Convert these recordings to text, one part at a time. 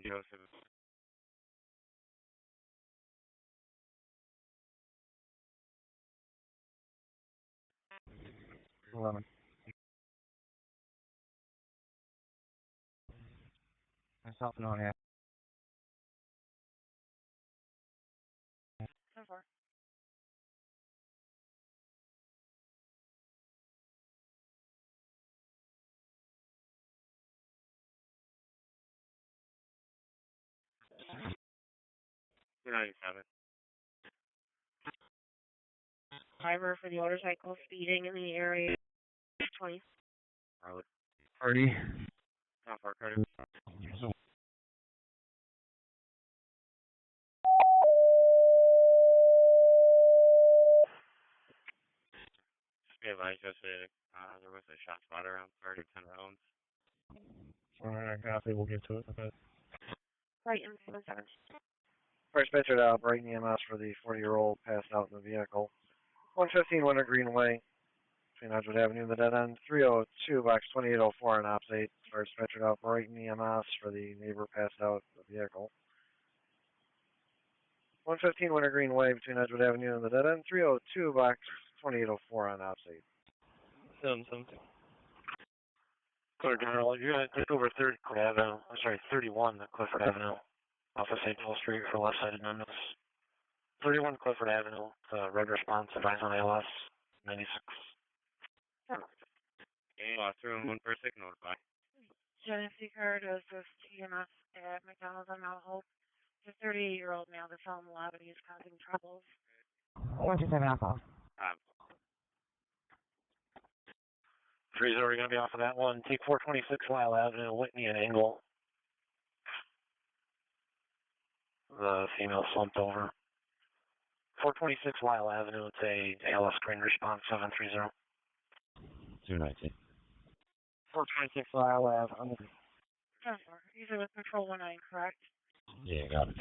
Joseph. 11. Myself and honeoye. 10-4. Driver for the motorcycle speeding in the area. 20. Party. Not far, Carter. Just be advised yesterday, there was a shot spot around 30, 10 rounds. Alright, copy. We'll get to it. Okay. Right in 7-7. First pitcher to operate EMS for the 40-year-old passed out in the vehicle. 115 Winter Greenway between Edgewood Avenue and the dead end. 302 box 2804 on ops 8. First pitcher to operate EMS for the neighbor passed out in the vehicle. 115 Winter Greenway between Edgewood Avenue and the dead end. 302 box 2804 on ops 8. 7-7. Clear General, you're going to take over 31 Clifford Avenue off of St. Paul Street for left-sided members. 31 Clifford Avenue, red response, advice on ALS, 96. Okay, through and 1 per 6, notify. Genesee car does this TMS at McDonald's on Mount Hope. The 38-year-old male that's on the lobby is causing troubles. 127 alcohol. 3's already going to be off of that one. Take 426 Lyle Avenue, Whitney and Angle. The female slumped over. 426 Lyle Avenue, it's a ALS screen response, 730. 219. 426 Lyle Ave. 10-4. These are with Patrol 19, correct? Yeah, got it.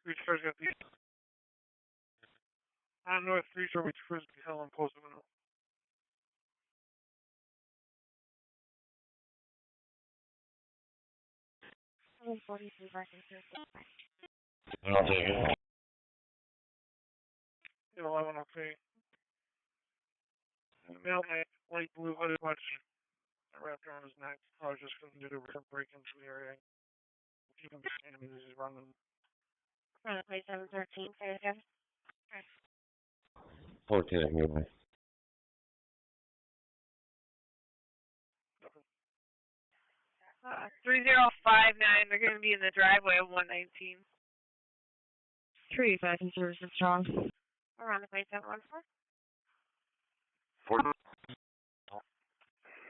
Reach got the on North 3 shore with Frisbee Hill and Post Window. I'll take it. 11, okay. Male light blue hooded watch wrapped around his neck. I was just going to do a break into the area. Keep him standing as he's running. Play 713, say it again. 14 anyway. 3059, they're going to be in the driveway of 119. 3 passengers are strong. We're on the play 714. 4.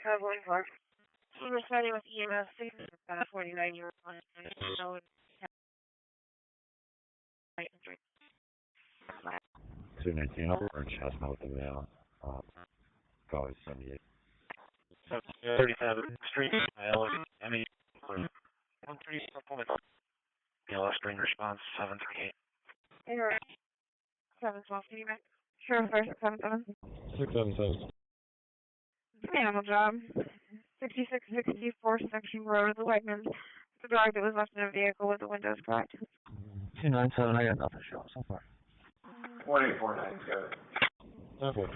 714. We're starting with EMS 49-year-old. So 219 over and shots out the mail. Probably 78. 37 Street, ALS 137. ALS screen response, 738. You're 712, can you back? Sure, first 77. 677. Animal job. 6664 Section Road, the Wegmans. The dog that was left in a vehicle with the windows cracked. 297, I got nothing showing so far. 1849, good. Okay.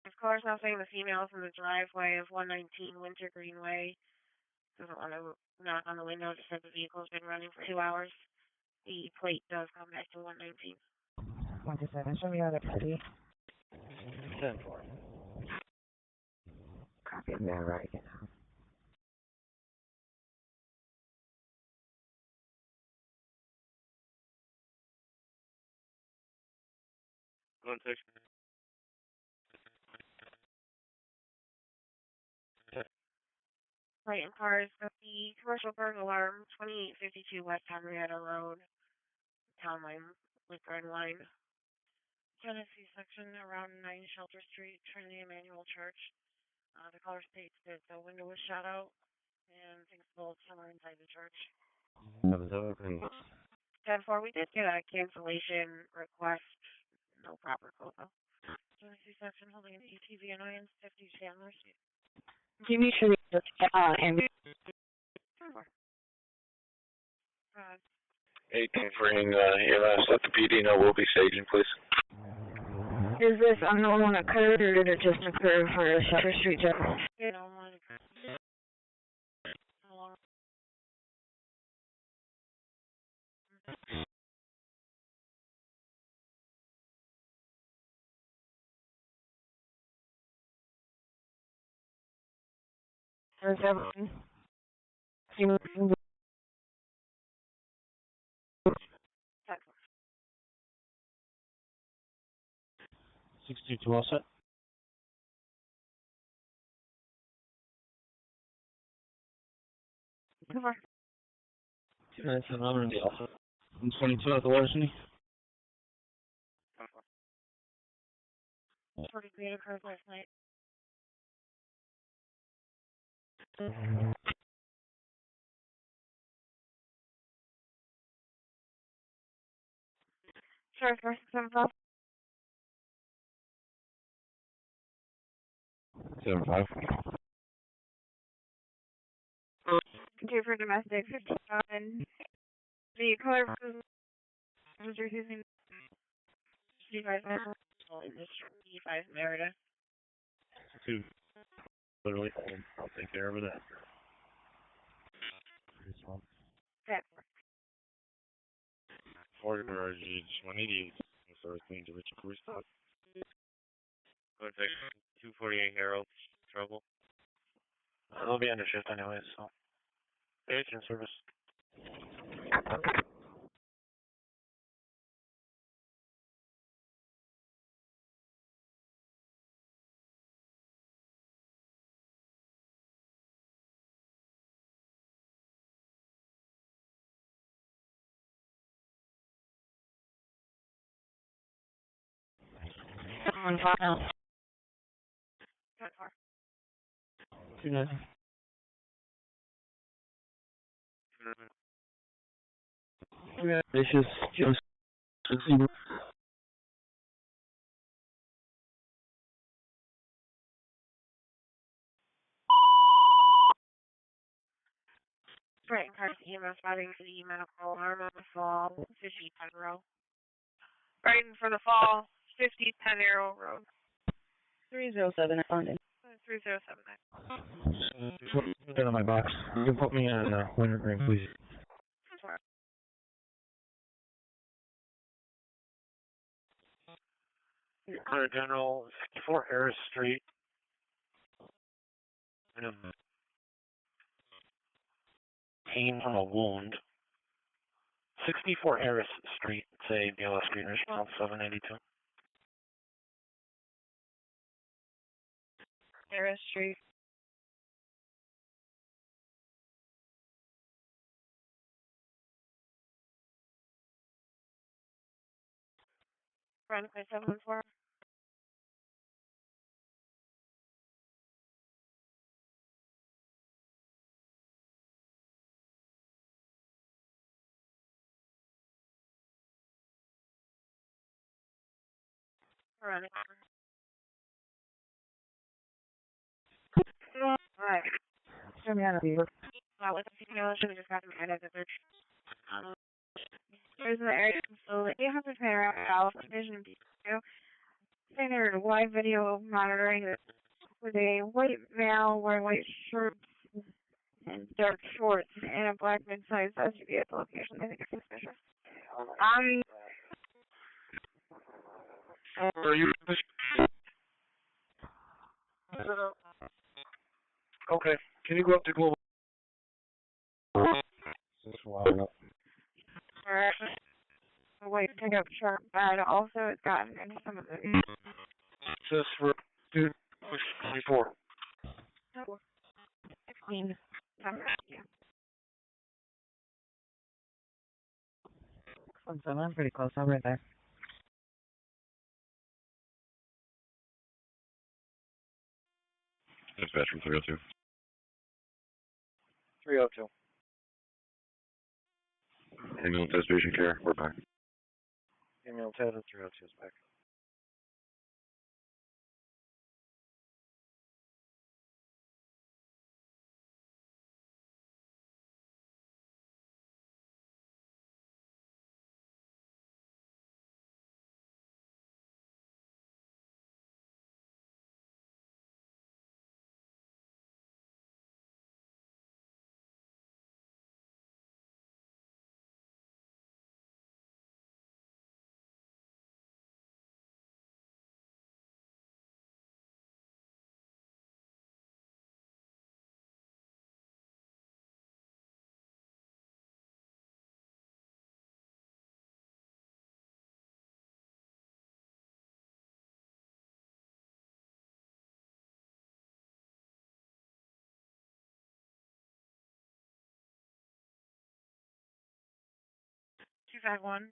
This caller's now saying the female's in the driveway of 119 Winter Greenway. Doesn't want to knock on the window, just said the vehicle's been running for 2 hours. The plate does come back to 119. 127, show me how to proceed. 10-4. getting there right now. Contact. Light and cars with the commercial burglar alarm, 2852 West Henrietta Road, town line, liquor and wine. Genesee section around 9 Shelter Street, Trinity Emmanuel Church. The caller states that the window was shot out and thinks bullets somewhere inside the church. That was open. 10-4, we did get a cancellation request, no proper code though. Genesee section holding an ATV and irons, 50 Chandler Street. Give me sure and 18 for EMS, let the PD know we'll be staging, please. is this unknown one occurred or did it just occur for Shelter Street General? You know, one Is everything? 622 all set? Come on. 297, I'm going to be all set. 22 at the larceny. 43 occurred last night. Sheriff versus 75. 75. Continue for domestic 57. The color was using 55 in this 55 Merida. 2. Literally, I'll take care of it after. That 4 garage, 188. So it's going to Richard Restart. Contact 248 Harold. Trouble. They'll be under shift anyways, so. Agent service. On file. that far. 29. Vicious, just. Right, cars EMS riding for the medical alarm on the fall, 50 Monroe. Riding for the fall, 50 Penn Arrow Road. 307 at London. 3079. Put that on my box. You can put me on wintergreen, please. Clear General, 64 Harris Street. Pain from a wound. 64 Harris Street, say BLS Street, response 782. Harris Street. Run by 714. Around the corner. Alright. Show me how to be. With the female, we just got them added to search. There's an area, so you have to pay around Alpha Vision video. Standard live video monitoring with a white male wearing white shorts and dark shorts and a black mid-sized SUV at the location. I think it's suspicious. Are you? Okay. Can you go up to global? Just wired up. Alright. The white pickup truck bed also has gotten into some of the Just for 224. 16. Yeah. Excellent, I'm pretty close. I'm right there. Dispatch from 302. 302. Ambulance patient care. We're back. Email Ted at 302 is back. Two 5-1.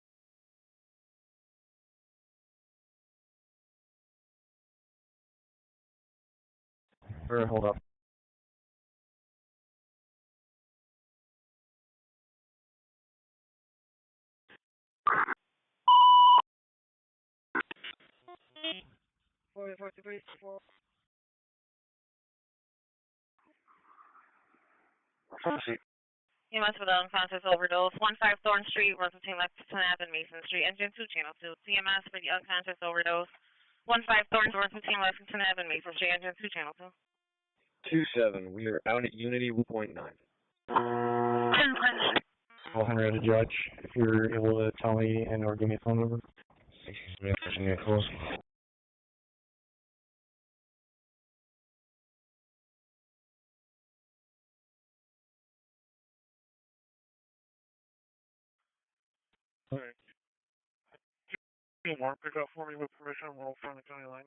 Hold up. EMS with unconscious overdose. 15 Thorn Street, runs between Lexington Ave and Mason Street. Engine 2, Channel 2. CMS for the unconscious overdose. 15 Thorn, runs between Lexington Ave and Mason Street. Engine 2, Channel 2. 27. We are out at Unity 1.9. Well, Henrietta Judge, if you're able to tell me and or give me a phone number. Close. Alright. More pick up for me with permission. We'll front the county line.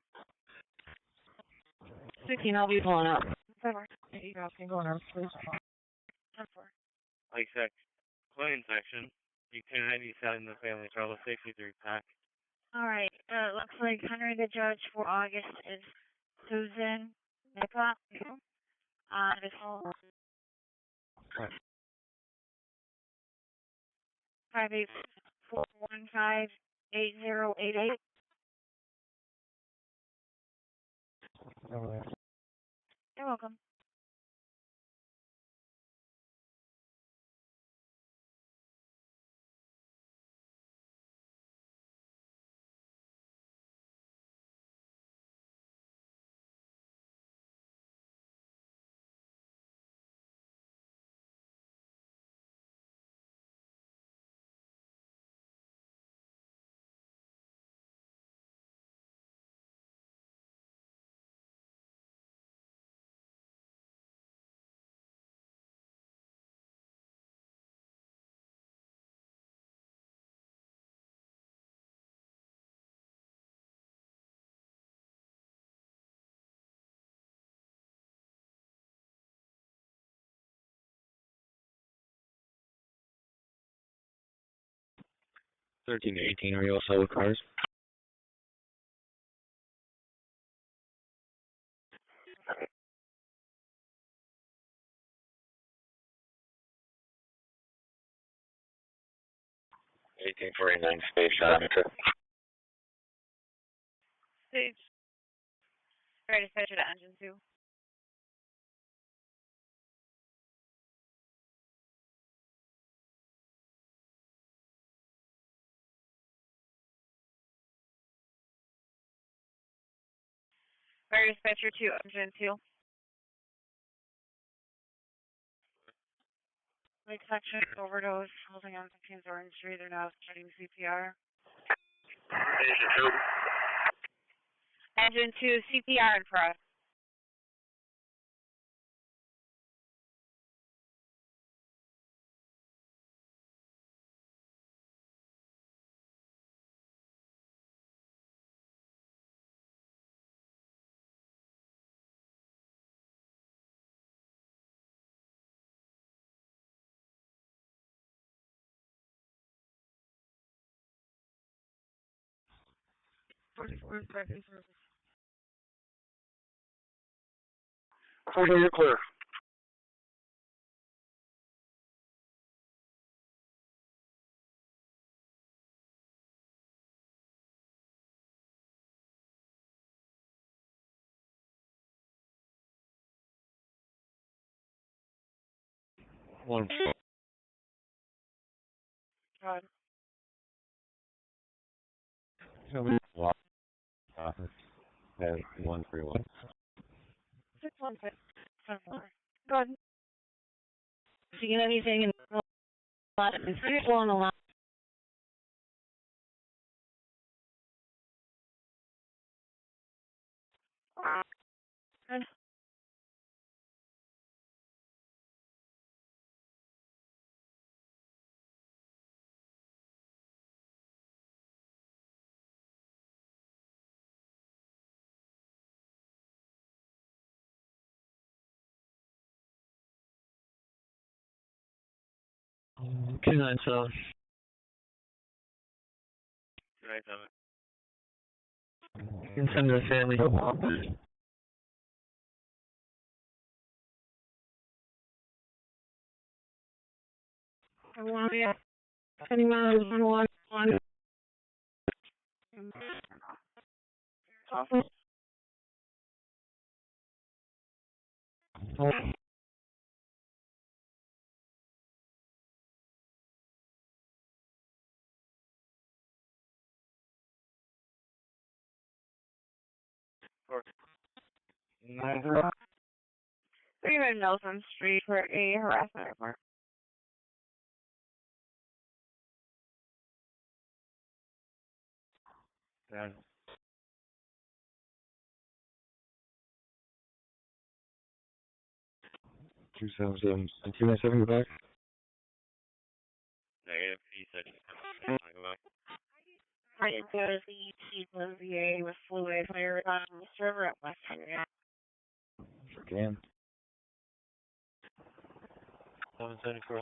16, I'll be pulling up. You guys can go in our please. Like that clothing section, you can ID in the family travel safety 3-pack. Alright, looks like Henry the Judge for August is Susan Nicola. This whole 584158088. You're welcome. To 18, are you all set with cars? Eighteen 49 space shot. Stage. Ready to dispatcher to engine 2. Ready to dispatcher to engine 2. Lake section overdose, holding on 16 Orange Street. They're now starting CPR. Engine 2, CPR in progress. 44 second service. Okay, you're clear. One. God. Office. 131. 61674. Go ahead. If you get anything in the lot, it's people on the line. Good. Two nine seven. 297. You can send the family. I want to be at 20 miles on one. Awesome. Freeman Nelson Street for a harassment report. Done. 277. 297, back. Negative. He said. Right into the chief of VA with fluid fire on the server at West Henrietta. Again. 774.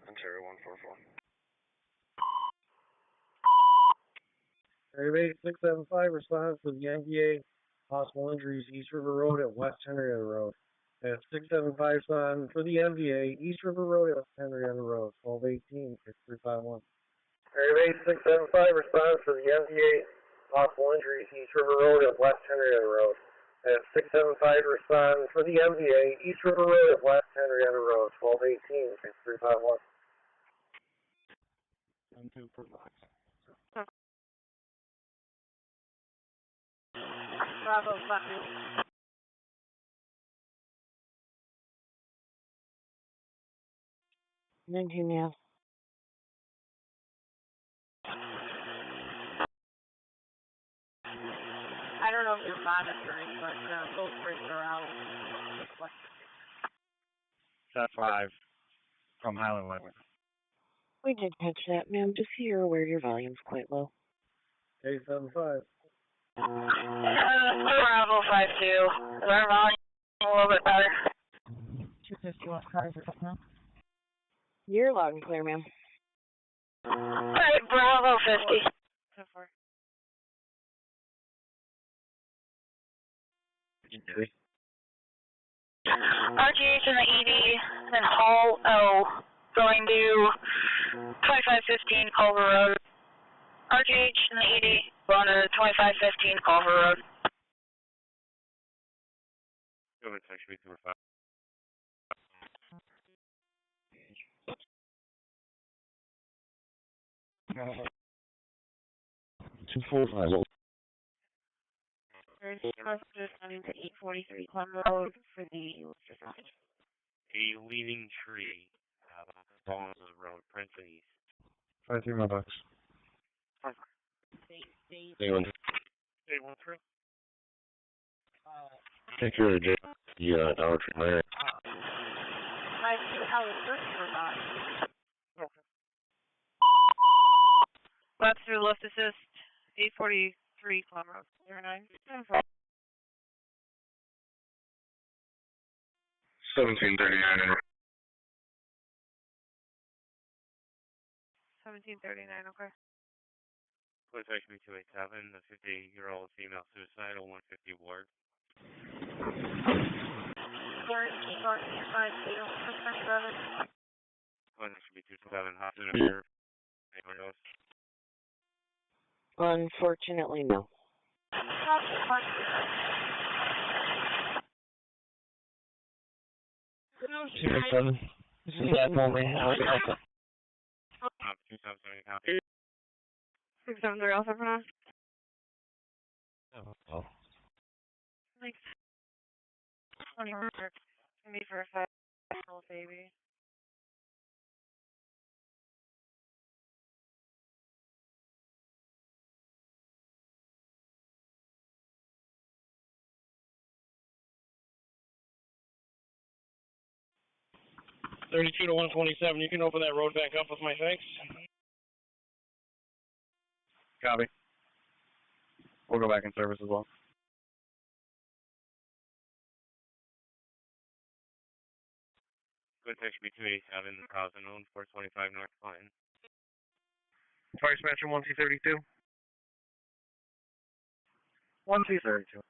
Ontario 144. Area 8675, response to the NVA possible injuries, East River Road at West Henrietta Road. At 675, son, for the NVA, East River Road at West Henrietta Road, 1218, 6351. Area 8675, response to the NVA possible injuries, East River Road at West Henrietta Road. At 675, respond for the NVA, East River Road at West Henrietta Road, 1218, 6351. 2 per box. Bravo, button. Thank you, Neil. I don't know if you're monitoring, but both bridges are out. Set 5 from Highland Way. We did catch that, ma'am. Just so you're aware, your volume's quite low. K75. Bravo 52. Is our volume a little bit better? 251 cars or something. You're loud and clear, ma'am. Alright, Bravo 50. So far. RGH and the ED, then Hall O, going to 2515 Culver Road. RGH and the ED, going to 2515 Culver Road. Go ahead, section B number 5. Two 4-5. There's responding to 843 Clemmer Road for the Worcester Drive. A leaning tree. Along the road, Princeton East. 53 my box. Stay on. Day 13. Take care of the Dollar Tree Mary. I see how it's working or not. Okay. Webster, lift assist, 843 3 Plum Road, 09. 1739. 1739, okay. Police HB 287, the 50-year-old female suicidal, 150 ward. Sorry, 5, Police HB 227, Hudson and Beer. Anyone else? Unfortunately, no. Seven. This is that only. 277 copy. 670 also pronounced. Oh. Thanks. 20 words. Gonna be for a 5-year-old baby. $32 to $127. You can open that road back up with my thanks. Copy. We'll go back in service as well. Police HB 287, cause unknown, 425 North Clinton. Fire dispatcher 1C32. 1C32.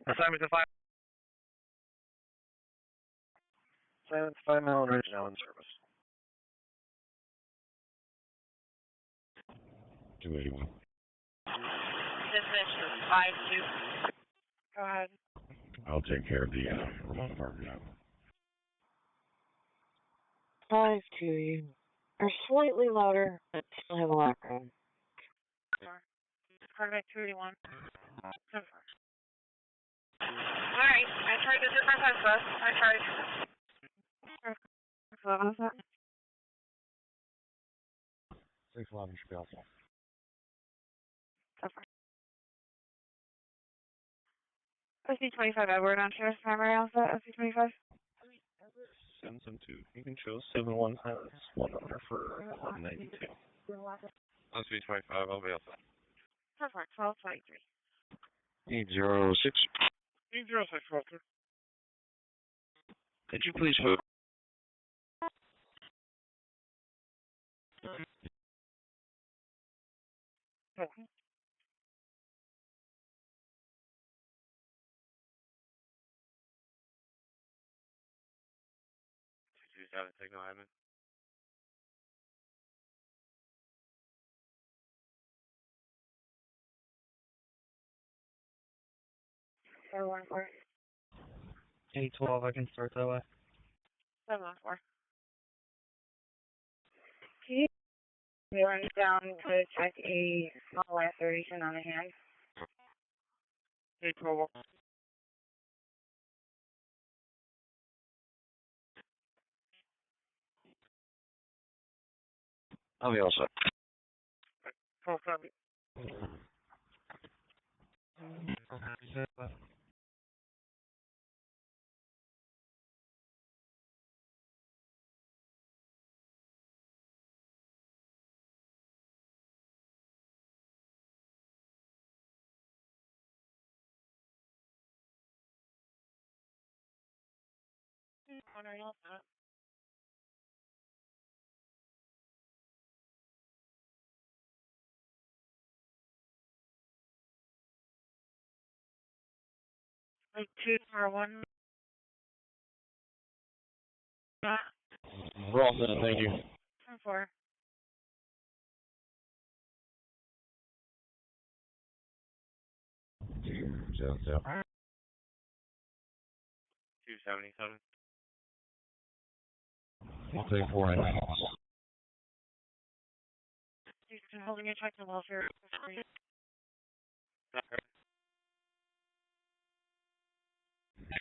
Assignment to 5. Assignment to 5 Mile Ridge now in service. 281. Dismissed 5-2. Go ahead. I'll take care of the remote part now. 5-2, you are slightly louder, but still have a lot going. Cardiac 281. Alright, I tried to do my best. I tried. What was that? 611 should be also. SC25 Edward on Sheriff's Primary Alpha, SC25. 772. You can show 71 pilots. 1 number for 192. SB 25, I'll be outside. Perfect, 1223. 806. 806, Walter. Could you please hold? Okay. 227, signal admin. Four 1-4. 812, I can start that way. 7-1-4. Can you run down to check a small laceration on the hand? 812. I'll be all set. 12 copy. Like 241. We're all set, thank you. 4. 277. I'll take 4 animals. You've been holding your check to welfare.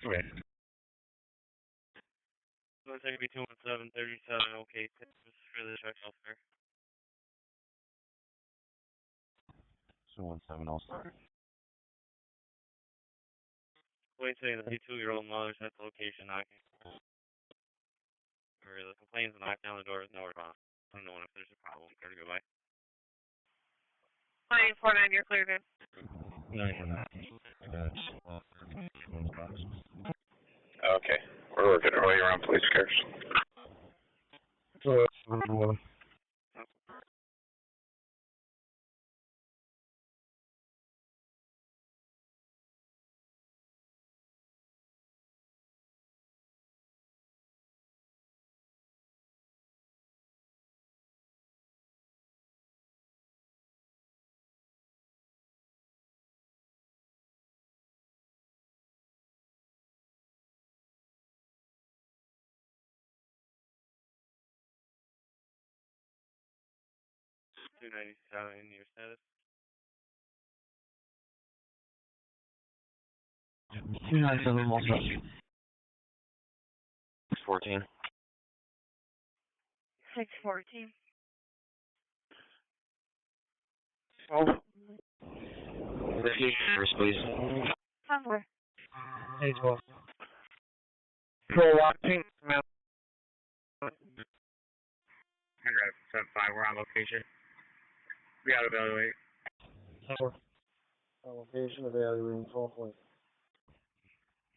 Great. Police HB 217, 37, okay, tips for the check welfare. 217 also. Police say the 2-year-old mother's at the location knocking. Or the complaints knocked down the door with no response. Unknown if there's a problem. Gotta go by. 949, you're clear, good. Okay. We're working our way around police cars. So, $297 your status. 297 Monroe. 614. 614. Oh, Refuse service, please. Somewhere. 812. Patrol watching. Henrietta 75, we're on location. We gotta evaluate. Location evaluating 12.141.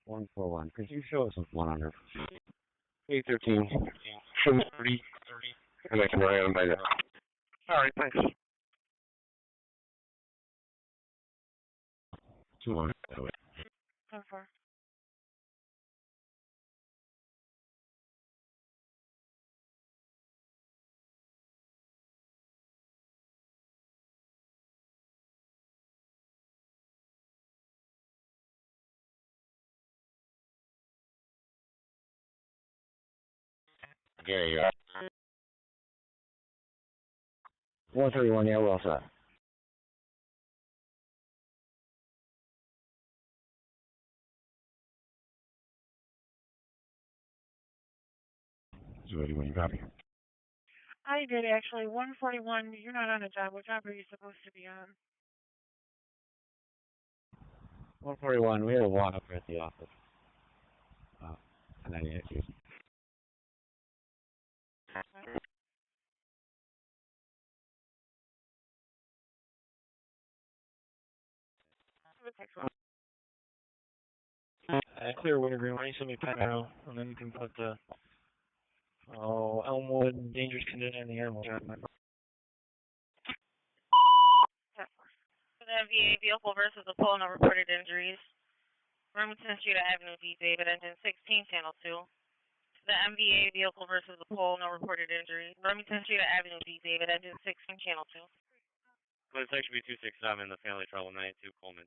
141. Could you show us what's going on here? 813. Show me 30. And I can write them by now. Alright, thanks. 2-1. So far. Gary, 131, yeah, well set. so what do you copy? I did actually. 141, you're not on a job. What job are you supposed to be on? 141, we had a walk up here at the office. 98. Clear Winter Green, why don't you send me Penfield, and then you can put the Elmwood dangerous condition in the animal. The VA vehicle versus the pole, no reported injuries. Remington Street Avenue, D, David, engine 16, channel 2. The MVA vehicle versus the pole, no reported injuries. Remington Street Avenue, D, David, engine 16, channel 2. But section B267, the family trouble 92 Coleman.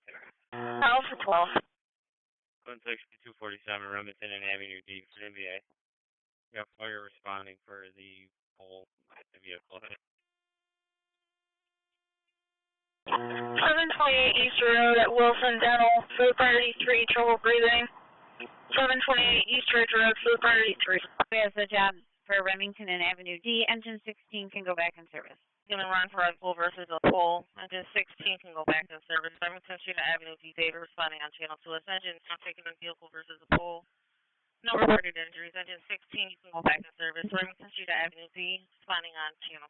Alpha 12. But section B247, Remington and Avenue D for the MVA. We got fire responding for the pole, the vehicle. 728 East Road at Wilson Dental, food priority 3, trouble breathing. 728 East Ridge Road, food priority 3. As the job for Remington and Avenue D, engine 16 can go back in service. Going to run for a pole versus a pole. Engine 16 can go back in service. Remington Street Avenue D, David, responding on channel 2. This engine is not taking a vehicle versus a pole. No reported injuries. Engine 16, you can go back in service. Remington Street Avenue D, responding on channel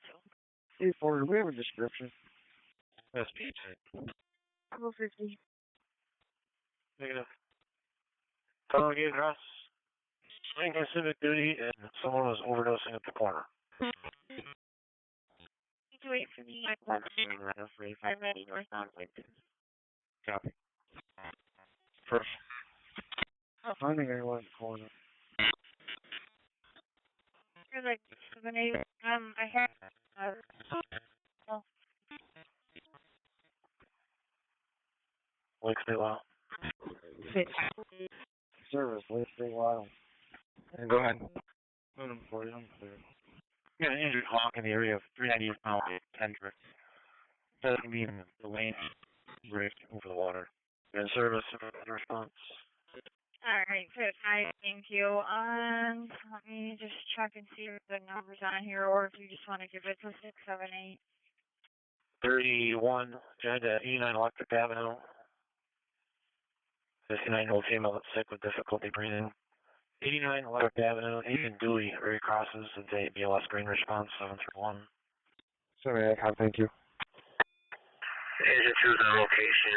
2. 840, do we have a description? That's me. 250. Negative. Delegate address. Lincoln Civic Duty, and someone was overdosing at the corner. 2859 ready northbound Lincoln. Copy. First. Finding anyone at the corner. Here's like 7-8. I have. Lake State Law. Service, Lake State Wild. And go ahead. I'm clear. We got an injured hawk in the area of 398 pound Kendrick. Doesn't mean the lane rift over the water. In service, response. Alright, good. Thank you. Let me just check and see if the number's on here, or if you just want to give it to 678. 31, agenda 89 Electric Avenue. 59-year-old female that's sick with difficulty breathing. 89 Electric Avenue, Ethan Dewey recrosses the BLS green response 731. Sorry, thank you. Engine 2's on location.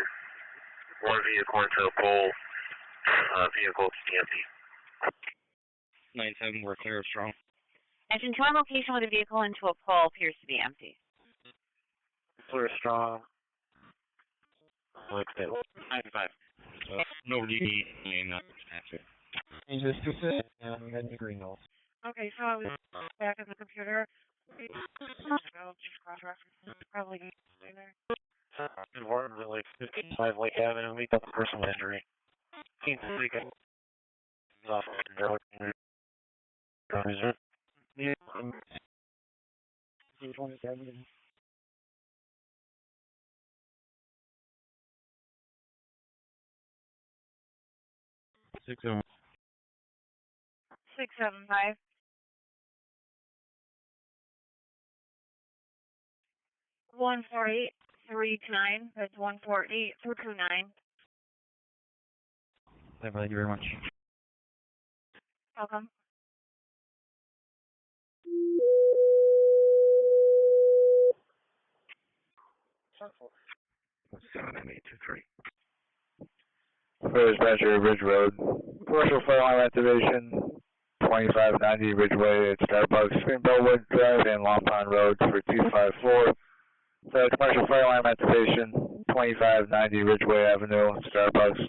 One vehicle into a pole. Vehicle to be empty. 9-7, we're clear of strong. Engine 2 on location with a vehicle into a pole appears to be empty. Clear strong. Like that. 95. No DD, not active. Engine 2 sit and then the green nose. Okay, so I was back at the computer. Probably stay there. Important to like 55 Lake Avenue, meet up with personal injury. Team weekend. Off yeah. 27. 6-7. 675. 148-329. That's 148-329. Thank you very much. Welcome. First Dispatcher, Ridge Road. Commercial fire alarm activation, 2590 Ridgeway at Starbucks, between Bellwood Drive and Long Pond Road for 254. Commercial fire alarm activation, 2590 Ridgeway Avenue, Starbucks,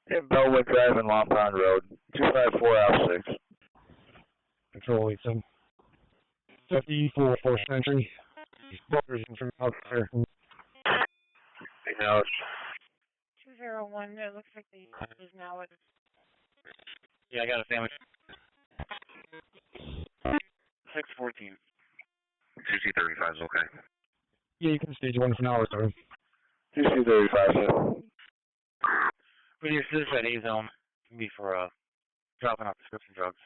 in Bellwood Drive and Long Pond Road, 254 out 6. Control 87. 54 4th Century. Brokers from out there. Acknowledge. 201. It looks like the is now at. Yeah, I got a sandwich. 614. 2C35 is okay. Yeah, you can stage 1 for now, sir. 2C35, sir. But your this at A-Zone can be for dropping off prescription drugs.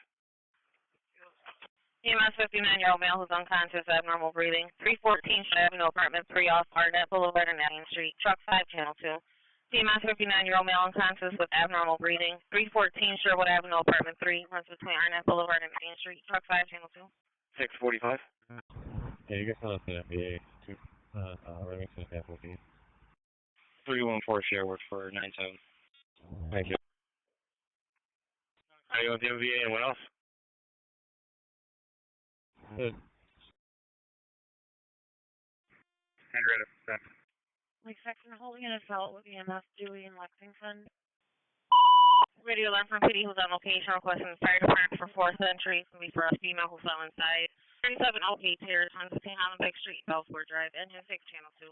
EMS 59-year-old male who's unconscious, abnormal breathing. 314 Avenue, apartment 3 off Arnett Boulevard and Main Street. Truck 5, channel 2. EMS 59-year-old male unconscious with abnormal breathing. 314 Sherwood Avenue, apartment 3, runs between Arnett Boulevard and Main Street. Truck 5, channel 2. 645. Yeah, you guys tell us that FBA. Remington FOP. 314 Sherwood for 97. Thank you. Are you on the MVA and what else? Good. Henrietta. Like section holding an assault with EMS Dewey in Lexington. Radio alarm from PD who's on location requesting the fire department for 4th Century. It's going to be for a female who fell inside. 37 OK Terrace, 115 Hollenbeck Street, Belfort Drive, engine 6, channel 2.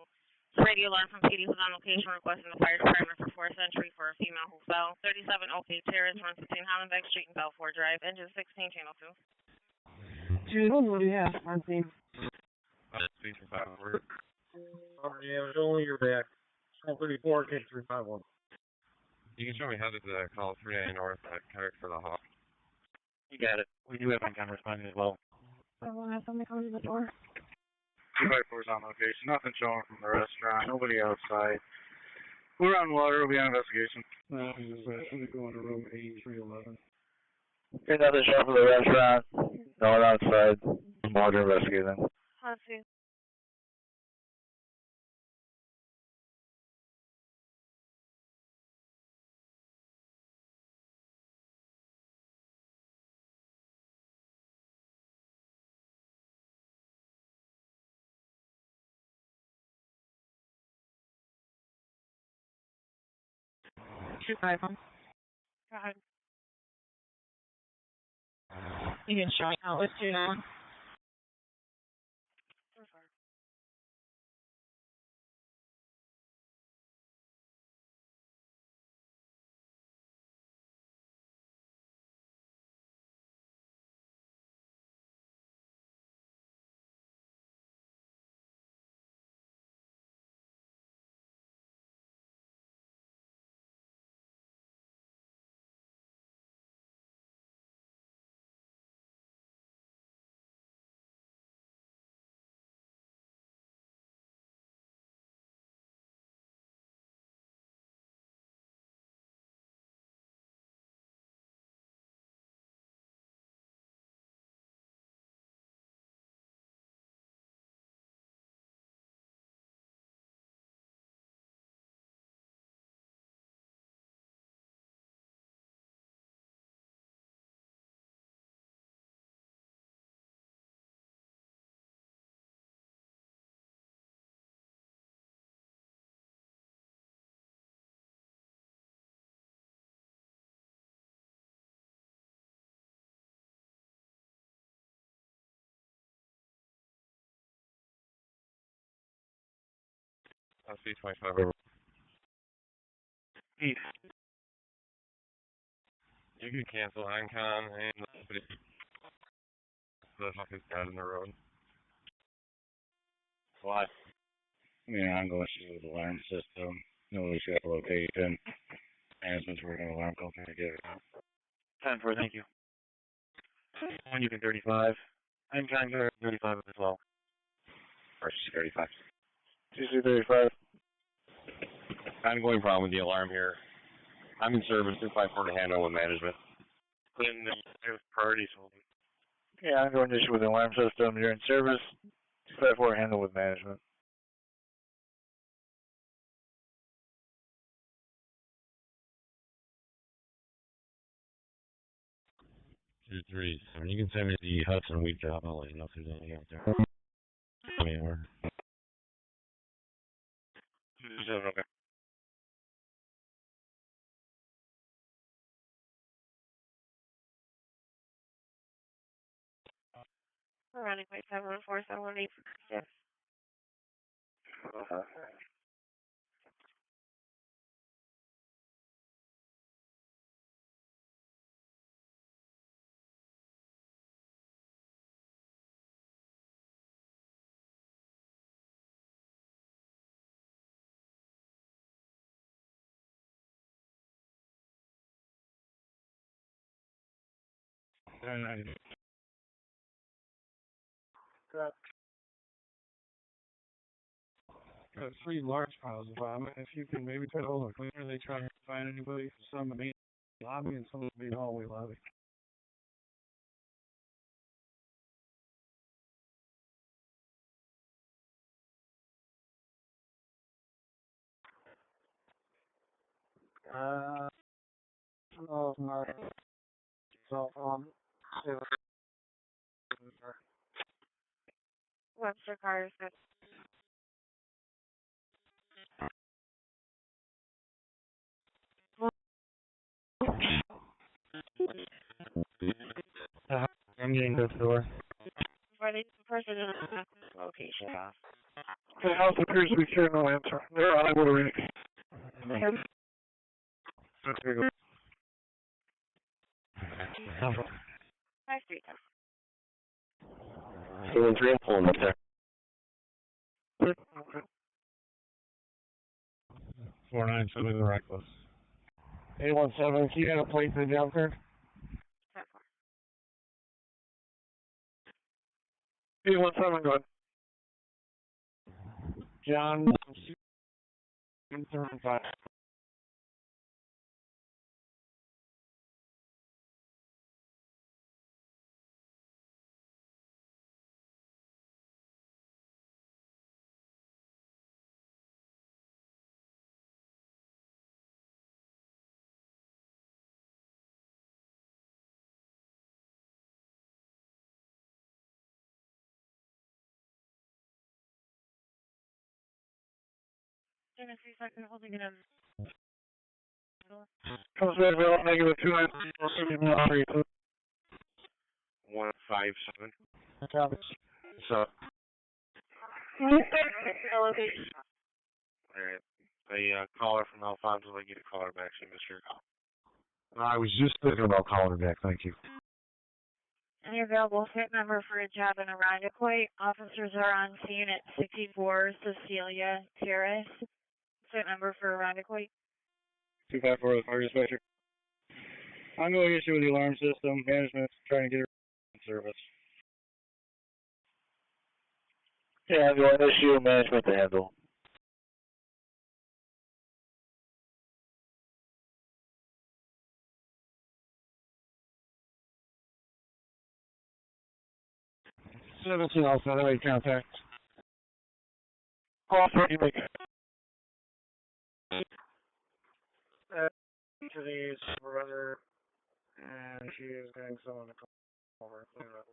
Radio alarm from PD who's on location requesting the fire department for 4th Century for a female who fell. 37 OK Terrace, 115 Hollenbeck Street, Belfort Drive, engine 16, channel 2. Dude, what do you have, Martin? Speed for 5 Yeah, it's only your back. 34, K351. You can show me how to call 3A North Carrick for the Hawk. You got it. We do have income responding as well. I will have somebody come to the door. 254's on location. Nothing showing from the restaurant. Nobody outside. We're on water. We'll be on investigation. No, I'm just going to room 8311. Okay, nothing showing for the restaurant. No one outside. Water investigating. Let's see. Go ahead. You can show me how it was 2 now. I'll see 25 over. East. You can cancel Encon and the fuck is down in the road. Why? Yeah, I'm going to the alarm system. Nobody's got the location. Management's working on alarm call trying to get it out. 10-4, thank you. When you can 35. I'm trying to 35 as well. First 35. TC 35. Ongoing problem with the alarm here. I'm in service 254 to handle with management. Then there's priorities holding. Yeah, ongoing issue with the alarm system. You're in service. 254 handle with management. Two, three, seven. You can send me the Hudson week job. I'll let you know if there's anything out there. Anywhere. 7, okay. Running by 714-718-6. Got 3 large piles of vomit. If you can maybe try to hold a cleaner, they try to find anybody. Some in the main lobby and some in the main hallway lobby. I don't know if Mark cell phone. Webster cars that I'm getting this door. where the person in the location off. The house appears to be here, no answer. They're unable to reach. 532. 213, I'm pulling up there. 497 the reckless. 817, can you get a place in downstairs? 817, go ahead. John, 735. Tennessee second holding it on. Comes back available, negative 294, 157. Copy. So, alright. A caller from Alfonso, I get a caller back, so Mr. I was just thinking about calling her back. Thank you. Any available fit number for a job in Irondequoit? Officers are on scene at 64 Cecilia Terrace. Fit number for Irondequoit? 254 the fire dispatcher. Ongoing issue with the alarm system. Management's trying to get her in service. Yeah, ongoing issue. Management to handle. Seventeen also, that way contact. Offer you make. To the supervisor, and she is getting someone to come over. Clean it up.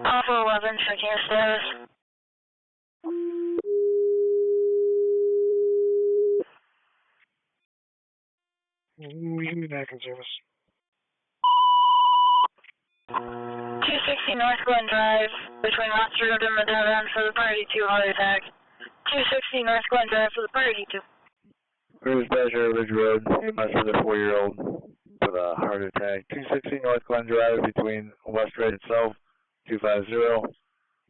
Alpha 11, checking your status. We can be back in service. 260 North Glen Drive, between Rochester and Mendon for the party 2 heart attack. 260 North Glen Drive for the party 2. First Badger, Ridge Road, EMS for the 4-year-old with a heart attack. 260 North Glen Drive between West Red itself, 250.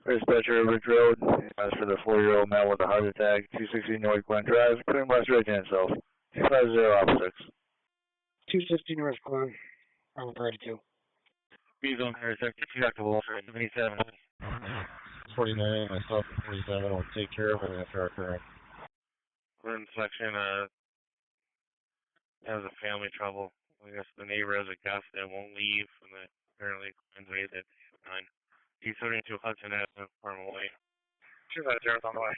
First Badger, Ridge Road, EMS for the 4-year-old male with a heart attack. 260 North Glen Drive between West Ridge and itself, 250 opposites. 260 North Glen, on party 2. He's on here, deductible for 77. 49, myself at 47, I'll take care of it after our current. We're in section, has a family trouble. I guess the neighbor has a gust that won't leave, and that apparently claims rate at 9. He's 32 Hudson Avenue, Harmony. 250 on the way.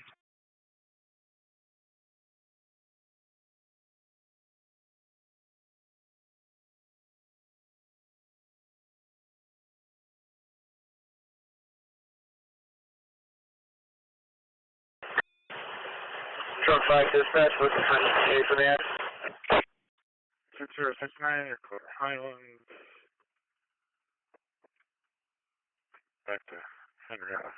Truck 5 dispatch, what's the time for the end? 6069, Highland. Back to henrietta.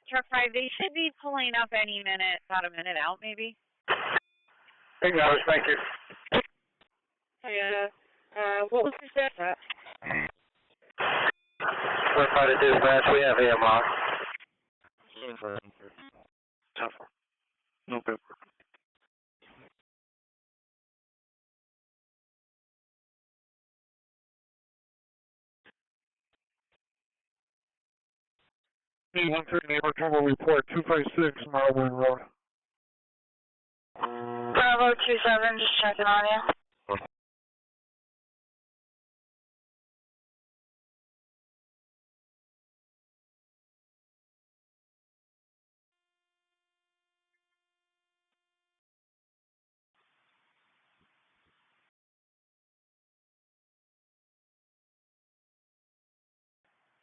Truck 5, they should be pulling up any minute, about a minute out maybe. Acknowledge, thank you. Hey, what was the stat at? Truck 5 to dispatch, we have EMS. Tough. No paper. P13 neighbor trouble report 256 Monroe Road. Bravo 27, just checking on you.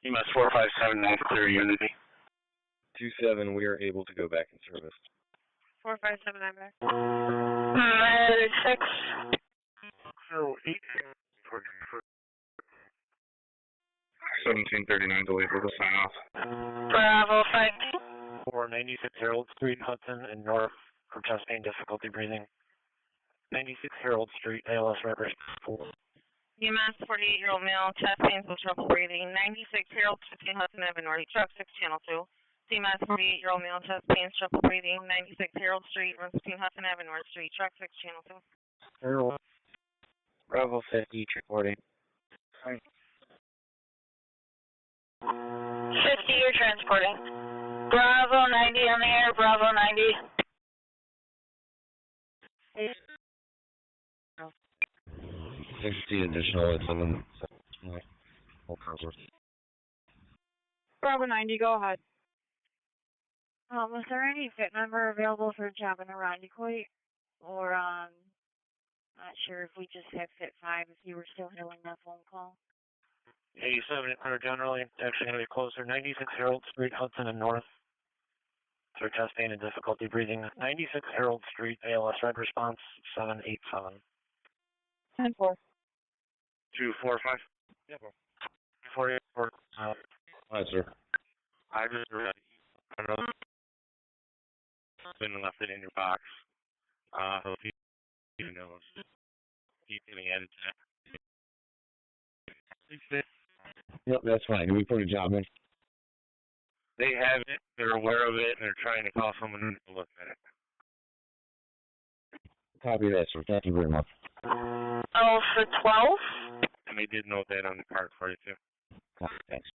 EMS 457, clear Unity. 27, we are able to go back in service. 457, I'm back. 6. 1739 delay for the sign off. Bravo 5. 496 Harold Street, Hudson, and North for chest pain, difficulty breathing. 96 Harold Street, ALS records 4. EMS 48-year-old male, chest pains with trouble breathing. 96 Harold 15 Hudson Avenue North, truck 6 channel 2. EMS 48-year-old male, chest pains, trouble breathing. 96 Harold Street, 15 Hudson Avenue North Street, truck 6 channel 2. Harold. Bravo 50, reporting. 50, you're transporting. Bravo 90 on the air, Bravo 90. 60 additional at 7. Bravo 90, go ahead. Was there any fit number available for a job in Irondequoit? Or, not sure if we just had fit 5 if you were still handling that phone call. 87 are generally actually going to be closer. 96 Harold Street, Hudson and North. For chest pain and difficulty breathing. 96 Harold Street, ALS red response 787. 10-4. 245. Yeah, 484. Hi, sir. I just read. I don't know. Been left it in your box. So if you know, he's getting added to that. Yep, that's fine. Can we put a job in? They have it, they're aware of it, and they're trying to call someone in to look at it. Copy that, sir. Thank you very much. Oh, for 12? And they did note that on the card for you, too. Thanks.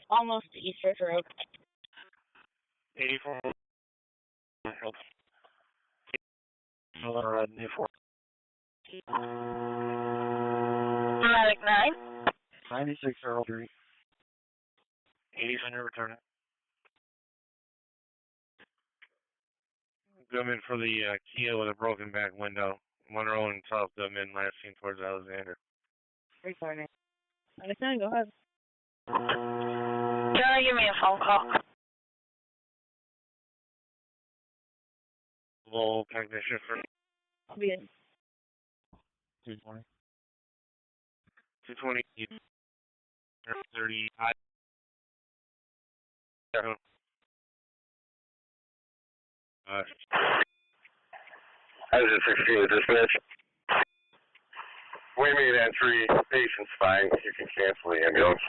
Almost to East Ridge Road. 84. Another red, 84. Medic 9. 96 Harold Street. 87 returning. Goodman for the Kia with a broken back window. Monroe and South Goodman, last seen towards Alexander. Returning. Understand? Go ahead. Give me a phone call. Low technician for Be in. 220. 220. 30. I was at 16 with dispatch. We made entry, patient's fine, you can cancel the ambulance.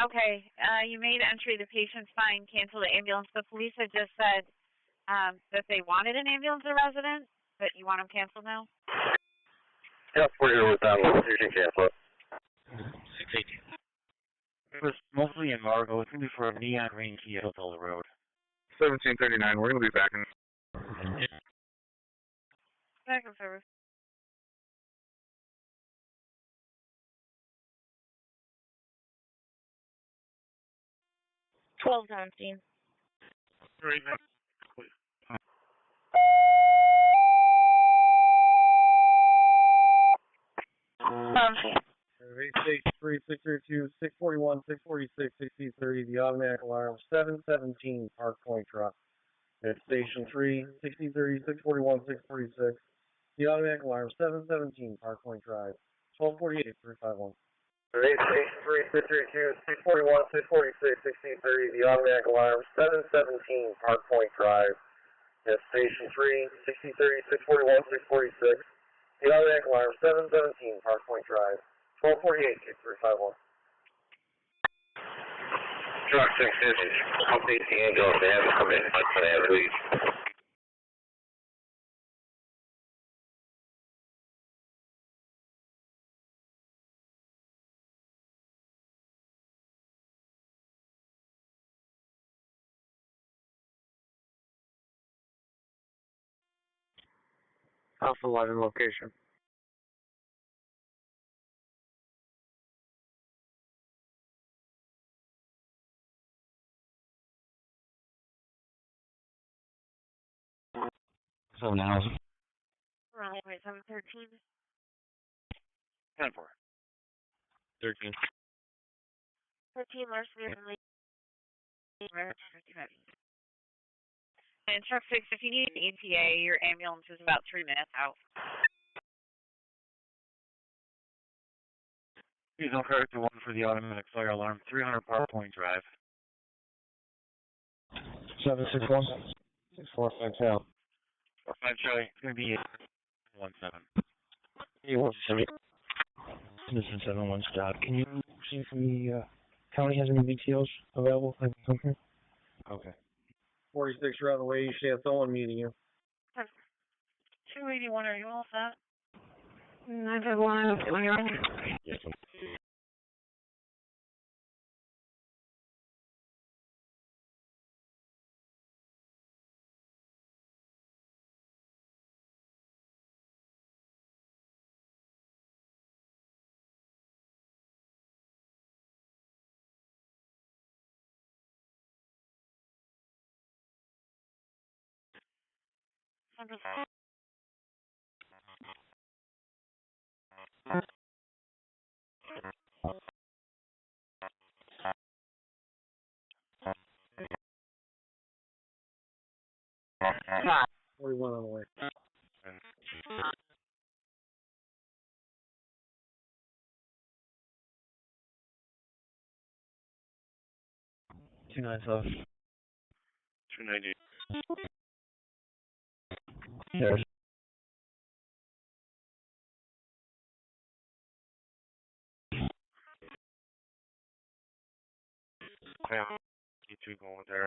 Okay, you made entry, the patient's fine, cancel the ambulance. The police had just said that they wanted an ambulance or resident, but you want them canceled now? Yep, we're here with them, you can cancel it. 618. It was mostly in Margo. It's going to be for a neon green Kia Hotel Road. 1739, we're going to be back in. Back in service. $12.17. Right now. Station 3, 632, 641, 646, 1630, the automatic alarm, 717, Park Point Truck. At Station 3, 1630, 641, 646, the automatic alarm, 717, Park Point Drive, 1248, 351. Station 3, 632, 641, 646, 1630, the automatic alarm, 717, Park Point Drive. At Station 3, 1630, 641, 646, the automatic alarm, 717, Park Point Drive. 1248, 6351. Truck 650, update the ambulance, they haven't come in, but they have leave. Alpha Lighting location. So now, Wrong, wait, 713. 10-4. 13. 13, Larson, and Lee. And truck 6, if you need an ETA, your ambulance is about 3 minutes out. Please don't correct the one for the automatic fire alarm, 300 Park Point Drive. 761, 645 Cal. 5 Charlie, it's going to be 17. 817. This is 71 Scott. Can you see if the county has any BTOs available? I can come here. Okay. 46, you're on the way. You should have someone meeting you. 281, are you all set? 951, when you're ready. Yes. Stop. 41 on the way. Two nine five. 290. Yes. Yeah, you going there.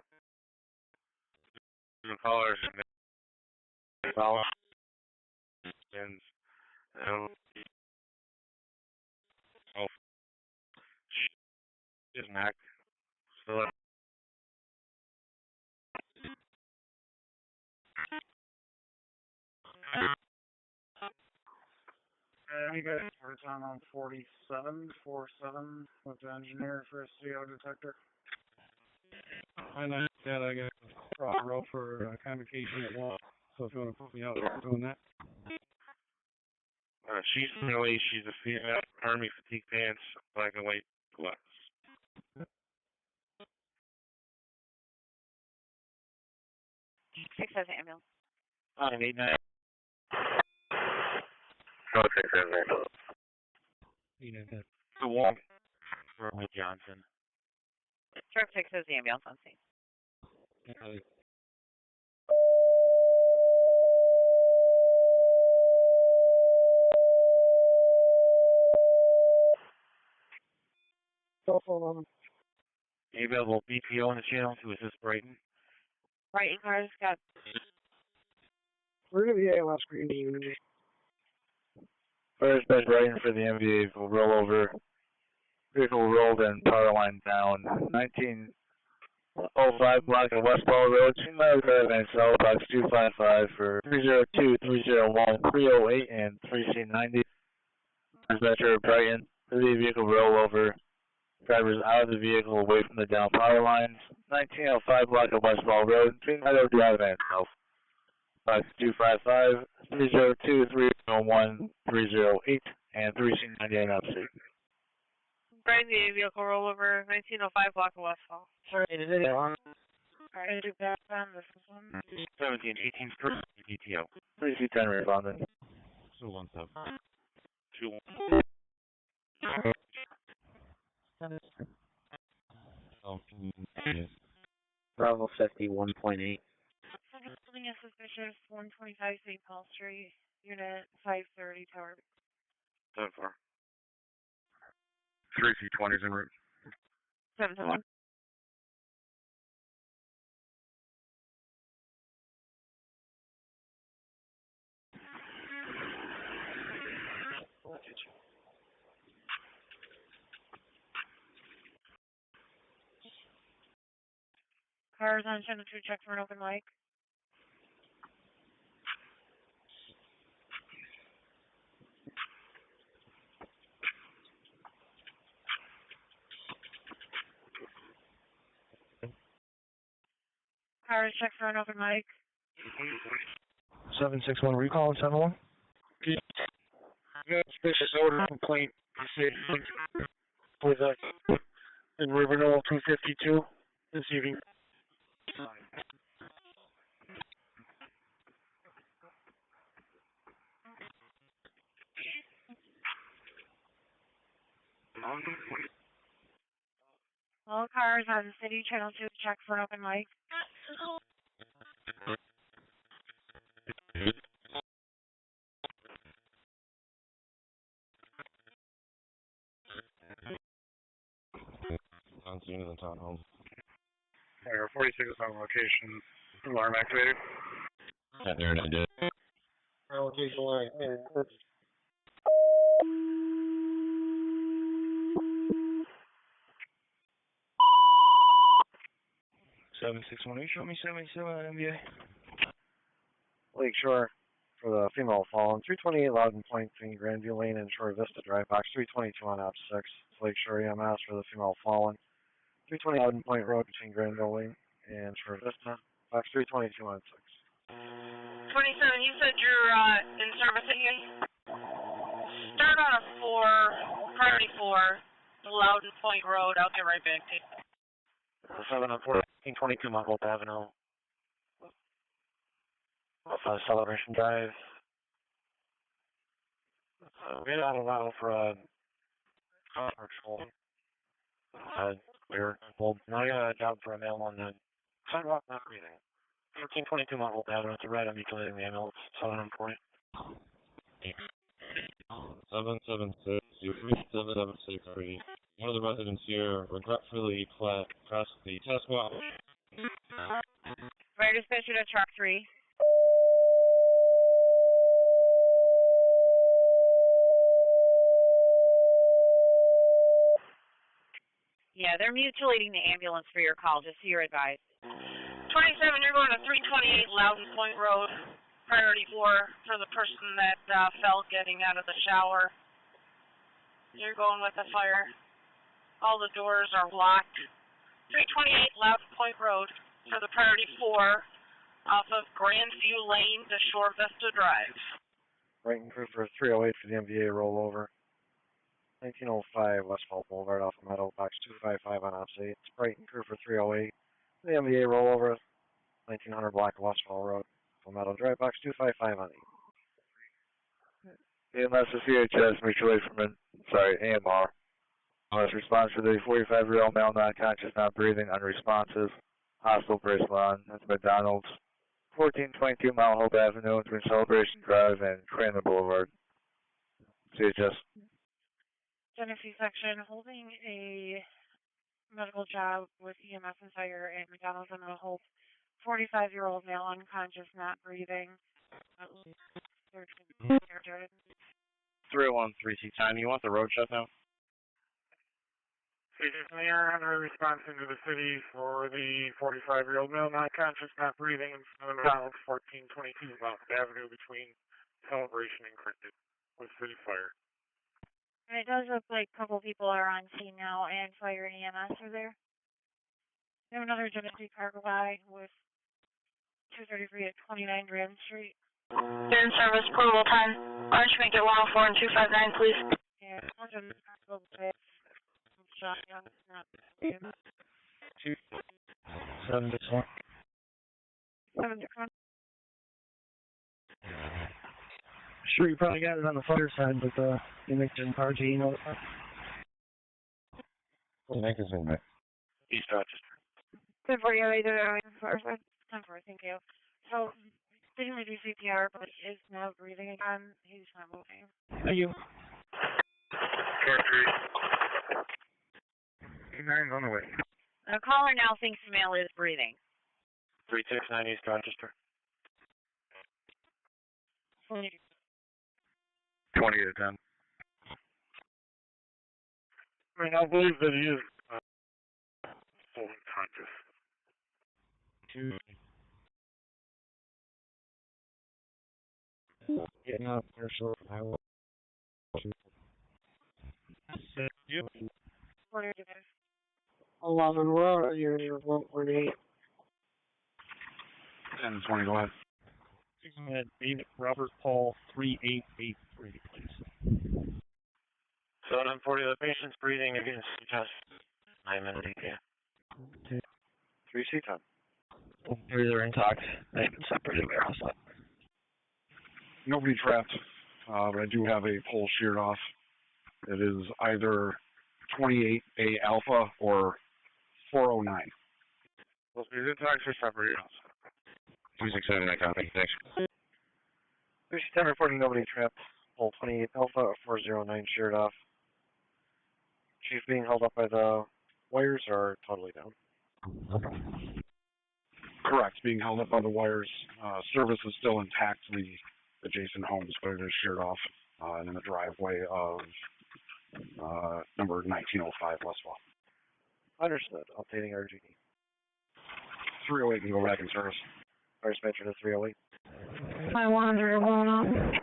The callers and follow. And oh, is Mac still up? You guys were on 4747 with the engineer for a CO detector. I know that I got a row for convocation at law, so if you want to put me out doing that. She's Monroe. She's a female, army fatigue pants, black and white gloves. 6 has an ambulance. 989. Code 6 has an ambulance. The one for Lee Johnson. Truck 6 has the ambulance on scene. Any available BPO on the channel to assist Brighton? Brighton cars got. We're going to be ALS screen. First bed Brighton for the MVA will roll over. Vehicle rolled and power line down. 1905 block of Westball Road, 295 and cell box 255 for 302, 301, 308, and 3C90. Dispatcher Brighton for the vehicle rollover. Drivers out of the vehicle away from the down power lines. 1905 block of Westball Road, between Meadow Drive and South. Box 255, 302, 301, 308, and 3C90 upstate. Brighton, the vehicle rollover, 1905 block of Westfall. Sorry, is it on? Alright, do that on this one. 17, 18, PTO. 3C10 respondent. 217. 2 Bravo 51.8. Something is suspicious. 125 St. Paul Street, Unit 530 Tower. 7-4. 3C20's en route. 7-1. Cars on channel 2, check for an open mic. Cars, check for an open mic. 761 recall on 71. Suspicious odor complaint with in River Knoll 252 this evening. All cars on City Channel 2, check for an open mic. On scene of the townhome. There, 46 is on location. Alarm activated. Got there and I did. Location line. 761, show me 77 on MBA. Lakeshore for the female fallen. 328 Loudon Point between Grandview Lane and Shore Vista Drive. Box 322 on op 6. Lakeshore EMS for the female fallen. 320 Loudon Point Road between Grandview Lane and Shore Vista. Box 322 on 6. 27, you said you're in service at here? Start on a 4, priority 4, the Loudon Point Road. I'll get right back to you. 7 on 1422 Monroe Avenue. Celebration Drive. We had a lot for patrol. We were told, now I got a job for a male on the sidewalk not breathing. 1422 Monroe Avenue, it's a red, I'm utilizing the ambulance, 740. 776, you 3773. One of the residents here regretfully pressed the test well. Fire dispatcher to truck 3. Yeah, they're mutilating the ambulance for your call, just so you're advised. 27, you're going to 328 Loudon Point Road, priority 4 for the person that fell getting out of the shower. You're going with the fire. All the doors are locked. 328 Loudon Point Road for the priority 4 off of Grandview Lane to Shore Vista Drive. Brighton crew for 308 for the MVA rollover. 1905 Westfall Boulevard off of Meadow, box 255 on opposite. Brighton crew for 308 for the MVA rollover. 1900 block of Westfall Road, Meadow Drive, box 255 on 8. EMS to CHS, mutual aid from, AMR. EMS response to the 45-year-old male non-conscious, not breathing, unresponsive, hostile bracelet on. That's McDonald's, 1422 Mount Hope Avenue between Celebration Drive and Craner Boulevard. CHS. Genesee section holding a medical job with EMS and fire at McDonald's in Mount Hope. 45-year-old male unconscious, not breathing. 301 3C time. You want the road shut down? Agent Mayor, Henry response into the city for the 45-year-old male non-conscious, not breathing in McDonald's, 1422 Mount Avenue between Celebration and Cricket with City Fire. And it does look like a couple people are on scene now, and fire and EMS are there. We have another Genesee cargo guy with 233 at 29 Grand Street. They're in service, portable time. Orange, make it 104 and 259, please. Yeah, one Genesee cargo guy. Shotgun, not 761. 761. Sure, you probably got it on the fire side, but you make it in RG, you know what? Make this in East Rochester. 1040, either fire side. 1040, thank you. So, didn't do CPR, but he is now breathing again. He's not moving. Thank you. Carefree. 9's on the way. The caller now thinks the male is breathing. 369 East Rochester. 20 to 10. I mean, I believe that he is full unconscious. Getting up there, short. I will. Yep. 11, where are you? You're 148. 10-20, go ahead. David Robert Paul 3883, please. 740, the patient's breathing against chest. 9-minute ETA. Okay. 3C time. They're intact. They've been separated by outside. Nobody trapped, but I do have a pole sheared off. It is either 28A alpha or 409. Well, these attacks are separated. 267, I copy. Thanks. 3C time reporting nobody trapped. Pole 28 alpha 409 sheared off. Chief being held up by the wires or totally down? Correct, being held up by the wires. Service is still intact to the adjacent homes, but it is sheared off in the driveway of number 1905 Westfall. Understood. Updating RGD. 308 can go back in service. First dispatcher to 308. My 101.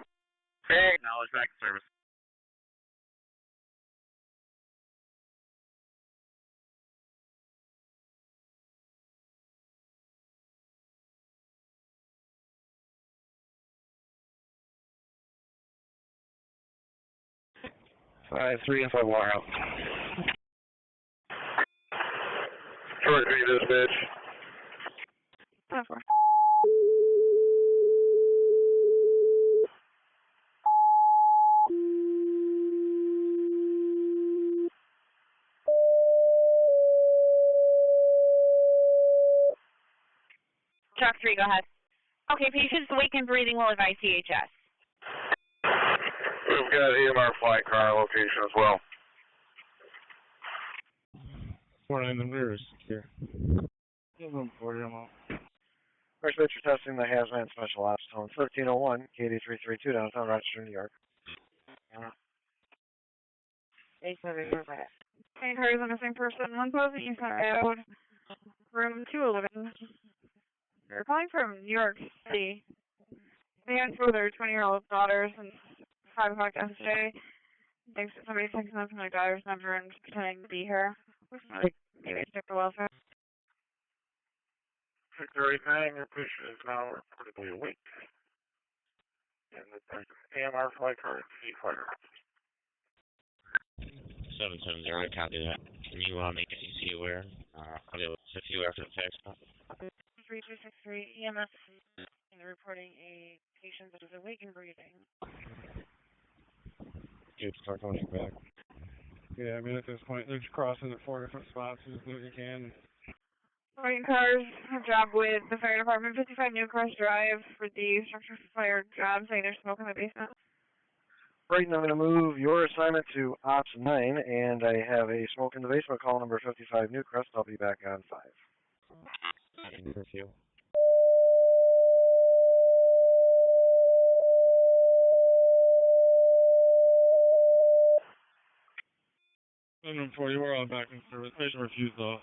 Hey, acknowledge back in service. Five, 3 and 5 wire out. Short 3 dispatch. 10-4. Truck 3, go ahead. Okay, patients awake and breathing will advise CHS. We've got EMR flight car location as well. 49 the rear is secure. First dispatcher testing the hazmat special ops tone 1301 KD332 downtown Rochester, New York. Okay, Harry's a missing person. 1000 East Road, room 211. They're calling from New York City. They asked for their 20-year-old daughter since 5 o'clock yesterday. Thanks to somebody texting them from their daughter's number and pretending to be her. Maybe check the welfare. Victor 89, your patient is now reportedly awake. And the AMR flight card, seat fire. 770, I copy that. Can you make AEC aware? I'll be able to assist you after the fax. 3263 EMS is reporting a patient that is awake and breathing. Dude, start going back. Yeah, I mean, at this point, they're just crossing at 4 different spots as good as you can. Morning cars, job with the fire department, 55 Newcross Drive for the structure fire job, saying there's smoke in the basement. Right now, I'm going to move your assignment to Ops 9, and I have a smoke in the basement, call number 55 Newcrest. I'll be back on 5. Curfew. And for you, we're on back in service. Patient refused though.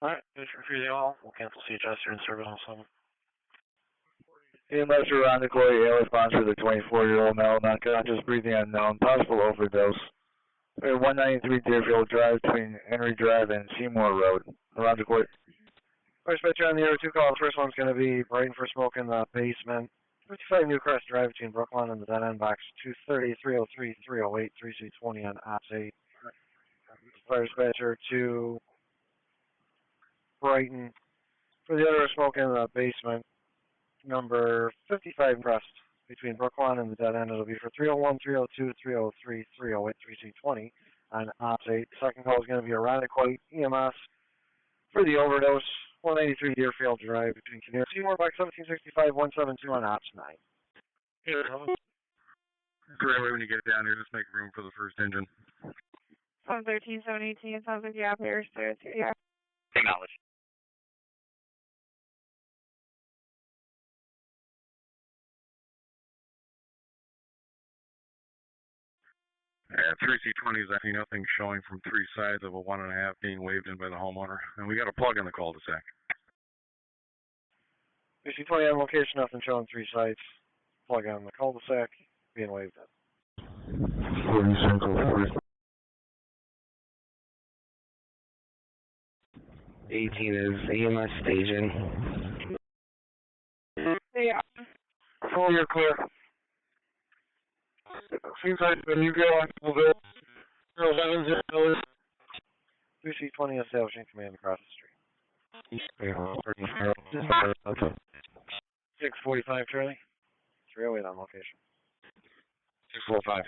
Alright, patient refusing all. We'll cancel CHS. You're in service on 7. EMS around the Air response for the 24-year-old male, non-conscious, breathing unknown, possible overdose. We have 193 Deerfield Drive between Henry Drive and Seymour Road. Around the court. First dispatcher on the other 2 calls. First one's going to be Brighton for smoke in the basement. 55 Newcrest Drive between Brooklyn and the dead end box 230, 303, 308, 3620 on Ops 8. Fire dispatcher to Brighton for the other smoke in the basement. Number 55 Crest between Brooklyn and the dead end. It'll be for 301, 302, 303, 308, 3620 on Ops 8. Second call is going to be Ironically EMS for the overdose. 193 Deerfield Drive between Kinnear Seymour, box 1765, 172 on Ops 9. Yeah, Great way when you get down here, just make room for the first engine. 713, 718, sounds like the operator's there. Yeah. Acknowledge. At 3C20s, I see nothing showing from 3 sides of a 1.5 being waved in by the homeowner. And we got a plug in the cul-de-sac. 3C20 on location, nothing showing 3 sites. Plug on the cul-de-sac, being waved in. 40 Central 1st. 18 is EMS staging. Yeah. full, you're clear. Seems like when you go on the 070 3C20 establishing command across the street. Okay. 645 Charlie. 308 on location. 645.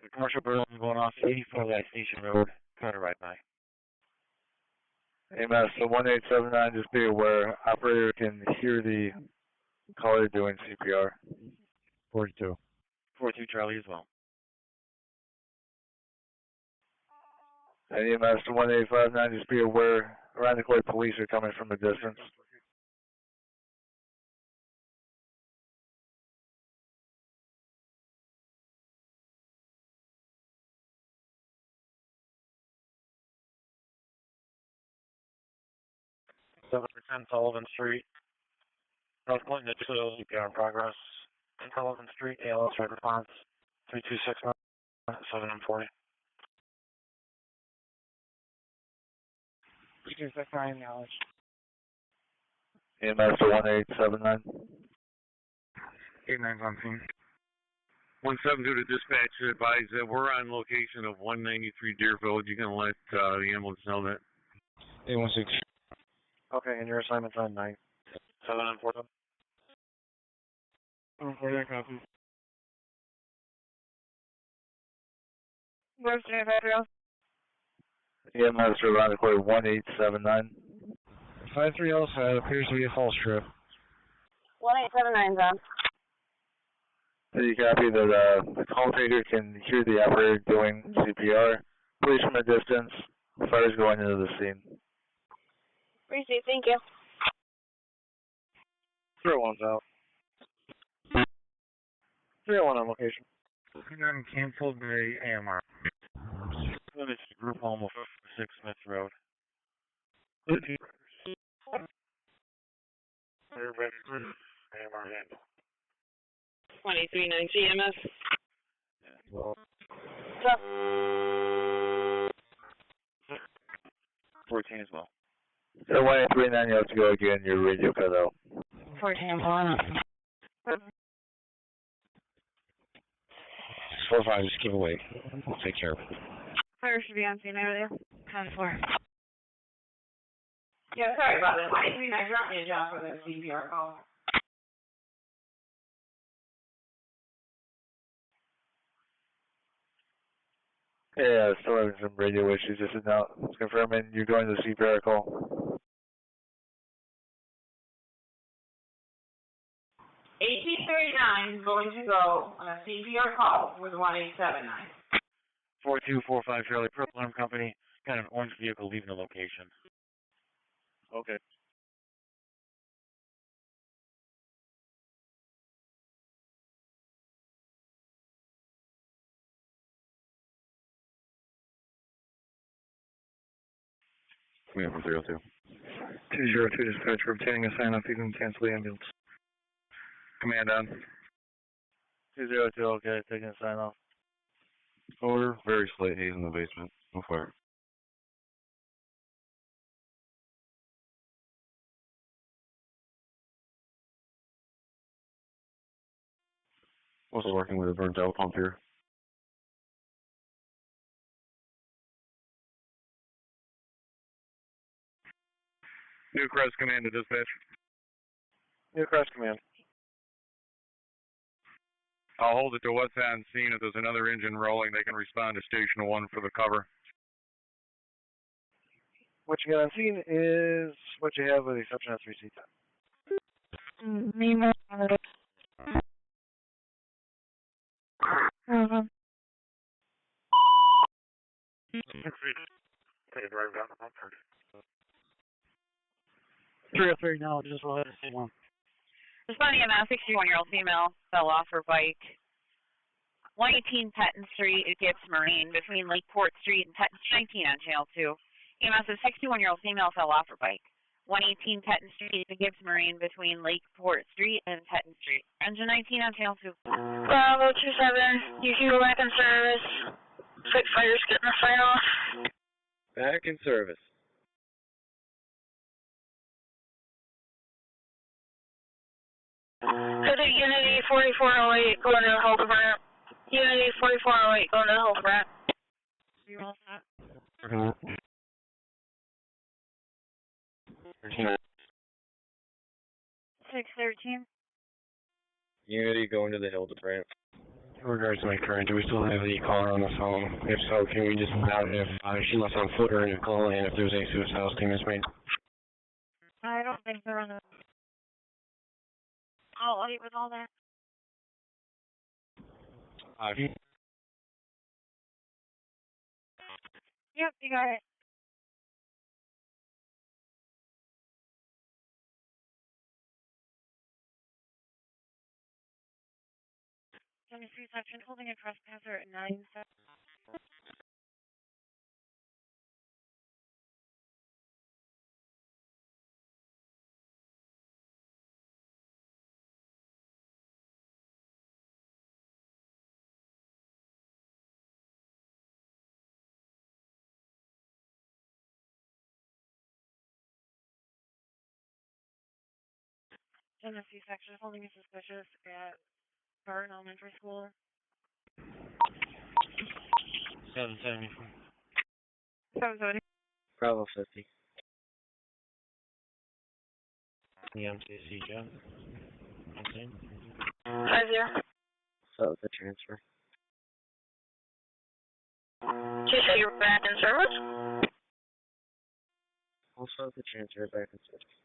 The commercial building going off 84 Light Station Road. Carter right by. EMS, so 1879, just be aware, operator can hear the caller doing CPR. 42. 42 Charlie as well. And EMS to 1859, just be aware, around the corner police are coming from a distance. Seven for 10 Sullivan Street. North Clinton to CPR in progress. 10 Sullivan Street, ALS right response. 3269 7 and 40. 3269 knowledge. EMS to 1879. 89's on scene. 172 to dispatch, advise that we're on location of 193 Deerfield. You can let the ambulance know that. 816. Okay, and your assignment's on 9. 7 and 40. 40, copy. Where's the address? EMS to around the corner 1879. 53 outside appears to be a false trip. 1879's on. You copy that the call taker can hear the operator doing CPR. Police from a distance. Fire's going into the scene. Appreciate it, thank you. 301's out. 301 on location. I'm canceled by AMR. It's group home of 6 Smith Road. Everybody, AMR handle. 2390 EMS. Well, Stop. 14 as well. So 1839, you have to go again. Your radio cut out. 14 on. 4-5, just keep awake. We'll take care of it. Fire should be on scene over there. 10-4. Yeah, sorry about that. I mean, I dropped you a job for that CPR call. Yeah, still having some radio issues. This is now confirming you're going to the CPR call. 1839 is going to go on a CPR call with 1879. 4245 Charlie, Purple Arm Company. Got an orange vehicle leaving the location. Okay. Command from 302. 202 dispatcher obtaining a sign off. You can cancel the ambulance. Command on. 202, okay, taking a sign off. Over. Very slight haze in the basement. No fire. Also working with a burnt out pump here. New Crest Command to dispatch. New Crest Command. I'll hold it to what's on scene. If there's another engine rolling, they can respond to Station 1 for the cover. What you got on scene is what you have with the exception of 3C10. Name on it. Take a drive down to Pittsford. 303 now, just roll ahead and say one. Responding to a 61-year-old female fell off her bike. 118 Petton Street, it gets Marine, between Lakeport Street and Petton 19 on Channel 2. EMS, a 61-year-old female fell off her bike. 118 Petton Street, it gets Marine, between Lakeport Street and Petton Street. Engine 19 on Channel 2. Bravo 27, you can go back in service. Fire's getting the sign off. Back in service. Go to Unity 4408, going to the health department. Unity 4408, going to the health department. You all set? 613. Unity going to the hill department. In regards to my current, do we still have the caller on the phone? If so, can we just find out if she left on foot or in a call and if there's any suicide statements made? I don't think they're on the... I'll wait with all that. Yep, you got it. Genesis section holding a trespasser at 9-7. Genesis section holding a suspicious at Barton Elementary School. 774. 770. Bravo 50. The MCC job. Okay. 50. So the transfer. Did you say you're back in service? Also the transfer back in service.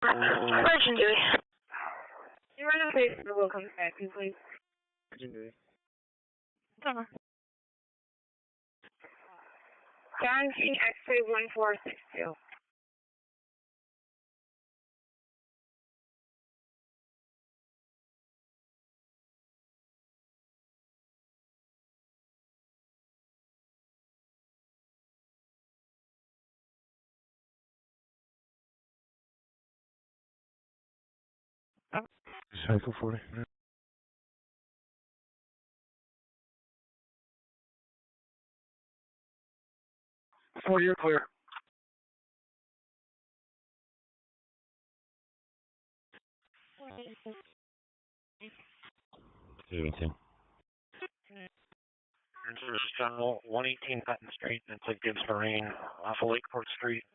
Urgent duty. You were in a place for welcome back, please. Urgent duty. Summer. John C. X-ray 1462. Cycle 40. You're clear. 222. Service General, 118 Patton Street. It's a Gibbs Marine off of Lakeport Street.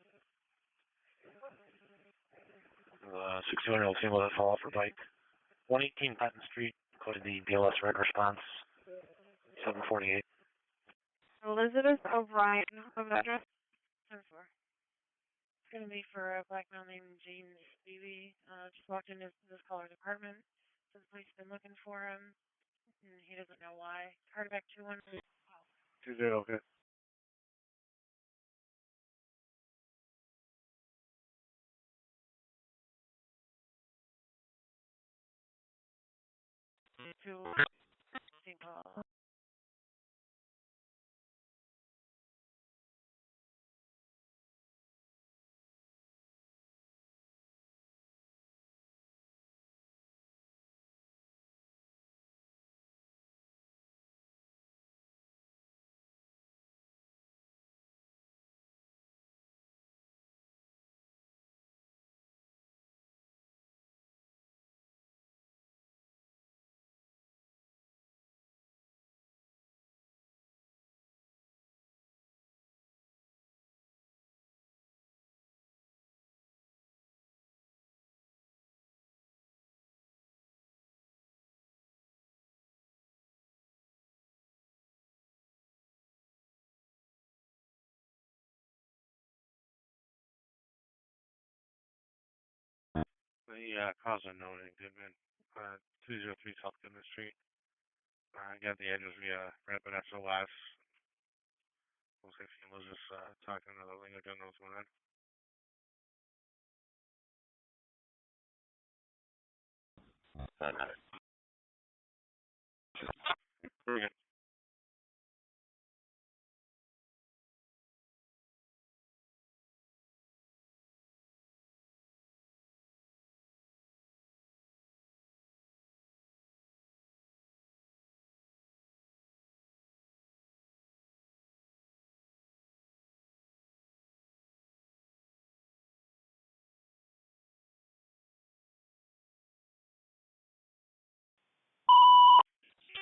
61-year-old female that fell off her bike. 118 Patton Street, included the BLS Red Response, 748. Elizabeth O'Brien of address. 10-4. It's going to be for a black male named James Beebe. Just walked into this caller's apartment. So the police have been looking for him. And he doesn't know why. Cardiac 21. 20, okay. St. Paul. The cause unknown in Goodman, 203 South Goodman Street. I got the address via Rapid SOS. 16 was just talking to the lingo general this morning. Very good.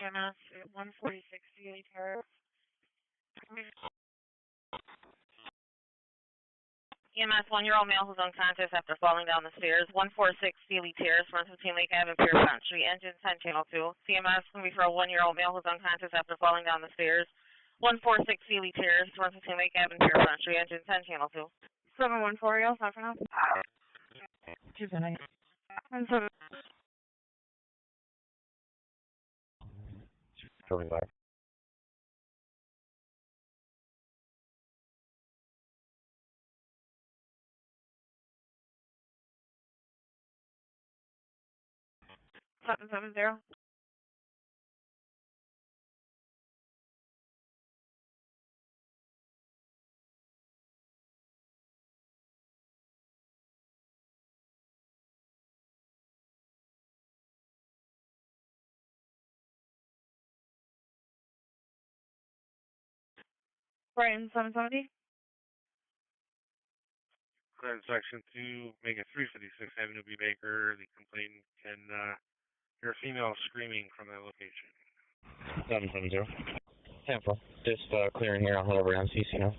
EMS at 146 Sealy Terrace. EMS, 1-year-old male who's unconscious after falling down the stairs. 146 Sealy Terrace, 115 Lake Avenue, Pierpont Street. Engine 10 channel 2. CMS can be for a 1-year-old male who's unconscious after falling down the stairs. 146 Sealy Terrace, 115 Lake Avenue, Pierpont Street. Engine 10 channel 2. 714, y'all. Stop for now. 229. And so, Coming back. seven 770. Brian 770. Clear section 2, make it 356 Avenue B. Baker. The complainant can hear a female screaming from that location. 770. 10-4. Just clearing here. I'll head over on CC now.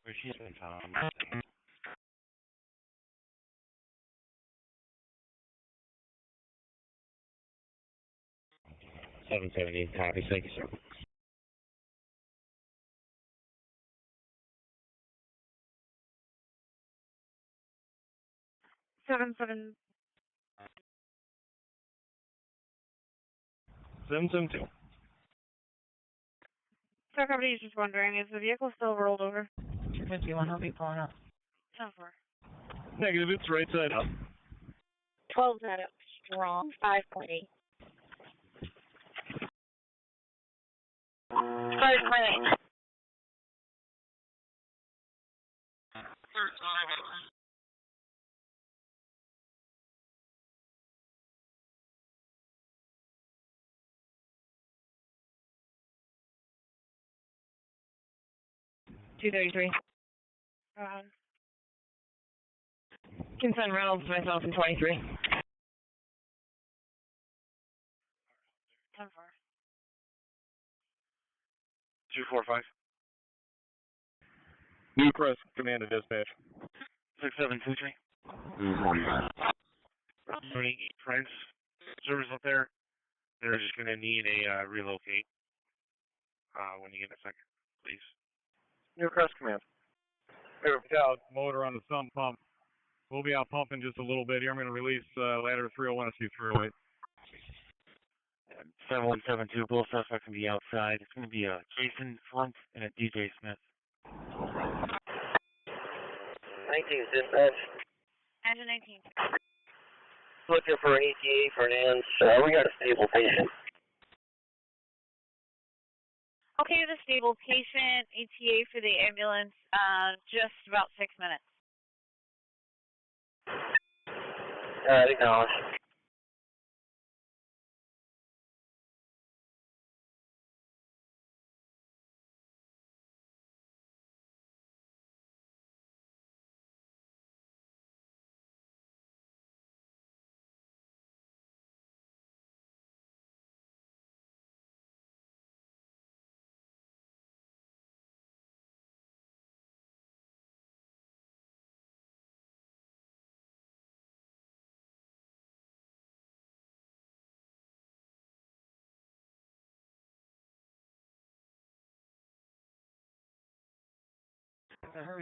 Where she's been found. 770. Copy. Thank you, sir. Seven 772. Sir, company is just wondering, is the vehicle still rolled over? 251, I'll be pulling up. 10-4. Negative. It's right side up. 12 side up. Strong. 5.8. 5.8. $233. Consent Reynolds, myself, and 23. 10-4. 245. Newcrest, command to dispatch. 6723. Friends, service up there. They're just going to need a relocate when you get a second, please. Newcrest command. Out motor on the sump pump. We'll be out pumping just a little bit here. I'm going to release ladder 301 to 308. 7172, both suspects can be outside. It's going to be a Jason Flint and a DJ Smith. 19 dispatch. Engine 19. Looking for an ETA for an ANS. We got a stable patient. Okay, the stable patient, ETA for the ambulance, just about 6 minutes. Acknowledge.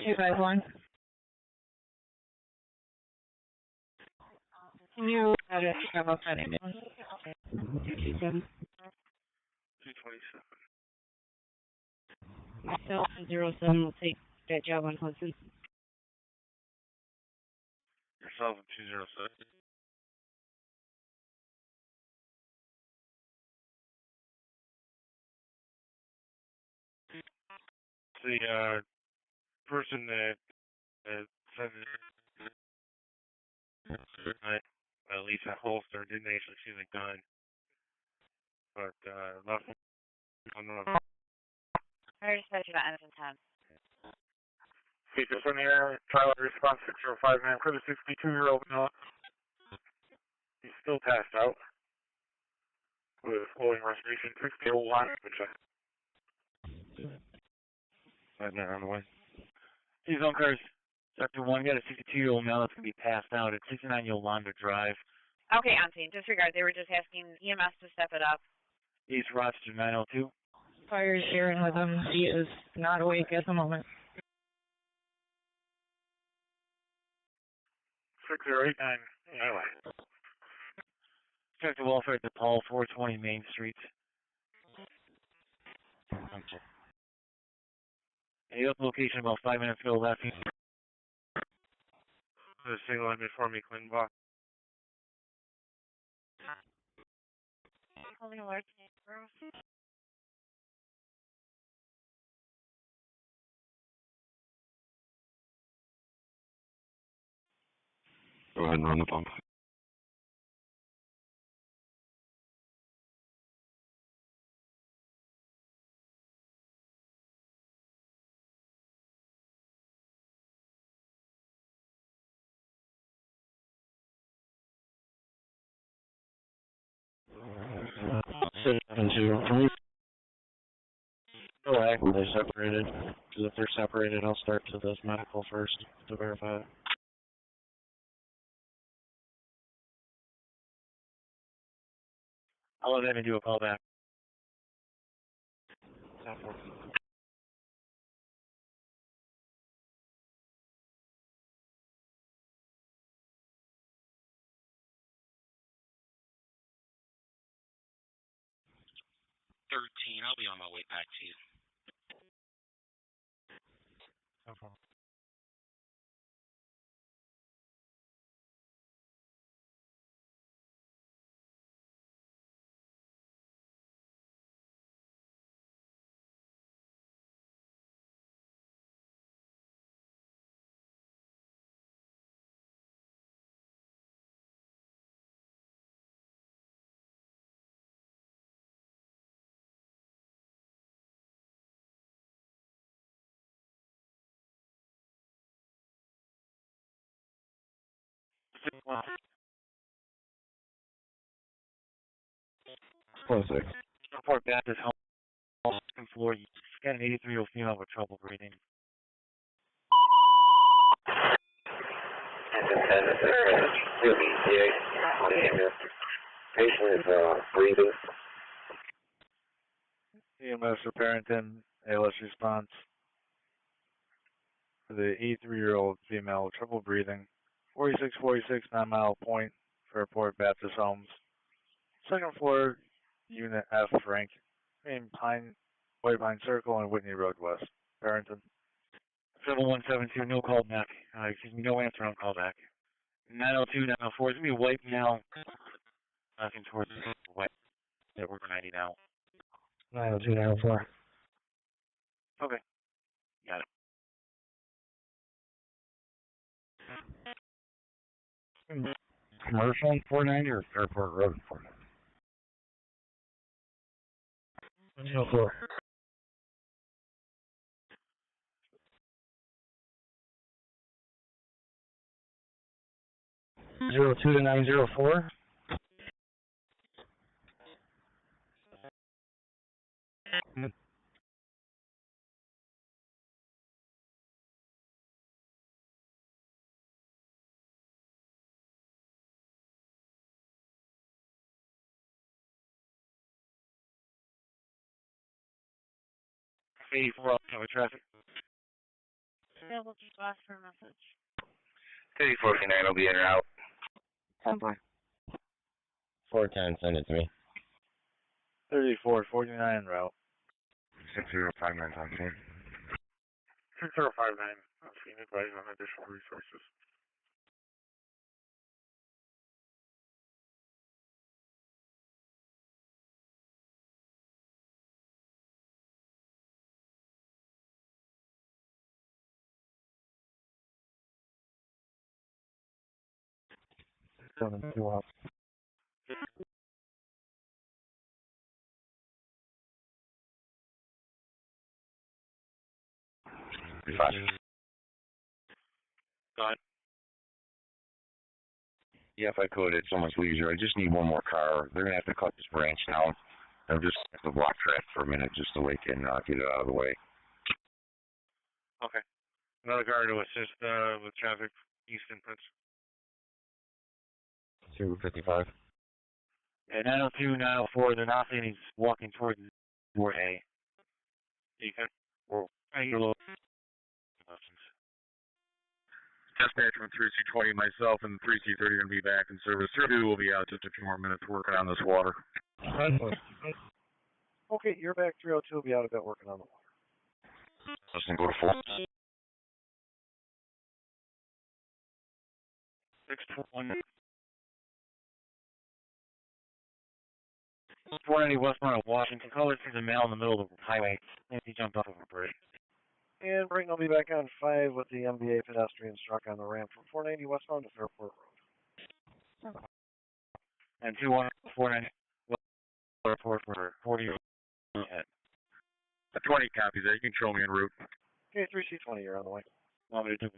Two five one. Can you address travel outside ambulance? 227. 227. Myself and 07 will take that job on Hudson. Yourself and 207. The person that said at least a holster didn't actually see the gun, but left on the. I already said you got engine 10. Features on the air, trial response 605, man, for the 62-year-old male. He's still passed out with flowing respiration, 601, which Right now on the way. These on cars, Sector 1, got a 62-year-old male that's going to be passed out at 69 Yolanda Drive. Okay, on scene. Disregard. They were just asking EMS to step it up. East Rochester 902. Fire sharing with him. He is not awake at the moment. 6089. Anyway. Check the welfare at DePaul, 420 Main Street. A location about 5 minutes ago left. The single line before me, Clinton Block. Holding alert. Go ahead and run the pump. Seven two. Can we go back when they separated? Because if they're separated, I'll start to this medical first to verify it. I'll let them do a call back. I'll be on my way back to you. No problem. Wow. Close it. Report back this home second floor. You got an 83-year-old female with trouble breathing. Patient is breathing. EMS for Barrington, ALS response to the 83-year-old female with trouble breathing, 4646 9 Mile Point, Fairport, Baptist Homes. Second floor, Unit F rank, between White Pine Circle and Whitney Road West, Barrington. 7172, no call back. Excuse me, no answer on call back. 902, 904, it's going to be white now. Knocking towards the white. Yeah, we're 90 now. 902, 904. Okay. Got it. Commercial 490 or Fairport Road 490? 104. Zero 02 to 904. F 84, cover traffic. Available just ask for a message. 3049 will be in route. 10-4. 410, send it to me. 3449 route. 6059 on scene. 6059 on scene, advise on additional resources. Seven two off. Fine. Go ahead. Yeah, if I could, it's so much leisure. I just need one more car. They're going to have to cut this branch down. I'm just going to have to block traffic for a minute just so they can get it out of the way. Okay. Another car to assist with traffic east and Prince. 255. Yeah, 902, 904, they're not saying he's walking towards door A. You can, or I get a little questions. Dispatch from 3220, myself and 3C30 are going to be back in service. 32 will be out just a few more minutes working on this water. Okay, you're back. 302 will be out a bit working on the water. Listen, go to 4. 621. 490 westbound of Washington. Colors through the mail in the middle of the highway. He jumped off of a bridge. And Brighton will be back on 5 with the MBA pedestrian struck on the ramp from 490 westbound to Fairport Road. And 490 Fairport for 40 ahead. 20 copies there. You can show me en route. Okay, 3C20, you're on the way. Want me to do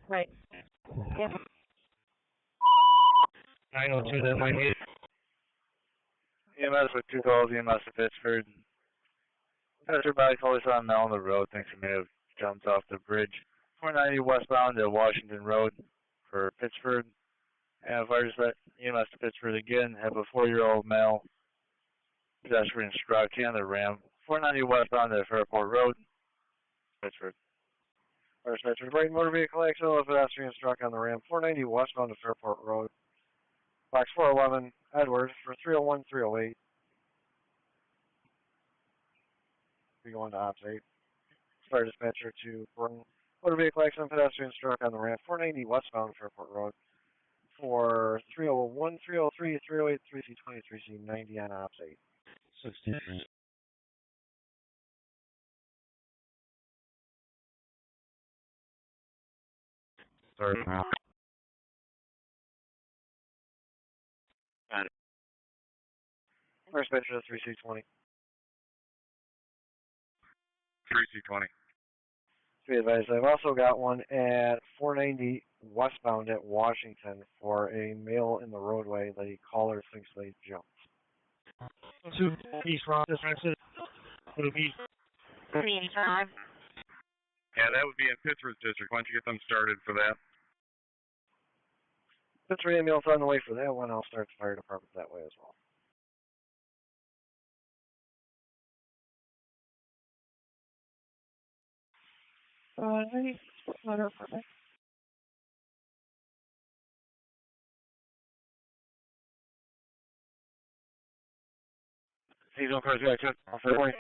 Right. Yeah. 902, that might hit. EMS with 2 calls, EMS to Pittsford. Passer body color saw him on the road, thinks he may have jumped off the bridge. 490 westbound to Washington Road for Pittsford. And fire dispatch EMS to Pittsford again, have a 4-year-old male pedestrian struck in the ram. 490 westbound to Fairport Road, Pittsford. Fire dispatcher, Brighton motor vehicle accident, a pedestrian struck on the ramp. 490 westbound to Fairport Road. Box 411, Edwards for 301, 308. Be going to Ops 8. Fire dispatcher to Brighton. Motor vehicle accident, pedestrian struck on the ramp. 490 westbound Fairport Road. For 301, 303, 308, 3C20, 3C90 on Ops 8. 16. Sorry. Got it. First Venture to 3C20. 3C20. Be advised, I've also got one at 490 westbound at Washington for a male in the roadway. The caller thinks they jumped. Two East Rochester. East. 85. Yeah, that would be in Pittsford district. Why don't you get them started for that? Pittsford ambulance on the way for that one. I'll start the fire department that way as well. Fire department. Seasonal cars got checked off the way.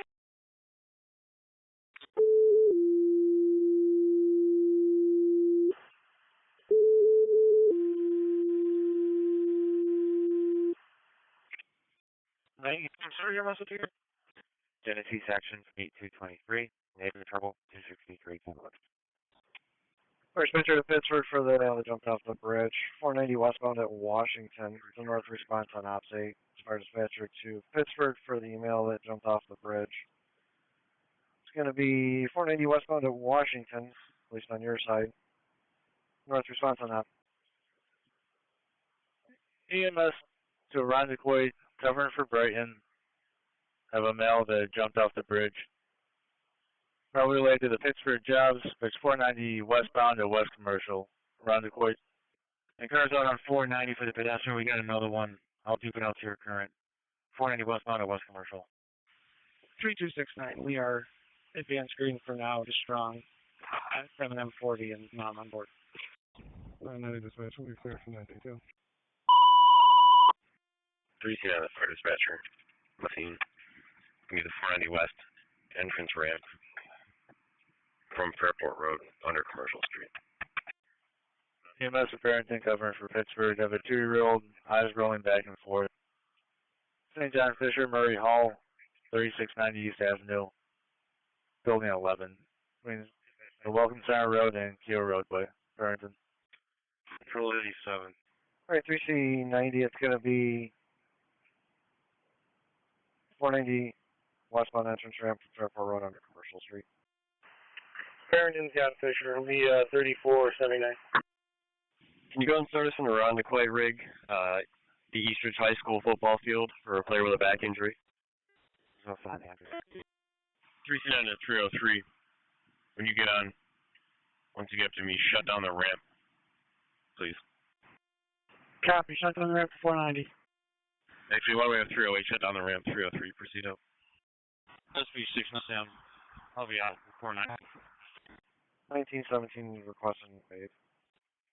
I'm sorry, your message here. Genesee section 8223. Neighbor trouble 263. First Venture to Pittsford for the male that jumped off the bridge. 490 westbound at Washington. The north response on ops 8. Fire dispatcher to Pittsford for the male that jumped off the bridge. It's going to be 490 westbound at Washington, at least on your side. North response on that. EMS to Irondequoit, covering for Brighton. Have a male that jumped off the bridge. Probably related to the Pittsford jobs, but 490 westbound at West Commercial, Irondequoit. And cars out on 490 for the pedestrian. We got another one. I'll duke it out to your current. 490 westbound at West Commercial. 3269. We are advanced green for now, just strong. At 7M40 and not on board. 990 dispatch will be clear for 92. 3C on the fire dispatcher. Machine. Give me the 490 west entrance ramp from Fairport Road under Commercial Street. EMS to Barrington, covering for Pittsburgh. Have a 2-year-old, eyes rolling back and forth. St. John Fisher, Murray Hall, 3690 East Avenue, Building 11. Between the Welcome Center Road and Keel Roadway, Barrington. Control 87. Alright, 3C90, it's going to be 490 westbound entrance ramp from Fairport Road under Commercial Street. Barrington, John Fisher, it'll be 3479. Can you go and start us in around the Clay rig, the Eastridge High School football field for a player with a back injury? 3C9 to 303. When you get on, once you get up to me, shut down the ramp, please. Copy. Shut down the ramp for 490. Actually, while we have 308, shut down the ramp. 303, proceed up. SB6 Sam. I'll be out before 9. 1917 requesting paid.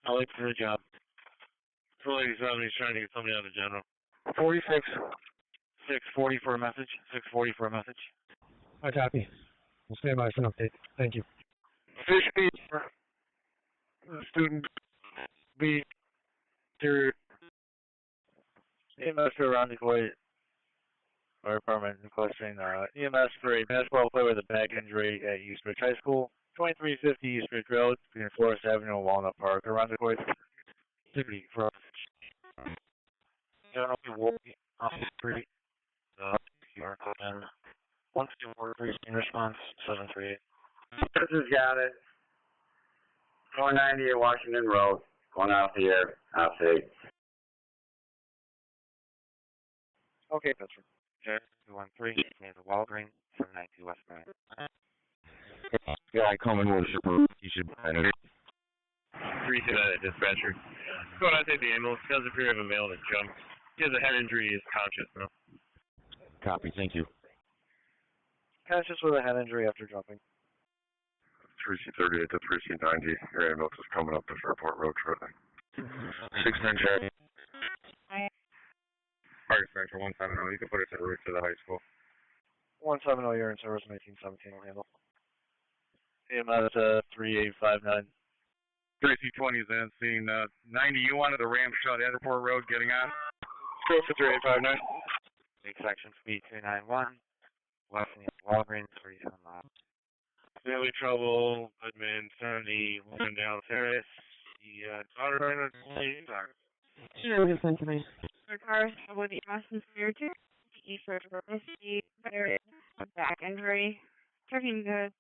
I'll wait for the job. Control 87, he's trying to get somebody out of general. 46. 640 for a message. 640 for a message. I copy. We'll stand by for an update. Thank you. Fish B, student B, through EMS to Irondequoit Fire Department requesting EMS for a basketball player with a back injury at Eastridge High School, 2350 Eastridge Road, between Forest Avenue and Walnut Park. Irondequoit. Activity for general Wolfie off the street. And 1243 in response 738. This has got it. 490 at Washington Road, going out here, I'll see. Okay, Pittsford. 213, near the Walgreens, 792 West Main. Guy coming with you should find it. 3C dispatcher. Go on, I take the ambulance. Does appear to have a male that jumped. He has a head injury. He is conscious now. Copy. Thank you. Conscious with a head injury after jumping. 3C38 to 3C90. Your ambulance is coming up to Fairport Road shortly. 6-9 Charlie. Fire dispatcher 170. You can put us en route to the high school. 170, you're in service, 1917 will handle. EMS 3859. 3C20 is in, seeing 90. You wanted the ramp shut, Airport Road, getting on? Go for 3859. Big section speed 291. West near Walgreens, 37 miles. Daily trouble, Goodman 70, Woman down Terrace. The daughter runner, Sure, just sent to me. The cars with the EMS is here too. for publicity, better a back injury. Checking the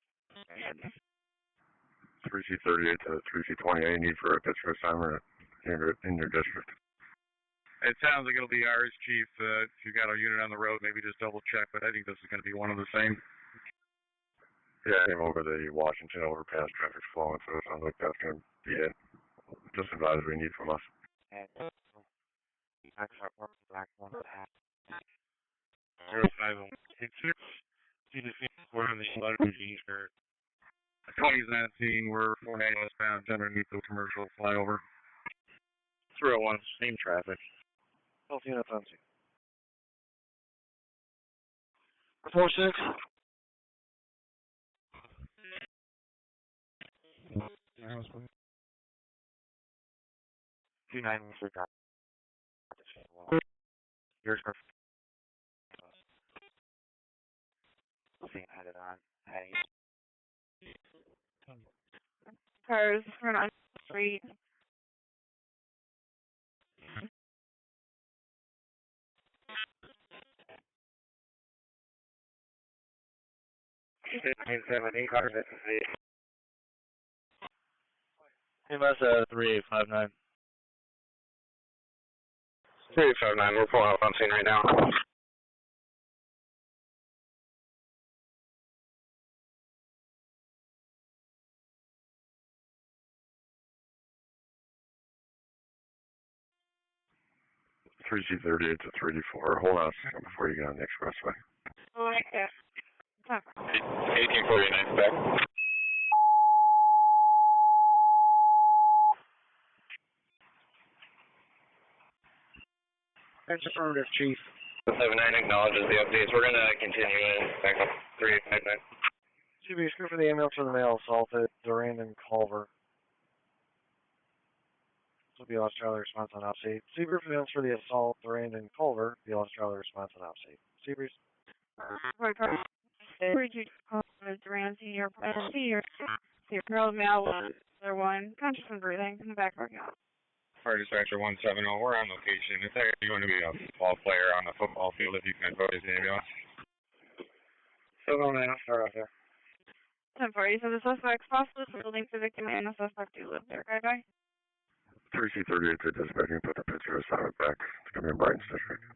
3C38 to 3C28, need for a Pittsford assignment in your district. It sounds like it'll be ours, Chief. If you got a unit on the road, maybe just double check, but I think this is going to be one of the same. Yeah, I came over the Washington overpass, traffic's flowing, so it sounds like that's going to be it. Just advisory need from us. And I start working back 1.5. 05086. CDC, we're on the letter G shirt. 20's on scene. We're 490 westbound, underneath the commercial flyover. 301, same traffic. Both units on scene. 4-6. Two 9 for drop. Here's her. Seeing headed on. Heading. cars run on the street. cars at EMS 3859. 3859, we're pulling up on scene right now. Three C38 to 3D4. Hold on a second before you get on the expressway. Oh, right there. 1849 back. That's affirmative, Chief. 79 acknowledges the updates. We're going to continue in back up 3859. CB, scoop for the ambulance for the male assault at Durand and Culver. This will be Australia response on upstate. Seabreeze ambulance for the assault, Durand and Culver. The Australia response on upstate. Seabreeze. Durand senior girl male other one conscious and breathing in the back parking lot. Fire dispatcher 170, we're on location. It's actually going to be a football player on the football field if you can advise the ambulance. 709, I'll start out there. 1040, so the suspect's possibly building the victim and the suspect do live there, guy. 3C38 to dispatching, put the picture assignment back. It's going to be in Brighton's district.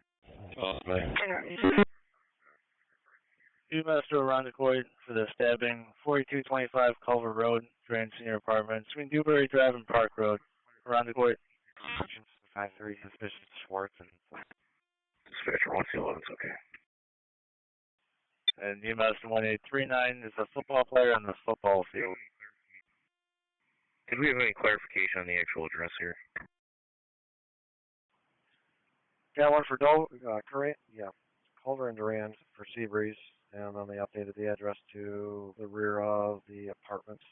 Oh, man. EMS to Irondequoit for the stabbing, 4225 Culver Road, Durand Senior Apartment, between Dewberry Drive and Park Road, Irondequoit. 5-3 suspicious Schwartz and Dispatcher 1C11's okay. And EMS 1839 is a football player on the football field. Did we have any clarification on the actual address here? Got one for Culver and Durand for Seabreeze, and then they updated the address to the rear of the apartments.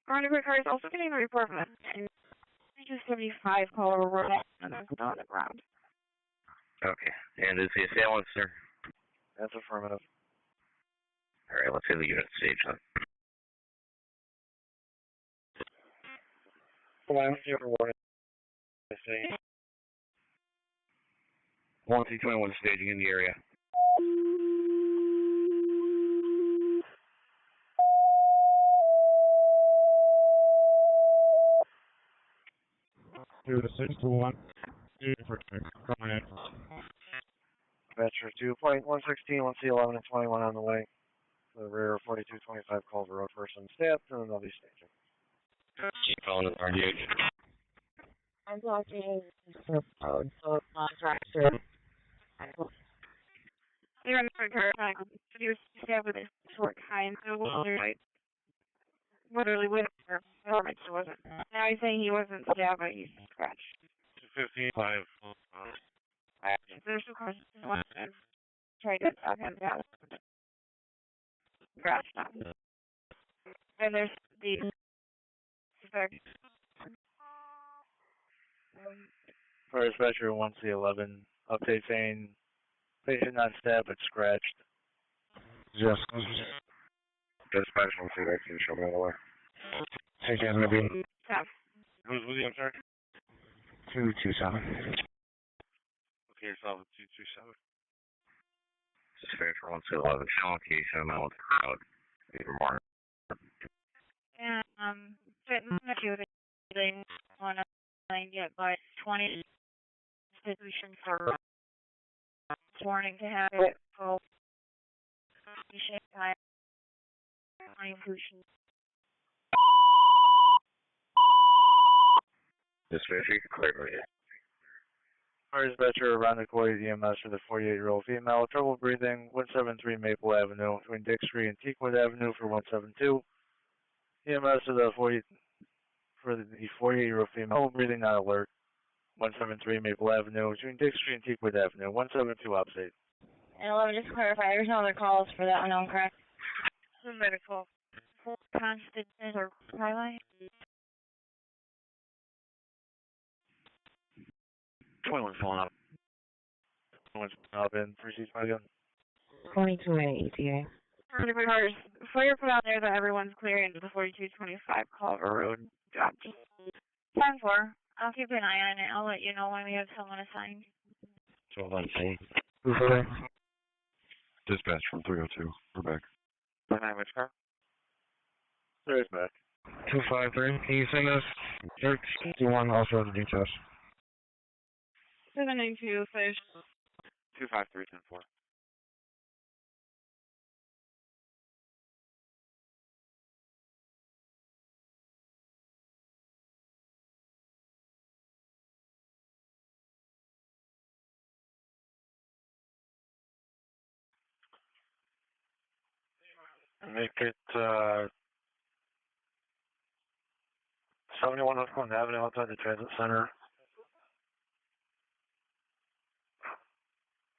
Irondequoit car is also getting a report from 275 Culver Road, and there's no on the ground. Okay. And is the assailant, sir? That's affirmative. All right, let's hit the unit stage then. I'm here for warning. 1C21 staging in the area. Do the 621. Coming in. Dispatcher 2.116, 1C11 and 21 on the way. The rear of 4225 Culver Road, person stabbed, and then they'll be staging. Keep calling it RDH. I'm blocking the road, so it's not tractor. They're in the car, he was stabbed with a short kind, so like, literally with her helmet, it wasn't. Now he's saying he wasn't stabbed, but he's scratched. 215. There's two questions. One, and tried to talk him down. Scratched on. And there's the suspect. For dispatcher 1C11, update saying patient not stabbed but scratched. Yes. Dispatch 1C19, show me the way. Take care, maybe. Who's with you, I'm sorry? 227. Okay, yourself at 227. Dispatcher 1211, channel location, I'm out with the crowd. Even more. And fitting the two they want to find yet, but 20 institutions for warning to have it full time institutions. Dispatcher, you can clear me. Fire dispatcher, Ronocoy EMS for the 48-year-old female, trouble breathing, 173 Maple Avenue, between Dick Street and Teakwood Avenue for 172. EMS for the 48-year-old female, trouble breathing, not alert, 173 Maple Avenue, between Dick Street and Teakwood Avenue, 172 opposite. And let me just clarify, there's no other calls for that unknown, correct? Medical. Constance or highlight? 21's pulling up. 21's up in 365 again. 22 at ETA. Fire put out there that everyone's clear into the 4225 Culver Road job. 10-4. I'll keep an eye on it. I'll let you know when we have someone assigned. 12 on scene. Who's there? Dispatch from 302. We're back. Which car? There's back. 253. Can you send us 61 also the details? 792 fish. 253-10-4. Make it 71 North Clinton Avenue outside the transit center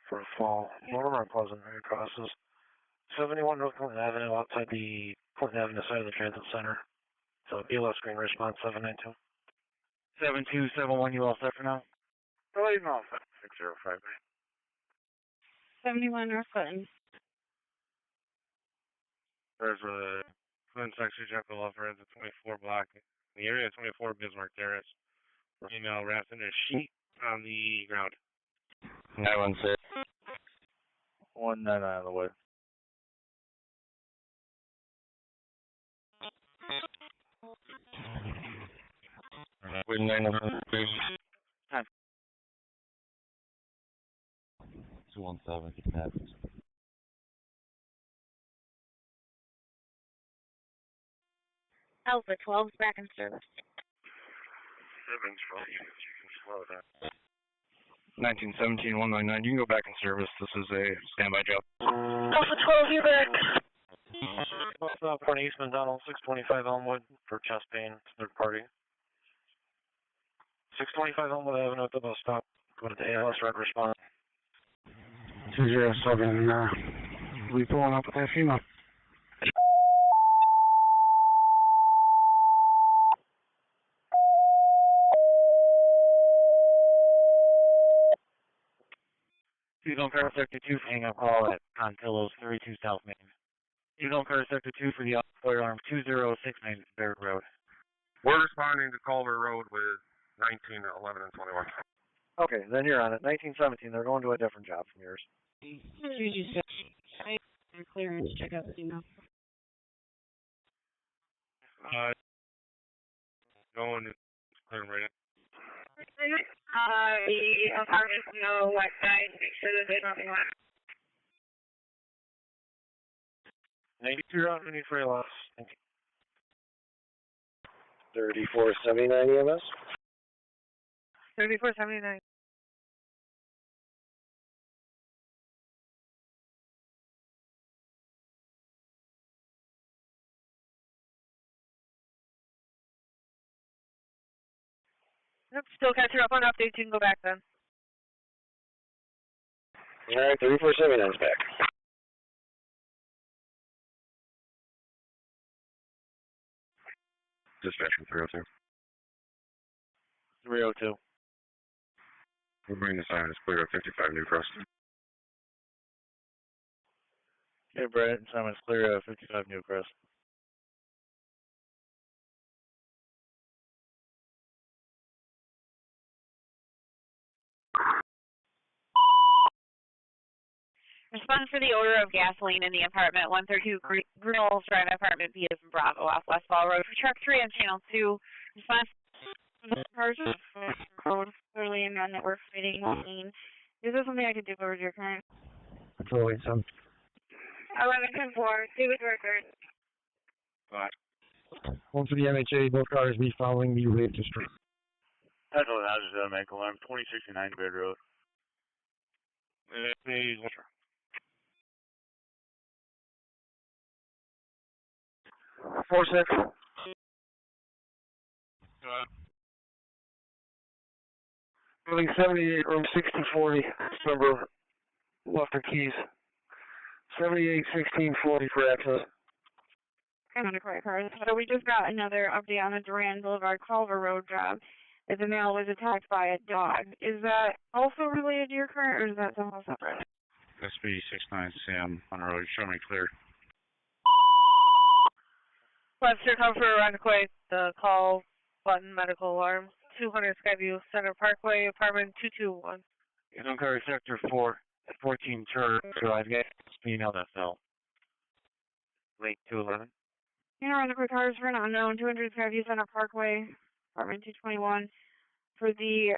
for a fall. Mortimer and Pleasant area crosses. 71 North Clinton Avenue outside the Clinton Avenue side of the transit center. So ELO screen response 792. 7271, you all set for now? Believe no, 6059. 71 North Clinton. There's a Flint Section Jekyll offer at the 24 block. In the area of 24 Bismarck Terrace. Female wrapped in a sheet on the ground. 916. 199 on the way. With 911, please. 217, kidnapped. Alpha 12's back in service. 7's from you. You can slow down. 1917 199. You can go back in service. This is a standby job. Alpha 12, you're back. Port East McDonald, 625 Elmwood for chest pain, third party. 625 Elmwood Avenue at the bus stop. Go to the ALS red response. 207, we pulling up with that female. Please don't car sector 2 for hang up call at Contillo's 32 South Main. Please don't car sector 2 for the fire alarm 2069 Barrett Road. We're responding to Culver Road with 19, 11, and 21. Okay, then you're on it. 1917, they're going to a different job from yours. Clearance, check out the email. Going to clear right in. The apartment on the west side, make sure that there's nothing left. 92 route, need for ALS. Thank you. 3479 EMS. 3479. Nope, still catching up on updates. You can go back then. Alright, 3479's back. Dispatch from 302. 302. We're bringing the sign is clear of 55 New Crest. Okay, Brett, Simon's clear, 55 New Crest. Respond for the odor of gasoline in the apartment 132 Greenwells Drive, apartment B as in Bravo, off Westfall Road. For truck 3 on channel 2, respond for the cars code clearly in that network fitting lane. Is there something I could do over your current? Control 87. 11-10-4, do it record. One for the MHA, both cars be following the rate district. That's all I just make alarm 2069 Bed Road. Please, 4-6. Building 78, room 6040, number left of keys. 78-1640 for access. I'm on the correct cars. So we just got another update on the Duran Boulevard Culver Road job. That the male was attacked by a dog. Is that also related to your current, or is that something separate? SB69 Sam Monroe, show me clear. Webster, come for Rockaway, the call button medical alarm. 200 Skyview Center Parkway, apartment 221. It's on sector 4 at 14 Church Drive, gas female that fell. Late 211. You know, the quick cars for an unknown, 200 Skyview Center Parkway, apartment 221. For the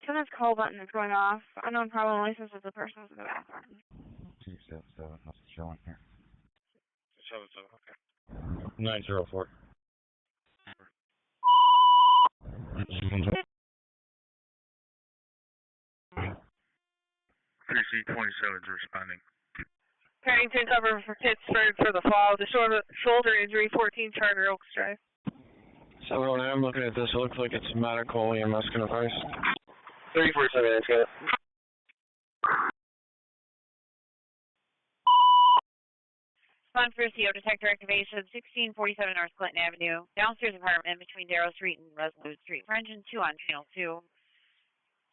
tenant's call button is going off. Unknown problem license is the person's in the bathroom. 277, what's showing here? 277, okay. 904. 3C27 is responding. Paddington cover for Pittsford for the fall. The shoulder injury, 14 Charter Oaks Drive. So when I'm looking at this, it looks like it's medical EMS going to price. 34-7, it's got it. Respond for CO detector activation, 1647 North Clinton Avenue, downstairs apartment between Darrow Street and Resolute Street. For engine 2 on channel 2.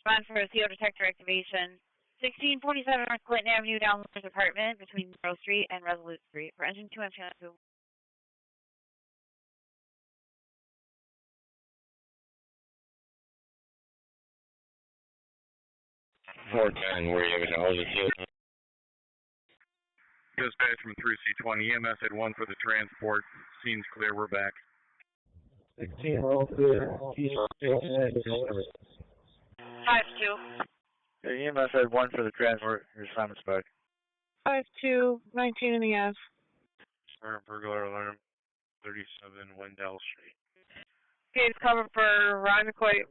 Respond for CO detector activation, 1647 North Clinton Avenue, downstairs apartment between Darrow Street and Resolute Street. For engine 2 on channel 2. 410, where you have a hold it to? Dispatch from 3C20. EMS had 1 for the transport. Scene's clear. We're back. 16, all clear. 5-2. Yeah, EMS had 1 for the transport. Your assignment's back. 5-2, 19 in the F. Burglar alarm 37 Wendell Street. Case cover for Rockaway,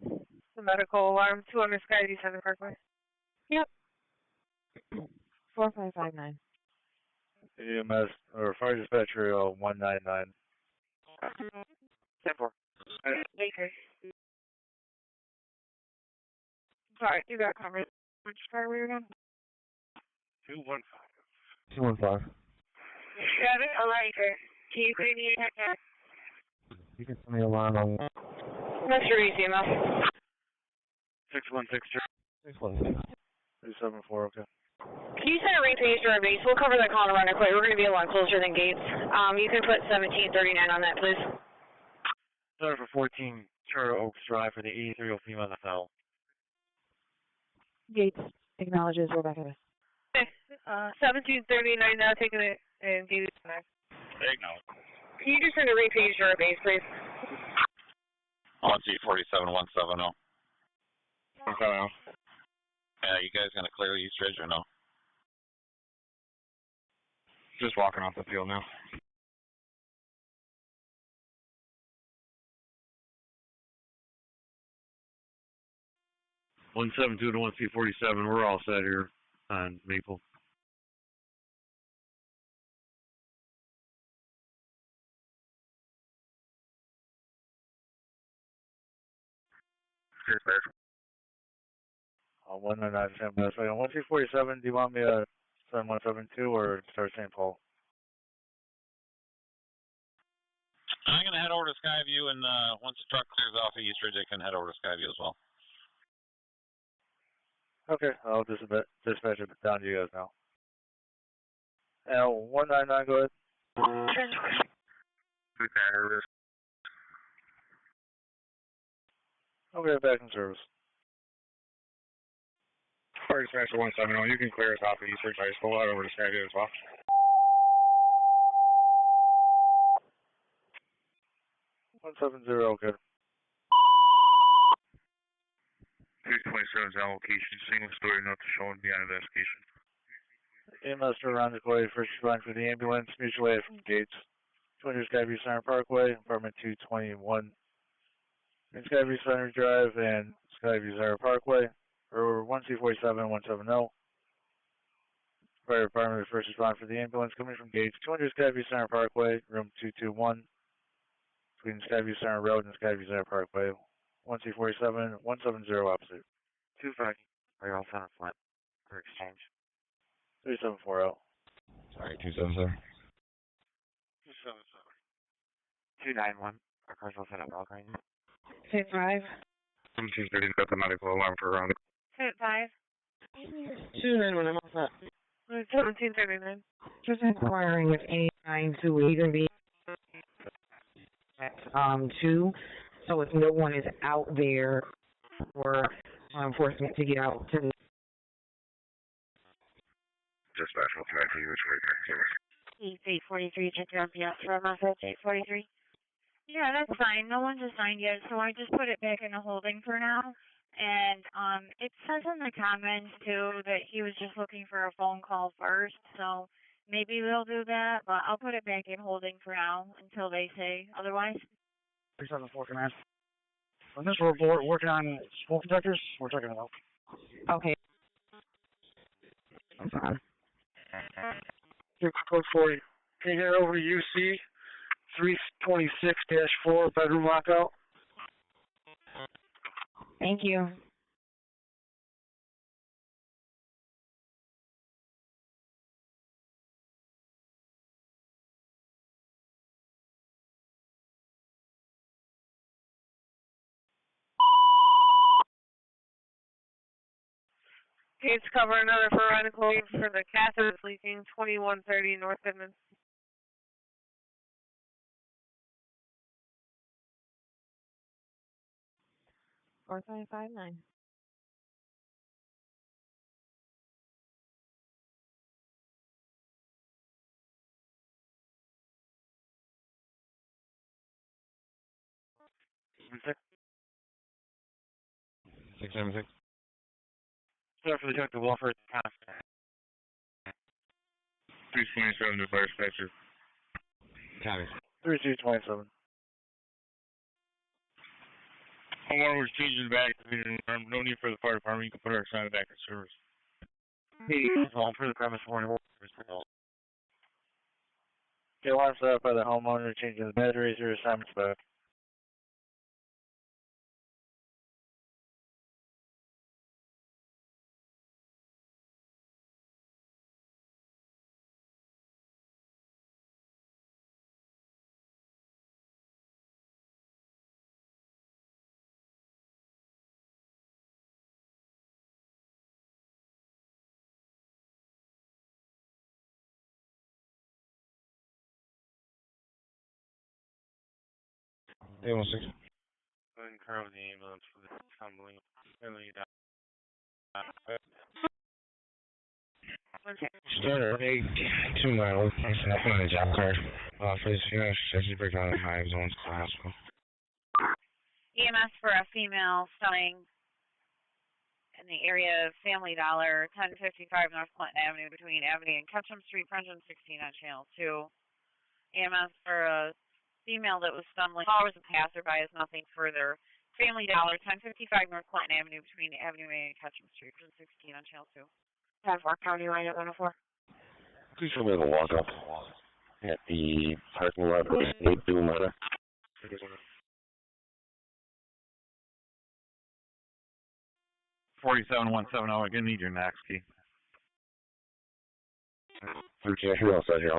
the medical alarm, 200 Skyview Center Parkway. Yep. 4559. EMS, or fire dispatcher 199. 10-4. Sorry, you got covered. Which car were you on? 215. 215. Got it? Alright, sir. Can you clear the attack now? You can send me a line on That's your EMS. 616. 616. 374, okay. Can you send a repage to our base? We'll cover that call in Rockaway. We're going to be a lot closer than Gates. You can put 1739 on that, please. Sorry for 14 Charter Oaks Drive for the 83-year-old female that fell. Gates acknowledges we're back at us. Okay. 1739 now, taking it and Gates back. Acknowledge. Can you just send a repage to our base, please? On C47170. 170. You guys gonna clear the East Ridge or no? Just walking off the field now. One 172 to 1 C47. We're all set here on Maple. Dispatch. 199, Sam. So on 1247, do you want me to send 172 or start St. Paul? I'm gonna head over to Skyview, and once the truck clears off of East Ridge, I can head over to Skyview as well. Okay, I'll dispatch it down to you guys now. And 199, go ahead. Okay, back in service. Fire dispatcher 170, you can clear us off of Eastridge High School out over to Skyview as well. 170, good. 327 is on location. Single story, nothing shown beyond investigation. EMS for Rendezvous, first respond for the ambulance, mutual aid from Gates. 200 Skyview Center Parkway, apartment 221. In Skyview Center Drive and Skyview Center Parkway, or 1C47 170. Fire department first respond for the ambulance coming from Gates. 200 Skyview Center Parkway, room 221. Between Skyview Center Road and Skyview Center Parkway. 1C47 170 opposite. 230. Are you all set on flat for exchange? 3740. Sorry, 277. 291. Our car's all set up well right now. Hit 5. 1730 got the medical alarm for around. Hit 5. 291, I'm all set. 1739. Just inquiring if any signs to either be at 2, so if no one is out there for law enforcement to get out to. Dispatch, we'll connect to you which way back here. 843, check your MPS for message 843. Yeah, that's fine. No one's assigned yet, so I just put it back in the holding for now. And it says in the comments too that he was just looking for a phone call first, so maybe they'll do that. But I'll put it back in holding for now until they say otherwise. 374 command. On this, we're working on smoke detectors. We're checking it out. Okay. I'm fine. Code 40. Can you get over to UC 326-4 bedroom lockout? Thank you. Gates cover another forensical for the catheter that's leaking 2130 North Goodman. Or 559. Six. 676. Sir, for the detective Wolford, contact. 327 to fire dispatcher. Copy. 3227. Homeowner was changing back to the alarm. No need for the fire department. You can put our sign back in service. All for the premise warning. The alarm set up by the homeowner, changing the batteries, your assignment's back. Hey, 16. Incur the ambulance for the tumbling. Starter 8, 2 mile. I'm not putting a job card. For this female, she's breaking on the hives on class. EMS for a female stunning in the area of Family Dollar, 1055 North Clinton Avenue, between Avenue and Ketchum Street, Frenchman 16 on Channel 2. EMS for a female that was stunned like followers of passerby is nothing further. Family Dollar, 1055 North Clinton Avenue, between Avenue A and Ketchum Street, Frenchman 16 on Channel 2. 10-4, County line at 104. Please show me the walk up at the parking lot of 8 Matter. 47170, I'm gonna need your next key. Okay, who else out here?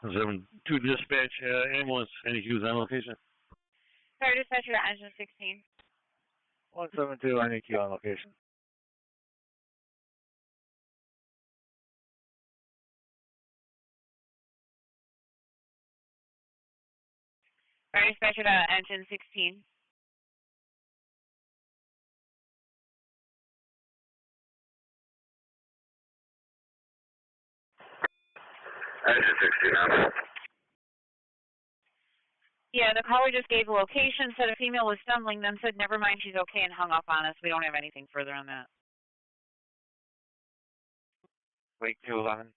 7-2 dispatch, ambulance, any queues on location? Fire dispatcher to engine 16. 172, I need you on location. Fire dispatcher to engine 16. Engine 16 now. Yeah, the caller just gave a location, said a female was stumbling, then said never mind, she's okay, and hung up on us. We don't have anything further on that. Wake 211.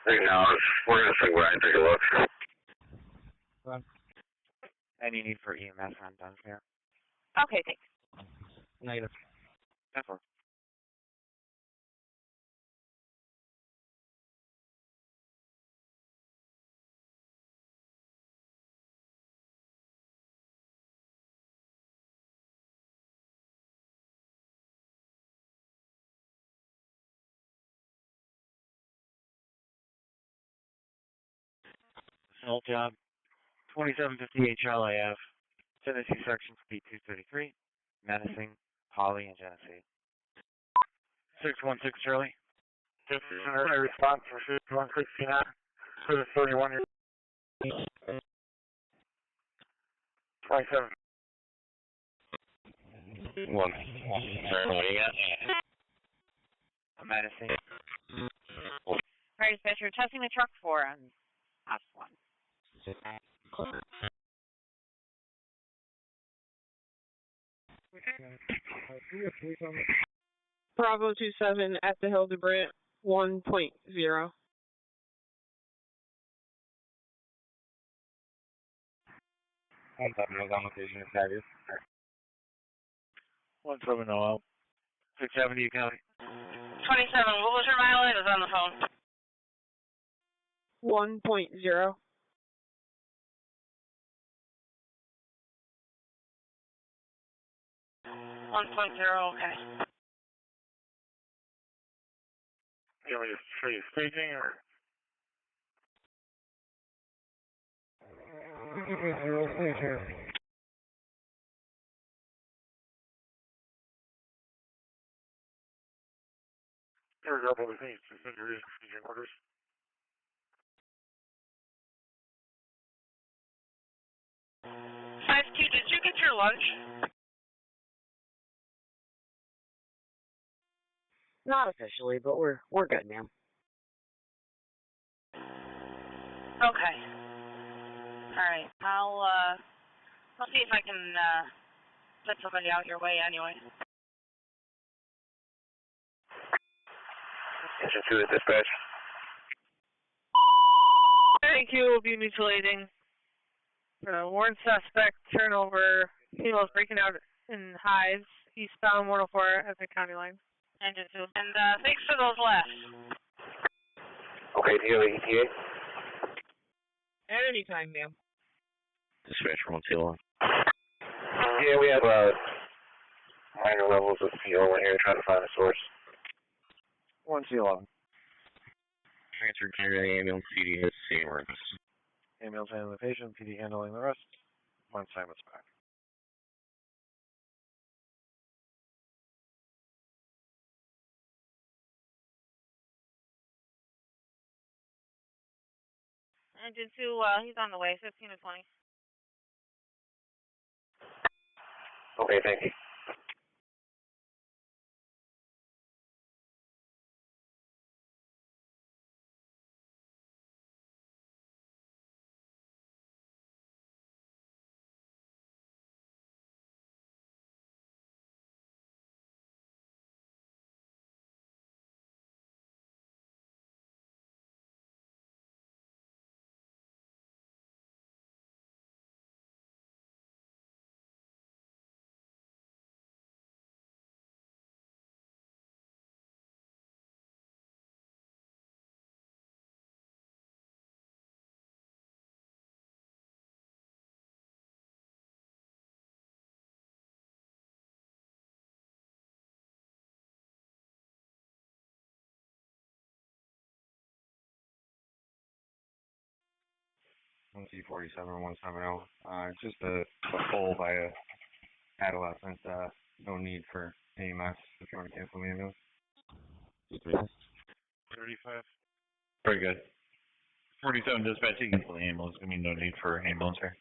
Acknowledge. We're going to swing by and take a look. Any need for EMS on Dunsmere? Okay, thanks. Negative. That's all. Assault job, 2750 HLAF, Tennessee Section Speed 233, menacing, Holly, and Genesee. 616 Charlie. Just a response for 169 to the 31 year 27. One. Sorry, what do you got? I'm menacing. Fire dispatcher, testing the truck 4 on Ops 1. Bravo 27 at the Hildebrand 1.0. One seven was on location, it's obvious. 170 out. 670 County. 27, what was your mileage? Is on the phone. 1.0. 1.0, okay. You want me to show you staging or? There we go, but the thing is to send your staging orders. Size 2, did you get your lunch? Not officially, but we're good, ma'am. Okay. Alright, I'll see if I can, put somebody out your way anyway. Engine 2 to dispatch. Thank you, will be mutuating. Warrant suspect turnover. Females breaking out in hives. Eastbound 104 at the county line. Engine 2. And, thanks for those laughs. Okay, do you have ETA? At any time, ma'am. Dispatcher 121. Yeah, we have minor levels of CO in here trying to find a source. 1C11. Transfer carry ambulance, CD has same words. Ambulance handling the patient, PD handling the rest. One Simon's back. Engine 2, he's on the way, 15 to 20. Okay, thank you. C47 170. Just a pull by a adolescent. No need for EMS if you want to cancel the ambulance. 35. Very good. 47 dispatch, you can pull the ambulance. I mean, no need for an ambulance here.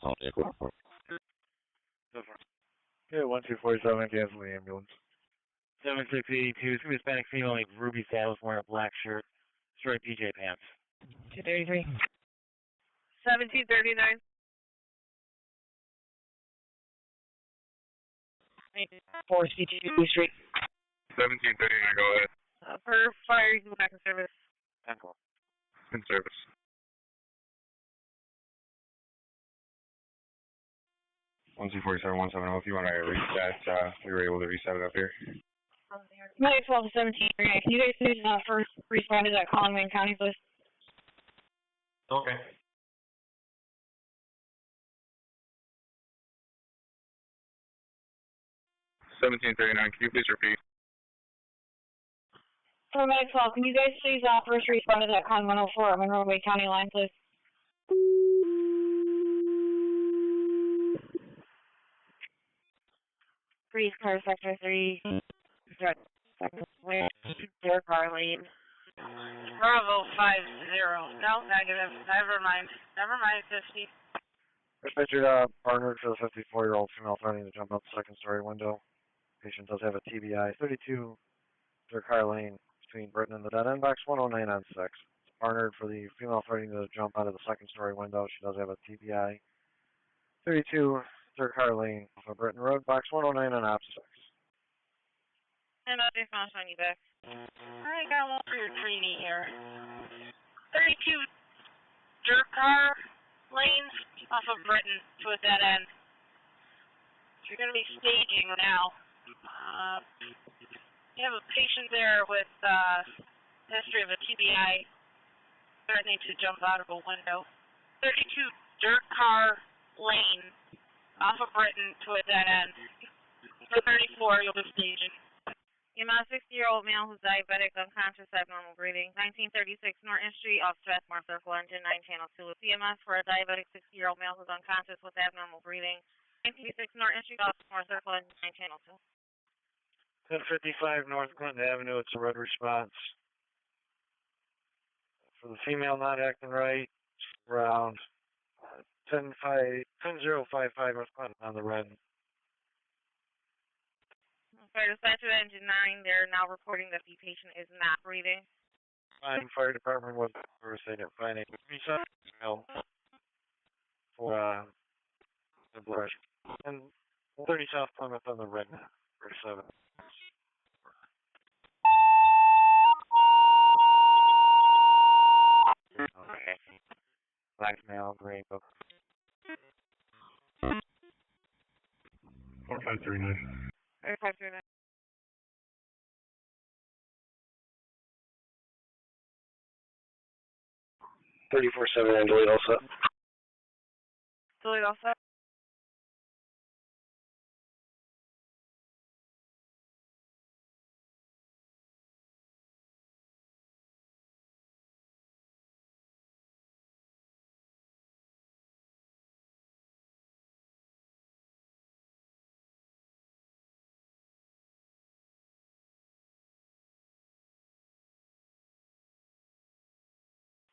Okay, 1247, cancel the ambulance. 7682, it's gonna be Hispanic female named Ruby Saddles wearing a black shirt, striped PJ pants. 233. 1739. 462 Street. 1739, go ahead. For fire, you can go back in service. In service. One two 47-170. If you want to reset, we were able to reset it up here. 912 to 1739. Can you guys please first respond to that call in Wayne County, please? Okay. $1739. Can you please repeat? For 912, can you guys please first respond to that call in 104 Monroe Wayne County line, please? Freeze car sector 3. Their car lane. Bravo 50. No, negative. Never mind. 50. Dispatcher, partner for the 54-year-old female threatening to jump out the second-story window. Patient does have a TBI. 32, their car lane between Britain and the dead end box 109 on 6. Partnered for the female threatening to jump out of the second-story window. She does have a TBI. 32, their car lane for Britain Road, box 109 on opposite 6. And I'll just on you back. I got one for your trainee here. 32 dirt car lanes off of Britain to a dead end. You're going to be staging now. You have a patient there with history of a TBI threatening to jump out of a window. 32 dirt car lane off of Britain to a dead end. For 34, you'll be staging. EMS 60-year-old male who's diabetic, unconscious, abnormal breathing. 1936 Norton Street off Strathmore Circle, engine 9 channel 2. With EMS for a diabetic 60-year-old male who's unconscious with abnormal breathing. 1936 Norton Street off Strathmore Circle, engine 9 channel 2. 1055 North Clinton Avenue, it's a red response. For the female not acting right, around 10055 North Clinton on the red. Fire dispatcher engine 9, they're now reporting that the patient is not breathing. Fire department was they didn't find any for the brush. And 30 South Plymouth on the red for 7. Okay. Black male, green book. 4539. 539. $34.7 and delete all set. Delete all set.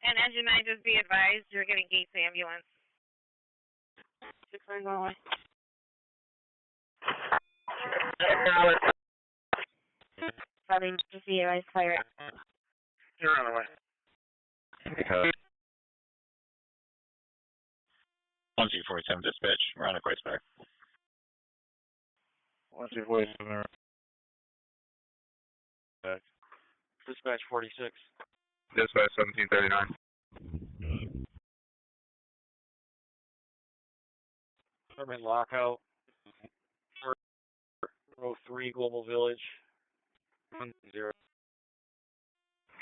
And engine 9, just be advised, you're getting Gates ambulance. 6 going away. Running to see you guys fire. You're on the way. Because 1247 dispatch, we're on a quick spec. 1247. Dispatch 46. dispatch 1739. Department lockout. 403 Global Village. 10.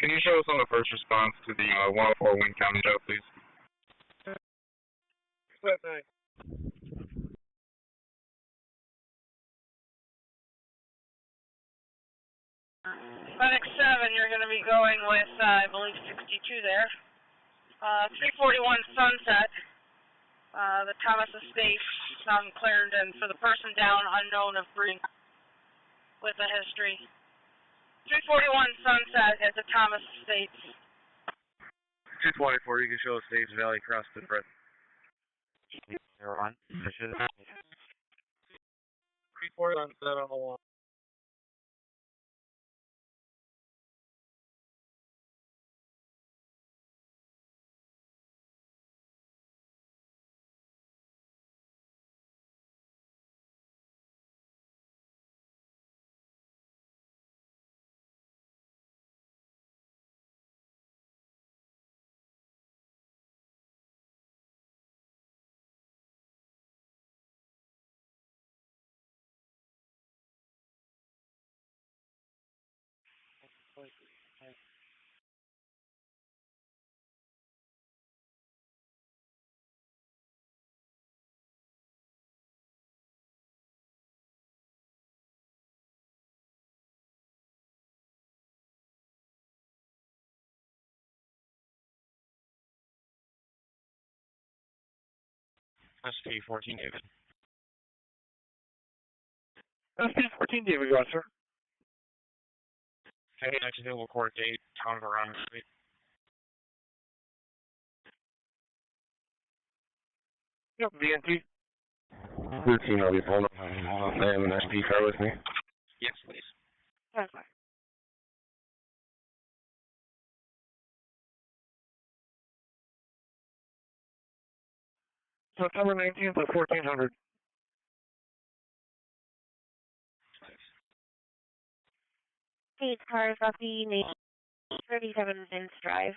Can you show us on the first response to the 104 Wayne County show, please? Medic 7, you're going to be going with, I believe, 62 there. 341 Sunset, the Thomas Estate, on Clarendon, for the person down unknown of breathing with a history. 341 Sunset at the Thomas Estate. 224, you can show States Valley across the front. 01. Report on 701. SP14 David. SP14 David, go on, sir. Hey, next available court date, town of Orion Street. Yep, VNT. 13, I'll be pulling up. I have an SP car with me. Yes, please. Okay. September 19th at 1400. States cars off the 37 Vince Drive.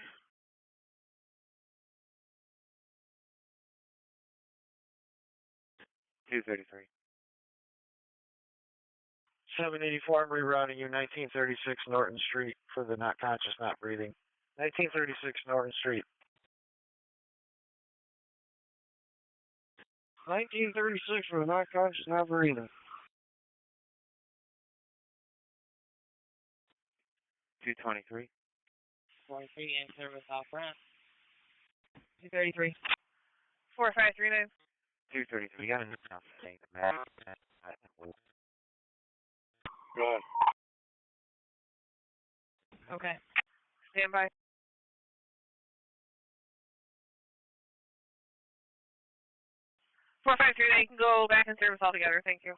233. 784, I'm rerouting you 1936 Norton Street for the not conscious, not breathing. 1936 Norton Street. 1936 for the not conscious, not breathing. 223. 23 in service off ramp. 233. 4539. 233. We got a new thing. Go ahead. Okay. Stand by. Four, 5, 3, 9, you can go back in service altogether. Thank you.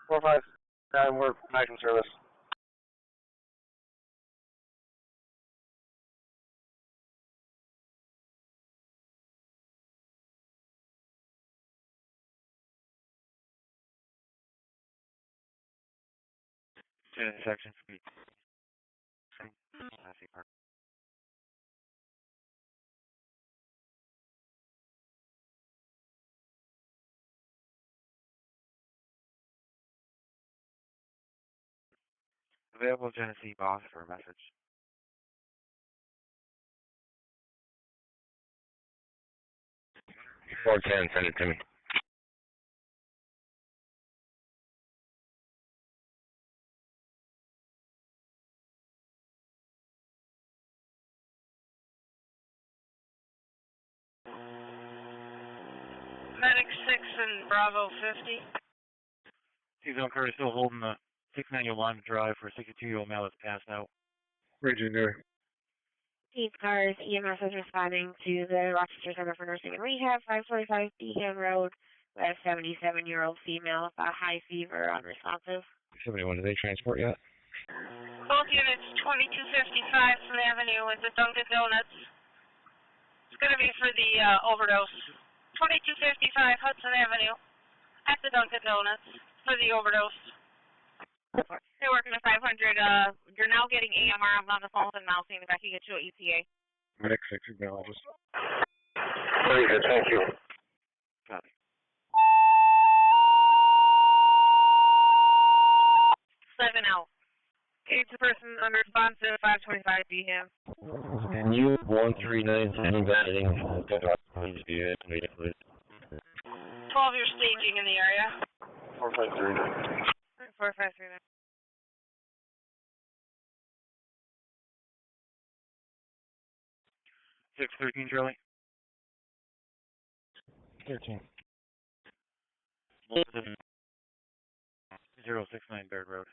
45. We're back in service. Intersection speed. Available Genesee boss for a message. Or 10, send it to me. Medic 6 and Bravo 50. T-Zone Curtis still holding the 691 drive for a 62-year-old male that's passed out. Legendary. States cars, EMS is responding to the Rochester Center for Nursing and Rehab, 545 Beacon Road, with a 77-year-old female with a high fever, unresponsive. 71, do they transport yet? Both units, 2255 from the Avenue with the Dunkin' Donuts. It's going to be for the overdose. 2255 Hudson Avenue at the Dunkin' Donuts for the overdose. They're working at 500. You're now getting AMR. I'm on the phone with them now, seeing if I can get you an ETA. Medic 6 acknowledges. Very good, thank you. Copy. Seven out. Eight to person unresponsive, 525 BHAM. And you 139 standing batting. Please be it. 12, you're staging in the area. 453. 4539. 613 Charlie. 13. 069 Baird Road.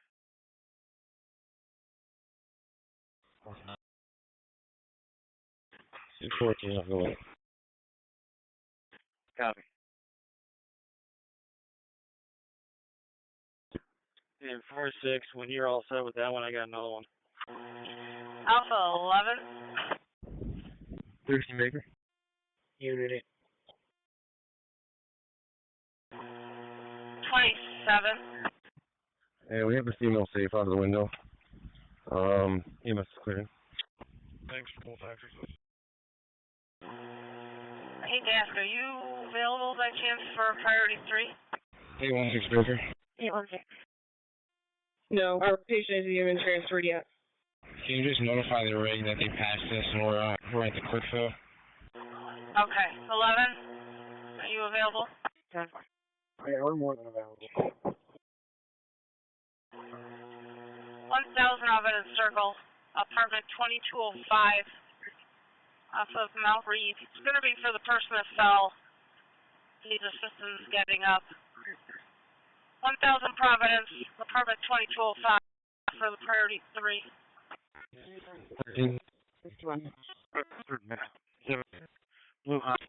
214, I'll go in. Copy. And 4-6, when you're all set with that one, I got another one. Alpha 11. 13 Baker. Unit. 27. Hey, we have a female safe out of the window. EMS is clearing. Thanks for both actors. I hate to ask, are you available by chance for priority 3? 816 Baker. 816. No, our patient isn't even transferred yet. Can you just notify the rig that they passed this and we're at the quick fill? Okay. 11. Are you available? 10. Yeah, we're more than available. 1000 Evidence Circle, apartment 2205, off of Mount Reed. It's going to be for the person that fell. Needs assistance getting up. 1000 Providence, apartment 2205, for the priority 3. 13. Blue Hunt.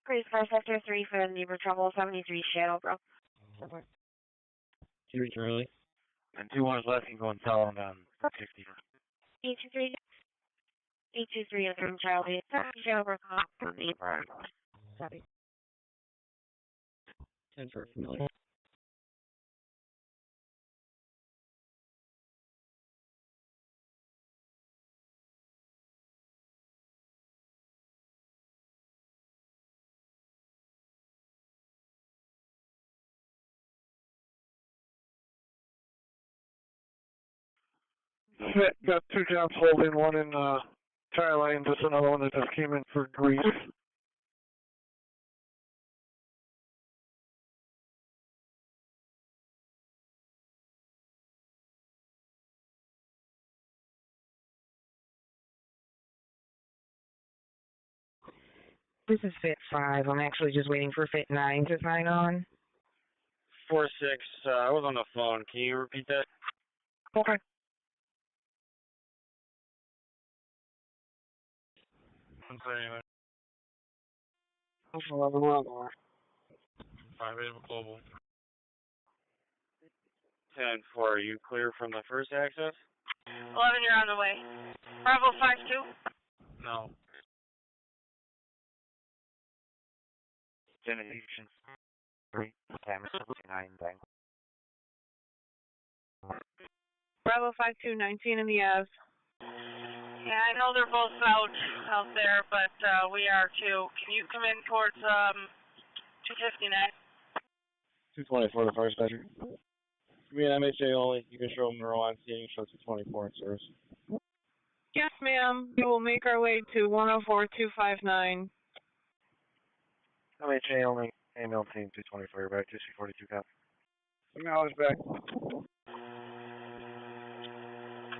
Please car sector 3 for neighbor trouble, 73 Shadow, bro. 3 Charlie. And 2-1 is left, you can go and tell them on 60. 823. 823 is from Charlie. Shadow, bro, from neighbor. Copy. 10 for familiar. Got 2 jobs holding, one in tire line, just another one that just came in for grease. This is Fit 5. I'm actually just waiting for Fit 9 to sign on. 4-6, I was on the phone. Can you repeat that? Okay. I'm saying that. 11, we're on the line. 5-8 global. 10-4, are you clear from the first access? 11, you're on the way. Bravo 52. No. Unication 3, camera 9, thanks. Bravo 5219 in the Ave. Yeah, I know they're both out there, but we are too. Can you come in towards 259? 224, the first bedroom. Give me an MHA only. You can show Monroe on scene, show 224 in service. Yes, ma'am. We will make our way to 104259. MHA only, AML team 224, you're back, 242 copy. Acknowledge back.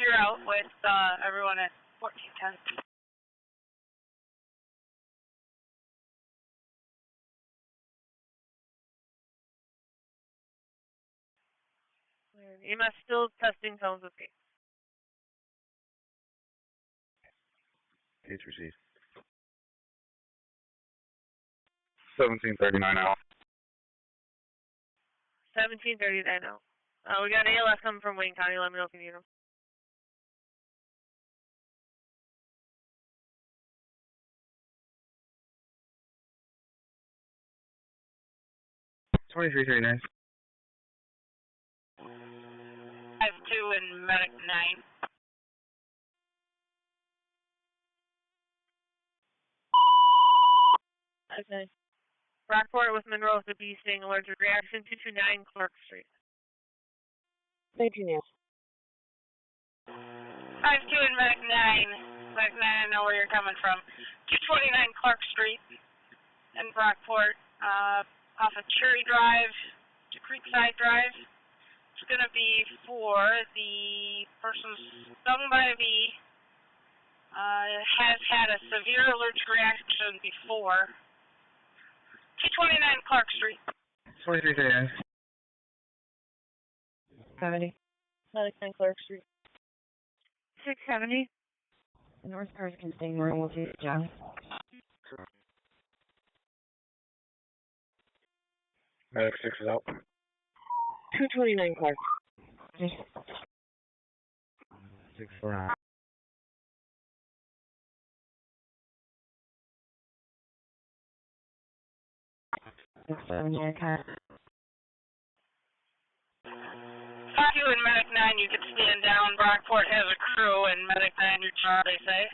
You're out with everyone at 1410. EMS still testing zones with me. Case received. 1739 out. 1739 out. We got ALS coming from Wayne County. Let me know if you need them. $23.39. 52 and medic 9. Okay. Brockport with Monroe with the bee sting, allergic reaction, 229 Clark Street. Thank you, Neil. 52 and medic 9. Medic 9, I know where you're coming from. 229 Clark Street in Brockport, off of Cherry Drive to Creekside Drive. It's going to be for the person stung by a bee, has had a severe allergic reaction before. 229 Clark Street. 23.39. 70. Medic 9 Clark Street. 670. North cars can stay normal, we'll see the job. Medic 6 is out. 229 Clark. 6-4. Fuck you and Medic 9, you can stand down. Brockport has a crew, and Medic 9, you're charged, they say.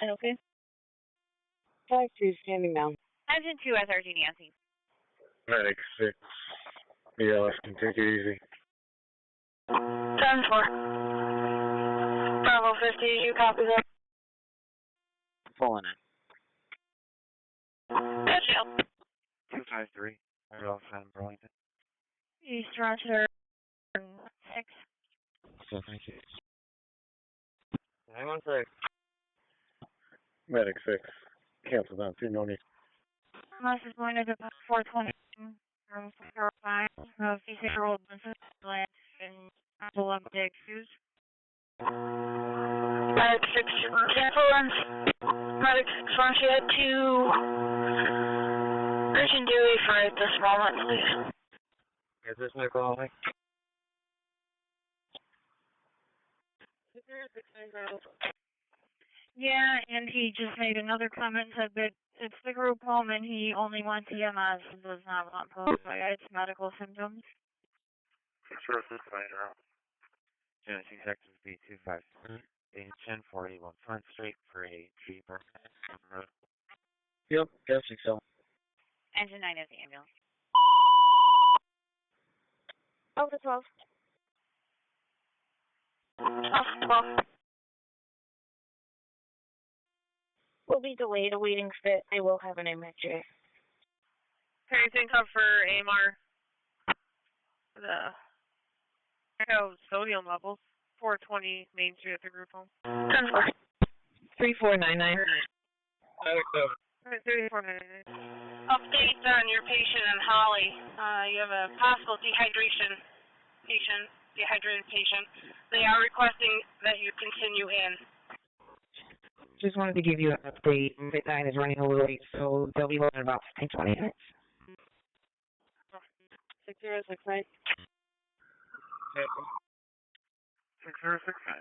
Okay. 5-2 standing down. Engine 2 SRG Nancy. Medic 6. BLS can take it easy. 10-4. Bravo 50, you copy that? Pulling it. Good deal. 253. Rudolph and Burlington. East Rochester 6. So thank you. 916. Medic 6. Cancel down 2, no need. Unless is going to the 420 from 405. C6-year-old land and Apple up the excuse. Medic 6, cancel lens. Medic 6, why don't you head to urgent duty for at this moment, please? Is this my call? Yeah, and he just made another comment, said that it's the group home and he only wants EMS and does not want post-it's medical symptoms. Sure, this later out. Genesis Texas B253. 1041 Front Street for a cheaper. Yep, guessing so. Engine 9 is the ambulance. Oh, the 12. 12. Will be delayed, awaiting fit. They will have an MHA. Anything up for AMR? The sodium levels. 420 Main Street at the group home. 10-4. 3499. 3499. Update on your patient and Holly. You have a possible dehydrated patient. They are requesting that you continue in. Just wanted to give you an update. Midnight is running a little late, so they'll be loading in about 15-20 minutes. 6069. 6069.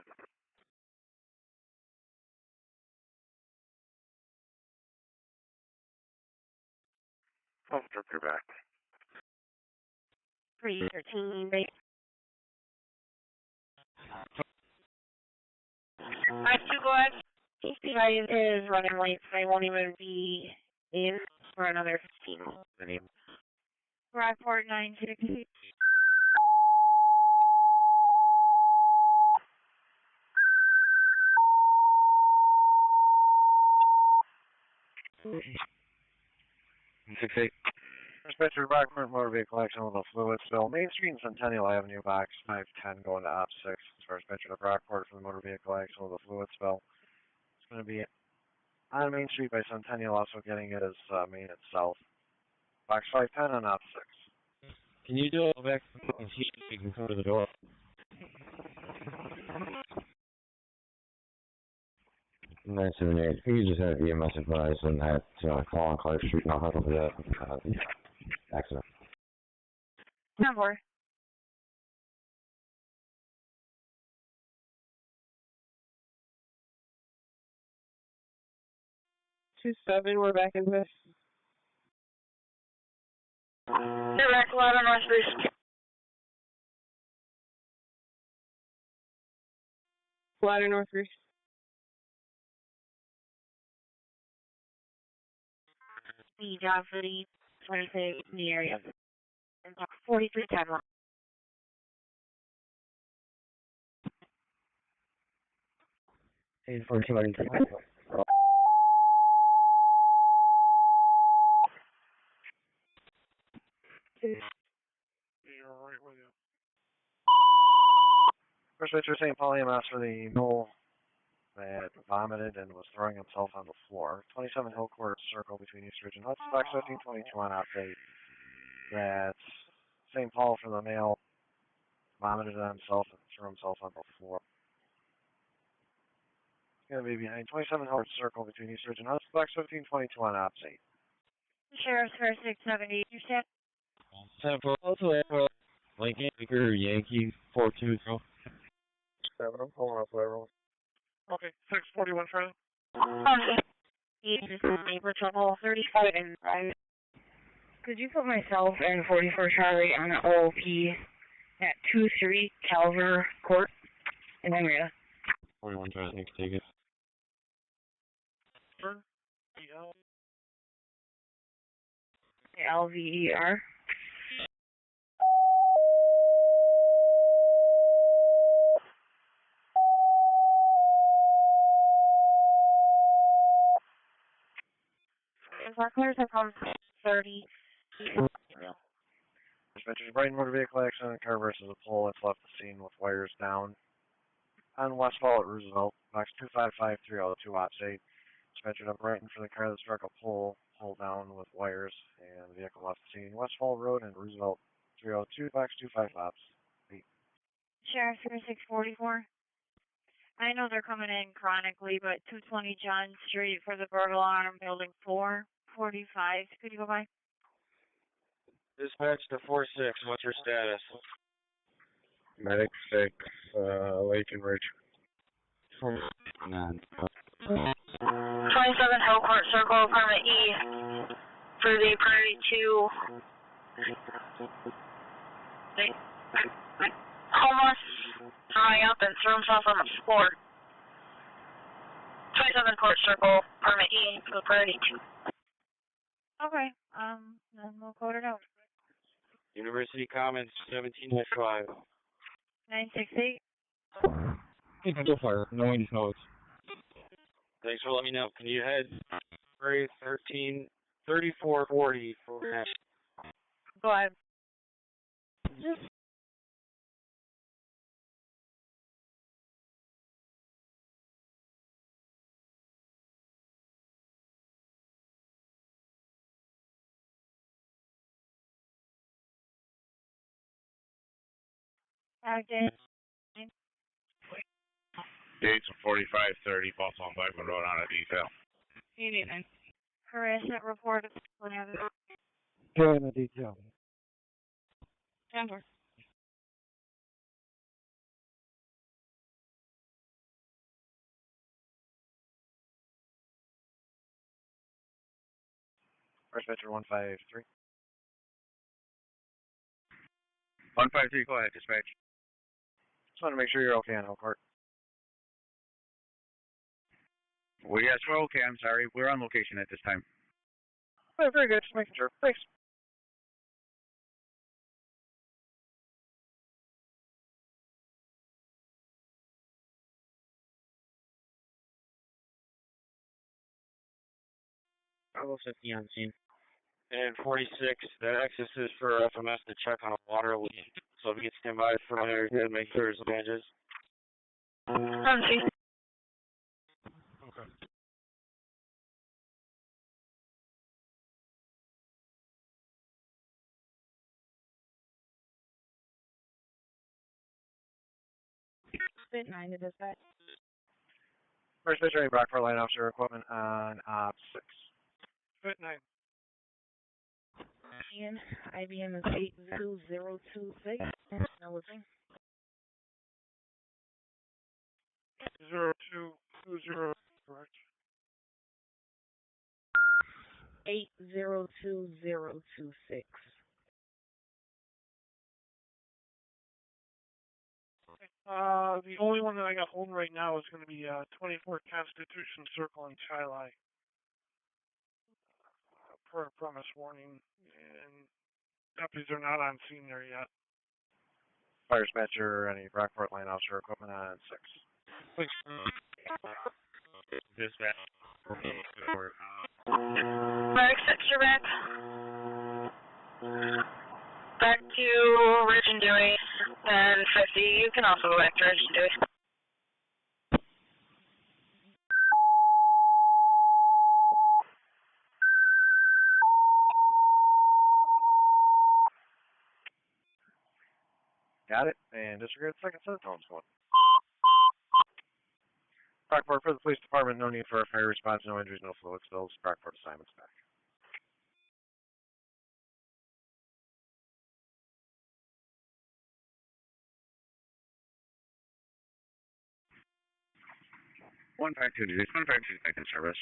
I'll strip your back. 313, base. I do go ahead. TCI is running late, so they won't even be in for another 15 minutes. Brockport 960. Six-eight. Dispatcher Brockport motor vehicle accident with a fluid spill. Main Street and Centennial Avenue, box 510 going to op 6. As far as dispatcher to Brockport for the motor vehicle accident with a fluid spill. It's going to be on Main Street by Centennial, also getting it as Main itself. Box 510 on op 6. Can you do it back and see if you can come to the door? 978. If you could just have EMS advised and that call on Clark Street and I'll handle the accident. Number. We're back in this. You're back, ladder northeast. Ladder northeast. The job for the 26 in the area. 4310. 842. You're right with you. First Richard St. Paul EMS for the mule that vomited and was throwing himself on the floor. 27 Hillcourt Circle between East Ridge and Hudson. Box 1522 on update. That's St. Paul for the male. Vomited on himself and threw himself on the floor. He's going to be behind 27 Howard Circle between East Ridge and Hunts. Box 1522 on ops 8. Sheriff's for 670. You said? Temple, also Lincoln, Baker, Yankee, 420. 7, I'm pulling up lateral. Okay, 641 Charlie. For trouble 35 and 5. Could you put myself and 44 Charlie on the OOP at 23 Calver Court in Henrietta? 41 Charlie, thanks, take it. LVER. Sparklers have come 30. Dispatcher's Brighton motor vehicle accident. Car versus a pole that's left the scene with wires down. On Westfall at Roosevelt, box 255302 ops 8. Dispatcher up Brighton for the car that struck a pole down with wires, and the vehicle left the scene. Westfall Road and Roosevelt 302, box 25 ops 8. Sheriff 3644. I know they're coming in chronically, but 220 John Street for the burglar alarm, building 445. Could you go by? Dispatch to 46, what's your status? Medic 6, Lake and Ridge. 9. 27 Hellcourt Circle, apartment E, for the priority 2. Homeless, throwing up and threw himself on the floor. 27 Court Circle, apartment E, for the priority 2. Okay, then we'll code it out. University Commons, 17-5. 968. Go fire. No one knows. Thanks for letting me know. Can you head 3440 for that? Go ahead. Ogden. Dates of 4530, false on Blackman Road on a detail. Union. Harassment report. Whatever. Carrying the detail. Denver. Dispatcher 153. 153, go ahead, dispatch. Just want to make sure you're okay on Hellcourt. Well, yes, we're okay, I'm sorry. We're on location at this time. Oh, very good, just making sure. Thanks. Bravo 50 on scene. And 46, that access is for FMS to check on a water leak. So if you can stand by for my area, make sure there's bandages. On scene. Okay. Spit 9 to dispatch. First Dispatcher, Brockport line officer equipment on op 6. Fit 9. Ian, IBM is 82026. No listening. 0220, correct. 8020026. The only one that I got holding right now is going to be 24 Constitution Circle in Chilai. Per promise warning, and deputies are not on scene there yet. Fire dispatcher, any Brockport line officer equipment on 6. Thanks. Dispatch. Medic 6, you're back. Back to Ridge and Dewey, and 50. You can also go back to Ridge and Dewey. got it. And disregard the second set of tones going. Brockport for the police department. No need for a fire response. No injuries, no fluid spills. Brockport assignments back. One five two back in service.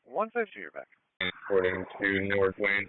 152, you're back. Reporting to North Wayne.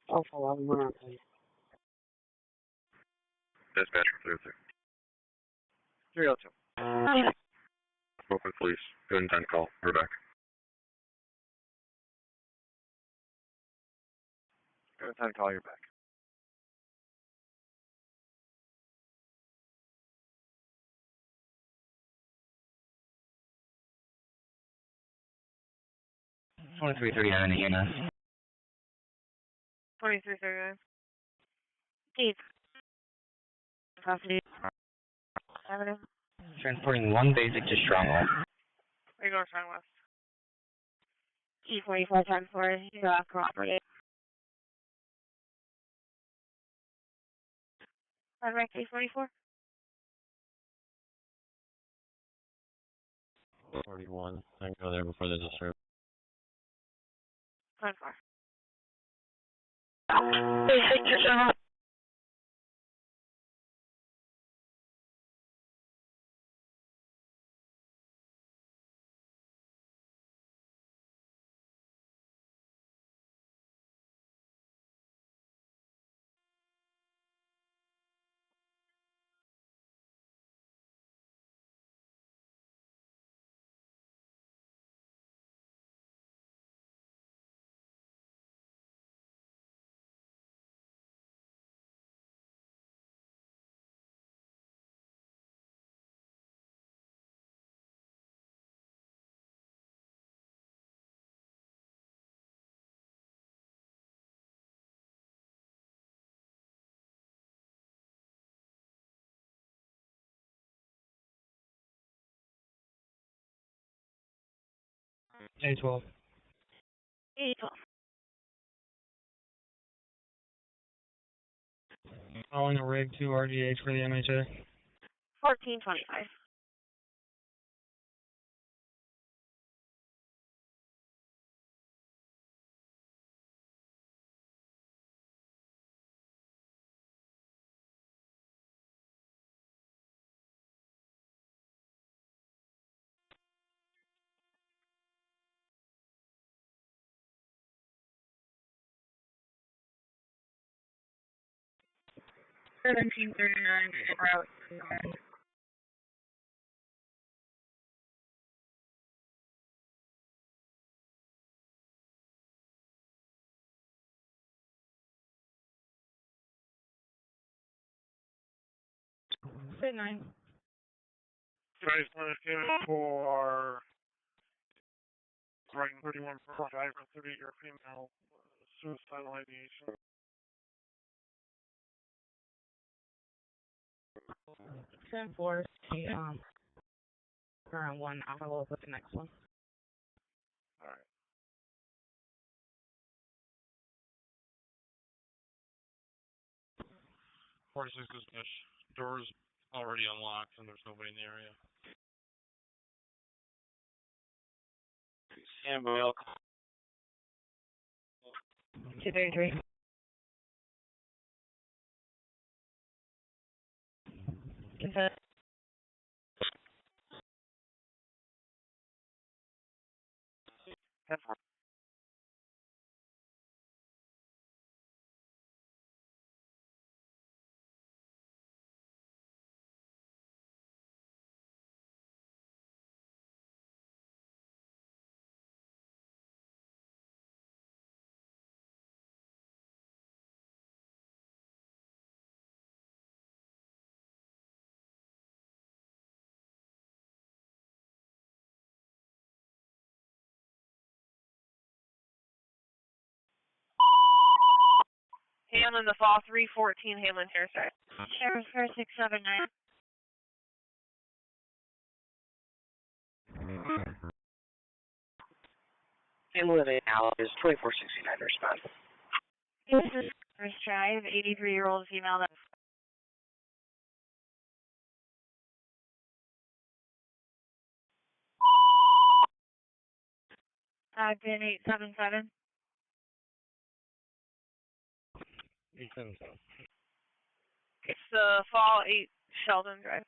Oh, for 1 minute, please. Dispatcher, 302. 302. Oakland Police. Good intent call. We're back. Good time to call, you're back. $23.39 in EMS. 2339. Steve. Custody. Avenue. Transporting one basic to Stronghold. Where you going, Strong West? E4410 you got cooperate. Direct E44? 41. I can go there before there's a service. 10-4. Basic to General. A12. A12. Calling a rig 2 RDH for the MHA. 1425. Route. Good night. Guys, when it came for writing 31 for 38-year female suicidal ideation. 10-4. Current one. I'll follow up with the next one. All right. Dispatch. Doors already unlocked and there's nobody in the area. Stand by. 233. Confess. 10-4. Hamlin, the fall 314, Hamlin Terrace Drive. Sheriff's Car 679. Hamlin and Al is 2469 response. This is First Drive, 83-year-old female that Ogden 877. 877. It's the fall 8 Sheldon Drive.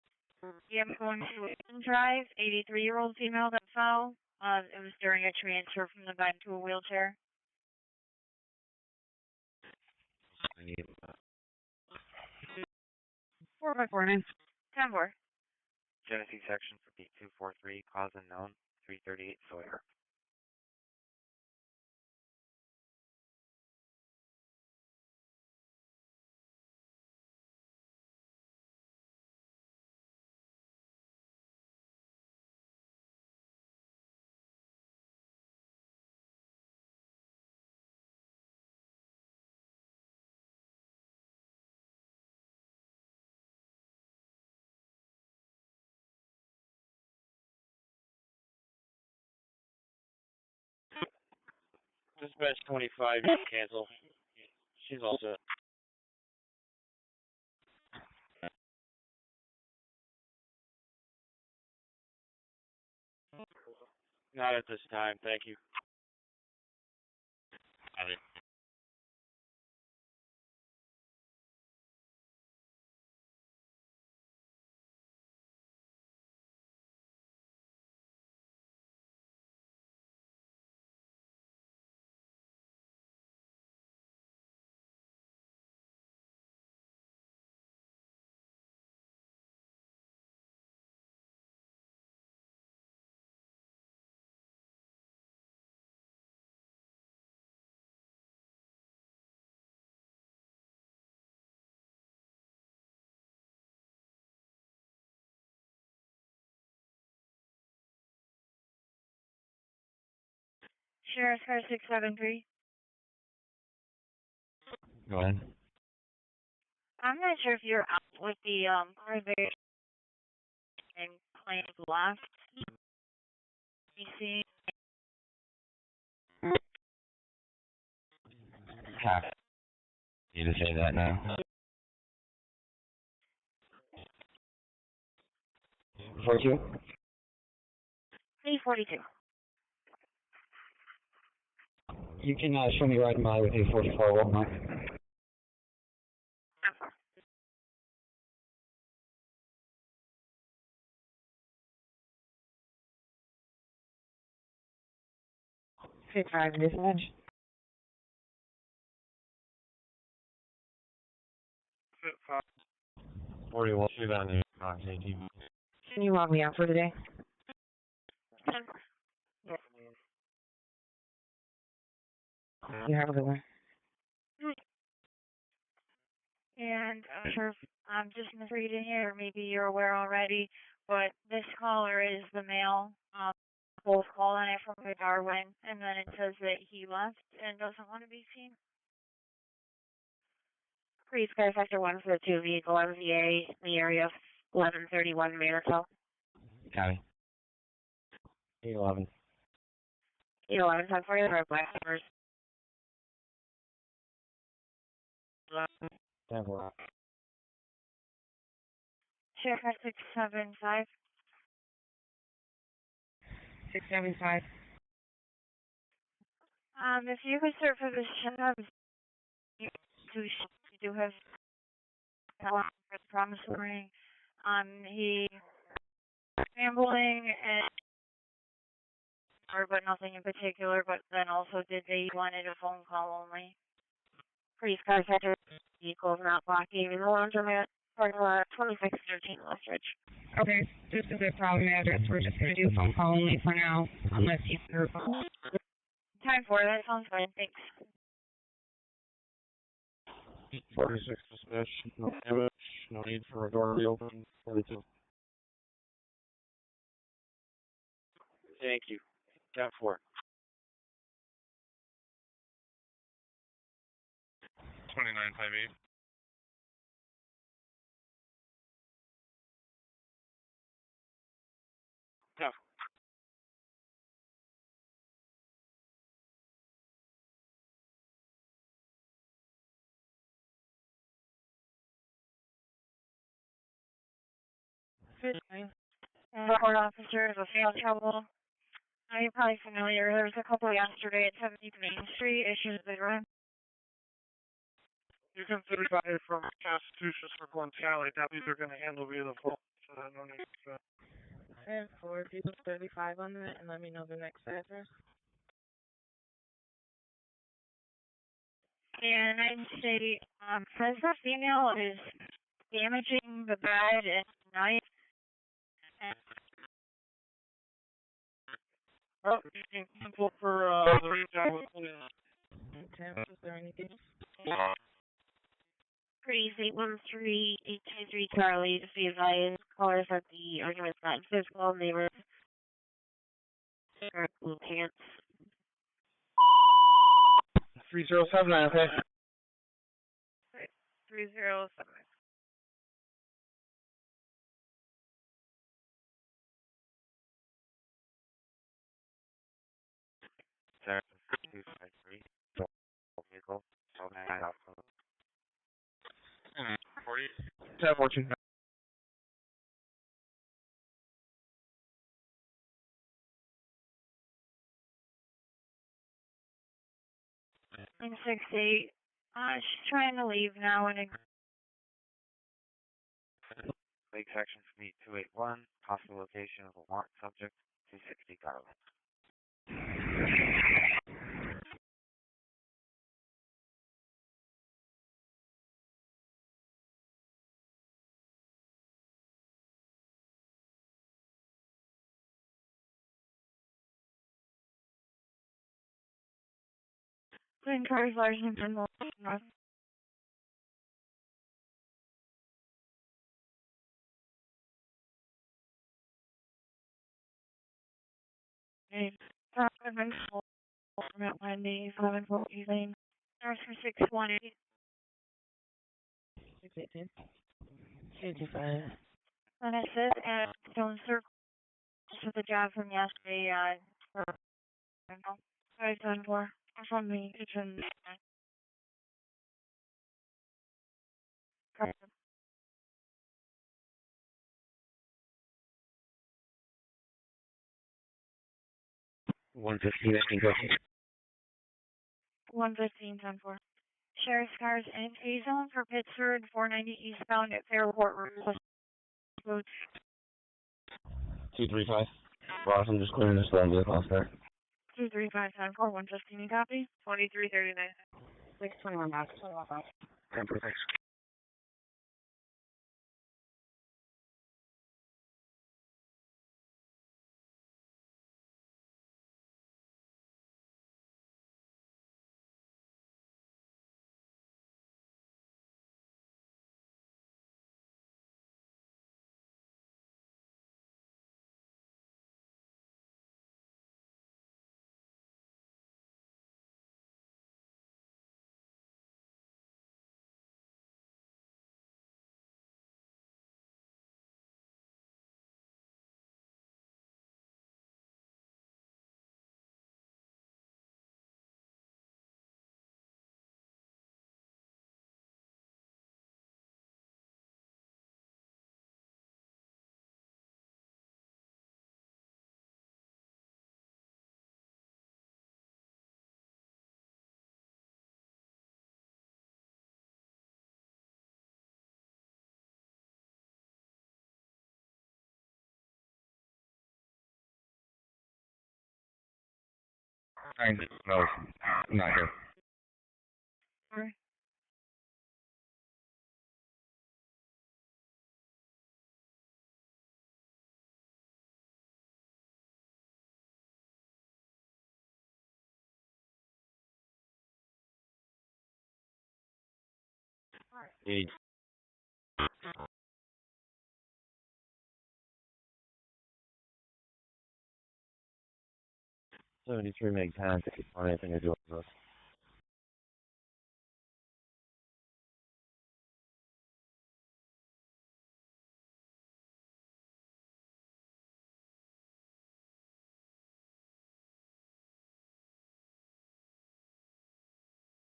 Yeah, I'm going to Ogden Drive, 83-year-old female that fell. It was during a transfer from the bed to a wheelchair. I need 4x4, 10-4. Genesee section for P 243, cause unknown, 338 Sawyer. Dispatch 25, cancel. She's all set. Not at this time, thank you. Got it. Sheriff's Car 673. Go ahead. I'm not sure if you're out with the car there and claims left. You see? Happy you to say that now. 42? 342. You can show me right by with A44, won't I? Fit 5 dispatch. Fit 5. 41, shoot on the box 18. Can you log me out for today? You have a good one. And I'm sure if I'm just misreading it, or maybe you're aware already, but this caller is the male. Both calling it from Darwin, and then it says that he left and doesn't want to be seen. Please, Sky Factor 1 for the 2 vehicle MVA in the area of 1131 Monroe. Copy. 811. 811, time for you, black numbers. 10-4. Sheriff 675. 675. If you could start for the sheriff, you do have for the promissory. He gambling and but nothing in particular, but then also did they wanted a phone call only. Police cars had their vehicles not blocking in the laundromat, parking lot 2613 Westridge. Okay, this is a problem address. We're just going to do phone call only for now, unless you hear. Time for that sounds fine, thanks. 46 dispatch, no damage, no need for a door to be opened. 42. Thank you. 10-4. 2958. Yeah. Court officers with failed trouble. You're probably familiar. There was a couple yesterday at 70th Main Street. Issues they run. You can 35 from Constitution Circle and Tally. Deputies are going to handle via the phone. So no need to. I have 4 people 35 on that, and let me know the next address. And I'd say, says the female is damaging the bed at night. Oh, you can cancel for the retail with Okay, is there anything? Please, 813-823 Charlie, to be advised, callers at the argument's not physical, neighbor, blue pants. 3079, okay. 307. Sarah, 253. Vehicle, 79 also. 40. 1014. And 68, she's trying to leave now and Lake section from 281. Possible location of a warrant subject, 260 Garland. Twin cars, Larson, and North. At Wendy, 7 Lane. Nurse for 618. 618. 55. And it says at Stone Circle for the job from yesterday, for, I don't know, 574. From the kitchen. One 15, go ahead. 115, 10-4. Sheriff's cars entry zone for Pittsford, 490 eastbound at Fairport Road. 235. Ross, I'm just clearing this down to the cost there. 235, 10-4, 115, copy. 2339. 621 back, 21 10-4, No, not here. Alright. Eight. 73 make contact. If you want anything to do with us.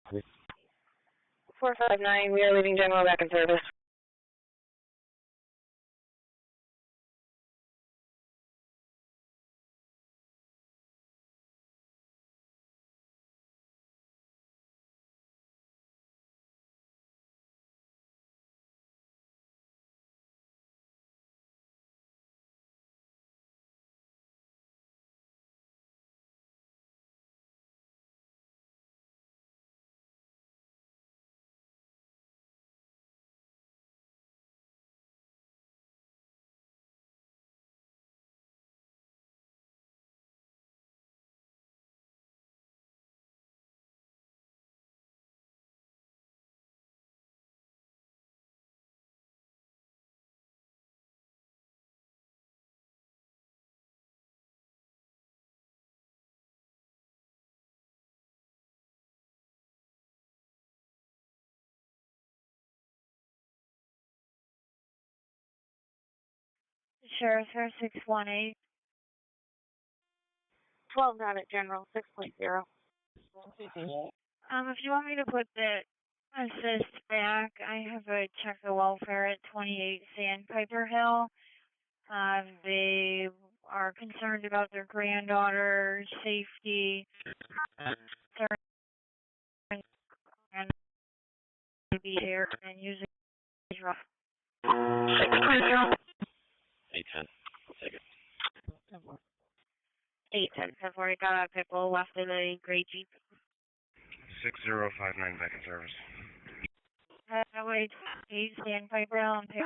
Okay. 459, we are leaving general back in service. Sheriff, 618. 12 got it, General, 6.0. If you want me to put the assist back, I have a check the welfare at 28 Sandpiper Hill. They are concerned about their granddaughter's safety. And be here and using rough. 6.0. 810. Take it. 810. I've already got a pickle left in a gray Jeep. 6059 back in service. Wait, 8 Sandpiper Hill and pick.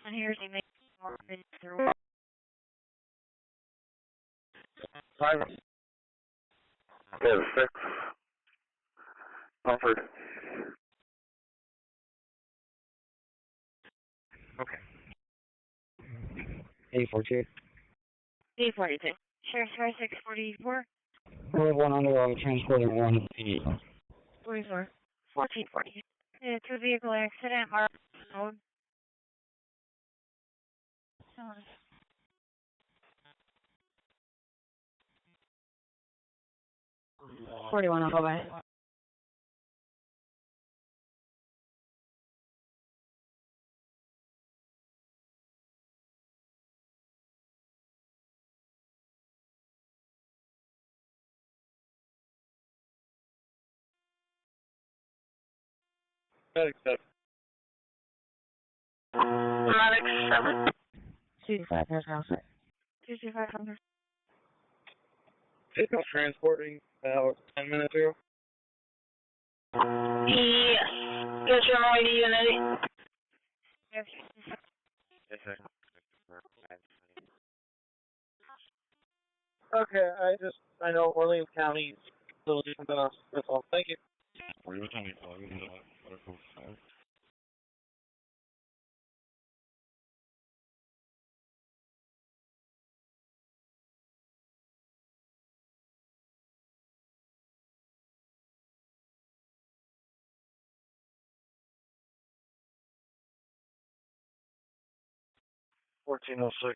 And here's the main more through. 5. Yeah, 6. Comfort. Okay. 842. 842. Sheriff's Car 644. We have one Monroe transporting one P. 44. 1440. It's a vehicle accident. Road. 41, I'll go by. Medic 7. Medic 7. 25, there's house. 22500. Vehicle transporting about 10 minutes ago. Yes. Get your ID unit. Yes. Yes, sir. Okay, I know Orleans County is a little different than us. That's all. Thank you. Were you telling me to plug into that? $14.06.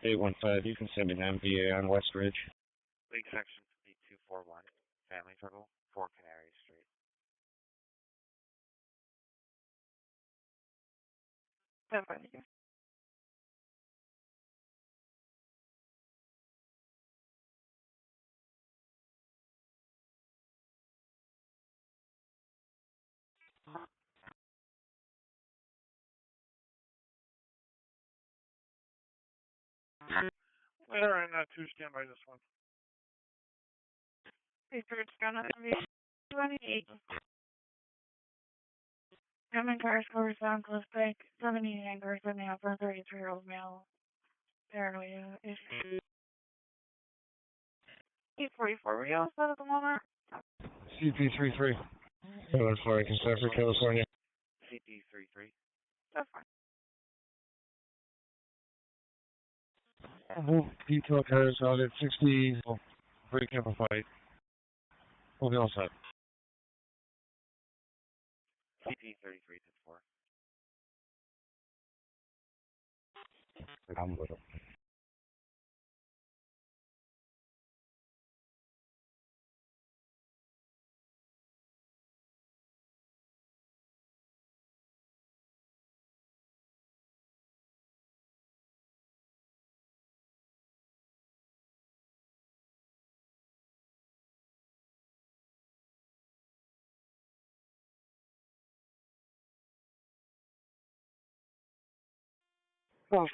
815, you can send me an MPA on West Ridge. League section 241, family trouble, 4 Canary Street. Definitely. Later on, 2, stand by this one. Pittsford's gone up to be 28. Common car scores on close back 79 person now for 33-year-old male. Paranoia issue. 844, were you all set at the moment? CP33. 740, Conservative, California. CP33. That's fine. Detail cars out at 60, break up a fight. We'll be all set. CP33 to 4. I'm with him. Oh,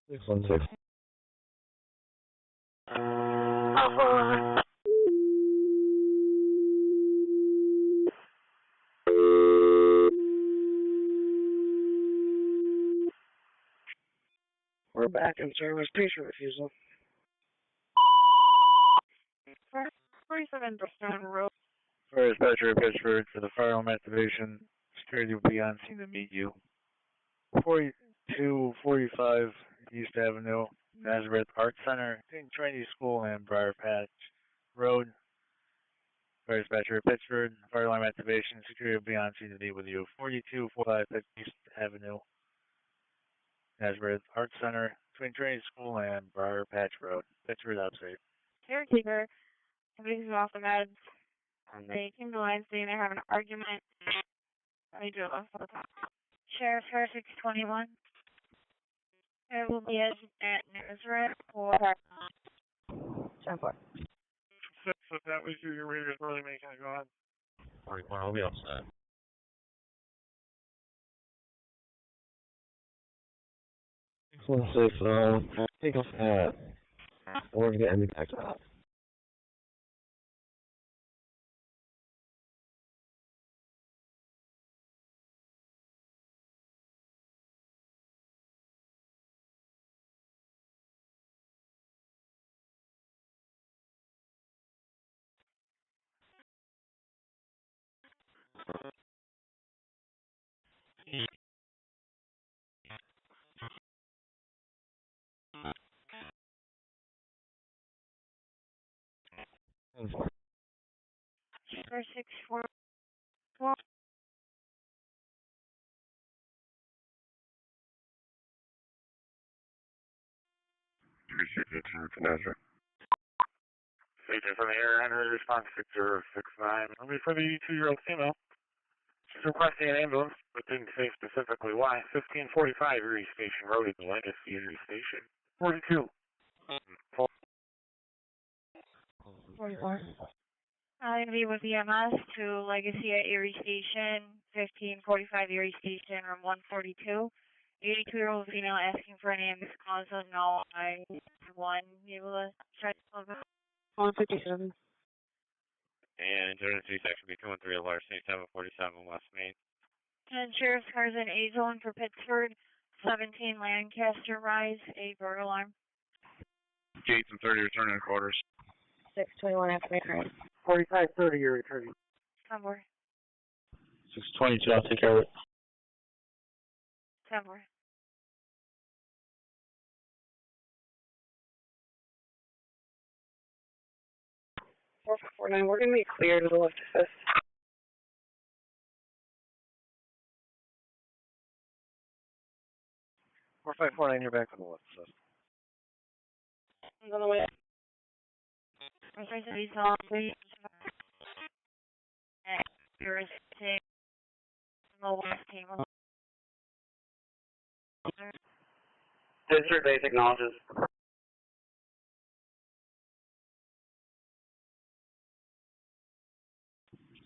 616. we're back in service. Patient refusal. 47 Monroe. For dispatcher of Pittsford, for the firearm activation, security will be on scene to meet you. 4245 East Avenue, Nazareth Art Center, between Trinity School and Briar Patch Road. For dispatcher of Pittsford, fire alarm activation, security will be on scene to meet with you. 4245 East Avenue, Nazareth Art Center, between Trinity School and Briar Patch Road. Pittsford outside. Caretaker, somebody's off the meds, and they came to line saying they're having an argument. Let me do it off the top. Sheriff 621. It will be at Nazareth or 10-4. So that was you, your reader's really making it go on. 41, I'll be all set. Take off that. Or get any back up. Star 641. Appreciate your time for Nazareth. Agent from the air, Henry, response 6069. It'll be for the 2-year-old female. She's requesting an ambulance, but didn't say specifically why. 1545 Erie Station Road in the Legacy Erie Station. 42. 44. I'm going to be with EMS to Legacy at Erie Station, 1545 Erie Station, room 142. 82-year-old female asking for an ambulance. Cause unknown. I one able to try to close it. 157. And emergency section B213 LR 747 West Main. 10 sheriff's cars in A zone for Pittsford. 17 Lancaster Rise, a bird alarm. Gates and 30 returning quarters. 621 after my current. 4530, you're returning. Somewhere. 622, I'll take care of it. Somewhere. Four 49, we're going to be clear to the left assist. 4549, you're back on the left assist. On the way. I'm trying to be solid, please. Here is the west table. District base acknowledges.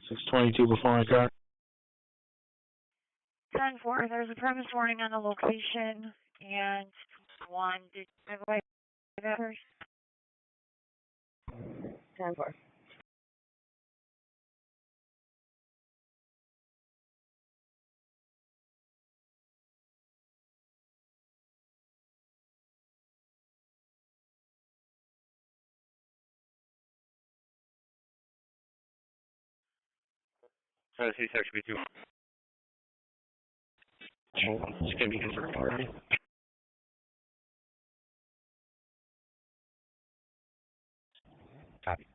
622 before I got. 10-4, there's a premise warning on the location, and one, did I go by that first? 10-4. Tennessee section B2. It's going to be confirmed already. Copy.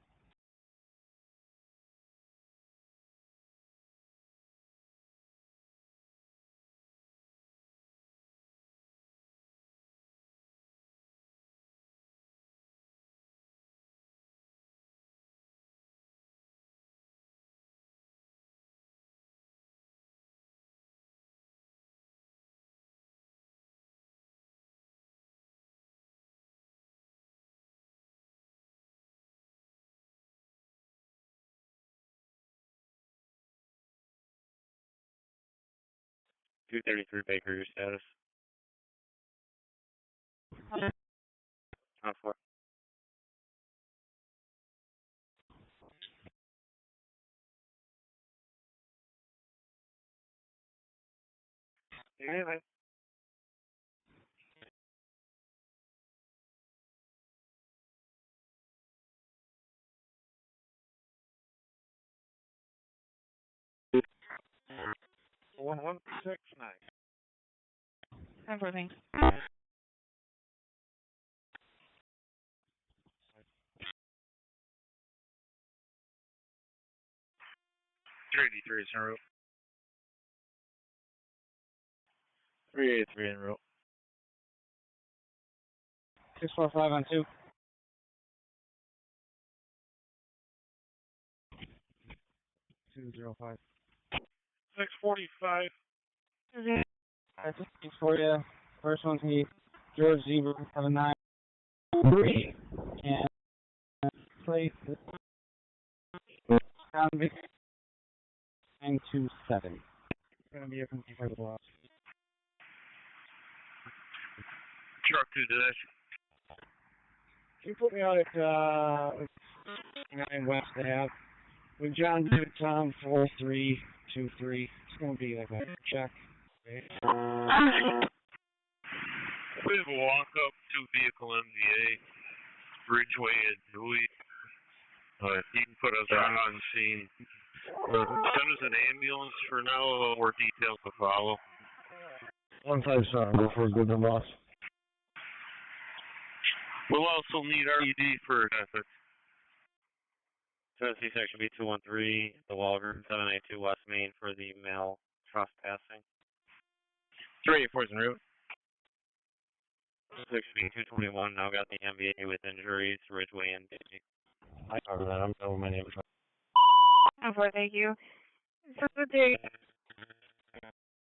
.233 Baker, your status. On 4. Anyway. One 169. 10-4, thanks. .383 is en route. 383 en route. 645 on 2. 205. 645. That's it for you. First one's the George Zebra 793. And plate convict 927. It's going to be a complete loss. Truck to dash. You put me out at 9 West Ave. With John David Tom 4323. It's going to be like a check. We have a walk up to vehicle MVA, Bridgeway at Dewey. He can put us on scene. Send us an ambulance for now, more details to follow. 157, go for a good loss. We'll also need RED for ethics. Tennessee section B213, the Walgreens 782 West Main for the male trespassing. 384 is en route. 6B221 now got the MBA with injuries, Ridgeway and Dizzy. I cover that. I'm done with my name. 10-4, thank you. So the day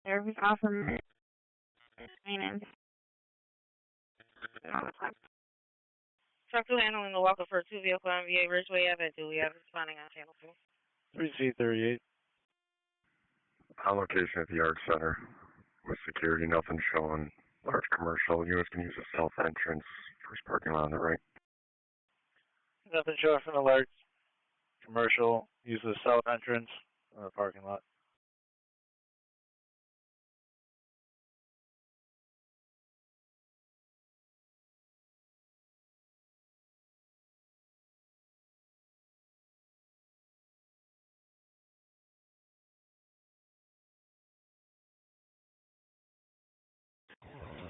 there was offer maintenance. Truck 2 handling the walker for 2 vehicle MVA Ridgeway Ave at Dewey Ave, responding on channel 2. 3C38. On location at the Art Center. With security, nothing showing. Large commercial. Units can use the south entrance. First parking lot on the right. Nothing showing from the large commercial. Use the south entrance of the parking lot.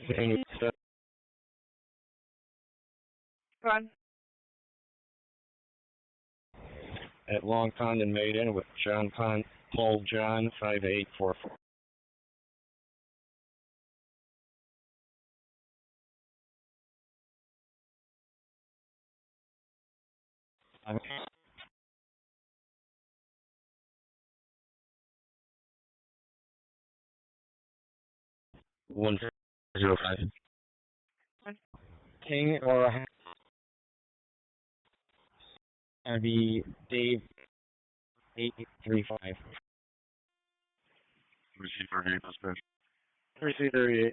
Go on. At Long Pond and Maiden with John Pond, Paul John 5844. 105. King or that'd be Dave 835. 3C38 dispatch. 3C38.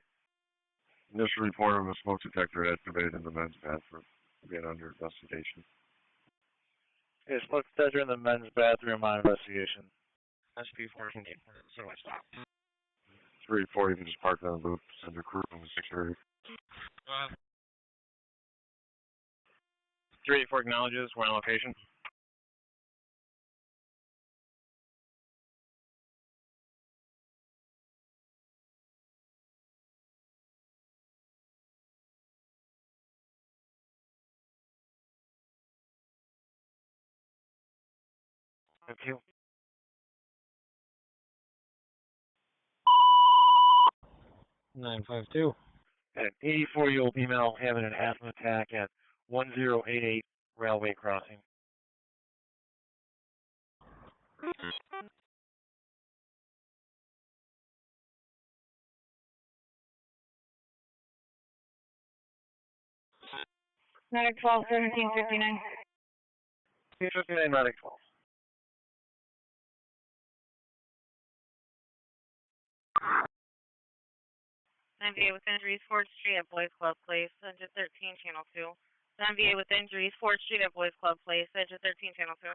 Initial report of a smoke detector activated in the men's bathroom. Again, under investigation. Okay, smoke detector in the men's bathroom on investigation. SP 14. So I stop. 3-4, you can just park down the loop, send your crew from the security. 384 acknowledges, we're on location. Thank you. 952. At 84-year-old female having an asthma attack at 1088 Railway Crossing. Medic 12, 1759. 259, Medic 12. MVA with injuries, 4th Street at Boys Club Place, Engine 13, Channel 2. MVA with injuries, 4th Street at Boys Club Place, Engine 13, Channel 2.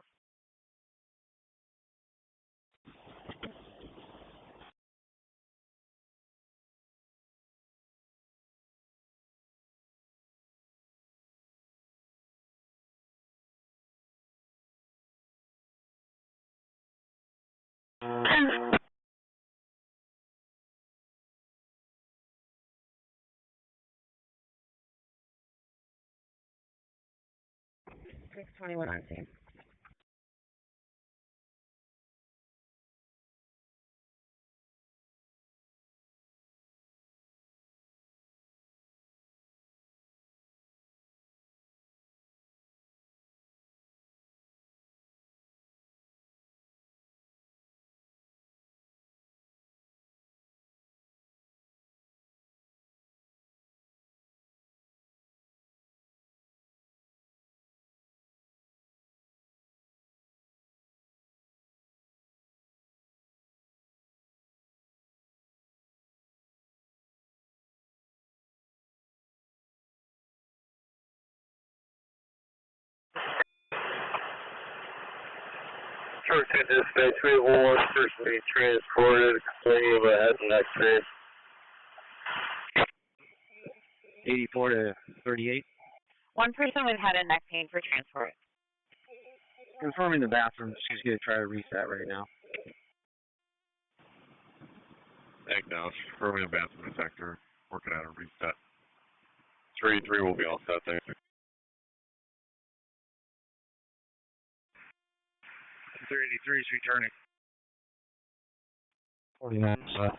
Six 21 on scene. Short to dispatch, we have one person being transported, complaining of a head and neck pain. 84 to 38. One person with head and neck pain for transport. Confirming the bathroom, she's going to try to reset right now. Acknowledge. Confirming the bathroom detector. Working on a reset. 3-3 will be all set, thank you. 383 is returning. 49 set.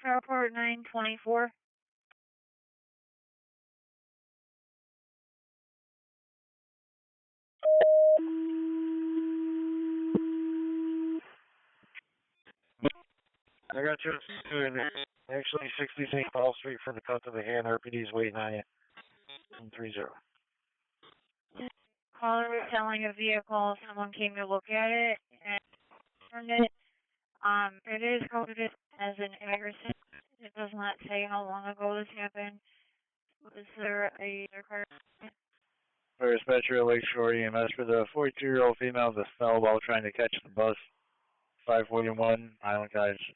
Fairport 924. I got you. Actually, 66 Paul Street for the cut to the hand. RPD's waiting on you. 30. Caller was selling a vehicle. Someone came to look at it and turned it. It is coded as an aggressive. It does not say how long ago this happened. Is there a requirement? For dispatcher Lakeshore EMS for the 42-year-old female that fell while trying to catch the bus. 541 Island Cottage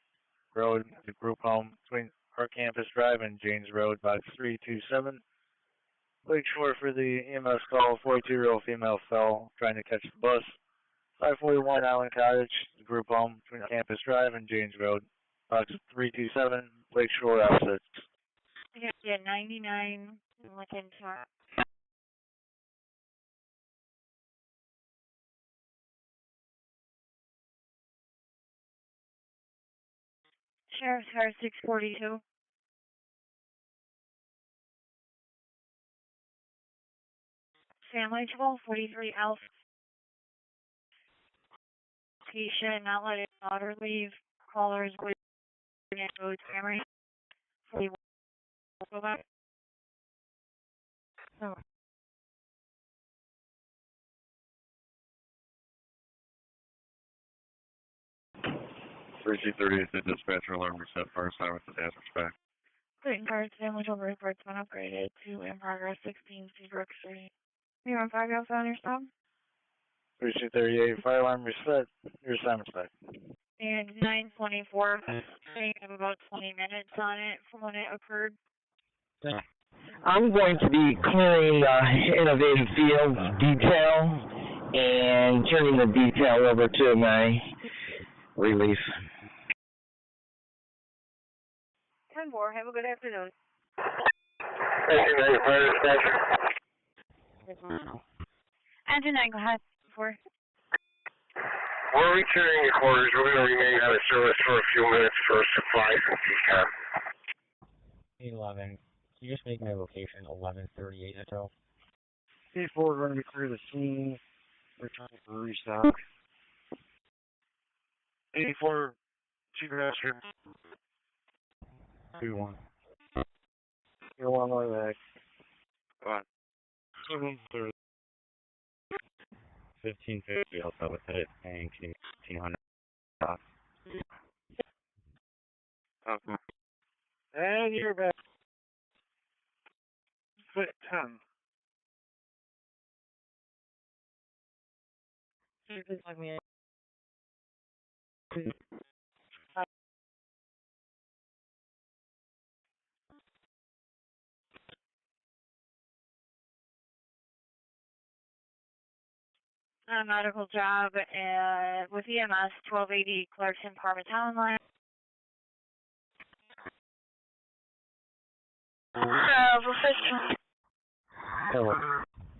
Road, the group home between our campus drive and James Road, box 327. Lakeshore for the EMS call. 42-year-old female fell trying to catch the bus. 541 Island Cottage, the group home between campus drive and James Road, box 327. Lakeshore opposite. Yeah, 99 Lincoln Park. Sheriff's car 642. Family 1243 Alpha. Patient not letting daughter leave. Callers waiting at road camera. Fully go back. Oh. 3238 to dispatcher alarm reset fire sign with the dash back. Great cars, family over reports been upgraded to in progress 16 Seabrook Street. You want 5 hours on your stop? 3238 fire alarm reset. Your assignment's back. And 924. I have about 20 minutes on it from when it occurred. I'm going to be clearing innovative field detail and turning the detail over to my relief. 10-4, have a good afternoon. Engine 9, go ahead. 4. We're returning your quarters. We're going to remain out of service for a few minutes for supplies and CCAP. 11. Can you just make my location 1138 at 12? 84, we're going to clear the scene. We're trying for restock. 84, Chief Master. 2-1. You're one way back. Go on. 1550, I'll start with it. And 1500. Okay. And you're back. Fit 10. Please plug me in. A medical job with EMS 1280 Clarkson Parmesan line.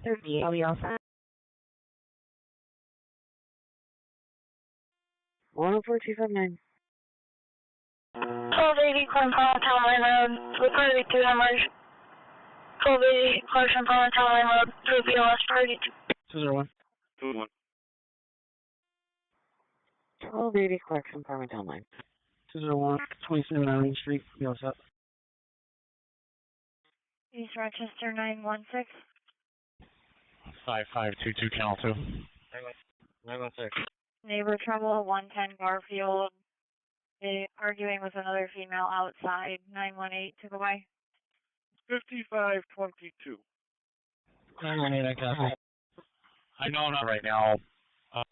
30, I'll be all set. 104259. 1280 Clarkson Parmesan line road. Report to 2 Amherst. 1280 Clarkson Parmesan line road. 2 BLS party. 201. 2-1. 1280 Clarkson Parmesan line. 201. 27 Irene Street. You all set? East Rochester 916. 5522 Channel 2. 916. Neighbor trouble 110 Garfield. They arguing with another female outside. 918 took away. 5522. 918, I copy. I know not right now. I'm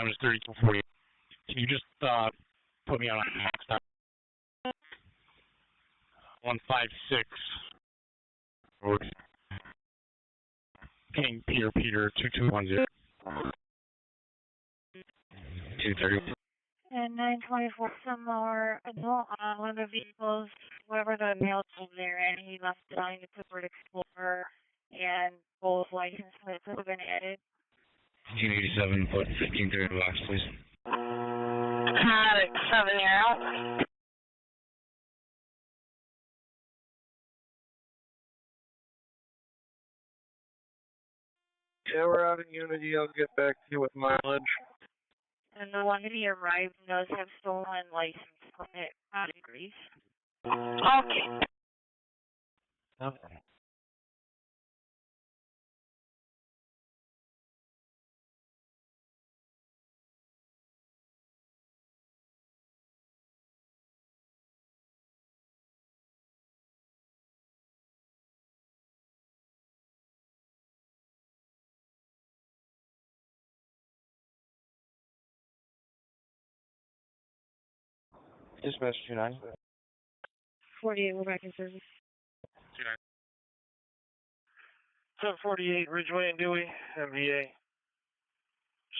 just 3240. Can you just put me on a max stop? 156. Road. King Peter 2210. 230. And 924, some more adult on one of the vehicles, whoever the male told there, and he left behind the Pittsford Explorer, and both license plates have been added. 1987, put 1530 box, please. 7, you're out. Yeah, we're out in Unity. I'll get back to you with mileage. And the one that he arrived does have stolen license plate out of Greece. Okay. Okay. Dispatch 29. 48, we're back in service. 748 Ridgeway and Dewey, MVA.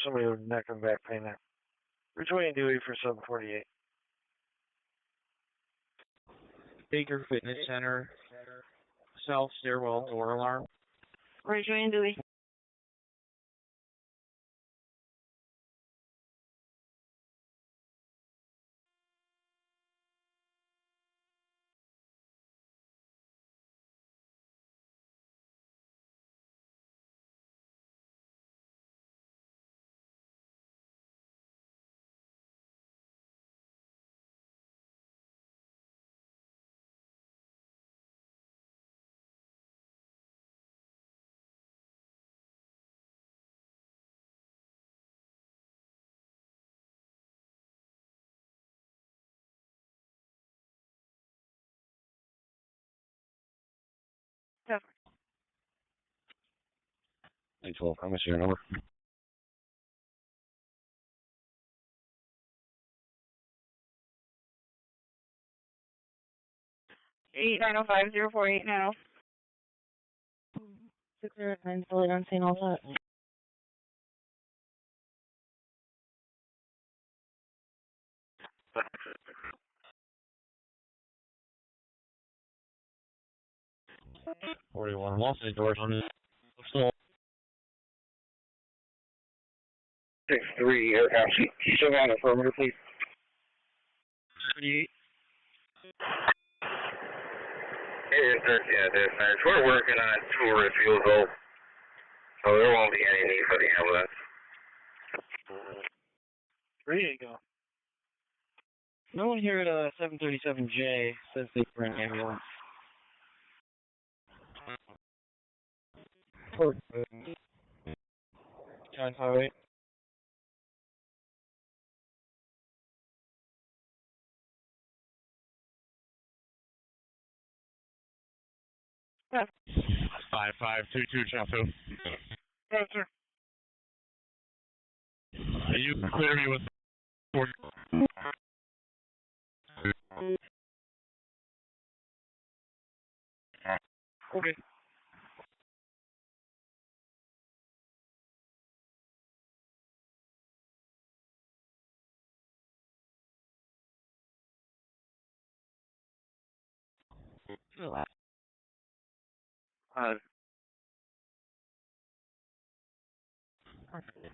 Somebody with neck and back pain there. Ridgeway and Dewey for 748. Baker Fitness Center, south stairwell door alarm. Ridgeway and Dewey. 812, I'm your number. 8905-0489. 609, fully on scene, all set. $41 Los Angeles on still 6-3, aircraft. Still on the perimeter, please. 38. Yeah, dispatch. We're working on 2 refusal, so there won't be any need for the ambulance. There you go. No one here at 737J says they ran an ambulance. John Highway. Yes. 5522 Chateau. Yes, sir. You clear me with 4. Okay.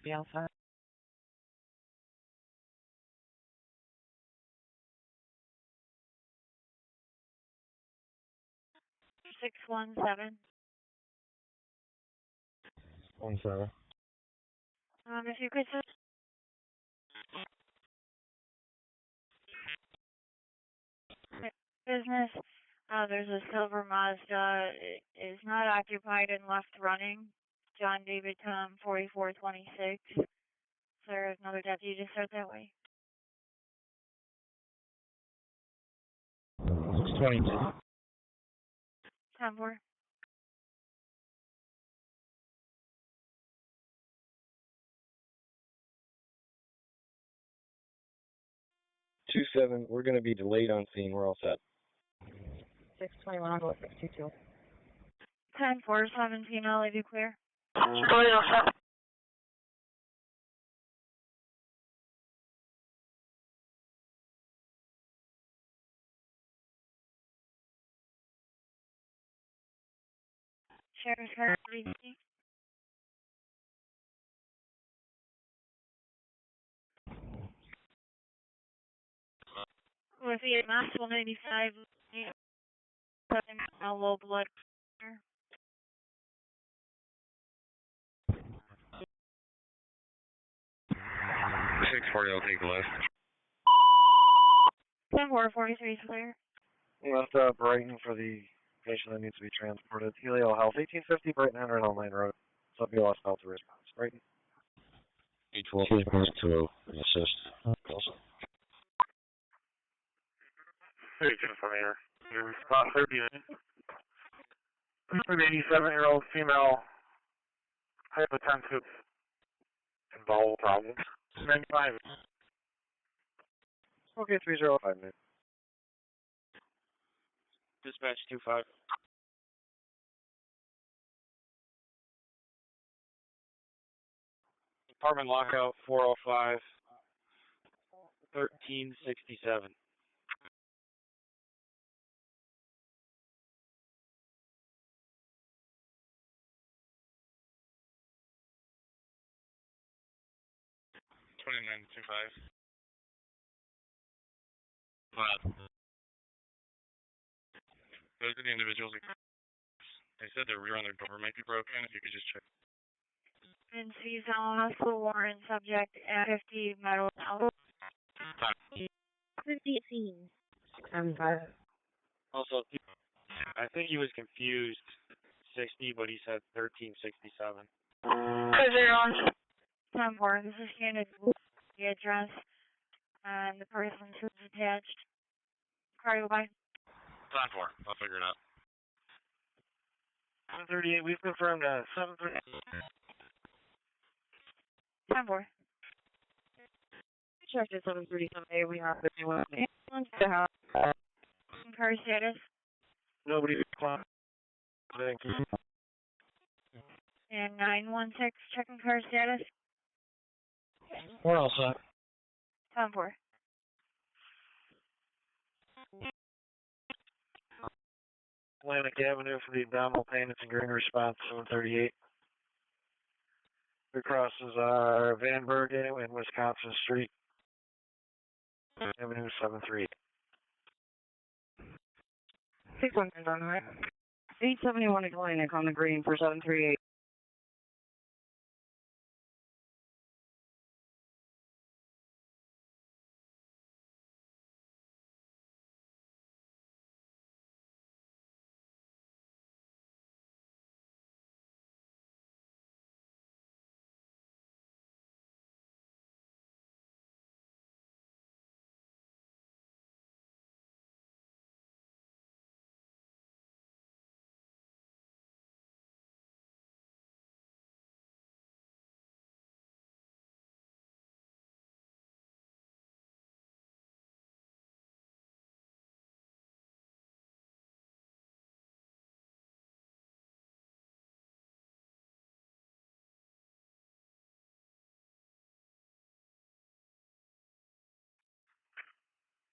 Be outside. Six 1-7. 17. If you could just business, there's a silver Mazda. It is not occupied and left running. John David Tom 4426. There's another deputy to start that way. 622. 10-4. Two 7. We're going to be delayed on scene. We're all set. 621, I'll go with 622. 10-4, 17, I'll leave you clear. Sheriff's Car, please. With EMS 195, a low blood pressure. 640, I'll take the left. 10-4, 43 is clear. Left Brighton for the patient that needs to be transported. Helio Health, 1850 Brighton, Henry Line Road. Sub lost out to response. Brighton. 812 to assist. Hey, from here. Your spot 30. An 87-year-old female, hypertensive, and bowel problems. 95. Okay, 305, man. Dispatch 25. Apartment lockout 405 1367. 2925. Those are the individuals. They said their rear on their door might be broken. If you could just check. And seasonal hospital warrant subject at 50 metal. 50 scenes. 675. Also, I think he was confused. 60, but he said 1367. 10-4, this is Canada. The address and the person who's attached. Cargo by. 10-4. I'll figure it out. 138, we've confirmed 738. 10-4. Check at 7:30 Sunday. We have the ambulance to have Car status. Nobody clock. Thank you. And 916, checking car status. We're all set. 10-4. Atlantic Avenue for the abdominal pain. It's a green response, 738. It crosses Van Bergen and Wisconsin Street. Avenue 738. 619 on high. 871 Atlantic on the green for 738.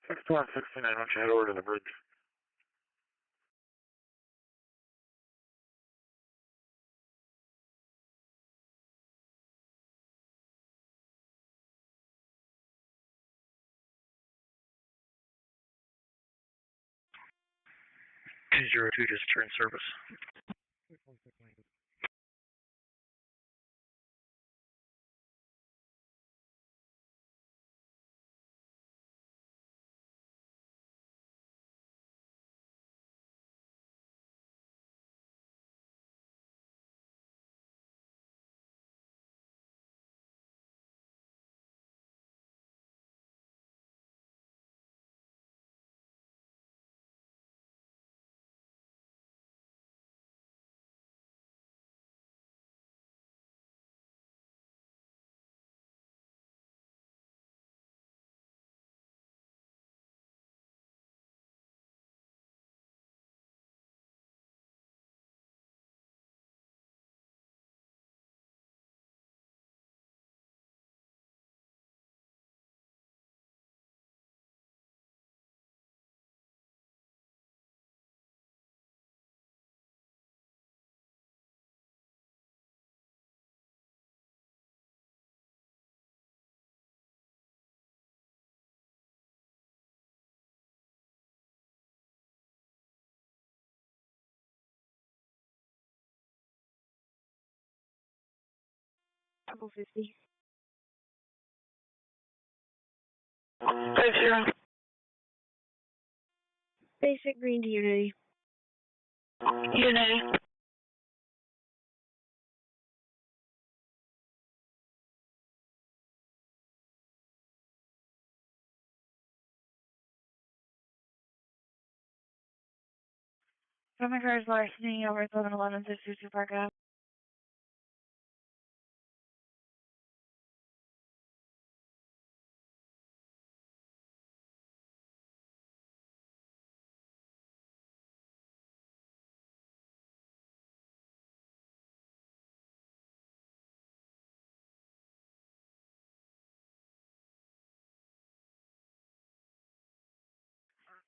Six to 169, why don't you head over to the bridge? T02 just turned service. Double 50. 50. Basic green to Unity. Unity. Coming cars larceny over 1111 622 Park Ave.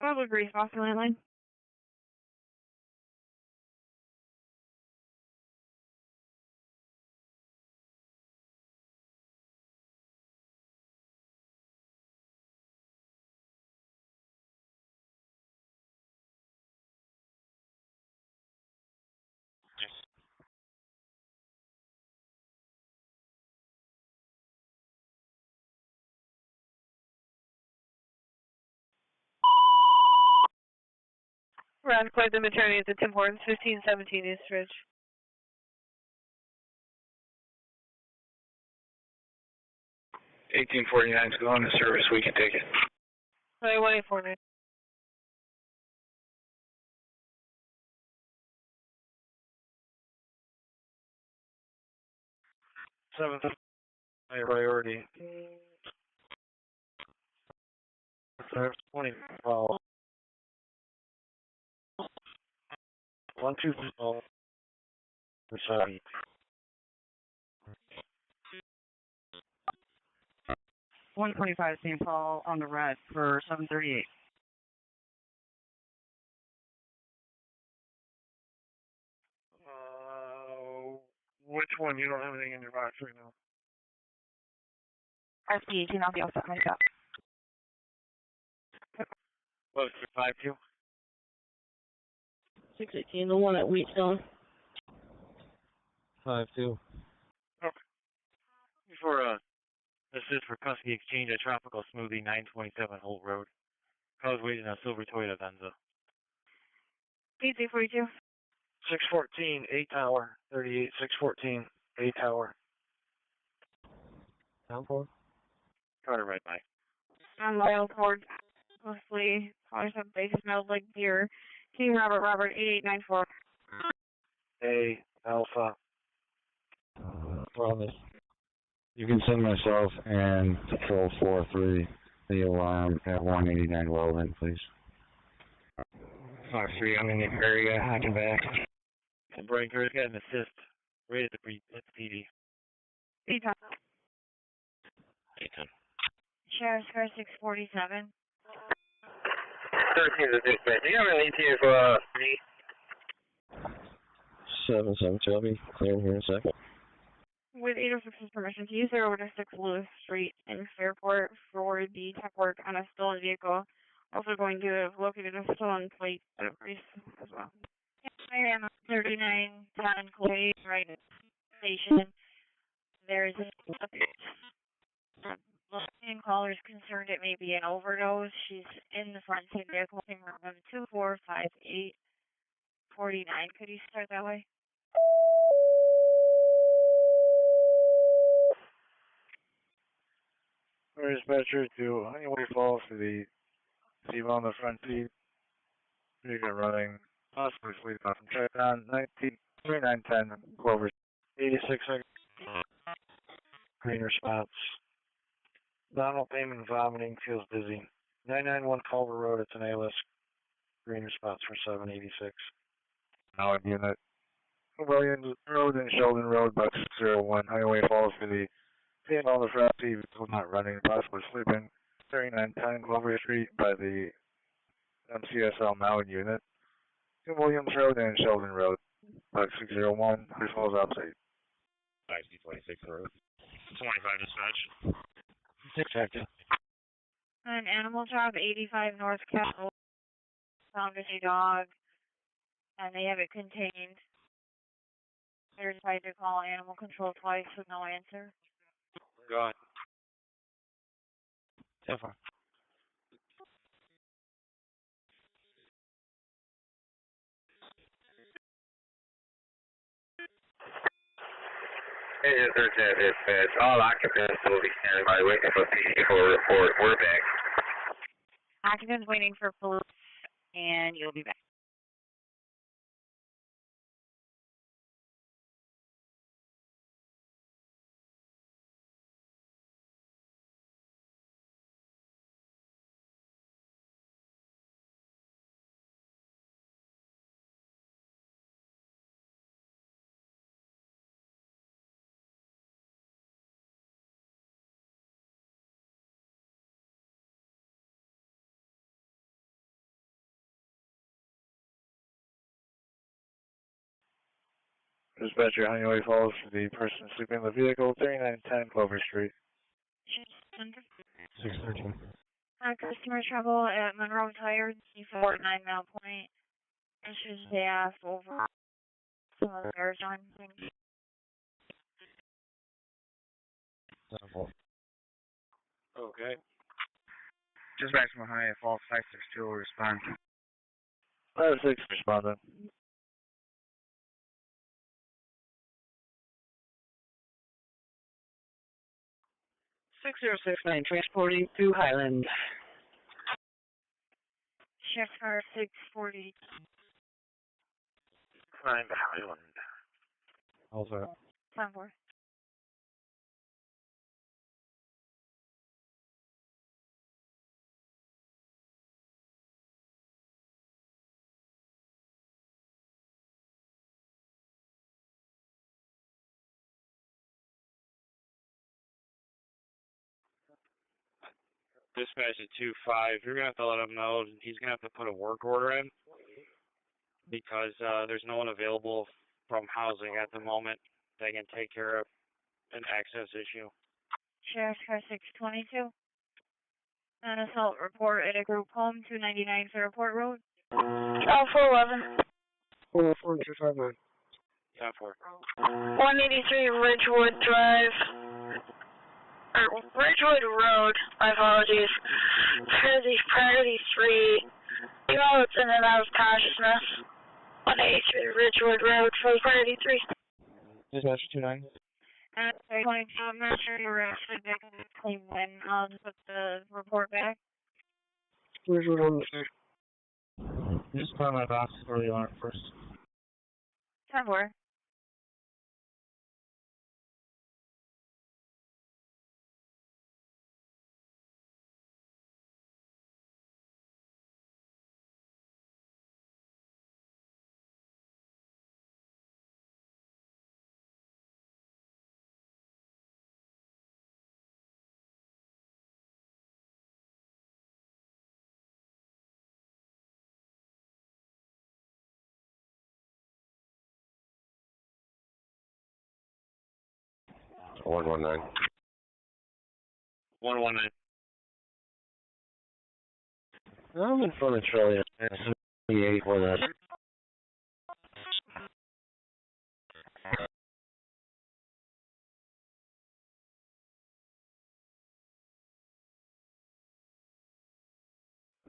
Double brief off the landline. Ron Clay, the maternity at the Tim Hortons, 1517 East Ridge. 1849 is going to service. We can take it. 1849. 7. high priority. 20 call. 1-2 call. For 7. 125 St. Paul on the red for 738. Which one? You don't have anything in your box right now. RC18, I'll be all set, my shop. Close to 5-2. 618, the one at Wheatstone. 5-2. Okay. Before, this is for custody exchange at Tropical Smoothie, 927 Holt Road. I was waiting on Silver Toyota Venza. PC42. 614, A Tower, 38, 614, A Tower. Down 4. Carter right by. On Loyal Ford, mostly, probably some base smells like beer. King Robert, 8894. A Alpha. Promise. You can send myself and Patrol 4-3 the alarm at 189 Weldon, please. 5-3, I'm in the area, hacking back. Breaker's got an assist. Right at the PD. E-Top. 810. Sheriff's Car 647. 13 to dispatch. Do you have an ETA for 772, I'll be clearing here in a second. With 806's permission to use their over to 6 Lewis Street in Fairport for the tech work on a stolen vehicle. Also going to have located a stolen plate at a place as well. I am 3910 Clay, right at the station. There's a caller is concerned it may be an overdose. She's in the front seat vehicle, room 245849. Could you start that way? Dispatcher to Honeoye Falls for the Steve on the front seat. Vehicle running, possibly sleep off from check on 3910 Clover. 86 seconds. Greener spots. Donald payment vomiting, feels dizzy. 991 Culver Road, it's an A-list. Greener spots for 786. Now in unit. Williams Road and Sheldon Road, box 01. Honeoye Falls for the Steve on the front seat, vehicle not running, possibly sleeping. 3910 Clover Street by the MCSL now in unit. Williams Road and Sheldon Road, box 601, Honeoye Falls outside. 5C26 Road. 25 dispatch. 6 active. An animal job, 85 North Capitol. Found a dog, and they have it contained. They tried to call animal control twice with no answer. Go on. So far. Agent 13 dispatch? All occupants will be standing by waiting for PD for a report. We're back. Occupants waiting for police, and you'll be back. Dispatcher, Honeoye Falls for the person sleeping in the vehicle, 3910 Clover Street. 613. Customer trouble at Monroe Tire, 9 Mile Point. Issues staff over some of the on things. Okay. Dispatch from Honeoye Falls 562 will respond. 5-6 responding. Transporting to Highland. Shift car 640. Climb Highland. Also. 10-4. Dispatch at 2-5, you're going to have to let him know he's going to have to put a work order in because there's no one available from housing at the moment that can take care of an access issue. Sheriff's Car 622. An assault report at a group home, 299 Fairport Road. 411. 44259. 10-4. 183 Ridgewood Drive. Or Ridgewood Road, my apologies. Priority 3. Female that's in and out of consciousness. 183 Ridgewood Road for priority 3. Dispatch 29. I'm not sure you were actually back in the claim when. I'll just put the report back. Ridgewood on the sir. Just call my box for the alarm first. 10-4. One 119. 119. I'm in front of Charlie. 78 for that.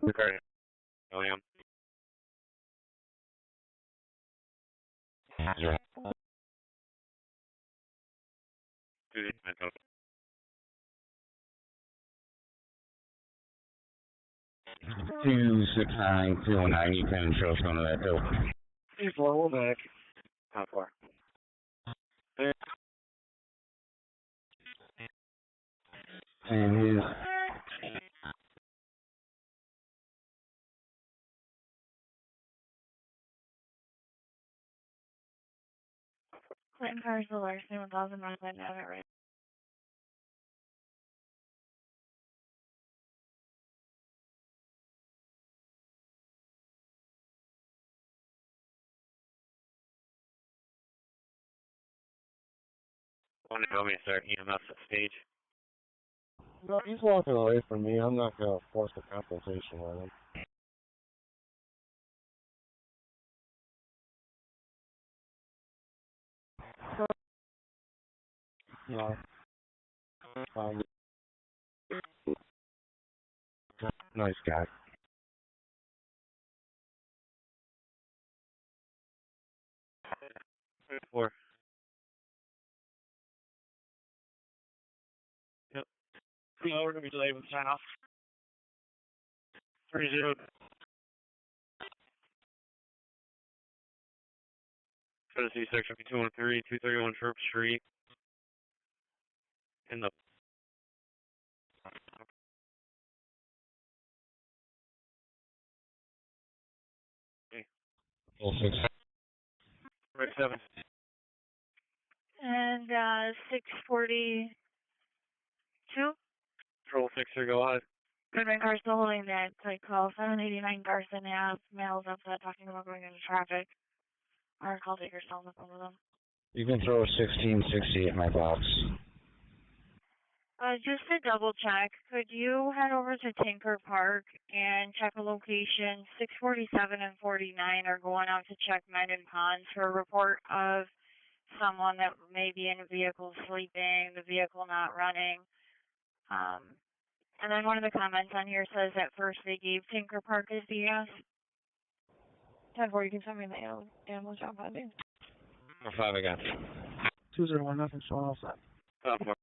Okay. William. Yeah. 269 209. You can show some of that too. 4, we're back. 10-4. And his Clinton Cars, the larceny, 1000 Northland Avenue, right? Want to tell me to start EMS at stage? No, he's walking away from me. I'm not going to force a confrontation on him. No. Nice guy. 4. Yep. No, we're going to be delayed with sign off. 30. Tennessee section 213, 231 Sherp Street. In the. Okay. 7. And 642. Control 6 here, go ahead. Goodman Car still holding that site call. 789 Garson Ave. Males upset talking about going into traffic. Our call takers telling us over them. You can throw a 1660 at my box. Just to double check, could you head over to Tinker Park and check a location? 647 and 49 are going out to check Mendon Ponds for a report of someone that may be in a vehicle sleeping, the vehicle not running. And then one of the comments on here says at first they gave Tinker Park as BS. 10-4, you can send me the animal job funding. 5 again. 201, nothing, showing all set. 4.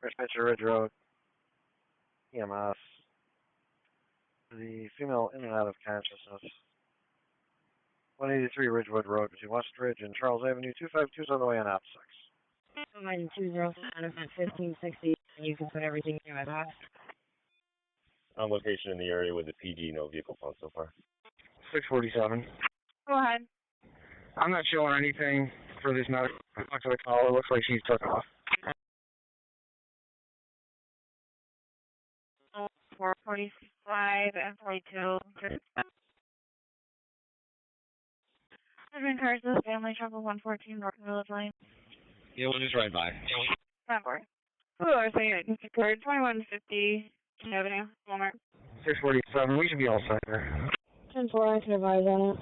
First Spencer Ridge Road. EMS. The female in and out of consciousness. 183 Ridgewood Road between West Ridge and Charles Avenue. 252 is on the way on op 6. 207 at 1560. You can put everything in my box. On location in the area with the PG, no vehicle found so far. 647. Go ahead. I'm not showing anything for this medical. I talked to the caller. Looks like she's took off. 445 and 42. Urban cars, this family trouble 114 North Village Lane. Yeah, we'll just ride by. February. Ooh, I was saying it. Card 2150 Avenue, Walmart. 647. We should be all set there. 10-4, I can advise on it.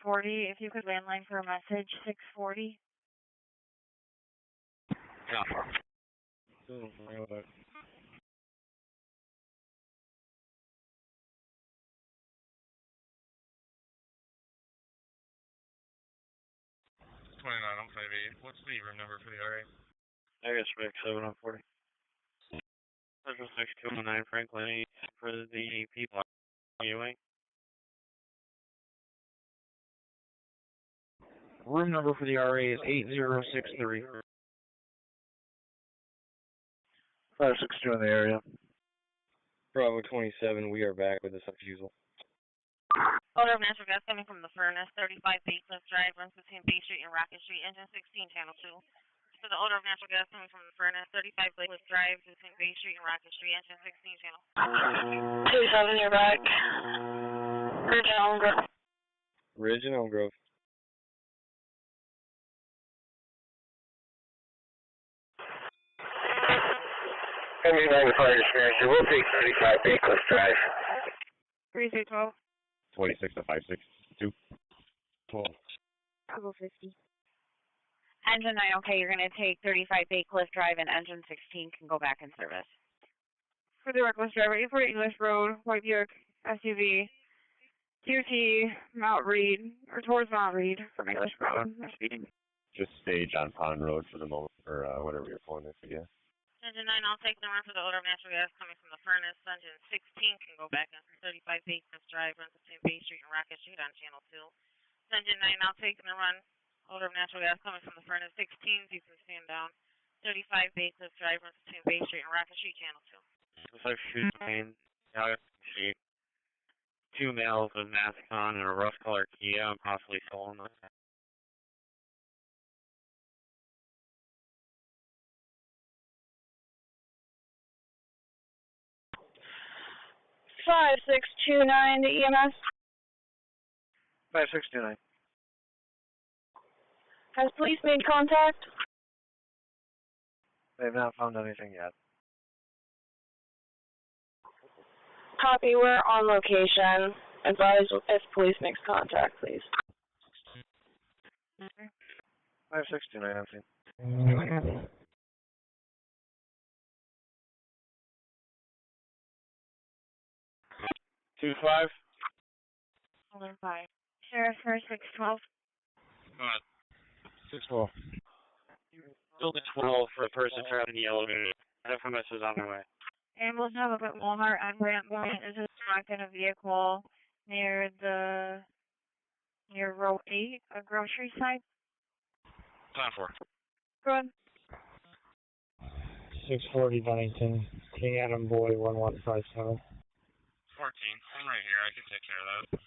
$640. If you could landline for a message, $640. Yeah. 29-158. What's the room number for the RA? I guess Rick 7140. Central 6219 Franklin for the people. Honeoye. Room number for the RA is 8063. 562 in the area. Bravo 27, we are back with this as usual. Odor of natural gas coming from the furnace, 35 Baseless Drive, runs between Bay Street and Rocket Street, engine 16, channel 2. For the odor of natural gas coming from the furnace, 35 Baseless Drive, between Bay Street and Rocket Street, engine 16, channel 27, you're back. Ridge and Elm Grove. Ridge and Elm Grove. Henry 95 Manager, we'll take 35 Baseless Drive. 3212. 26 to 562. 12. 250. Engine 9, okay, you're going to take 35 Bay Cliff Drive, and engine 16 can go back in service. For the reckless driver, 840 English Road, White Buick, SUV, QT, Mount Reed, or towards Mount Reed from English Road, no speeding. Just stay John Pond Road for the moment, or whatever you're pulling this again. Engine 9, I'll take the run for the odor of natural gas coming from the furnace. Engine 16 can go back in 35 Baseless Drive, runs between Bay Street and Rocket Street on channel 2. Engine 9, I'll take the run. Odor of natural gas coming from the furnace. 16, you can stand down. 35 Baseless Drive, runs between Bay Street and Rocket Street, channel 2. Looks like she's playing. Now I see 2 males with masks on and a rust colored Kia and possibly stolen. 5629 to EMS. 5629. Has police made contact? They have not found anything yet. Copy, we're on location. Advise if police makes contact, please. 5629, I'm seeing. 25. 5. Sheriff for 612. Go ahead. 612. Building 12 for a person trapped in the elevator. FMS is on their way. Ambulance have up at Walmart on Grant Point. There's a truck in a vehicle near row 8, a grocery site. Time for. Good. 640 Bennington, King Adam Boy 1157. 14. I'm right here. I can take care of that.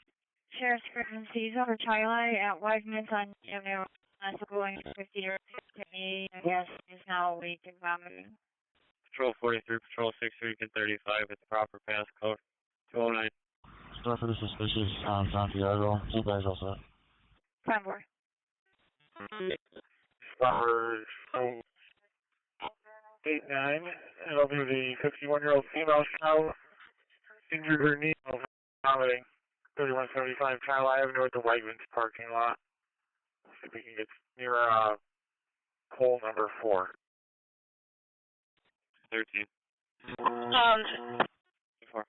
Sheriff's frequencies over Chile at Wiseman's on Avenue. Also going 50 to 60. Yes, is now awake and vomiting. Patrol 43, Patrol 63, get 35 at the proper pass code. 209. Start for the suspicious on Santiago. You guys all set? 10-4. Flowers 89. It'll be the 51-year-old female child. Injured her knee while vomiting. 3175 Kyle Avenue at the Whiteman's parking lot. See if we can get near pole number 4. 13. 4.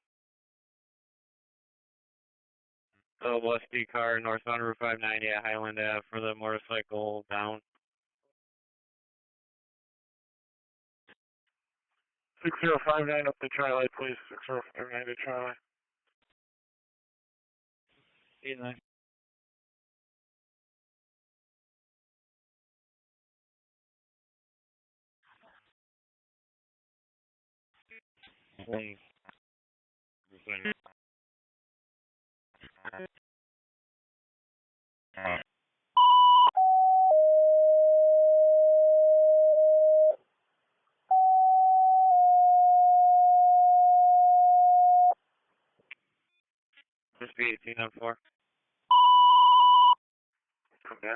Double SD car northbound Route 590 at Highland Ave for the motorcycle down. 6059 up to Charlie, please. 6059 to Charlie. 89. This be 1804. Okay.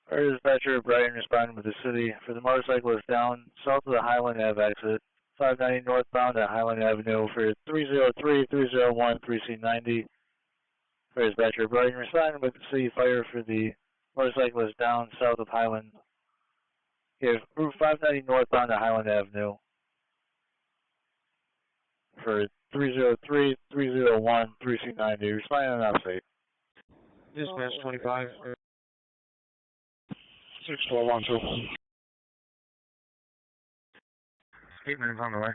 Fire dispatcher Brian responding with the city for the motorcyclist down south of the Highland Ave exit, 590 northbound at Highland Avenue for 303-301 3C90. Fire dispatcher Brian responding with the city fire for the motorcyclist down south of Highland. Route 590 northbound at Highland Avenue for 303-301 3C90. Responding on upstate. Dispatch 25. 6412. 8 minutes on the way.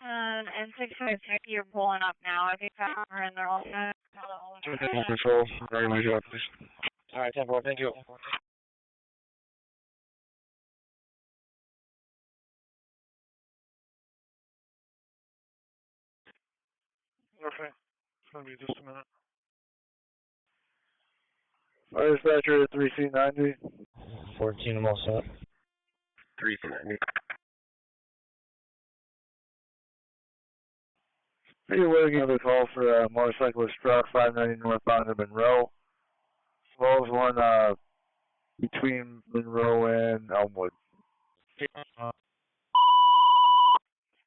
And 656, you're pulling up now. If you cover and they're all set. Control. Very much up, please. Alright, 10-4, thank you. Okay. It's going to be just a minute. Fire dispatcher 3C90. 14, I'm all set. 3C90. You're waiting on the call for a motorcyclist truck 590 northbound of Monroe. As well as one between Monroe and Elmwood.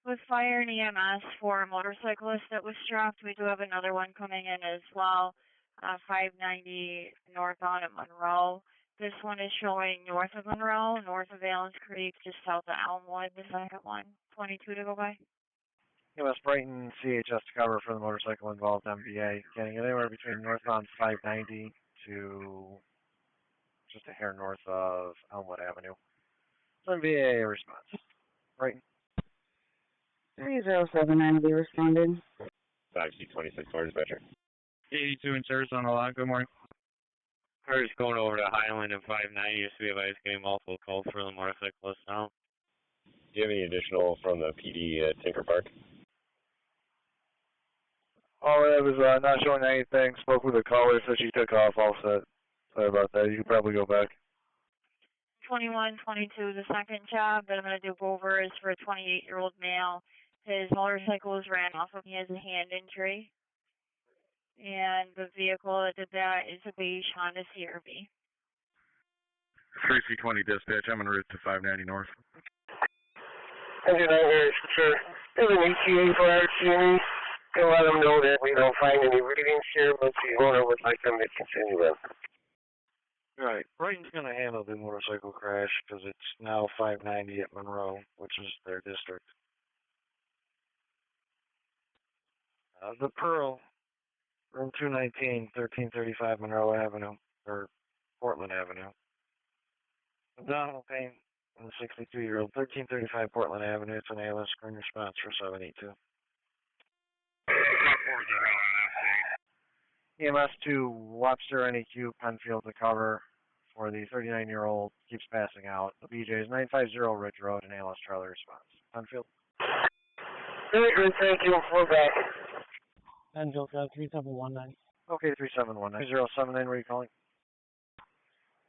With fire and EMS for a motorcyclist that was struck, we do have another one coming in as well. 590 northbound at Monroe. This one is showing north of Monroe, north of Allen's Creek, just south of Elmwood. The second one, 22 to go by. EMS Brighton, CHS to cover for the motorcycle involved MVA. Getting it anywhere between northbound 590 to just a hair north of Elmwood Avenue. MVA response. Brighton. 3079 responded. 5C26 fire dispatcher. 82 in service on the line. Good morning. We're just going over to Highland and 590 to see if I was getting multiple calls for the motorcyclist now. Do you have any additional from the PD at Tinker Park? All I was not showing anything. Spoke with the caller, said she took off. All set. Sorry about that. You can probably go back. 2122, the second job that I'm going to go over is for a 28-year-old male. His motorcycle was ran off of. He has a hand injury. And the vehicle that did that is a beige Honda CRV. 3C20 dispatch. I'm en route to 590 north. Engine over, sure. There's an ETA for our series. Can let them know that we don't find any readings here, but the owner would like them to continue them. Right. Brighton's going to handle the motorcycle crash because it's now 590 at Monroe, which is their district. The Pearl, room 219, 1335 Monroe Avenue, or Portland Avenue. Donald Payne, the 62-year-old, 1335 Portland Avenue. It's an ALS screen response for 782. EMS to Webster, NEQ, Penfield to cover for the 39-year-old, keeps passing out. The BJ is 950 Ridge Road, and ALS Charlie response. Penfield. Very good, thank you. We're back. Penfield, 3719. Okay, 3719. 079, where are you calling?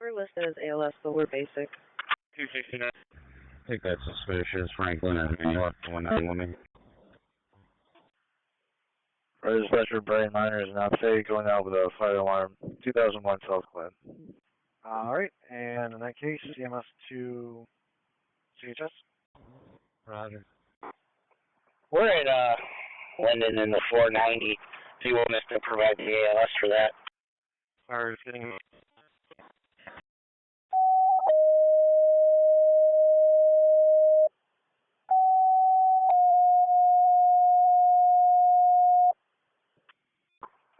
We're listed as ALS, but we're basic. 269. I think that's suspicious. Franklin Avenue, left 191. Fire dispatcher Brian Miner is not safe, going out with a fire alarm. 2001 Southland. All right, and in that case, EMS to CHS. Roger. We're at Linden in the 490. Do you want us to provide the ALS for that? Fire is getting.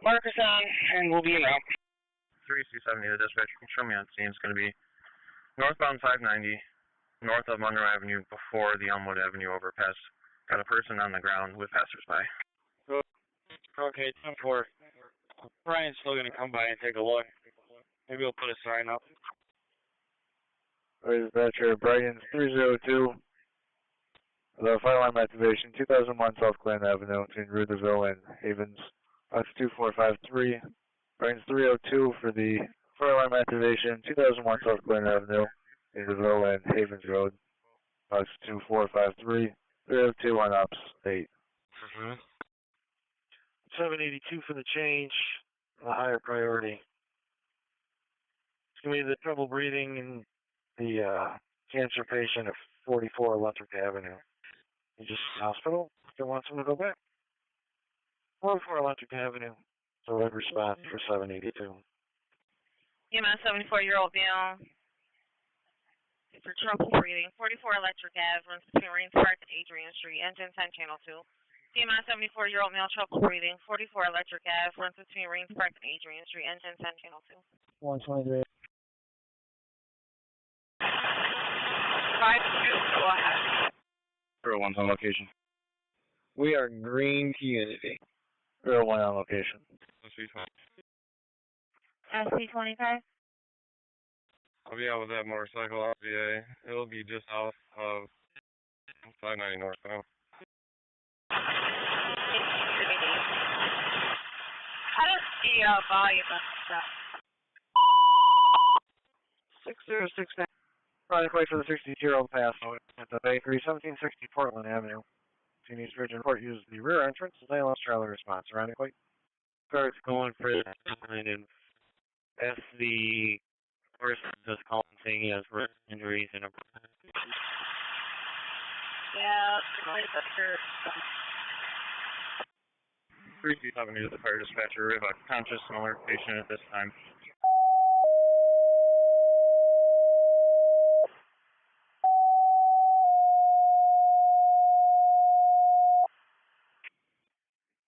Marcus on, and we'll be in route. 3C70, the dispatcher can show me on scene. It's going to be northbound 590, north of Monroe Avenue, before the Elmwood Avenue overpass. Got a person on the ground with passersby. Okay, 10-4. Brian's still gonna come by and take a look. Maybe we'll put a sign up. Dispatcher, Brighton's 302. The fire alarm activation, 2001 South Glen Avenue between Rutherville and Havens. That's 2453. Brighton's 302 for the fire alarm activation, 2001 South Glen Avenue, Rutherville and Havens Road. That's 2453. 302 on ops 8. 782 for the change, a higher priority. It's going to be the trouble breathing and the cancer patient at 44 Electric Avenue. He just hospital, still wants him to go back. 44 Electric Avenue, so red response for 782. EMS 74-year-old male for trouble breathing. 44 Electric Ave, runs between Rains Park and Adrian Street, engine 10 channel 2. EMS 74-year-old male trouble breathing. 44 Electric Ave, runs between Rains Park and Adrian Street, engine 10 channel 2. 123. 5-2, go ahead. 01's on location. We are green community. 01 on location. SC25. I'll be out with that motorcycle out VA. It'll be just south of 590 northbound. How does the volume of stuff? 6069. Running quick for the 62-year-old pass at the bakery, 1760 Portland Avenue. East Ridge and Port uses the rear entrance. ALS trailer response. Running quick. Starts going for the line, and as the person does call and saying he has wrist injuries and a. Yeah, for sure. 327 to the fire dispatcher. We have a conscious alert patient at this time.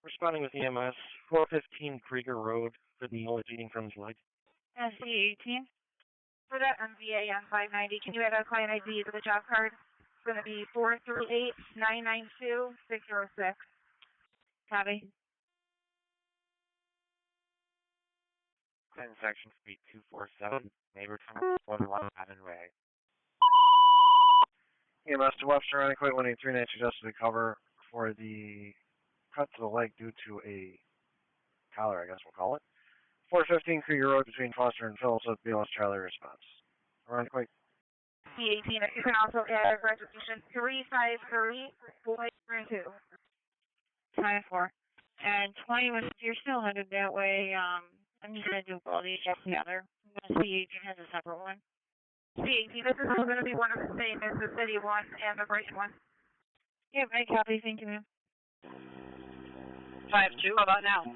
Responding with EMS, 415 Krieger Road, good knowledge eating from his leg. SC18. For that MVA on 590, can you add a client ID to the job card? It's going to be 438-992-606. Copy. Clinton Section Suite 247, Neighbortown, 41 Haddon Way. EMS to Webster, running quick, 183 adjusted to cover for the cut to the leg due to a collar, I guess we'll call it. 415 Krieger Road between Foster and Phillips with BLS Charlie response. Run quick. C18, you can also add resolution 353.2. 5-4. And 20 was, if you're still headed that way, I'm just going to do all these just together. C18 has a separate one. C18, this is going to be one of the same as the city one and the Brighton one. Yep, I copy. Thank you, ma'am. 5-2, how about now?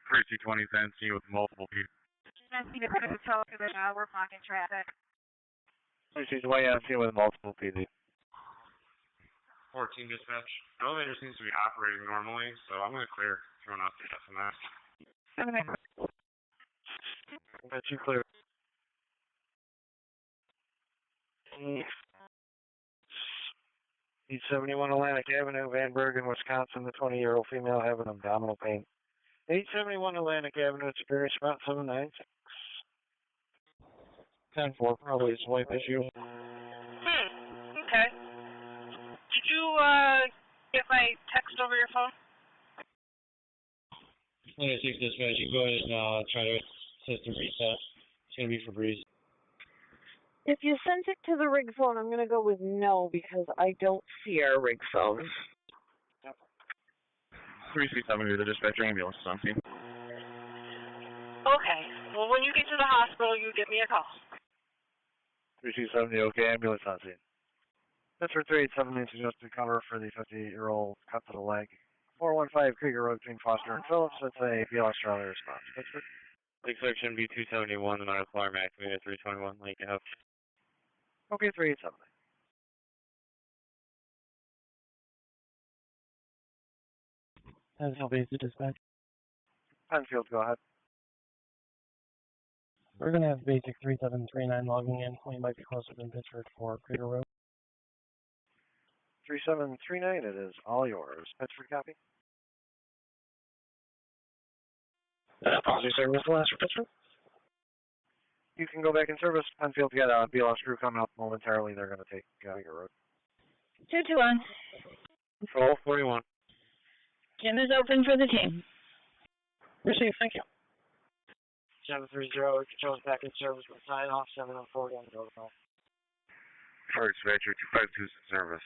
Crazy 20 cents with multiple people. I see the credit tell to the we're blocking traffic. She's way on scene with multiple PD. 14 dispatch. The elevator seems to be operating normally, so I'm going to clear. Throwing off the SMS. Got you clear. East 71 Atlantic Avenue, Van Bergen, Wisconsin. The 20-year-old female having abdominal pain. 871 Atlantic Avenue, it's a spot 796. 10-4, probably a swipe issue. Okay. Did you get my text over your phone? 26 dispatch, you go ahead and try to system reset. It's going to be for Breeze. If you sent it to the rig phone, I'm going to go with no because I don't see our rig phone. 337 to the dispatcher ambulance is on scene. Okay. Well, when you get to the hospital, you give me a call. 370, okay, ambulance on scene. That's for 387 needs to just to cover for the 58-year-old cut to the leg. 415 Krieger Road between Foster and Phillips. That's a BLS Charlie response. Pittsford. Big section B271, the night alarm activated 321 Lake Ave. Okay, 387. That's how basic dispatch. Penfield, go ahead. We're going to have basic 3739 logging in. We might be closer than Pittsford for Krieger Road. 3739, it is all yours. Pittsford copy. Policy service last for Pittsford. You can go back in service. Penfield, got a BLS crew coming up momentarily. They're going to take your road. 221. Control 41. Jim is open for the team. Received, thank you. 730, controls back in service with sign off 704 1 protocol. First dispatcher 252 service.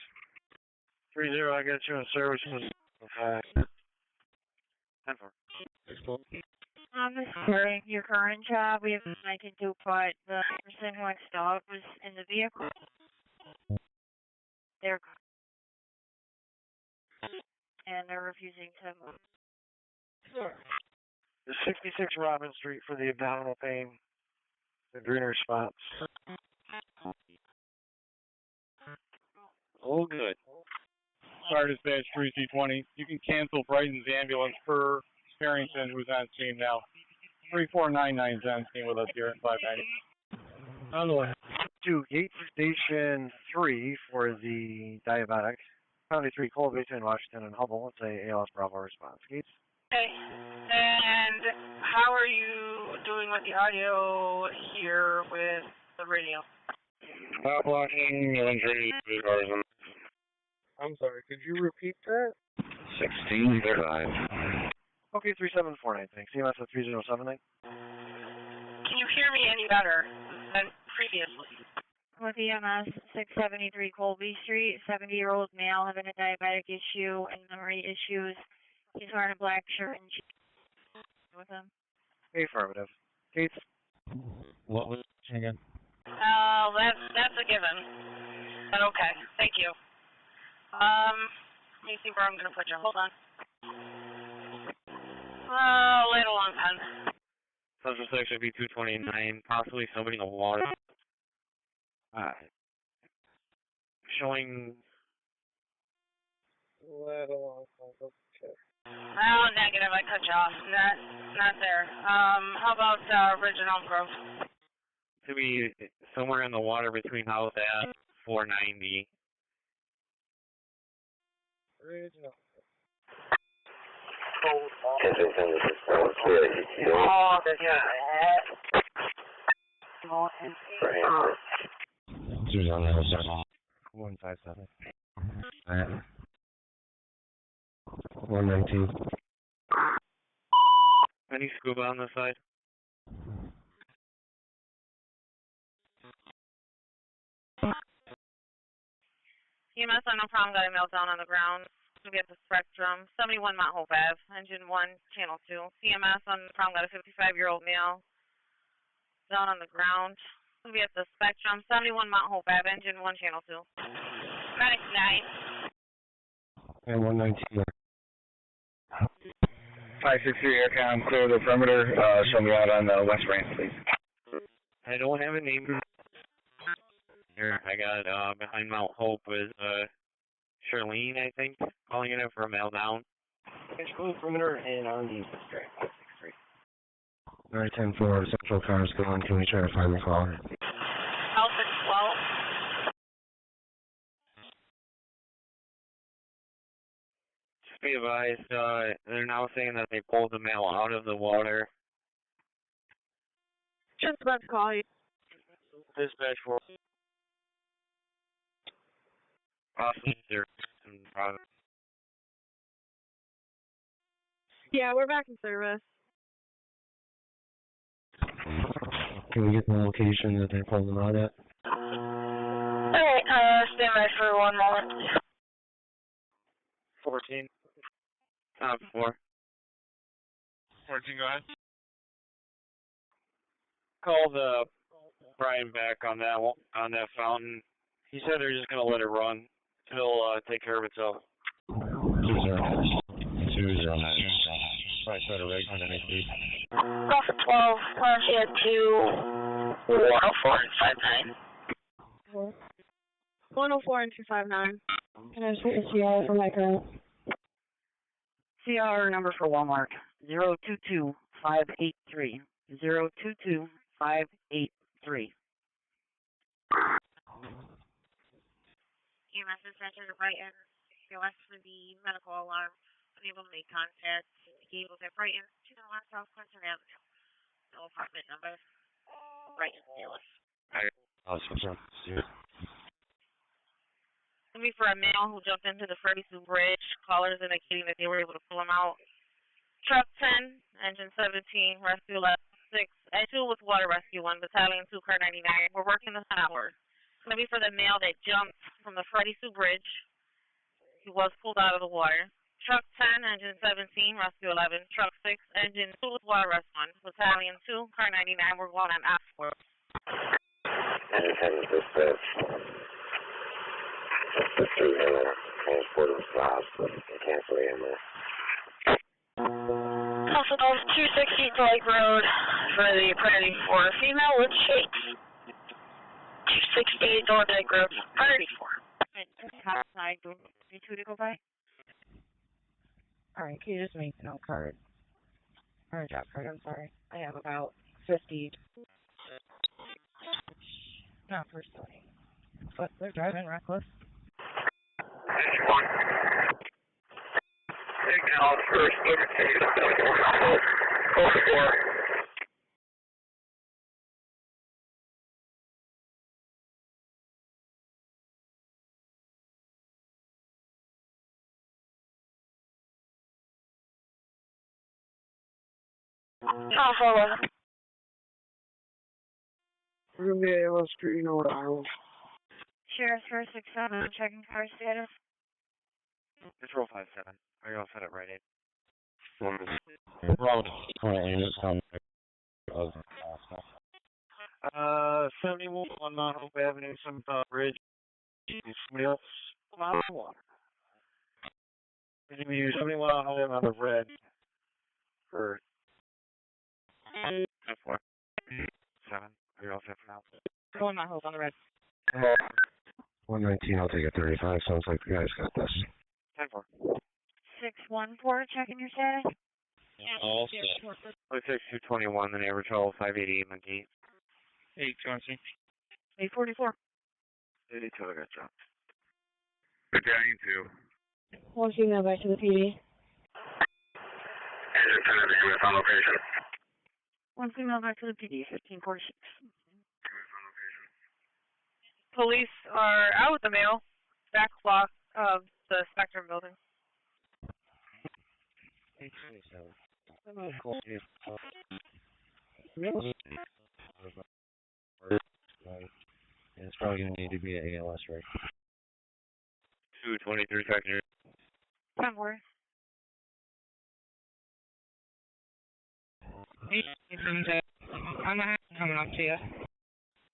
30, I got you in service. For your current job, we have nothing to do, but the person who installed was in the vehicle. They're refusing to move. Sure. The 66 Robin Street for the abdominal pain, the greener spots. Oh, good. Fire dispatch 3C20. You can cancel Brighton's ambulance per Harrington, who's on scene now. 3499's on scene with us here at 590. On the way. To Gate Station 3 for the diabetic. County 3 Colby between Washington and Hubble. It's a ALS Bravo response. Gates. Okay. And how are you doing with the audio here with the radio? Stop blocking, no injuries, I'm sorry, could you repeat that? 1635. Okay, 3749, thanks. CMS at 3079. Can you hear me any better than previously? With EMS 673 Colby Street, 70-year-old male having a diabetic issue and memory issues. He's wearing a black shirt and jeans with him. Affirmative. Gates. What was it again? Oh, that's a given. But okay, thank you. Let me see where I'm going to put you. Hold on. Lay it along, pen. Subject section be 229, possibly somebody in the water. Showing. Lay it along, okay. Oh, negative. I cut you off. Not there. How about Ridge and Elm Grove? To be somewhere in the water between house at 490. Ridge and Elm Susan, 157. 119. Any scuba on the side? EMS on no problem, got a meltdown on the ground. We get the Spectrum, 71 Mount Hope Ave, engine 1, channel 2. CMS on the problem, got a 55-year-old male down on the ground. We at the Spectrum, 71 Mount Hope Ave, engine 1, channel 2. Medic 9. And 119. 563 Aircom, clear the perimeter. Show me out on the west ramp, please. I don't have a name. Here, I got behind Mount Hope was Charlene, I think, calling in for a mail down. Clear perimeter and on the straight. 910 for Central Cars going. Can we try to find the caller? Alpha 12. Just be advised, they're now saying that they pulled the mail out of the water. Just about to call you. Dispatch for possibly there. Yeah, we're back in service. Can we get the location that they're pulling them out at? Alright, stand by for 1 moment. 14. 4. 14, go ahead. Call the Brian back on that fountain. He said they're just gonna let it run. It'll take care of itself. 209. Right side of leg underneath these. Alpha 12, launch at 2, 104 and 59. 104 and 259. Can I just get the CR for my current? CR number for Walmart, 022583. 022583. EMS dispatcher to Brighton. EMS for the medical alarm. Unable to make contact. The Gables at Brighton, 201 South Clinton Avenue. No apartment number. Brighton, Dallas. Looking for a male who jumped into the Freddie Sue Bridge. Callers indicating that they were able to pull him out. Truck 10, engine 17, rescue 11, 6, and 2 with water rescue 1, battalion 2, car 99. We're working this hour. It's going to be for the male that jumped from the Freddie Sue Bridge. He was pulled out of the water. Truck 10, engine 17, rescue 11, truck 6, engine 2 with water rescue 1, battalion 2, car 99. We're going on Oxford. Engine 7 dispatch. Transport was lost. Cancel the EMS. Also, those 260 Lake Road for the priority for female with shakes. 268 Lake Road, priority 4. Top side, do you two to go by? Alright, can you just make no card? Or job card, I'm sorry. I have about 50. Not personally. But they're driving reckless. Take out first, limitation, 4. Alpha 11. Ruby, let's do, you know what I will. Sheriff's 467, checking car status. Control 57. Are you all set at right 8? Road 28, sounds like 71 on Monroe Avenue, some bridge. Somebody else out of the water. Did you 71 on the red for 7. Are you all set for now? Going my hose on the red. 119, I'll take a 35. Sounds like the guys got this. 10-4. 614, checking your status. All set. 221, the neighbor 12, 580 McGee. 820. 844. 82, I got dropped. Battalion 2. One female back to the PD. Engine 10 EMS on location. One female back to the PD, 1546. Police are out with the male. Back block of the Spectrum building. 827. It's probably going to need to be an ALS, right? 223 seconds. Don't worry. I'm not coming up to you.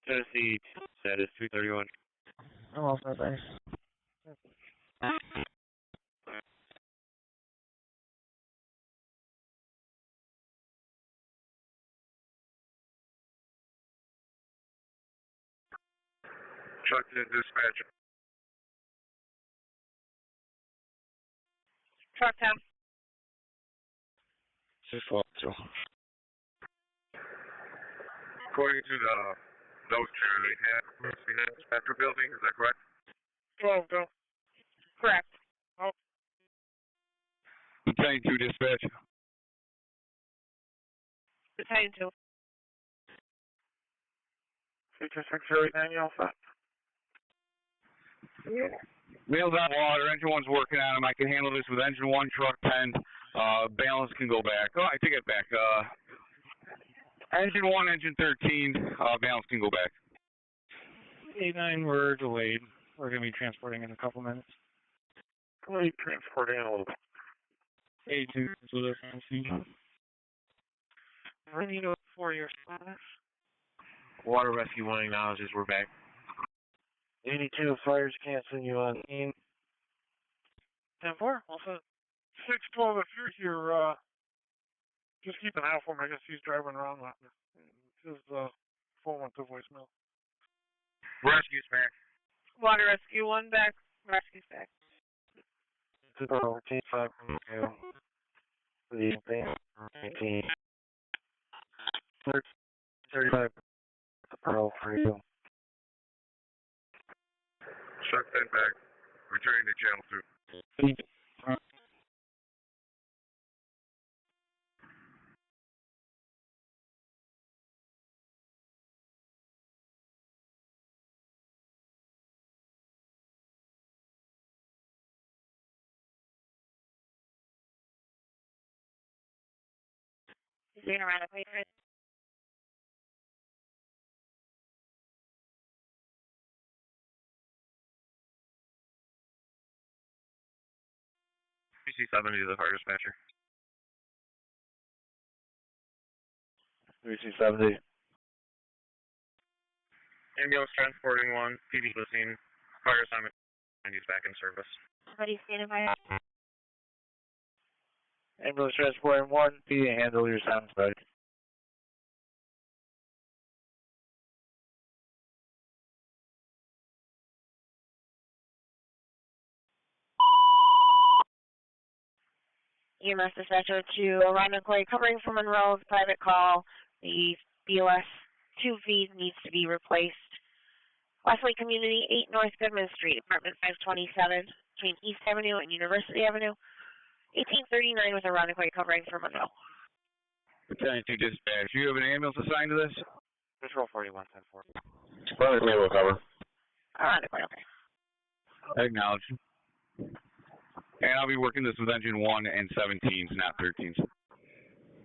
Tennessee status 231. I'm off my base. Truck to dispatcher. Truck 10. 612. According to the notes here, they have the Spectrum building, is that correct? Go. Correct. Oh. Battalion 2 dispatch. Battalion 2. 22609, you all set? Yeah. Wheels on water, engine 1's working on them. I can handle this with engine 1, truck 10. Balance can go back. Oh, I take it back. Engine 1, engine 13, balance can go back. 89, we're delayed. We're going to be transporting in a couple minutes. Delayed transporting a little bit. 82 is with us on scene. I need a 4-year status. Water rescue 1 acknowledges we're back. 82 fires canceling you on scene. 10-4, also 612, if you're here, just keep an eye out for him. I guess he's driving around. His phone went to voicemail. Rescue's back. Water rescue 1 back. Rescue's back. 5 for the band. 35 Pro for you. Truck 10 back. Returning to channel 2. Is there around a place? PC-70 to the fire dispatcher. PC-70. Ambulance transporting 1, PD to the scene. Fire assignment, and he's back in service. Somebody standing by. Ambulance transporting 1, PD handle your sound spike. EMS dispatcher to Ironically covering from Monroe, private call. The BOS 2 feed needs to be replaced. Wesley Community, 8 North Goodman Street, apartment 527, between East Avenue and University Avenue. 1839 with Ironically covering from Monroe. Lieutenant 2 dispatch, you have an ambulance assigned to this? Patrol 4110-4. Ironically will cover. Ironically, okay. Acknowledge. And I'll be working this with engine 1 and 17s, not 13s.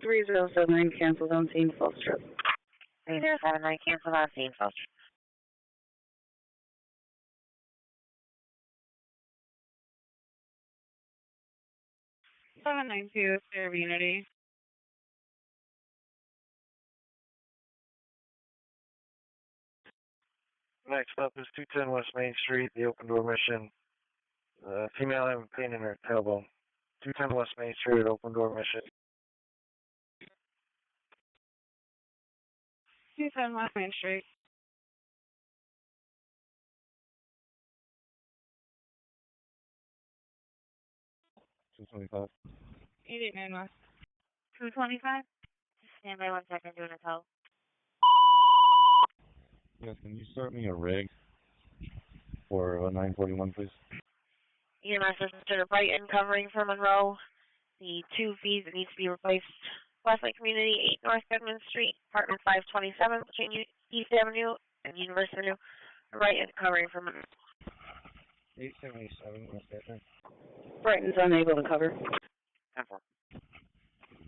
3079 canceled on scene, full strip. 3079 canceled on scene, full strip. 792, serve unity. Next up is 210 West Main Street, the open door mission. Female having pain in her tailbone. 210 West Main Street, open door mission. 210 West Main Street. $225. 889 West. 225? Stand by 1 second, doing a tow. Yes, can you start me a rig for 941, please? EMS assistant Brighton covering for Monroe. The 2 feeds that needs to be replaced. Wesley Community, 8 North Goodman Street, apartment 527, between East Avenue and University Avenue. Brighton covering for Monroe. 877, what's that then? Brighton's unable to cover. 10-4.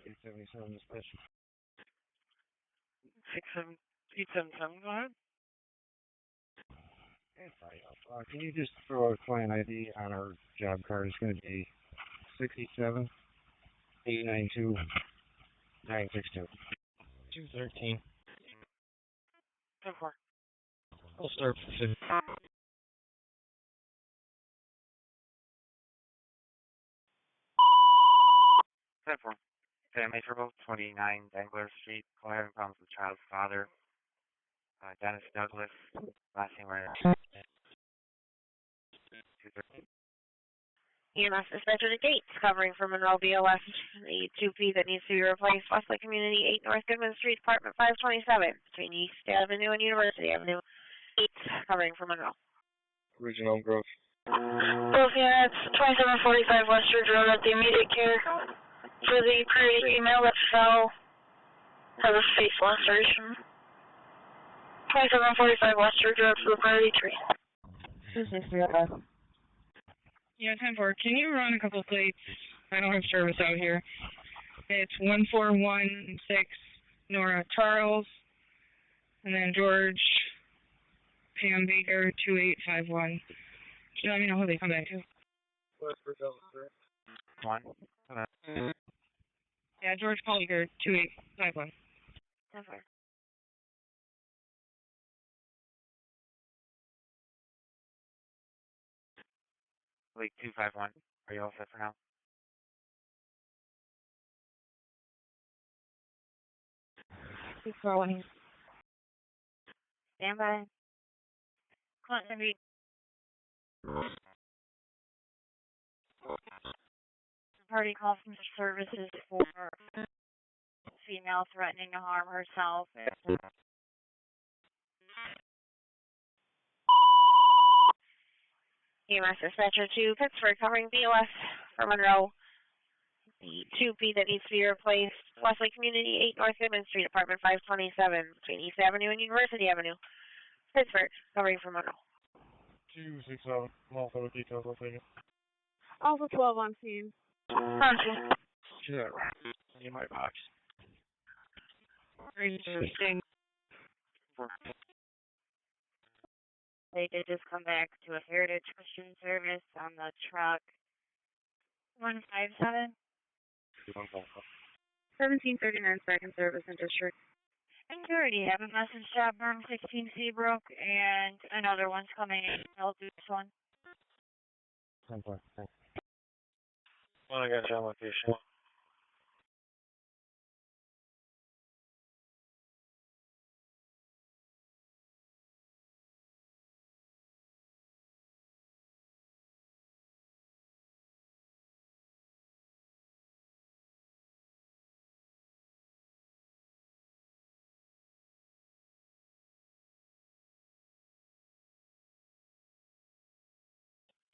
877, dispatch. 877, go ahead. Can you just throw a client ID on our job card? It's going to be 67 892 962 213. 10-4. We'll start for 50. 10-4. Family Turbo, 29 Dangler Street. Call having problems with child's father. Dennis Douglas. Last name right. 213. EMS dispatcher to Gates covering for Monroe BOS. The 2 feed that needs to be replaced. Wesley Community, 8 North Goodman Street, apartment 527, between East Avenue and University Avenue. 8 covering for Monroe. Regional Grove. Both units, 2745 Westridge Road at the immediate care. For the previous email that fell, has a face laceration. 2745 Westridge Road for the priority tree. Yeah, 10-4. Can you run a couple plates? I don't have service out here. It's 1416 Nora Charles, and then George Pam Baker 2851. Can you let me know who they come back to? 1. Yeah, George Paul Baker 2851. 10-4. Lake 251. Are you all set for now? Keep rolling. Stand by. Clinton Reed. Party call from services for female threatening to harm herself. EMS dispatcher to Pittsford, covering BOS for Monroe. The 2P that needs to be replaced, Wesley Community, 8 North Goodman Street, apartment 527, between East Avenue and University Avenue. Pittsford, covering for Monroe. 267, also with details located. Alpha 12 on scene. Roger. Sure. In my box. They did just come back to a Heritage Christian service on the truck. 157. 1739 second service in district. And you already have a message job from 16 Seabrook, and another one's coming in. I'll do this one. 10-4, thanks. I got your location.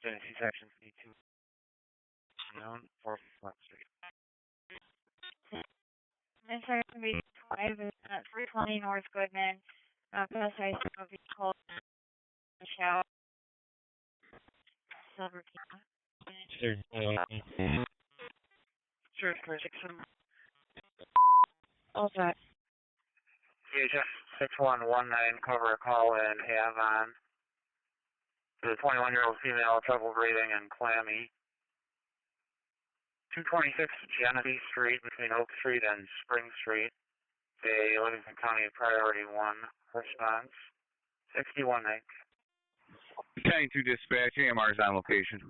Genesee section C2. Known for Front Street. And so it's going to be 5 at 320 North Goodman. Best I will be called Michelle. Silver King. Sure, can I take some? All set. CHS 6119, cover a call in Avon. The 21-year-old female, trouble breathing and clammy. 226 Genesee Street between Oak Street and Spring Street. A Livingston County Priority 1 response. 6119. County 2 dispatch, AMR's on location.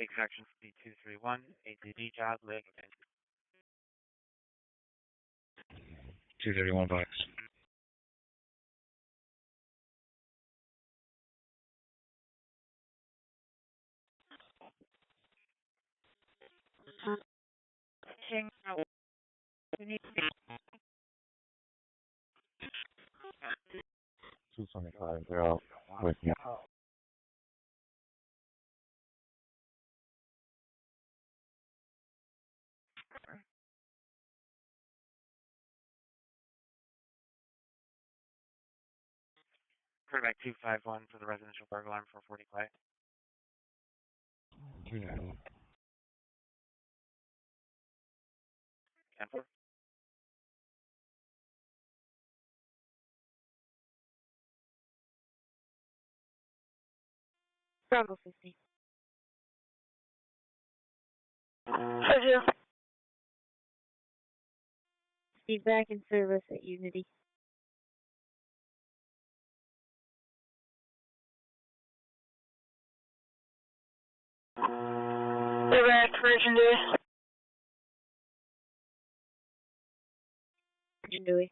Lake section C231, ATD job, Lake. 231 bucks. $225, they're all with me. Quarterback 251 for the residential burglar alarm for 40 quiet. 290. 10-4. Bravo 50. Roger. Steve back in service at Unity. They're back for Virgin Dewey. Virgin Dewey.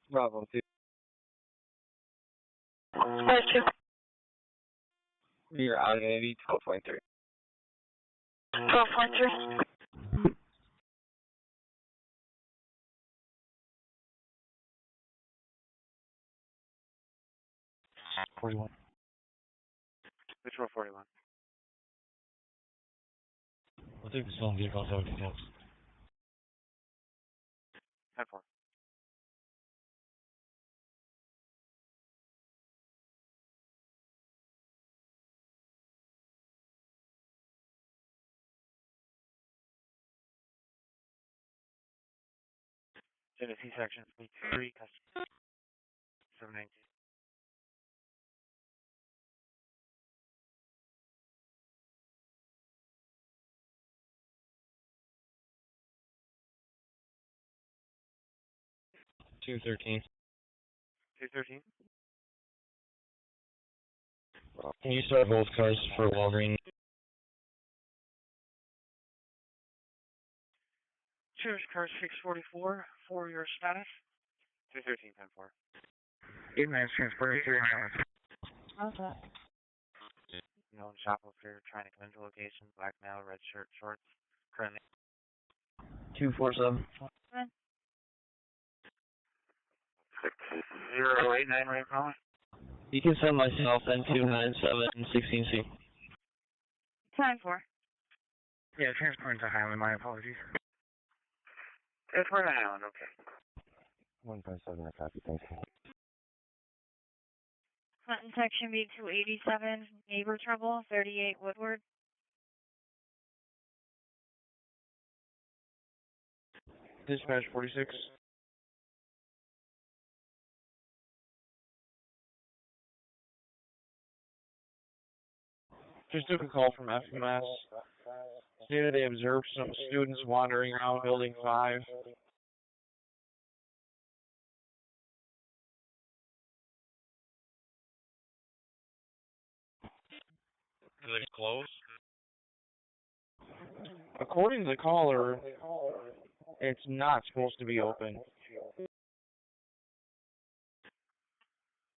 Bravo 2. Roger. You're out of 80, 12.3. 12.3. 41. Which row 41? I'll take the stolen vehicle outside details. 10-4. Genesee section C3, custom 719. $213. 213. Can you start both cars for Walgreens? Cheers, car 644, for your status. 213, 10-4. EMS transport 3 miles. Okay. Known shoplifter trying to come into location, black male, red shirt, shorts. Currently 247. 089, where you calling? You can send myself N297-16C. 10-4. Yeah, transporting to Highland, my apologies. Transport to Highland, okay. 157, I copy, thanks. Clinton Section B287, neighbor trouble, 38 Woodward. Dispatch 46. Just took a call from FMS. Stated they observed some students wandering around Building 5. Are they closed? According to the caller, it's not supposed to be open.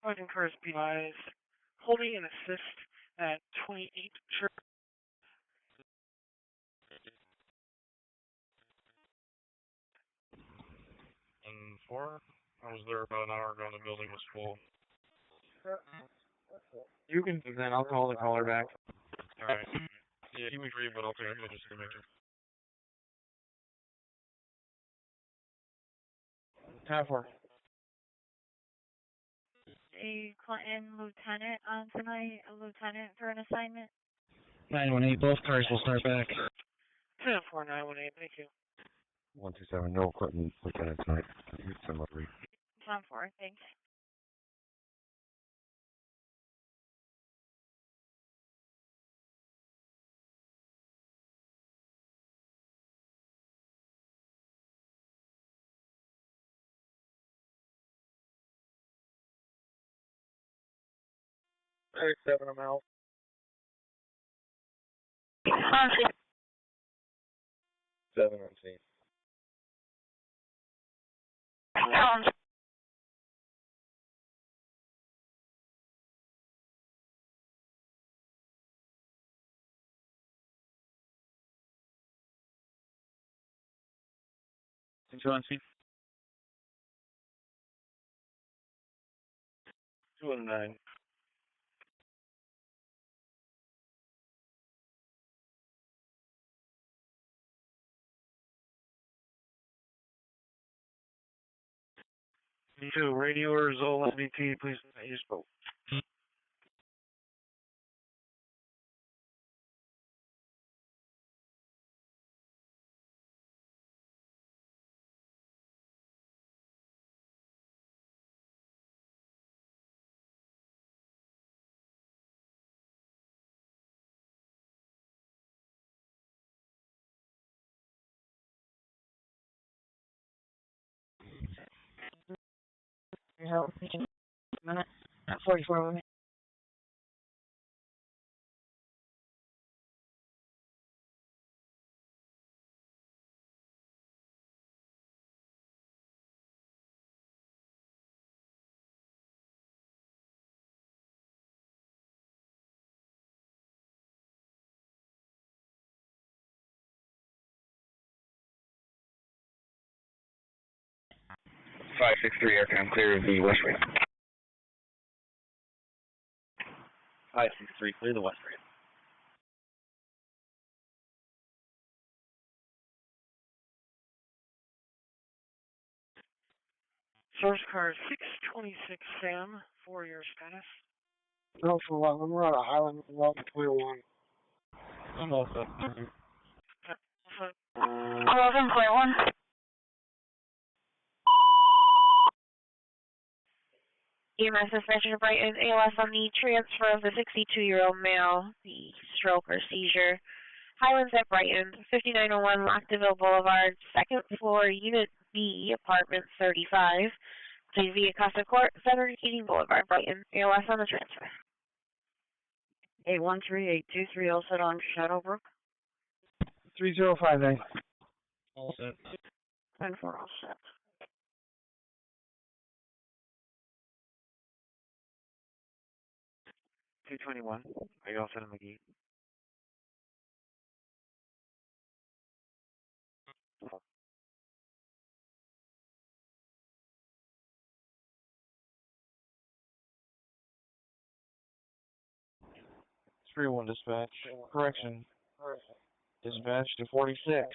Clinton cars BIs holding an assist at 28 Church. And 4? I was there about an hour ago and the building was full. You can, then I'll call the caller back. Alright. Yeah, keep me free, but I'll just go make it. 10-4. A Clinton lieutenant on tonight, a lieutenant for an assignment. 918, both cars will start back. 10-4, 918, thank you. 127, no equipment, lieutenant tonight. Similar. 10-4, thanks. Hey, 7, I'm out. On scene. 7 on scene. Sounds. Insurance fee? 209. B2, radio or Zola SBT, please use both. Your help, minute, at 44 minutes. Five six three airtime clear of the west ramp. 563, clear the west ramp. Source car 626 Sam, 4-year status. No, for what? We're out of Highland, Route 21. I'm all set. 11.1. EMS dispatcher Brighton, ALS on the transfer of the 62-year-old male, the stroke or seizure. Highlands at Brighton, 5901 Lockdeville Boulevard, 2nd floor, Unit B, Apartment 35. Please be Acosta Court, Center Keating Boulevard, Brighton. ALS on the transfer. 813-823, all set on Shadowbrook. 3059. All set. 10-4, all set. $221. Are you all set on the gate? 3-1 dispatch. Correction. Dispatch to 46.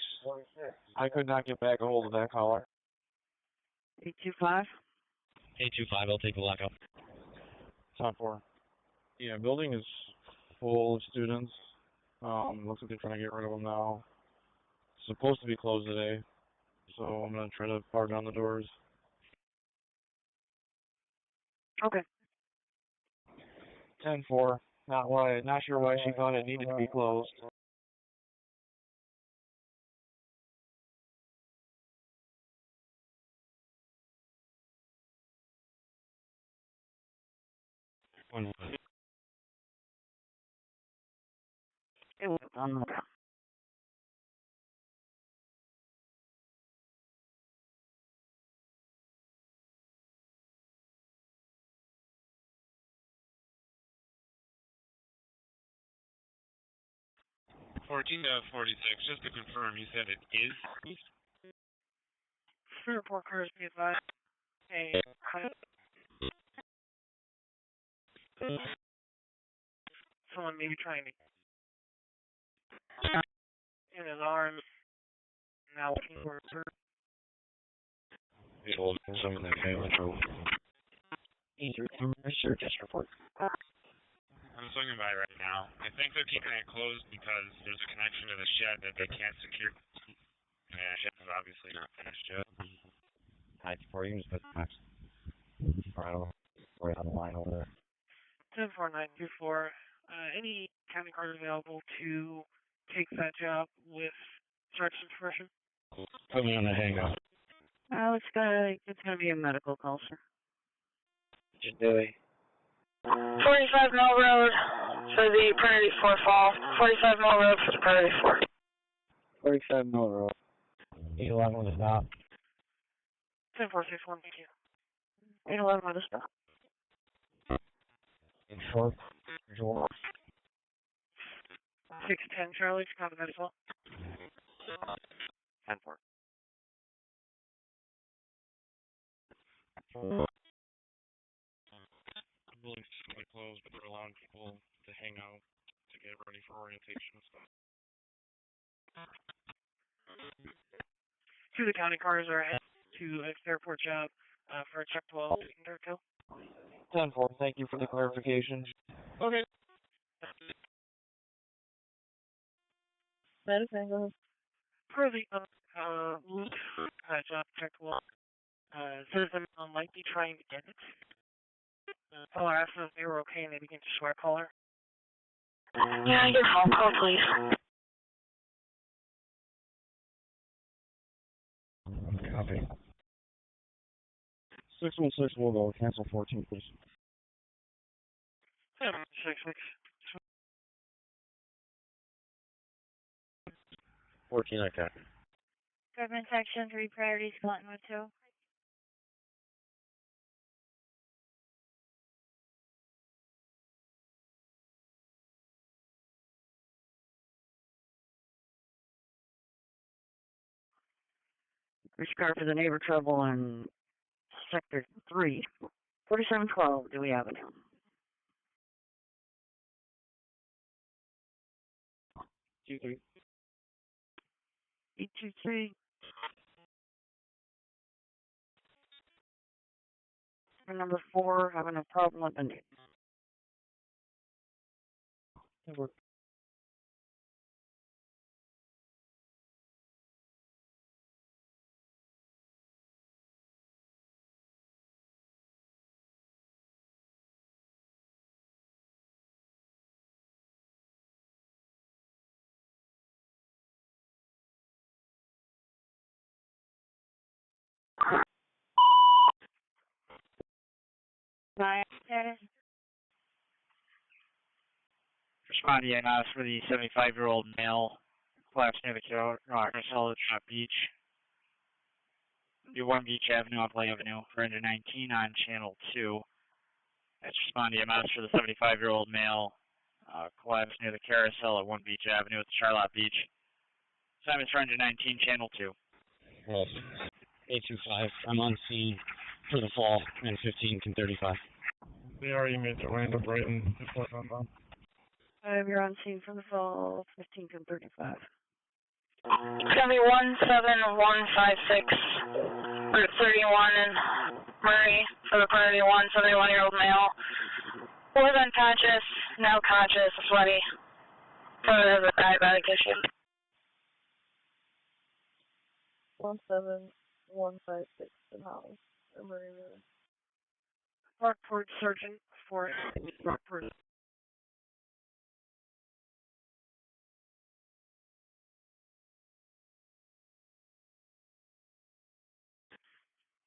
I could not get back a hold of that caller. 825. 825, I'll take the lockup. Top 4. Yeah, building is full of students. Looks like they're trying to get rid of them now. Supposed to be closed today, so I'm gonna try to bar down the doors. Okay. 10-4. Not sure why she thought it needed to be closed. On the 14-46, just to confirm, you said it is east? Fairport cars be advised. Hey, someone may be trying to in his arms. Now looking for a bird. He's holding some of that family trouble. Just report. I'm swinging by right now. I think they're keeping it closed because there's a connection to the shed that they can't secure. Yeah, the shed is obviously not finished yet. Hi, before you can just put the max. Or I don't know. Right on the line over there. 10-4-9-2-4. Any county cars available to take that job with instruction suppression? Put me on the hangout. It's gonna be a medical call, sir. Just do it. 45 Mill Road for the Priority 4 fall. 45 Mill Road for the Priority 4. 45 Mill Road. 811 with a stop. 10-4-6-1, thank you. 811 with a stop. In short, George. 610 Charlie, copy that as well. 10-4. I believe it's going to close, but they're allowing people to hang out to get ready for orientation and stuff. Two of the county cars are headed to a Fairport job for a check 12 in Durkill. 10-4, thank you for the clarification. Okay. Medicine, go ahead. Per the job check 12, says the man might be trying to get it. Caller asked them if they were okay and they began to swear caller. Yeah, your phone call, please. Copy. 616 will go. Cancel 14, please. 6-6. 14, I got. Government Section 3 priorities, Glenwood 2. Which car for the neighbor trouble in Sector 3. 4712, Dewey Avenue. 2-3. 823. Number 4, having a problem with the neighbor. Number Respond to EMS for the 75-year-old male collapsed near the Rochester Beach. Do 1 Beach Avenue off Lake Avenue for engine 19 on channel 2. That's respond to EMS for the 75-year-old male collapsed near the carousel at 1 Beach Avenue at the Charlotte Beach. Simon's for engine 19, channel 2. Well, 825, I'm on scene for the fall, and 15 can 35. They already made the land up right in before sundown. You're on scene for the fall, 15 and 35. It's gonna be 17156, Route 31 in Murray for the priority 71-year-old male. Was unconscious, now conscious, sweaty. Further has a diabetic issue. 17156 in Hollis, or Murray River. Brockport Sergeant for Brockport.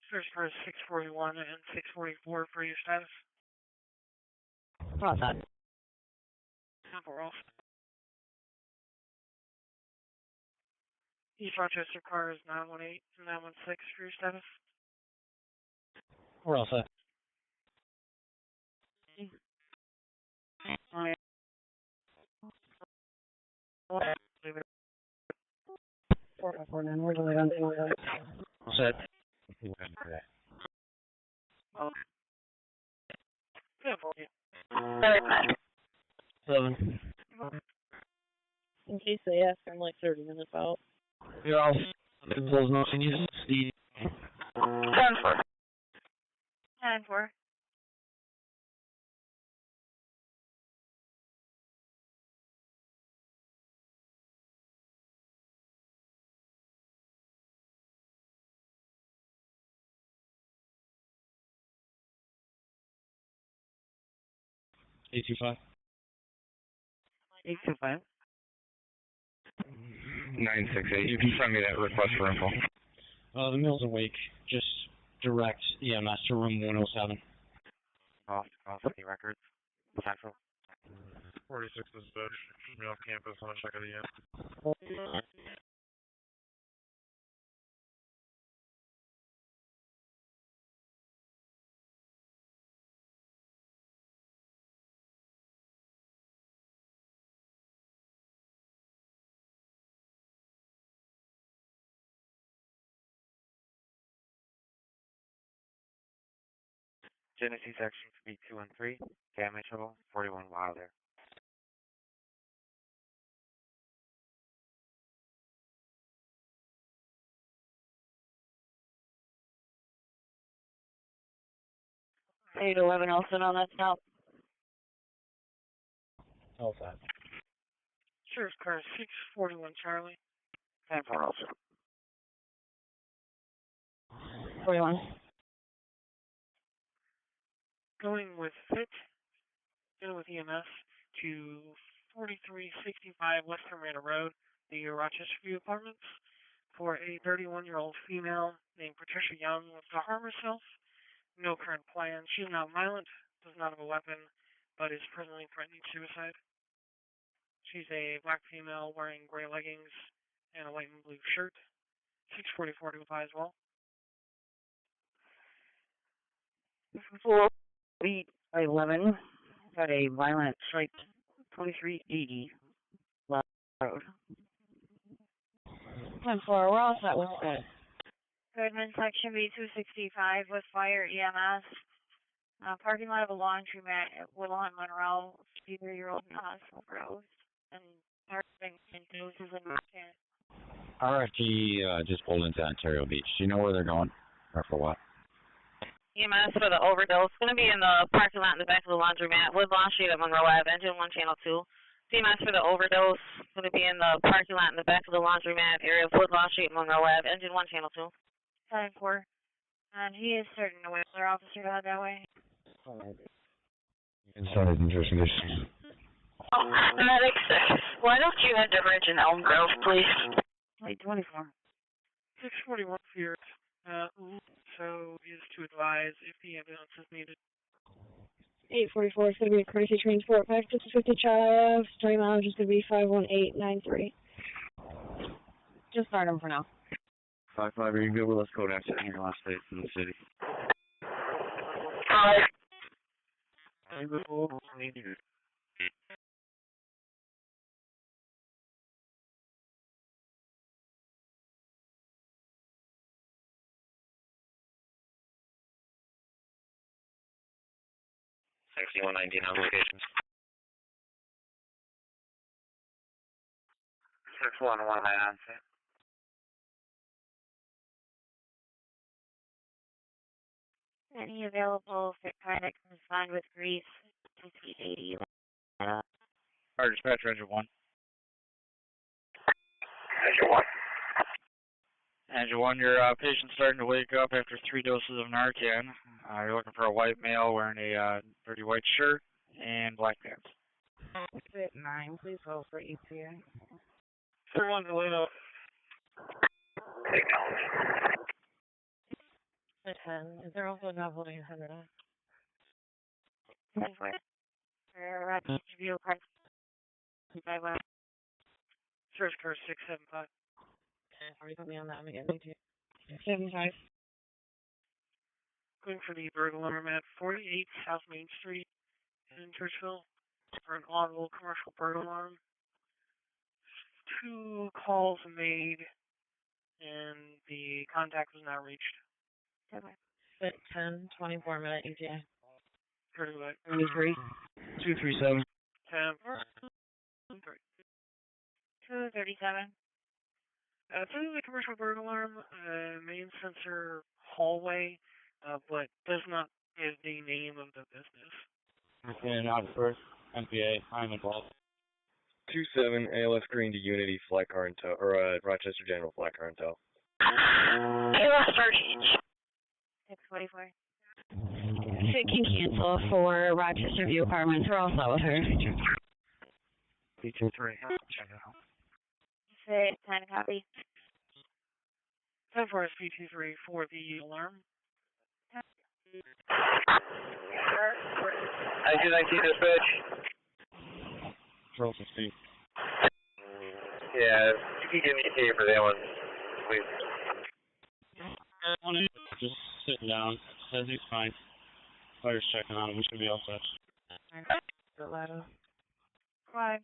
Search for 641 and 644 for your status. How's that? We're all set. East Rochester car is 918 and 916 for your status. We're all set. Alright. Leave it. 4549, we're delayed on the order. All set. Oh. Yeah, for you. 7. In case they ask, I'm like 30 minutes out. You're all set. Close nothing. You Steve. 10-4. 10-4. Eight two five. 825. 968. You can send me that request for info. The mill's awake. Just direct EMS to room 107. Off the records. Central. 46 dispatch. Should be off campus on a check of the end. Genesee sections B 2 and 3. Damage total 41 Wilder. Eight 11 Elson on that stop. All set. Sheriff's car 641 Charlie. 10-4 also. 41. Going with FIT, going with EMS to 4365 West Henrietta Road, the Rochester View Apartments, for a 31-year-old female named Patricia Young who wants to harm herself. No current plan. She's not violent, does not have a weapon, but is presently threatening suicide. She's a black female wearing gray leggings and a white and blue shirt. 644 to apply as well. 4-11 got a violent strike 2380 Left Road. 10-4, we're all set with that. Goodman section B265 with fire EMS. Parking lot of a laundromat at Woodlawn, Monroe. 53-year-old hospital Rose. And parking in doses and market. RFG just pulled into Ontario Beach. Do you know where they're going? Or for what? EMS for the overdose. Going to be in the parking lot in the back of the laundromat. Woodlawn Street at Monroe Ave. Engine 1, Channel 2. CMS for the overdose. Going to be in the parking lot in the back of the laundromat area of Woodlawn Street, Monroe Ave. Engine 1, Channel 2. 10-4. And he is certain to wait for their officer to head that way. You can start his investigation. Oh, medic 6. Why don't you head to Ridge and Elm Grove, please? Wait, 24. 641 Fears. So is to advise if the ambulance is needed. 844 is going to be a courtesy transport. 5650 Child Ave. Starting mileage is going to be 51893. Just start them for now. 5-5, are you good with us code after in your last state in the city? Alright. I will need you. Sixty-119 on locations. 611 on scene. Any available fit car that can respond with grease, 280. Fire dispatcher, engine 1. Engine 1. Engine 1, your patient's starting to wake up after 3 doses of Narcan. You're looking for a white male wearing a dirty white shirt and black pants. Fit 9, please hold for ETA. Sir, 1 to Leno. Fit 10, is there also not holding a henrietta? For view card 251. Search car 675. Are you going to be on that one again? 75. Going for the burglar alarm at 48 South Main Street in Churchville for an audible commercial burglar alarm. 2 calls made and the contact was not reached. Fit 10, 24-minute ETA. 33. 237. 10. 237. Through the commercial burglar alarm, main sensor hallway, but does not give the name of the business. And out first, MPA, I'm involved. 27 ALS Green to Unity flight car and tow, or Rochester General flight car and tow. ALS 13. 644. Fit can cancel for Rochester View Apartments. We're all set with her. B23. Fit 10, copy. 10 for SP23 for the alarm. Engine 19 dispatch. Control 16. Yeah, you can give me a key for that one, please. Just sitting down. Says he's fine. Fire's checking on him. We should be all set. Why?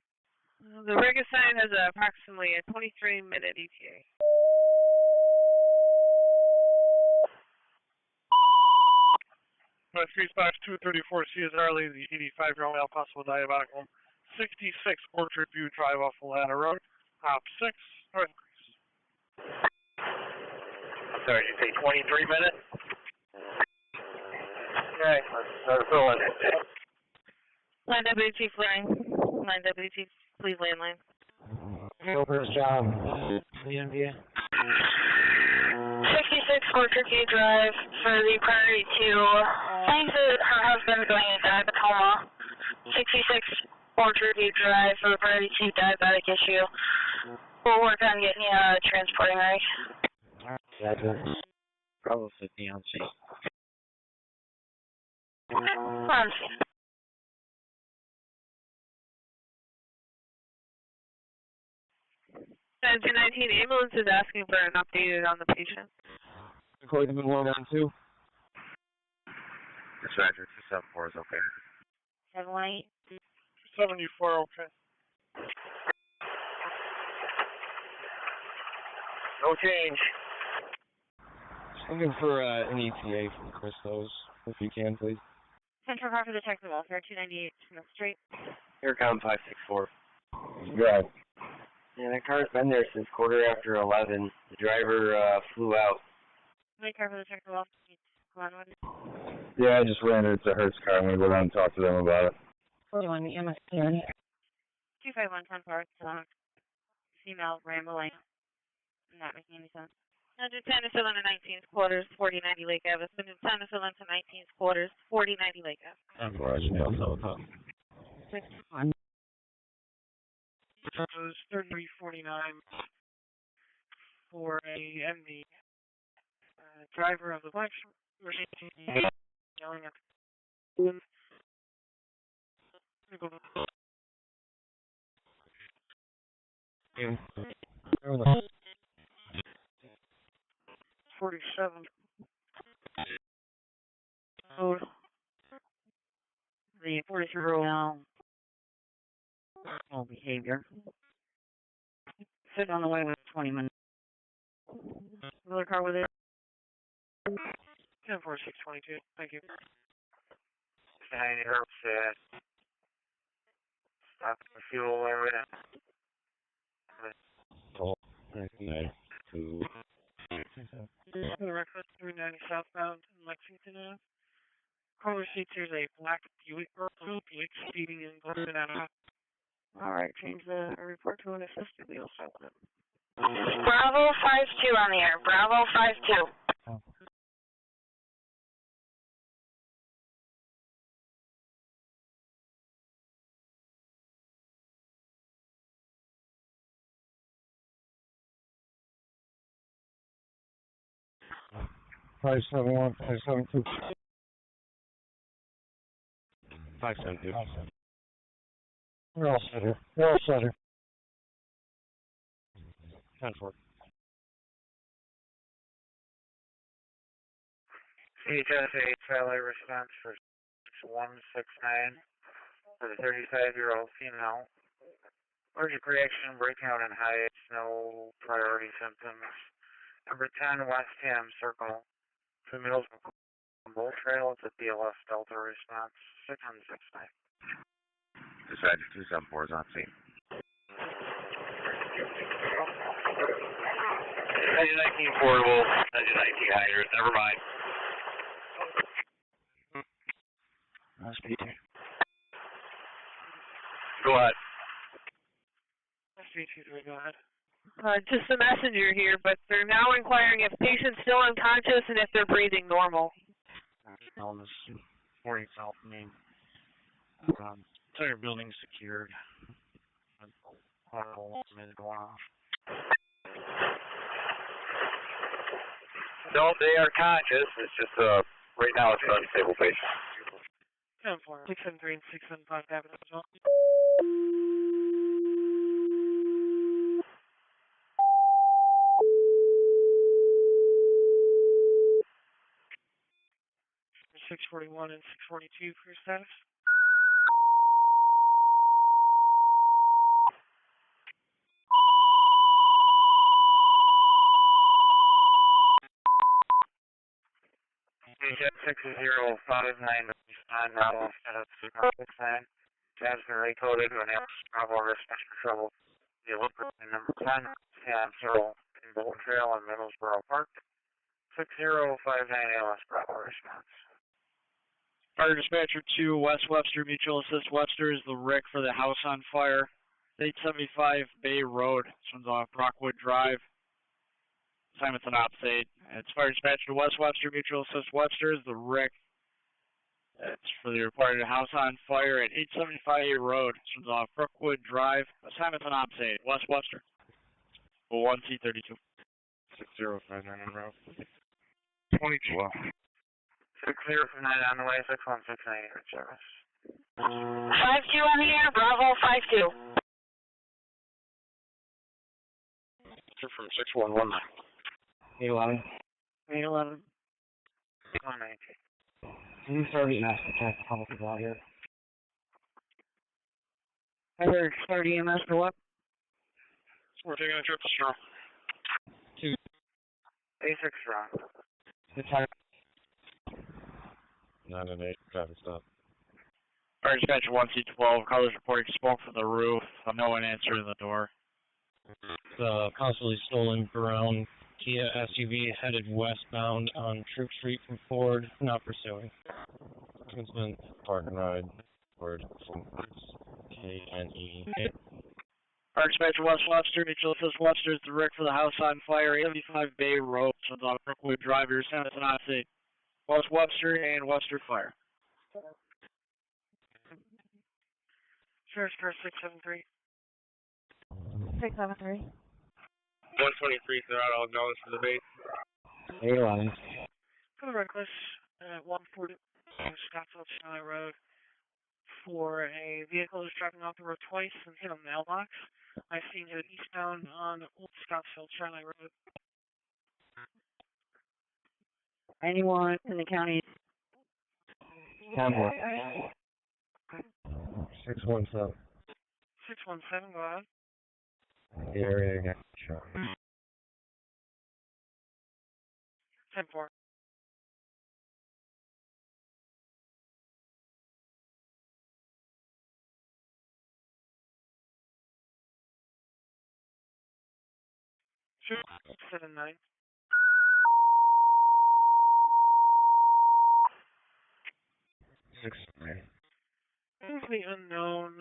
The rig assigned has approximately a 23-minute ETA. West Street Box 234 CSR Lee, the 85-year-old male possible diabetic home. 66 Orchard View Drive off the Ladder Road. Hop 6, north. I'm sorry, did you say 23 minutes? Okay, let's fill in. Line WT flying. Line WT, please landline. First job. EMS. 66 Orchard View Drive for the priority 2. Claims that her husband is going to diabetoma. 66 Orchard View Drive for the priority 2 diabetic issue. We'll work on getting you transporting right. Bravo 50 on scene. On scene. Engine 19 ambulance is asking for an update on the patient. According to Monroe 2. Dispatcher 274 is okay. 718. 74, okay. No change. Looking for an ETA from Christos, if you can, please. Central Car for Detective Welfare, 298 Smith Street. Aircom 564. Right. Yeah, that car's been there since 11:15. The driver flew out. Night Car for Detective Welfare, go on with it. Yeah, I just ran it. It's a Hertz car. I'm going to go down and talk to them about it. 41 EMS clearance. 251 10 Park, female rambling. Not making any sense. 110 is still under 19's quarters, 4090 Lake Ave. 110 is still under 19's quarters, 4090 Lake Ave. I'm Roger. Yeah, no, 6-1. It was 3349 for a MD. Driver of the black machine yelling at the 47. Code. The 43-year-old behavior. Sit on the way with 20 minutes. Another car with it. 10-4622. Thank you. 90 hertz, stop the fuel area. 2. For the record, 390 southbound in Lexington Ave. Caller seats, here's a black Buick speeding in Glen Banana. Alright, change the report to an assisted wheel settlement. Bravo 52 on the air. Bravo 52. Oh. Five 7 2. 572. We're all set here. We're all set here. 10-4. CHSA satellite response for 6169 for the 35-year-old female. Allergic reaction, breakout in heights, no priority symptoms. Number 10, West Ham Circle, to Middlesbrough Bull Trail. It's a BLS Delta response, 6169. Dispatch 274 is on scene. 19 portable, 19 hydrants, never mind. That's Peter. Go ahead. Go ahead. Just the messenger here, but they're now inquiring if patient's still unconscious and if they're breathing normal. Illness, 40 South Main. Entire building secured. Horrible is going off. No, they are conscious. It's just right now it's an unstable patient. 10-4, 673 and 675 Avenue as well. .641 and 642 for your status. Jet 6059 respond now instead of 669. Has been recoded to an Bravo response for trouble. The Olympic number 10, Sam Searle in Bolt Trail in Middlesbrough Park. 6059 ALS Bravo response. Fire Dispatcher 2, West Webster, Mutual Assist Webster is the RIC for the house on fire. 875 Bay Road. This one's off Brockwood Drive. Assignment's an OPS 8. It's Fire Dispatcher to West Webster, Mutual Assist Webster is the RIC. It's for the reported house on fire at 875 Bay Road. This one's off Brookwood Drive. Assignment's an OPS 8. West Webster. 1C32. 6059 Monroe. 22. 6059 on the way, 6169 for service. 52 on the air, Bravo 52. From 6119. 811. 811. 119. Can you start eating that? A couple people out here. Either start EMS or what? We're taking a trip to Strong. 2. A6 Strong. Good time. 9 and 8, traffic stop. Fire Dispatcher 1C12, callers reporting smoke from the roof. No one answering the door. Possibly stolen brown Kia SUV headed westbound on Troop Street from Ford, not pursuing. Kinsman, park and ride, word from KNE. Fire Dispatcher West Webster, Mutual Assist Webster is the RIC for the house on fire, 875 Bay Road, so on Brookwood Drive, your Senate and I West Webster and Webster Fire. Sheriff's Car 673. 673. 123 Throttle acknowledged for the base. 811. For the reckless, 140 Scottsville Channel Road. For a vehicle that's driving off the road twice and hit a mailbox. I've seen it eastbound on Old Scottsville Channel Road. Anyone in the county? 10-4. 617. 617, go ahead. The area again. Sure. 10-4. 679. The unknown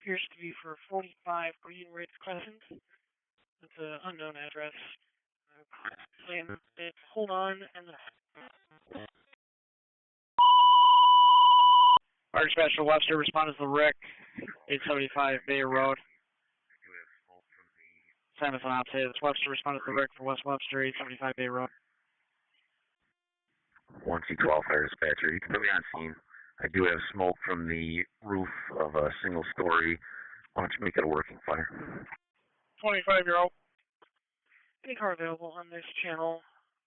appears to be for 45 Green Ridge Crescent. That's an unknown address. Plan it. Hold on and. Our dispatcher Webster responded to the Rick, 875 Bay Road. Simon from outside. That's Webster responded to the Rick for West Webster, 875 Bay Road. 1C12 fire dispatcher. You can put me on scene. I do have smoke from the roof of a single story. Why don't you make it a working fire? 25-year-old. Any car available on this channel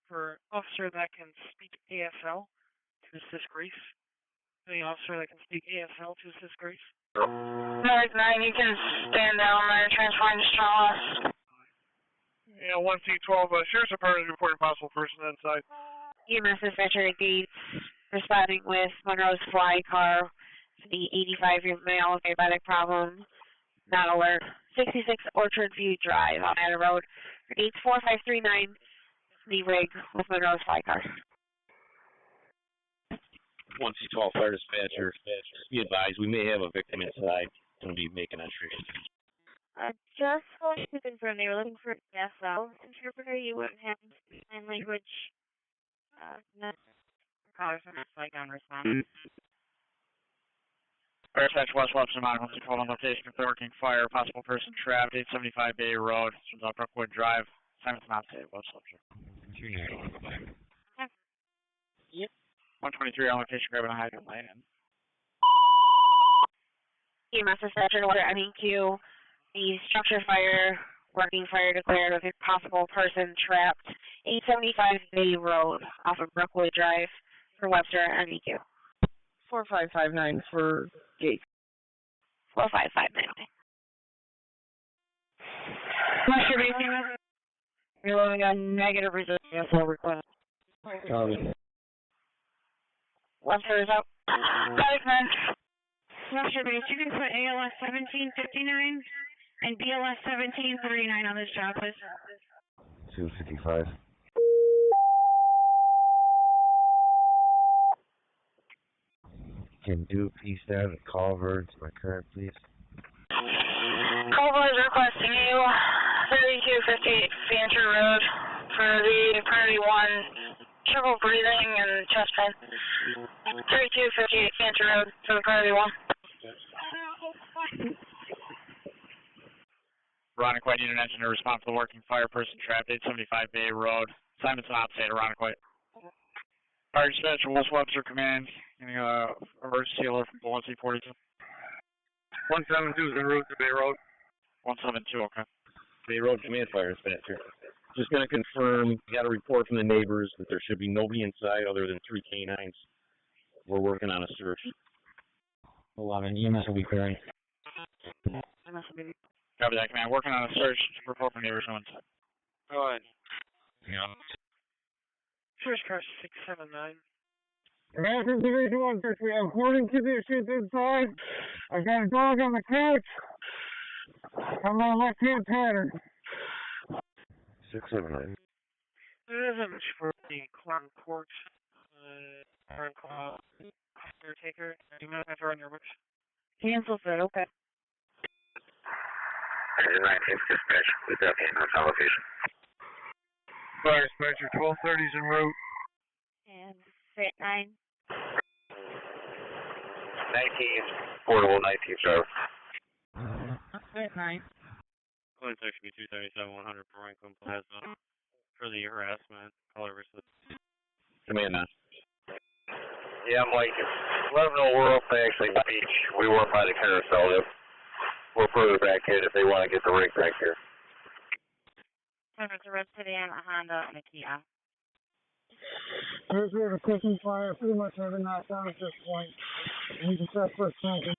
for officer that can speak ASL to assist Grace? Any officer that can speak ASL to assist Grace? North 9, you can stand down there, transporting to Strong. Yeah, 1C12, Sheriff's Department is reporting possible person inside. EMS dispatcher Gates responding with Monroe's fly car for the 85-year-old male with diabetic problem. Not alert. 66 Orchard View Drive on Adder Road. 84539, the rig with Monroe's fly car. 1C12 fire dispatcher. Be advised, we may have a victim inside. Going to be making entry. Just wanted to confirm they were looking for an SL interpreter. You wouldn't have sign language. No. Callers from like on response. Our dispatch West Webster, 912 on location of working fire. Possible person trapped, 875 Bay Road. From Brookwood Drive. Simon from outside West Webster. Yep. 123 on location, grabbing a hydrant light in. EMS dispatcher order MEQ. The structure fire, working fire declared with a possible person trapped. 875 Bay Road off of Brookwood Drive for Webster MEQ. 4559 for Gates. 4559. Webster Basic. You're loading a negative resistance request. Webster is out. Webster Base, you can put ALS 1759 and BLS 1739 on this job, please. 255. Can do peace down at Culver to my current, please. Culver is requesting you 3258 Fancher Road for the priority 1 triple breathing and chest pain. 3258 Fancher Road for the priority 1. Roanoke White, unit engineer, response to the working fire person trapped, 875 Bay Road. Simonson outside, Roanoke White. Fire dispatcher, West Webster Command, getting a emergency alert from 1C42. 172 is en route to Bay Road. 172, okay. Bay Road Command Fire Dispatcher. Just going to confirm, got a report from the neighbors that there should be nobody inside other than 3 canines. We're working on a search. 11, EMS will be clearing. Copy that, command. Working on a search to report from neighbors no inside. Go ahead. Yeah. Sheriff's car 679. American Division 150, according to the issues inside, I've got a dog on the couch. I'm on left-hand pattern. 679. There isn't much for the Brockport, caretaker. Do you mind if I throw in your books? Cancel that, okay. 19th dispatch, with that ambulance on location. Fire dispatcher 1230 is en route. And fit 9. 19, portable 19 sharp. Fit 9. Client section be 277-100 for Rankin Plaza for the harassment. Caller versus. Command 9. Yeah, I'm like, let them know we're up actually the beach. We work by the carousel. We're further back in if they want to get the rig back here. It's a red sedan, a Honda, and a Kia. Here's where the cooking fire pretty much every knocked down at this point. We can start first tanking.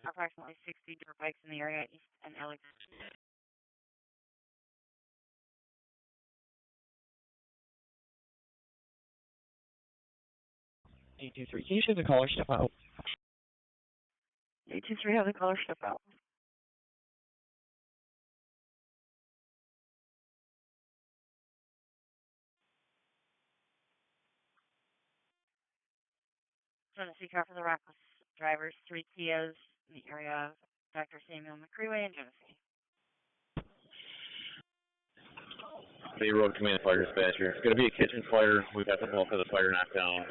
Approximately 60 dirt bikes in the area, east and Alex. 823. Can you show the caller step out? 823, have the caller step out. Genesee car for the reckless drivers, 3 Kias in the area of Dr. Samuel McCreeway in Genesee. Bay Road Command Fire Dispatcher. It's going to be a kitchen fire. We've got the bulk of the fire knocked down.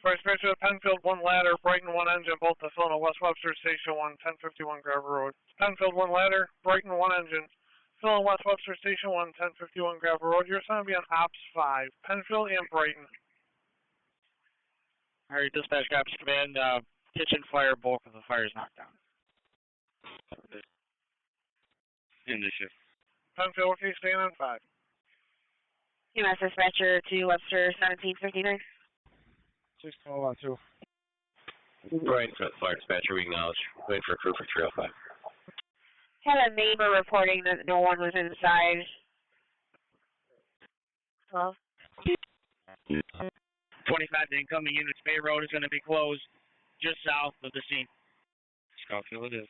First dispatcher of Penfield, 1 ladder, Brighton, 1 engine, both to Solno, West Webster, Station 1, 1051 Gravel Road. Penfield, 1 ladder, Brighton, 1 engine, Solno, West Webster, Station 1, 1051 Gravel Road. You're assigned to be on Ops 5, Penfield and Brighton. Alright, dispatch Ops Command, kitchen fire, bulk of the fire is knocked down. In the shift. Penfield, okay, staying on 5. EMS dispatcher to Webster 1759. 1612. Right, fire dispatcher, we acknowledge. Wait for a crew for 305. Had a neighbor reporting that no one was inside. 12. 25 incoming units, Bay Road is going to be closed just south of the scene. Scottfield it is.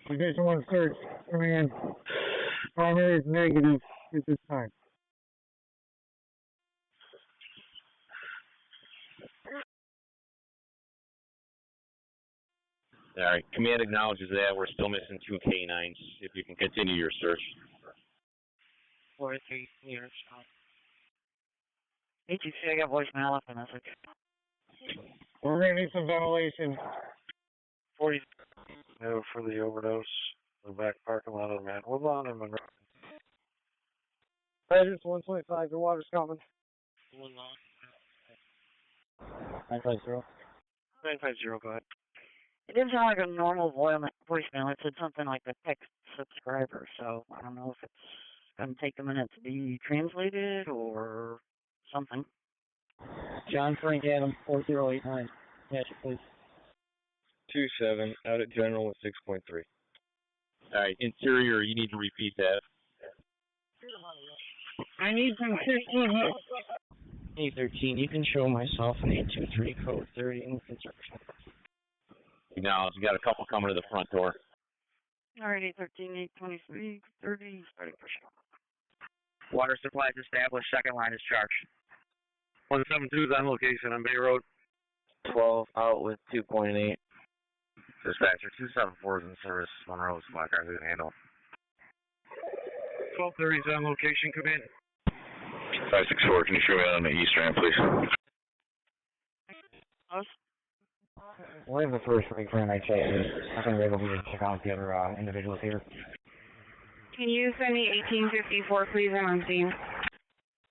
Condition 1 search, coming in. Primary is negative at this time. Alright, command acknowledges that. We're still missing 2 K9s. If you can continue your search. 43 years. ATC, I got voicemail left a message. We're going to need some ventilation. 40. No, for the overdose. The back parking lot of the man. Woodlawn and Monroe. Presence 125, your water's coming. 950. 950, go ahead. It didn't sound like a normal voicemail. It said something like a text subscriber, so I don't know if it's going to take a minute to be translated or something. John Frank Adam, 4089. Match it, please. 27, out at General with 6.3. Alright, interior, you need to repeat that. I need some 15. 813, you can show myself an 823 code 30 in construction. Acknowledge, you got a couple coming to the front door. Alright, 813, 823, 30, starting push. Water supply is established, second line is charged. 172 is on location on Bay Road. 12 out with 2.8. Dispatcher 274 is in service. Monroe squad car who can handle. 1230 is on location, come in. 564, can you show me on the east ramp, please? We'll have the first break for night check. I think we're able to check out the other individuals here. Can you send me 1854, please? I'm on scene.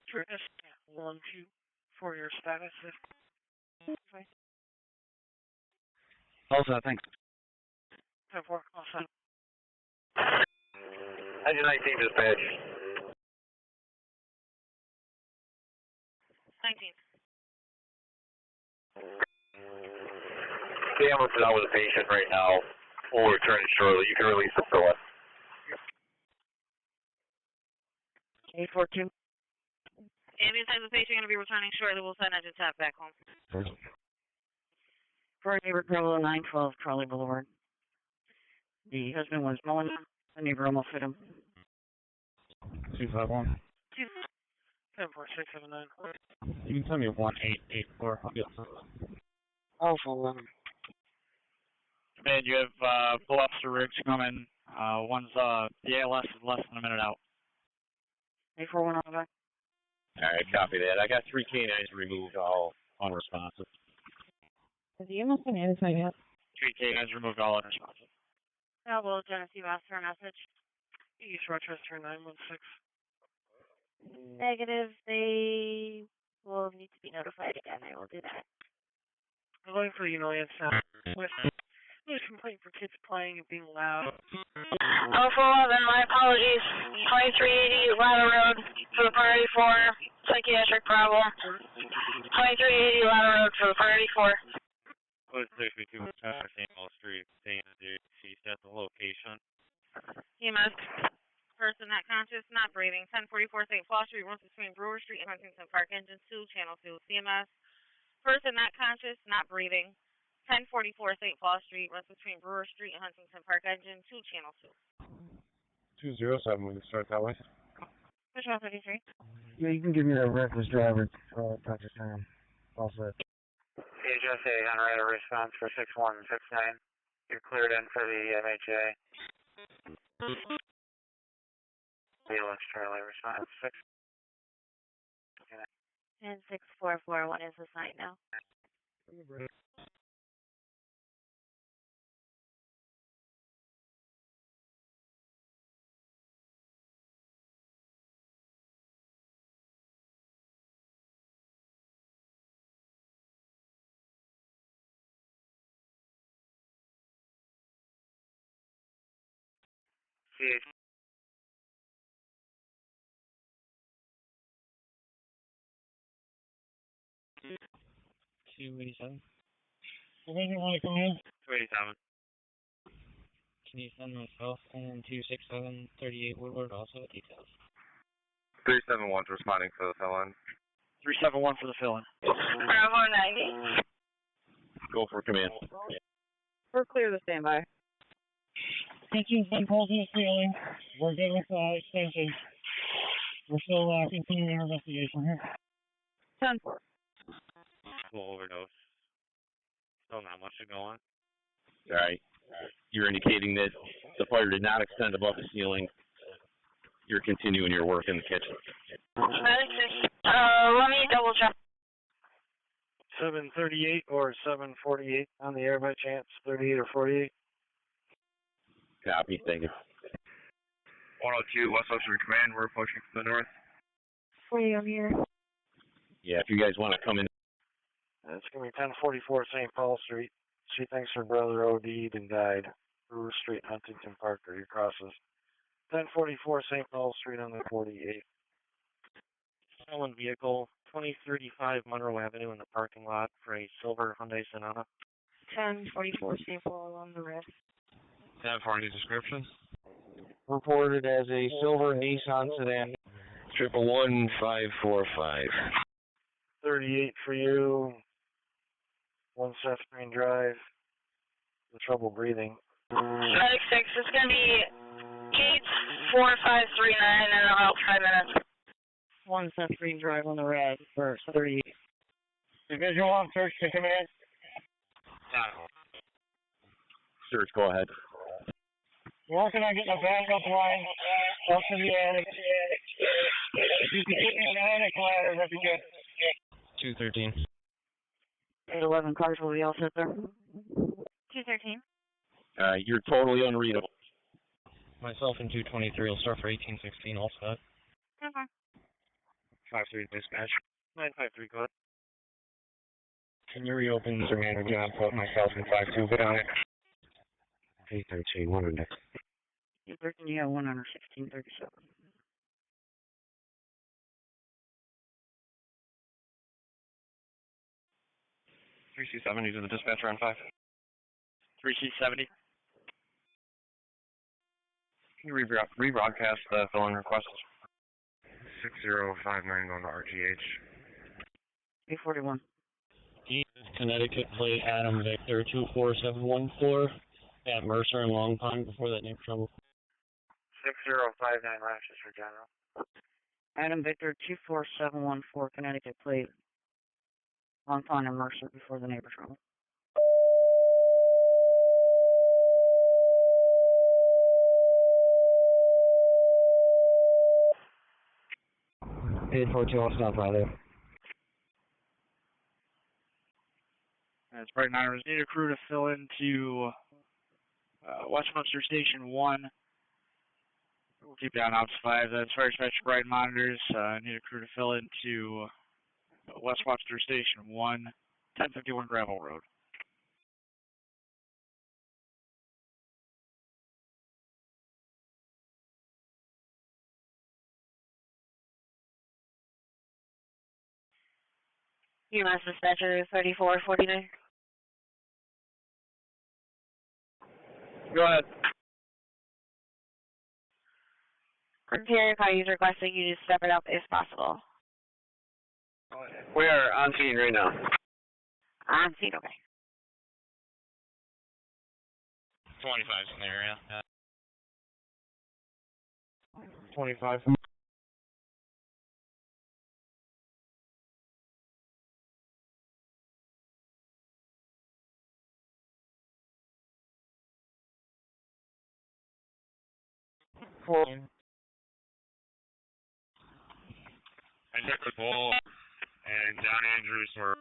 Sure. 1, 2, for your status. Also, thanks. 10-4, all set. Engine 19 dispatch. 19. The ambulance is out with a patient right now. We'll return shortly. You can release the door. 842. Ambulance has a patient going to be returning shortly. We'll send engine tap back home. For neighbor Bravo 912 Trolley Boulevard. The husband was mowing. The neighbor almost hit him. 251. 10-4, 679. You can tell me 1884. I'll get Alpha 11. Command, you have pull-ups rigs coming. One's the ALS is less than a minute out. 841 on the back. Alright, copy that. I got 3 K9s removed, all unresponsive. Has the EMS been identified yet? 3 K9s removed, all unresponsive. Now will Genesee master message. East Rochester 916. Negative. They will need to be notified again. I will do that. I'm going for the annoyance now. There's a complaint for kids playing and being loud. Alpha 11, my apologies. 2380 Ladder Road for the priority 4, psychiatric problem. 2380 Ladder Road for the priority 4. Code 62, Samuel Street, she's at the location. EMS, person not conscious, not breathing. 1044 St. Paul Street, runs between Brewer Street and Huntington Park. Engine 2, channel 2. CMS, Person not conscious, not breathing. 1044 St. Paul Street, runs between Brewer Street and Huntington Park. Engine 2, channel 2. 207, we can start that way. Which 153? Yeah, you can give me that reckless driver, Dr. Sam. All set. HSA Henrietta response for 6169. You're cleared in for the MHA. Felix Charlie response 6. And 6441 is assigned now. CH. $287. Does anyone want to come in? 287. Can you send myself and 26738 Woodward also with details? 371's responding for the fill-in. 371 for the fill-in. Bravo 90. Go for command. We're clear to standby. Kitchen's been pulled to the ceiling. We're good with extensions. We're still continuing our investigation here. 10. Full overdose. Still not much to go on. All right. You're indicating that the fire did not extend above the ceiling. You're continuing your work in the kitchen. Medic 6. Let me double check. 738 or 748 on the air by chance? 38 or 48? Copy. Thank you. 102, Westchester Command. We're pushing to the north. 40 over here. Yeah, if you guys want to come in. It's going to be 1044 St. Paul Street. She thinks her brother OD'd and died. Brewer Street, Huntington Park, or he crosses. 1044 St. Paul Street on the 48. Stolen vehicle, 2035 Monroe Avenue in the parking lot for a silver Hyundai Sonata. 1044 St. Paul on the red. 1040 description. Reported as a silver Nissan sedan. 111-545. 38 for you. 1 Seth Green Drive. The trouble breathing. Medic 6, it's going to be Gates 4539 in about 5 minutes. 1 Seth Green Drive on the red for 38. Division 1, search to command. Search, go ahead. Working on getting a backup line up to the attic. You can get me an attic ladder, that'd be good. 213. 811 cars will be all set there. 213. You're totally unreadable. Myself and 223 will start for 1816, all set. Okay. 53 dispatch. 953, go ahead. Can you reopen Sir Andrew John, put myself in 52, get on it. 813, 1 next. 813, you have 1 under 1637. $3C70 to the dispatcher on 5. 3C70. Can you rebroadcast the fill-in request? 6059 going to RGH. 841. Connecticut plate Adam Victor 24714 at Mercer and Long Pond before that name trouble. 6059 Rochester General. Adam Victor 24714 Connecticut plate. Long Pond and Mercer before the neighbor trouble. Paid for 2, I'll stop by there. That's right now. We need a crew to fill into Westminster Station 1. We'll keep down ops 5. That's fire dispatch bright monitors. Need a crew to fill into Westminster Station 1, 1051 Gravel Road. EMS dispatcher 3449. Go ahead. Interior car user requesting you to step it up if possible. We are on scene right now. On scene, okay. 25's in the area. 25. I took the bull, and John Andrews were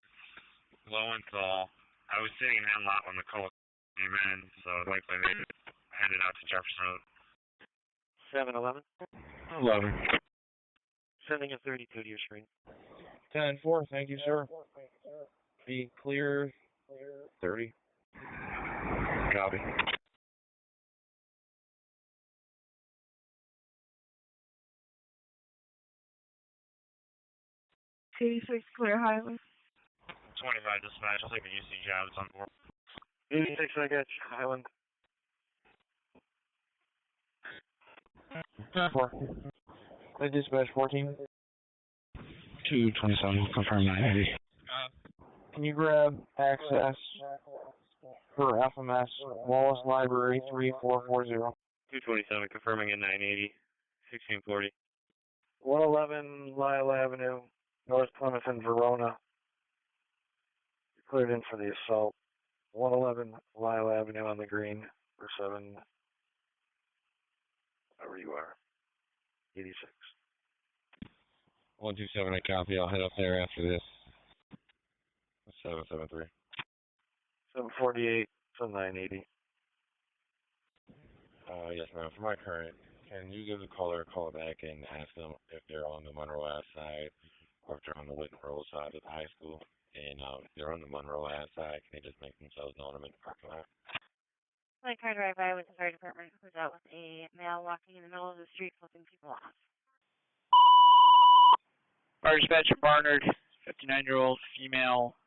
low and tall. I was sitting in that lot when the call came in, so likely they headed out to Jefferson Road. 7-11. 11. Sending a 32 to your screen. 10-4, thank you, sir. Be clear. 30. Copy. 86 clear highway. 25 dispatch, I'll take a UC job, it's on board. 86, I got you. Highland. 10-4. They dispatch 14. 227, confirm 980. Can you grab access for FMS, Wallace Library 3440? 227, confirming at 980, 1640. 111 Lyle Avenue, North Plymouth and Verona. Cleared in for the assault. 111 Lyle Avenue on the green for 7. Wherever you are. 86. 127, I copy. I'll head up there after this. 773. 748, so 980. Yes, ma'am. For my current, can you give the caller a call back and ask them if they're on the Monroe Ave side or if they're on the Whitten Road side of the high school? And if they're on the Monroe Ave side, can they just make themselves known in the parking lot? My car drive by with the fire department who's out with a male walking in the middle of the street flipping people off. Fire dispatcher Barnard, 59-year-old female,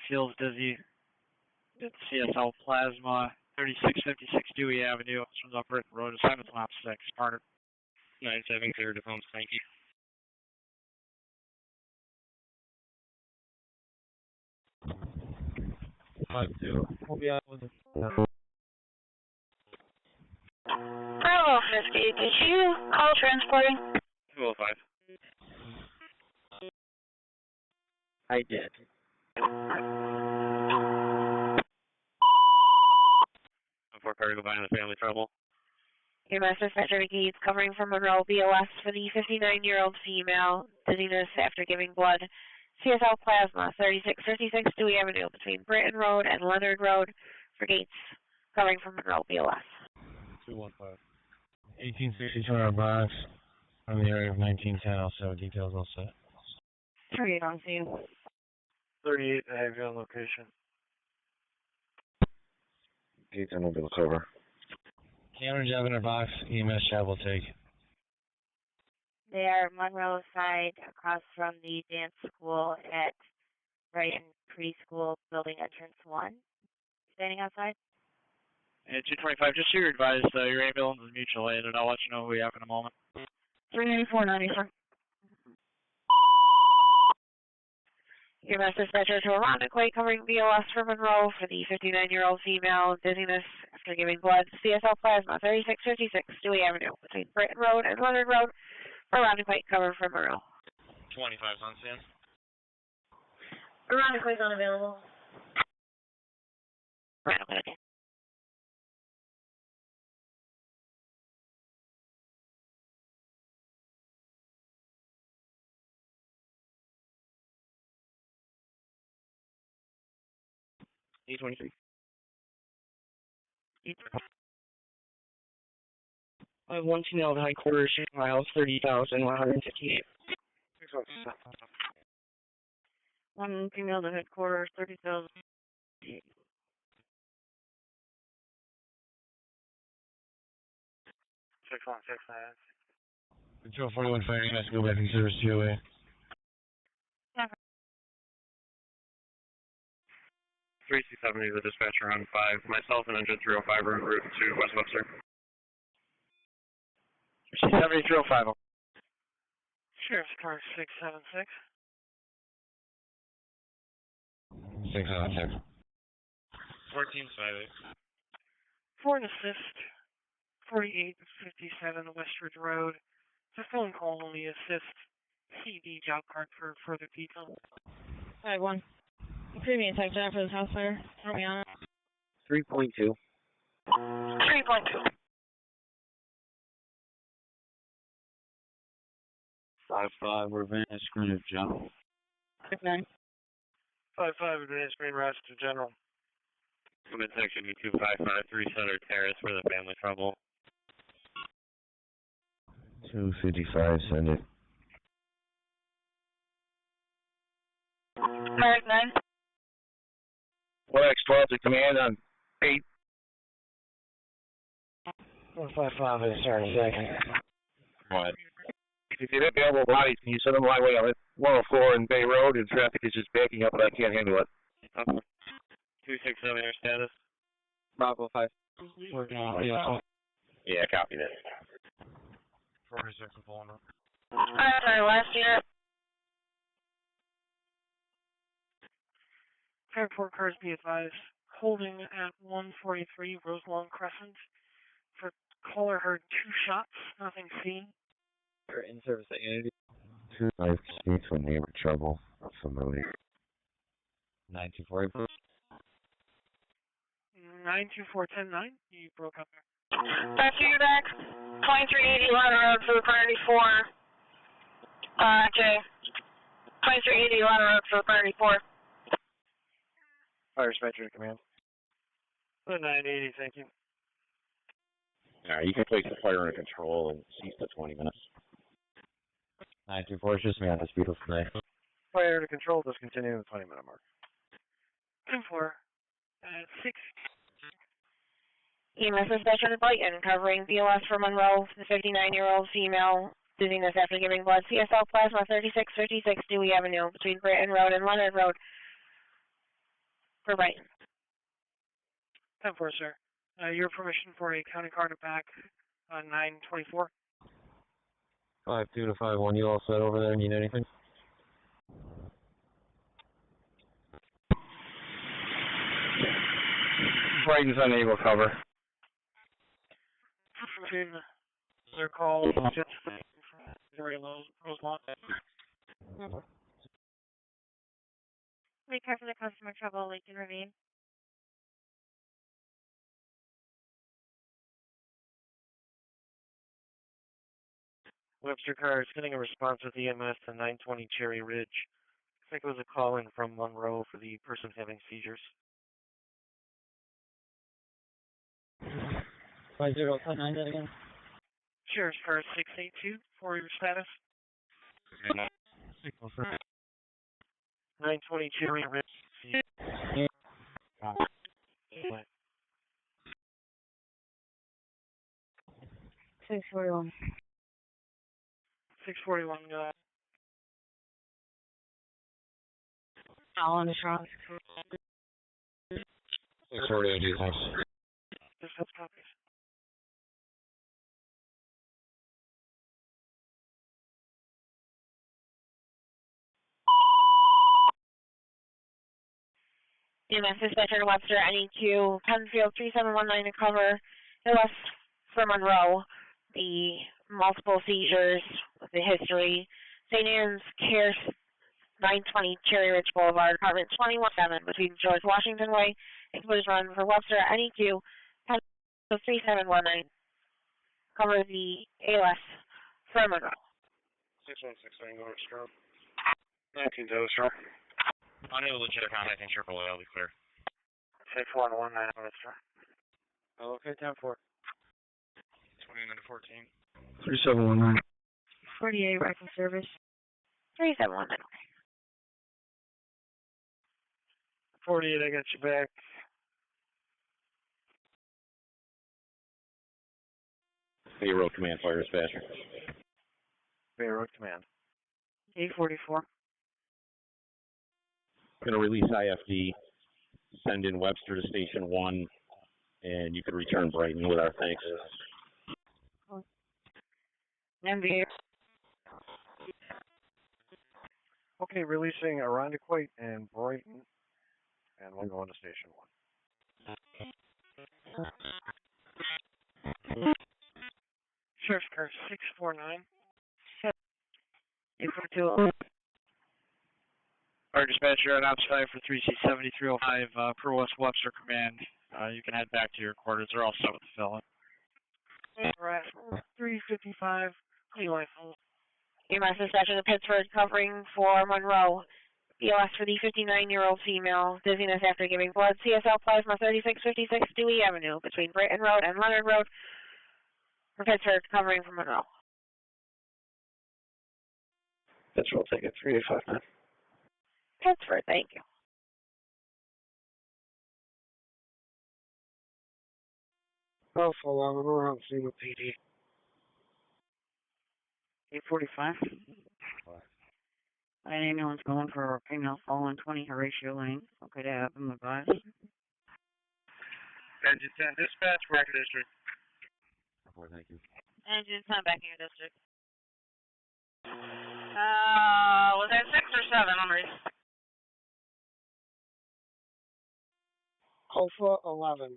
feels dizzy. It's CSL plasma, 3656 Dewey Avenue. This one's up Britain Road, assignment to Lap 6. Barnard. 97 cleared to homes, thank you. We'll be out with it. Bravo 50, did you call transporting? 205. I did. Before car go by in the family trouble. EMS dispatcher McGee's covering from Monroe BOS for the 59-year-old female, dizziness after giving blood. CSL plasma, 3656 Dewey Avenue between Britton Road and Leonard Road for Gates, covering from Monroe BOS. 215. 1862 on our box. On the area of 1910, also details all set. 38 on scene. 38, I have you on location. Gates and mobile over. Cameron job in our box. EMS job will take. They are Monroe side across from the dance school at right in preschool building entrance 1. Standing outside? And 225, just so you're advised, your ambulance is mutual aid, and I'll let you know who we have in a moment. 39490, sir. EMS dispatcher to Irondequoit covering BOS for Monroe for the 59-year-old female, dizziness after giving blood. CSL plasma, 3656 Dewey Avenue between Britton Road and Leonard Road for Irondequoit cover for Monroe. 25's on scene. Irondequoit's unavailable. Irondequoit, okay. E23. I have one female at high quarters, 6 miles, 30,158. One female to headquarters, 30,000. 6169. Control 41 firing, let's go back and service COA. 370, the dispatcher on 5. Myself and engine 305 are en route to West Webster. 370, 305. Sheriff's car 676. 606. 1458. For an assist, 4857 Westridge Road. Just phone call only assist. CD job card for further detail. 5-1. Premium tech job for this house fire. Throw me on it. 3.2. 3.2. 5-5, we're advanced screen of general. 5-9. 5-5 advanced Green Rochester General. Commit section 255 Center Terrace for the family trouble. 255, send it. Merrick 9. 1X12 to command on 8. 155 is starting second. What? If you have available bodies, can you send them my way? I'm at 104 in Bay Road, and traffic is just backing up, and I can't handle it. 267, your status? Bravo 5. Working on it. Yeah, copy that. 46 and pulling up. Sorry, last year. Fairport cars be advised. Holding at 143 Roselawn Crescent. For caller heard 2 shots, nothing seen. We're in service at Unity. 25 speaks for neighbor trouble. Familiar. 9240. 924-109, you broke up there. Back to you back. 2380 Ladder Road for the priority 4. Jay. 2380 Ladder Road for the priority 4. Fire dispatcher to command. 980, thank you. Alright, you can place the fire under control and cease for 20 minutes. 924 is just me on this beautiful day. Fire to control, discontinue the 20-minute mark. 10-4, 6. EMS dispatcher to Brighton, covering BOS for Monroe, the 59-year-old female, dizziness after giving blood. CSL plasma 3656 Dewey Avenue, between Britton Road and Leonard Road. For Brighton. 10-4, sir. Your permission for a county car to back on 924. 52 to 51, you all set over there? Need anything? Brighton's unable to cover. Their call just very low, Rosemont. Make care for the customer trouble, Lake and Ravine. Webster car is getting a response with EMS to 920 Cherry Ridge. I think it was a call in from Monroe for the person having seizures. 50.9 that again. Sheriff's car 682 for your status. 920 Cherry Ridge. 641. 641, all on the truck. 648, thanks. just have copies. EMS dispatcher to Webster, NEQ, Penfield 3719 to cover LS for Monroe. The multiple seizures, the history. St. Anne's Care 920 Cherry Ridge Boulevard, apartment 217 between George Washington Way and Blues Run for Webster, NEQ, Penfield 3719. Cover the ALS for Monroe. 6169 North Stroke. 19 Doe Stroke. Unable to check contacting AAA, I'll be clear. 6119 North Stroke. Okay, 10-4. 29 to 14. 3719. 48 rifle service. 3719. 48, I got you back. Bay Road Command, fire dispatcher. Bay Road Command. 844. Going to release IFD, send in Webster to Station 1, and you could return Brighton with our thanks. MV. Okay, releasing Irondequoit and Brighton. and one going to station 1. Sheriff's car 649. 842. Our dispatcher at Ops 5 for 3C7305, per West Webster Command. You can head back to your quarters. They're all set with the fill-in. Alright, 355. Anyway, EMS dispatcher to Pittsford covering for Monroe. BOS for the 59-year-old female. Dizziness after giving blood. CSL plasma 3656 Dewey Avenue between Britton Road and Leonard Road. For Pittsford covering for Monroe. Pittsford, take it 3859. Pittsford, thank you. Alpha 11, we're on scene with PD. 845. An ambulance going for a female fallen 20 Horatio Lane. Okay, to happen, advise. Engine 10 dispatch, Record District. Thank you. Engine 10 back in your district. Was that 6 or 7, Henry? Alpha 11.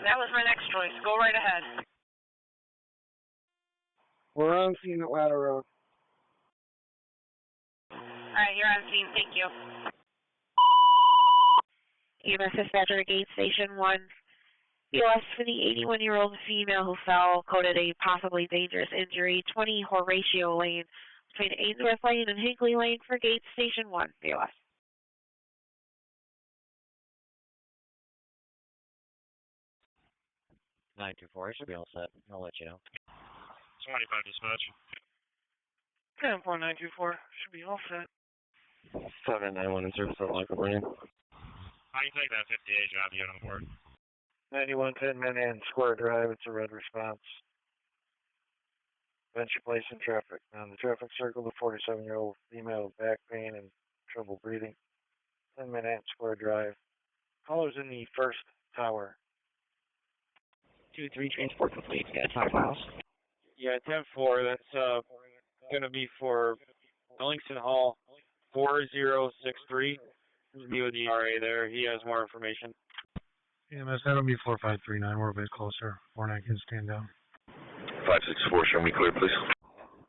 That was my next choice. Go right ahead. We're on scene at Ladder Road. Alright, you're on scene. Thank you. EMS dispatcher to Gate Station 1. BOS for the 81-year-old female who fell, coded a possibly dangerous injury, 20 Horatio Lane, between Ainsworth Lane and Hinckley Lane for Gate Station 1, BOS. 924, I should be all set. I'll let you know. 25 dispatch. 104924. Should be all set. 791 in service at Locker Lane. How do you take that 58 job you had on board? 9110 Mendon Square Drive. It's a red response. Venture place in traffic. On the traffic circle, the 47-year-old female with back pain and trouble breathing. 10 Mendon Square Drive. Caller's in the first tower. 2-3 transport complete. Got 5 miles. Yeah, 10-4. That's going to be for Ellington Hall 4063. Be with the RA there. He has more information. EMS, that'll be 4539. We're a bit closer. 49 can stand down. 564, show me clear, please.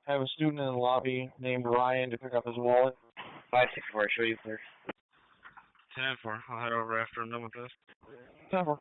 I have a student in the lobby named Ryan to pick up his wallet. 564, show you clear. 10-4. I'll head over after I'm done with this. 10-4.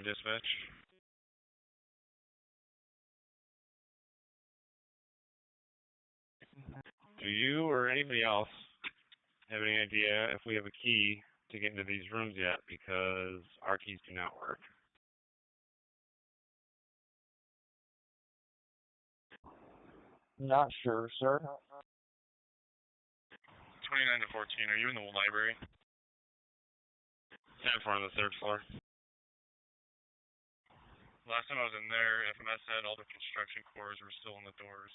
Dispatch. Do you or anybody else have any idea if we have a key to get into these rooms yet? Because our keys do not work. Not sure, sir. 29 to 14. Are you in the library? 10-4 on the 3rd floor. Last time I was in there, FMS said all the construction cores were still in the doors.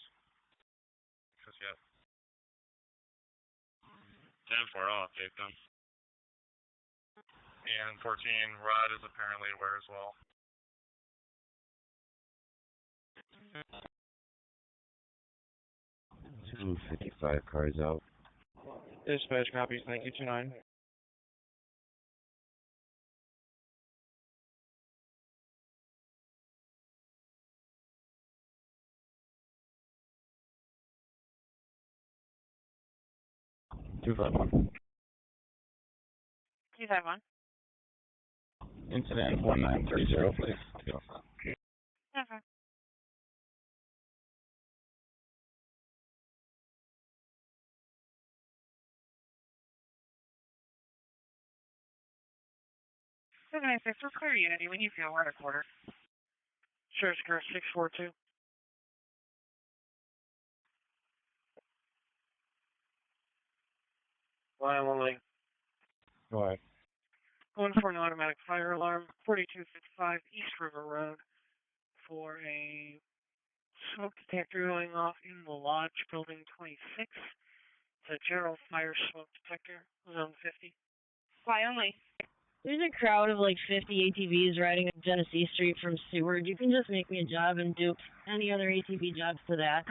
access yet. 10-4, I'll update them. And 14, Rod is apparently aware as well. Two 55 cars out. Dispatch copies, thank you, 2-9. Two 5-1. 251. Incident 1930, please. Go. Okay. Seven 6, we're clear Unity when you feel right at quarter. Sheriff's car 642. Line only. Go ahead. Going for an automatic fire alarm, 4255 East River Road, for a smoke detector going off in the Lodge, Building 26. It's a general fire smoke detector, zone 50. Why only? There's a crowd of like 50 ATVs riding up Genesee Street from Seward. You can just make me a job and dupe any other ATV jobs to that.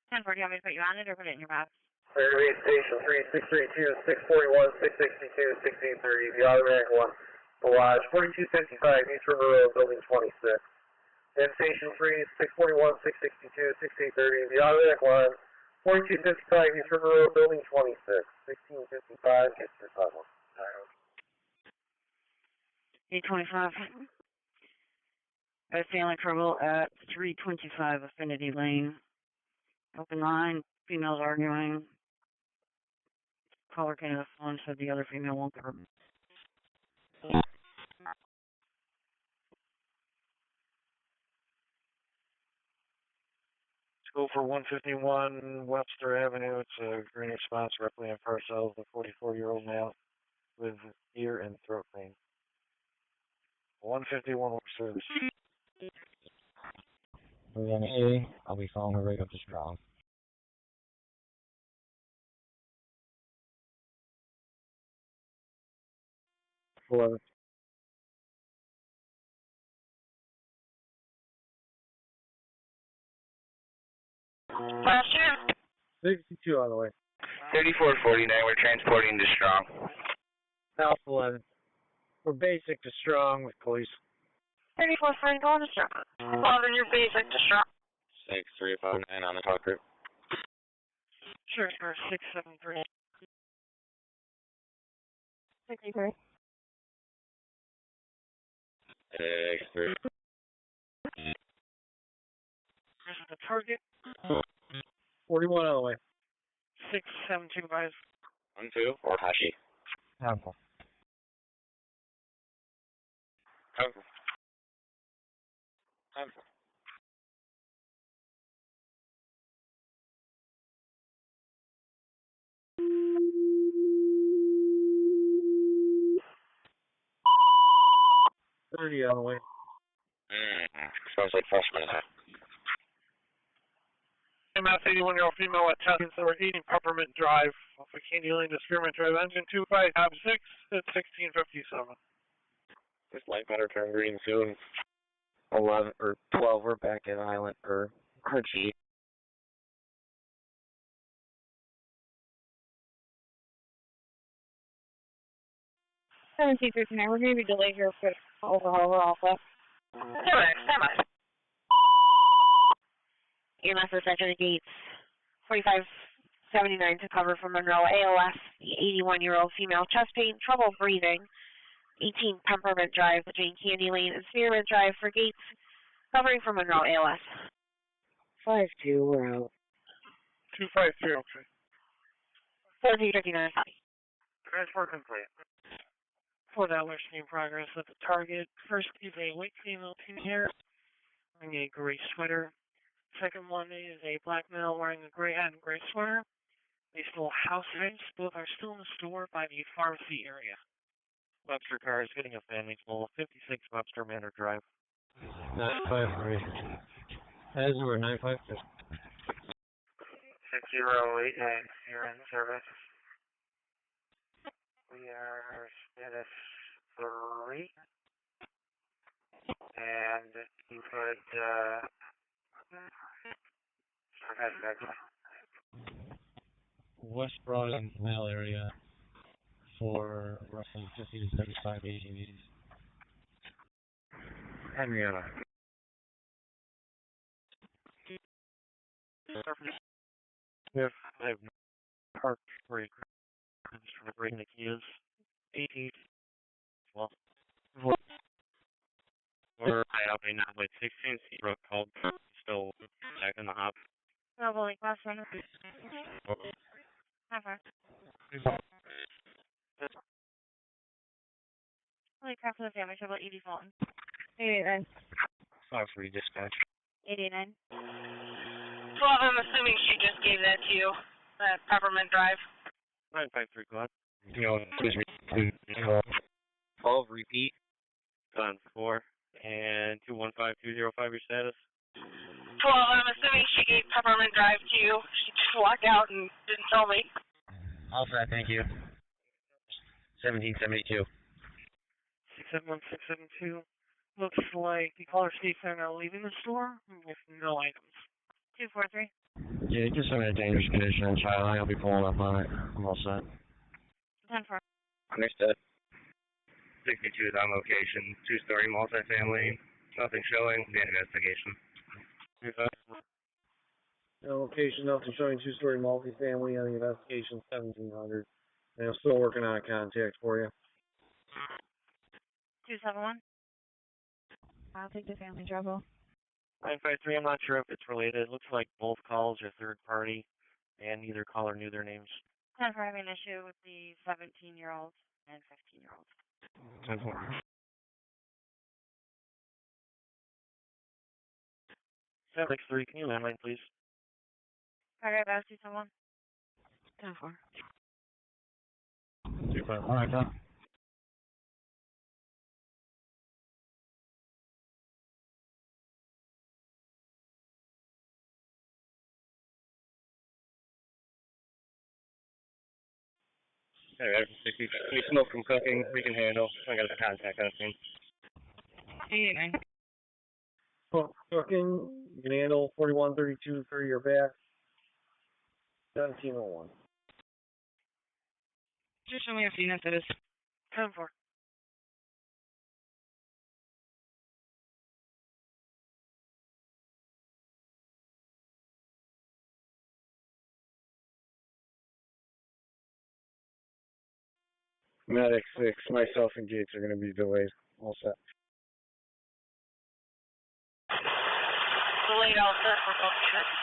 Penfield, do you want me to put you on it or put it in your box? Fairport Station 3632, 641, 662, 1630, the automatic one, the Lodge, 4255 East River Road, Building 26. Then Station 3, 641, 662, 1630, the automatic one, 4255 East River Road, Building 26. 1655, get your 5-1. 825. I see only trouble at 325 Affinity Lane. Open line, females arguing. Caller came to the phone, said the other female won't give her. Let's go for 151 Webster Avenue. It's a green response roughly in Parcells, a 44-year-old male with ear and throat pain. 151 Webster. Within A, I'll be following her right up to Strong. Hello. Last year? 62 on the way. 3449, we're transporting to Strong. South 11. We're basic to Strong with police. 3449 going to Strong. 11, you're basic to Strong. 6359 on the talk group. Sure, sir. 673. 63. 63. This is the target. 41 on the way. 672 guys. 1-2 or Hashi. Temple. Temple. Temple. On the way. Sounds like freshman. EMS 81-year-old female at 10-80 Peppermint Drive off of Candy Lane to Spearmint Drive, engine 25 tab 6 at 1657. This light better turn green soon. 11 or 12, we're back at Island or Archie. 1759. We're going to be delayed here for overhaul. We're all set. Stand by. EMS is entering the gates. 4579 to cover from Monroe. ALS, the 81-year-old female, chest pain, trouble breathing. 18 Peppermint Drive between Candy Lane and Spearmint Drive for gates. Covering from Monroe. ALS. 5-2. We're out. 253, okay. 1459. Transport complete. For that, we're seeing progress at the target. First is a white female in here wearing a gray sweater. Second one is a black male wearing a gray hat and gray sweater. They stole house items. Both are still in the store by the pharmacy area. Webster car is getting a family full. 56 Webster Manor Drive. 953. Azure 953. 6089, you're in service. We are status 3. And you could, West Broad Canal area for roughly 50 to 75 ATVs. Henrietta. If I have parked break, I'm just trying to break the keys. 18. Well, we're right up right now with 16 Seabrook called. Still back in the hop. Probably question. Never. Holy crap, for the damage, about 80 Fulton. 89. 5-3 dispatch. 89. 12, I'm assuming she just gave that to you, that Peppermint Drive. 953, go ahead. You know, 12, repeat. On 4. And 215205, your status? 12, I'm assuming she gave Peppermint Drive to you. She just walked out and didn't tell me. All set, thank you. 1772. 671672. Looks like the caller states are now leaving the store with no items. 243. Yeah, just in a dangerous condition in child. I'll be pulling up on it. I'm all set. 10-4. Understood. 62 is on location. 2-story multifamily. Nothing showing. The investigation. Location, nothing showing 2-story multifamily on the investigation, 1700. And I'm still working on a contact for you. 271. I'll take the family trouble. 953, I'm not sure if it's related. It looks like both calls are third party, and neither caller knew their names. 10-4, having an issue with the 17-year-olds and 15-year-olds. 10-4. 763, can you landline, please? Cargo about 271. 10-4. 2-5. All right, done. Hey, there's 60. Any smoke from cooking, we can handle. I got a contact on the scene. 89. Cooking, you can handle 4132 for your back. 1701. Just show me a few minutes. 10-4. Medic 6, myself and Gates are going to be delayed. All set. Delayed all set for both trips.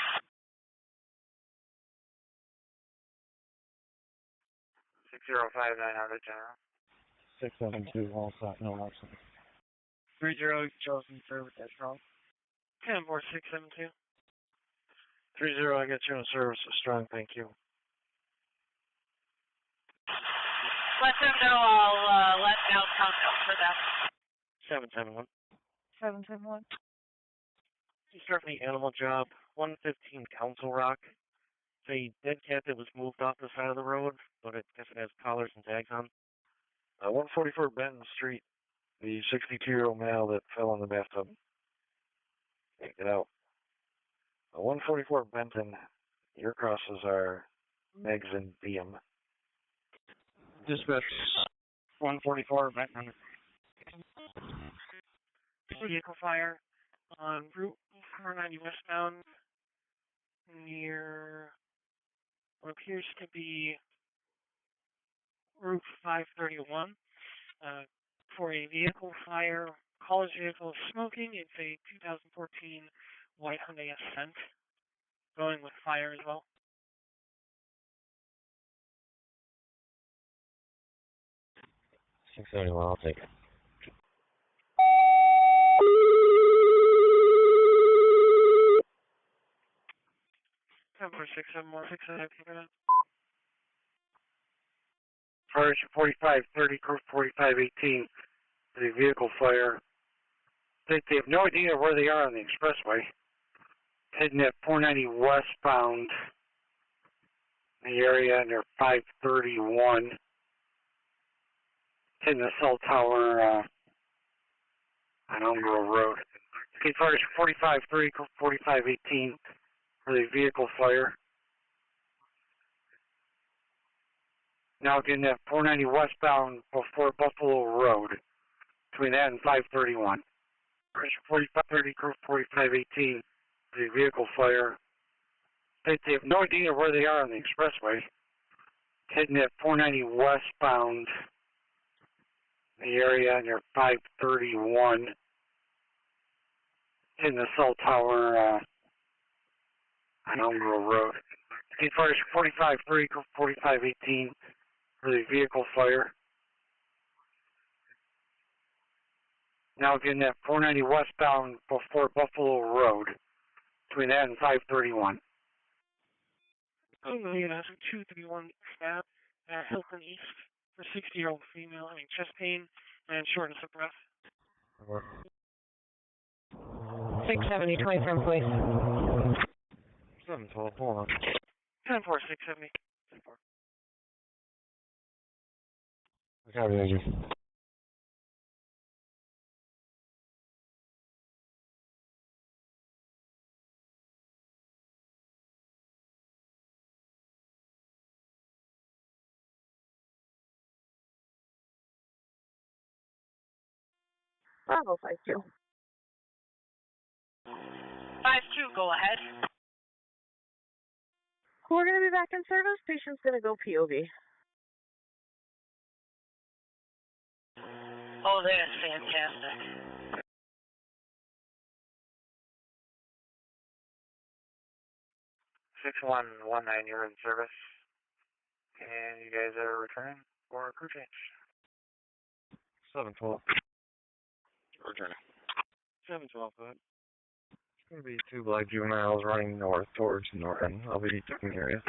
6059, General. 672, all set, no accident. 30, chosen service, that's wrong. 10-4-672. 30, I got you in service. Strong, thank you. Let them know I'll let Gal count for that. 771. 771. You start the animal job. 115 Council Rock. It's a dead cat that was moved off the side of the road, but I guess it has collars and tags on. 144 Benton Street. The 62-year-old male that fell in the bathtub. Get out. 144 Benton. Your crosses are Meggs and BM. Dispatch 144 Benton. Vehicle fire on Route 490 westbound near what appears to be Route 531 for a vehicle fire. College vehicle is smoking. It's a 2014 white Hyundai Ascent going with fire as well. 671, I'll take it. Number 671, 675. Fire 4530, 4518. The vehicle fire They have no idea where they are on the expressway. Heading at 490 westbound, the area near 531. Hitting the cell tower on Monroe Road. Case fire 45-3, 45-18 for the vehicle fire. Now getting at 490 westbound before Buffalo Road, between that and 531. Pressure 45-30, 45-18 for the vehicle fire. They have no idea where they are on the expressway. Heading at 490 westbound, the area near 531. Hitting the cell tower on Monroe Road. Case fire 45-3, 45-18 for the vehicle fire. Now getting at 490 westbound before Buffalo Road, between that and 531. EMS 231 stab at Hilton East for 60-year-old female having chest pain and shortness of breath. 670, 27, please. 712, hold on. 10-4, 670. Copy, thank you. Bravo, 5-2. 5-2, go ahead. We're going to be back in service. Patient's going to go POV. Oh, that's fantastic. Six 119, you're in service. And you guys are returning for crew change. 712. Returning. 712, go ahead. It's going to be two black juveniles running north towards Norton. I'll be taking care of you.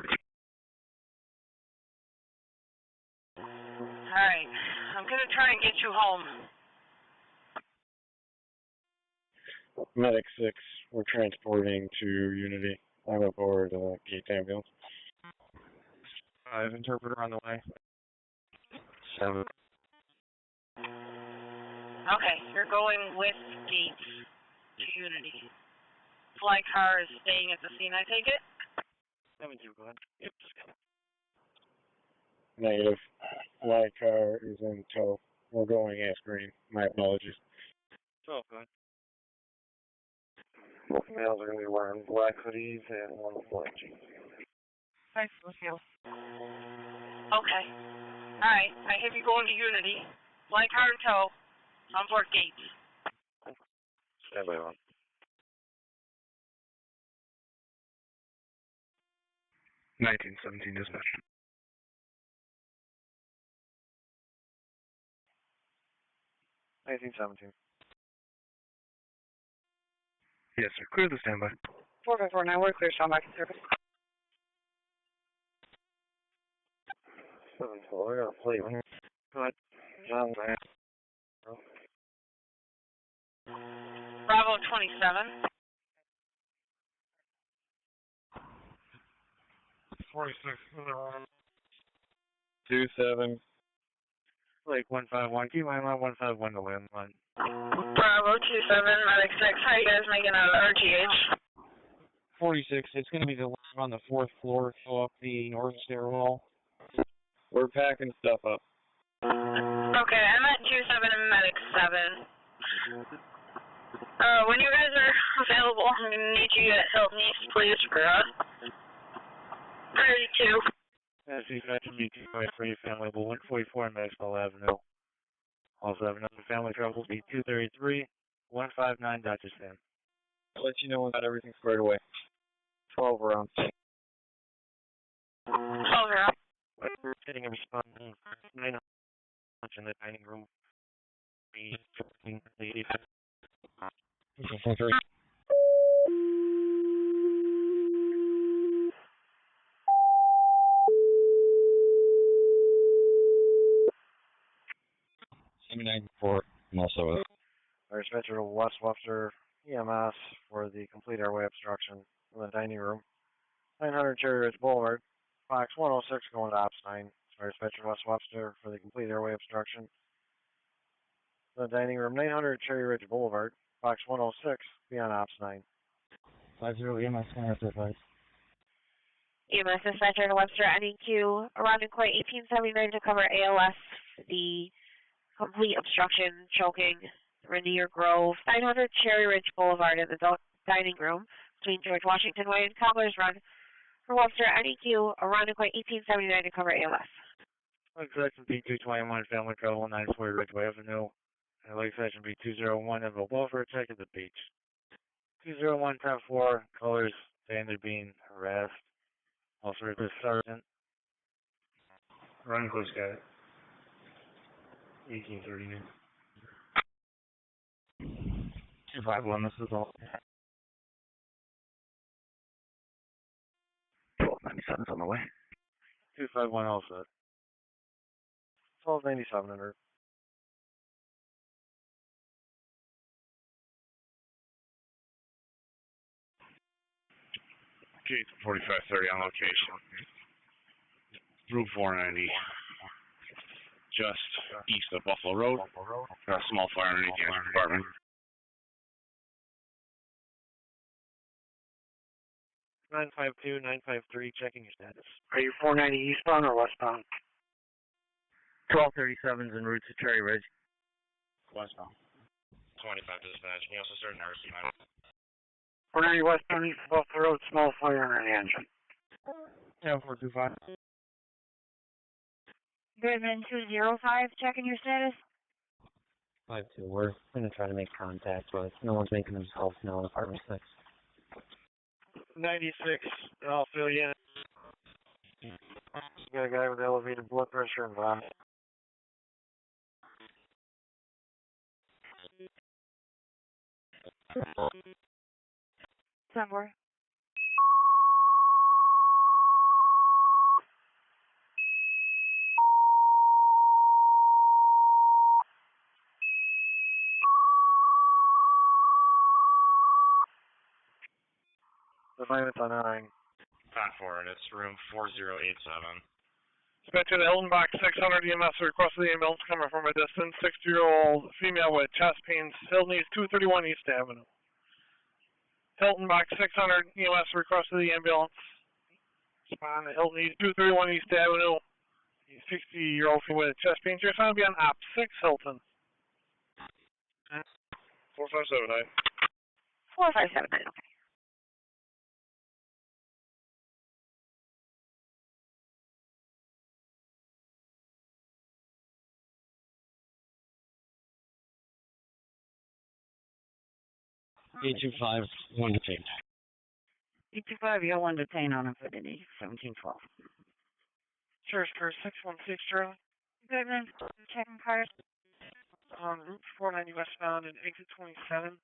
Alright, I'm gonna try and get you home. Medic 6, we're transporting to Unity. I'm aboard Gates ambulance. 5, interpreter on the way. 7. Okay, you're going with Gates to Unity. Fly car is staying at the scene, I take it? 7-2, go ahead. Yep, just go. Negative. Fly car is in tow. We're going as green. My apologies. 12, go ahead. Both males are going to be wearing black hoodies and one flag jeans. Thanks, let's go. Okay. Alright, I have you going to Unity. Fly car in tow. On board Gates. Stand by one. (1917) dispatch. Yes, sir. Clear the standby. 4549, we're clear, stand back in service. 712, I got a plate here. Go ahead. John's there. Bravo 27. 46, 27. Lake 151, keep my line 151 to land line. Bravo 27, Medic 6, how are you guys making out of RGH? 46, it's going to be the line on the 4th floor, go up the north stairwell. We're packing stuff up. Okay, I'm at 27 and Medic 7. When you guys are available, I'm going to need you at Hilton East, please, for 32. As you mentioned, you can go for your family, but 144 Maxwell Avenue. Also have another family trouble, B233, 159 Dodger Stand. I'll let you know when I got everything squared away. 12 rounds. 12 rounds. We're getting a response in the dining room. Okay. I'm also Fire dispatcher to West Webster EMS for the complete airway obstruction in the dining room. 900 Cherry Ridge Boulevard, box 106 going to Ops 9. Fire dispatcher to West Webster for the complete airway obstruction. The dining room, 900 Cherry Ridge Boulevard, box 106, beyond Ops 9. 50 EMS, can I have advice? EMS dispatcher to Webster NEQ, around and quite 1879 to cover ALS, the complete obstruction, choking, Rainier Grove, 900 Cherry Ridge Boulevard in the dining room between George Washington Way and Cobbler's Run. For Webster NEQ, around and quite 1879 to cover ALS. Section B221, Family Code 194 Ridgeway Avenue. And Lake Section B201, Emerald Boulevard, check at the beach. 201, 10-4, colors, standard being harassed. Also, it's Sergeant. Run close, got it. 1839. 251, this is all. 1297's on the way. 251 also. 1297 under. Gate 4530 on location. Route 490. Just east of Buffalo Road. Got a small fire underneath the engine compartment. 952, 953, checking your status. Are you 490 eastbound or westbound? 1237's en route to Cherry Ridge. Westbound. 25 dispatch. Can you also start nursing them? 490 westbound east of Buffalo Road, small fire under the engine. Yeah, 425. Goodman 205, checking your status. 52, we're going to try to make contact, but no one's making themselves known, apartment 6. 96, I'll fill you in. Got a guy with elevated blood pressure and vomit. Somewhere. The violence on 9. 10-4, and it's room 4087. Dispatcher to Hilton Box 600 EMS requested the ambulance coming from a distance. 60-year-old female with chest pains. Hilton East 231 East Avenue. Hilton Box 600 EMS requested the ambulance. Respond to Hilton East 231 East Avenue. 60-year-old female with chest pains. You're found to be on Op 6 Hilton. 4579. 4579, okay. E25, one detained. E25, you got one detained on Infinity, 1712. Sure, 616 Charlie. Goodman, checking cars. On Route 490 westbound and exit 27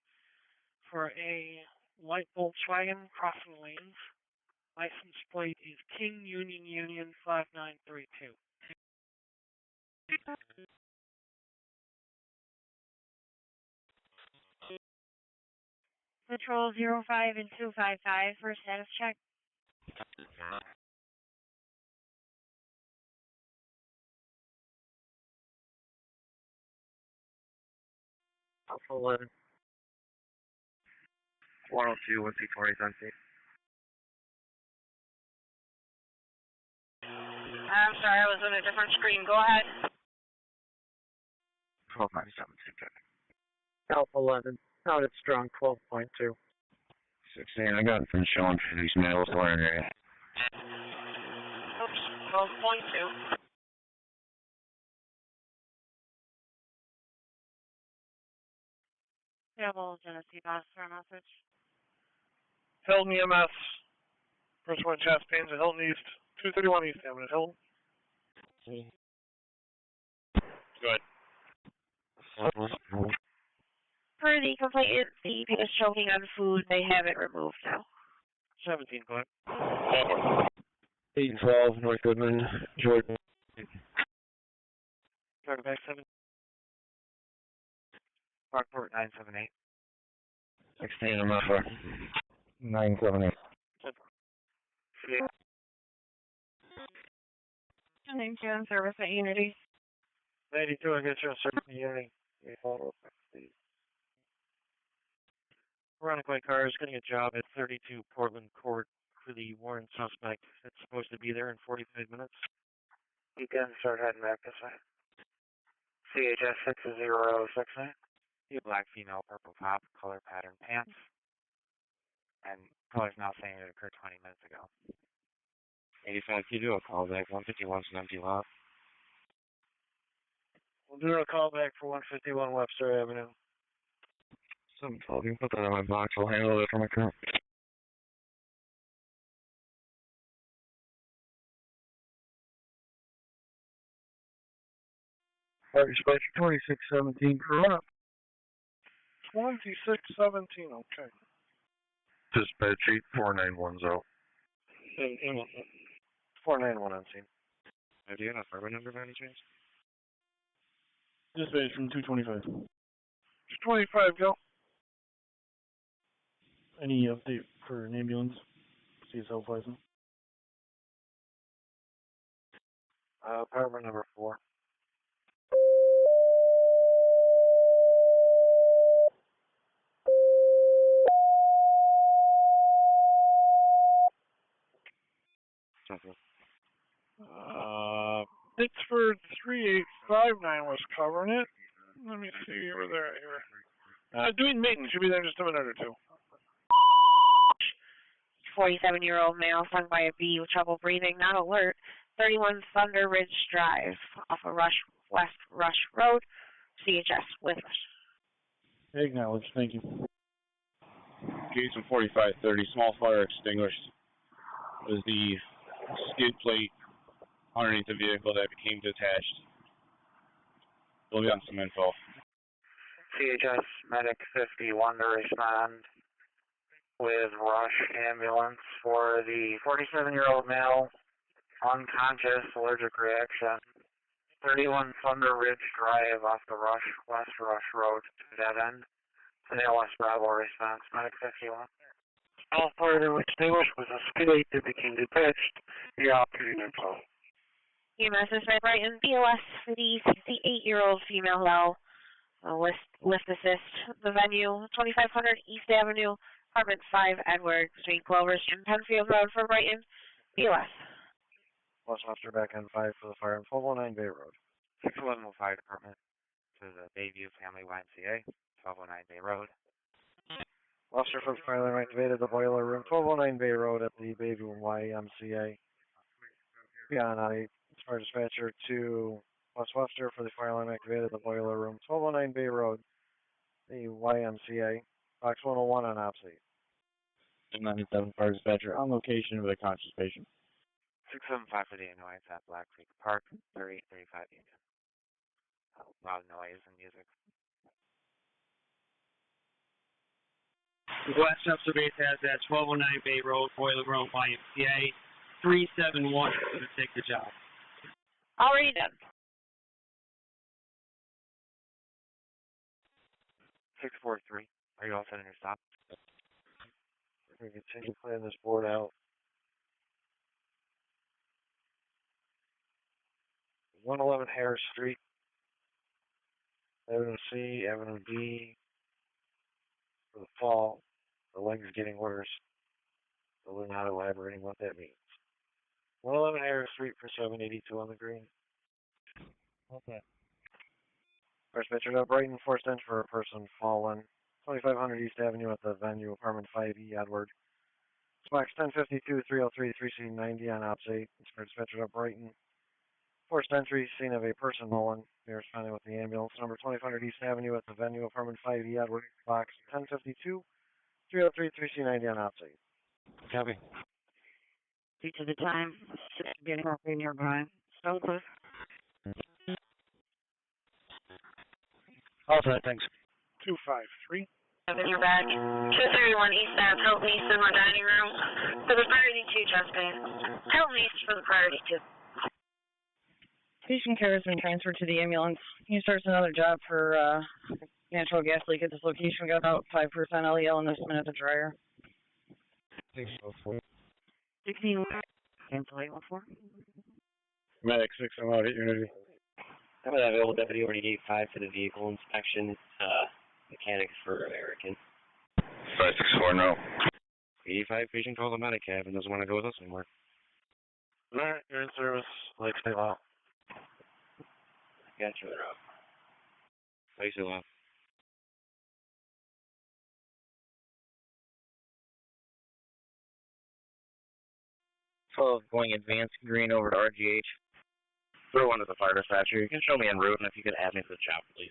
for a light Volkswagen crossing lanes. License plate is King Union 5932. Patrol 05 and 255 for a status check. Alpha 11. 102, 1C40 empty. I'm sorry, I was on a different screen. Go ahead. 1297, check. Alpha 11, out at strong 12.2. 16, I got them showing for these males wearing area. Oops, 12.2. Available Genesee boss for a message. Hilton EMS. First one chest pains at Hilton East 231 East Avenue. Hilton. Good. Per the complainant, the pig is choking on food. They have it removed now. 17, go ahead. 812, North Goodman, Jordan. Back 7. Brockport 978. 16 on my floor. 978. Yeah. Name and service at Unity. 92, I get you a service at Unity. Running my car is getting a job at 32 Portland Court for the warrant suspect. It's supposed to be there in 45 minutes. You can start heading back this way. CHS 6069. Black female, purple top, color pattern pants. And color's now saying it occurred 20 minutes ago. 85, can you do a call back? 151's an empty lot. We'll do a call back for 151 Webster Avenue. 712, you can put that in my box. I'll handle it from my car. Dispatcher 2617, correct. 2617, okay. Dispatch 84910. 491 on scene. Do you have a fireman number by any chance? Dispatch from 225. 225, go. Any update for an ambulance? CSL license? Apartment number 4. Pittsford 3859 was covering it. Let me see where they're at here. Doing maintenance, should be there in just a minute or two. 47-year-old male stung by a bee with trouble breathing, not alert. 31 Thunder Ridge Drive off of West Rush Road. CHS with us. Acknowledged, thank you. Jason 4530, small fire extinguished. Was the skid plate underneath the vehicle that became detached. We'll be on some info. CHS Medic 51 to respond with rush ambulance for the 47-year-old male, unconscious, allergic reaction. 31 Thunder Ridge Drive off the West Rush Road, dead end. ALS Bravo response, Medic 51. All fire extinguished was a skid plate that became detached. The operating info. EMS is right Brighton, BOS for the 68-year-old female male. Lift assist. The venue, 2500 East Avenue, apartment 5, Edward, between Clovers and Penfield Road for Brighton, BOS. Plus officer back on 5 for the fire on 1209 Bay Road. 611 Fire Department to the Bayview Family YMCA, 1209 Bay Road. Officer for the fire line activated the boiler room, 1209 Bay Road at the Bayview YMCA. Beyond I, fire dispatcher to West Webster for the fire line activated the boiler room, 1209 Bay Road, the YMCA, box 101 on opposite. 97 fire dispatcher on location with a conscious patient. 675 for the annoyance at Black Creek Park, 3835 Union. Loud noise and music. West Chester Base has at 1209 Bay Road, boiler room, YMCA, 371 to take the job. Already done. 643. Are you all set in your stop? We continue playing this board out. 111 Harris Street, Avenue C, Avenue D, for the fall. The leg's getting worse, so we're not elaborating what that means. 111 Harris Street for 782 on the green. Okay. First picture up Brighton, forced entry for a person fallen. 2500 East Avenue at the venue, apartment 5E, Edward. Box 1052, 303, 3C90 on ops 8. First picture up Brighton. Forced entry, scene of a person fallen. We are responding with the ambulance. Number 2500 East Avenue at the venue, apartment 5E, Edward. Box 1052, 303, 3C90 on ops 8. Copy. Due to the time, getting property nearby. Stone Cliff. All set, thanks. 253. You're back. 231 East Ave, Hilton East in my dining room. For the priority 2 chest pain. Hilton East for the priority 2. Patient care has been transferred to the ambulance. He starts another job for Natural gas leak at this location. We got about 5% LEL in this minute at the dryer. 16. Cancel 814. Medic 6, I'm out at Unity. I'm an available deputy over to gate 5 for the vehicle inspection. Mechanics for American. 564, no. 85 patient calls a medic cab and doesn't want to go with us anymore. Alright, you're in service. Lake State Law. Got you, Monroe. Place it off. So going advanced green over to RGH. Throw one to the fire dispatcher. You can show me en route, and if you could add me to the job, please.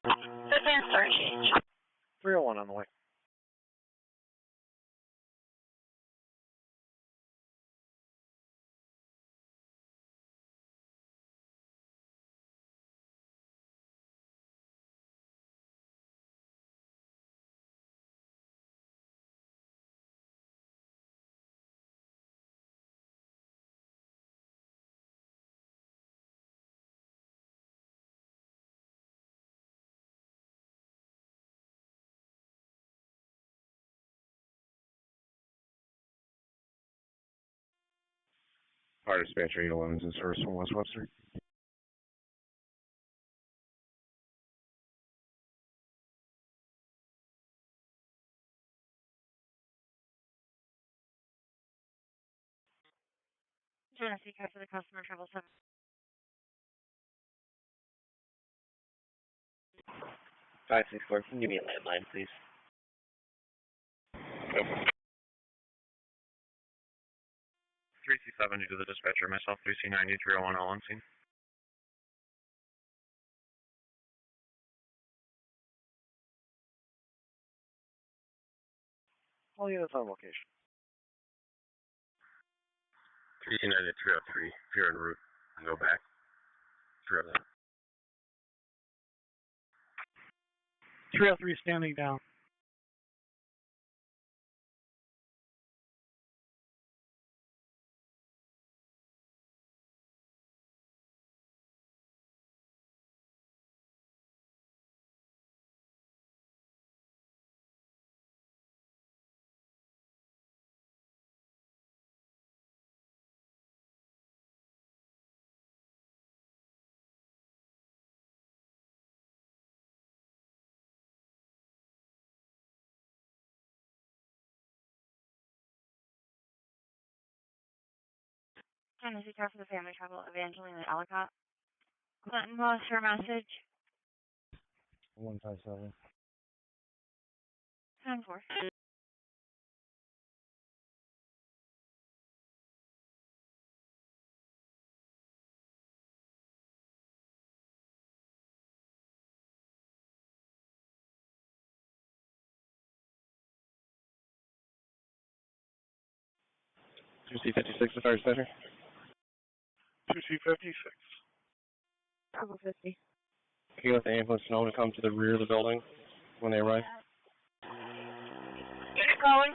Advanced RGH. 301 on the way. Fire dispatcher 811 is in service from West Webster. Genesee car for the customer, travel 7. 564, can you give me a landline, please? Yep. 3C70 to the dispatcher, myself, 3C90, 301 all on scene. All units on location. 3C90, 303, if you're en route, go back. 309. 303 standing down. Genesee car for the family, travel Evangeline and Ellicott. Clinton lost her message. 157. 10-4. 2C56, the fire dispatcher. 2C56. Travel 50. Can you let the ambulance know to come to the rear of the building when they arrive? Unit calling.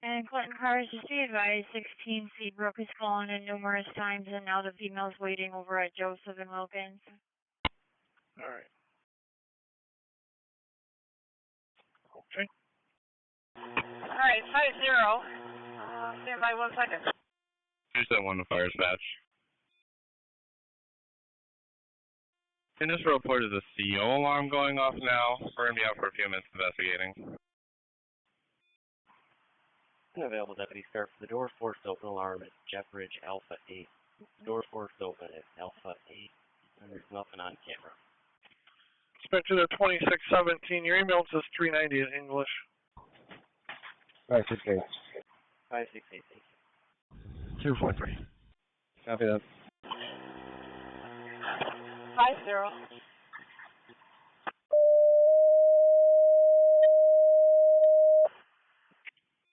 And Clinton cars, just be advised, 16C broke his fallen in numerous times, and now the female's waiting over at Joseph and Wilkins. Alright. Okay. Alright, 50. Stand by 1 second. 271 to fire dispatch. In this report is a CO alarm going off now. We're going to be out for a few minutes investigating. Unavailable deputy start for the door forced open alarm at Jeff Ridge Alpha 8. Door forced open at Alpha 8. And there's nothing on camera. Dispatcher to 2617. Your email says 390 in English. 568. 568, thank you. 243. Copy that. 50.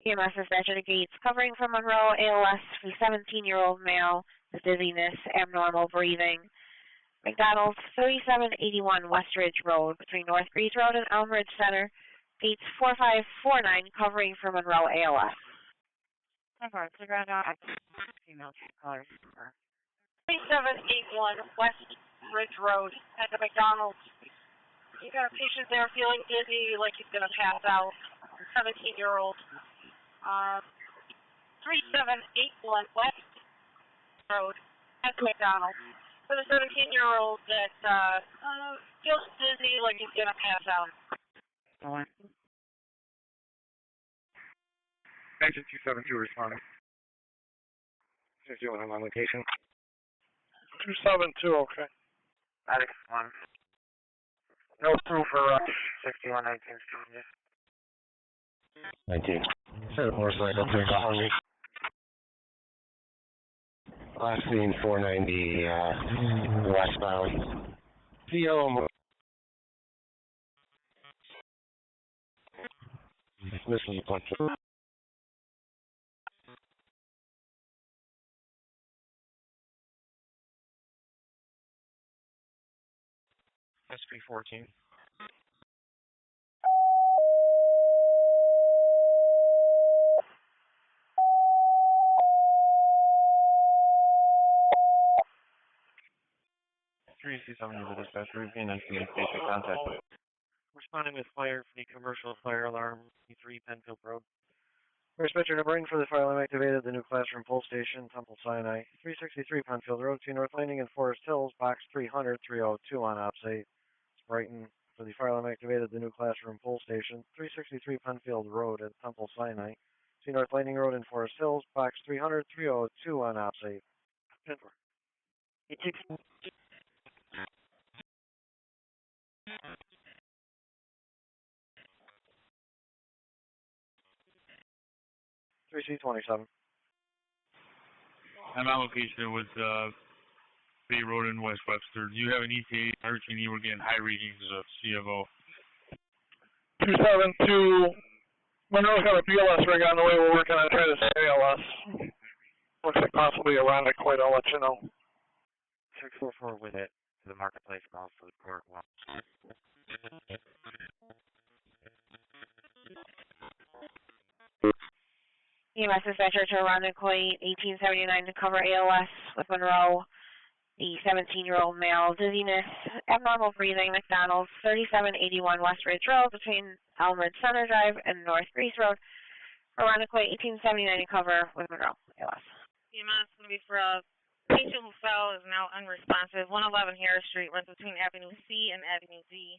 EMS dispatcher to gates covering from Monroe, ALS for 17-year-old male with dizziness, abnormal breathing. McDonald's, 3781 West Ridge Road between North Breeze Road and Elm Ridge Center. Gates 4549 covering from Monroe, ALS. 10-4, the ground out. Female callers. 3781 West Ridge Road at the McDonald's. You got a patient there feeling dizzy, like he's going to pass out. 17-year-old. 3781 West Road at McDonald's. For the 17-year-old that feels dizzy, like he's going to pass out. Engine 272 responding. 61 on location. 272, okay. Alex 1. No proof for rush. 6119 Street. 19. Set a motorcycle to the Hungry. Last seen 490 westbound. PO. This is a bunch of. SP14. C7 to the dispatcher, repeating basic contact. Responding with fire for the commercial fire alarm, E3 Penfield Road. Dispatcher number 9 for the fire alarm activated the new classroom pole station, Temple Sinai, 363 Penfield Road, to North Landing and Forest Hills, box 300, 302 on ops 8. Brighton for the fire alarm activated the new classroom pole station, 363 Penfield Road at Temple Sinai, to North Landing Road and Forest Hills, box 300, 302 on ops 8. 3C27. I'm on location with Bay Road in West Webster. Do you have an ETA? Hurricane E, we're getting high readings of CFO. 272. Monroe's got a BLS rig on the way. We're working on trying to say ALS. Looks like possibly a round quite. I'll let you know. 644 with it to the marketplace calls for the court. EMS dispatcher to Irondequoit 1879 to cover ALS with Monroe. The 17-year-old male, dizziness, abnormal breathing, McDonald's, 3781 West Ridge Road between Elmwood Center Drive and North Grease Road. Irondequoit 1879 to cover with Monroe, ALS. EMS going to be for a patient who fell, is now unresponsive. 111 Harris Street runs between Avenue C and Avenue D.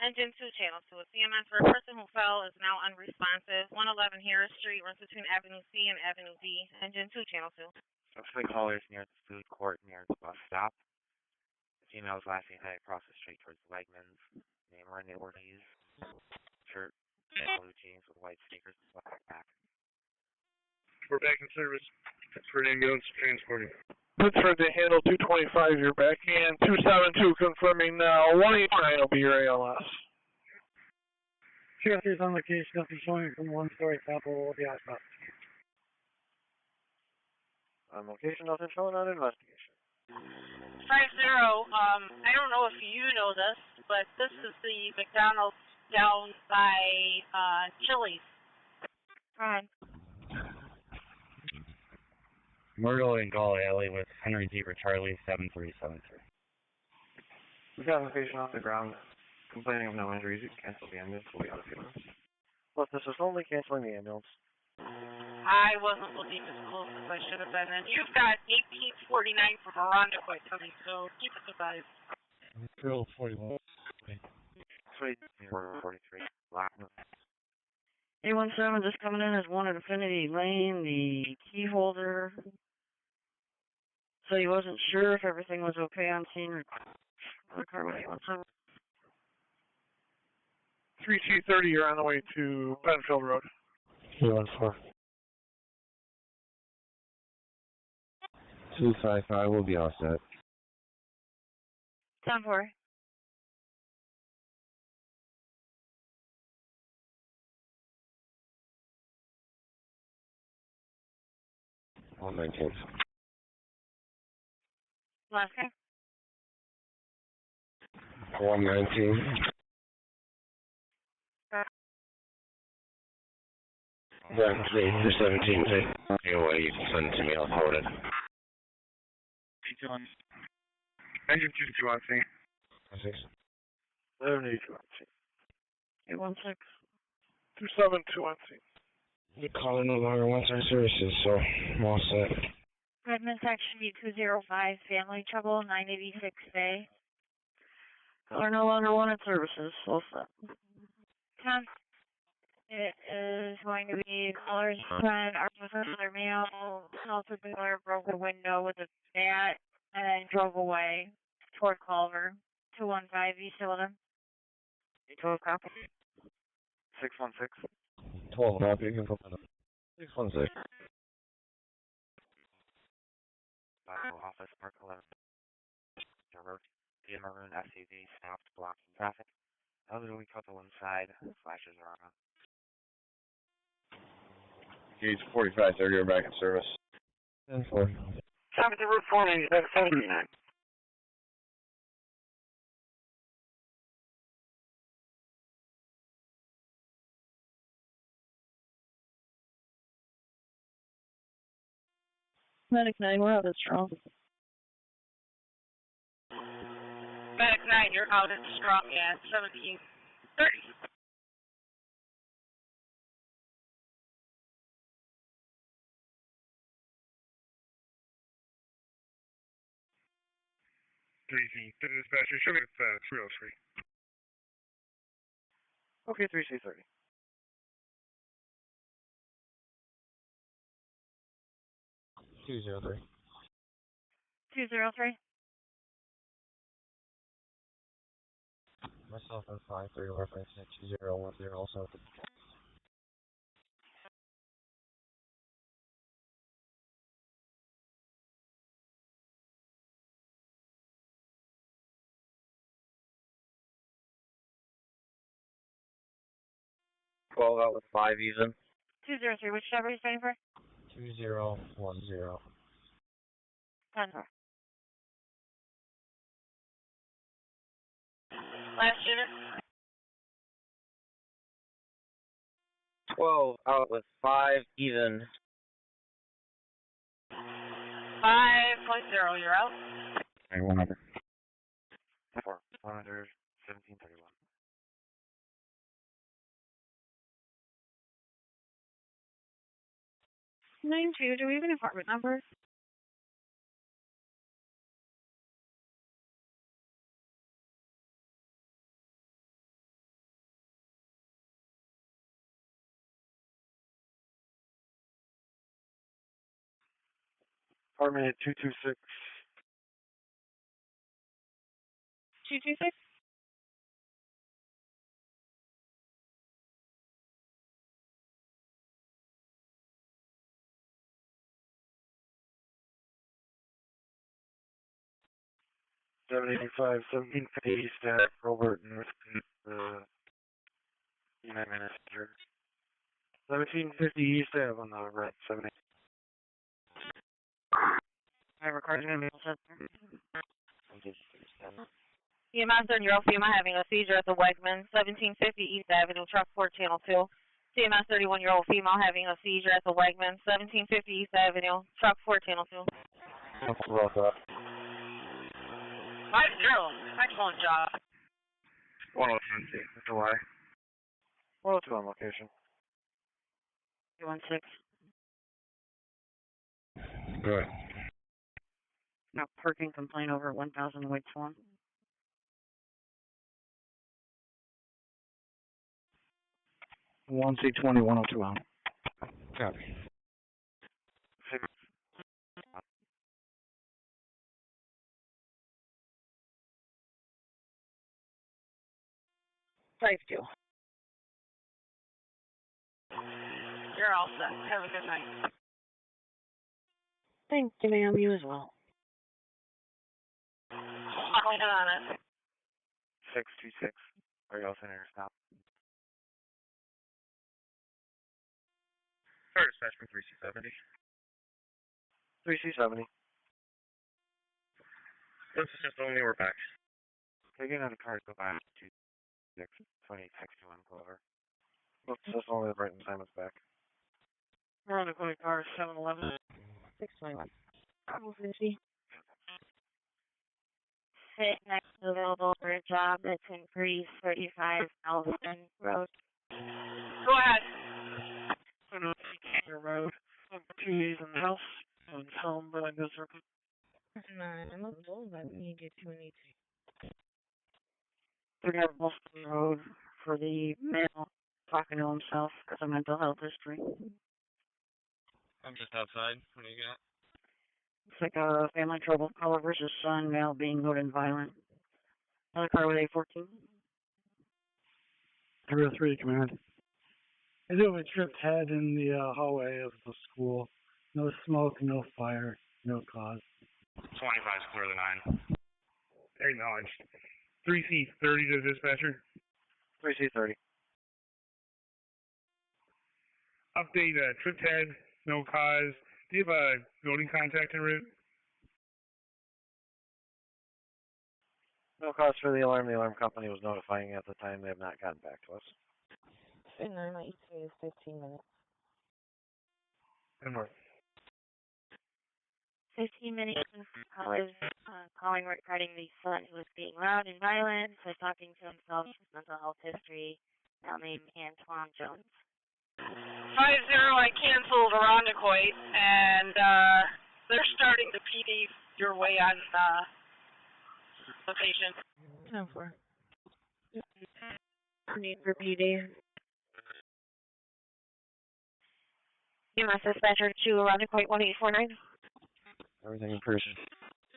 Engine 2, Channel 2. It's EMS for a person who fell, is now unresponsive. 111 Harris Street runs between Avenue C and Avenue D. Engine 2, Channel 2. Mostly callers near the food court near the bus stop. The female is lashing head across the street towards Wegmans. Name Renee Ortiz. Shirt, blue jeans with white sneakers and black back. We're back in service. Pittsford ambulance transporting. Pittsford to handle 225. You're back in. 272 confirming now. 189 will be your ALS. Checkers on location. Nothing showing from one-story sample of the asphalt. On location, nothing showing on investigation. 50, I don't know if you know this, but this is the McDonald's down by Chili's. Hi. Myrtle and Gall Alley with Henry Zebra Charlie 7373. We got a patient off the ground complaining of no injuries. You can cancel the ambulance. We'll be out of here. Well, this is only canceling the ambulance. I wasn't looking as close as I should have been. And you've got 1849 from Irondequoit coming, so keep it aside. Drill 41. Sweet. 43. 817 just coming in as one at Infinity Lane, the key holder. So he wasn't sure if everything was okay on scene. The car was 817. 3T30, you're on the way to Penfield Road. 214. 255 will be all set. 10-4. All 19. Last guy. 119. Yeah, 317. Anyway, you can send it to me. I'll forward it. Engine 22 on scene. 6. 72 on scene. 816. 272 on scene. The caller no longer wants our services, so I'm all set. Redmond section U205, family trouble, 986 Bay. Caller no longer wanted services, all set. 10. It is going to be caller's friend, with another male, assaulted the caller, broke a window with a bat, and then drove away toward Culver. 215 East Hilton. 12 copy. 616. 12 copy, you can put that up. 616. Bible office, Park 11. Road, the maroon SUV stopped blocking traffic. Elderly couple inside, flashes are on. Gauge 4530, we're back in service. 10-4. Traffic to Route 490, back 79. Medic 9, we're out at Strong. Medic 9, you're out at Strong at 1730. Dispatcher, show me it's 303. Okay, 3C30. Two 203. 203. Myself and 53 reference at 2010 also. Out with 5 even. 203, which number are you standing for? 2010. 10. Last unit. 12 out with 5 even. 5.0, you're out. 100. 4, 100, 1731. 92, do we have an apartment number? Apartment at 226. 226? $785, 1750 East at Robert North, United Manager. 1750 East Ave on the right, 70. I recorded him. EMS on your female having a seizure at the Wegman, 1750 East Avenue, truck 4, channel 2. CMS 31-year-old female having a seizure at the Wegman, 1750 East Avenue, truck 4, channel 2. 5-0, Excellent job. 102, that's a lie. 102 on location. 216. Good. Now parking complaint over 1000 White Swan. One C20, 102 out. Copy. 5-2. You're all set. Have a good night. Thank you, ma'am. You as well. I'll hit on it. 626. Are you all center stop? Start dispatch from 3C70. 3C70. This is just only we're back. Okay, get on the cars, go by 262861 Clover. Let's just only the Brighton time is back. We're on the Queen car, 711. 621. 50. Sit next. available for a job that's in 335 Elton Road. Go ahead. Your road. 2 days in the house. And home by this circle. I'm a bull, but we need to need to. They're at Boston Road for the male talking to himself because of mental health history. I'm just outside. What do you got? It's like a family trouble. Caller versus son, male being good and violent. Another car with A14. 303, command. I do have a tripped head in the hallway of the school. No smoke, no fire, no cause. 25's clear the 9. Acknowledged. 3C30 to dispatcher. 3C30. Update, tripped head, no cause. Do you have a building contact en route? No cause for the alarm. The alarm company was notifying at the time. They have not gotten back to us. And my ETA is 15 minutes. And more. 15 minutes since callers calling regarding the son who was being loud and violent, so talking to himself, his mental health history, now named Antoine Jones. 5-0, I canceled Irondequoit, and they're starting to PD your way on location. 10-4. Need for PD. EMS dispatcher to Irondequoit 1849. Everything in person.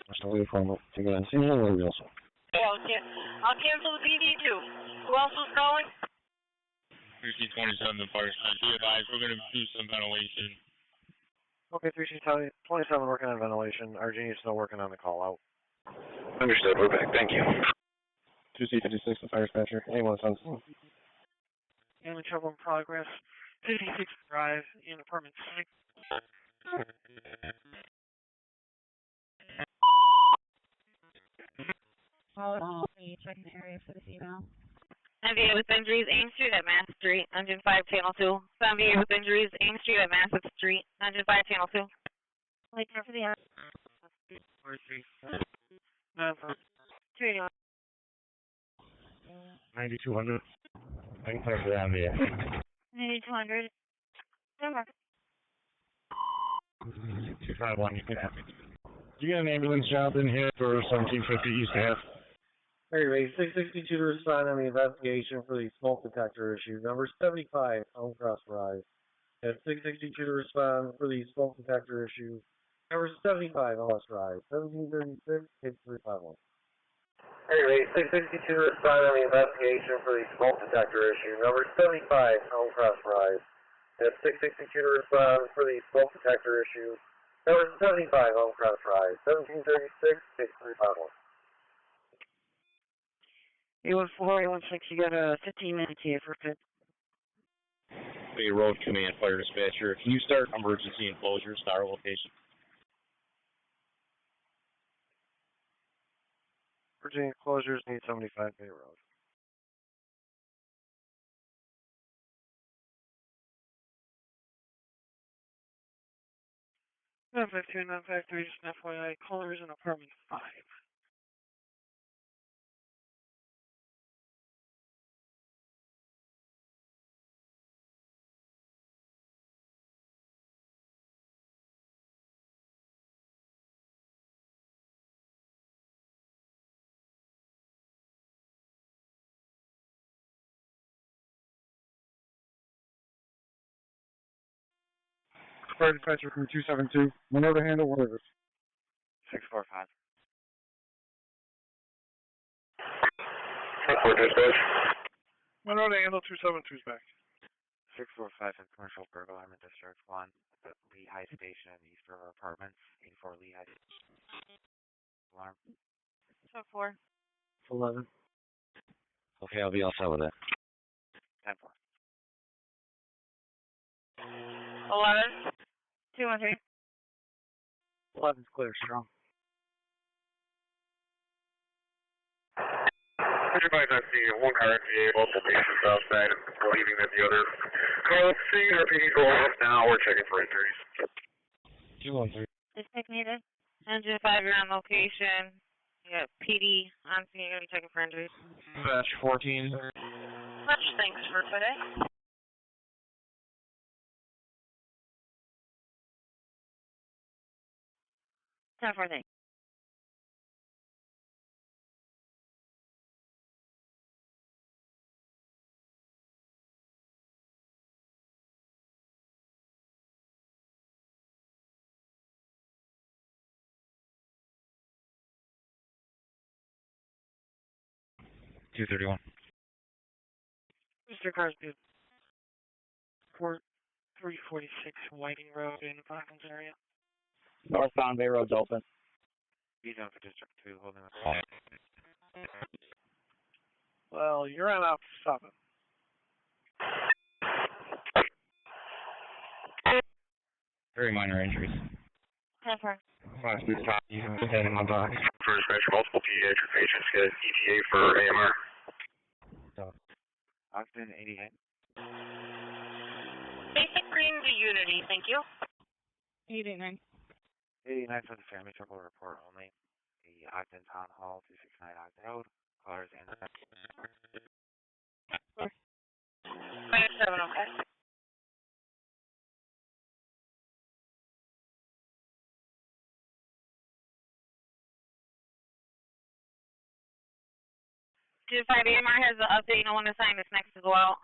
There's no uniform to get on scene or we also. Well, I'll cancel the PD too. Who else was calling? 3C27, the fire side. Be advised, we're going to do some ventilation. Okay, 3C27 working on ventilation. RG is still working on the call out. Understood, we're back, thank you. 2C56, the fire dispatcher. Anyone on scene? Family trouble in progress. 56 Drive in apartment 6. Checking the area for this email. MVA with injuries, Ames Street at Mass Street, Engine 5, Channel 2. MVA with injuries, Ames Street at Mass Street, Engine 5, Channel 2. Wait there for the 9200. I can clear for the MVA. 9200. Denver. 251, you can have it. You got an ambulance job in here for 1750 East Ave? Hey, Ray, 662 to respond on the investigation for the smoke detector issue. Number 75, Homecross Rise. At 662 to respond for the smoke detector issue. Number 75, Homecross Rise. 1736, 8351. Hey, Ray, 662 to respond on the investigation for the smoke detector issue. Number 75, Homecross Rise. At 662 to respond for the smoke detector issue. Number 75, Homecross Rise. 1736, 8351. 814-816, you got a 15-minute TA for fit. Bay Road Command Fire Dispatcher. Can you start emergency enclosure, star location? Virginia closures need 75 Bay Road. Nine 953, just an FYI, callers in apartment 5. Fire dispatcher from 272. Monroe to handle orders. 645. 6-4 dispatch. Monroe to handle 272's back. 645 in commercial burglar alarm in District 1 at Lehigh Station in East River Apartments. 84 Lehigh alarm. 4. 11. Okay, I'll be all set with that. 10-4. 11. 213. 11's clear, strong. Everybody's on scene. One car MVA, multiple patients outside, leaving at the other. Car on scene, our PD going off now. We're checking for injuries. 213. District needed. Engine 5, you're on location. Yeah, PD on scene. You're gonna be checking for injuries. Dispatch 14. Much thanks for today. Time for thing. Mr. Carsby, 346 Whiting Road in the Parkins area. Northbound Bay Road's open. Be done for District 2, holding up. Well, you're on out 7. Very minor injuries. 10-4. Last week's top, you have head in my box. First match, multiple pediatric patients get ETA for AMR. Ogden 88. Basic green to Unity, thank you. 889. 89 for the family triple report only. The Ogden Town Hall, 269 Ogden Road. Callers and 57, okay. Just 5 AMR has the update. No one assigned this next to go out.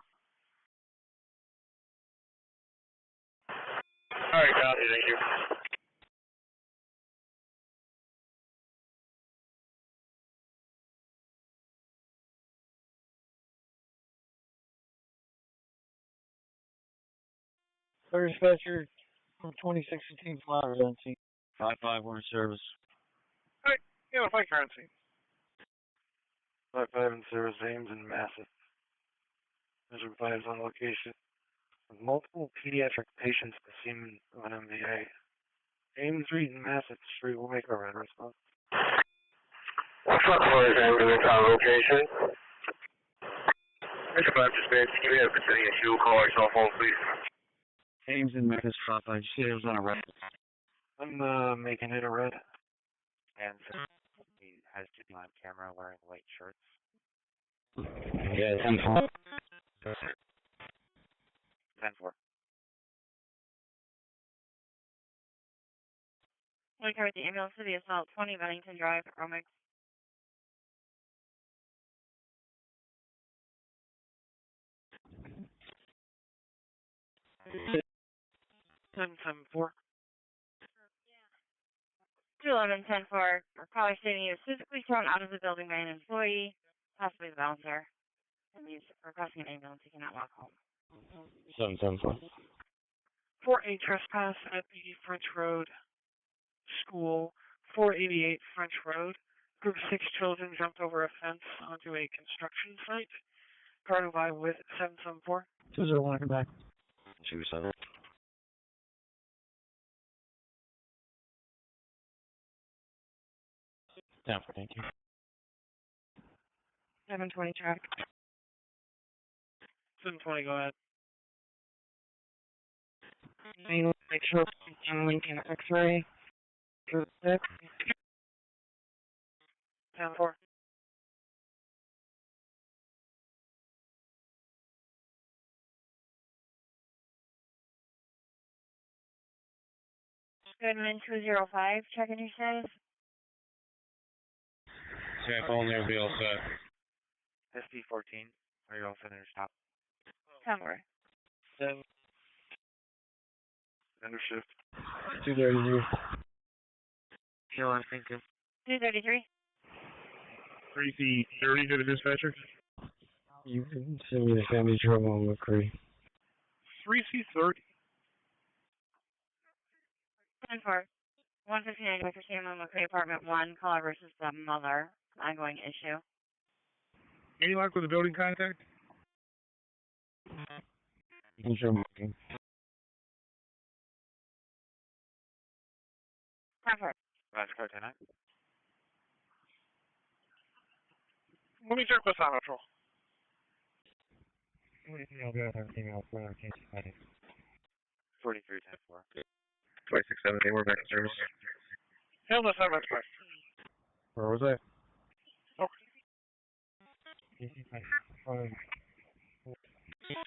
Alright, copy, thank you. Third dispatcher from 2615 Flowers on scene. 5-5, we're in service. Hey, yeah, if I can't see. 5-5 in service, Ames and Massett. Measure 5 is on location. With multiple pediatric patients to semen of an MVA. Ames, Reed, and Massett Street will make a red response. What's up, boys? Ames in the location. Mr. 5 dispatch, can you have vicinity issue? Call our cell phone, please. Ames in Memphis, 5-5. You said it was on a red. I'm making it a red. And so he has to be on camera wearing white shirts. Yeah, 10-4. 10-4. We carried the ambulance to the assault 20 Bennington Drive, Romix. Ten 4. 211-10-4. Our caller stating he was physically thrown out of the building by an employee, possibly the bouncer. That means requesting an ambulance. He cannot walk home. 7-4. 4-8 trespass at the French Road School. 488 French Road. Group of 6 children jumped over a fence onto a construction site. Guarded by with 774. 201, come back. 2-7. Down for thank you. 720 track. 720, go ahead. Make sure Lincoln X-ray. Group 6. 10-4. Goodman 205, checking your status. Staff only will be all set. SD14. Are you all set in your stop? Somewhere. 7. Ender shift. 233. Kill, I'm thinking. 233. 3C30 to the dispatcher. You can send me the family trouble on McCree. 3C30. 10-4. 159 Dr. Samuel McCray, Apartment 1. Caller versus the mother. Ongoing issue. Any luck with the building contact? You can show me. 10-4. Last car 10-9. Let me check this on patrol. I'll go with everything else. 43 10-4. 2617, we're back in service. Hail the 7 dispatch. Where was I?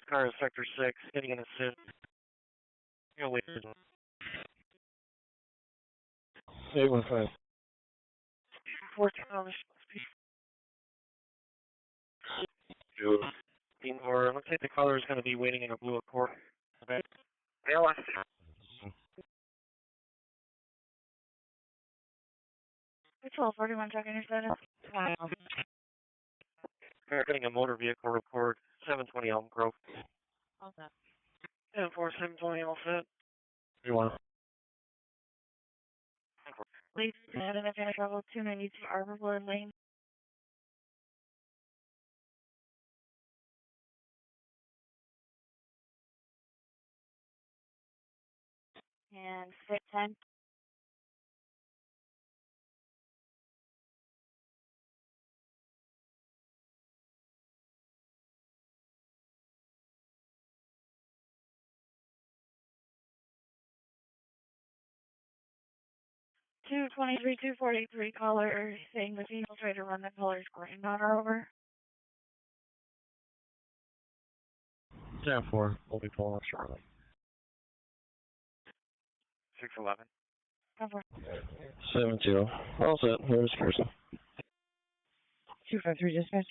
Car is sector 6, getting an assist. You'll wait. 815. 14 on the speed. Or looks like the color is going to be waiting in a blue Accord. Okay. ALS. Patrol 41 checking your status. We're getting a motor vehicle report, 720 Elm Grove. All set. 74720 all set. 31. Please, and if you're travel 292 Arborwood Lane. And 610. Two 243 caller saying the female tried to run the colors green on her over. 10-4. We'll be pulling up shortly. 611. Cover. 7-2. All set. Here's Kirsten. 253 dispatch.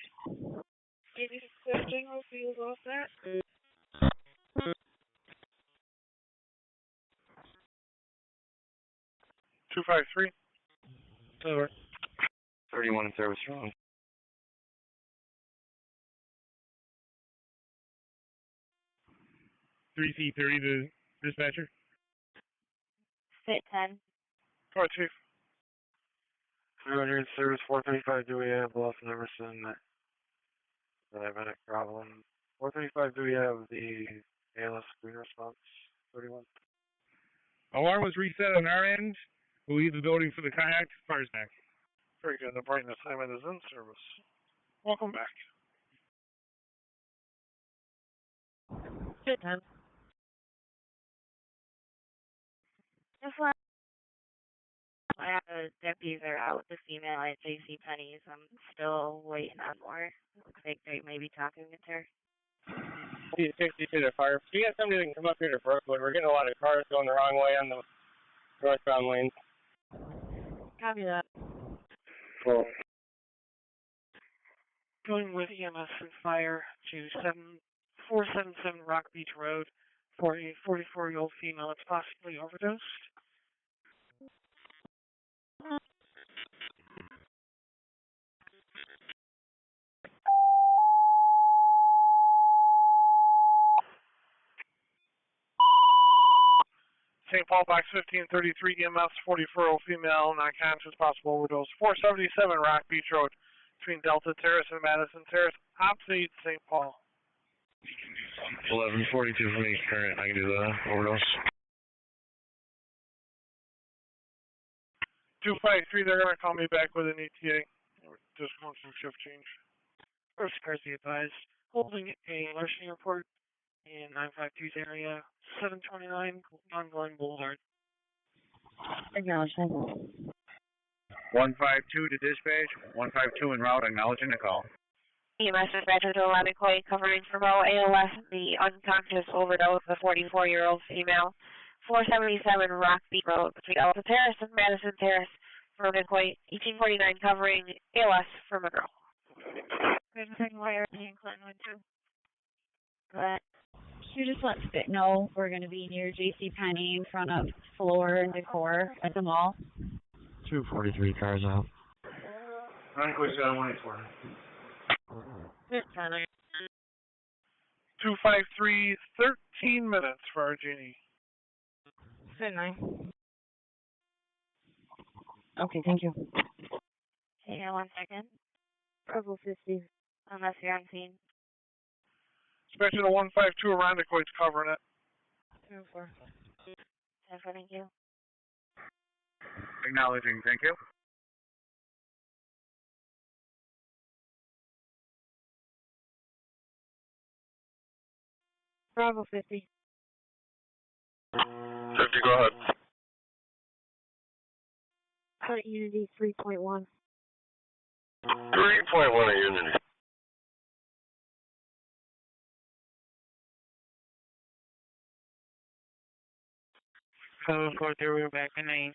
86 General Field all set. 253. Over. 31 in service wrong. 3C30 to dispatcher. Fit 10. All right, Chief. 300 service 435, do we have Lost and Emerson? Diabetic problem. 435, do we have the ALS screen response? 31. Alarm was reset on our end. We'll leave the building for the kayak. Fire's back. Very good. The brightness assignment is in service. Welcome back. Fit 10. Just let I have the deputies are out with the female at J.C. Penney's. I'm still waiting on more. Looks like they may be talking to her. 60 to the fire. Do you have somebody that can come up here to Brookwood? We're getting a lot of cars going the wrong way on the northbound lanes. Copy that. Cool. Going with EMS and fire to 477 Rock Beach Road for a 44-year-old female that's possibly overdosed. St. Paul box 1533 EMS 44-year-old female not conscious, possible overdose. 477 Rock Beach Road between Delta Terrace and Madison Terrace, opposite St. Paul. 1142 for me, current. I can do the overdose. 253, they're going to call me back with an ETA. Just want some shift change. First, cars be advised. Holding a larceny report in 952's area, 729 Ongoing Boulevard. Acknowledgement. 152 to dispatch, 152 en route, acknowledging the call. EMS dispatcher to 11 Clay covering for Mo ALS, the unconscious overdose of a 44-year-old female. 477 Rock Beach Road between Delta Terrace and Madison Terrace for McCoy. 1849 covering ALS for Monroe. Good thing wire and Clinton went too. But you just let Spit know we're going to be near J.C. Penney in front of Floor and Decor at the mall. 243 cars out. Unquist got 184. 253, 13 minutes for our genie. Good night. Okay, thank you. Hang on 1 second. Bravo 50, unless you're on scene. Dispatcher to 152 around the Coit's covering it. 204. Thank you. Acknowledging, thank you. Bravo 50. 50, go ahead. Put Unity 3.1. 3.1 at Unity. 743, we're back to 9.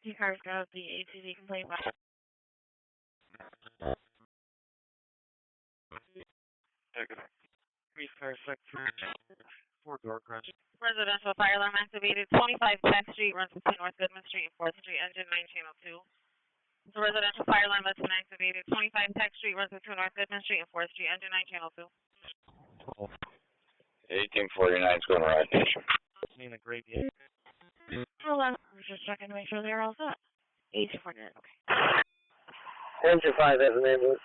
The car's got the ATV complaint box. Four-door crash. Residential fire alarm activated. 25 10th Street runs between North Goodman Street and 4th Street. Engine 9, channel 2. The residential fire alarm that's been activated. 25 10th Street runs between North Goodman Street and 4th Street. Engine 9, channel 2. 1849 is going right. Need a graveyard. Hold on. We're just checking to make sure they're all set. 1849, okay. Engine 5 as an ambulance.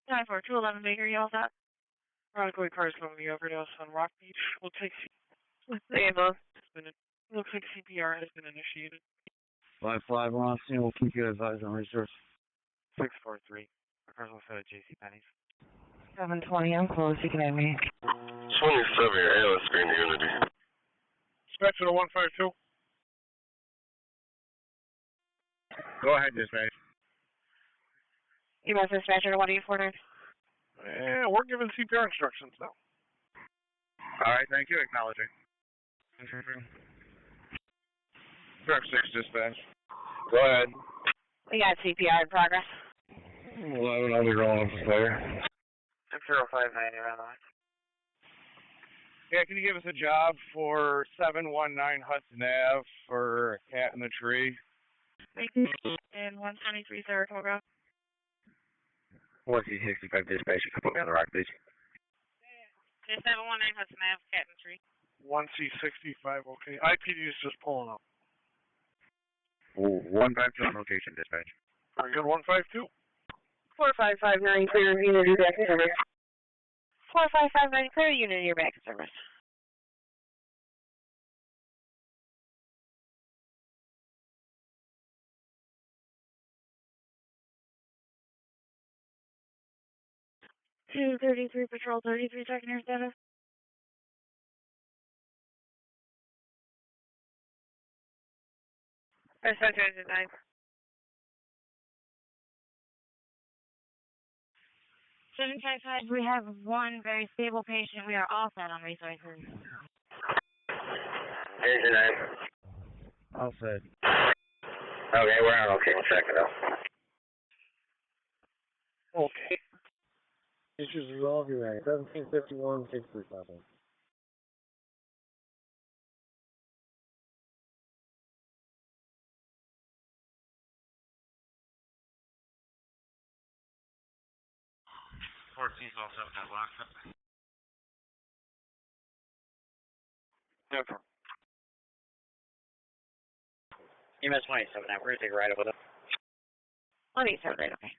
94211 Baker, you all set? Rockaway cars from the overdose on Rock Beach. We'll take looks like CPR has been initiated. 5-5, we're on scene. We'll keep you advised on resource. 643. Our cars will set at JCPenney's. 720, I'm close. You can have me. 27, your ALS screen to Unity. Dispatcher to 152. Go ahead, dispatch. EMS dispatcher to 1849. Yeah, we're giving CPR instructions now. All right, thank you. Acknowledging. Truck 6, dispatch. Go ahead. We got CPR in progress. 11, I'll be rolling up the fire. 059, you're on the line. Yeah, can you give us a job for 719 Hudson Ave for a cat in the tree? And 123 Saratoga. 1C65 dispatch, you can put me on the rock, please. 719 Hudson Ave, cat and tree. 1C65, okay. IPD is just pulling up. 152 on location, dispatch. Very good, 152. 4559, clear unit, back in service. 4559, clear unit, you're back in service. Two 33 patrol 33 checking your status. Dispatcher is 9. We have one very stable patient. We are all set on resources. Engine 9. All set. Okay, we're on okay, we'll check it out. Okay. Issues resolved, you're right. 1751, 637. He's also at that lock. No problem. EMS 27, we're going to take a ride over there. 187, right, okay.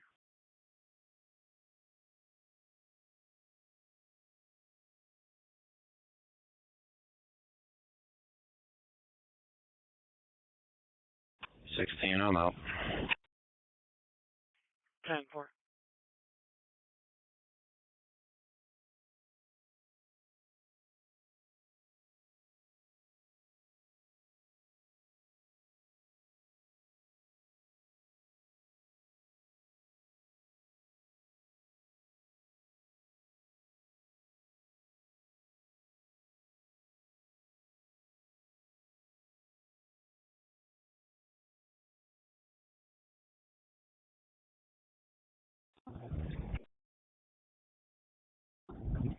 I'm out. 10-4.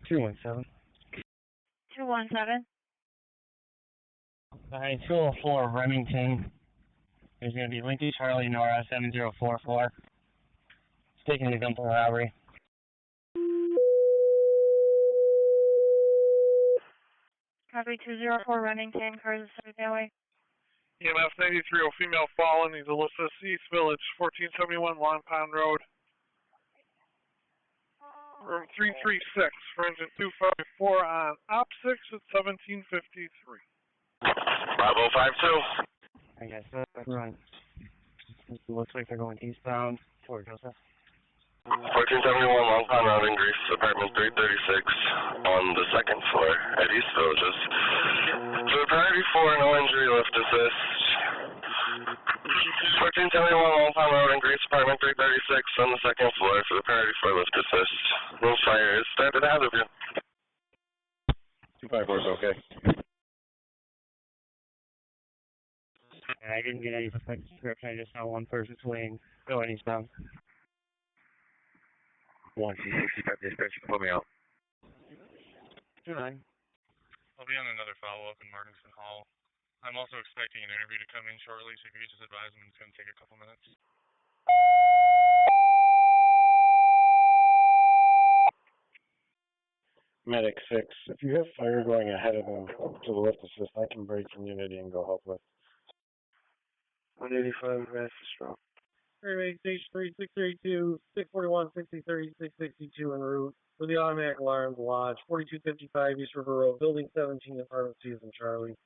Two 17. 217. 204 Remington. There's going to be Lincoln Charlie Nora 7044. It's taking the gun for robbery. Copy 204 Remington, cars assisted that way. EMS 93, female fallen, needs a lift assist, East Village, 1471 Long Pond Road. Room 336 for engine 254 on op 6 at 1753. Bravo 52. I guess that's right. It looks like they're going eastbound toward Joseph. 1471 Long Pond Road in Greece, apartment 336 on the second floor at East Villages. To a priority 4, no injury, lift assist. 1471 Long Pond Road in Greece, apartment 336 on the second floor for the priority floor lift assist. No fire is started out of you. 254 is okay. I didn't get any suspect description. I just saw one person fleeing, going eastbound. 165 dispatch, put me out. 29. I'll be on another follow-up in Martinson Hall. I'm also expecting an interview to come in shortly, so if you could just advise them it's going to take a couple minutes. Medic 6, if you have fire going ahead of them to the lift assist, I can break from Unity and go help with. 185 Master Stroke. Survey station 3632, 641, 6030, 662 en route for the automatic alarms lodge, 4255 East River Road, building 17, apartment C in Charlie.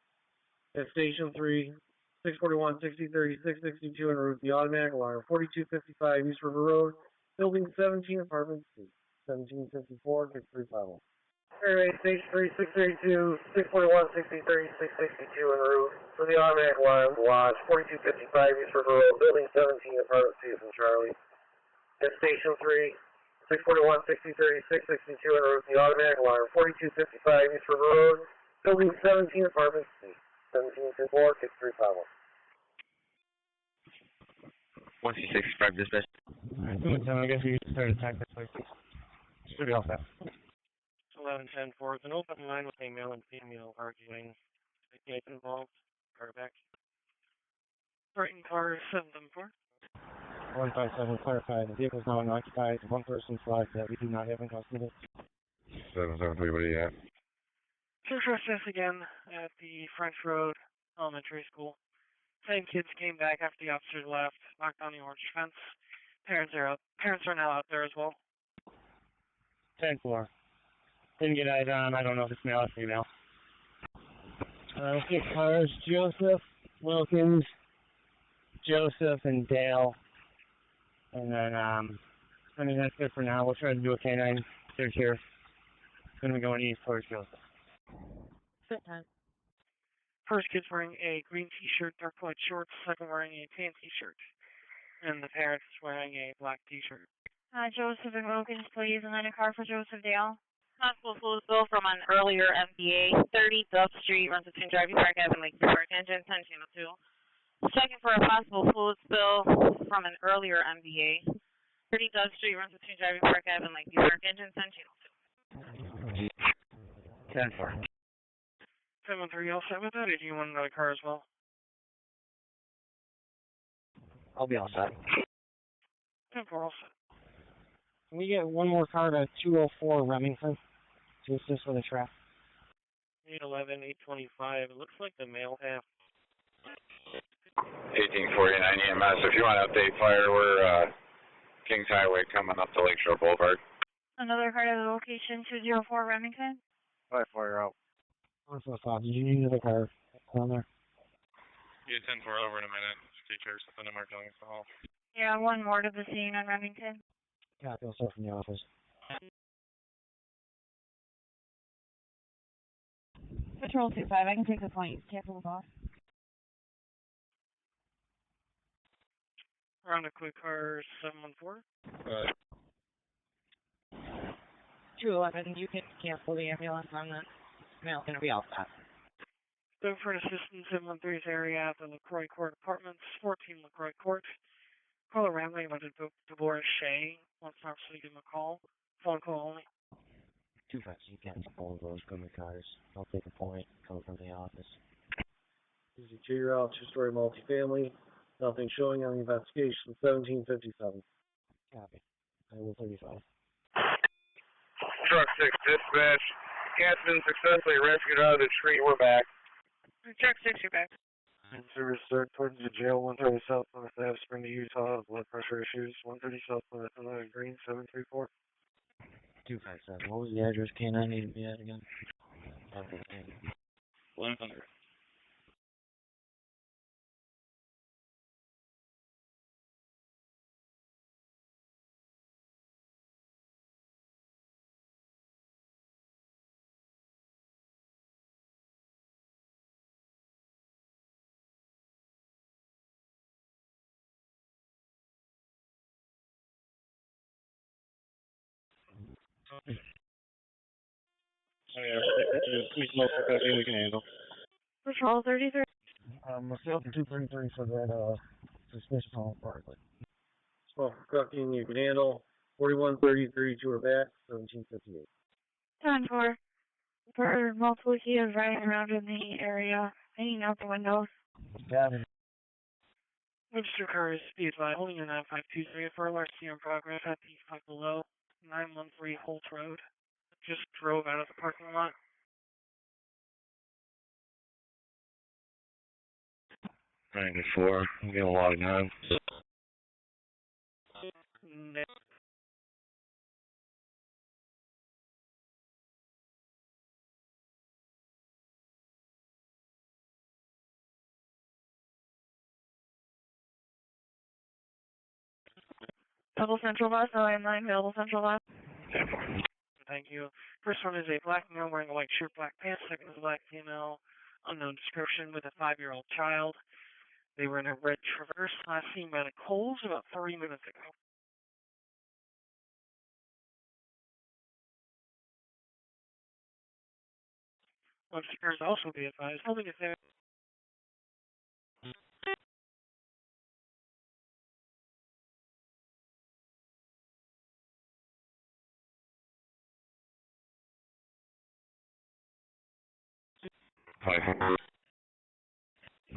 At station 3, 641, 6030, 662 en route, the automatic alarm, 4255 East River Road, building 17, apartment C, 1754, 6350. Survey station 3632, 641, 6030, 662 en route for the automatic alarm lodge, 4255 East River Road, building 17, apartment C in Charlie. At station 3, 641, 6030, 662 en route, the automatic alarm, 4255 East River Road, building 17, apartment C, 1724, 6350. 165 dispatch. Alright, I guess we start attack this place. Should be all set. 1110 4th, an open line with a male and female arguing. Get involved. Car back. Brighton car 774. 157, clarify. The vehicle is now unoccupied. One person flagged that we do not have in custody. 773, what do you have? Search process again at the French Road Elementary School. 10 kids came back after the officers left, knocked down the orange fence. Parents are now out there as well. 10-4. Didn't get eyes on. I don't know if it's male or female. 6 cars, Joseph, Wilkins, Joseph, and Dale. And then, I mean, that's good for now. We'll try to do a canine search here. It's going to be going east towards Joseph. Sit time. First kid's wearing a green t-shirt, dark white shorts. Second wearing a tan t-shirt. And the parent is wearing a black t-shirt. Joseph and Wilkins, please, and then a car for Joseph Dale. Possible fluid spill from an earlier MBA, 30 Dove Street, runs between Driving Park Avenue and Lakeview Park, engine 10 channel 2. Checking for a possible fluid spill from an earlier MBA, 30 Dove Street, runs between Driving Park Avenue and Lakeview Park, engine 10 channel 2. 10-4. 713, all set with that, or do you want another car as well? I'll be all set. 10-4, all set. Can we get one more car to 204 Remington to assist with a trap? 811, 825, it looks like the male half. 1849 EMS, if you want to update fire, we're Kings Highway coming up to Lakeshore Boulevard. Another car to the location 204 Remington. 5 fire out. Did you need another car on there? Yeah, 10-4 over in a minute. Just take care of something in Mark Ellington Hall. Yeah, one more to the scene on Remington. Copy, I'll start from the office. Patrol 25, I can take the point. Careful, boss. Around a quick car 714. 211, you can cancel the ambulance on the male, gonna be all set. Stoke assistance 713's area at the LaCroix Court Apartments, 14 LaCroix Court. Caller Ramley about Deborah Shea. Wants to obviously give him a call. Phone call only. 25, you can all of those coming cars. I'll take a point, come from the office. Easy 2-year-old, 2-story multifamily. Nothing showing on the investigation. 1757. Copy. I will 35. Truck 6 dispatch. Cat's been successfully rescued out of the tree. We're back. Truck 6, you're back. Service start towards the jail, 130 South Plymouth Ave, Spring to Utah, blood pressure issues, 130 South Plymouth Ave, Green, 734. 257. What was the address? Canine need to be at again? 1100. Oh yeah, we smoke that we can handle. Patrol 33. Let's go to 233 for that, suspicious home apartment. Smoke trucking you can handle. 4133 to her back, 1758. 10-4. For multiple kids riding around in the area, hanging out the windows. Got it. Register car is speed line, holding in 9523 for RC in progress at the 5 below, 913 Holt Road. Just drove out of the parking lot. 94, I'm getting a lot of guns. Double Central Bus, LA9, available Central Bus. Thank you. First one is a black male wearing a white shirt, black pants. Second is a black female, unknown description, with a 5-year-old child. They were in a red Traverse, last seen by the Coles about 3 minutes ago. Upstairs also be advised, holding it there.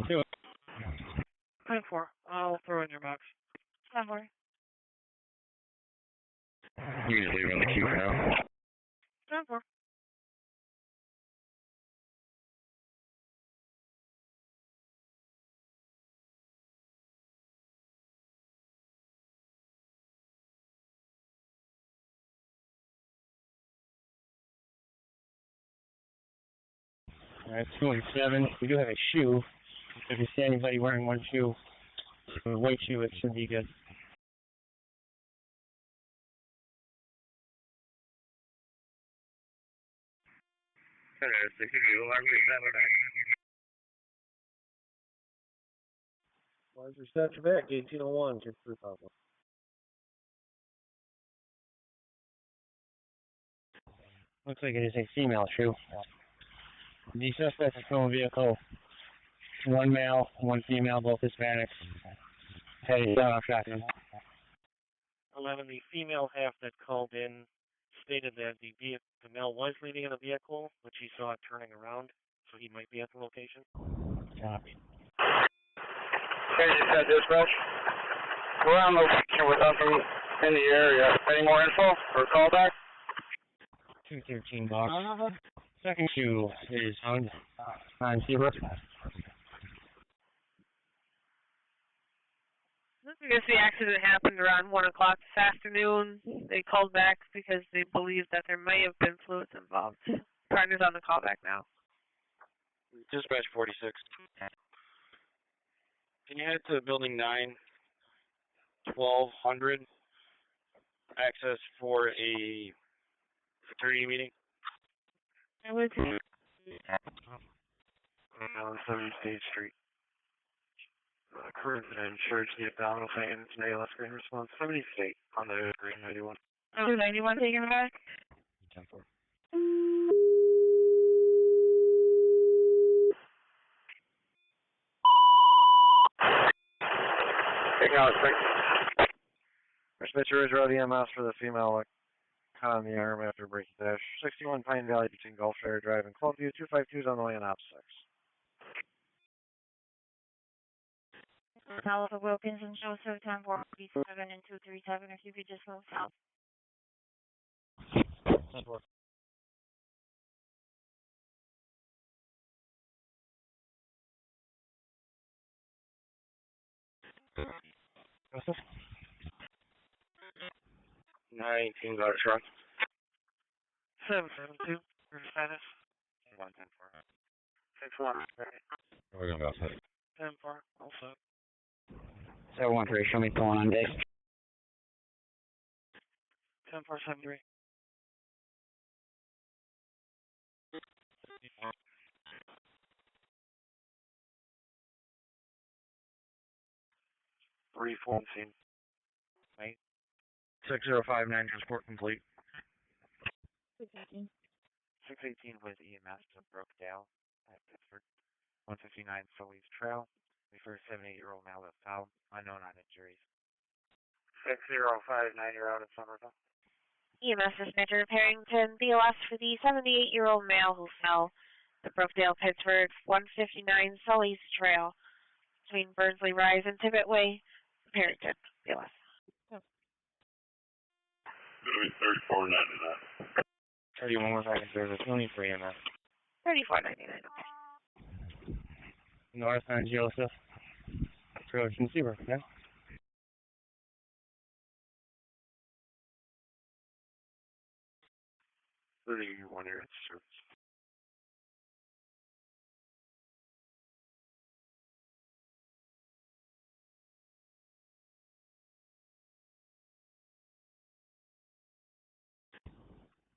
Do it. 10-4. I'll throw it in your box. 10-4. You just leave it on the queue for now. 10-4. Alright, 217. We do have a shoe. If you see anybody wearing one shoe, a white shoe, it should be good. Why's your statue back? 1801, check through problem. Looks like it is a female shoe. The suspect is from a vehicle. One male, one female, both Hispanics. Heading down off shotgun. 11, the female half that called in stated that the male was leaving in a vehicle, but she saw it turning around, so he might be at the location. Copy. Okay, you said dispatch. We're on location with nothing in the area. Any more info or callback? 213 box. Second shoe is found on Seabrook. I guess the accident happened around 1 o'clock this afternoon. They called back because they believe that there may have been fluids involved. Partner's on the callback now. Dispatch 46. Can you head to building 9, 1200? Access for a fraternity meeting? I would. On 7 State Street. Current and insured the abdominal pain and today last green response 70 State on the green 91. 291 taking it back. 10-4. Dispatcher is road EMS for the female caught on the arm after breaking dash. 61 Pine Valley between Gulfshire Drive and Clubview. 252 is on the way on op 6. Alpha Wilkinson, Joseph, 10-4, 7 and 237, if you could just move south. 10-4. Joseph? 918 got a truck. 772, your status. 110-4. 6-1, We're going to go outside. 10-4, also. 713, show me pulling on base. 10-4-7-3. Reform scene. 6059 transport complete. 618. 618 with EMS to Brookdale at Pittsford. 159 Sully's Trail. Refer 78-year-old male with foul, unknown on injuries. 6059, you're out at Somerville. EMS dispatcher Parrington, BOS for the 78-year-old male who fell. The Brookdale, Pittsford, 159 Sully's Trail between Burnsley Rise and Tibbet Way. Parrington, BOS. 34.99. 31 was I service, only for EMS. 34.99. North on Joseph. Trojan Seabrook, yeah? One year at service.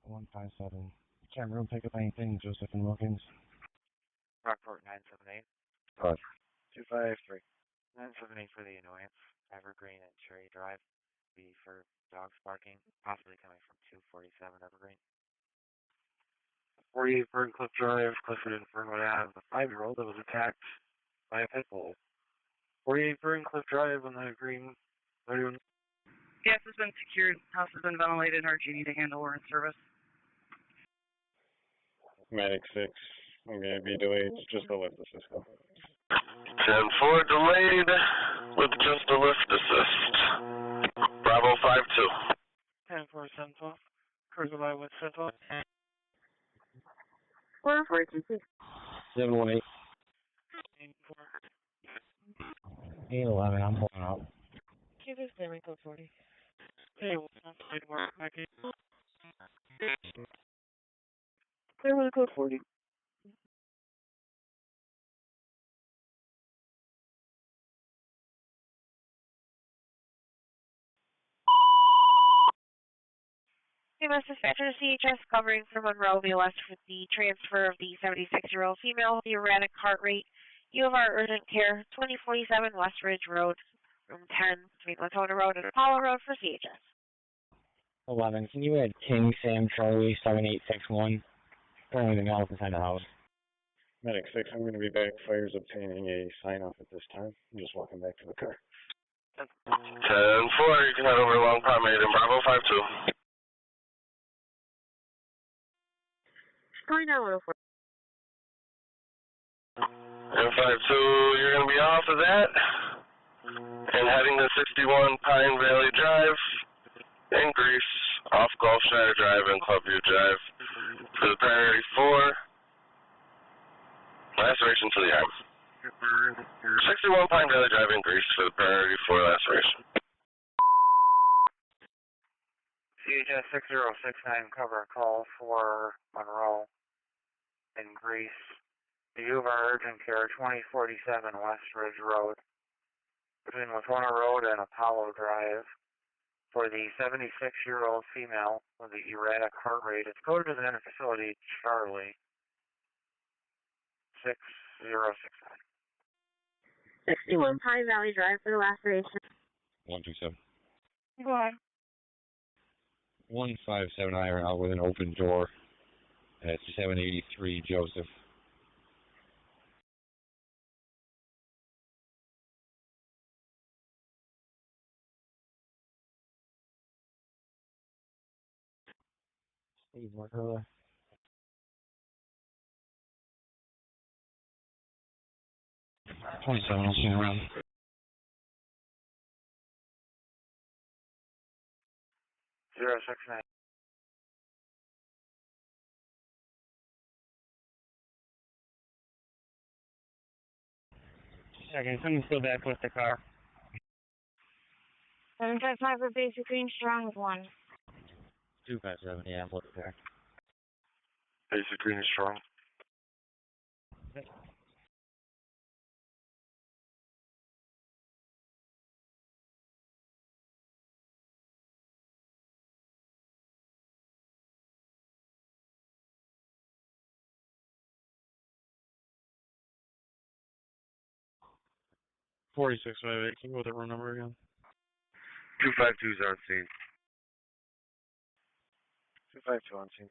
One 157. Cameroon, pick up anything, Joseph and Wilkins. Brockport 978. 253. 978 for the annoyance. Evergreen and Cherry Drive. B for dogs barking, possibly coming from 247 Evergreen. 48 Burncliffe Drive, Clifford and Fernwood Ave, the 5-year-old that was attacked by a pit bull. 48 Burncliffe Drive on the green. 31. Gas has been secured. House has been ventilated. RGD to handle. We're in service. Medic 6. I'm going to be delayed just to lift the system. 10-4 delayed with just a lift assist. Bravo 5-2. 10-4 Central. Cruiser by with Central. 4-4-2-6. 718. 8-4. 811, I'm pulling out. Keep this name code 40. Hey, what's on side work, Becky? Clear with code 40. EMS dispatcher CHS covering for Monroe, BOS for the transfer of the 76-year-old female with the erratic heart rate. U of R urgent care, 2047 West Ridge Road, room 10, between Latona Road and Apollo Road for CHS. 11, can you add King Sam Charlie 7861? Currently the male inside the house. Medic 6, I'm going to be back. Fire's obtaining a sign-off at this time. I'm just walking back to the car. 10-4, you can head over to Long Promenade in Bravo 5-2. Going down 104. And 5-2, you're going to be off of that and heading to 61 Pine Valley Drive in Greece, off Gulfshire Drive and Clubview Drive for the priority 4 laceration to the arm. 61 Pine Valley Drive in Greece for the priority 4 laceration. CHS 6069, cover a call for Monroe in Greece. The U of R urgent care, 2047 West Ridge Road, between Latona Road and Apollo Drive, for the 76-year-old female with the erratic heart rate. It's coded as an facility Charlie 6069. 61 Pine Valley Drive for the laceration. 127. Go ahead. 157 iron out with an open door at 783 Joseph. Steve, what her? 27, I'll see you around. 069. Second, someone's still back with the car. 755 for basic green, strong with 1. 257, yeah, I'm with the car. Basic green is strong. Okay. Can you go with that room number again? 252's on scene. 252 on scene.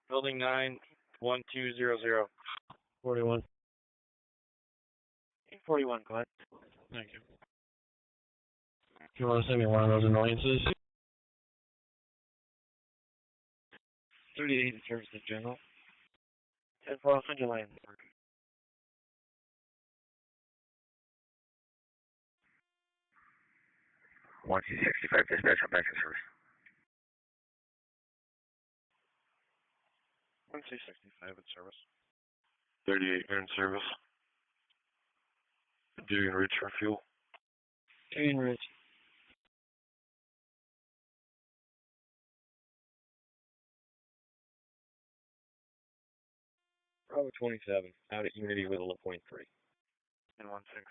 Building 9, 1200. 41. 41, go ahead. Thank you. Do you want to send me one of those annoyances? 38 in service to general. 10-4, I'll send you line. 1265 dispatch, I'm back in service. 1265 in service. 38 here in service. Dugan Ridge for fuel. Dugan Ridge. Bravo 27, out at Unity with a low point 3. And 16.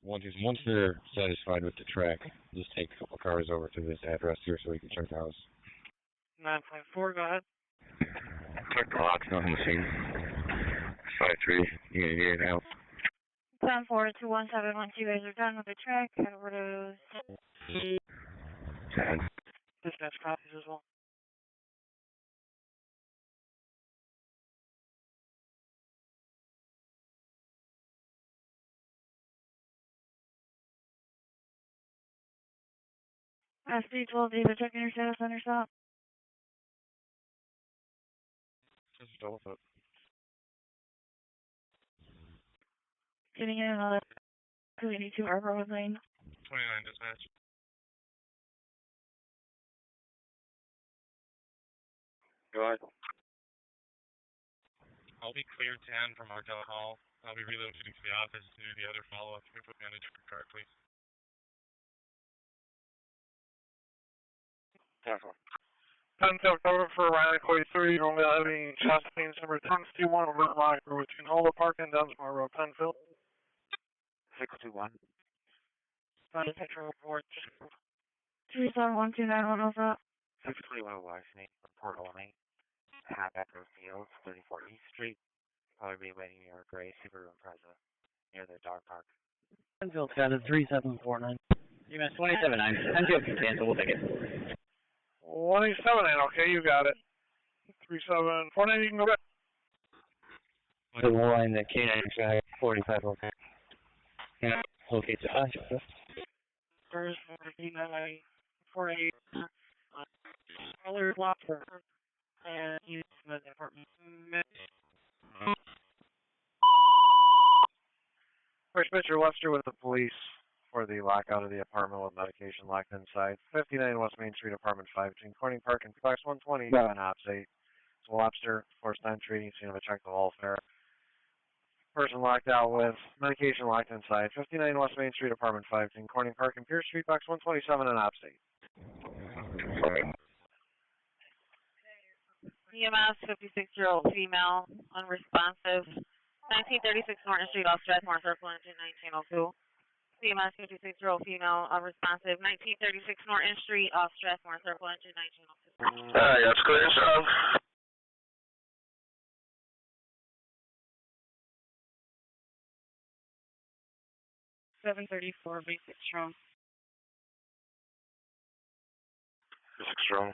Once they're satisfied with the track, just take a couple cars over to this address here so we can check the house. 954, go ahead. Check the locks, nothing to see. 5-3, you need help. 10-4, 217, once you guys are done with the track, head over to... 10. Dispatch copies as well. SD12, either checking your status on your stop. Just double foot. Getting in another 282 Arbor Lane. 29 dispatch. Go ahead. I'll be clear 10 from our hall. I'll be relocating to the office to do the other follow-up. Can you put me on a different car, please? 10-4. 10-4 cover for Riley Coy 3, Romeo Heavy, Chastain, number 1021, over locker between Ola Park and Dunsmore Road, Penfield. 621. Find a picture report. 37129, over that. 621 Washington, report only. Habacker Fields, 34 East Street. Probably be waiting near a gray Subaru Impreza near the dog park. Penfield got a 3749. UMS 279. Penfield can cancel, we'll take it. 187, okay, you got it. 3749, you can go back. The line that K9 track 45, okay. Yeah, locate the hospital. First, 49, 48, color locker, and use the apartment. First Pitcher Lester with the police for the lockout of the apartment with medication locked inside. 59 West Main Street, apartment 5, between Corning Park and Box 120, on Ops 8. So Lobster, forced entry, scene of a check the welfare. Person locked out with medication locked inside. 59 West Main Street, apartment 5, between Corning Park and Pierce Street, Box 127, on Ops 8. EMS 56-year-old female, unresponsive. 1936 Norton Street off Strathmore Circle, engine 1902. CMS 56-year-old female, unresponsive. 1936 Norton Street off Strathmore Circle, engine 1902. Alright, that's clear, Sean. $734 basic strong. Basic strong.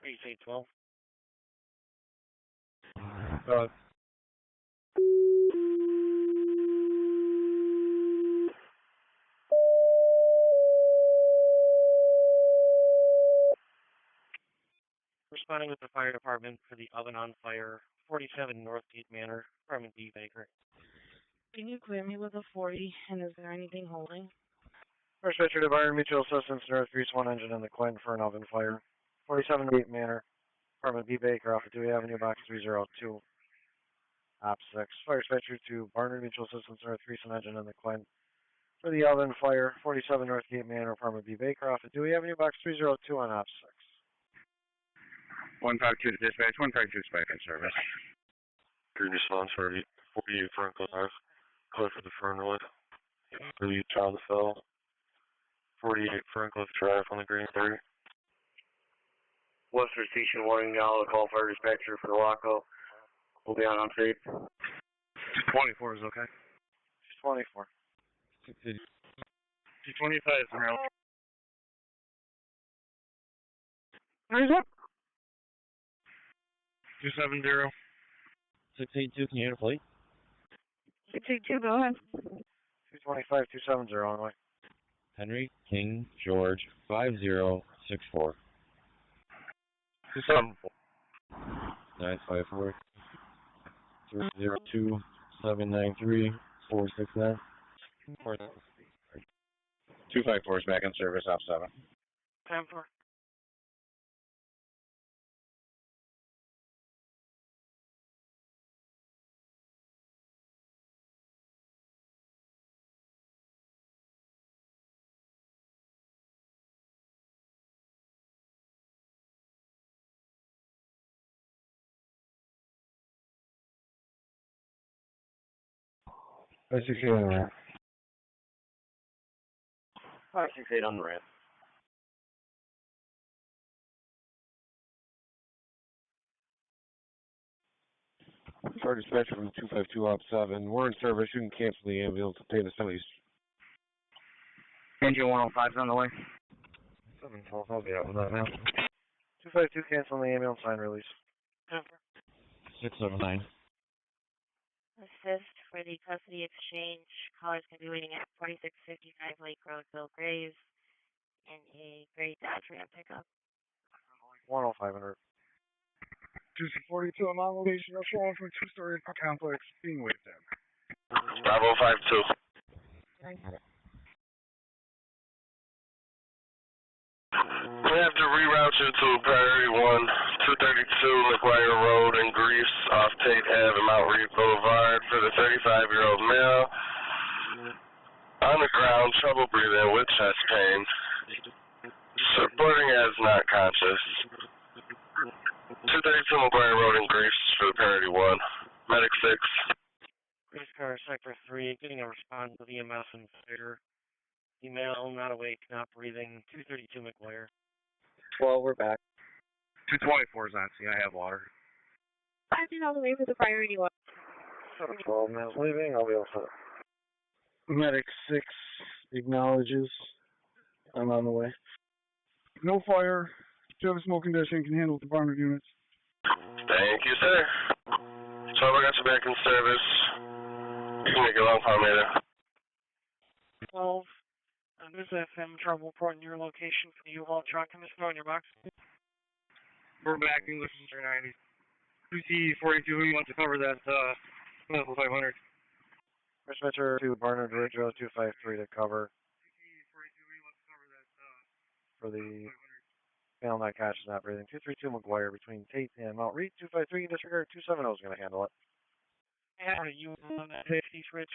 Please say 12. Responding with the fire department for the oven on fire, 47 Northgate Manor, apartment B, Baker. Can you clear me with a 40, and is there anything holding? First Pitcher to Fire Mutual Assistance, North Grease 1 engine in the Quinn for an oven fire. 47 Gate Manor, apartment B, Baker, off of Dewey Avenue, box 302. Op 6. Fire Pitcher to Barnard Mutual Assistance, North Grease 1 engine in the Quinn for the oven fire. 47 Northgate Manor, apartment B, Baker, off of Dewey Avenue, box 302 on Op 6. 152 to dispatch, 152 is back in service. Green response for 48 Franklin Drive, Clifford the Fernwood. For the child fell. 48 Franklin Drive on the Green 30. Western Station warning now, call fire dispatcher for the lockout. We'll be on unsafe. 24 is okay. 24. 225 is around. Where's that? 270. 682, can you hear the plate? 682, go ahead. 225, 270 on the way. Henry King George 5064. 274. 954 302 793 469. 254 is back in service, off 7. 10-4. That's okay on the ramp. 568 on the ramp. Fire dispatcher from 252 op 7. We're in service. You can cancel the ambulance to pay the semis. Engine 105's on the way. 712, I'll be out with that now. 252 canceling the ambulance sign release. 679. Assist for the custody exchange. Callers can be waiting at 4655 Lake Road, Bill Graves, in a gray Dodge Ram pickup. 10500. 242, I'm on location. I'm showing from a two-story complex being waved in. Bravo 52. We have to reroute you to Priority 1, 232 McGuire Road in Greece, off Tate Ave and Mount Reed Boulevard for the 35-year-old male. On the ground, trouble breathing with chest pain. Reporting as not conscious. 232 McGuire Road in Greece for the Priority 1. Medic 6. Greece car, Sector 3, getting a response with EMS and fire. Female, not awake, not breathing. 232 McGuire. 12, we're back. 224 is on scene. I have water. I've been all the way for the Priority 1. 12 minutes leaving, I'll be all set. Medic 6 acknowledges. I'm on the way. No fire. Do you have a smoke condition? Can handle department units. Thank you, sir. So we got you back in service. You can make a long call later. 12. There's FM trouble reporting your location for the U-Haul truck and the snow in your box. We're back English 90. 2C42, we want to cover that medical 500. Dispatcher to Barnard Ridge Road 253 to cover. For the male not conscious, not breathing. 232 McGuire between Tate and Mount Reed. 253 disregard. 270 is going to handle it. How are you on that safety switch?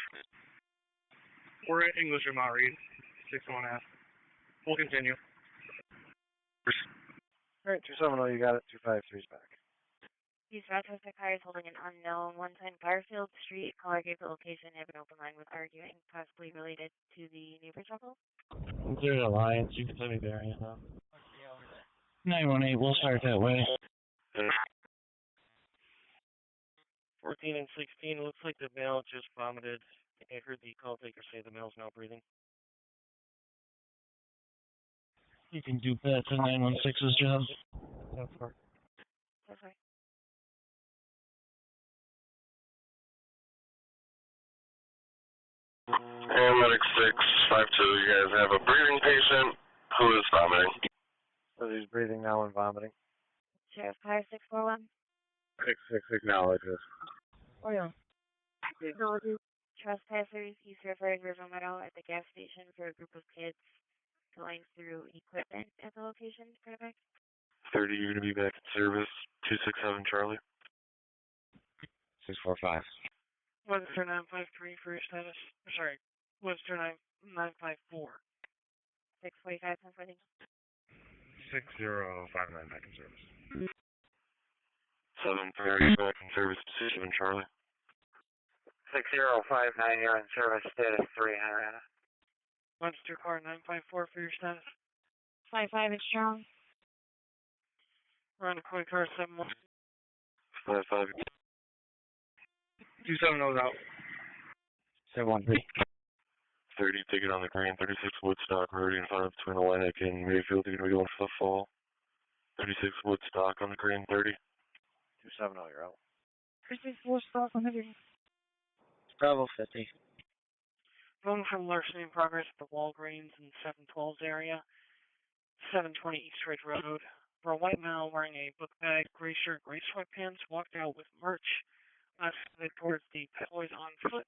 We're at English and Mount Reed. 6-1-half. We'll continue. Alright, 270, you got it. 253's back. These Rochester cars holding an unknown 110 Garfield Street. Caller gave the location, have an open line with arguing, possibly related to the neighbor trouble. There's Alliance, you can send me there, 918, we'll start that way. 14 and 16, looks like the male just vomited. I heard the call taker say the male's now breathing. You can do that to 916's job. That's fine. That's right. And Medic 652, you guys have a breathing patient who is vomiting. So he's breathing now and vomiting. Sheriff Car 641. 66 acknowledges. Oh, yeah. Acknowledges trespassers. He's referring River Meadow at the gas station for a group of kids going through equipment at the location. Correct? 30, you're going to be back in service. 267 Charlie. 645. Webster 953 for your status. Sorry, Webster 954. 645, something. 6059 back in service. 730 back in service. 27 Charlie. 6059, you're in service, status 3, Henrietta. Monster car 954 for your status. 55 is strong. We're on the coin car 71. 55. 270's out. 713. 30, ticket on the crane, 36 Woodstock Road in front of between Atlantic and Mayfield. You're going to be going for the fall. 36 Woodstock on the crane, 30. 270, you're out. 36 Woodstock 100. Bravo 50. Phone from larceny in progress at the Walgreens in 712's area. 720 East Ridge Road. For a white male wearing a book bag, gray shirt, gray sweatpants, walked out with merch. Last headed towards the Pittsford on foot.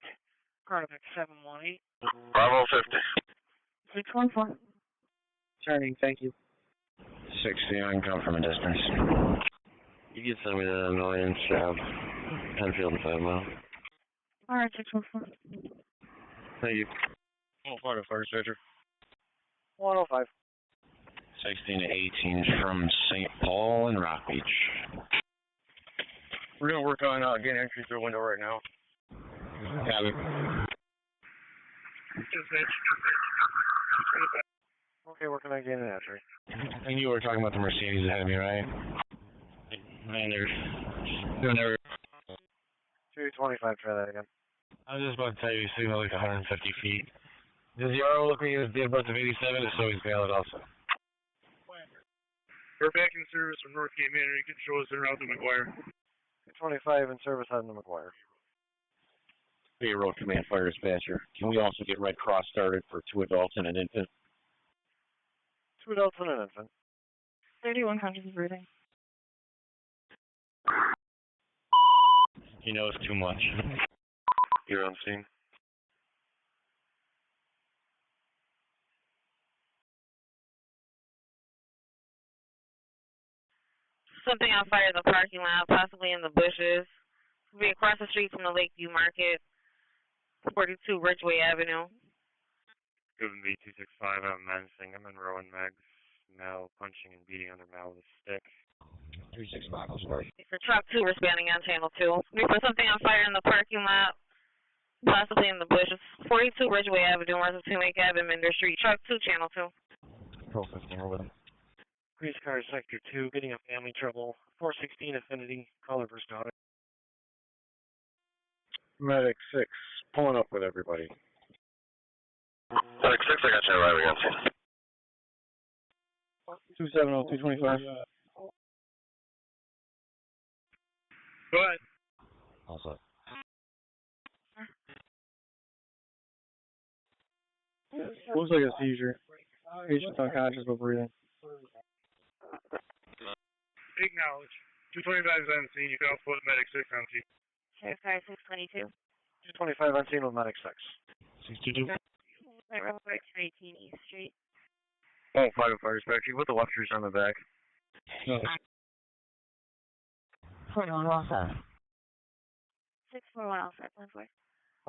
Cardiff 718. Bravo 50. 614. Turning, thank you. 60, I can come from a distance. You can send me the annoyance job. Penfield and 5 mile. Alright, 614. Thank you. Fire stretcher. 105. 16 to 18 from St. Paul and Rock Beach. We're going to work on getting entry through a window right now. Copy. Okay, working on getting an entry. And you were talking about the Mercedes ahead of me, right? And they're doing every... 225, try that again. I was just about to tell you, signal like 150 feet. Does the RO look like he was date of birth of 87, or so he's valid also? We're back in service from Northgate Manor. You can show us around to McGuire. 25 in service heading to McGuire. Hey, Road Command Fire Dispatcher. Can we also get Red Cross started for 2 adults and an infant? 2 adults and an infant. 31 conscious breathing. He knows too much. You're on scene. Something on fire in the parking lot, possibly in the bushes. It'll be across the street from the Lakeview Market, 42 Ridgeway Avenue. Given B265, I'm menacing a Monroe and Meg's Mel punching and beating on their mouth with a stick. 365, I'm sorry. For truck 2, responding on channel 2. We put something on fire in the parking lot, possibly in the bushes, 42 Ridgeway Avenue, north of Two-Make Ave, Mendon Street. Truck 2, channel 2. Pro 15, we're with him. Police car sector 2, getting a family trouble. 416 Affinity, caller versus daughter. Medic 6, pulling up with everybody. Medic 6, I got you arriving on scene. 270, 225. Go ahead. Also. Looks like a seizure. Patient's unconscious but breathing. Acknowledge. 225 is on scene. You can also put Medic 6 on scene. Sheriff car 622. 225 on scene with Medic 6. 62. Right, Rockport 318 East Street. Oh, fire dispatcher. Put the luxuries on the back. No. 21 also. 641 Alfred, 14.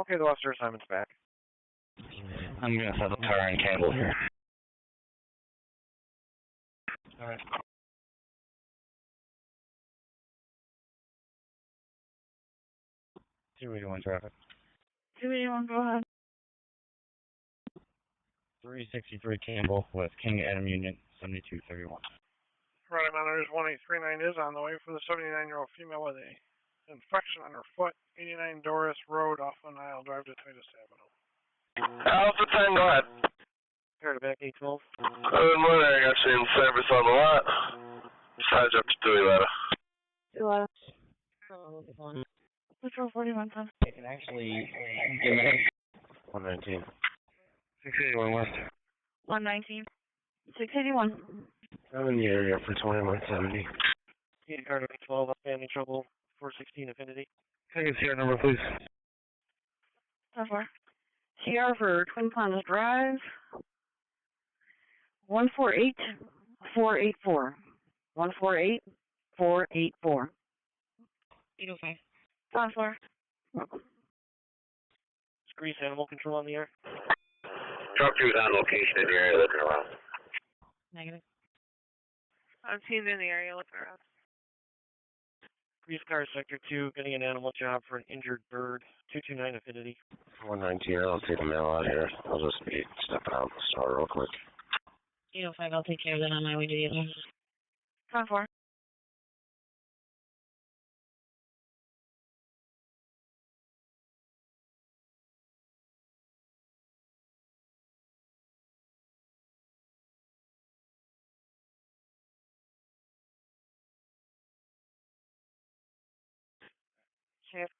Okay, the officer assignment's back. I'm going to set the power and cable here. Alright. Two 281 traffic. 281, go ahead. 363 Campbell with King Adam Union, 7231. Right, Monroe's 1839 is on the way for the 79-year-old female with a infection on her foot, 89 Doris Road off on Isle Drive to Titus Avenue. Alpha 10, go ahead. Here to back 812. Good morning, I got you in service on the lot. Size up to 211. 211. Patrol 41, son. I can actually give me 119. 681 West. 119. 681. I'm in the area for 2170. Need a car to 812, family trouble, 416 Affinity. Can I get CR number, please? So far. CR for Twin Ponds Drive. 148484. 148484. 805. On floor. Grease animal control on the air. Truck 2's on location in the area looking around. Negative. I'm teamed in the area looking around. Police car sector 2, getting an animal job for an injured bird. 229 affinity. 119, I'll take the mail out here. I'll just be stepping out the store real quick. 805, I'll take care of that on my way to the other. 10-4. Sheriff.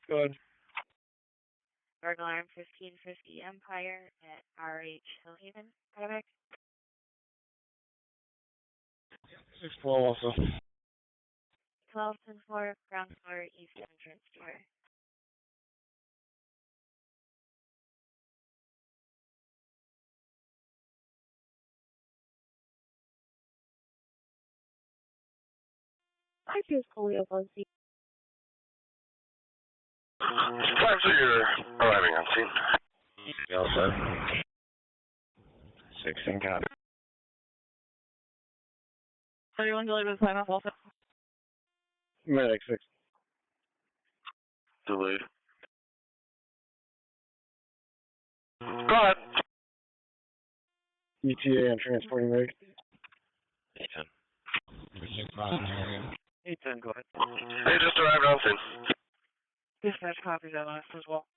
Good. Burglar alarm 1550 Empire at RH Hillhaven. Got it back? 612 also. 12-4, ground floor, east entrance door. I feel fully up on scene. 5 so you're arriving on scene. You all set? 16 got it. 31 delayed with sign off also. Medic 6. Delayed. Go ahead. ETA on transporting rig. 810. 810, go ahead. They just arrived on scene. Dispatch copies that last as well.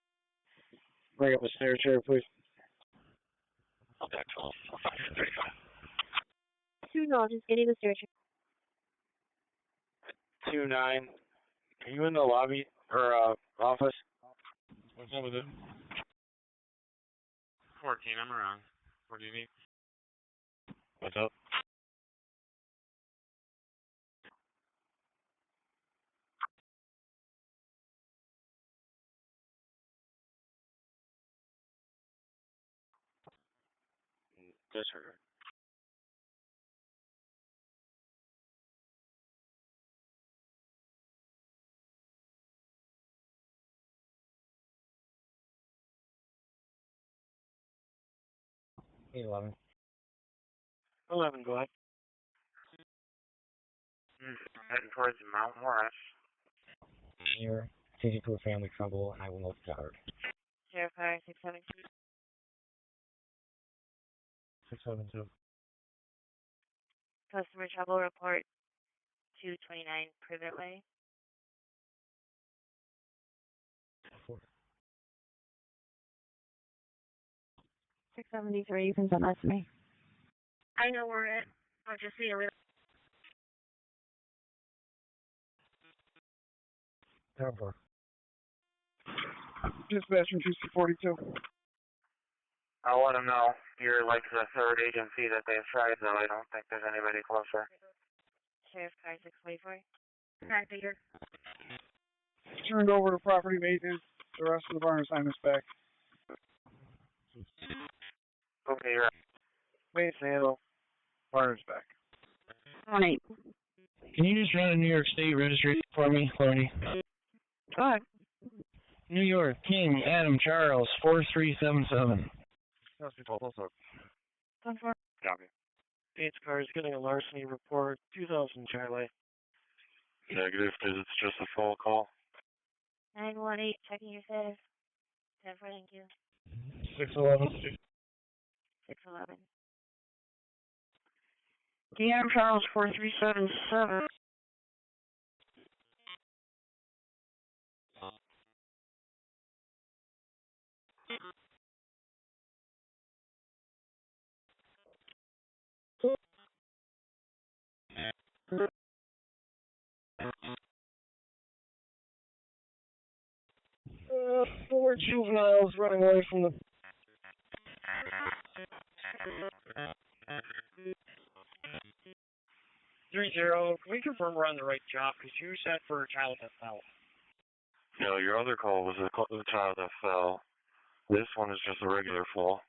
Bring up the stair chair, please. Back 12. 535. 2 no, just getting the stair 29. Are you in the lobby or office? What's up with it? 14, I'm around. What do you need? What's up? Disregard. Hey, 11. 11, go ahead. Heading towards Mount Morris. Here, taking to a family trouble, and I will note the guard. Sheriff car 672. 672. Customer trouble report 229 Privet Way. 673, you can send that to me. I know where it. I'll just see a real. 10-4. Dispatch from 242. I'll let them know. You're like the third agency that they've tried, though. I don't think there's anybody closer. Sheriff car 624. Back to your. Turned over to property maintenance. The rest of the barn assignment's back. Okay, you're Maintenance handle. Barn's back. 1-8. Can you just run a New York State registry for me, Cloney? Go ahead. New York, King, Adam, Charles, 4377. That's people also. 10-4. Copy. Gates car is getting a larceny report. 2000 Charlie. Negative, because it's just a phone call. 918, checking your status. 10-4, thank you. 611. 611. DM Charles 4377. Four juveniles running away from the. 30, can we confirm we're on the right job? Because you said for a child that fell. No, your other call was the child that fell. This one is just a regular fall.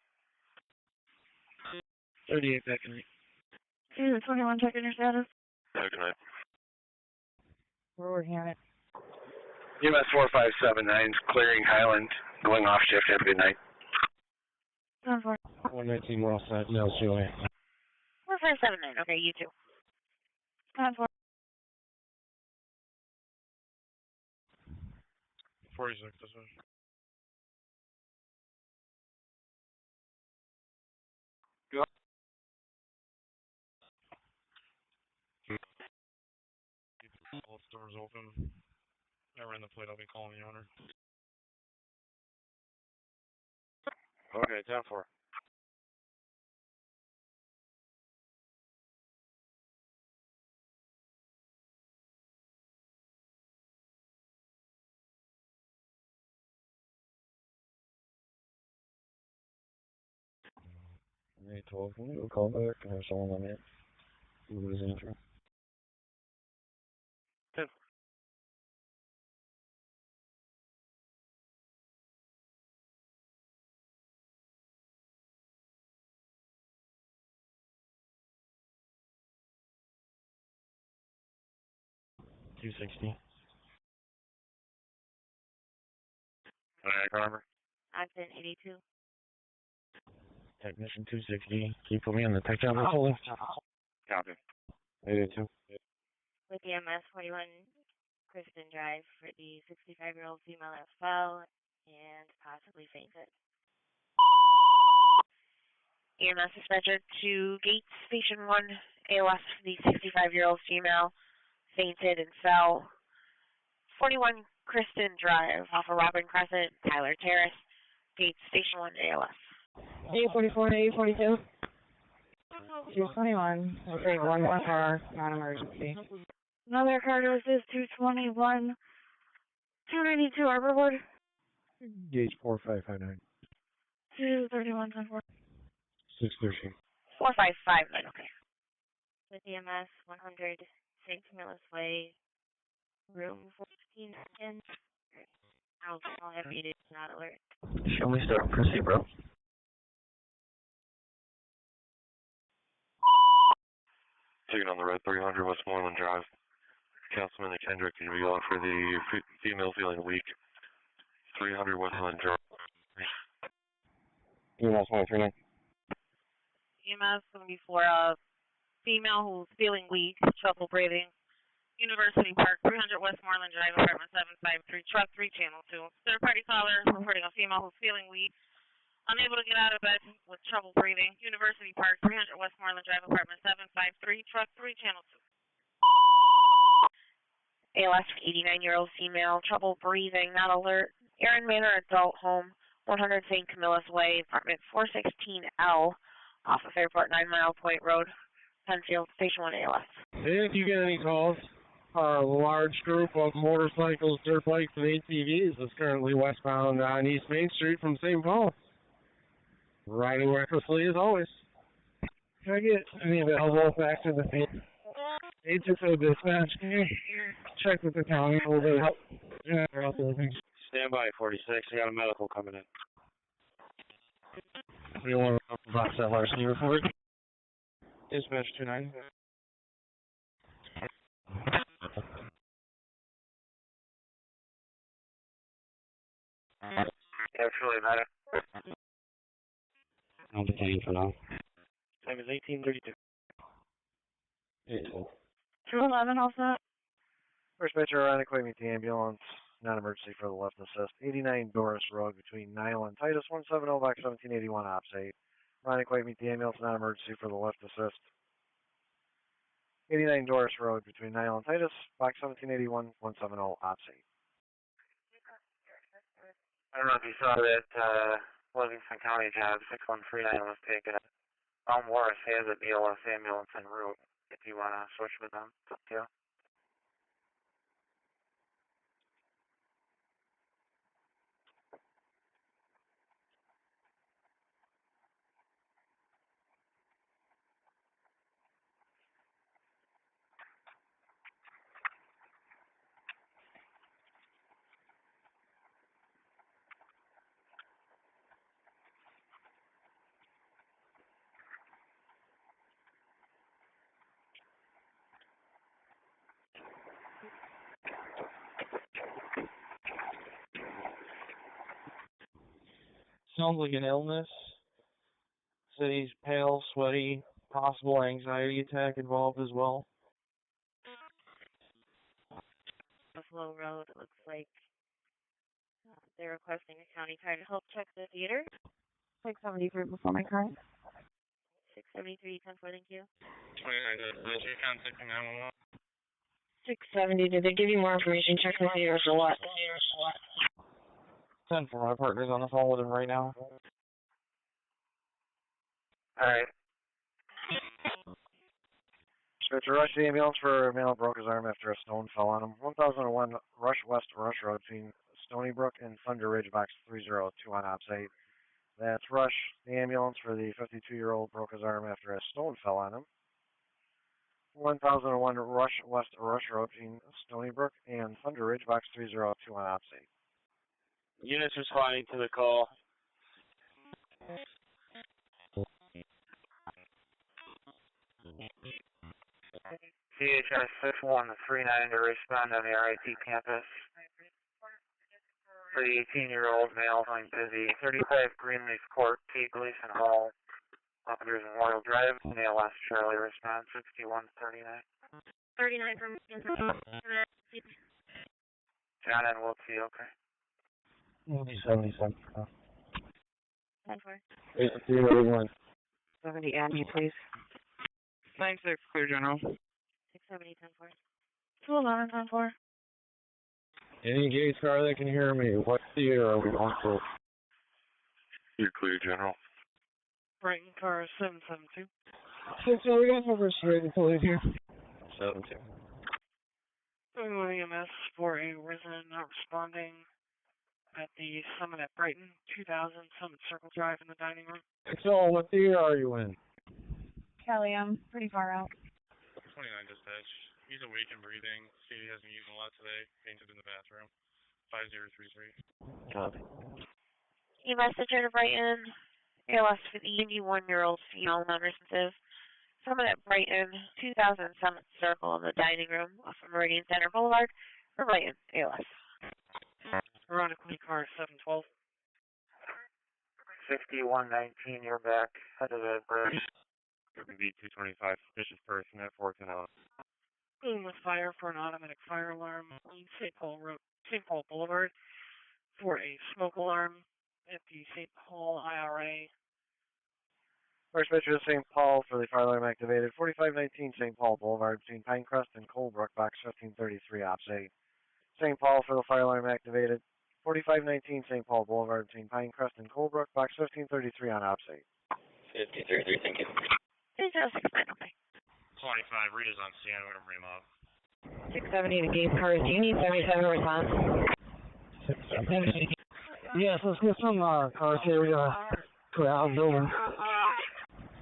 38 back in. 21, checking your status. Good night. We're working on it. EMS 4579, clearing Highland, going off shift. Have a good night. 10-4. 119, we're all set. No, COA. We're 4579. Okay, you too. 10-4. 46, this one. Go. Keep all stores open. I ran the plate, I'll be calling the owner. Okay, 10-4. Hey, 12, can you go call back? I have someone on it. Who is answering? 10. $260. Alright, Carver. Ogden 82. Technician 260. Can you put me on the tech job? Oh, Copy. 82. With EMS 41 Kristen Drive for the 65-year-old female that fell and possibly fainted. EMS dispatcher to Gates Station 1, AOS for the 65-year-old female fainted and fell. 41 Kristen Drive off of Robin Crescent, Tyler Terrace, Gates Station 1, AOS. 844 to 842. 221. Okay, one more car, non-emergency. Another car doses 221. 292 Arborwood. Gauge 4559. 231 10-4. 613. 4559, okay. With EMS 100 St. Camillus Way, room 14 in. I'll have you not alert. Show me start. Proceed, bro. Taking on the red 300 Westmoreland Drive. Councilman Kendrick, can you for the female feeling weak? 300 Westmoreland Drive. EMS 139. EMS going to be for a female who's feeling weak, trouble breathing. University Park, 300 Westmoreland Drive, apartment 753, truck 3, channel 2. Third party caller reporting a female who's feeling weak, unable to get out of bed with trouble breathing. University Park, 300 Westmoreland Drive, apartment 753, truck 3, channel 2. ALS, 89-year-old female, trouble breathing, not alert. Aaron Manor Adult Home, 100 St. Camillus Way, apartment 416L, off of Fairport 9 Mile Point Road, Penfield, Station 1 ALS. If you get any calls, a large group of motorcycles, dirt bikes, and ATVs is currently westbound on East Main Street from St. Paul. Riding recklessly as always. Can I get any available back to the scene? Agents of dispatch, can you check with the county a little bit of help? Yeah, Stand by, 46. I got a medical coming in. We want to box that larceny report. Dispatch 29. Actually, matter. I'll detain for now. Time is 1832. 812. 211 also. First Metro adequate, meet the ambulance. Non-emergency for the left assist. 89 Doris Road between Nile and Titus. 170 box 1781 ops 8. Adequate, meet the ambulance. Non-emergency for the left assist. 89 Doris Road between Nile and Titus. Box 1781 170 ops 8. I don't know if you saw that Livingston County job 6139 was taken. Morris has a BLS ambulance en route. If you want to switch with them, it's up to you. Sounds like an illness. Said he's pale, sweaty, possible anxiety attack involved as well. Buffalo Road, it looks like they're requesting a county car to help check the theater. 673 before my current. 673, 10-4, thank you. 670, did they give you more information? Check the theaters or what? 10-4, my partner's on the phone with him right now. Alright. Dispatcher, rush the ambulance for a male broke his arm after a stone fell on him. 1001 Rush West Rush Road between Stony Brook and Thunder Ridge, box 302 on Ops 8. That's Rush, the ambulance for the 52-year-old broke his arm after a stone fell on him. 1001 Rush West Rush Road between Stony Brook and Thunder Ridge, box 302 on Ops 8. Units responding to the call. CHS 6139 to respond on the RIT campus. For the 18-year-old male going to the 35 Greenleaf Court, T. Gleason Hall, Officers Memorial Drive, ALS Charlie response 6139. 39 from John and Wilkie, okay. 77. 10-4. 70, add me, please. 9-6, clear general. 670, 10-4. 211, 10-4. Any Gates car that can hear me, what theater are we on for? You're clear, General. Brighton car 772. So we got numbers ready to leave here. 72. EMS for a resident not responding at the Summit at Brighton, 2000 Summit Circle Drive in the dining room. So what theater are you in? Kelly, I'm pretty far out. 29 dispatch. He's awake and breathing. See, he hasn't used a lot today. Fainted in the bathroom. 5033. Copy. EMS Center to Brighton. ALS for the 81-year-old female non-responsive. Summit at Brighton, 2000 Summit Circle in the dining room off of Meridian Center Boulevard for Brighton, ALS. Veronica car 712. 6119, you're back. Head of the bridge. B225, suspicious person at 410. Boom with fire for an automatic fire alarm on St. Paul Boulevard for a smoke alarm at the St. Paul IRA. First picture of St. Paul for the fire alarm activated. 4519 St. Paul Boulevard between Pinecrest and Colebrook, box 1533, Ops 8. St. Paul for the fire alarm activated. 4519 St. Paul Boulevard between Pinecrest and Colebrook, box 1533 on Ops 8. 1533, thank you. 206, okay. 25, Rita's on scene, I'm going to bring him up. 670 to Gates cars. Do you need 77 response? 670. Yes, let's get some cars here. We got go out building.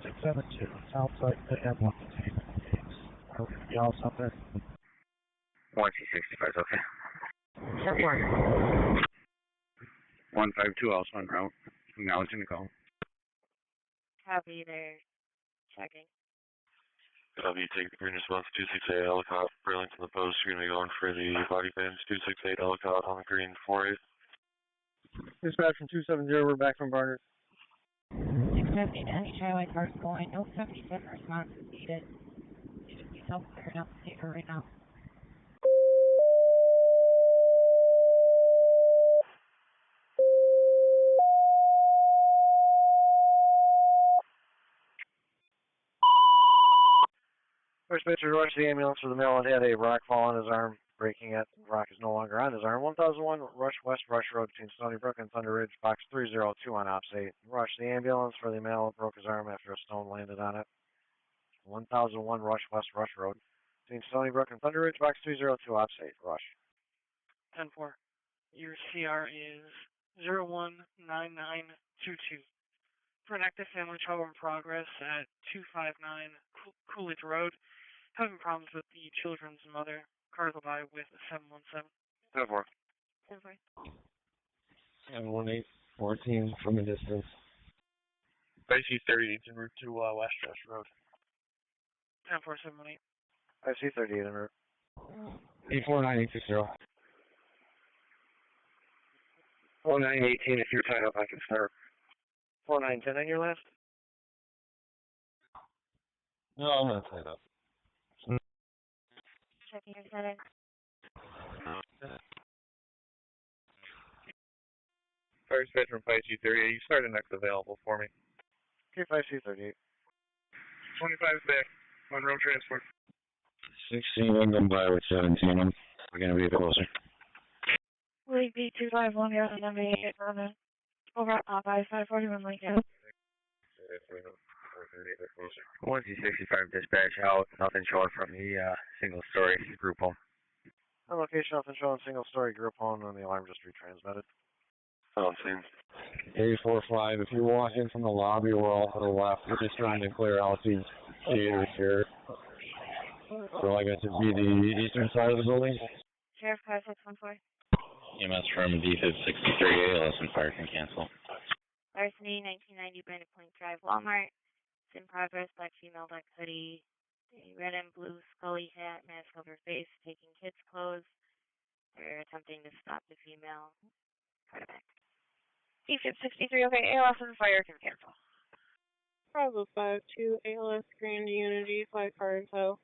672. Outside the M1. Y'all something. 1T65, okay. 10-4. 152, also on route. Acknowledging the call. Copy, they're checking. Copy, take the green response 268 Ellicott, Burlington the post. You're going to be going for the body fans 268 Ellicott on the green 48. Dispatch from 270, we're back from Barnard. 650 to any highway cars going. No 77 response is needed. You should be self-clearing out the theater right now. First picture, rush the ambulance for the male that had a rock fall on his arm, breaking it. The rock is no longer on his arm. 1001 Rush West Rush Road between Stony Brook and Thunder Ridge, box 302 on Ops 8. Rush the ambulance for the male that broke his arm after a stone landed on it. 1001 Rush West Rush Road between Stony Brook and Thunder Ridge, box 302 Ops 8. Rush. 10-4. Your CR is 019922. For an active family trouble in progress at 259 Coolidge Road, having problems with the children's mother. Cars will by with 717. 10-4. 10-4. And 1814 from a distance. I see 38 en route to West Rush Road. 10-4, 718. I see 38 en route. 849860. 4918, if you're tied up, I can start. 4910 on your last? No, I'm not tied up. Checking your settings. Fire dispatch from 5238, you start the next available for me. Okay, 5238. 25 back, Monroe transport. 16, I'm going by with 17. We're going to be closer. Willie B251, you're on number 8, Roman. Over at Popeye, 541 Lincoln. 1C65 dispatch out, nothing showing from the single-story group home. On location, nothing showing single-story group home, and the alarm just retransmitted. On scene. 845, if you walk in from the lobby, we're all to the left. We're just trying to clear out these theaters here. So I guess it'd be the eastern side of the building. Sheriff 5614. EMS from D-Fib 63A, lesson fire can cancel. Larceny, 1990 Brandon Point Drive, Walmart. It's in progress, black female, black hoodie, a red and blue scully hat, mask over face, taking kids' clothes. They're attempting to stop the female. Try to back. D-Fib 63, okay, ALS and fire can cancel. Bravo 5-2, ALS Grand Unity, 5 car info.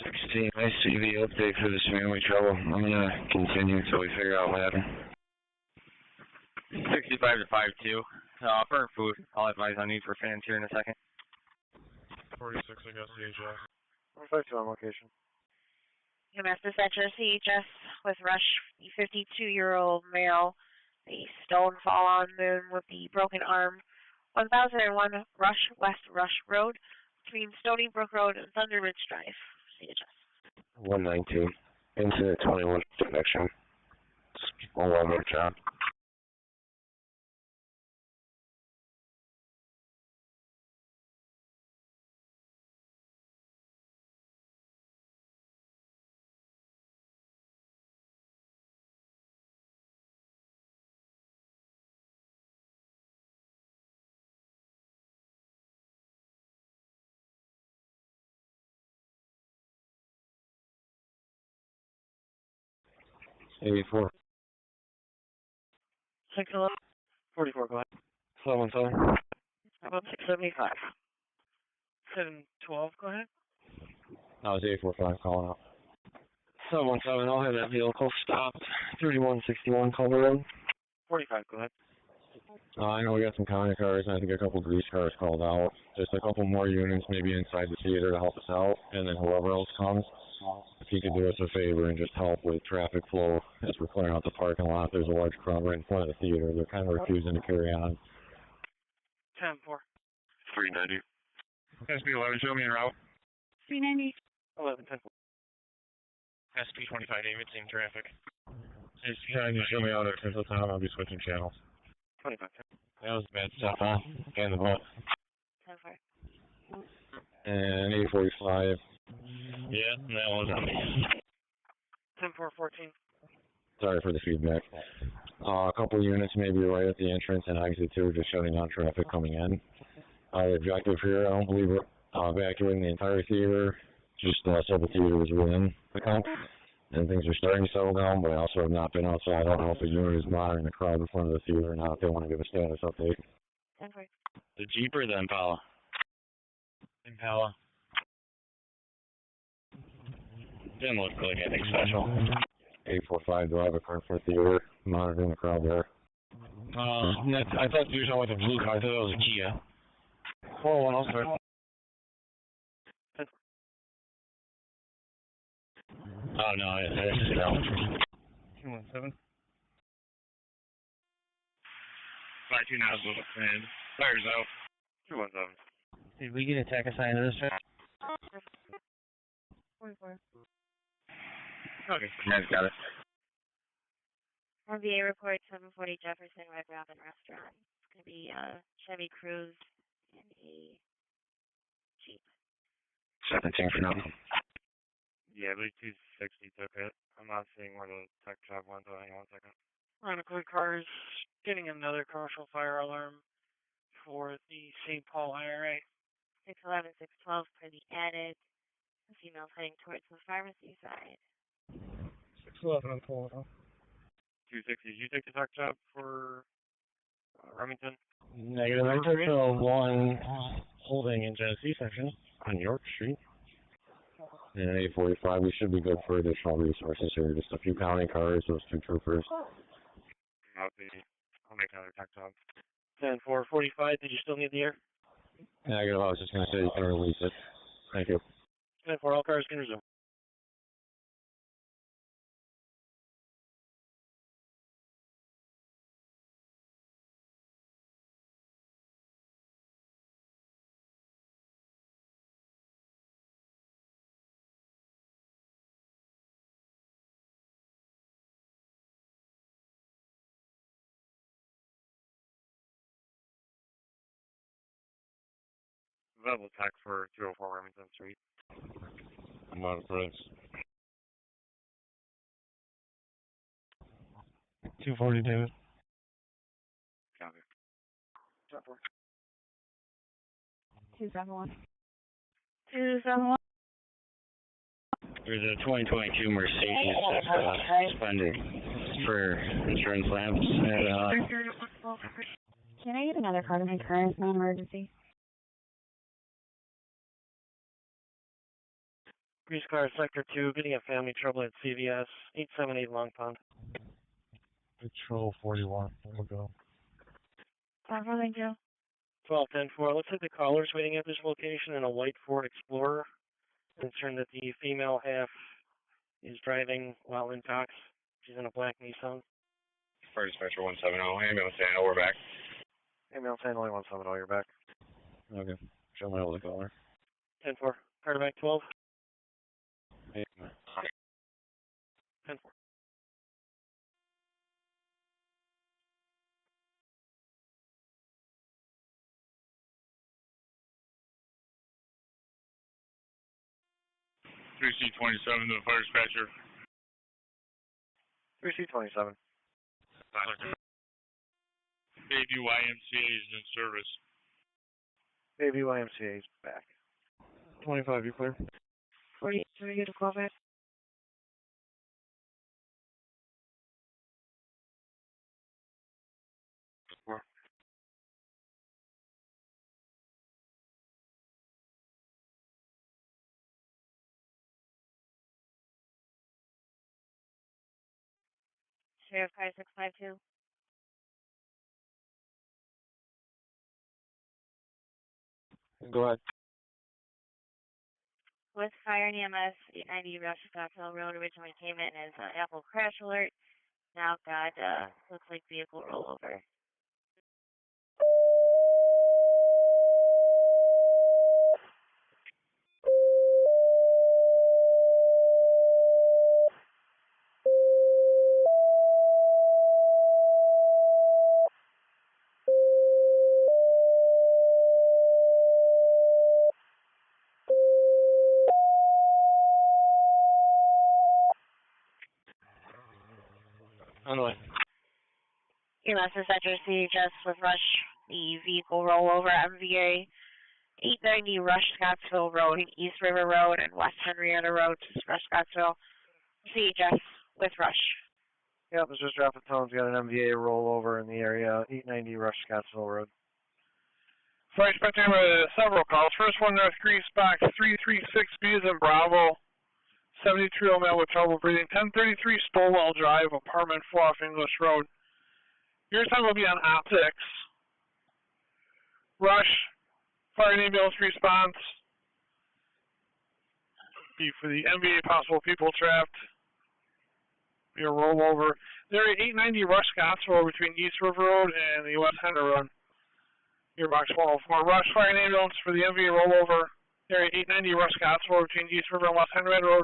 16, I see the update for this family trouble. I'm going to continue until we figure out what happened. 65 to 52. Burnt food. I'll advise on need for fans here in a second. 46, I guess, CHS. 152 on location. EMS dispatcher CHS with rush, 52-year-old male, a stone fall on moon with the broken arm, 1001 Rush West Rush Road, between Stony Brook Road and Thunder Ridge Drive. CHS. 119. Incident 21 connection. One more job. Eighty-four. 611. 44, go ahead. 717. About 675. 712, go ahead. That was 845 calling out. 717, I'll have that vehicle stopped. 3161 Culver Road. 45, go ahead. I know we got some county cars, and I think a couple grease cars called out. Just a couple more units maybe inside the theater to help us out, and then whoever else comes, if you could do us a favor and just help with traffic flow as we're clearing out the parking lot. There's a large crowd right in front of the theater. They're kind of refusing to carry on. 10-4. 390. SB11, show me en route. 390. 11-10. SP25, David, same traffic. Can you show me out at Central Town? I'll be switching channels. 25. That was bad stuff, huh? Get in the boat. 10-4. And 845. Yeah, that was on me. 10-4-14. Sorry for the feedback. A couple units maybe right at the entrance and exit 2, just shutting down traffic coming in. The objective here, I don't believe we're evacuating the entire theater, just several theaters within the camp. And things are starting to settle down, but I also have not been outside. I don't know if the unit is monitoring the crowd in front of the theater or not. If they want to give a status update. 10-4. The Jeep or the Impala? Impala. Didn't look like anything special. 845, do I have a car for theater monitoring the crowd there? I thought you were talking about the blue car. I thought that was a Kia. 401, I'll start. Oh, no, it's just out. 217. 52 now, and fire's out. 217. Did we get a tech assigned to this one? 44. Okay, Ned's got it. RVA report 740 Jefferson Red Robin Restaurant. It's going to be a Chevy Cruze and a Jeep. 17 for now. Yeah, I believe 260 took it. I'm not seeing where the tech job went, so hang on a second. Rhino-Quick Cars getting another commercial fire alarm for the St. Paul IRA. 611, 612 for the added. The female's heading towards the pharmacy side. 611, I'm pulling off. 260, did you take the tech job for Remington? Negative. I took one holding in Genesee section. On York Street. And 845, we should be good for additional resources here. Just a few county cars, those 2 troopers. I'll make another tech dog. 10-4-45, did you still need the air? Negative, I was just going to say you can release it. Thank you. 10-4, all cars can resume. Available tech for 204 Remington Street. I'm out of Prince. 240, David. Copy. 271. 271. There's a 2022 Mercedes that's suspended for insurance lapse. Can I get another car to my current non-emergency? Grease car, sector 2, getting a family trouble at CVS, 878 Long Pond. Patrol 41, we'll go. Thank you. 12-10-4, looks like the caller's waiting at this location in a white Ford Explorer. Concerned that the female half is driving while intox. She's in a black Nissan. Fire dispatcher 170, ambulance handle, we're back. Ambulance handling 170, you're back. Okay, show my older caller. 10-4, car to back 12. 10-4. 3C27 to the fire dispatcher. 3C27. Baby YMCA is in service. Baby YMCA is back. 25, you clear? 40, should we get a call back? Sheriff 5652. Go ahead. With fire and EMS, 890 Rush Scottsville Road originally came in as an Apple crash alert. Now got, looks like vehicle rollover. On the way. EMS Center CHS with Rush, the vehicle rollover MVA 890 Rush Scottsville Road, East River Road, and West Henrietta Road, Rush Scottsville. CHS with Rush. Yep, it's just dropping tones. Got an MVA rollover in the area, 890 Rush Scottsville Road. Fire dispatcher with several calls. First one, North Grease Box 336B is in Bravo. 73-year-old male with trouble breathing. 1033 Stowell Drive, apartment 4 off English Road. Your time will be on optics. Rush, fire and ambulance response. Be for the MVA possible people trapped. Be a rollover. There at 890 Rush Scottsville between East River Road and the West Henry Road. Your box 104. Rush, fire and ambulance for the MVA rollover. There at 890 Rush Scottsville between East River and West Henry Road.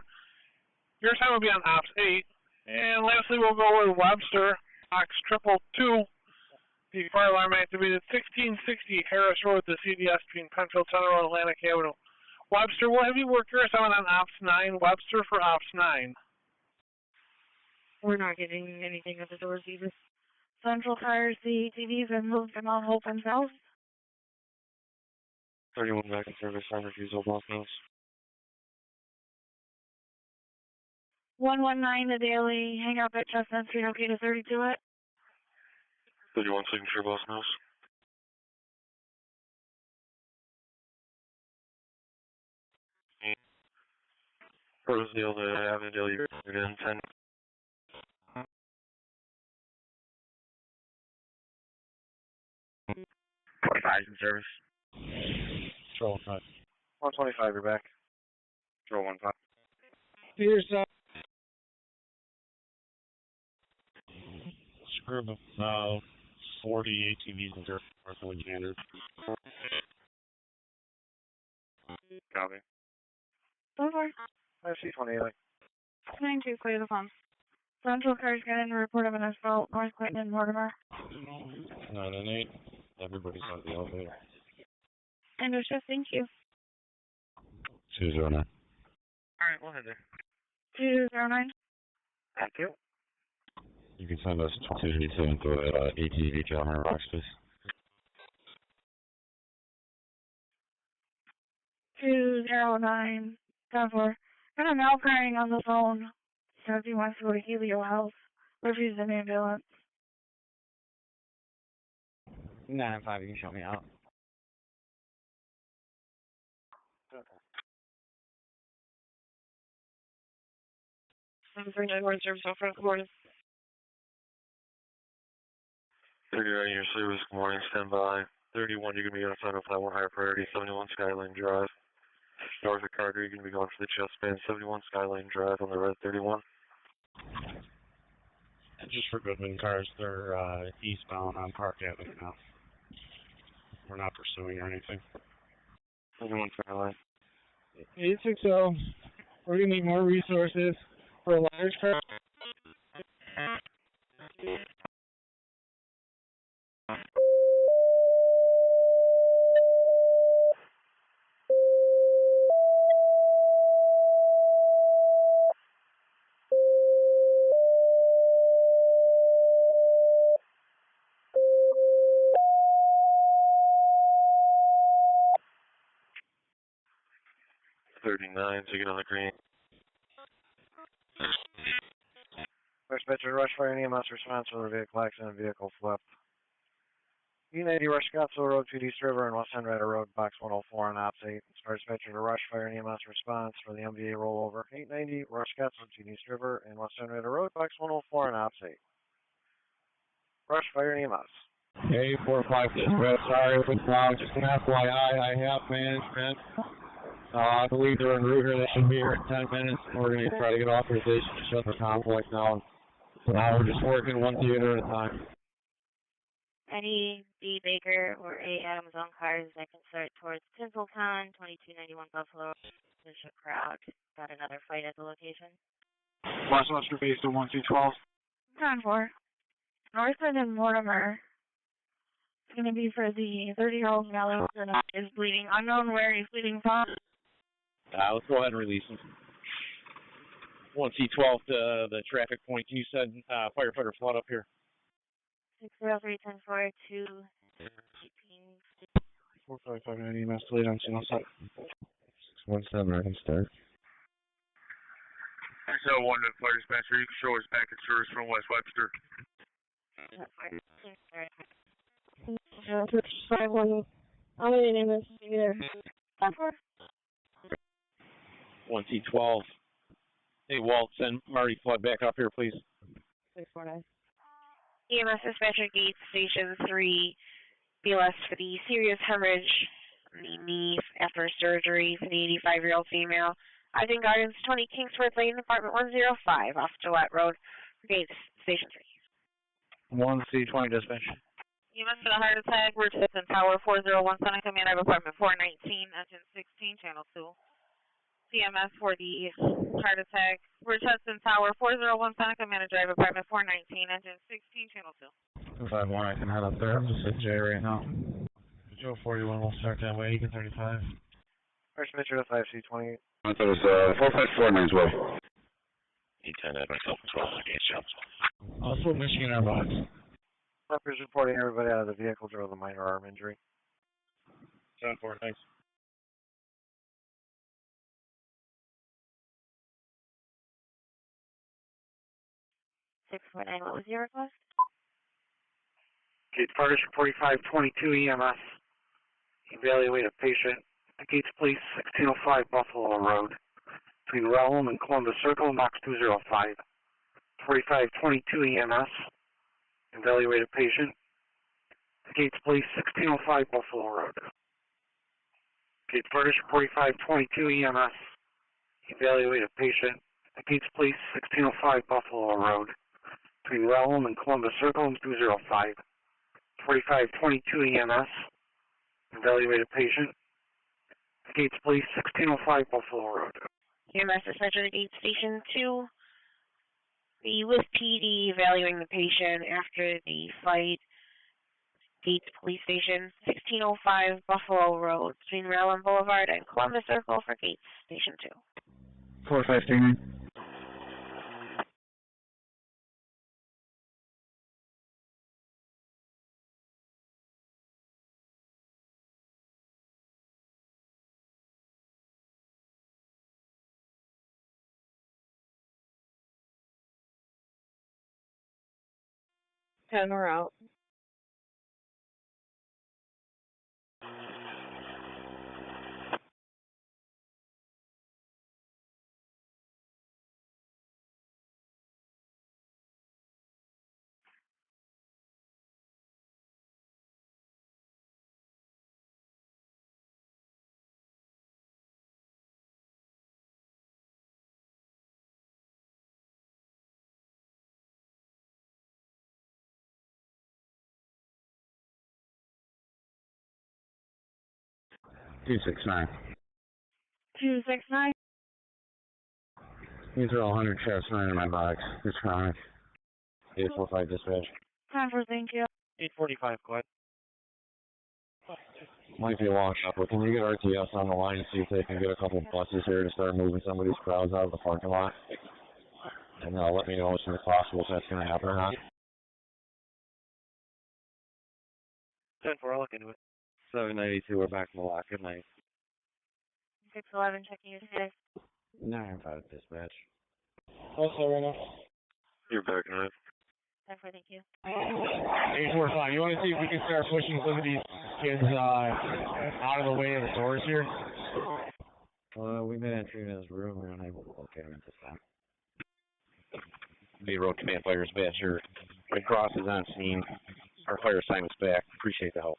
Your time will be on Ops 8. And lastly, we'll go with Webster, box 222. The fire alarm activated 1660 Harris Road, the CDS between Penfield Center and Atlantic Avenue. Webster, we'll have you work your assignment on Ops 9. Webster for Ops 9. We're not getting anything at the doors either. Central Tires, the ATVs have moved them on open south. 31 back in service on refusal both notes. 119 the daily hangout at Chestnut Street, okay to 32 it? 31 signature both notes. Rosedale to Avondale, you're in 10. 45 in service. Control 5. 125, you're back. Control 15. Here's Screw of 40 ATVs in dirt, Northwood standard. Copy. So far, 5C28. 92, clear the phone. Central cars got in a report of an assault, North Clinton and Mortimer. 9 and 8. Everybody's on the elevator. Understood, thank you. 209. Alright, we'll head there. 209. Thank you. You can send us 287 for that ATV to our box, please. 209. 10-4. Got a male crying on the phone. Says he wants to go to Helio Health. Refused an ambulance. 9-5, you can show me out. I'm 391 service off front, good morning. 39, your service, good morning, stand by. 31, you're going to be outside of Flat 1 higher priority, 71 Skyline Drive. North of Carter, you're going to be going for the chest span, 71 Skyline Drive on the red 31. And just for Goodman cars, they're eastbound on Park Avenue now. We're not pursuing or anything. 71 Skyline. 860. We're going to need more resources for a large car. So get on the green. First Metro Rush Fire and EMS response for the vehicle accident, vehicle flipped. E90 Rush Scottsville Road, 2 East River, and West Henrietta Road, box 104 on ops 8. First Metro to Rush Fire and EMS response for the MVA rollover. 890 Rush Scottsville, 2 East River, and West Henrietta Road, box 104 on ops 8. Rush Fire and EMS. Hey, 456, sorry for the cloud. Just an FYI, I have management. I believe they're en route here. They should be here in 10 minutes. We're going to try to get authorization to shut the conflict down. We're just working one theater at a time. Any B. Baker or A. Adams on cars that can start towards Tinseltown, 2291 Buffalo. There's a crowd. Got another fight at the location. Westminster based on 1212. 10-4. Northwood and Mortimer. It's going to be for the 30-year-old male who is bleeding. Unknown where he's bleeding from. Let's go ahead and release him. 1C12 to the traffic point. Can you send firefighter flood up here? 603-10-4, 2 455 EMS delayed on scene outside. 617, ready to start. So 1 to fire dispenser, you can show us back at service from West Webster. 51. I'm going to name this either. 1C12. Hey, Walt, send Marty Flood back up here, please. 649. EMS dispatcher gate station 3, BLS for the serious hemorrhage in the knee after surgery for the 85-year-old female. I think Gardens 20 Kingsford Lane, apartment 105 off Gillette Road, gate station 3. 1C20 dispatch. EMS for the heart attack, Rochester Tower 401 Seneca Man, I have apartment 419, engine 16, channel 2. CMS for the heart attack, Rochester Tower 401 Seneca Man, Drive, apartment 419, engine 16, channel 2. 251, I can head up there. I'm just at J right now. Joe 41, we'll start that way. Egan 35. First Metro 5C20. I thought it was 454 as well. E10 at myself as well. Also, Michigan Airbox. Truckers reporting everybody out of the vehicle drove a minor arm injury. 7-4, thanks. What was your request? Gate Fires for 4522 EMS. Evaluate a patient at Gates Police, 1605 Buffalo Road. between Realm and Columbus Circle, box 205. 4522 EMS. Evaluated patient. Gates Police, 1605 Buffalo Road. Gates British, 4522 EMS. Evaluated patient. Gates Police, 1605 Buffalo Road. Between Realm and Columbus Circle, 205. 4522 EMS. Evaluated patient. Gates Police, 1605 Buffalo Road. EMS dispatcher to Gates Station 2. The with PD evaluating the patient after the fight. Gates Police Station, 1605 Buffalo Road, between Maryland Boulevard and Columbus Circle for Gates Station 2. 4539. We're out. $269. 269. These are all 100 shots 9 in my box. It's chronic. 845 dispatch. Time for thank you. 845, go ahead. Might be a long shot, but can you get RTS on the line and see if they can get a couple buses here to start moving some of these crowds out of the parking lot? And let me know as soon as possible if that's going to happen or not. 10-4, I'll look into it. 792, we're back in the lock. Good night. 611, checking your status. 9-5 dispatch. Also, right now. You're back in it. Time for thank you. 845. You want to see if we can start pushing some of these kids out of the way of the doors here? We've been entering his room. We're unable to locate him at this time. The road command fire's back here. Red Cross is on scene. Our fire assignment's back. Appreciate the help.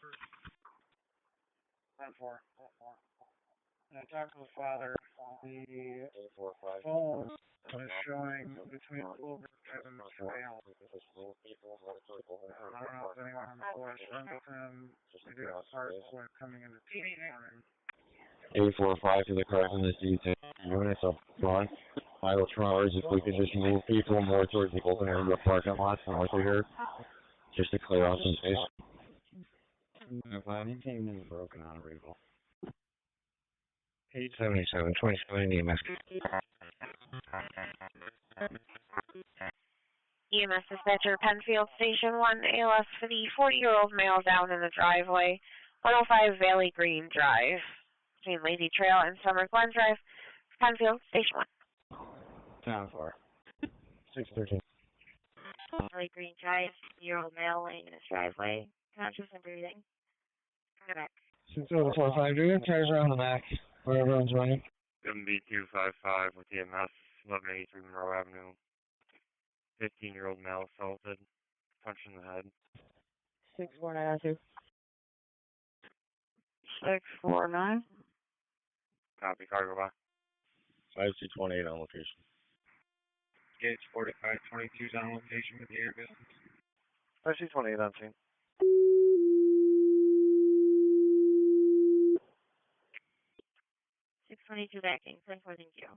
10-4. And I talked to the father. The phone is showing between Clover and Trail. I don't know if anyone on the West Pendleton to do a parts with coming into TV morning. 845 to the correct in this detail. Units up front. Idle trollers, if we could just move people more towards the open area of the parking lot north of here, just to clear out some space. If anything is broken on a recall. 877, 27 EMS. EMS dispatcher, Penfield Station 1, ALS for the 40-year-old male down in the driveway, 105 Valley Green Drive, between Lazy Trail and Summer Glen Drive, Penfield Station 1. Down 4. 613. Valley Green Drive, year-old male laying in his driveway, conscious and breathing. Come back. 6045, do you have tires around the back where everyone's running? MB255 with EMS, 1183 Monroe Avenue. 15-year-old male assaulted, punched in the head. 6492. 649. Copy, cargo by. 5228 on location. Gates 4522 on location with the air business. 5228 on scene. 622 backing. 10-4, thank you.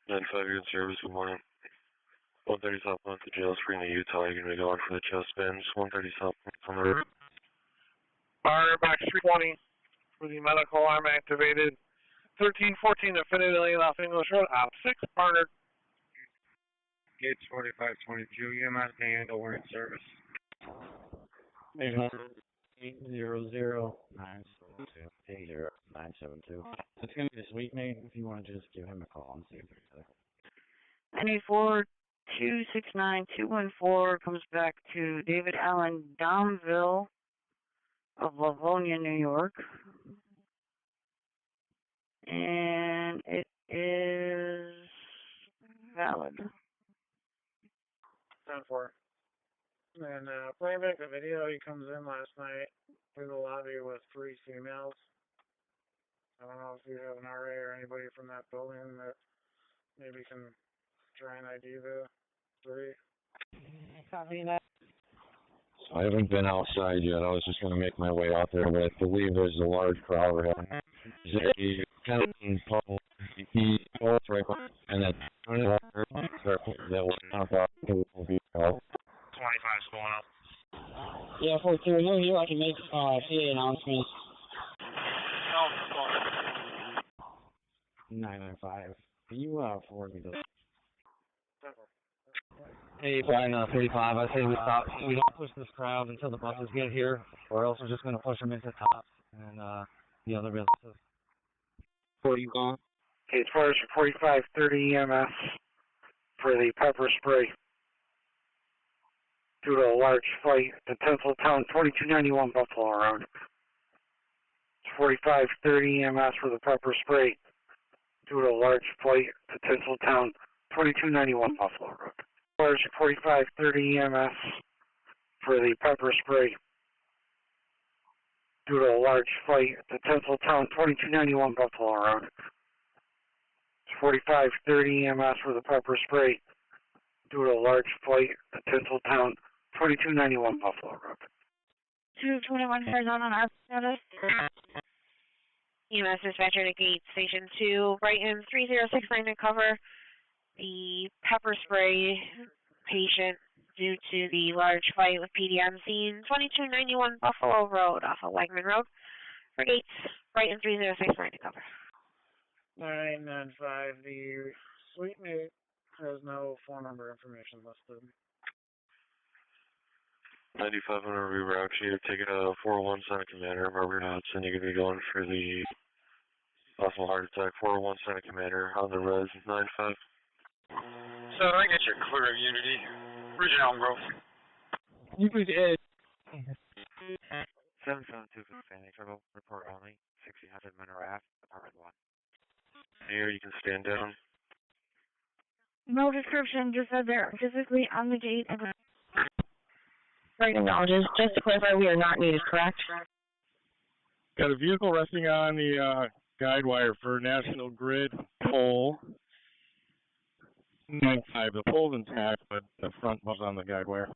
9-5, you're in service. Good morning. 130 southbound to jail screen in Utah. You're going to be going for the chest bends. 130 southbound on the road. Fire box 320 for the medical arm activated. 1314 Infinity Lane off English Road. Op 6, partnered. Gates 4522, EMS can handle, we're in service. 800-972. It's going to be this week, Nate, if you want to just give him a call and see if there's other. 984-269-214 comes back to David Allen Domville of Livonia, New York. and it is valid. 10-4. And playing back the video, he comes in last night through the lobby with 3 females. I don't know if you have an RA or anybody from that building that maybe can try and ID the 3. Copy that. I haven't been outside yet. I was just going to make my way out there, but I believe there's a large crowd around. He kind of he goes right by, and then that will not be out. 25's going up. Yeah, 42, we're here. I can make PA announcements. 995. Can you forward me those? Hey, flying 35, I say we don't push this crowd until the buses get here, or else we're just going to push them into the top and the other businesses. Where are you going? Okay, as far as 4530 EMS for the pepper spray due to a large fight at Tinseltown, 2291 Buffalo Road. 4530 EMS for the pepper spray due to a large fight at Tinseltown, 2291 Buffalo Road. As far as 4530 EMS for the pepper spray due to a large fight at Tinseltown, 2291 Buffalo Road. 4530 EMS for the pepper spray due to a large fight at Tinseltown, 2291 Buffalo Road. 221 Arizona on our status. EMS dispatcher to gate station 2, Brighton 3069 to cover the pepper spray patient due to the large fight with PD on scene, 2291 Buffalo Road off of Wegman Road. For gates, Brighton 3069 to cover. 995, the suite mate has no phone number information listed. 9500 reroute you, take a 401 Senate Commander, Barbara Hudson, you're going to be going for the possible heart attack, 401 Senate Commander on the res 95. So I get your clear of Unity. Bridge Elm Grove. You please add 772 for Fanny Trouble, report only, 1600 Monroe Ave, apartment 1. Here, you can stand down. No description, just said they're physically on the gate. Right, acknowledges. Just to clarify, we are not needed, correct? Got a vehicle resting on the guide wire for National Grid pole. 95. The pole's intact, but the front was on the guide wire.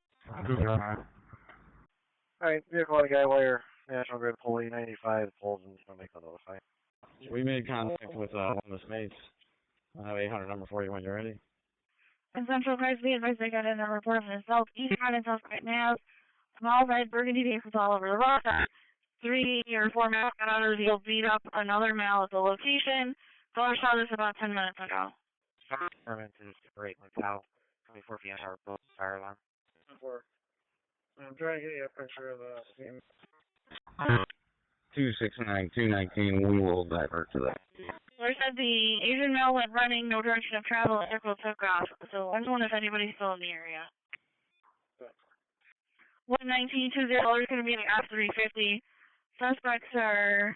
Alright, vehicle on the guide wire, National Grid pulley 95, poles in the make a notify. We made contact with one of the mates. I have 800 number for you when you're ready. And Central Price, be advised they got in a report of an southeast and southwest nav. Small red burgundy vehicles all over the road. 3 or 4 males got out of the vehicle, beat up another male at the location. So I saw this about 10 minutes ago. Department is Great South, 24 p.m. fire alarm. 4. I'm trying to get you a picture of the scene. 269-219, we will divert to that. They said the Asian male went running, no direction of travel, and vehicle took off. So I'm wondering if anybody's still in the area. 11920 is going to be an F350. Suspects are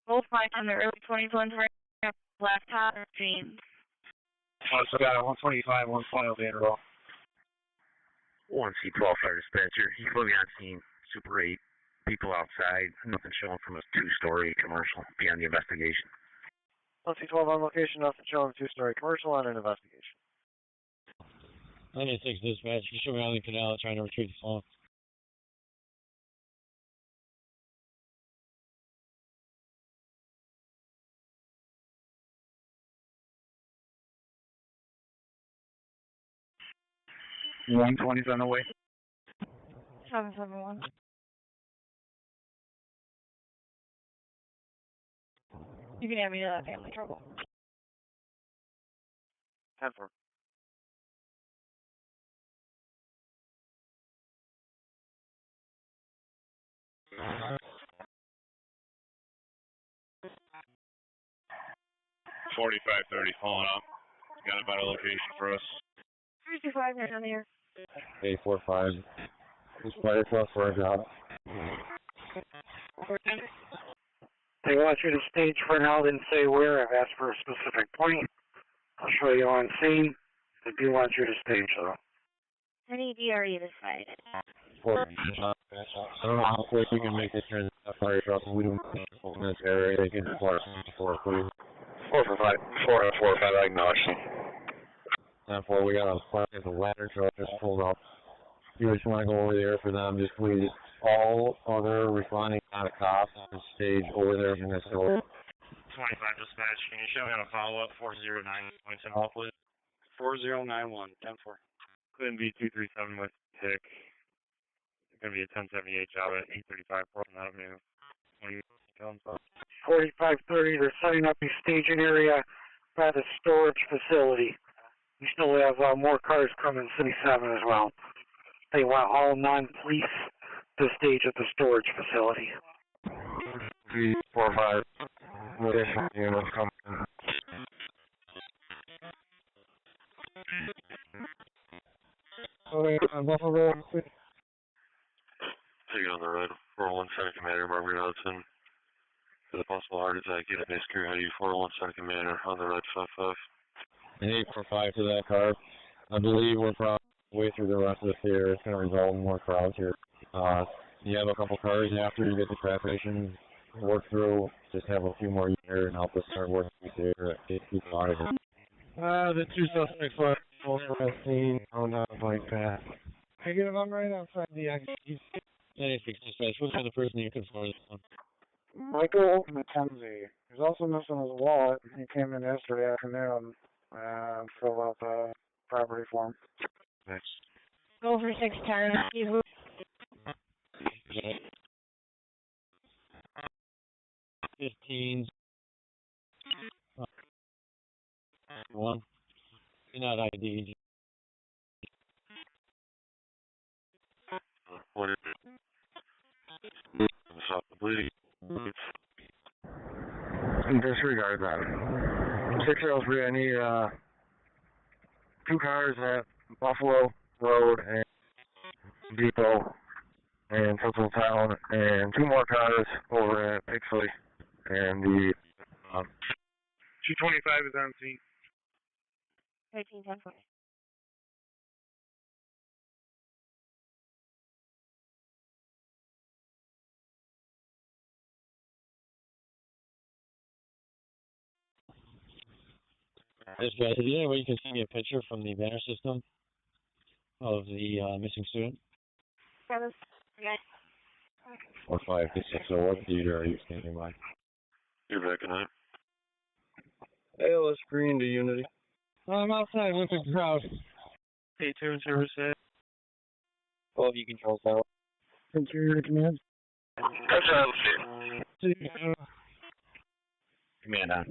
both black on their early 20s, one's wearing a black top and jeans. So got a 125, 120 Vanderbilt. 1C12 fire dispatcher. He's fully on scene. Super 8. People outside. Nothing showing from a 2-story commercial. Be on the investigation. 1C12 on location, nothing showing 2-story commercial on an investigation. 96 dispatch, you should be on the canal trying to retrieve the phone. $120's on the way. 771. You can have me to that family trouble. 10-4. $4530 calling up. Got a better location for us. 325 minutes on here. 845. Who's fire truck for a job? They want you to stage for now, then say where. I've asked for a specific point. I'll show you on scene. They do want you to stage, though. Any DRE this side. I don't know how quick we can make this turn fire truck. We don't in this area. They can fire 4, please. 4 for 5. 4 for 5, I acknowledge. 10-4, we got a fire. There's a ladder truck just pulled up. You just want to go over there for them, just please. All other responding out of cops and stage over there in this door. 25 dispatch, can you show me on a follow-up 409 points in all, please? 4091, 10-4. Couldn't be 237 with pick. It's going to be a 1078 job at 835 Portland Avenue. What are you telling us? 4530, they're setting up a staging area by the storage facility. We still have more cars coming, City 7 as well. They want all non-police to stage at the storage facility. 345. Additional units coming. Buffalo, please. Take it on the road. 401 Second Commander, Margaret Hudson. For the possible heart attack, get a base crew heading 401 Second Commander on the road 55. And 845 to that car. I believe we're probably way through the rest of the theater. It's going to result in more crowds here. You have a couple cars after you get the crash station work through. Just have a few more here and help us start working the theater. Get people out of here. The 2 suspects were over the scene on the bike path. I get them right outside the exit. 96 dispatch. What's the person you confirmed this one? Michael McKenzie. He's also missing his wallet. He came in yesterday afternoon and filled out the property form. Next. Go for 610. You 15s. 1. You're not ID'd. What is it? Stop the bleeding. Disregard that. 603, I need 2 cars at Buffalo Road and Depot and Central Town, and 2 more cars over at Pittsford and the 225 is on scene. 1310. Is there any way you can send me a picture from the banner system of the missing student? 4526. So what theater are you standing by? You're back in it. ALS Green to Unity. I'm outside with the crowd. P2 services. 12 you control tower. Interior command. Command on.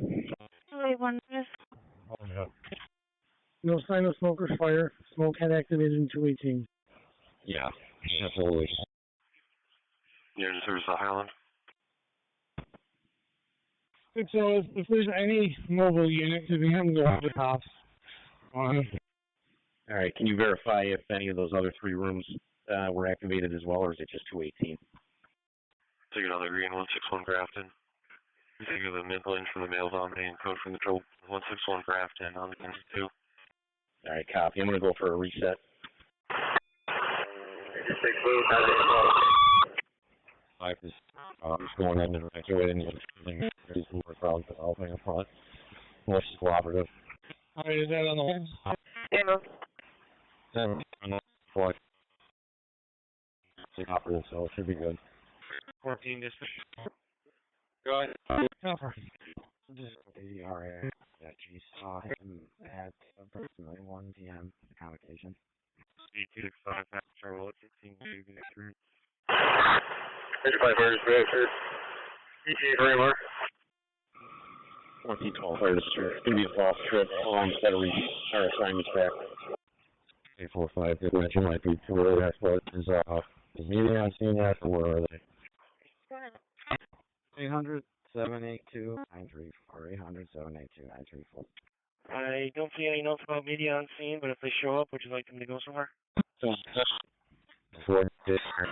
No sign of smoke or fire. Smoke had activated in 218. Yeah, absolutely. You're in service of Highland. So if there's any mobile unit, if you haven't got the cops on. All right, can you verify if any of those other 3 rooms were activated as well, or is it just 218? Take it on the green, 161 Grafton. Take the mid-range from the male dominating code from the trouble 161 Grafton on the 2. All right, copy. I'm going to go for a reset. 5 is just going in and activating these more crowds that I'll bring up front. Most cooperative. All right, is that on the lens? Yeah. 7 on the flight. It's operative, so it should be good. 14 dispatch. Go ahead. Copper. ADRA that you saw him at approximately 1 p.m. allocation. Speed 265, Charlotte 16 to 3. 35 Hers, Bedford. ETA for more. 1412 Hers, it's going to be a false trip. Instead of our assignments back. 845, good match. You might be too early, I suppose. Is meeting on scene yet, or where are they? 800 782 934. 800 782 934. I don't see any notes about media on scene, but if they show up, would you like them to go somewhere? Before this, and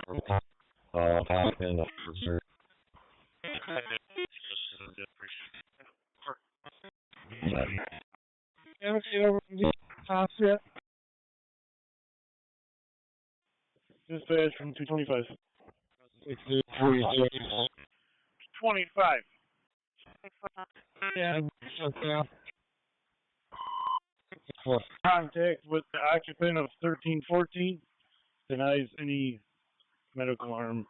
Haven't seen over from the tops yet. Dispatch from 225. 25. Yeah, contact with the occupant of 1314. Denies any medical harm.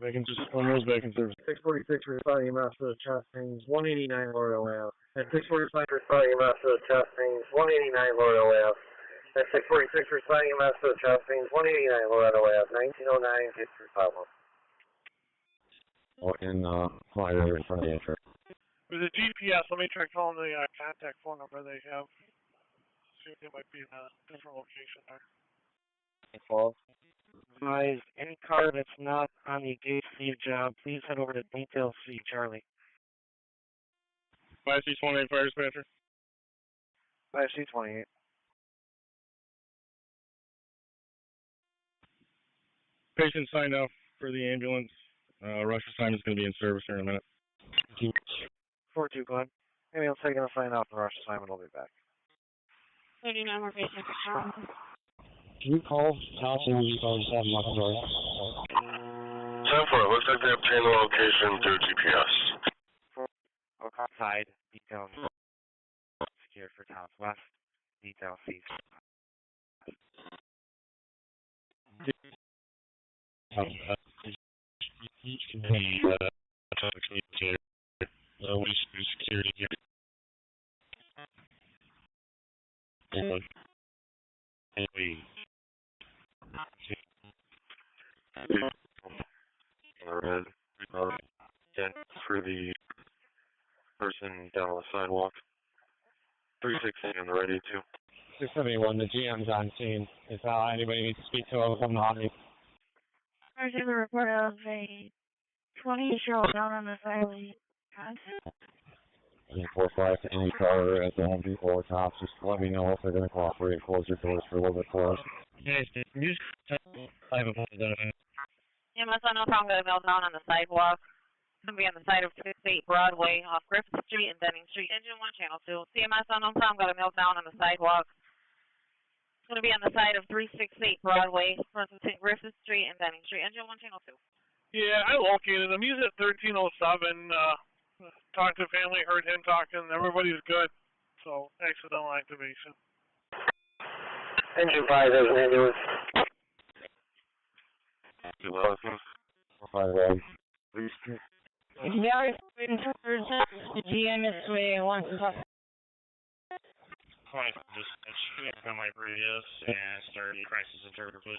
Back in Monroe's back in service. 646 responding EMS for the chest pains, 189 L'Oreal Ave. At 645 responding EMS for the chest pains, 189 L'Oreal Ave. At 646 responding EMS for the chest pains, 189 L'Oreal Ave, 1909 Pittsford, Pablo. In fire in front of the entrance. With the GPS, let me try calling the contact phone number they have. See if they might be in a different location there. False. Advise any car that's not on the gate C job, please head over to detail C, Charlie. 5C28 fire dispatcher. 5C28. Patient signed up for the ambulance. Rush assignment is going to be in service here in a minute. 4-2, Glenn. Ambulance taking a sign off the rush assignment. We'll be back. 39 more patients. Can you call Tops and Recall 7 Muffin Door? 10-4, looks like they obtained the location through GPS. Look outside, detail secured for Towns West, detail C. We security here. And we red, for the person down on the sidewalk. 316 on the ready too. 671, the GM's on scene. If anybody needs to speak to him, come on. I received a report of a 20-year-old down on the side of the content. 45 to any car at the Home Depot or Tops. Just let me know if they're going to cooperate. Close your doors for a little bit for us. Yes, can you just I have a identification. EMS on no problem, got a male down on the sidewalk. It's going to be on the side of 68 Broadway off Griffith Street and Denning Street. Engine 1, Channel 2. CMS on no problem, got a male down on the sidewalk. It's going to be on the side of 368 Broadway, between Griffith Street and Denning Street. Engine 1, Channel 2. Yeah, I located him. He's at 1307. Talked to family, heard him talking. Everybody's good. So, accidental activation. Engine 5 has an ambulance. 5 Yeah, the GM is way wants to talk. Just on my previous and start the crisis interpreter, please.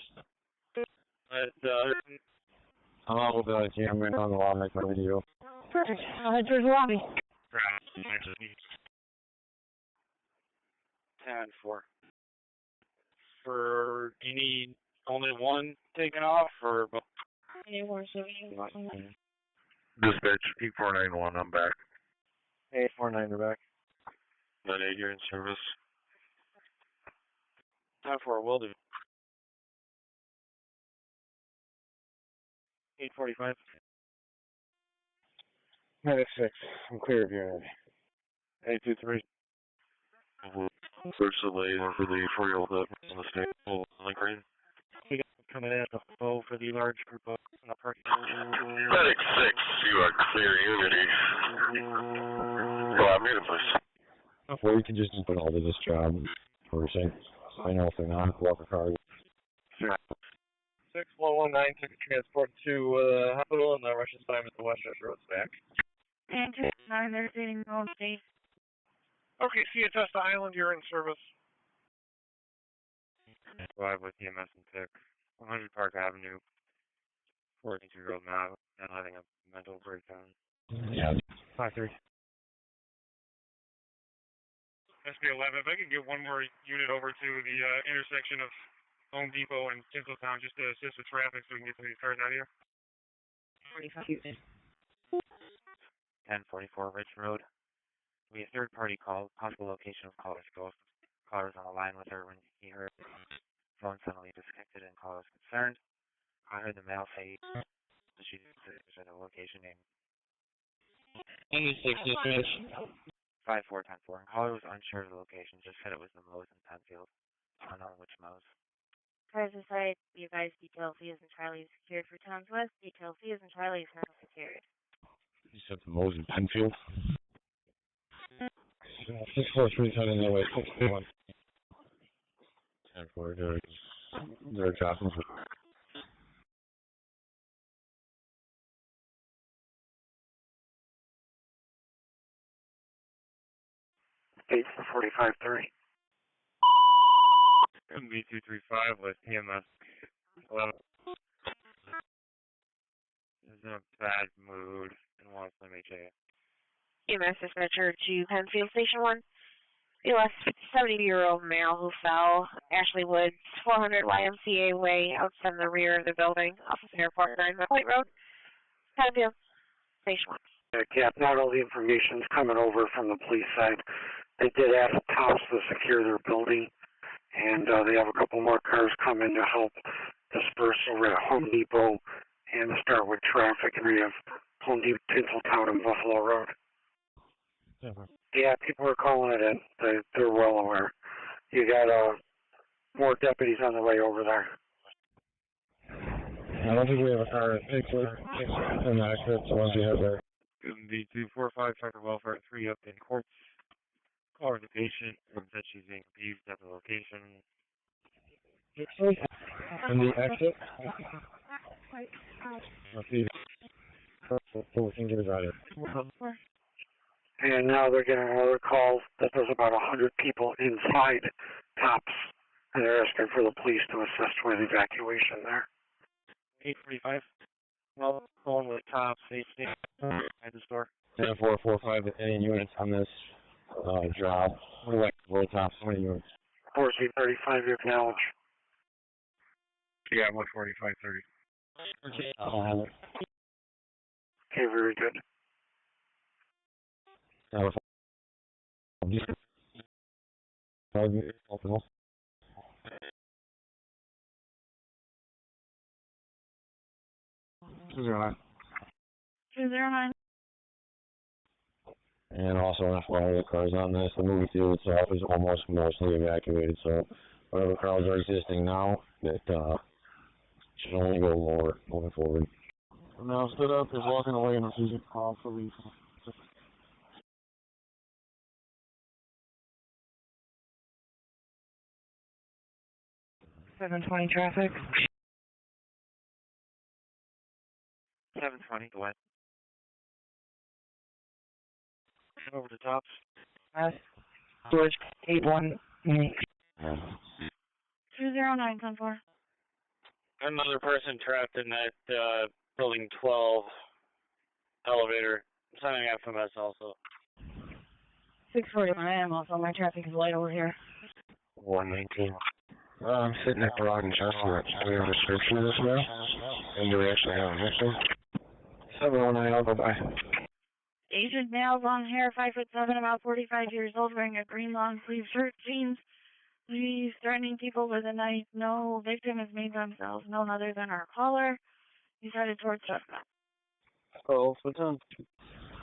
I'm out with the GM right on the lawn, make my video. Perfect. I'll head towards the lobby. 10-4. For any only one taken off or both? Dispatch 8491, I'm back. 849, you're back. 98, you're in service. 10-4, will do. 845. Medic 6, I'm clear of your 823. Search the lane for the 4-year-old up on the stable on the green. We got coming in at the bow for the large group of in the parking lot. Medic 6, you are clear unity. Go out, meet him, please. Or you can just put all to this job. Or say, I know if they're not, walk a car. 6119 took a transport to hospital and the rush assignment to Westchester Road's back. And 209, they're stating no state. Okay, CHS to Island, you're in service. 5 with EMS and PIC. 100 Park Avenue. 42-year-old male and having a mental breakdown. Yeah. 5-3. SB11, if I could get one more unit over to the intersection of Home Depot and Tinseltown just to assist with traffic so we can get some of these cars out of here. 1044 Ridge Road. We a third-party call, possible location of caller's ghost. Caller was on the line with her when he heard phone suddenly disconnected and caller was concerned. I heard the male say She said a location name. 96 dispatch. 5410-4. Caller was unsure of the location, just said it was the Moe's in Penfield. Unknown which Moe's. Cars aside, be advised detail C is in Charlie is secured for Towns West. Detail C is in Charlie is not secured. You said the Moe's in Penfield? 643 turning that way, 621. 10-4, they're dropping. Eight for 4530. B235 with EMS 11. Is in a bad mood and wants an MHA. EMS dispatcher to Penfield Station 1. The last 70-year-old male who fell, Ashley Woods, 400 YMCA Way, outside the rear of the building, off of Fairport 9 White Road. Penfield Station 1. Cap, not all the information's coming over from the police side. They did ask Tops to secure their building, and they have a couple more cars coming to help disperse over at Home Depot and to start with traffic, and we have Home Depot, Tinseltown, and Buffalo Road. Yeah, people are calling it in. They're well aware. You got more deputies on the way over there. I don't think we have a car at Pittsford, and that's the ones we have there. B245, Trucker Welfare 3 up in courts. Caller the patient and said she's being abused at the location. And the exit? Let's see. We can get about it. And now they're getting another call that there's about 100 people inside Tops, and they're asking for the police to assist with evacuation there. 845. Well, going with Tops, 8 at the store. 10-4-4-5, any units on this job? We're like roll Tops, how many units? 4C35, you acknowledge. Yeah, 14530. Okay, I'll have it. Okay, very good. $209. 209. And also an FYI, the cars on this, the movie theater itself is almost mostly evacuated, so whatever cars are existing now, that should only go lower moving forward. Now stood up, is walking away and refusing to call for leave. 720 traffic. 720, go ahead. Over to Tops. George 81. 209, 10-4. Another person trapped in that building 12 elevator. Sending FMS also. 641 a.m. Also, my traffic is light over here. 119. I'm sitting at the Rochester. Do we have a description of this now? And do we actually have a victim? 719, I'll go by. Asian male, long hair, 5'7", about 45 years old, wearing a green long sleeve shirt, jeans. He's threatening people with a knife. No victim has made themselves known other than our caller. He's headed towards Chestnut. Oh, what's on?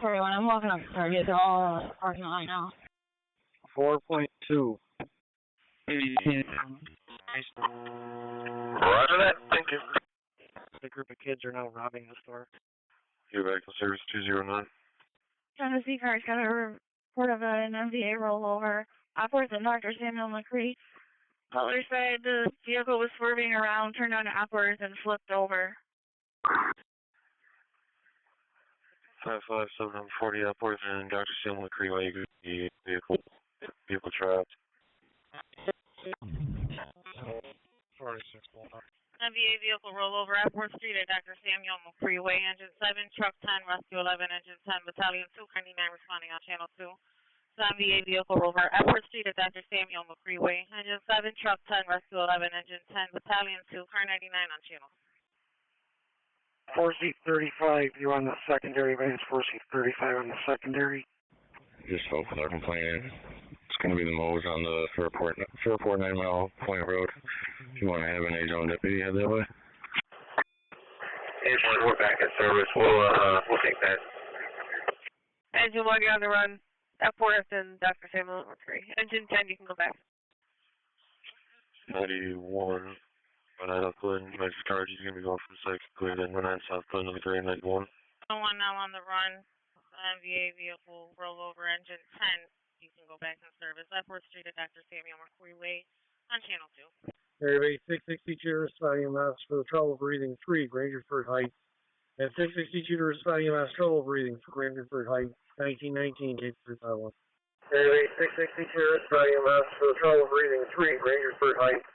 Sorry, when I'm walking up to Target, they're all in the parking lot now. 4.2. Roger that. Thank you. The group of kids are now robbing the store. Medical Service 209. Tennessee car's got a report of an MVA rollover. Upwards and Dr. Samuel McCree. Caller said the vehicle was swerving around, turned on upwards, and flipped over. 55740 upwards and Dr. Samuel McCree, the vehicle trapped. 46 Walnut. MVA vehicle rollover, Upward Street at Dr. Samuel McCree Way, Engine 7, Truck 10, Rescue 11, Engine 10, Battalion 2, Car 99 responding on Channel 2. So MVA vehicle rollover, Upward Street at Dr. Samuel McCree Way, Engine 7, Truck 10, Rescue 11, Engine 10, Battalion 2, Car 99 on Channel 4C35, you're on the secondary, but it's 4C35 on the secondary. Just hope they're complaining. It's going to be the Moe's on the Fairport 9 Mile Point Road. If you want to have an A-Zone deputy head that way. We're back in service. We'll take that. Engine 1, you're on the run. Epworth and Dr. Samuel Mercury. Engine 10, you can go back. 91. When I Oakland, my charge is going to be going from 6 clear to 9 South Glen to the Green 91. 1 now on the run. MVA vehicle rollover. Engine 10, you can go back in service. Epworth Street to Dr. Samuel Mercury Way on Channel 2. Area 662 to respond EMS for the trouble breathing 3, Grangerford Heights. At 662 to respond EMS trouble breathing for Grangerford Heights, 1919, Gate 351. Area 662 to respond EMS for the trouble breathing 3, Grangerford Heights.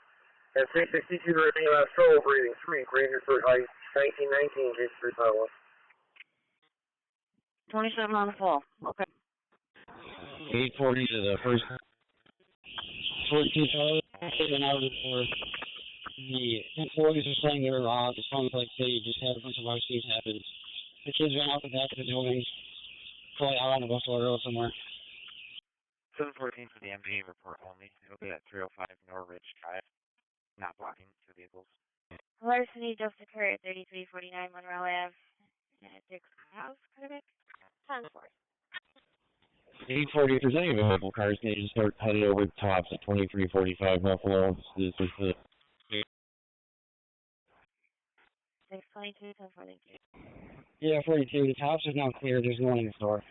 At 662 to respond EMS trouble breathing 3, Grangerford Heights, 1919, Gate 351. 27 on the fall. Okay. 840 to the first 14 fellows sitting out for the employees are saying they're it sounds like they just had a bunch of larcenies happen. The kids ran out the back of the building, probably out on the Buffalo Road somewhere. 714 for the MVA report only. It'll be at 305 Norridge Drive. Not blocking 2 vehicles. Larceny just occurred at 3349 Monroe Ave at Dick's House, Quebec. 10-4. 840, if there's any available cars, they just start headed over the tops at 2345 Buffalo. This is the 622, 10-4, thank you. Yeah, 42. The tops is now clear. There's no one in the store.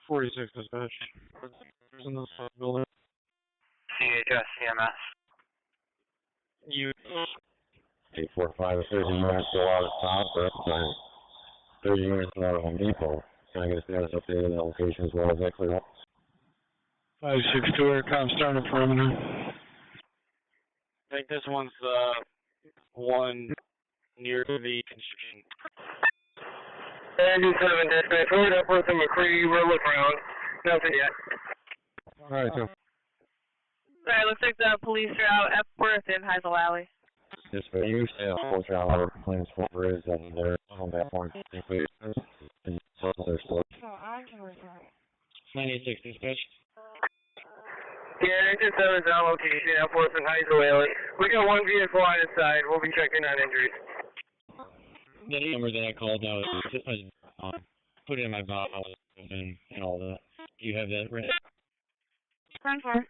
46 dispatch. Who's in the building? CHS, CMS. You. 845, if there's a unit still out at top, that's fine. 30 units still out at Home Depot. Can I get a status update on that location as well as that clear up? 562 aircom starting perimeter. I think this one's one near the construction. Engine 7 dispatch, we're up with the McCree, we're looking around. Nothing yet. Alright, so. Alright, looks like the police are out Epworth and Heisel Alley. Dispatch, you say a full traveler complains for is that they're on that point. And so they're still. 96 dispatch. Yeah, Engine 7's on location, Epworth and Heisel Alley. We got one vehicle on its side, we'll be checking on injuries. The number that I called out, I put it in my box and all that. Do you have that right? 10-4.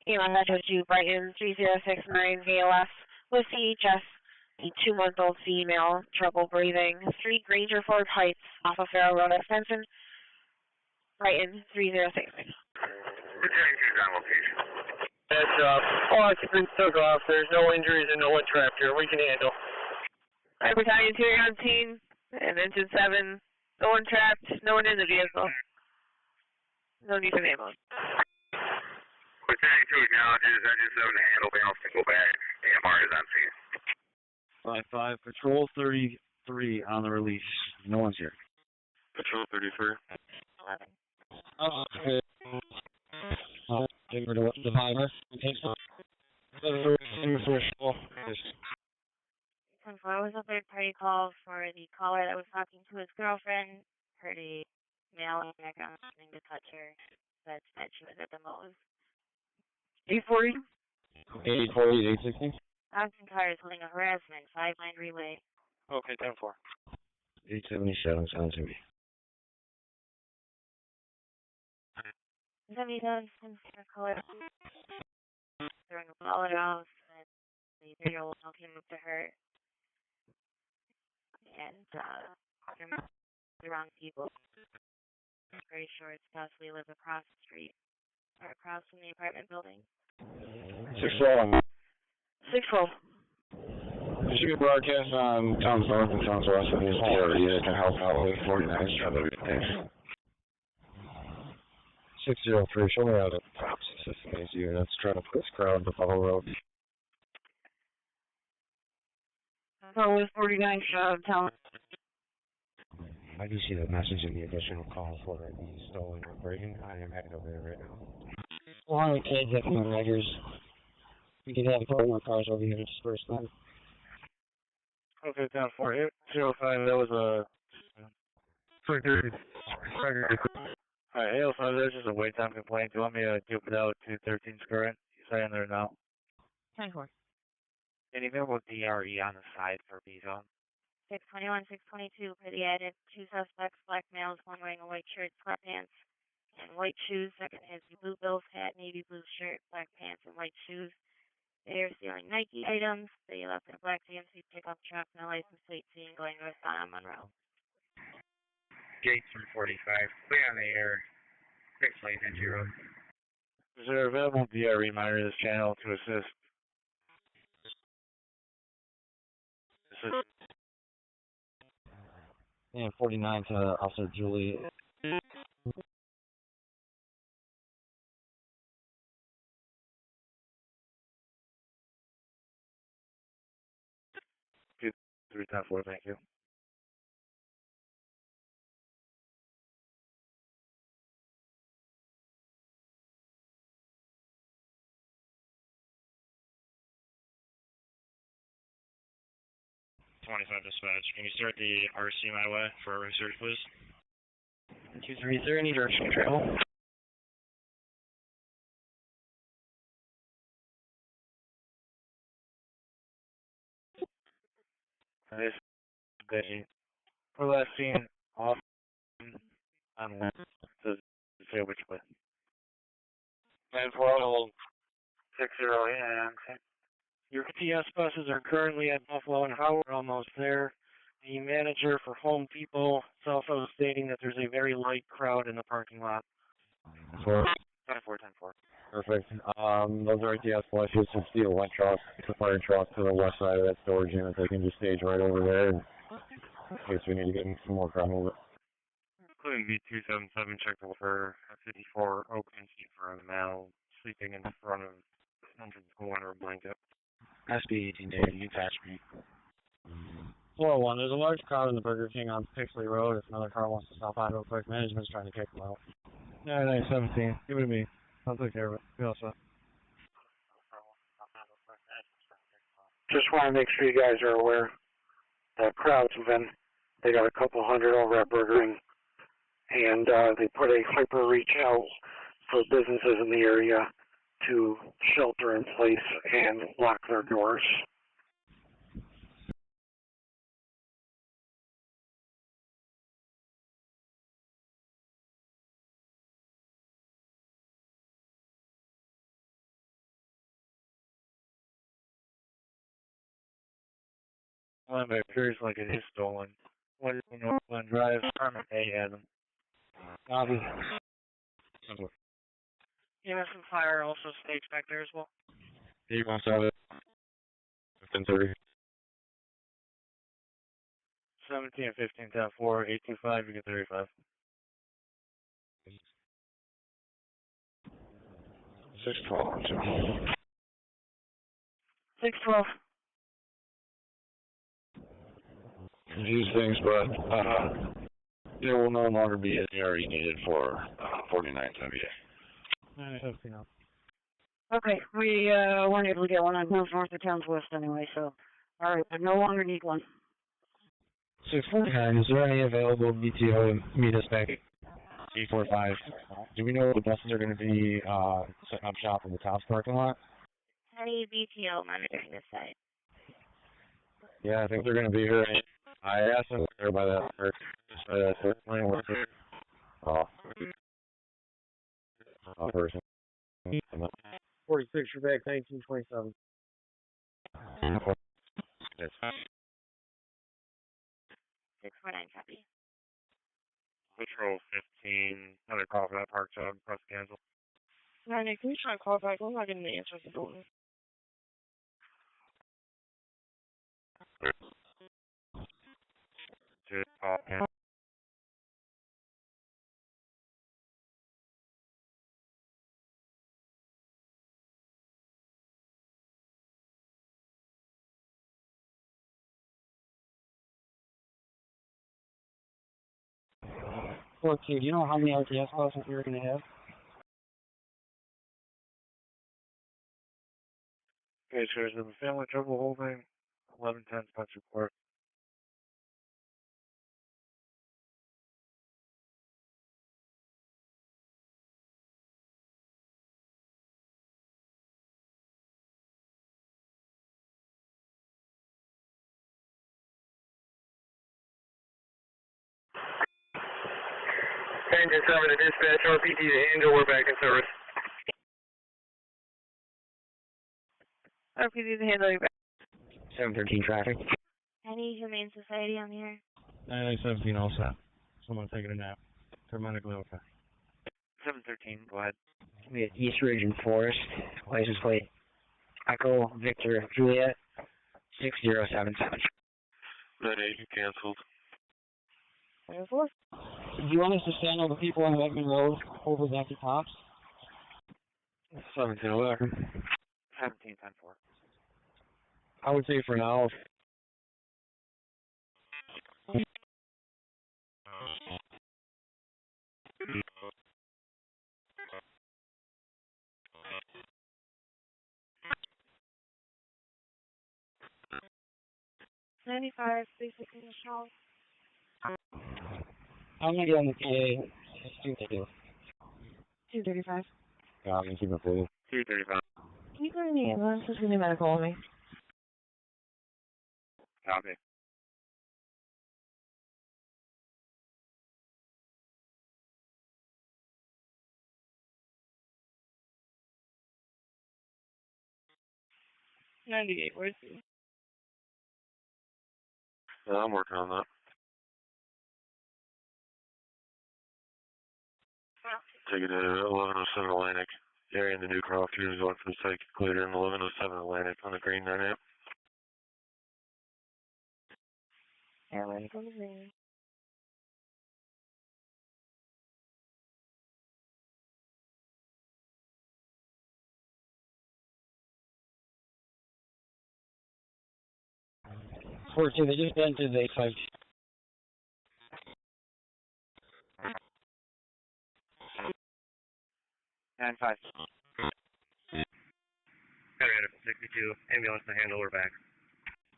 Elon Metro 2, Brighton 3069 VLS with CHS, a 2-month-old female, trouble breathing, 3 Grangerford Heights off of Farrow Road Extension, Brighton 3069. Returning to on location. That's all occupants took off. There's no injuries and no one trapped here. We can handle. Alright, Battalion 2, you're on scene, and Engine 7, no one trapped, no one in the vehicle. No need for an ambulance. Battalion 2 acknowledges Engine 7 to handle, balance to go back. AMR is on scene. 5-5, Patrol 33 on the release. No one's here. Patrol 33. 11. Okay. Take her to the Viber. Okay, so. 10-4 was a third-party call for the caller that was talking to his girlfriend. Heard a male in the background wanting to touch her. That's that she was at the Moe's. 840? 840, 860? Austin car is holding a harassment. 5-line relay. Okay, 10-4. 877, sounds to me. 77, caller throwing a ball at house, and the 3-year-old male came up to her, and the wrong people. I'm pretty sure it's possibly live across the street, or across from the apartment building. 612. 612. There should be a broadcast on Towns North and Towns West of this area that can help out with 49. Thanks. 603, show me out at the top 6 units. Trying to put this crowd to Buffalo Road. So with 49 shot of town. I do see the message in the additional calls for the stolen or breaking. I am headed over there right now. Along with kids at the Rogers. We could have a couple more cars over here to disperse them. Okay, down 4805, that was a... Alright, 805, there's just a wait time complaint. Do you want me to dupe it out to 13's current? He's right in there now. 10-4. Any available DRE on the side for B-zone? 621, 622, for the added 2 suspects, black males, one wearing a white shirt, sweatpants, and white shoes. Second has the blue Bills hat, navy blue shirt, black pants, and white shoes. They are stealing Nike items. They left in a black GMC pickup truck, no license plate seen, going northbound on Monroe. Gate 345, clear on the air. 6 lane NG road. Is there available DRE monitor this channel to assist? And 49 to Officer Julie. Two, 310-4, thank you. Dispatch. Can you start the RC my way for a research, please? 2330, direction control. This day, for last seen off on one, to say which way. 940, 60, and Your TS buses are currently at Buffalo and Howard, almost there. The manager for Home People is also stating that there's a very light crowd in the parking lot. 4. 10-4. Perfect. Those are ATS flushes. Some steel one truck, the fire truck to the west side of that storage unit. They can just stage right over there in case we need to get some more crowd movement. Including B277, check for 54 Ogden for a male sleeping in front of entrance door under a blanket. SB 18 David, you attach me. 401, there's a large crowd in the Burger King on Pixley Road. If another car wants to stop by real quick, management's trying to kick them out. 9917, give it to me. I'll take care of it. Be all set. just want to make sure you guys are aware that crowds have been, they got a couple hundred over at Burger King, and they put a hyper reach out for businesses in the area to shelter in place and lock their doors. One by appears like it is stolen. What is Northland Drive? Department A had them. EMS and fire also stage back there as well. He wants to have it. 1530. 17 and 15, 10, 4, 825, you get 35. 612. 612. These things, but there will no longer be an area needed for 49th MBA. Okay, we weren't able to get one on Hills North of Towns West anyway, so alright, I no longer need one. 649, is there any available BTO to meet us back at 845? Do we know what the buses are going to be setting up shop in the Tops parking lot? Any BTO monitoring this site? Yeah, I think they're going to be here. I asked them there by that first lane with it. Person. 46, you're back 1927. Yes. 649 copy. Patrol 15, another call for that park job, press cancel. 90, can you try and call back? I'm not getting the answer at the door. Just call cancel. Do you know how many RTS buses we're going to have? Okay, so there's a family trouble holding 1110 Spencerport. Engine 7 to dispatch, RPT to Angel, we're back in service. RPD to handle, you're back. 713 traffic. Any Humane Society on the air? 9917 all set. Someone taking a nap. They're medically okay. 713, go ahead. We have East Ridge and Forest, license plate Echo Victor Juliet 6077. 98, canceled. Do you want us to stand over people on Ogden Road over the empty tops? 1711. 1710-4. I would say for now. $95, 316 Michelle. I'm going to get on the PA. 235. Yeah, I'm going to keep it full. 235. Can you go to the ambulance? There's going to be medical on me. Copy. $98, where's he? I'm working on that. Take it to 1107 Atlantic. Area in the New Croft, you're going from the site cleared in 1107 Atlantic on the green 9 amp. Atlantic on the green. Fortune, they just entered the 85. And 5. 62, ambulance to handle, we're back.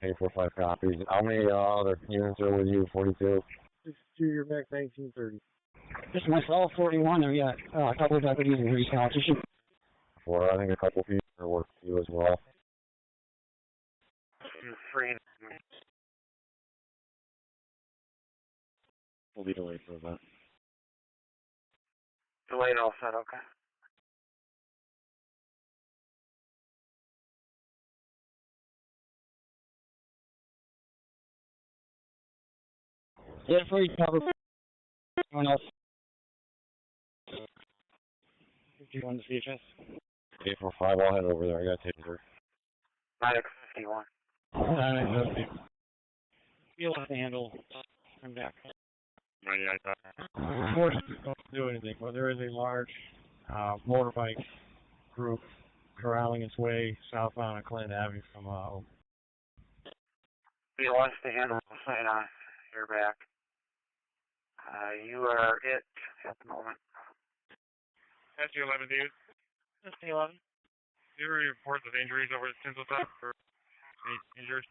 845 copies. How many other units are with you? 42? 62, you're back 1930. Just myself, 41, and we got a couple of deputies and police competition. 4, I think a couple people are working for you as well. 3. We'll be delayed for that. Delayed all set, okay. Yeah, for you, cover. Anyone else? 51 to CHS. 845, I'll head over there. I got to take her. 951. 950. You'll have to handle. I'm back. 99. Forces don't do anything, but there is a large motorbike group corralling its way southbound on Clinton Avenue from He wants to handle sign on. You're back. You are it at the moment. That's the 11, dude. That's the 11. Do you ever report of injuries over at Tinseltown or injuries?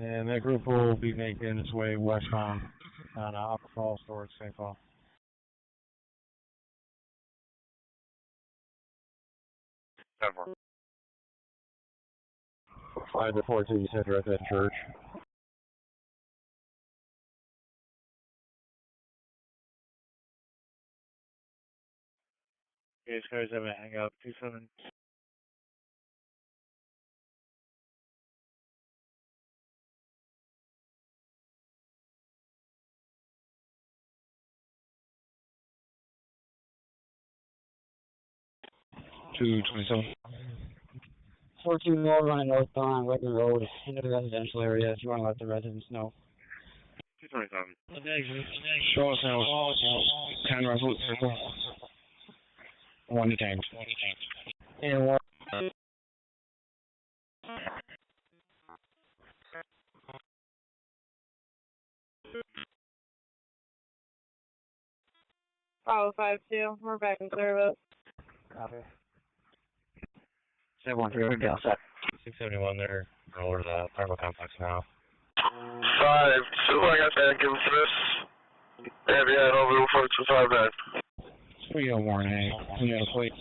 and that group will be making its way westbound on Upper Falls towards St. Paul. Several. 5 to 14, you said you're at that church. These guys have a hang up. 27. Two 27. 14 more running northbound on Whitman Road into the residential area if you want to let the residents know. 227. Show us now. 10 Resolute Circle. 1 detained. And one. Oh, 5-2. We're back in service. Copy. 713, Dale set. 671 there. Over to the apartment complex now. 5-2, I got that. Give us this. Have you had over 4259? We got warning. We got a plate.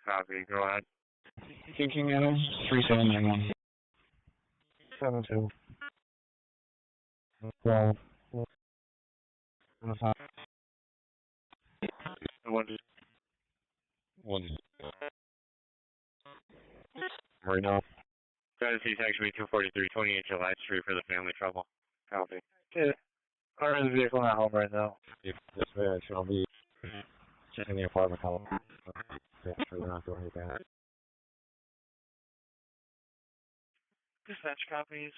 Copy. Go ahead. King Adams, 3791. 72. 12. One. Right now. Tennessee actually 243, 28 July Street for the family trouble. Copy. Okay. Car in the vehicle, not home right now. If this way, I shall be checking the apartment column. Make sure they're not doing any bad. Dispatch copies.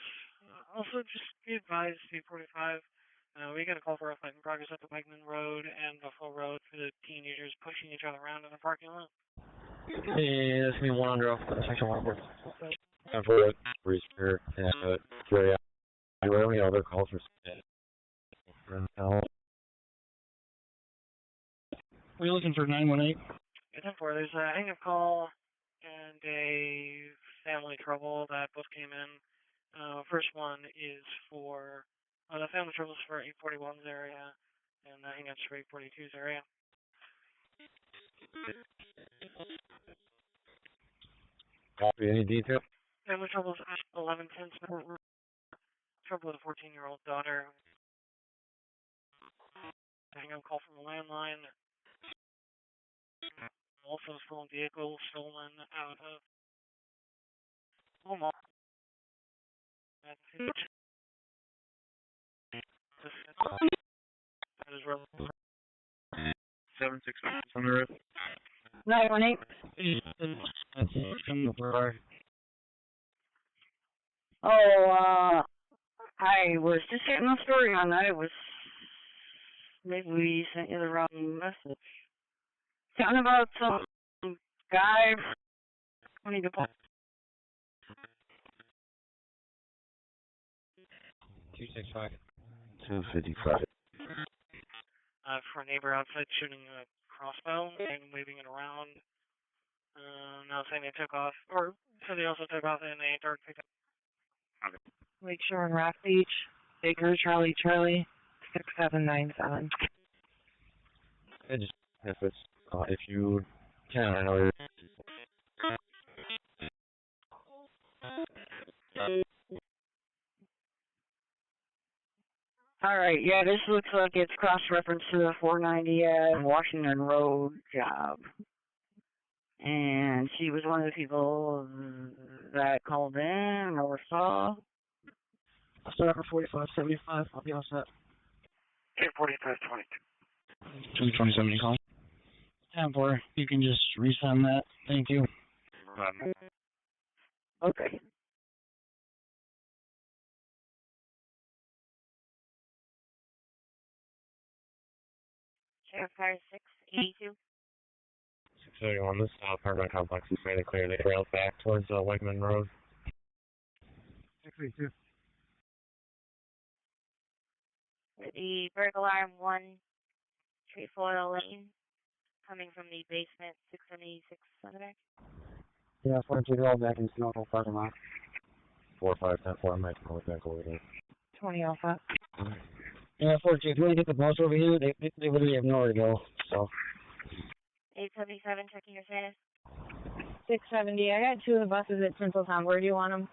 Also, just be advised, C45. We got a call for a fight in progress up the Wegman Road and Buffalo Road for the teenagers pushing each other around in the parking lot. Hey, that's me, Monroe. Section 1. And for Breeze Spirit and Jerry. Do you have any other calls for We're looking for 918. It's 10-4. There's a hang-up call and a family trouble that both came in. First one is for the family trouble is for 841's area, and the hang-up's for 842's area. Copy, any detail? Family trouble is 1110 Spencerport. Trouble with a 14-year-old daughter. Hang-up call from a landline. Also, stolen vehicle stolen out of Omaha. That is relevant. 761 on the roof. 918. I was just getting a story on that. It was, maybe we sent you the wrong message. Talking about some guy, 265. 255. For a neighbor outside shooting a crossbow and waving it around. Now saying they took off, or so they also took off in a dark pickup. Lakeshore and Rock Beach, Baker Charlie 6797. And just if you can, I know you're. Alright, yeah, this looks like it's cross-referenced to the 490 Washington Road job. And she was one of the people that called in or saw. I'll start for 4575. I'll be all set. 4522. 227, you call? 10-4. You can just resend that. Thank you. Okay. Sheriff Car 682. 631, this apartment complex is fairly clear. They trailed back towards Wegman Road. 682. The brake alarm 1, Trefoil Lane, coming from the basement, 676 Center. Yeah, 42-year-old back in Snowville parking lot. 4510-4, I'm making my back over there. 20 Alpha. Yeah, 42. If you want to get the bus over here, they literally have nowhere to go. So. 877, checking your status. 670. I got 2 of the buses at Tinseltown. Where do you want them?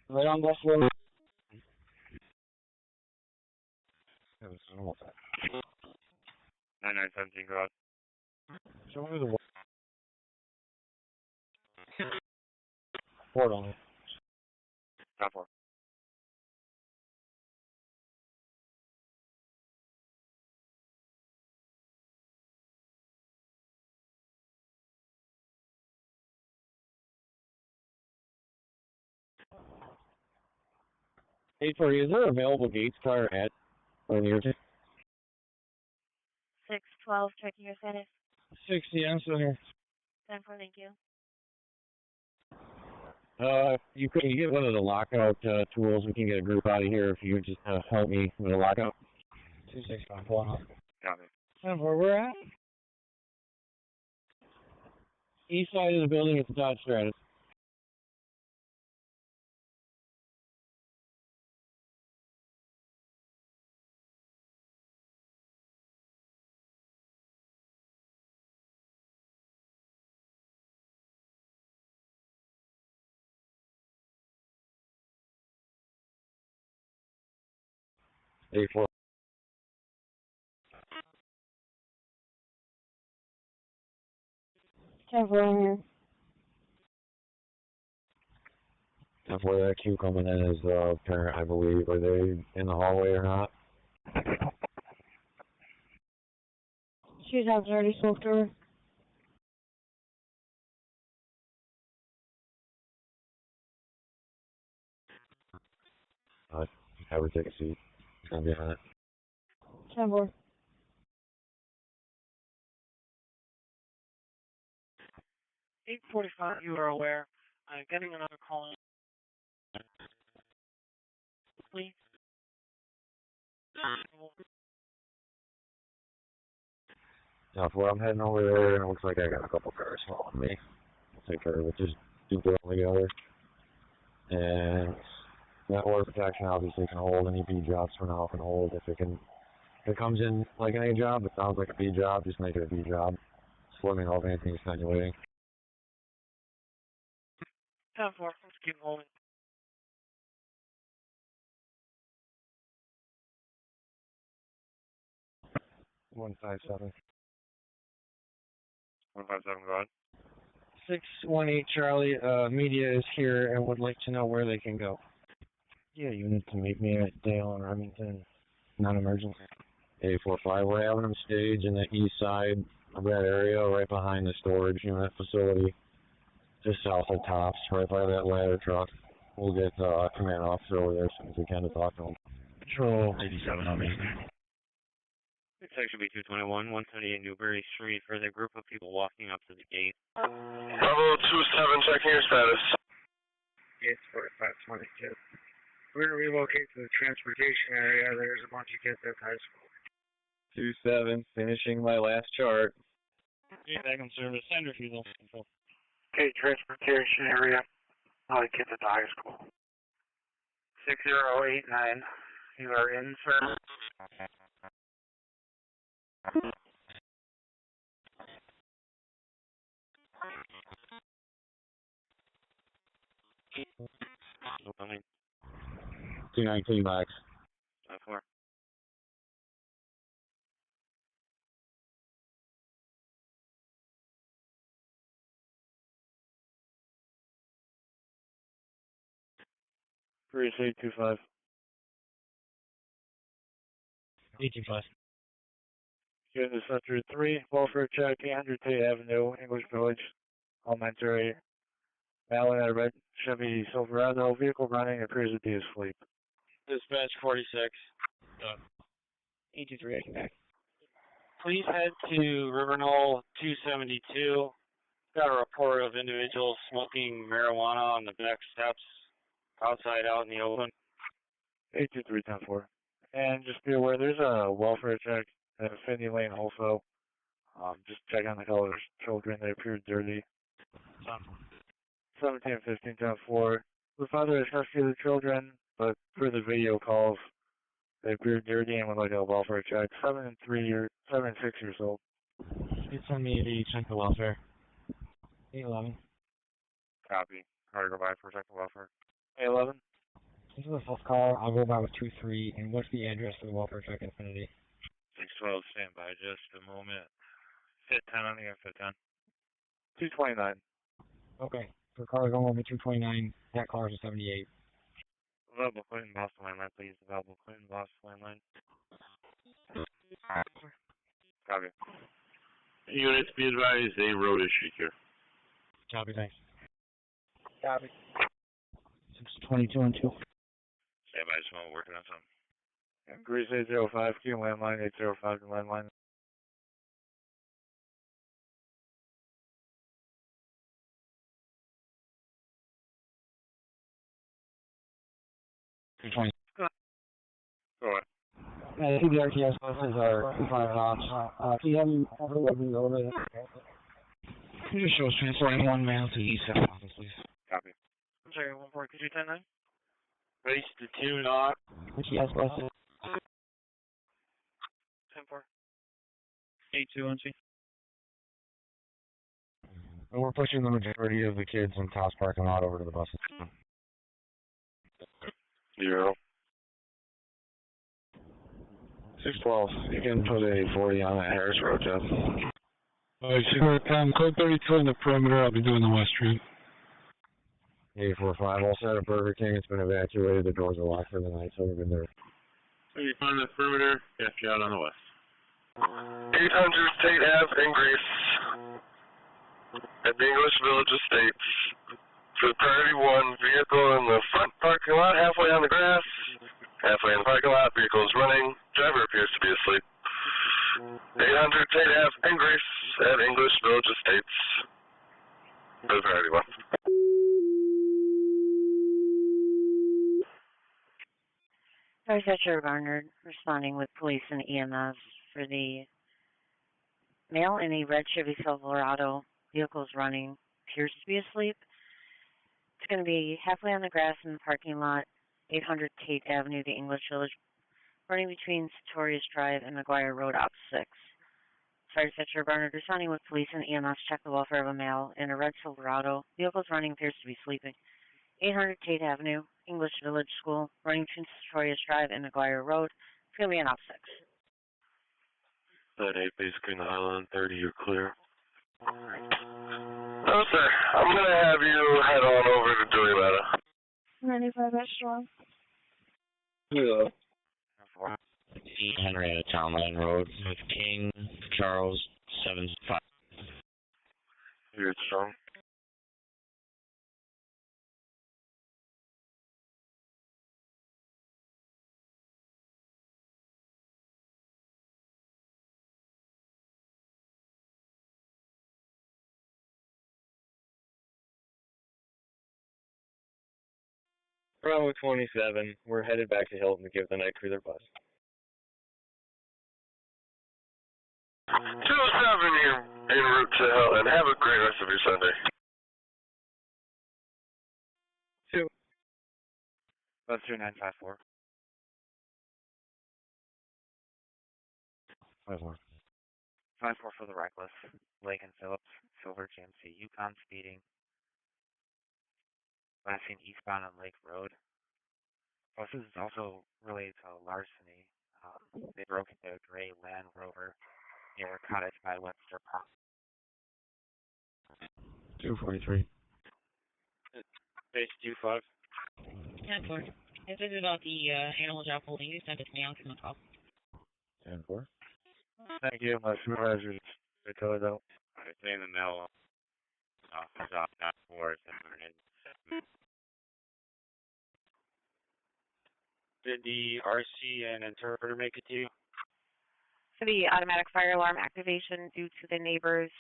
Right on Buffalo. Yeah, this is almost that. 9917, go ahead. Show me the 4 on it. Top 4. Hey, for you, is there available Gates car at or near to? 612, checking your status. 60, I'm still here. 10-4, thank you. You get one of the lockout tools. We can get a group out of here if you would just help me with a lockout. 265. Hold on. Got it. And where we're at? East side of the building is the Dodge Stratus. 8-4. 10-4, I'm here. 10-4, that queue coming in is the parent, I believe. Are they in the hallway or not? She's out already smoked her. Have her take a seat. It's gonna be a minute. 10-4. 8:45, you are aware. I'm getting another call in. Please. Now, I'm heading over there, and it looks like I got a couple cars following me. I'll take care of it. Just do it all together. And that order protection obviously can hold any B jobs for now. Can hold if it comes in like an A job. It sounds like a B job. Just make it a B job. Just let me know if anything's extenuating. 10-4, let's keep holding. 157. 157, go ahead. 618 Charlie, media is here and would like to know where they can go. Yeah, you need to meet me at Dale and Remington. Non-emergency. 845, we're having them stage in the east side of that area, right behind the storage unit facility, just south of Tops, right by that ladder truck. We'll get command officer over there as soon as we can to talk to him. Control 87 on me. Section B221, 178 Newberry Street, for the group of people walking up to the gate. Bravo 27, checking your status. It's 4522. We're going to relocate to the transportation area. There's a bunch of kids at high school. 27, finishing my last chart. Back in service, send refusal. Okay, transportation area. All the kids at the high school. 6089. You are in service. Opening. 219 Max. 4. Precinct 825. 825. Here's the Center 3, welfare check, Andrew Tate Avenue, English Village, Elementary. Allen at a red Chevy Silverado, vehicle running, appears to be asleep. Dispatch 46. 823, I can back. Please head to River Knoll 272. Got a report of individuals smoking marijuana on the back steps outside out in the open. 823-10-4. And just be aware, there's a welfare check at Finney Lane also. Just check on the colors. Children, they appear dirty. 17-15-10-4. The father has rescued the children, but for the video calls, they appear dirty and would like a welfare check. 7 and 6 years old. It's on me to check the welfare. 811. Copy. Hard to go by for second welfare. 811. This is a false call. I'll go by with 23. And what's the address for the welfare check Infinity? 612, stand by just a moment. Fit 10 on the fit 10. 229. Okay. For car going over 229, that car is a 78. Available Clinton, Boston landline, please. Available Clinton, Boston landline. Copy. Units be advised, a road issue here. Copy, thanks. Copy. 622 and 2. Stand by just a moment, working on something. Grease 805, Q landline, 805 landline. Go ahead. The PBRTS buses are in front of the house. Can you have them over there? Can you just show us transporting one male to the east side office, please? Copy. I'm sorry, 1-4, could you 10-9? Race to 2 knot. PBRTS buses. 10-4. 821. And we're pushing the majority of the kids in Tops parking lot over to the buses. 0. 612. You can put a 40 on that Harris Road, Jeff. Alright, Cigarette Tom, code 32 on the perimeter. I'll be doing the west street. 845, all set at Burger King. It's been evacuated. The doors are locked for the night, so we've been there. You find the perimeter, get you out on the west. 800 Tate Ave in Greece at the English Village Estates. For priority 1, vehicle in the front parking lot, halfway on the grass, halfway in the parking lot, vehicle is running, driver appears to be asleep. 800 Tate Ave in Greece at English Village Estates. For priority 1. Fire Dispatcher Barnard responding with police and EMS for the male in a red Chevy Silverado. Vehicle is running, appears to be asleep. It's going to be halfway on the grass in the parking lot, 800 Tate Avenue, the English Village, running between Sartorius Drive and McGuire Road, Op 6. Fire Dispatcher Barnard responding with police and EMS check the welfare of a male in a red Silverado. Vehicle is running, appears to be sleeping. 800 Tate Avenue, English Village School, running between Sartorius Drive and McGuire Road. It's going to be an Op 6. That 8, basically in the Island 30, you're clear. No, sir. I'm going to have you head on over to Julietta. 95 strong. Yeah. Henrietta Town Line Road with King Charles 75. You're strong. Bravo 27, we're headed back to Hilton to give the night crew their bus. 207, you're en route to Hilton. Have a great rest of your Sunday. 2. Bus 3954. 54. 54 for the reckless. Lake and Phillips, Silver GMC, Yukon speeding. Last seen eastbound on Lake Road. This is also related to larceny. They broke into a gray Land Rover near Cottage by Webster Park. 243. Base 25. 10-4. If this is about the animal job holding, you send it to me. I'll give them a call. 10-4. Thank you. My supervisor just told out. Alright, stay in the middle. Office off, not 4, 707. Did the RC and interpreter make it to you? For the automatic fire alarm activation due to the neighbor's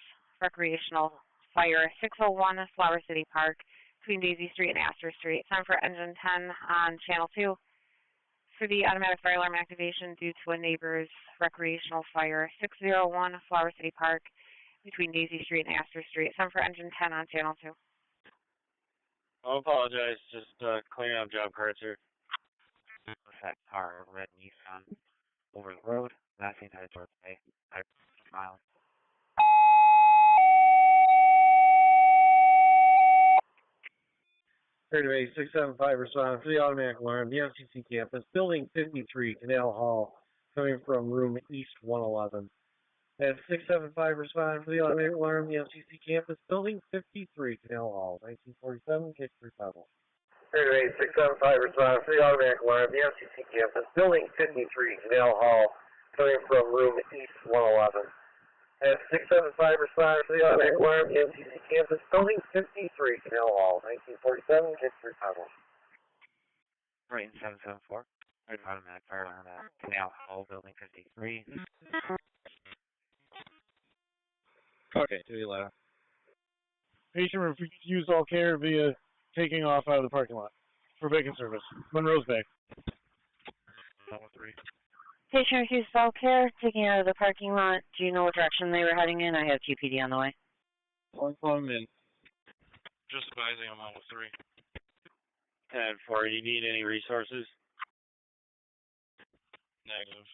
recreational fire, 601 Flower City Park between Daisy Street and Astor Street. Time for engine 10 on channel 2. For the automatic fire alarm activation due to a neighbor's recreational fire, 601 Flower City Park between Daisy Street and Astor Street. Time for engine 10 on channel 2. I apologize, just cleaning up job cards here. That car, red Nissan, over the road. Last seen headed towards Bay. I smiling. Anyway, 675 respond for the automatic alarm, the MCC campus, building 53, Canal Hall, coming from room East 111. At 675 respond for the automatic alarm, the MCC campus, building 53, Canal Hall, 1947, case 350. Anyway, 675 respond for the automatic alarm, the MCC campus, building 53, Canal Hall, coming from room East 111. At 675 respond for the automatic alarm, the MCC campus, building 53, Canal Hall, 1947, case 350. Right in 774. Automatic fire alarm at Canal Hall, building 53. Okay, to the left. Patient refused all care via taking off out of the parking lot for bacon service. Monroe's Bay. 103. Patient refused all care, taking out of the parking lot. Do you know what direction they were heading in? I have GPD on the way. One phone in. Just advising I'm on 3. 10-4, you need any resources? Negative.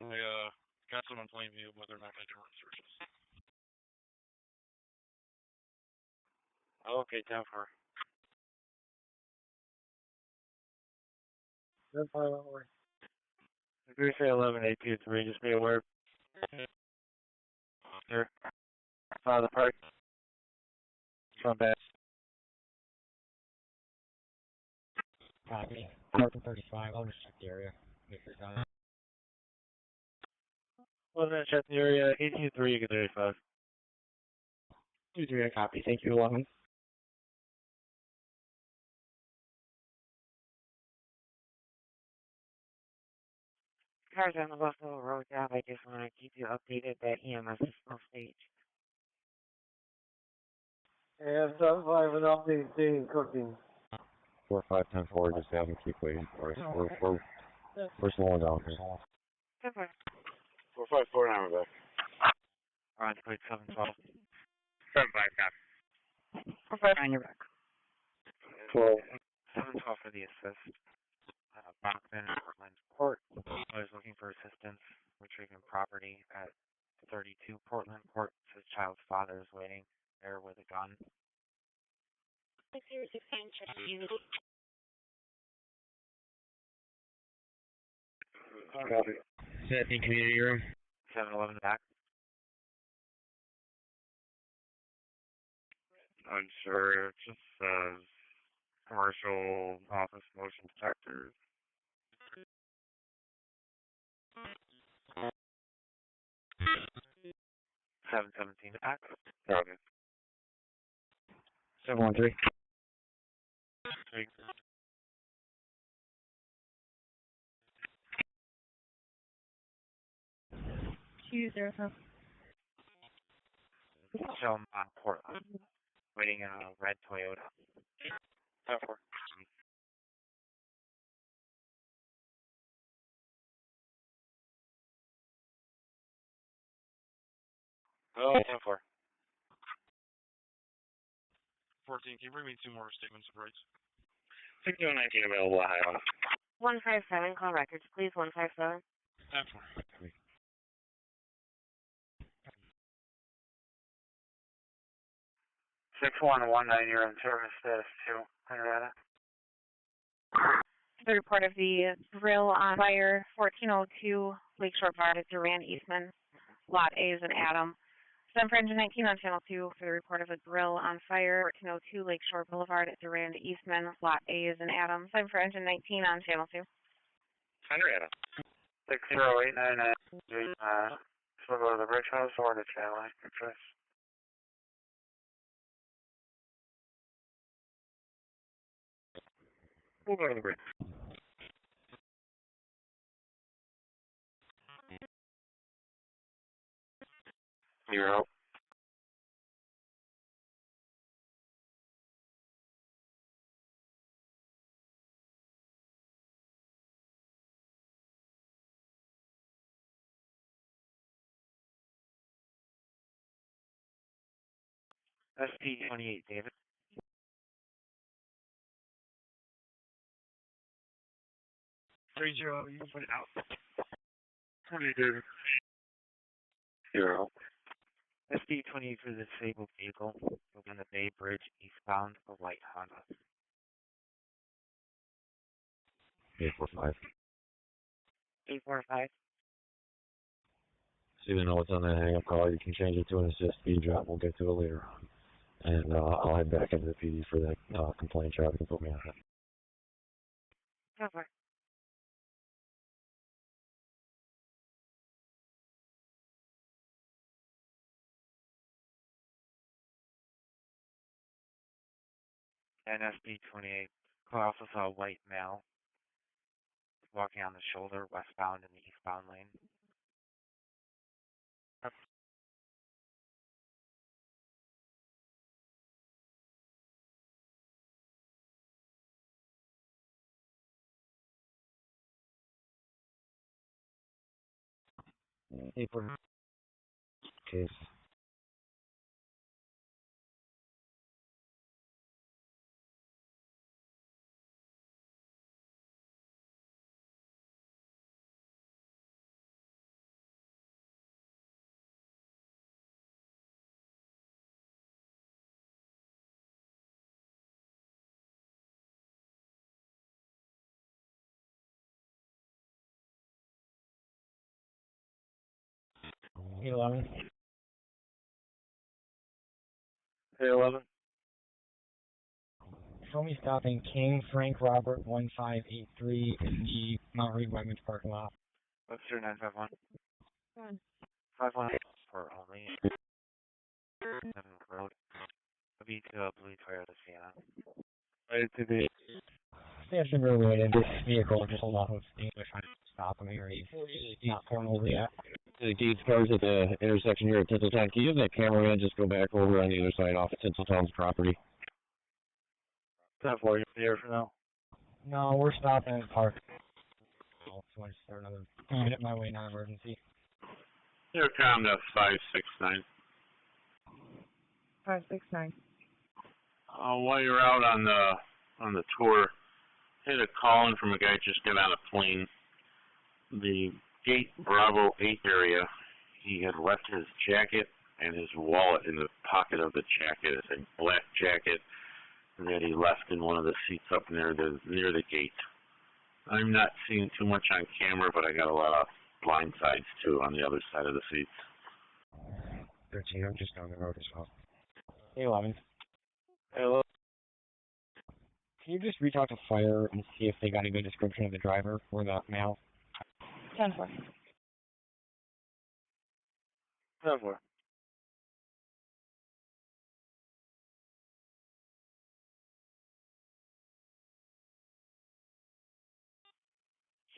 I got some in plain view, but they're not going to do researches. Okay, 10-4. That's fine, don't worry. 311-823, just be aware. Sir, the park. Front back. Copy. Parking 35, I'll just check the area. If you're done. 11, check the area. 823, you get 35. 23, copy. Thank you, 11. Cars on the Buffalo Road job, I just want to keep you updated that EMS is full stage. And 75 and I'll be seeing cooking. 4510-4, just have them keep waiting for us. We're slowing down here. 454, and I'm back. On plate 712. 75, copy. 45 on your back. 712 for the assist. Brockport, Portland. I was looking for assistance retrieving property at 32 Portland Port. His child's father is waiting there with a gun. 606 Copy. 17 community room. 711 back. Unsure. It just says commercial office motion detectors. 717 back. Copy. 713. 3. Show him on Portland. Waiting in a red Toyota. 10-4. Oh, 10-4. 14, can you bring me 2 more statements of rights? 6119 available at Highland. 157, call records, please. 157. 10-4. 6119, you're in service status 2, Henrietta. The report of the grill on fire, 1402 Lakeshore Boulevard at Duran Eastman. Lot A is an Adam. 7 for engine 19 on channel 2 for the report of a grill on fire, 1402 Lakeshore Boulevard at Duran Eastman. Lot A is an Adam. 7 for engine 19 on channel 2. Henrietta. 60899. So go to the bridge house or the channel, your choice. We'll go to the bridge. You're out. SP28, David. 30, you can put it out. 20, David. You're out. SP28 for the disabled vehicle. Over the Bay Bridge eastbound, a white Honda. 845. 845. So even though it's on that hang-up call, you can change it to an assist speed drop. We'll get to it later on. And I'll head back into the PD for that complaint job. You can put me on it. Cover. NSB28. I also saw a white male walking on the shoulder westbound in the eastbound lane. Case. 811. Hey, 11. Show me stopping King Frank Robert 1583 in the Mount Reed Wegmans parking lot. Webster 951. 1. 51 for only. 7 road. Be to Blue Toyota Sienna. Ready to be. Station related. This vehicle just a lot of English trying to stop him here. He's not pulling over yet. The gates cars at the intersection here at Tinseltown. Can you have that camera and just go back over on the other side off of Tinseltown's property? 10-4, you're here for now. No, we're stopping at park. Oh, so I just start another. Get it my way, non-emergency. Here, com, that's 569. 569. While you're out on the tour, had a call in from a guy just got on a plane. The gate Bravo 8 area, he had left his jacket and his wallet in the pocket of the jacket. It's a black jacket that he left in one of the seats up near the gate. I'm not seeing too much on camera, but I got a lot of blind sides too on the other side of the seats. 13, I'm just down the road as well. 11. Hello. Can you just reach out to fire and see if they got a good description of the driver or the male? 10-4. 10-4.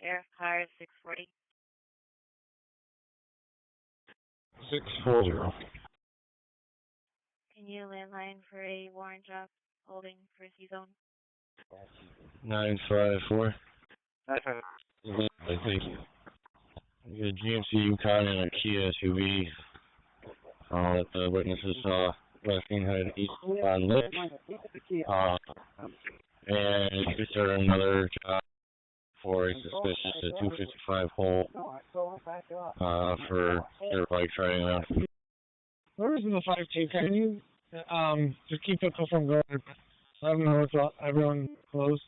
Sheriff car 640. 640. Can you landline for a warrant job holding for C-zone? 954. Thank you. You got a GMC Yukon and a Kia SUV that the witnesses saw left-hand headed east on Lit. And you started another job for a suspicious 255 hole for their bike riding around. Where is the 5-2? Can you just keep the call from going? I don't know if everyone closed.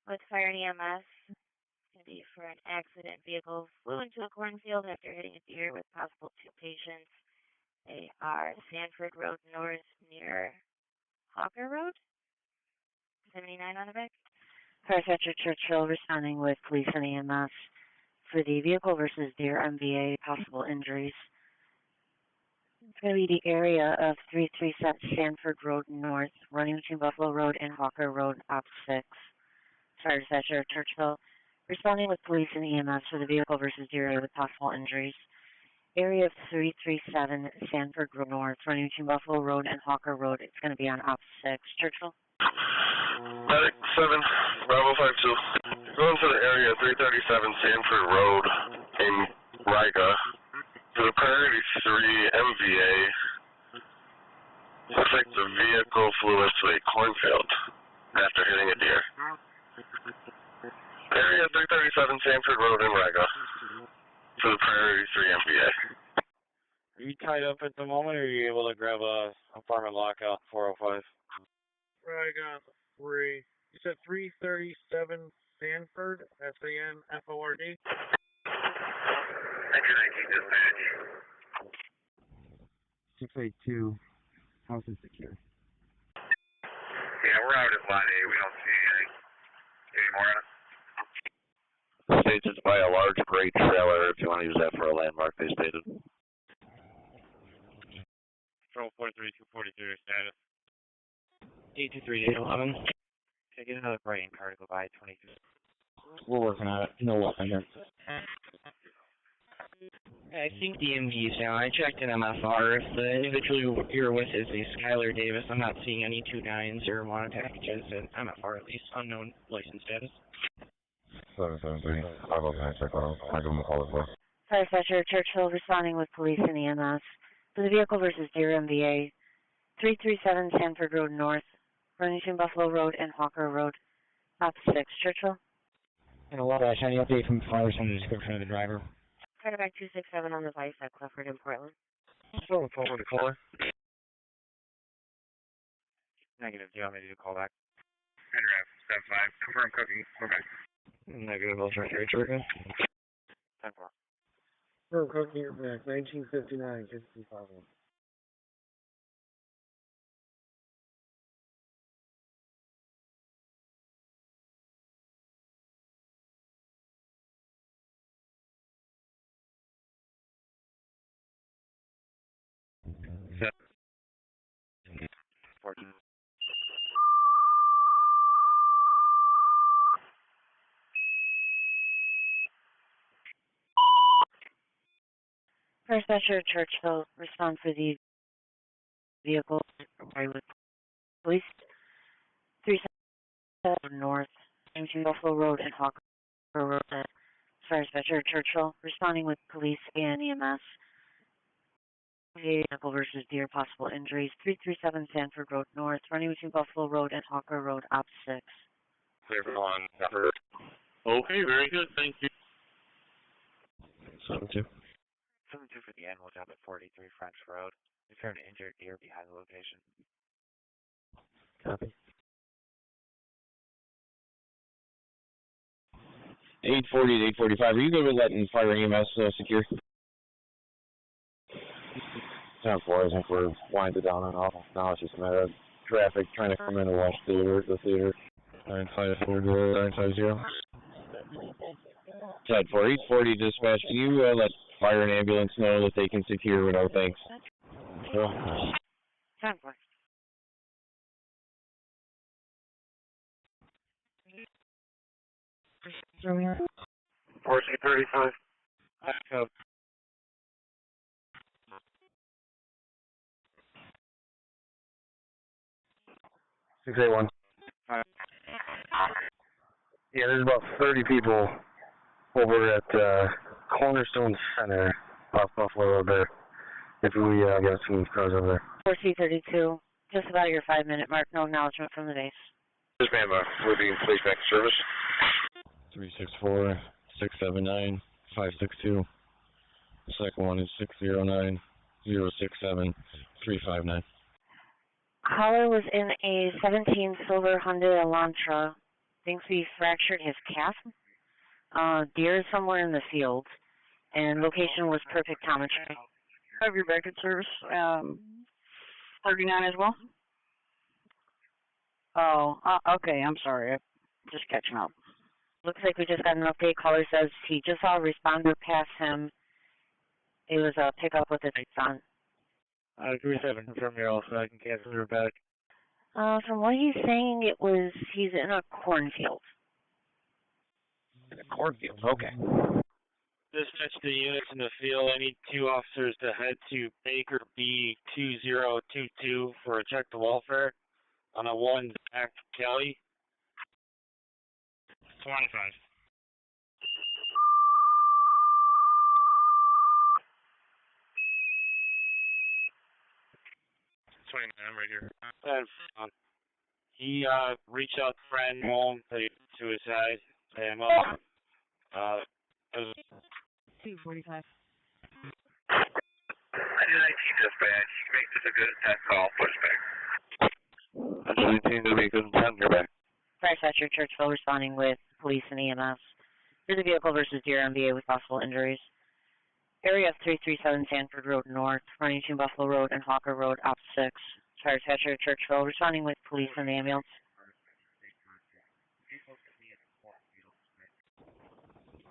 With fire and EMS, it's going to be for an accident. Vehicle flew into a cornfield after hitting a deer with possible 2 patients. They are Sanford Road North near Hawker Road. 79 on the back. Firefighter Churchill responding with police and EMS for the vehicle versus deer MVA possible injuries. It's going to be the area of 337 Sanford Road North, running between Buffalo Road and Hawker Road, op 6. Firefighter Churchill responding with police and EMS for the vehicle versus deer with possible injuries. Area of 337 Sanford Road North, running between Buffalo Road and Hawker Road. It's going to be on op 6. Churchill? Medic 7, Bravo 52. Going to the area 337 Sanford Road in Riga to the Priority 3 MVA. Looks like the vehicle flew into a cornfield after hitting a deer. Area 337 Sanford Road in Riga to the Priority 3 MVA. Are you tied up at the moment, or are you able to grab a apartment lockout 405? Right on 3. You said 337 Sanford, SANFORD? 1919 dispatch. 682. House is secure. Yeah, we're out at line A. We don't see anything. Any more on it? States it's by a large gray trailer if you want to use that for a landmark, they stated. Control 43243 status. 823-811. Can I get another Brighton car to go by 22? We're working on it. No weapon here. I think the MV is down. I checked in MFR. If the individual you're with is a Skylar Davis, I'm not seeing any 2-9s or wanted packages in MFR, at least unknown license status. 773. I'll go ahead and check on. I'll give him a call as well. Firefighter Churchill responding with police and EMS for the vehicle versus deer MVA 337 Sanford Road North, running between Buffalo Road and Hawker Road, op 6. Churchill? And a lot of any update from fire on the description of the driver. Carterback 267 on the vice at Clifford in Portland. Still on the phone with the caller. Negative. Do you want me to do call back? Henrietta, step 5. Confirm cooking. Okay. Negative. I'll try to reach her again. 10-4. Confirm cooking, you're back. 1959, 55. Set. 14. First Measure Churchville, respond for the vehicle with police 37 North, between Buffalo Road and Hawker Road. First Measure Churchville, responding with police and EMS. Vehicle versus Deer, possible injuries. 337 Sanford Road North, running between Buffalo Road and Hawker Road, op 6. Clear for one. Okay, very good. Thank you. 7-2. 7-2 for the animal job at 43 French Road. We found an injured deer behind the location. Copy. 840 to 845. Are you good with letting fire EMS secure? 10-4. I think we're winding down and off. Now it's just a matter of traffic trying to come in and watch the theater. 954 to 950. 10-4. 840 dispatch. Can you let fire and ambulance know that they can secure with no thanks? Sure. 10-4. Four C-35. 681. Yeah, there's about 30 people over at Cornerstone Center off Buffalo Road there. If we got some cars over there. 4C32, just about your 5-minute mark. No acknowledgement from the base. Just ma'am, we're being placed back to service. 364 679 562. The second one is 609 067 359. Caller was in a 17 silver Hyundai Elantra. Thinks he fractured his calf. Deer is somewhere in the field, and location was per pictometry. Have your back in service. 39 as well. Oh, okay. I'm sorry. I'm just catching up. Looks like we just got an update. Caller says he just saw a responder pass him. It was a pickup with a on. 37, confirm you're all set. I can cancel your back. From what he's saying, he's in a cornfield. In a cornfield, okay. Dispatch the units in the field. I need 2 officers to head to Baker B2022 for a check to welfare on a 1 Zach Kelly. 25. 29, I'm right here. He reached out to friend home to his side. And 245. 19 dispatch. Make this a good test call. Pushback. 19 to be good. You're back. Fire Dispatcher Churchville responding with police and EMS. Here's a vehicle versus Deer MBA with possible injuries. Area of 337 Sanford Road North, running to Buffalo Road and Hawker Road, op 6. Fire Dispatcher Churchville responding with police and ambulance.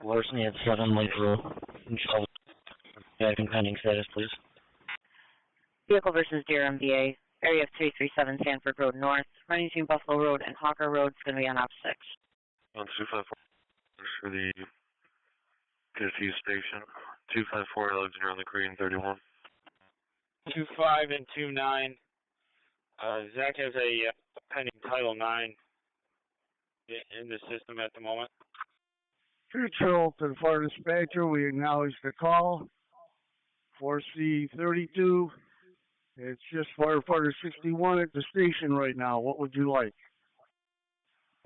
Larceny at 7 Lake Road. Back in pending status, please. Vehicle versus Deer MBA. Area of 337 Sanford Road North, running to Buffalo Road and Hawker Road. It's going to be on op 6. 254 for the confused station. 254 Alexander on the Green 31. 25 and 29. Zach has a pending Title 9 in the system at the moment. Churchill to the fire dispatcher, we acknowledge the call. 4C32. It's just firefighter 61 at the station right now. What would you like?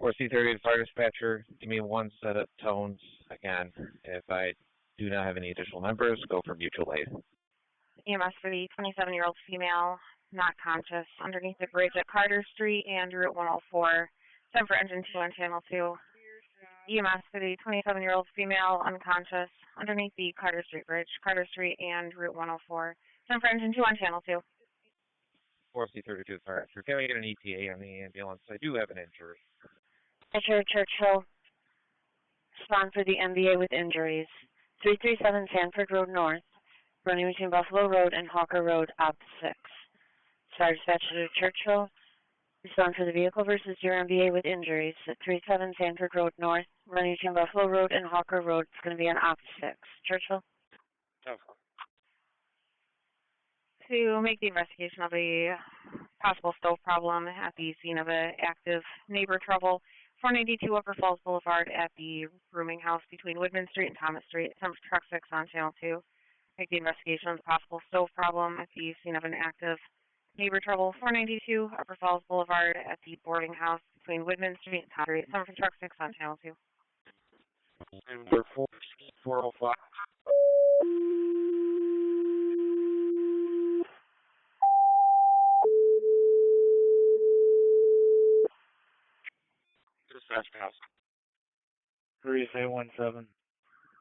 4C30 fire dispatcher, give me 1 set of tones. Again, if I do not have any additional numbers, go for mutual aid. EMS for the 27-year-old female not conscious, underneath the bridge at Carter Street and Route 104. 10 for engine 2 on channel 2. EMS for the 27-year-old female unconscious underneath the Carter Street Bridge, Carter Street and Route 104. 10 for engine 2 on channel 2. 4C32 fire. Can we get an ETA on the ambulance? I do have an injury. Measure Churchill. Respond for the MBA with injuries. 337 Sanford Road North, running between Buffalo Road and Hawker Road, op 6. Star Dispatcher Churchill. Respond for the vehicle versus your MBA with injuries at 37 Sanford Road North, running between Buffalo Road and Hawker Road. It's going to be an op 6. Churchill? To make the investigation of a possible stove problem at the scene of an active neighbor trouble, 492 Upper Falls Boulevard at the rooming house between Woodman Street and Thomas Street, truck 6 on channel 2. Make the investigation of the possible stove problem at the scene of an active neighbor trouble, 492 Upper Falls Boulevard at the boarding house between Woodman Street and Thomas Street, truck 6 on channel 2. Number 405. Dispatch house. 3817.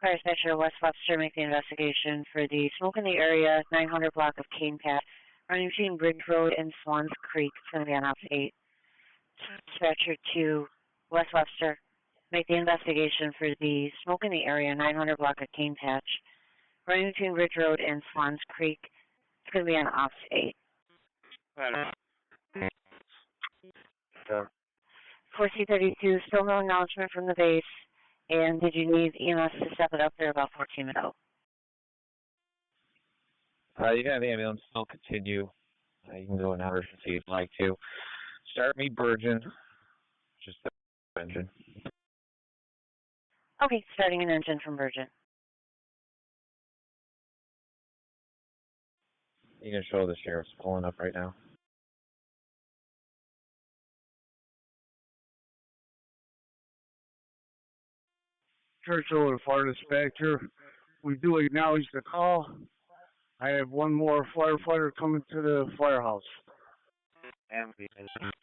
Fire Dispatcher West Webster, make the investigation for the smoke in the area, 900 block of Cane Path, running between Bridge Road and Swans Creek. It's going to be on op 8. Dispatcher 2, West Webster, make the investigation for the smoke in the area, 900 block of Cane Patch, running between Bridge Road and Swans Creek. It's going to be on op 8. 4C32, still no acknowledgement from the base. And did you need EMS to step it up there about 14 minutes? You can have the ambulance still continue. You can go in emergency if you'd like to. Start me Virgin. Just the engine. Okay, starting an engine from Virgin. You can show the sheriff's pulling up right now. Churchill and Fire Dispatcher, we do acknowledge the call. I have one more firefighter coming to the firehouse. And we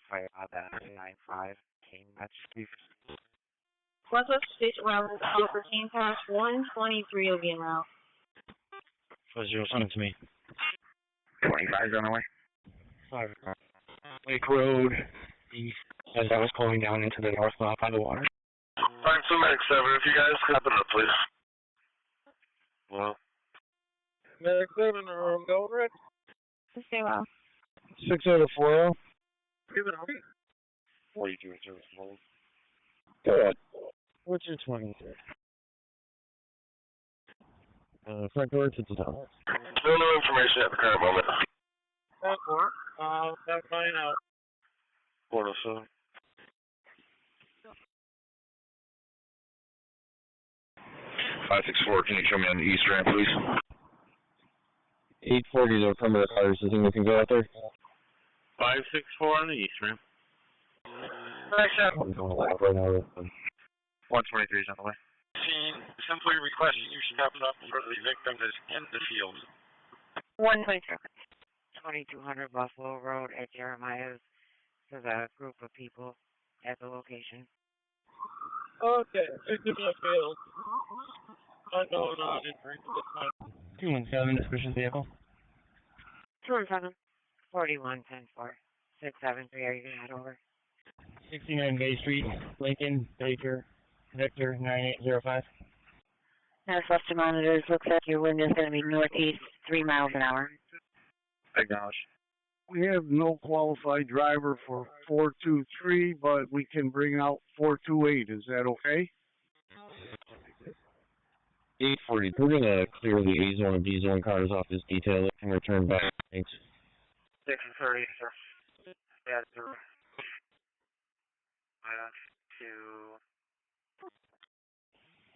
fire out that 95 Cane Patch. West Station Route for Cane Patch 123 will be en route. 40, send it to me. 25's on the way. 5. Lake Road, east, as I was going down into the north lot by the water. Alright, so Medic 7, if you guys could open up, please. Well. Medic 7, go over it. Stay well. 6040. Give it on. 42 service mode. Go ahead. What's your 23? Front door to the top. Still no information at the current moment. That's mine out. 407. 564, can you show me on the east ramp, please? 840 to come to the cars. Is anything we can go out there? 564 on the east ramp. I'm going live right now. 123 is on the way. Simply request you step up for the victim is in the field. 123. 2200 Buffalo Road at Jeremiah's. There's a group of people at the location. Okay, it could be a field. Unknown injury. 217, suspicious vehicle. 217. 41 10 4 673. Are you going to head over? 69 Bay Street, Lincoln, Baker, Victor, 9805. Now, Western monitors, looks like your wind is going to be northeast 3 miles an hour. Acknowledge. We have no qualified driver for 423, but we can bring out 428. Is that okay? 840. We're going to clear the A zone and B zone cars off this detail and return back. Thanks. 6:30, sir. Yeah, sir. To.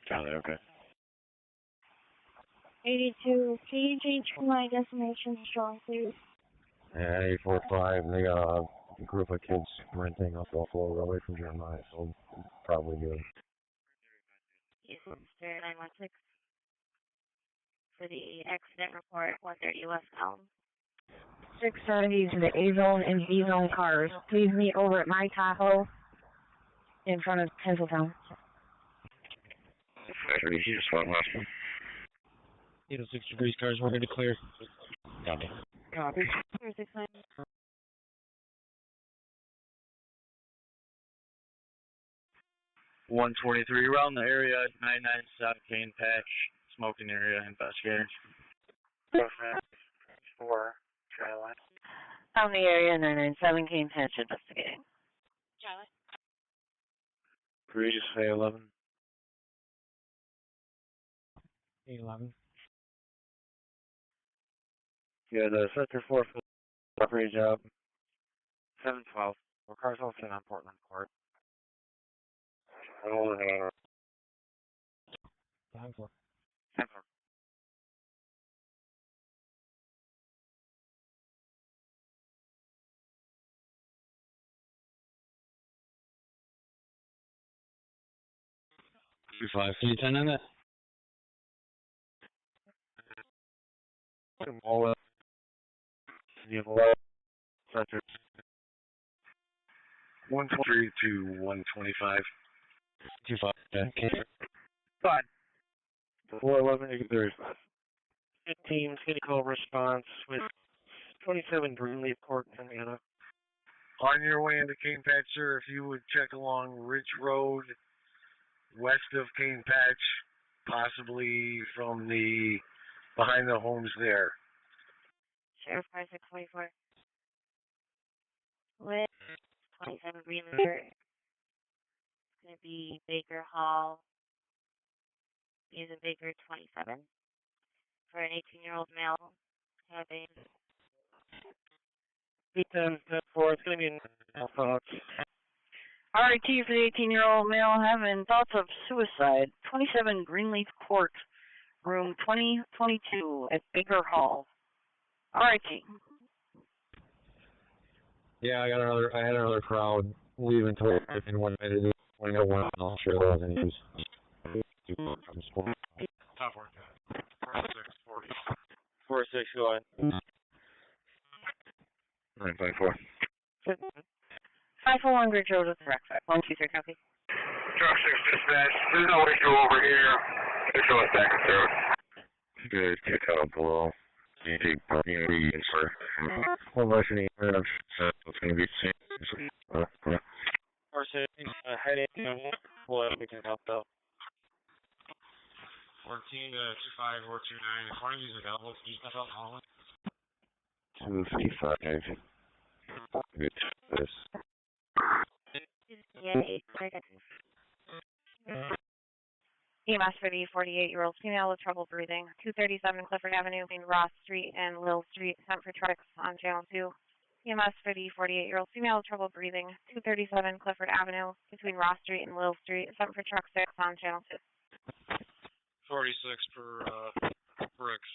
Got it, okay. 82. Can you change my destination to strong, please? Yeah, 845. They got a group of kids renting off Buffalo Road away from Jeremiah, so probably good. Yes, Mr. 916. For the accident report, 130 westbound. 670 to the A zone and B zone cars. Please meet over at my Tahoe in front of Tinseltown. 530, you just want last one. 806 degrees, cars, we're going to clear. Copy. Copy. 690. 123 around the area, 997 Cane Patch, smoking area, investigators. 4, Charlie. On the area, 997 Cane Patch investigating. Charlie. Breeze, A11. A11. Yeah, the Sector 4 property job. 712. We're cars all sitting on Portland Court. Time for. 10-4. Two 5. Can you 10 on that? All up. Sector 123 to 125. 2-5. Okay. 5. 411, there's 15 city call response with 27 Greenleaf Court, Indiana. On your way into Cane Patch, sir, if you would check along Ridge Road, west of Cane Patch, possibly from the behind the homes there. Sheriff 5624. With 27 Greenleaf Court. It's going to be Baker Hall. Using Baker 27. For an 18-year-old male having. B10, 4, it's going to be in thoughts. RIT for the 18-year-old male having thoughts of suicide. 27 Greenleaf Court, room 2022 at Baker Hall. RIT. Yeah, I had another crowd leaving to in 1 minute. When I got one, I'll share those and use. Top work. 4640. 46, go ahead. 954. 541 Ridge Road with the wreck. 123 copy. Truck 6 dispatch. There's no issue over here. Issue is back and through. Good, kick out below. Easy, sir. One less than it's going to be the same. Or say, heading, what we can help out. 14 to 25 or 29. If one of these is available, can you step out Holland? 255. Good. This. EMS for the 48-year-old female with trouble breathing. 237 Clifford Avenue between Ross Street and Lil Street. Sent for trucks on Channel 2. EMS for the 48-year-old female with trouble breathing. 237 Clifford Avenue between Ross Street and Lil Street. Sent for truck 6 on Channel 2. 46 per bricks.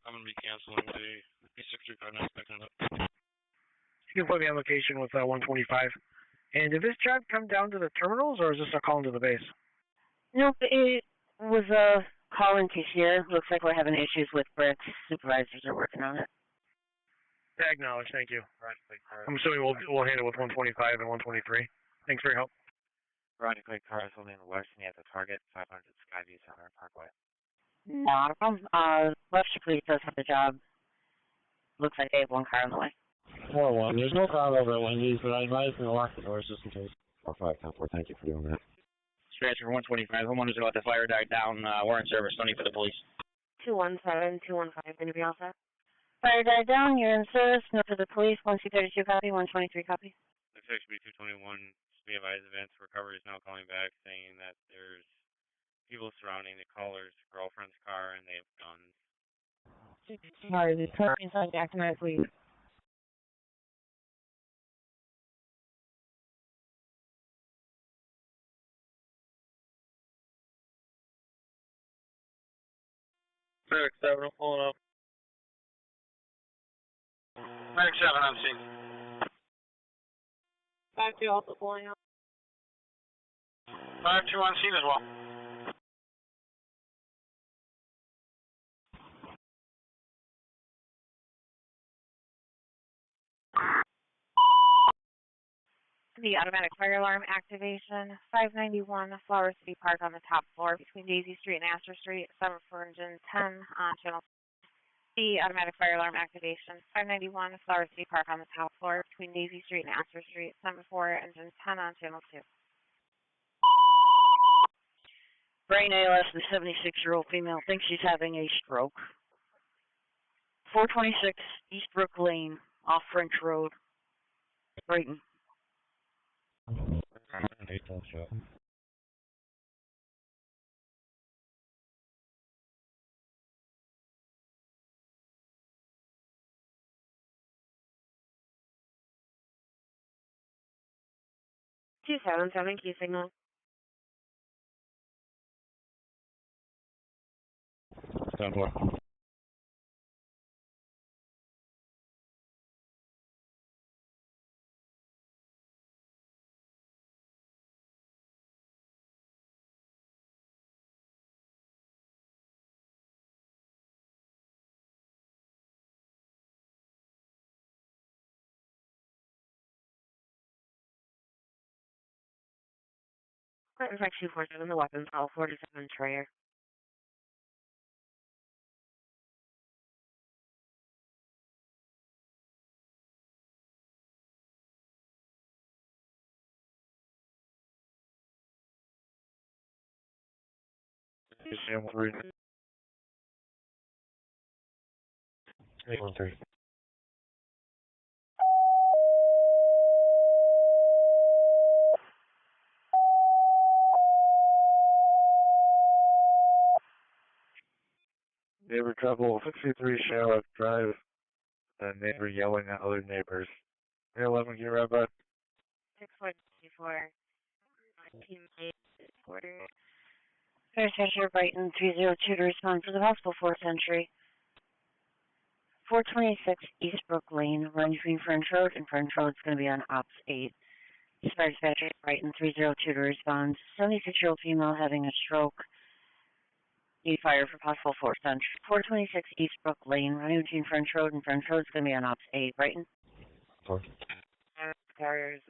I'm going to be canceling the P635 picking it up. You can put me on location with 125. And did this job come down to the terminals, or is this a call into the base? Nope, it was a call into here. Looks like we're having issues with bricks. Supervisors are working on it. Acknowledged, thank you. I'm assuming we'll handle it with 125 and 123. Thanks for your help. Running quick cars holding the larceny at the target, 500 Skyview Center Parkway. Not a problem. Webster Police does have the job. Looks like they have one car on the way. 4-1. There's no car over at Wendy's, but I advise them to lock the doors just in case. 45, 10-4, thank you for doing that. Dispatcher 125. Homeowners about the fire died down. We're in service. No need for the police. 217, 215. Going to be all set. Fire died down. You're in service. No for the police. 1232 copy. 123 copy. The fix should be 221. Be advised, advanced recovery is now calling back saying that there's people surrounding the caller's girlfriend's car and they have guns. Sorry, the current inside the active please. Medic 7, I'm pulling up. Medic 7 on scene. 5-2 also pulling up. 5-2 on scene as well. The automatic fire alarm activation, 591 Flower City Park on the top floor between Daisy Street and Astor Street, 7 for engine 10 on channel. The automatic fire alarm activation, 591 Flower City Park on the top floor between Daisy Street and Astor Street, 7 for engine 10 on channel 2. Brain ALS, the 76-year-old female thinks she's having a stroke. 426 Eastbrook Lane, off French Road, Brighton. 277 key signal. Stand for. Clinton 247, the weapons, all 47 Trayer. Sam 3. 813. Neighbor trouble, 63 Shallow Drive. A neighbor yelling at other neighbors. 11 gear red bud. 6424. Teammate quarter. Dispatcher Brighton 302 to respond for the possible fourth entry. 426 Eastbrook Lane, run between French Road and French Road is going to be on Ops 8. Dispatcher Brighton 302 to respond. 76-year-old female having a stroke. Need fire for possible fourth entry. 426 Eastbrook Lane, running between French Road and French Road is going to be on Ops 8. Brighton. Carriers,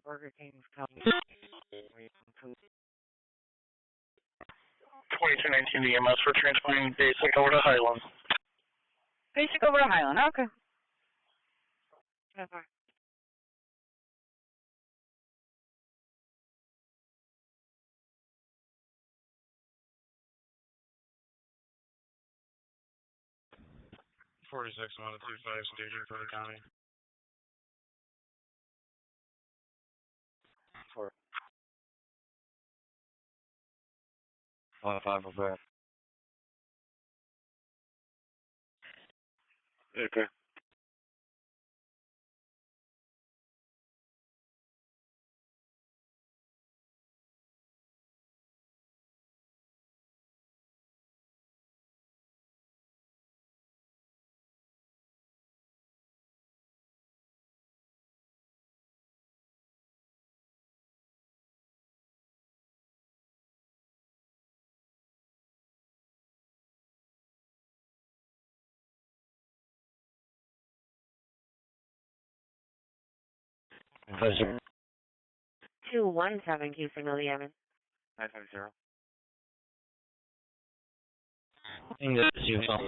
Burger King's coming. 2219 EMS for transporting basic over to Highland. Basic over to Highland, okay. Okay. 46, 125, staging for the county. 4. 5 of that. Okay. Pleasure. 217 key signal Yemen. 950. English, you know.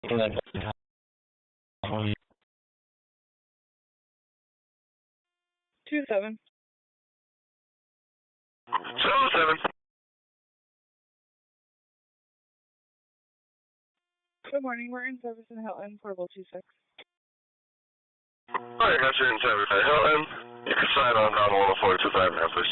27. 707. Good morning, we're in service in Hilton, portable 26. Alright, got you in service at Hilton. You can sign on down 10425 now, please.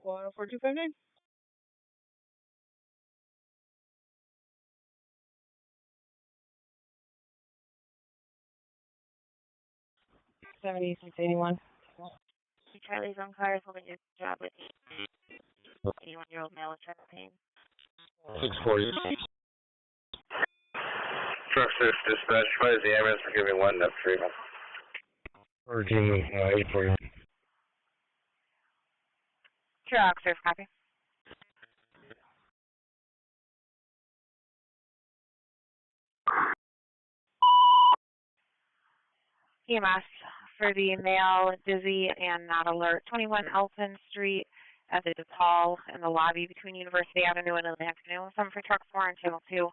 104259. Charlie's on cars holding your job with 81-year-old male with chest pain. 640. Truck 6 dispatch, why is the ambulance for giving one enough treatment? Virginia, 840. Truck 6, copy. EMS for the male, dizzy and not alert. 21 Elton Street at the DePaul in the lobby between University Avenue and Atlantic Avenue. 7 for truck 4 and channel 2.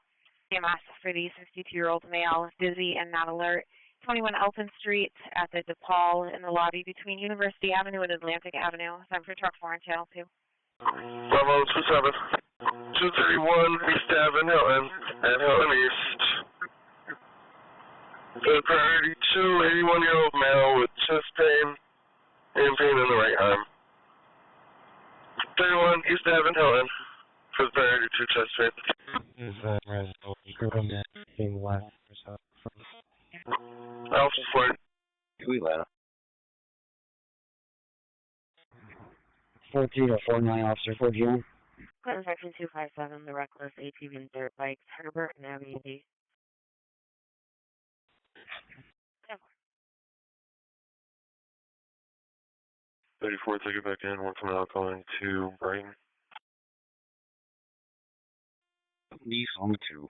EMS for the 62-year-old male, dizzy and not alert. 21 Elton Street at the DePaul in the lobby between University Avenue and Atlantic Avenue. 7 for truck 4 and channel 2. Bravo 27. 231 East Avenue Hilton at Hilton East. Good priority 2, 81-year-old male with chest pain and pain in the right arm. 31 East Avenue Hilton for priority 2 chest pain. Alpha Ford. We let 14049 Officer 4G1. Clinton Section 257, the reckless ATV and dirt bikes, Herbert and Abby. 34, take it back in. 1 from now calling to Brighton. Police on 2.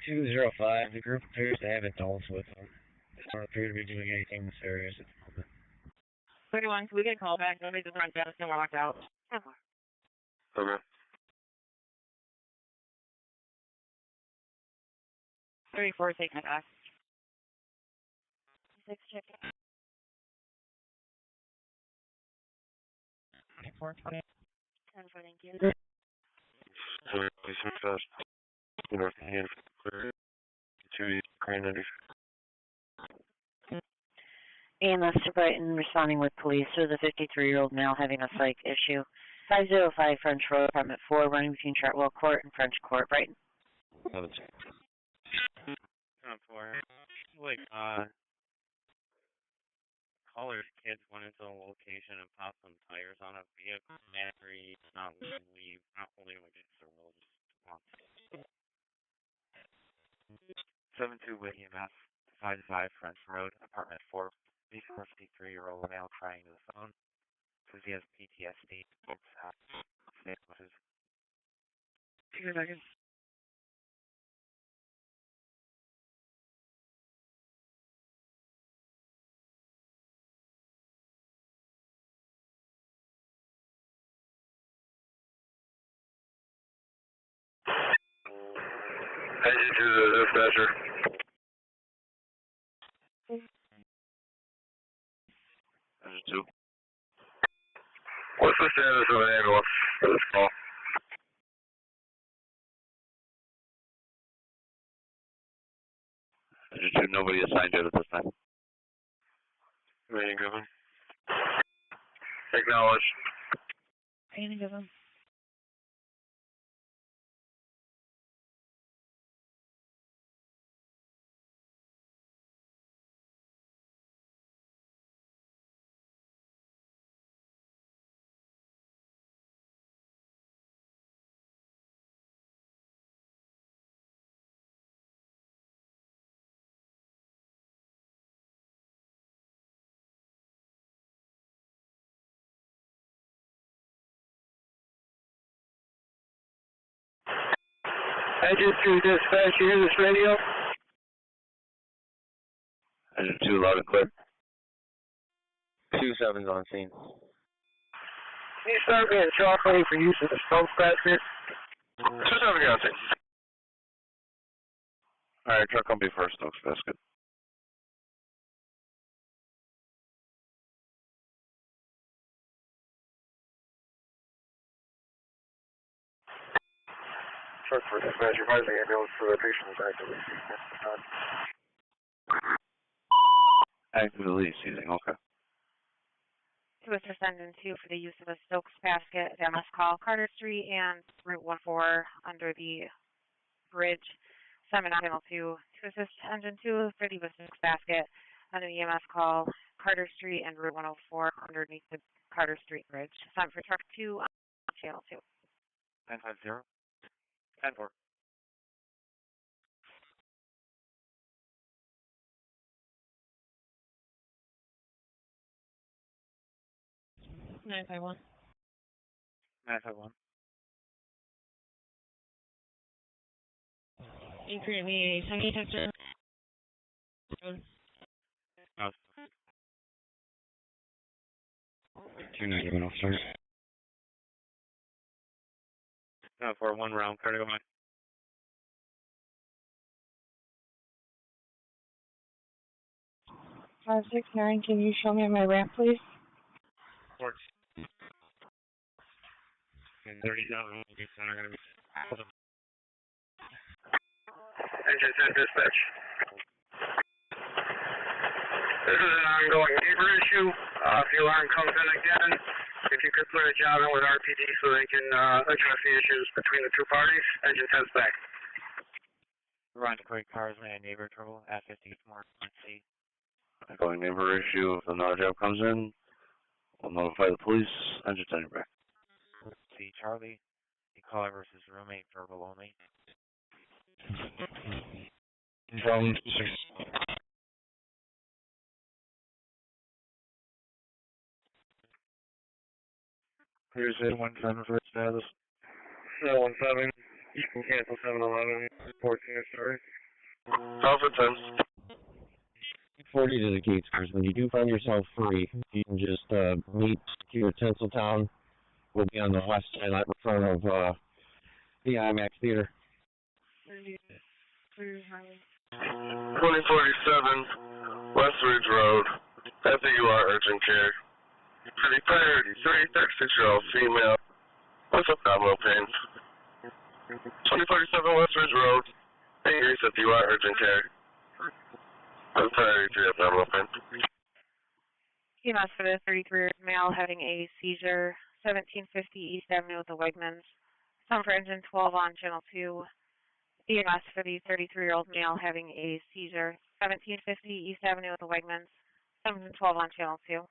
The group appears to have adults with them. They don't appear to be doing anything serious at the moment. 31, can we get a call back? Nobody's in front of us and we're locked out. Okay. 34, taking it back. 6 check. 420. 10 for thank you. So, please move fast. North hand clear. 2 Crane 90. EMS to Brighton responding with police for the 53-year-old male having a psych issue. 505 French Road, Apartment 4, running between Chartwell Court and French Court, Brighton. 4. Like, caller's kids went into a location and popped some tires on a vehicle. Battery, not leave, not holding them against the road, just once. 72 with EMS, 55 French Road, Apartment 4. The 53-year-old male trying to the phone. Says he has PTSD. Snake bushes. 2 seconds. Engine to the dispatcher. Engine 2. What's the status of the ambulance for this call? Engine 2, nobody assigned yet at this time. Remaining given. Acknowledged. Any given. Engine 2 dispatch, you hear this radio? Engine 2 loud and clear. 27's on scene. Can you start me in chocolate for use of the smoke basket? 27 on scene. Alright, truck will be first, smoke basket. Truck for dispatch, advise the ambulance for the patient is actively seizing. Actively seizing, okay. To assist engine 2 for the use of a Stokes basket, EMS call Carter Street and Route 14 under the bridge. 7 on channel 2. To assist engine 2 for the Stokes basket under the EMS call Carter Street and Route 104 underneath the Carter Street bridge. 7 for truck 2 on channel 2. 950. 10-4. Nine five one. 951. currently a Sunny tester. Oh. 291 officer. 4-1 round, clear to go by. 569, can you show me my ramp, please? 14. 37, okay, so I'm going to be... Engine 10 dispatch. This is an ongoing neighbor issue. If the alarm comes in again, if you could put a job in with RPD so they can address the issues between the two parties, engine 10's back. Run to quick cars when a neighbor trouble at 50 more C. Ongoing neighbor issue. If another job comes in, we'll notify the police. Engine 10 back. C. Charlie, the caller versus roommate, verbal only. From 6. Here's 817 for status. 717, you can cancel 711, 14 sorry. Alpha 10. 40 to the gates, cars. When you do find yourself free, you can just meet here at Tinseltown. We'll be on the west side, right in front of the IMAX Theater. 2047 West Ridge Road. At the UR urgent care. Pretty tired, 36-year-old female with abdominal pain. 2047 West Ridge Road. Angry at the UR urgent care. With tired, abdominal pain. EMS for the 33-year-old male having a seizure, 1750 East Avenue with the Wegmans. Some for engine 12 on channel 2. EMS for the 33-year-old male having a seizure, 1750 East Avenue with the Wegmans. Some engine 12 on channel 2.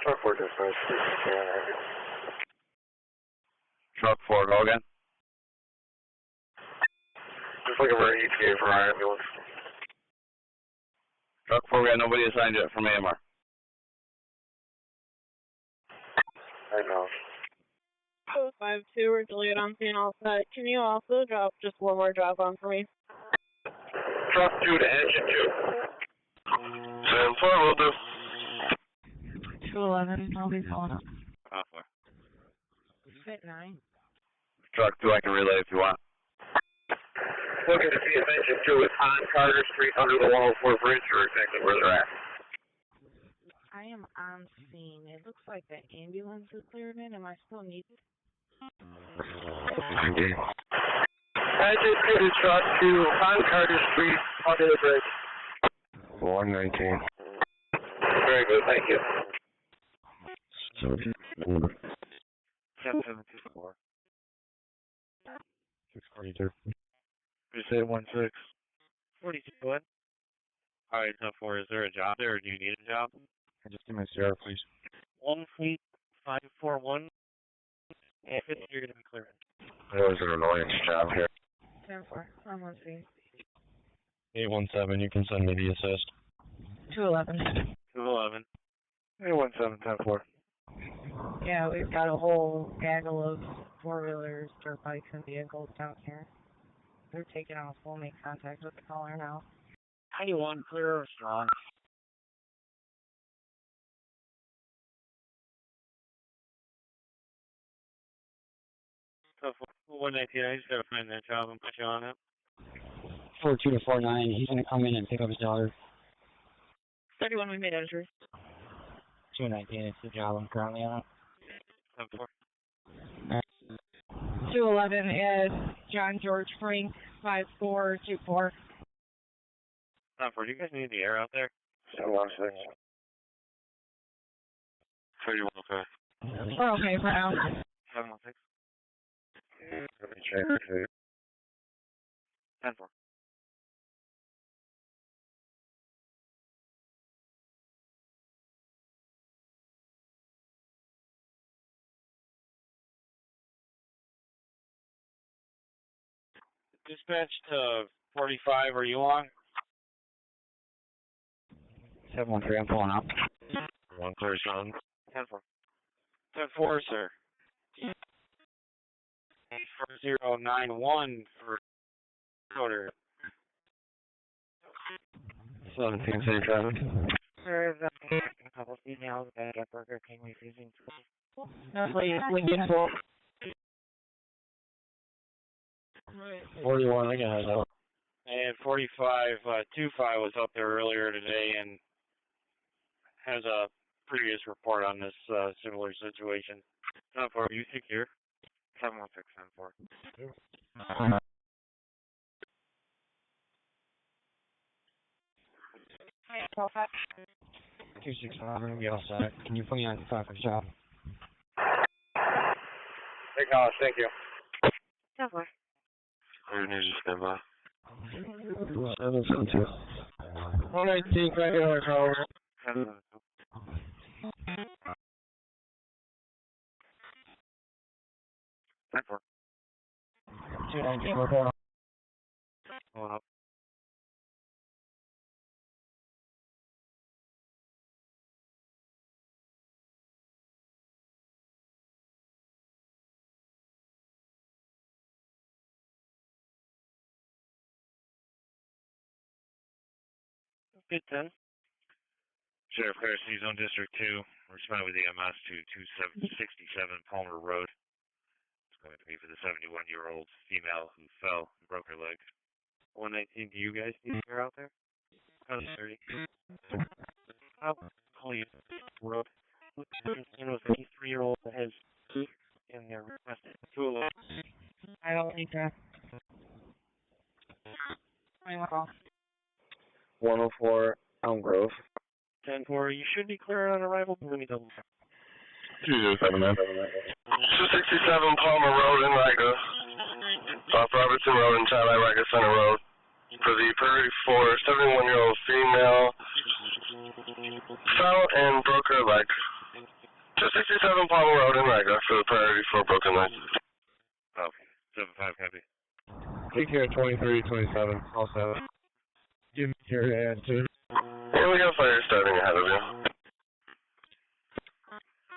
Truck 4 dispatch. Truck 4, go again. Just looking for an ETA for our ambulance. Truck 4, we got nobody assigned yet from AMR. I know. 052, we're delayed on scene all set. Can you also drop just one more drop on for me? Truck 2 to engine 2. 7-4 will do. 211, I'll be following up. Alpha. Fit 9. Truck 2, I can relay if you want. Looking to see if engine 2 is on Carter Street under the 104 bridge or exactly where they're at. I am on scene. It looks like the ambulance is cleared in. Am I still needed? Engine 2 to truck 2 on Carter Street under the bridge. 119. Very good, thank you. 7724. 642. Here's 816. 42, what? Alright, so 4, is there a job there or do you need a job? Just give me a CR, please. 13541. And 50, you're going to be clearing. There was an annoyance job here. 10-4, I'm on scene. 817, you can send me the assist. 211. 211. 817, 10-4. Yeah, we've got a whole gaggle of four-wheelers, dirt bikes, and vehicles down here. They're taking off. We'll make contact with the caller now. 91, clear or strong? So 119, I just gotta find that job and put you on it. 42 to 49, he's going to come in and pick up his daughter. 31, we made entry. 219, it's the job I'm currently on. 10-4. 211 is John George Frank, 5424. 10-4, do you guys need the air out there? 716. 31, okay. We're okay for now. 716. Let me check. 10-4. Dispatch to 45, are you on? 713, I'm pulling up. 1 clear, son. 10-4. 10-4, sir. 4091 for order. 17 St. Travis. There's a couple females back at Burger King refusing to. No, please, Lincoln. 41, I got it. And 4525 was up there earlier today and has a previous report on this similar situation. 10-4, you secure? 716 10-4. Hi, 12-5. 265, I'm going to be all set. Can you put me on 5 for the job? Acknowledge, thank you. 10-4. Where needs to stand by? 772. 119, can I get our call? 10-4. 219, we're going. Hold up. Good 10. Sheriff Harrison, Zone District 2. Responding with EMS to 2767 Palmer Road. It's going to be for the 71-year-old female who fell and broke her leg. 119, do you guys need care out there? 30. Police Road. It was a 3-year-old that has teeth in their request. 211. I don't need that. 104 Elm Grove. 10-4, you should be clear on arrival, but let me double check. 207, man. 267 Palmer Road in Riga. Off Robertson Road and Child Riga Center Road. For the priority for 71-year-old female fell and broke her leg. 267 Palmer Road in Riga for the priority for broken leg. Okay, 75 copy. Take care, 2327, all 7. Give me your answer. And we have fire starting ahead of you.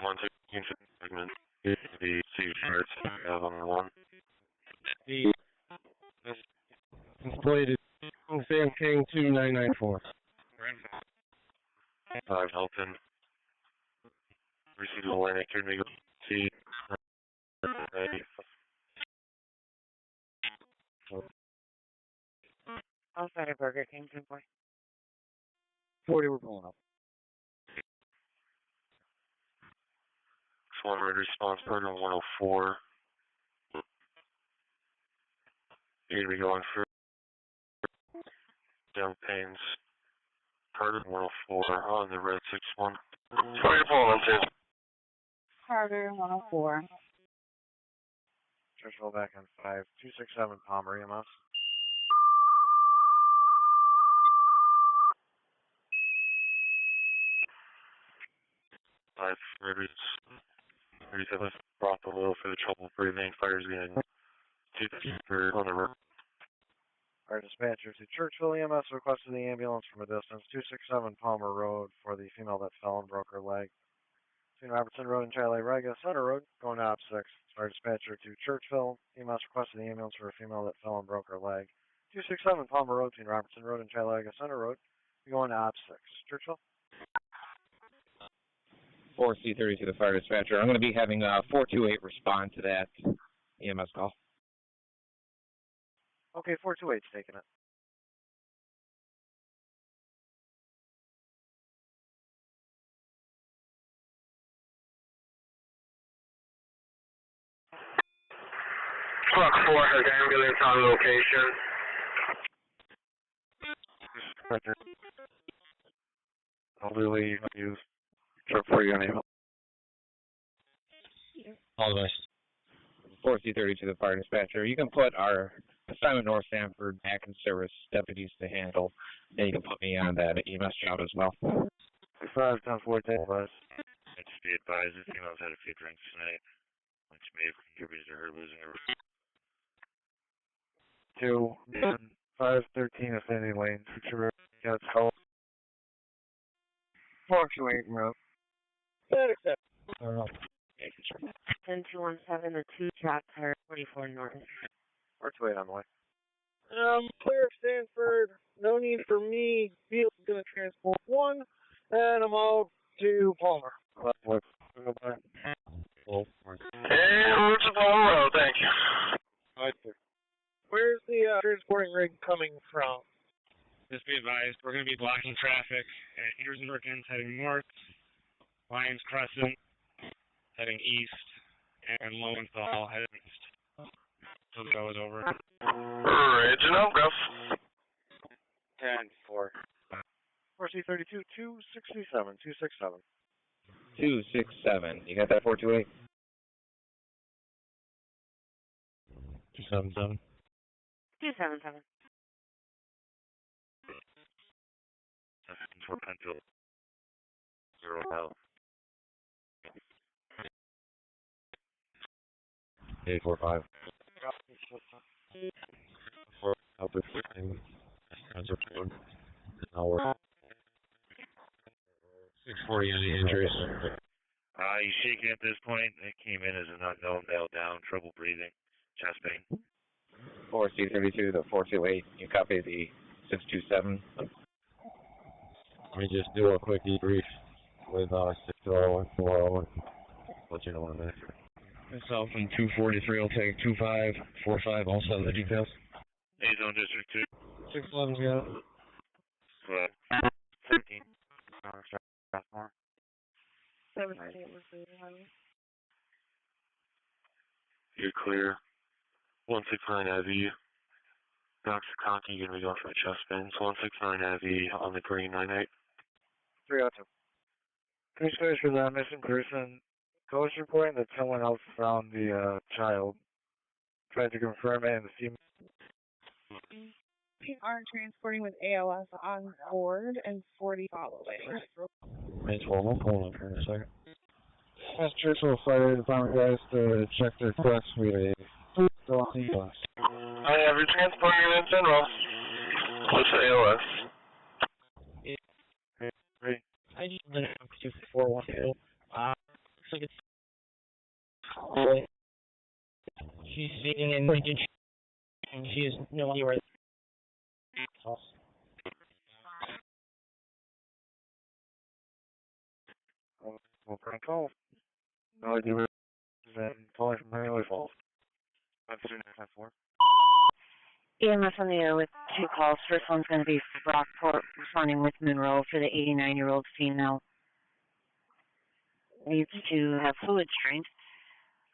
116 segment. The C shirts on 1. The employed is Sam King 2994. 5 Hilton. Received a warning, can we go see? Outside of Burger King, 10-4. 40, we're pulling up. One red response burner 104. You're going to be going for down pains. Carter 104 on the red 61. Where are you pulling into? Carter, 104. Churchville back on 5. 267 Palmer EMS. Five murders. 37 brought the low for the trouble breathing. Fires getting 2 on the road. Our dispatcher to Churchville EMS requested the ambulance from a distance. 267 Palmer Road for the female that fell and broke her leg. Between Robertson Road and Chile Riga Center Road, going to op 6. Our dispatcher to Churchville EMS requested the ambulance for a female that fell and broke her leg. 267 Palmer Road between Robertson Road and Chile Riga Center Road, going to op 6. Churchville. 4C30 to the fire dispatcher. I'm going to be having 428 respond to that EMS call. Okay, 428's taking it. Truck 4 has ambulance on location. I'll really use truck 4 unit. All the best. 4C30 to the fire dispatcher. You can put our assignment North Sanford back in service deputies to handle, and you can put me on that EMS job as well. 5 10 4 10 bus. Just be advised, the female's had a few drinks tonight, which may have contributed to her losing her. 2 513 ascending lane. Future gets help. Fluctuating route. That accept. 10217 to 2 Chop Tire 44 North. Or 28 on the way. Clear of Stanford. No need for me. Field's gonna transport 1, and I'm out to Palmer. What? Hey, what's the Monroe? Thank you. Right there. Where's the transporting rig coming from? Just be advised, we're going to be blocking traffic at Ears and Brookins heading north, Lions Crescent heading east, and Lowenthal heading east. So the go is over. Original, go. 10-4. 4C32, 267, 267. 267. You got that 428? 277. 277. For penfield. 0 L. 845. 4 Alpha 15. Spencerport. Hour. 640 any injuries. He's shaking at this point. It came in as an unknown, male down, trouble breathing, chest pain. 4C32 to 428. You copy the 627. Let me just do a quick debrief with 6-0 and 4-0 and let you know in a minute. Myself and 243 will take 25, 45, all set the details. A-Zone District 2. 611's got it. 17. Strathmore. 17 was the honey. You're clear. 169 IV. Noxicon, you're going to be going for a chest pain. So 169 IV on the green 98. 302. Police guys for the missing person. Ghost reporting that someone else found the child. Tried to confirm it in the female. We are transporting with ALS on board and 40 following. May 12, I'm pulling up here in a second. Ask Churchill Fire Department guys to check their quest. We have a still on the bus. I have your transport unit in general. What's ALS? I just let it up to 412. Looks like it's. She's sitting in Lincoln, and she is no longer where. We'll prank call. No idea. Then calling from Henry Falls. 52954. EMS on the air with 2 calls. First one's going to be for Brockport, responding with Monroe for the 89-year-old female. Needs to have fluid strength.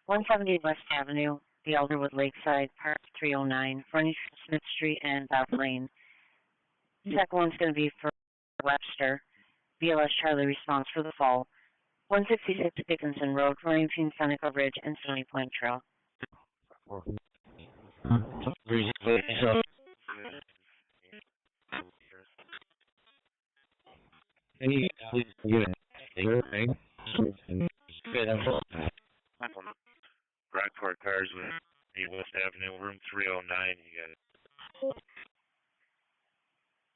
170 West Avenue, the Elderwood Lakeside, Park 309, frontage Smith Street and Bob Lane. Second one's going to be for Webster. BLS Charlie response for the fall. 166 Dickinson Road, Williamson, Seneca Ridge, and Stony Point Trail. Any please get a thing? Brockport cars with 8 West Avenue, room 309. You got it.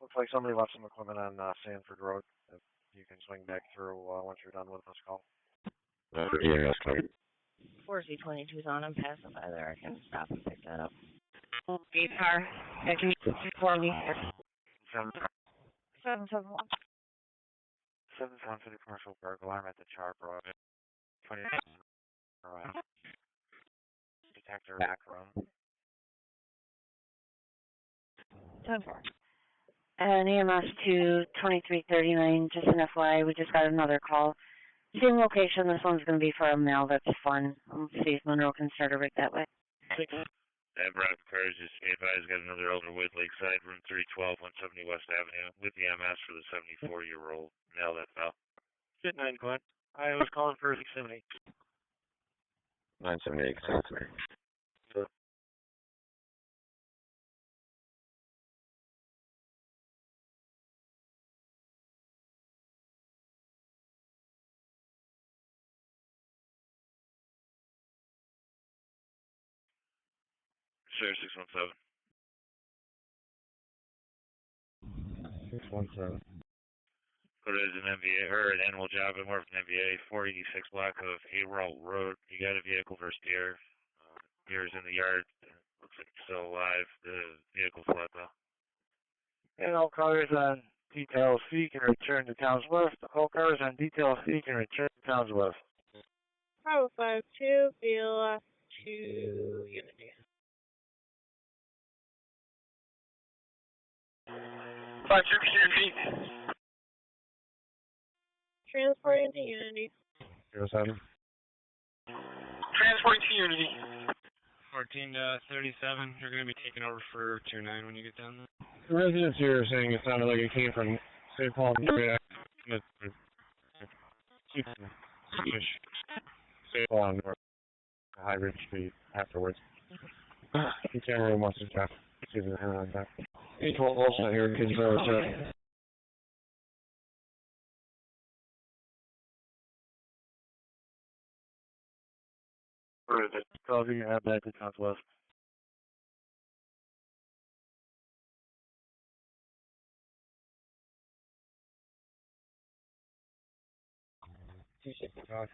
Looks like somebody left some equipment on Sanford Road. If you can swing back through once you're done with this call. Yeah, that's coming. 4C22's on. I'm passing by there. I can stop and pick that up. Gate car. Can you for me? 771. 771 for the commercial burglar alarm at the Charbrook. 20 detector back room. 10-4. And EMS to 2339, just an FYI, we just got another call. Same location, this one's going to be for a male, that's fun. Let's see if Monroe can start a rig that way. That Brockport cars just be advised, got another Elderwood Lakeside, room 312, 170 West Avenue, with the EMS for the 74-year-old male that fell. Shit, 9 Glenn. I was calling for 678. 978, sounds right. Sure, 617. 617. Put it as an MVA or an animal job and more of an MVA. 486 block of Haverhill Road. You got a vehicle versus deer. Deer's in the yard. Looks like it's still alive. The vehicle's left though. And all cars on detail C can return to Towns West. All cars on detail C can return to Towns West. Bravo 5-2, BLS to Unity. 5-2 Unity. Transporting to Unity. 07. Transporting to Unity. 14-37, you're going to be taking over for 2-9 when you get down there. The residents here are saying it sounded like it came from St. Paul. St. Paul North, High Ridge Street afterwards. The camera room wants to check. See if there's anything like that. 812 also here, kids are outside. Coffee, you have back to Towns West. Two 65.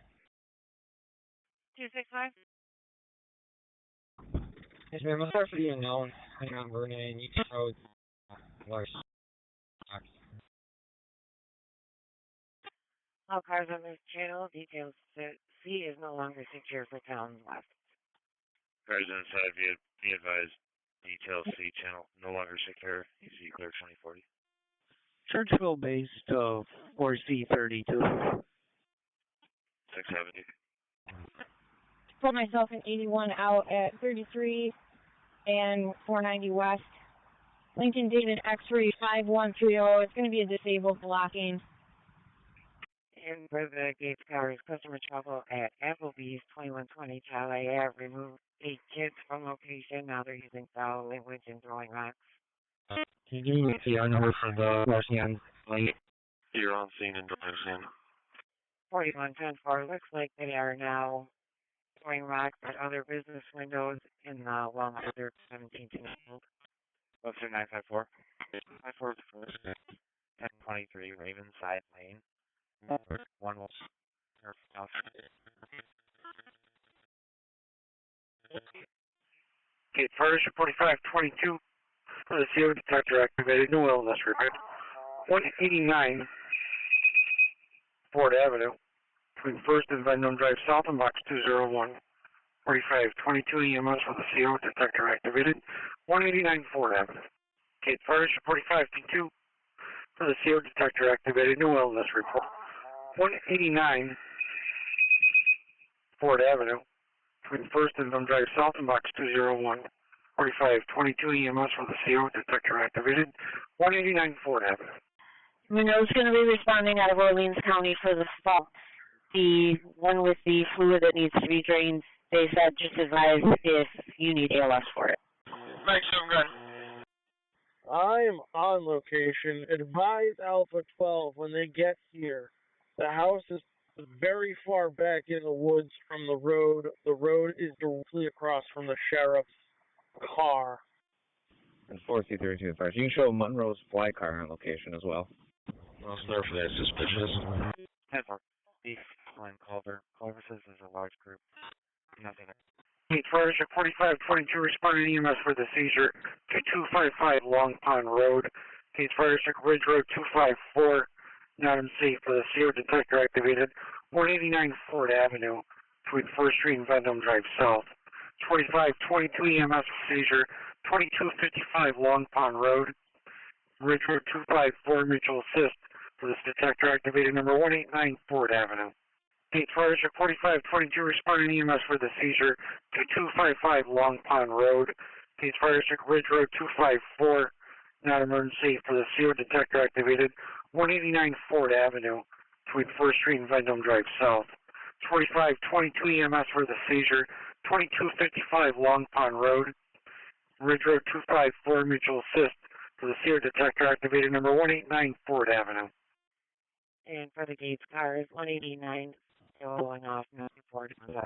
265. Yes, ma'am. I'm sorry for the unknown. I'm Brunei and you code large. All cars on this channel, details C is no longer secure for Towns West. Cars inside, be advised. Detail C channel no longer secure. EC clear 2040. Churchville base to 4C32. 670. Pulled myself in 81 out at 33 and 490 West. Lincoln David X-ray 5130. It's going to be a disabled blocking. And for the Gates cars, customer trouble at Applebee's 2120 Charlie Ave. Removed 8 kids from location. Now they're using foul language and throwing rocks. Can you do the CR number for the Marcian late? You're on scene and driving in. 4110-4 looks like they are now throwing rocks at other business windows in the Walmart 17 to Officer 954. 954 first. 1023 Ravenside Lane. One will Gate Furniture 4522 for the CO detector activated. New illness report. 189 Ford Avenue between First and Vendome Drive South and Box 201. 4522 EMS for the CO detector activated. 189 Ford Avenue. Gate Furniture 4522 for the CO detector activated. New illness report. 189 Ford Avenue between First and Vendome Drive South and Box 201. 4522 EMS for the CO detector activated. 189 Ford Avenue. Monroe's going to be responding out of Orleans County for the fall. The one with the fluid that needs to be drained, they said just advise if you need ALS for it. Max 7 gun. I am on location. Advise Alpha 12 when they get here. The house is very far back in the woods from the road. The road is directly across from the sheriff's car. And 4C32 first. You can show Monroe's fly car on location as well. I'll start for that suspicious. 10-4. Beef, Glen Culver. Culver says there's a large group. Nothing. Gate Furniture 4522 responding EMS for the seizure to 255 Long Pond Road. Gate Furniture Ridge Road 254. Not unsafe for the CO detector activated. 189 Ford Avenue between First Street and Vendome Drive South. 4522 EMS for seizure. 2255 Long Pond Road. Ridge Road 254 mutual assist for this detector activated number 189 Ford Avenue. Gate Furniture 4522 responding EMS for the seizure to 255 Long Pond Road. Gate Furniture Ridge Road 254 not emergency for the CO detector activated 189 Ford Avenue between First Street and Vendome Drive South. 4522 EMS for the seizure 2255 Long Pond Road. Ridge Road 254 mutual assist for the CO detector activated number 189 Ford Avenue. And for the Gates cars, 189 still going off, no support. Wait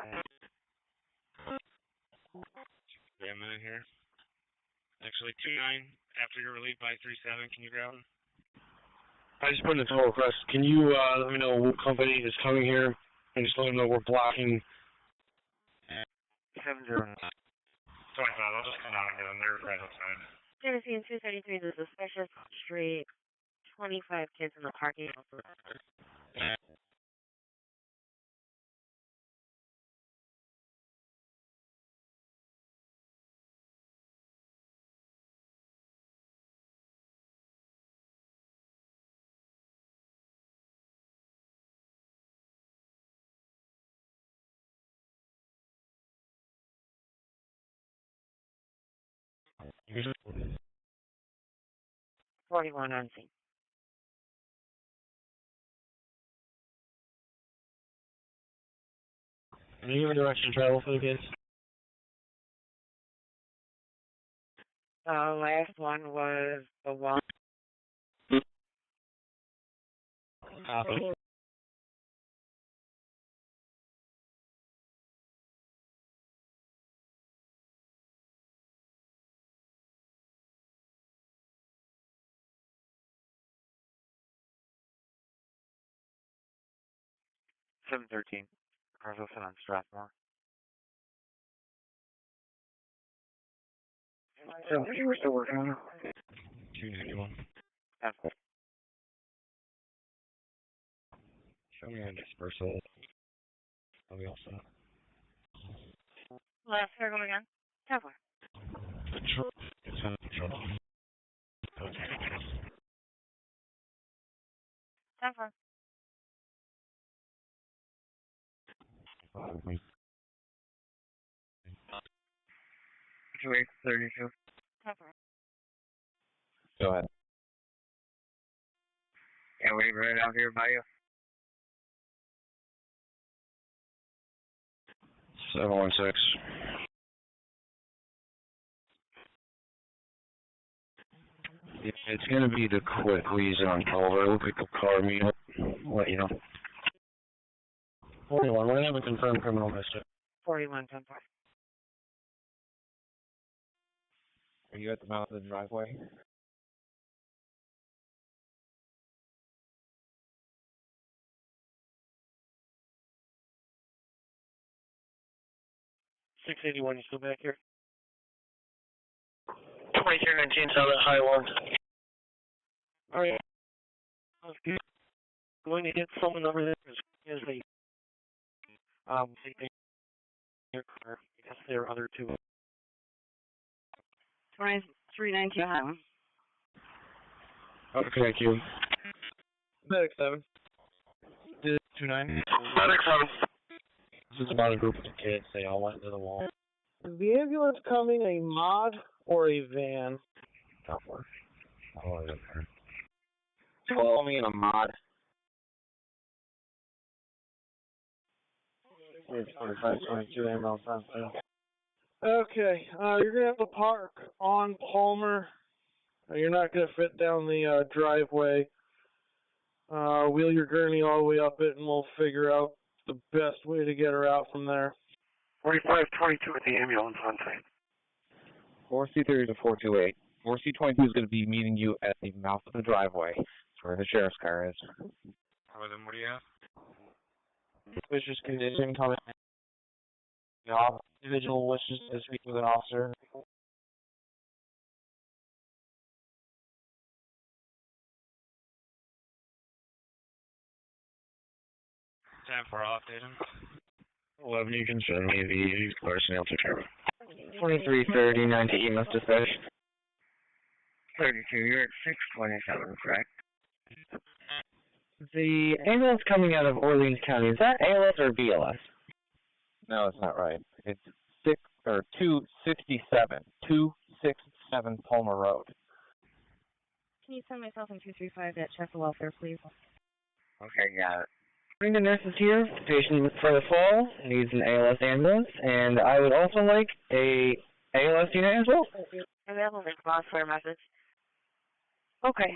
a minute here. Actually, 29 after you're relieved by 37, can you grab him? I just put in a total request. Can you let me know what company is coming here and just let them know we're blocking 709. 25, I'll just come out and get them. They're right outside. Tennessee and 233, this is Spencerport Street. 25 kids in the parking lot. You just 41 on scene. Can you give a direction travel for the kids? Last one was the one. Copy. $713. Cars listed on Strathmore. 713, we're still working on it. 291. That's Show me a dispersal. I'll be all set. Last circle again. 10-4. Patrol. It's on patrol. 10-4. 2832. 10-4. Go ahead. Yeah, wait right out here by you. 716. It's gonna be the quick wheeze on Culver. Look like a car meet up. Let you know. 41. We're gonna have a confirmed criminal history. 41 10-4. Are you at the mouth of the driveway? $681, you still back here? 2319 south at High 1. Alright. I'm going to get someone over there as a your car. Yes, there are other two. 2319 Highland. Okay, thank you. Medic 7. 29. Medic 7. This is about a group of kids. They all went to the wall. Is the ambulance coming a mod or a van? Top work. Oh, okay. Follow me in a mod. It's 4522 ambulance on scene. Okay, you're going to have to park on Palmer. You're not going to fit down the driveway. Wheel your gurney all the way up it, and we'll figure out the best way to get her out from there. 4522 at the ambulance on site. 4C30 to 428. 4C22 is going to be meeting you at the mouth of the driveway. That's where the sheriff's car is. What do you have? Suspicious condition coming. The individual wishes to speak with an officer. 10-4, I'll update him. 11, you can send me the personnel to Trevor. 2339 to EMS dispatch. 32, you're at 627, correct? The ambulance coming out of Orleans County, is that ALS or BLS? No, it's not right. It's 267. 267 Palmer Road. Can you send myself in 235 that check the welfare, please? Okay, got it. Bring the nurses here. The patient for the fall needs an ALS ambulance, and I would also like a ALS unit as well. Available response for a message. Okay.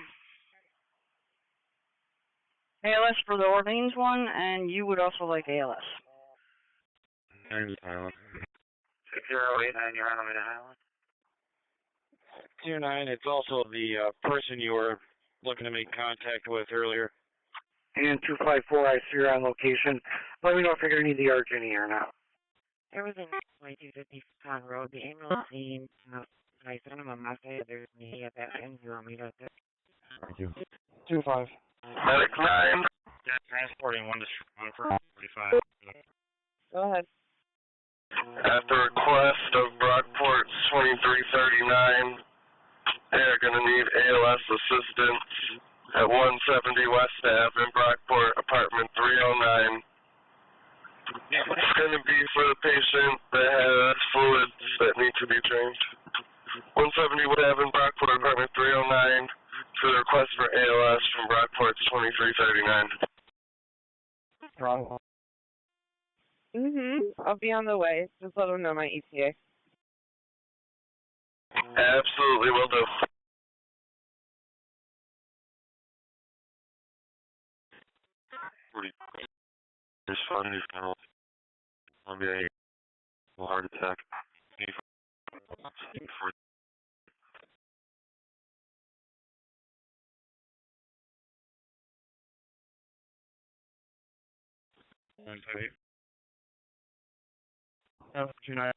ALS for the Orleans one, and you would also like ALS. 9 Island. 6089, you're on the way to Highland. 29, it's also the person you were looking to make contact with earlier. And 254, I see you're on location. Let me know if you're going to need the urgent or not. There was a 2250 Monroe. The ambulance team, I sent him a message. There's me at that end. You want me to? Thank you. 2-5. Medic 9. Yeah, transporting 1 to 1 for 45. Go ahead. At the request of Brockport 2339, they're going to need ALS assistance at 170 West Ave in Brockport, apartment 309. It's going to be for the patient that has fluids that need to be drained. 170 West Ave in Brockport, apartment 309, for the request for ALS from Brockport 2339. Wrong. I'll be on the way. Just let them know my ETA. Absolutely, will do. There's fun who's kind of be a heart attack. Yeah, 2-9.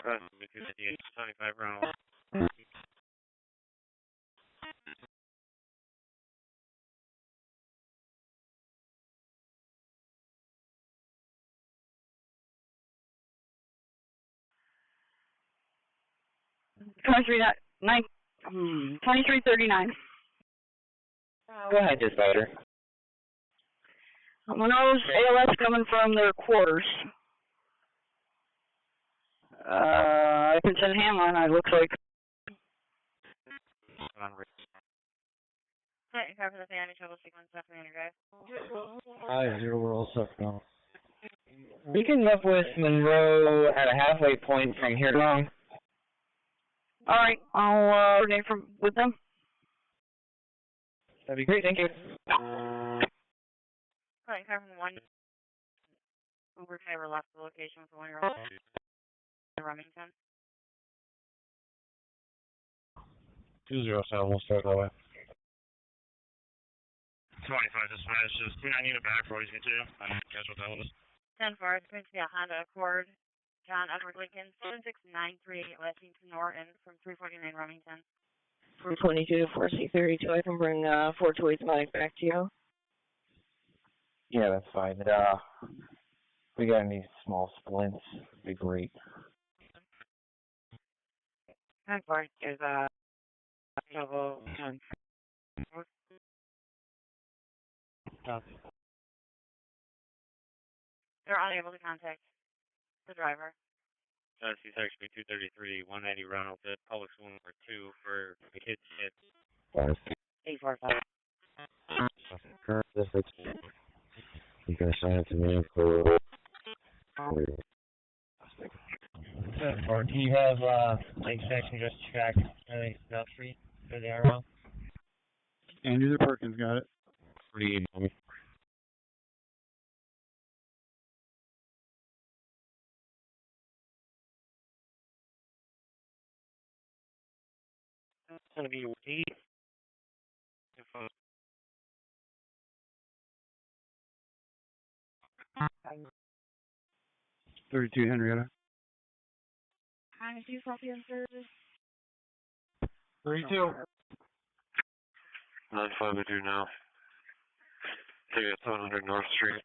Right, 75 round. Nine. 2339. Go ahead, dispatcher. Monroe's ALS coming from their quarters. I can send Hamlin, it looks like. Hi, cover the family trouble sequence left on your drive. Hi, 0, we're all set now. We can up with Monroe at a halfway point from here long. Alright, I'll coordinate with them. That'd be great, thank you. Hi, cover the 1. Uber driver left the location with the 1-year-old. Remington. 207, we'll start that way. 25 dispatch, just 29 unit back for what he's going to do. I didn't catch what that was. 10-4, it's going to be a Honda Accord. John Edward Lincoln, 7693, Lexington Norton from 349 Remington. From 22 to 4C32, I can bring 428 medic back to you. Yeah, that's fine. We got any small splints, it'd be great. 10-4, there's a double 10. They're unable to contact the driver. He's actually 233, 190 Ronald at public school number 2 for the kids hit. 845. You can assign it to me for. Or do you have like section just track South Street for the arrow? Andrew Perkins got it. Pretty email me. It's going to be 8. 32 Henrietta. Hi, do you copy in service? 32. 95 I do now. Take it 700 North Street.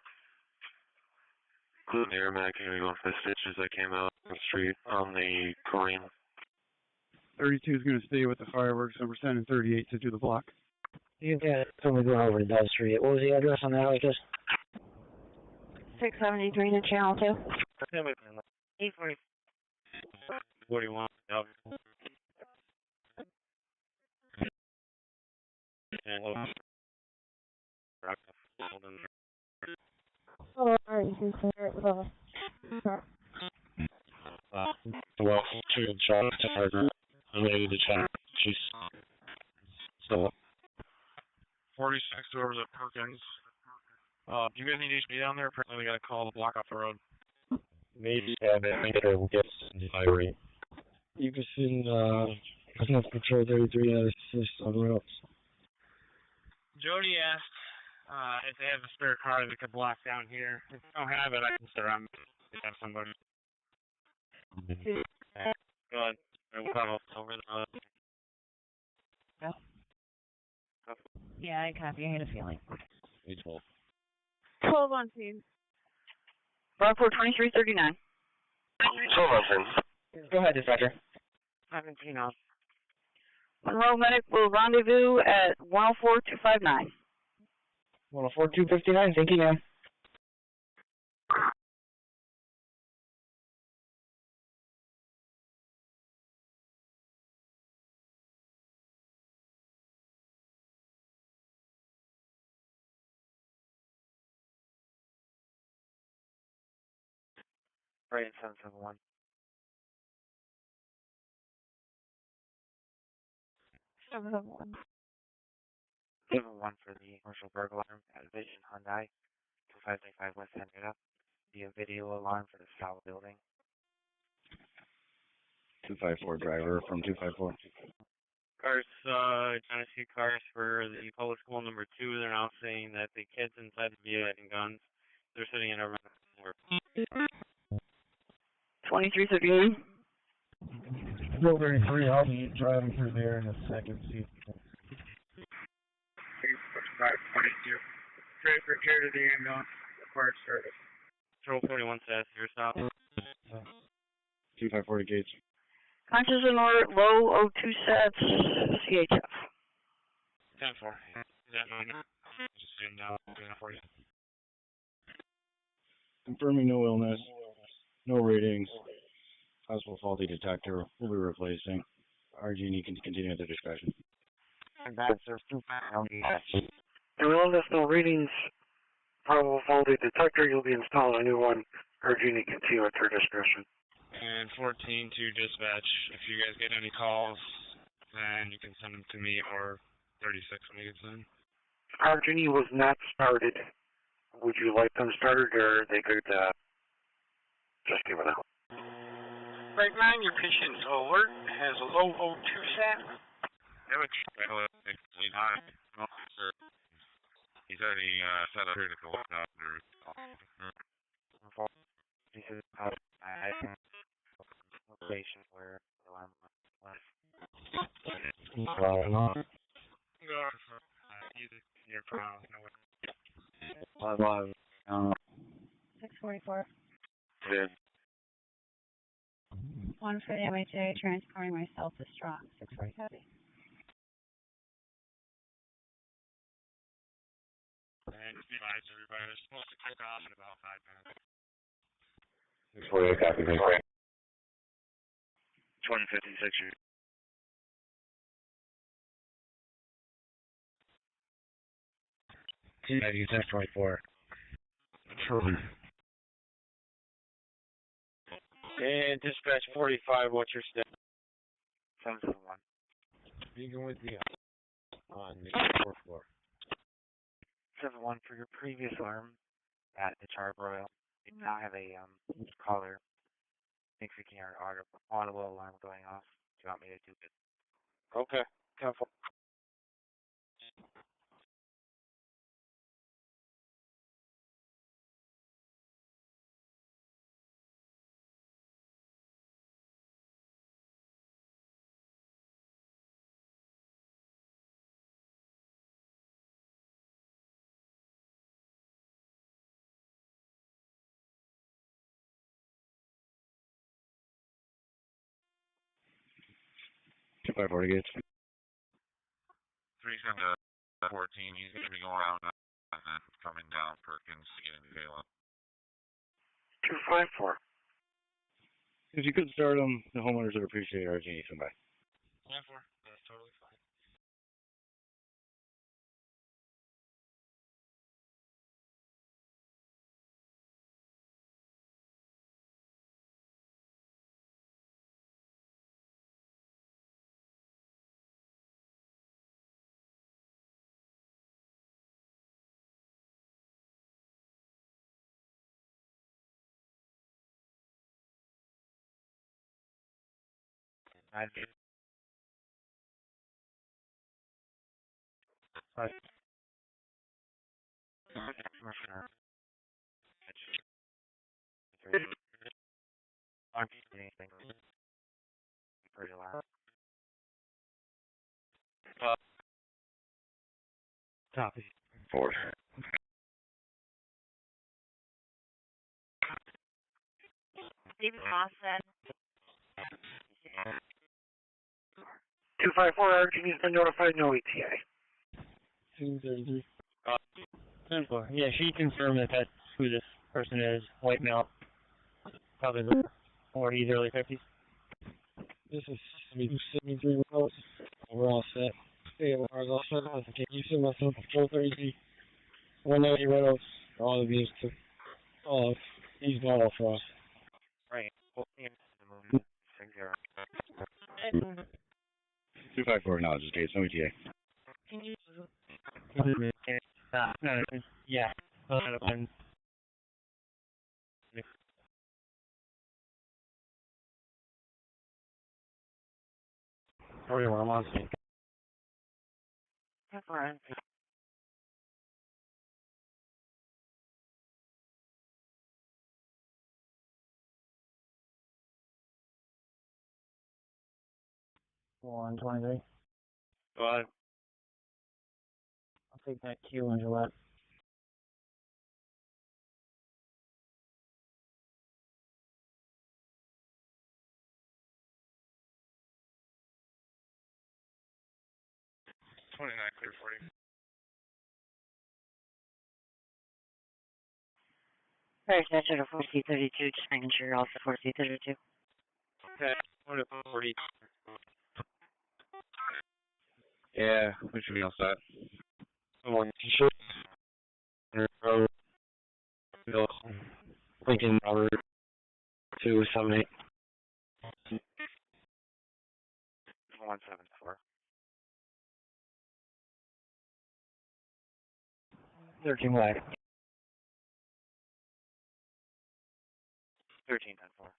Including the airmac, you're going to go for the stitches that came out on the street on the Korean. 32 is going to stay with the fireworks. I'm sending 38 to do the block. You got it. Somebody going over to Dove Street. What was the address on that, Lucas? 673 to Channel 2. 840. 41. Yep. And Oh, alright, you can clear it with a... Well, to John Target, I'm ready to check. She's so. 46 whoever's at Perkins. Do you guys need HB down there? Apparently we got to call the block off the road. Maybe have it. I think it'll get diary. You can send, Patrol 33 out of 6 on routes. Jody asked if they have a spare car that we could block down here. If they don't have it, I can sit around and have somebody. Go ahead. We'll call over the road. No. Yeah, I copy. I had a feeling. 12. 12 on scene. Brockport 2339. 12 on scene. Go ahead, dispatcher. 17 on. Monroe medic will rendezvous at 104-259. 104-259, thank you, ma'am. Right, 771. 771. 7-1 for the commercial burglar alarm at Vision Hyundai, 2535 West Henrietta. Be a video alarm for the south building. 254 driver from 254. Cars, trying to see cars for the public school number 2. They're now saying that the kids inside the vehicle having guns. They're sitting in a 2339. Bill 33, I'll be driving through there in a second. See. Transfer care to the ambulance. Required service. Patrol 41 says here, stop. 254 to Gates. Conscious and alert, low O2 sets, CHF. 10-4. Is that mine? Just sitting down, doing it for you. Confirming no illness, no ratings. Possible faulty detector. We'll be replacing. RG&E can continue at their discretion. There will have no readings. Probable faulty detector. You'll be installing a new one. Urging to continue at their discretion. And 14 to dispatch. If you guys get any calls, then you can send them to me or 36 when you get them. RG&E was not started. Would you like them started, or they could just give it out? Right 9, your patient's alert, has a low O2 set. He's already set up critical This is location where the alarm was. Your problem. 644. Yeah. 1 for the MHA, transporting myself to Strong. 640 heavy. And be advised, everybody, they're supposed to kick off in about 5 minutes. 648 copy, thank you. 2056. Maybe 1024. And dispatch 45, what's your step? 771. Speaking with you on the 4th floor. 7-1 for your previous alarm at the Charbroil. We now have a caller. 615 audible alarm going off. Do you want me to do it? Okay. 10-4. By 40 Gates. 3's going to 14. He's going to be going around and then coming down Perkins to get into Gala. 254. If you could start them, the homeowners would appreciate RG&E come by. 10-4. That's totally fine. Pretty loud. Copy. Ford. David Austin. 254, can you been notified? No ETA. 233. 10-4. Yeah, she confirmed that that's who this person is. White male. Probably the 40s, early 50s. This is 73 remote. We're all set. Hey, we're all set. I can't use it myself. 433. 190 Reynolds. All of these to all of these model for us. Right. 254 now, just case, no ETA. Can you? Yeah. Sorry, I'm on scene. That's fine. On 23. Go ahead. I'll take that Q and Gillette. Clear 40. Fire dispatcher to 4C32, just making sure you're also 4C32. Okay, 40. Yeah, we should be all set. Someone should. Lincoln Robert 278. 174. 13 Black. 13-4.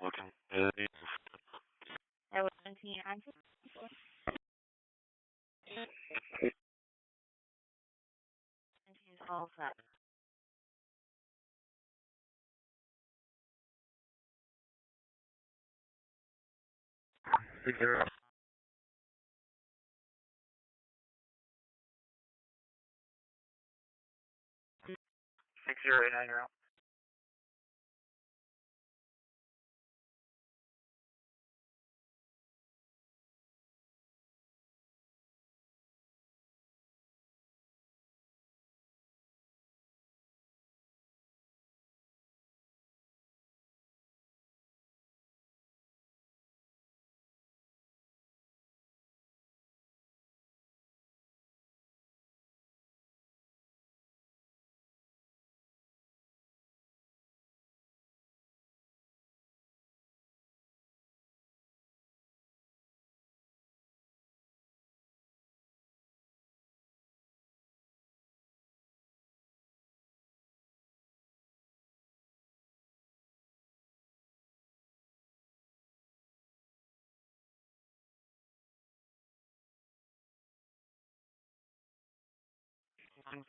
Looking good. That was 17. I'm just. All set. Zero. 6089.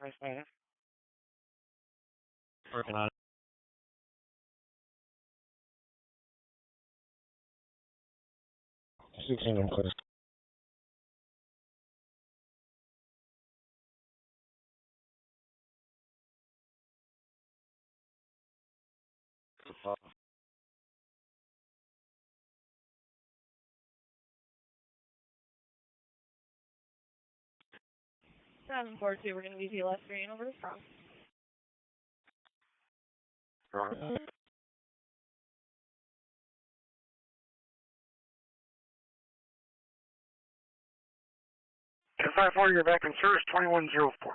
First aid. Working on it. 16 on clear. 742, we're going to be PLS 3 and over to Strong. Right. 10-5-4, you're back in service, 2104.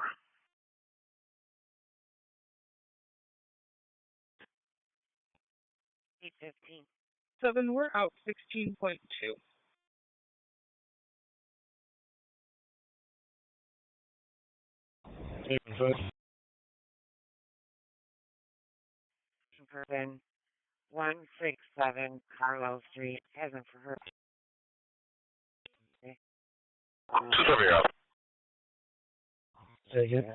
815. 7, we're out 16.2. Suburban 167 Carlo Street, heaven for her. Okay. 270 out. Say again?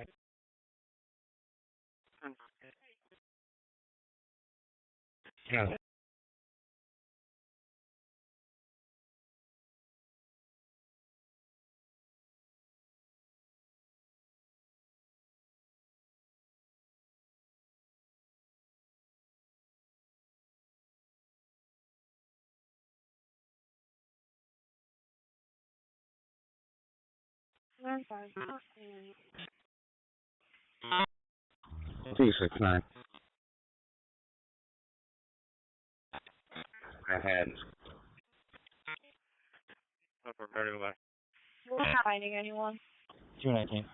Yeah. I'm sorry. 269. Ahead. Upper Vertical West. We're not finding anyone. 219.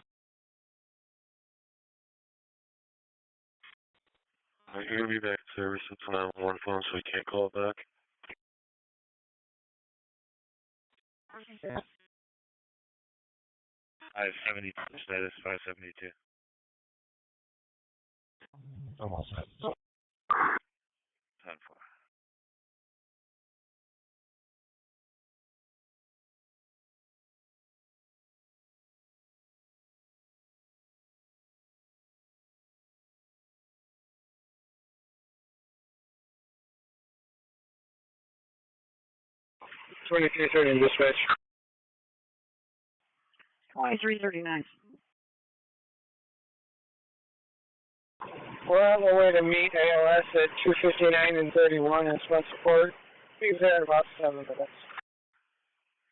You're going to be back in service. It's an 911 phone, so we can't call it back. I have 72 status, 572. Almost. 10-4. Twenty-three thirty in dispatch. 2339. We're on the way to meet ALS at 259 and 31 in Spencerport. Be there in about 7 minutes.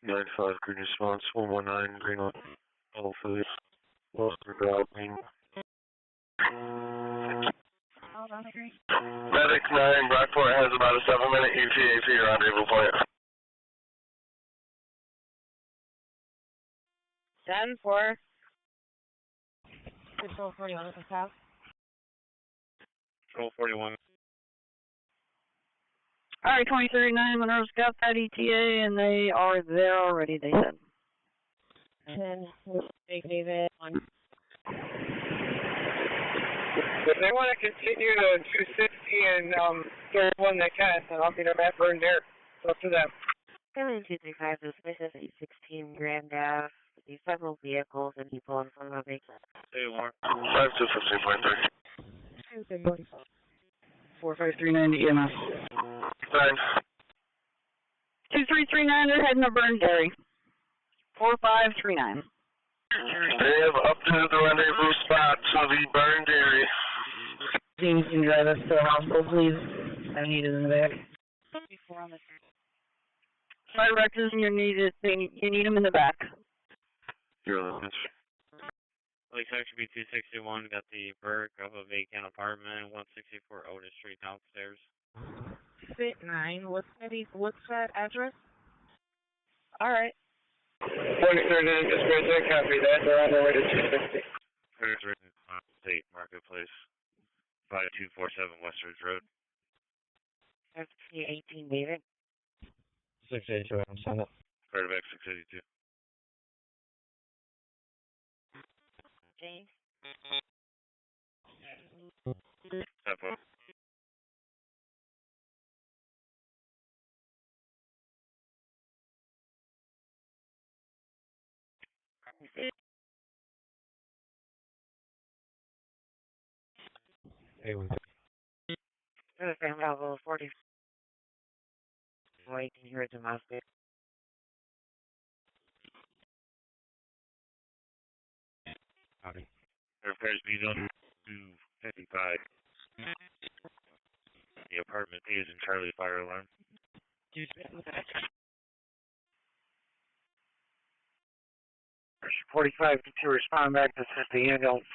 9-5, green response, 119, green on all food. Western Drive, green. Medic 9, Brockport has about a 7-minute ETA rendezvous point. 10-4. Control 41 at the south. Control 41. All right, 2039, Monroe's got that ETA, and they are there already, they said. And then we'll take David on. If they want to continue to 260 and 31, they can. And I'll be there at Burn there. It's up to them. 7235, this is 816 Grand Ave. The several vehicles and people in front of it. Say more. 5215.3. 4539 to EMS. 9. 2339, they're heading to Burn Dairy. 4539. They have updated the rendezvous spot to the Burn Dairy. James can drive us to the hospital, please. I need it in the back. Fire directors, you need them in the back. You're on this. Like section B 261, got the Burke of a vacant apartment, 164 Otis Street downstairs. Fit 9, what's that address? Alright. 2039, dispatch, I copy that. They're on their way to 260. State Marketplace, 5247 Westridge Road. FT 18, David. 682, I'm sending it. Quarterback 682. James. 10-4. Hey, we San Bravo 40. Wait, can you hear it in my state? Howdy. Repairs being done 255. The apartment is in Charlie fire alarm. 45 to respond back to assist the ambulance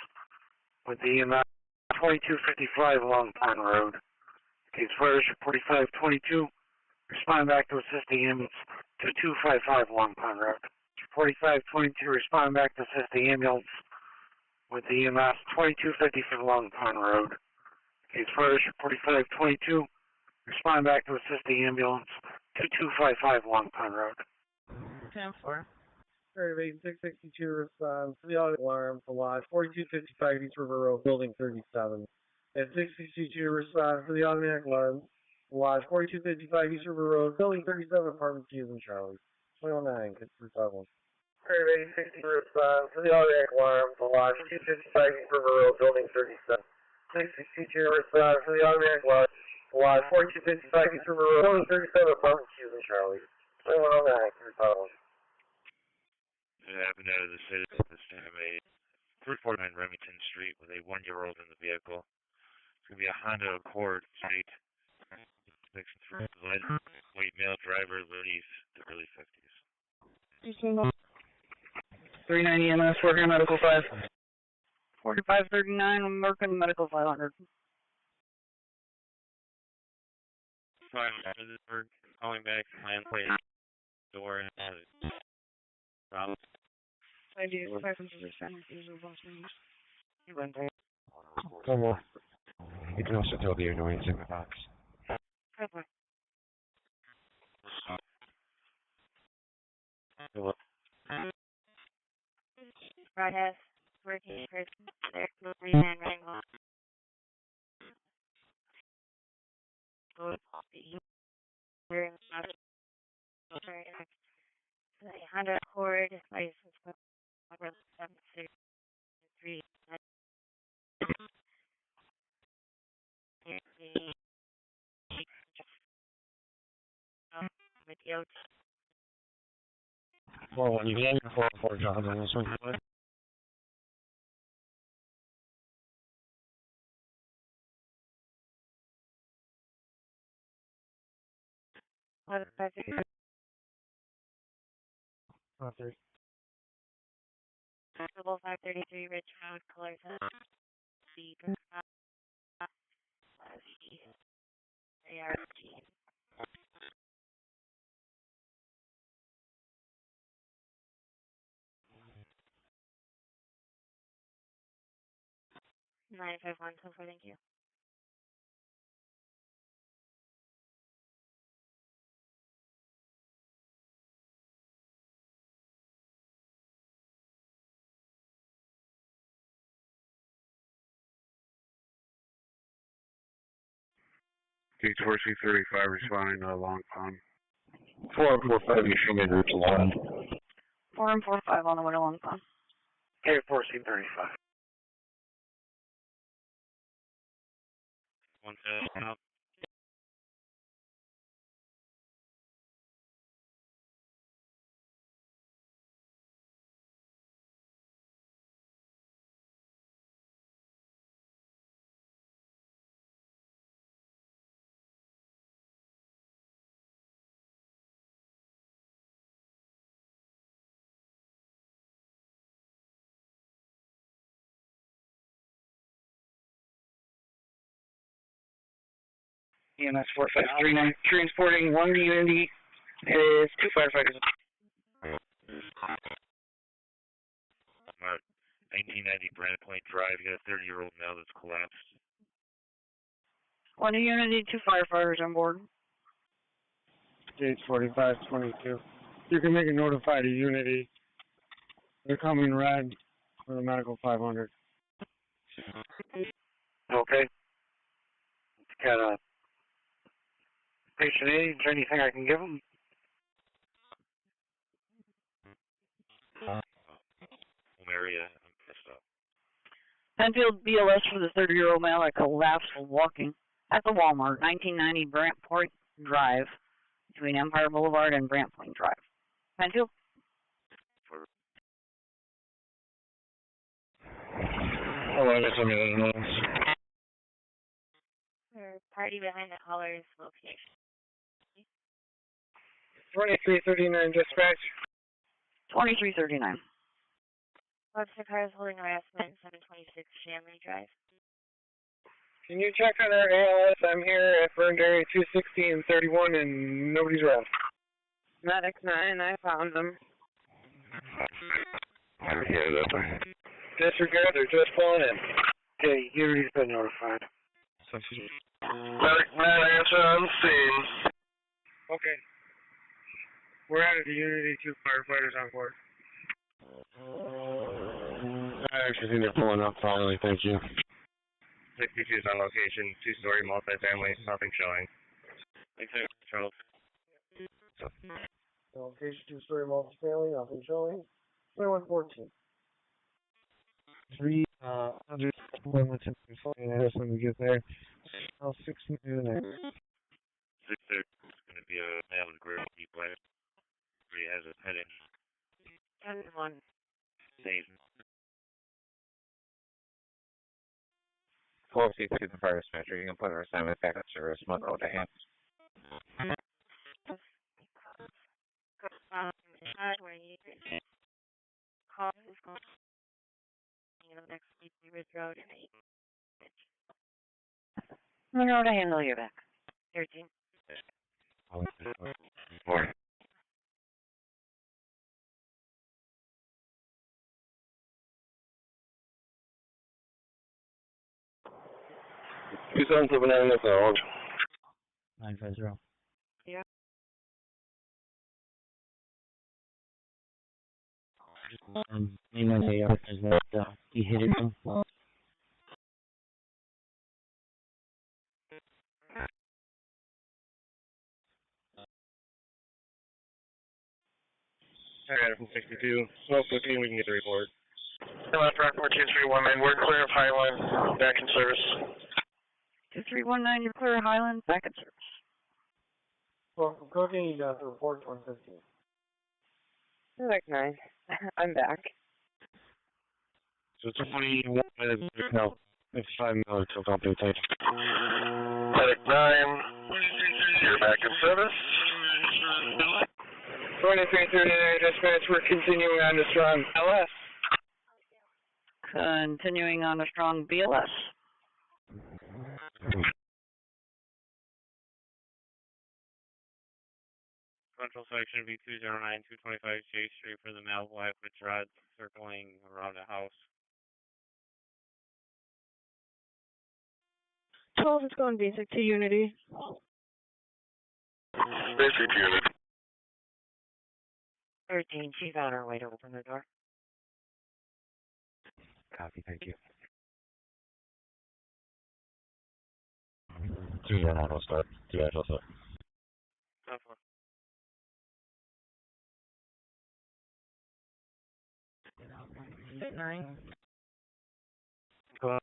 with the EMS 2255 along Pond Road. Case fire 4522. Respond back to assist the ambulance 2255 along Pond Road. 4522. Respond back to assist the ambulance with the EMS 2255 along Pond Road. Case fire 4522. Respond back to assist the ambulance 2255 along Pond Road. 10-4. Survey 662 responds to the audio alarm for Lodge 4255 East River Road, Building 37. At 662 responds to the automatic alarm for Lodge 4255 East River Road, Building 37, Apartment Keys and Charlie. 209, Pittsford 51. Survey 60 responds to the automatic alarm for Lodge 4255 East River Road, Building 37. 662 responds to the automatic alarm for Lodge 4255 East River Road, Building 37, Apartment Keys and Charlie. 209, Pittsford 51. It happened out of the city this time, a 349 Remington Street with a 1-year-old in the vehicle. It's going to be a Honda Accord Street. White male driver, late to early 50s. 39 EMS, working medical 5. 4539, I'm working medical 500. Calling back, plan plate, door, and problem. I do 500%. You went there. Come on. You can also tell the annoyance in the box. Okay. Broadcast working person there. And Wrangle. The Honda Accord license number 763. Video. Well, you can have a 4 job on this one. What is it? 533 Ridge Road, colors of ART. Nine 5-1, so far, thank you. Gate 4C35 responding to Long Pond. 445 Michigan Route 1. 4 and 45 on the way to Long Pond. Gate 4C35. One up. EMS 4539, transporting 1 unity is 2 firefighters. 1990 Brandon Point Drive. You got a 30-year-old male that's collapsed. 1 unity, 2 firefighters on board. Gate 4522. You can make a notified a unity. They're coming red for the medical 500. Okay. Got a patient aid. Is there anything I can give them? Home area. I'm pissed off. Penfield BLS for the 30-year-old male that collapsed while walking at the Walmart, 1990 Brant Point Drive, between Empire Boulevard and Brant Point Drive. Penfield? Party behind the colors location. 2339 dispatch. 2339. Webster cars holding harassment, 726 Shanley Drive. Can you check on our ALS? I'm here at burned area 260 and 31 and nobody's around. Medic 9, I found them. Disregard, they're just pulling in. Okay, Unity's been notified. Medic 9, answer on scene. Okay. We're out of the Unity 2 firefighters on board. I actually think they're pulling up finally, thank you. 62 is on location, two-story multifamily, nothing showing. Thanks, Charles. Location 2-story multifamily, nothing showing. 2114. 300 Wilmington, when we get there. I'll 6 minutes. 630 is going to be a male with gray deep black. He has a head injury. 10-1. Same. 462 to the fire dispatcher. You can put our assignment back at service, Monroe to hands. Next week, Ridge Road and 8. Monroe to handle your back. 13. Morning. Two seven seven nine is now. 950. Yeah. Name on the is that he hit it. Alright, from 62. Smoke looking, we can get the report. Left rock 2319, we're clear of Highline, back in service. 2319, you're clear, Highland, back in service. Well, Cooking, you got the report 115. Medic 9, I'm back. So 21 minutes, no, 55 minutes, so don't pay attention. Medic 9, you're back in service. 2339 dispatch, we're continuing on to strong LS. Continuing on a strong BLS. Central section be 209 225 J Street for the male black with dreads circling around a house. 12 is going basic to Unity. Basic unit. 13, she's on her way to open the door. Copy, thank you. 209 will start. 2 will start. 9. Go on.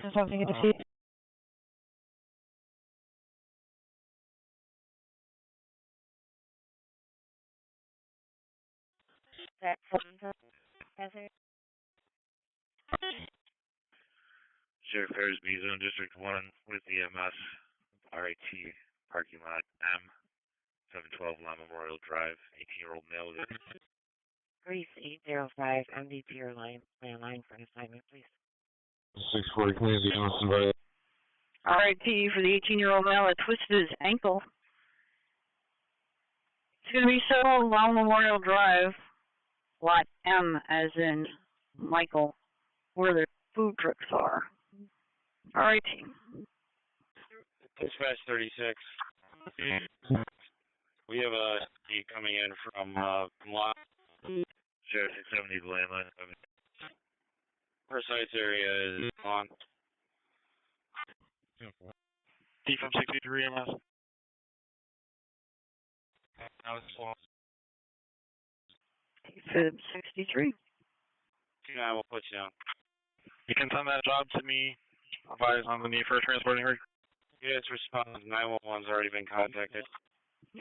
Just have to get a seat. That's Sheriff Airsby, Zone District 1 with EMS, RIT, parking lot M, 712 La Memorial Drive, 18-year-old male with Grease 805, MDP or landline for an assignment, please. 640, please, the Austin Valley. RIT for the 18-year-old male that twisted his ankle. It's going to be settled along Memorial Drive, lot M as in Michael, where the food trucks are. RIT. Dispatch 36. We have a coming in from lot area is on. D from 63 EMS. Now it's on. Fib 63. 29 will put you down. You can send that job to me. Advise on the need for a transporting rig. Yes, response. 911's already been contacted.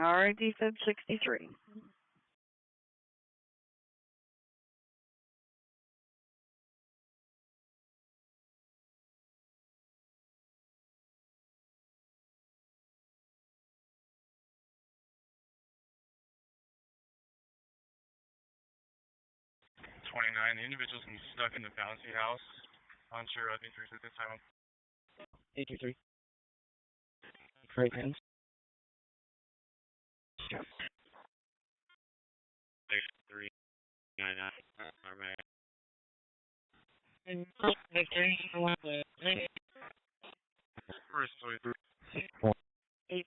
Alright, Fib 63. The individual's been stuck in the bouncy house. Unsure of injuries at this time. 823. Great hands. 639. Victory. First, 8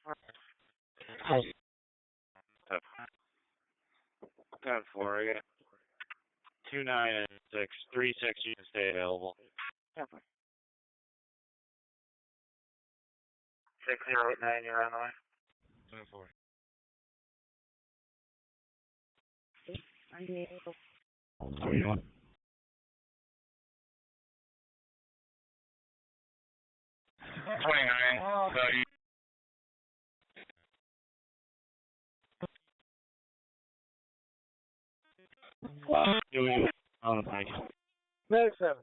10 4, I got 2 9 and 6. 3 6, you can stay available. 6089, you're on the way. 10 4. What are you doing? 29. Bike. Medic 7.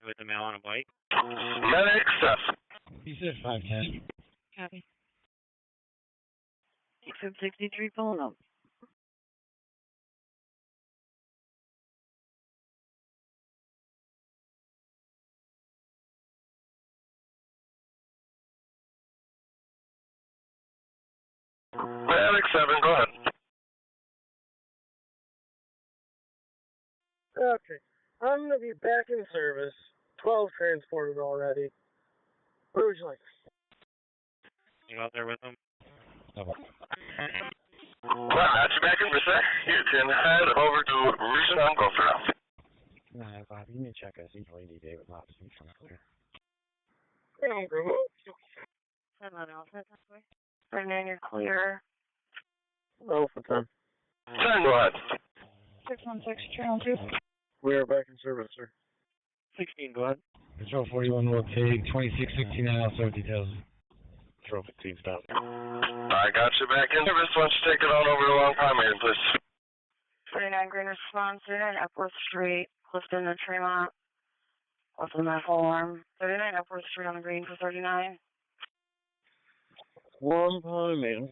With the male on a bike. Medic 7. He said 510. Copy. Fib 63 pulling up. Medic 7, go ahead. Okay. I'm going to be back in service. 12 transported already. What would you like? You out there with them? Well, got you back in for sec. You can head over to Region Uncle for now. Nah, Bob, you need to check us. He's Lady David Lopes. He's from clear. 7 Alpha, 39, you're clear. Alpha 10. 10, go ahead. 616, channel 2. We are back in service, sir. 16, go ahead. Control 41 will take 2669 also details. Control 15, stop. I got you back in service. Why don't you take it on over to Long Pine, please? 39 Green response, 39 Upworth Street, Clifton and Tremont. Left in that whole arm. 39 Upworth Street on the green for 39. Long Pine, man.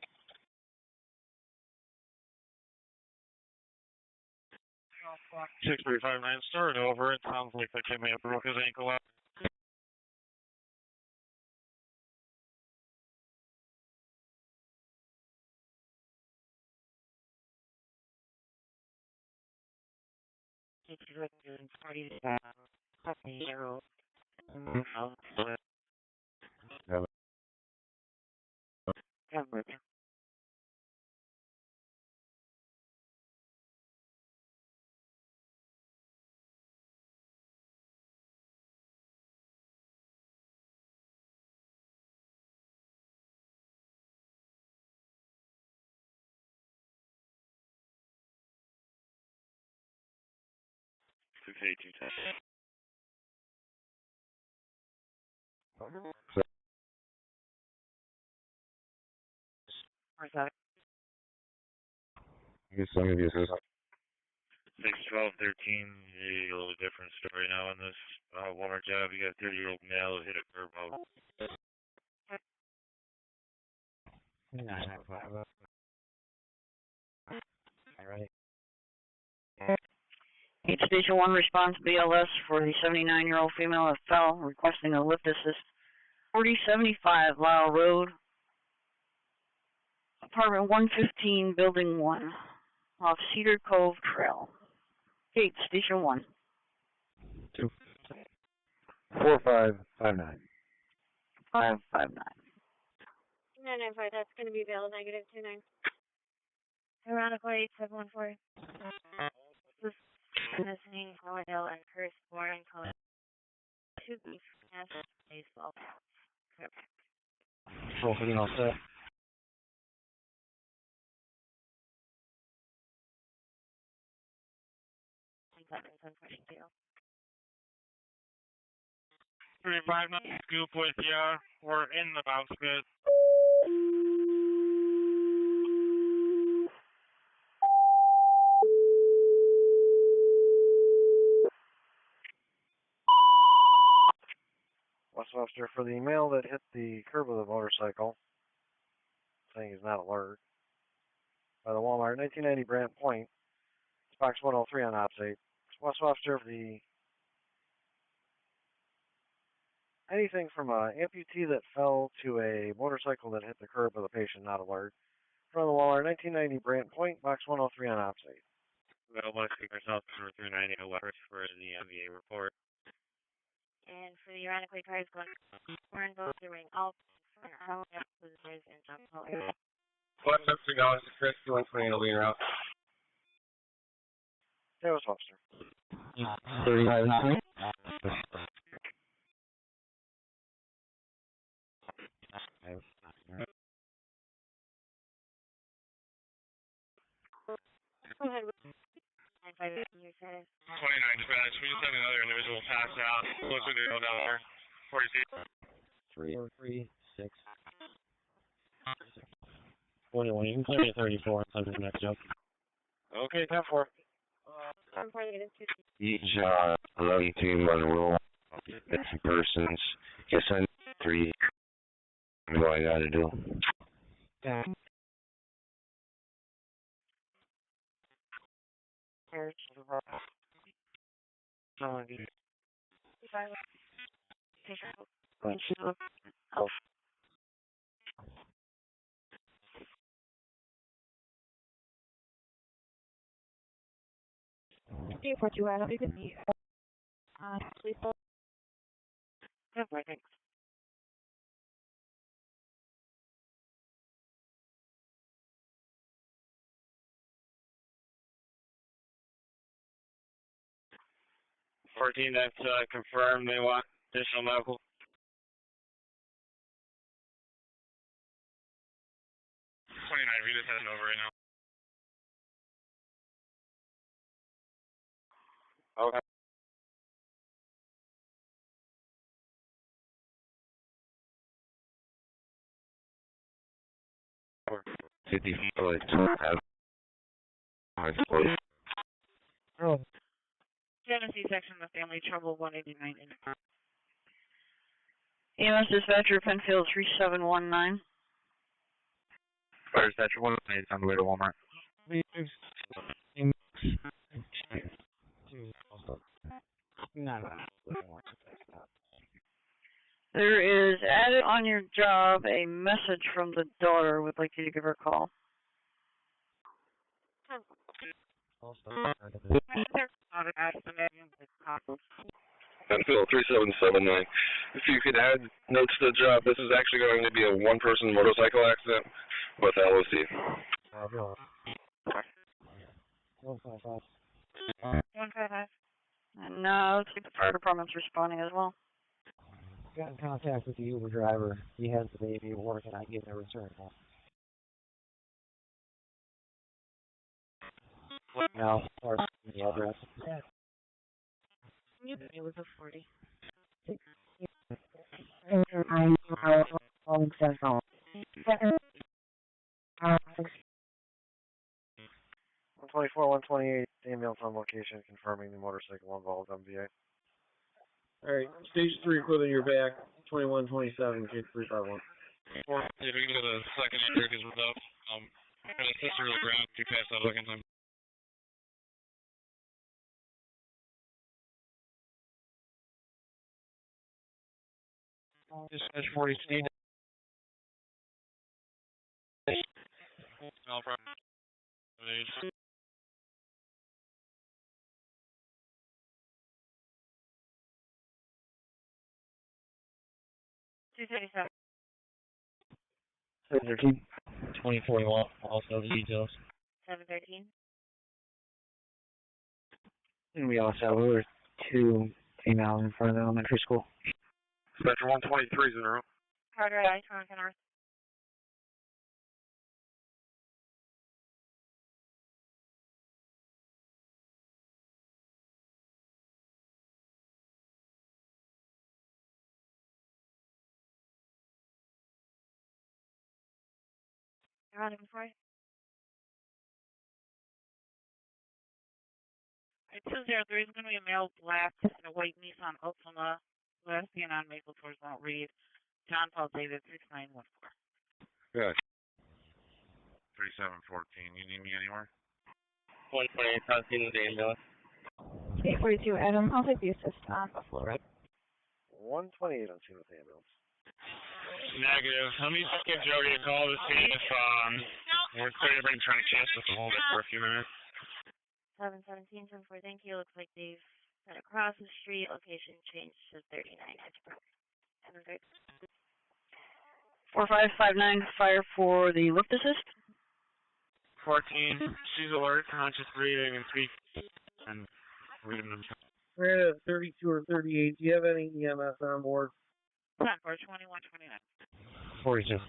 Six 359 started over. It sounds like that kid may have broke his ankle out. Where's that? I guess I'll give you a 6 12 13, a little different story now on this. One more job. You got a 30-year-old male who hit a curb out. Alright. 8 Station 1 response BLS for the 79-year-old female that fell, requesting a lift assist. 4075 Lyle Road, apartment 115, building 1, off Cedar Cove Trail. 8 Station 1. 2. 4559. 559. 995, that's going to be bail negative 29. Aeronautical 8714. Listening, Colorado, and First Born, Colorado. 2 beef, baseball. Roll for the all set. Unfortunately. 359 scoop with ya. We're in the bounce pit. West officer for the male that hit the curb of the motorcycle, saying he's not alert. By the Walmart, 1990 Brant Point. It's box 103 on ops 8. West officer for the anything from an amputee that fell to a motorcycle that hit the curb of the patient, not alert. From the Walmart, 1990 Brant Point, box 103 on ops 8. Well, want to speak ourselves for 390 West for the MVA report. And for the ironically cars going we're in both doing all how visitors in South area. What's up, $3 Chris, 120 leader out. There was officer. 35 Go ahead. 29 Spanish. We just had another individual pass out. Looks like they go down there. 3, 40 feet. 6. 41. You can clear me 34. Time for the next job. Okay, 10-4. Each 11 team Monroe, missing persons. Yes, I 3. What I gotta do? Yeah. What you want to do? Please. Yeah, thanks. That's confirmed. They want additional medical. 29, we just heading over right now. Okay. Or 54 have Oh. Genesee section of family trouble 189 in EMS dispatcher Penfield 3719. Fire dispatcher 118 on the way to Walmart. There is added on your job a message from the daughter. Would like you to give her a call. Penfield 3779. If you could add notes to the job, this is actually going to be a one-person motorcycle accident with LOC. 155. And now looks like the fire department's responding as well. Got in contact with the Uber driver. He has the baby at work, and I gave him a return call. Now, or the address. It was a 40. 124, 128, ambulance on location confirming the motorcycle involved MVA. Alright, stage 3 equivalent, you're back. 2127, case 351. If we can go to the second area because we're up. For the sister of the ground, if you pass that second time. Dispatch 40C. No problem. 237. 713. 2041. Also the details. 713. And we also have 2 females in front of the elementary school. Spencer 123-0. Carter, I Toronto North. You're on before. 203 is going to be a male black and a white Nissan Altima, last being on Maple Tours Mount Reed. John Paul David 6914. Good. 3714. You need me anywhere? 128, Constantine, the ambulance. 842, Adam. I'll take the assist on Buffalo Road. 128 on scene with the ambulance. Negative. Let me just give Jody a call to see if we're clear to bring trying to cancel this a little bit for a few minutes. 717, 74, thank you. Looks like they've been across the street. Location changed to 39 Edgebrook. And good. 4559, fire for the lift assist. 14, she's alert, conscious breathing, and speak. And reading them. We're at 32 or 38. Do you have any EMS on board? 10 for 2129. 42.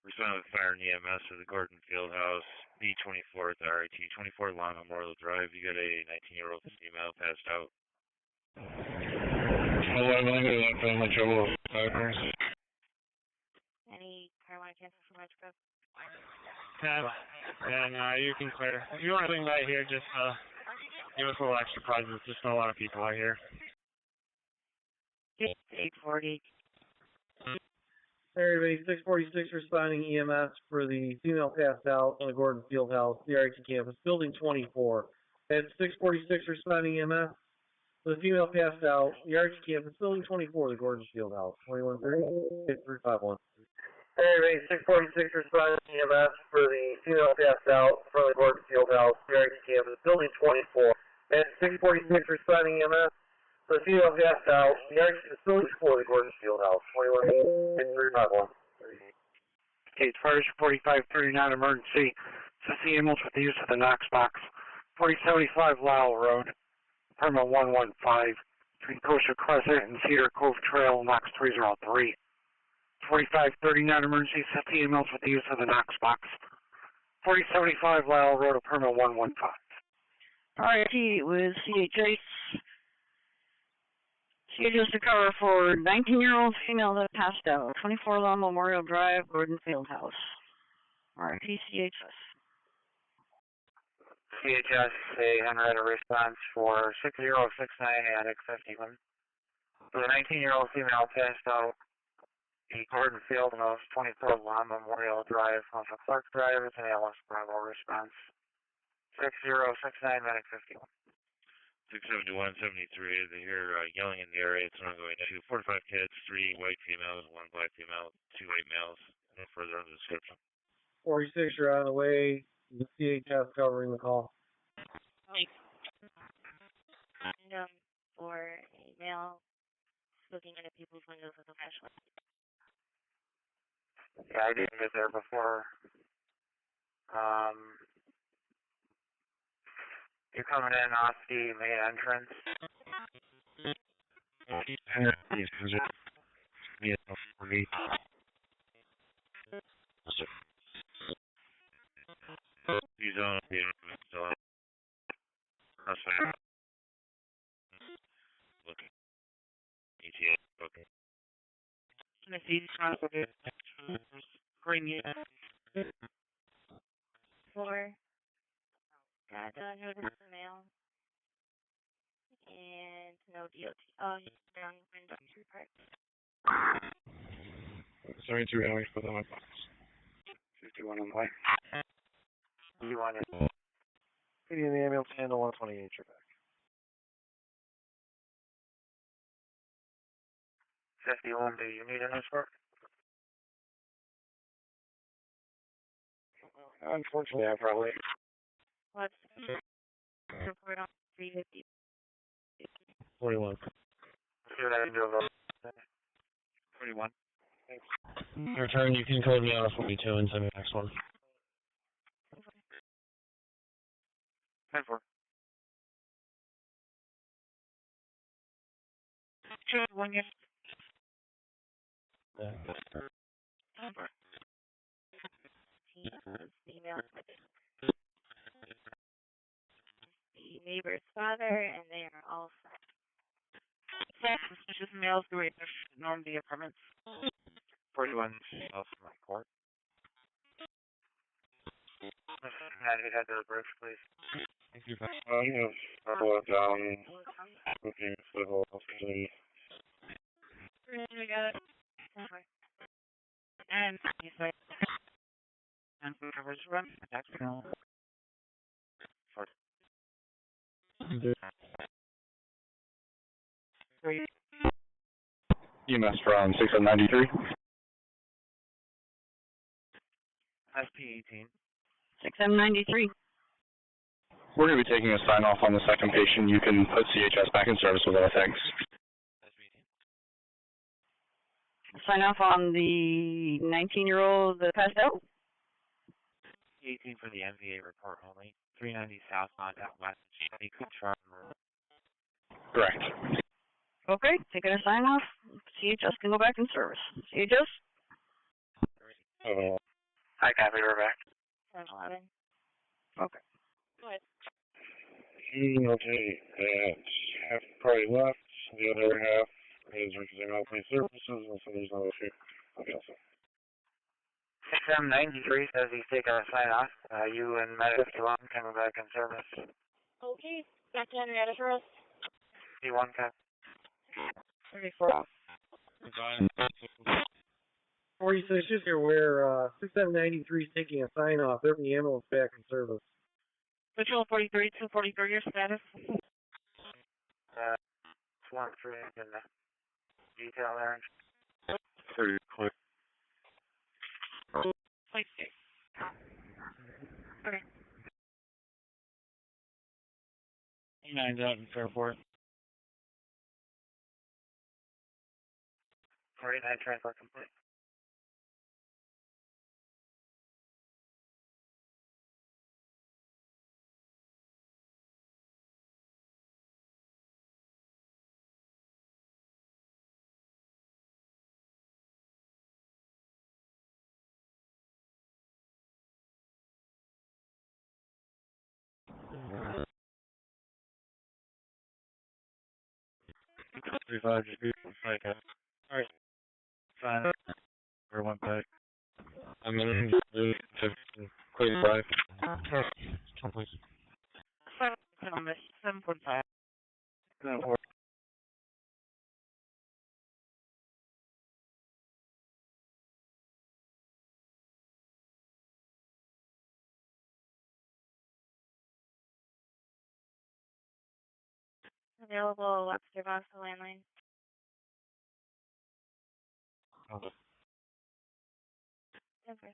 Responding with fire and EMS to the Gordon Field House, B24 at the RIT 24 Long Memorial Drive. You got a 19-year-old female passed out. Well, I'm going to go to family trouble with fires. Any car want to cancel from Edgebrook? And you can clear. If you want to swing by here, just give us a little extra presence. There's not a lot of people out here. 840. Everybody, 646 responding EMS for the female passed out in the Gordon Field House, the RIT campus, building 24. At 646 responding EMS for the female passed out, the RIT campus, building 24, the Gordon Field House, 2130, 351. Everybody, 646 responding EMS for the female passed out from the Gordon Field House, the RIT campus, building 24. At 646 responding EMS for the female passed out, the RIT campus, building 4, the Gordon Field House, 2130, 351. Case fires 4539 emergency. Assist the ambulance with the use of the Knox box. 4075 Lowell Road, permit 115, between Kosher Crescent and Cedar Cove Trail, Knox 303. 4539 emergency. Assist the ambulance with the use of the Knox box. 4075 Lowell Road, permit 115. RIT with CHS. CHS to cover for 19-year-old female that passed out. 24 Long Memorial Drive, Gordon Field House. RIT CHS. CHS, a henrietta response for 6069 Attic 51. For the 19-year-old female passed out, the Gordon Field House, 24 Long Memorial Drive, off of Clark Drive, is an ALS Bravo response. 6069 Medic 51. 671-73, they hear yelling in the area. It's ongoing issue. 45 kids, 3 white females, 1 black female, 2 white males. No further on the description. 46, you're on the way. The CHS covering the call. And for a male looking into people's windows with a flashlight. Yeah, I didn't get there before. You're coming in off the main entrance. He's on the looking. ETA, okay. Let me see these transporters. Green unit. 4. Got notice the mail. And no DOT. Oh, he's down in Dr. Park. 72 hours for the hot box. 51 on the way. You want it? Getting the ambulance handle 128, you're back. 51, do you need an escort? Unfortunately, I probably. What's report on 350? 41. See what I can do about that. 41. Thanks. Your turn, you can code me out of 42 and send me the next one. 10-4. sure 1 year. Female. The neighbor's father, and they are all suspicious males who are norm the apartments. 41 South Court. Can I get the bridge, please? Thank you. Yes, I'll down looking civil custody. We got it. Okay. And he's like, and coverage run. That's no. EMS from 6793. SP 18. 6793. We're going to be taking a sign off on the second patient. You can put CHS back in service with our thanks. Sign off on the 19-year-old that passed out. 18 for the MVA report only. 390 southbound out west. Correct. Okay, taking a sign off. CHS can go back in service. CHS? Hi, copy, we're back. 11. Okay. Go ahead. Okay, half probably left. The other half is representing all police services, and so there's no issue. Okay, so. 6793 says he's taking a sign off. You and Medic 1 coming back in service. Okay, back to Henrietta for us. C1 cap. 34. 46, just here where 6793 is taking a sign off. Every ambulance back in service. Patrol 43, 243, your status? Swarm 3 in the detail there. Pretty quick. Please. Okay. E9's out in Fairport. 49 transport complete. Just be like a. Alright. Fine. Or went back. I'm in the Queen 5. Please. 7.5. Available Webster Box landline. Okay. Okay.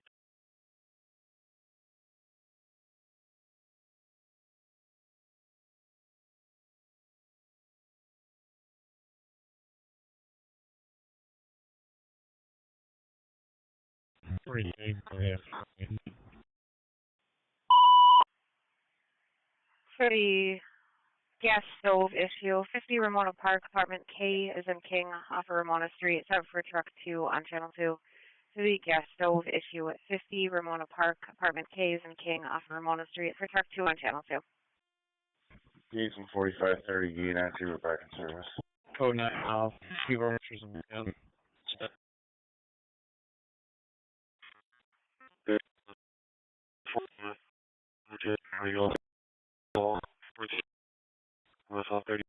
For the gas stove issue, 50 Ramona Park, apartment K is in King, off of Ramona Street, set for truck 2 on channel 2. For the gas stove issue at 50 Ramona Park, apartment K is in King, off of Ramona Street, for truck 2 on channel 2. Gates from 4530, Gain Nancy, we're back in service. Code 9 now. Keep our pictures in the Okay, we go. What's all 30?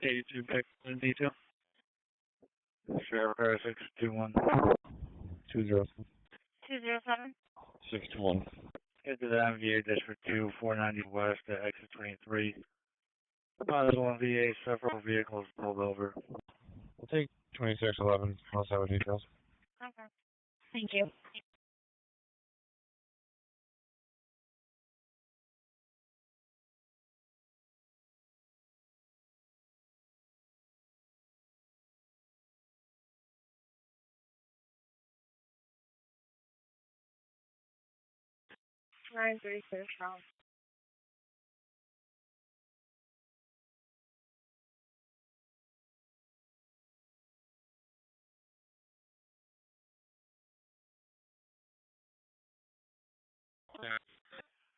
$82 back in detail. Sheriff 621. 20. 207. 621. Head to the MVA District 2, 490 West at exit 23. There's one VA, several vehicles pulled over. We'll take 2611. I'll have details. Okay. Thank you. 936 from.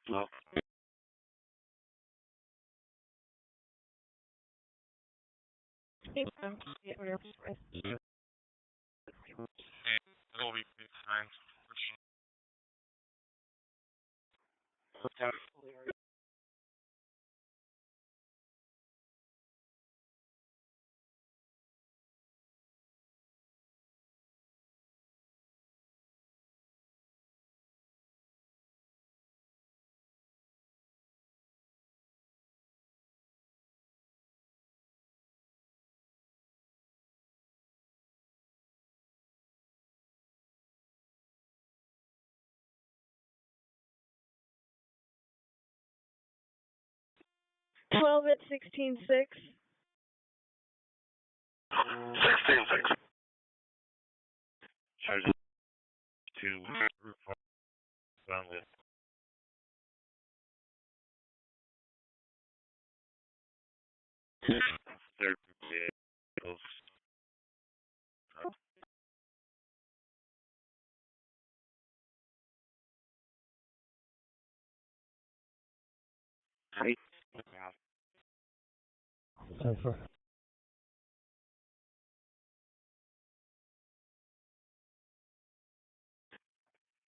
No. It'll be fine. Twelve at 16.6. 16.6. Charge to Route 4. Found it. Third vehicles. Right.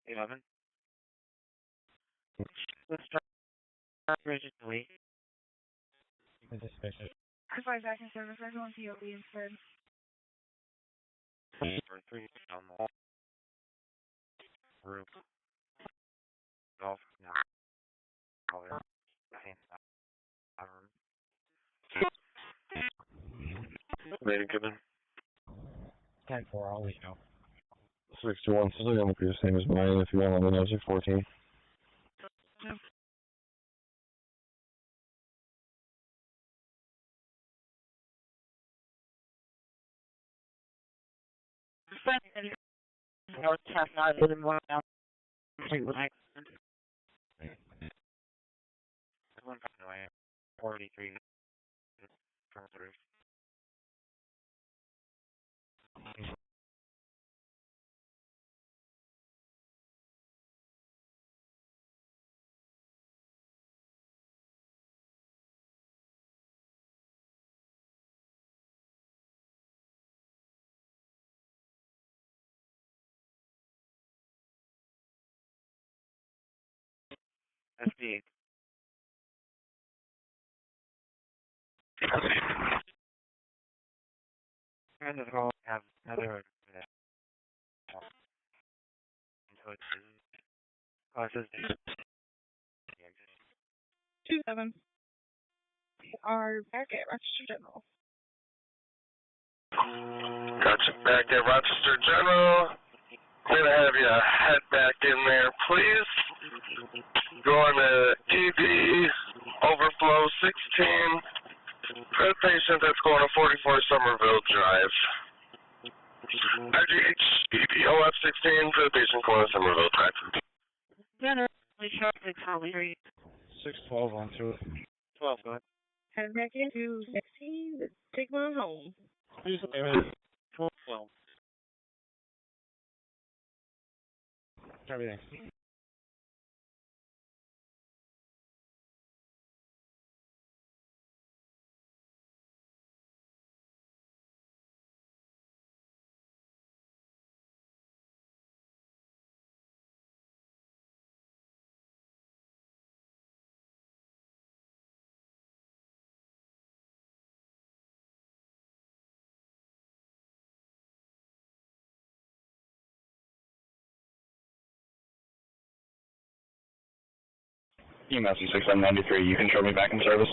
11. Let's start originally. Goodbye, back in service. I'm going to POB instead. For 3 on the roof. Golf. No. Color. Same Ready, Gibbon. 10-4, I'll let you know. 61, so they're going to be the same as mine. If you want to let me know, 14. North Chestnut is more down the street with accident. 1 away. 43. From the roof. SD. And the call have another until it causes 2-7. We are back at Rochester General. Gotcha. Back at Rochester General. Gonna have you head back in there, please. Going to ED overflow 16. For the patient that's going to 44 Somerville Drive. RGH ED 16 for the patient going to Somerville Drive. Generally sharp 643. 612 on to it. 12, go ahead. Head back into 16. Take one home. Please, David. 12. Everything. EMS 6793, you can show me back in service.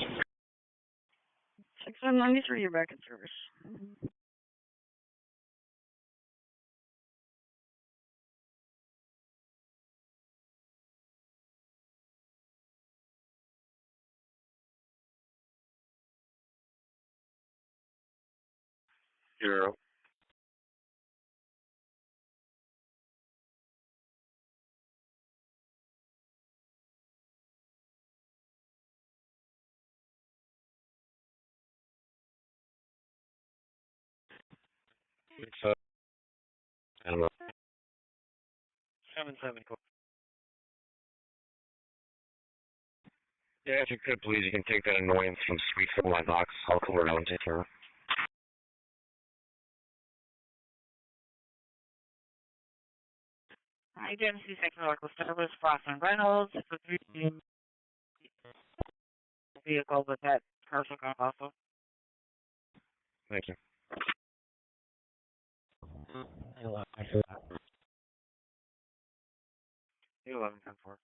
6793, you're back in service. Zero. It's I don't know. 770. Yeah, if you could, please, you can take that annoyance from Sweet from my box. I'll come around and take care of it. Identity section local service, Frost and Reynolds, for 3 vehicle with that person also. Thank you. I forgot. 11-10-4.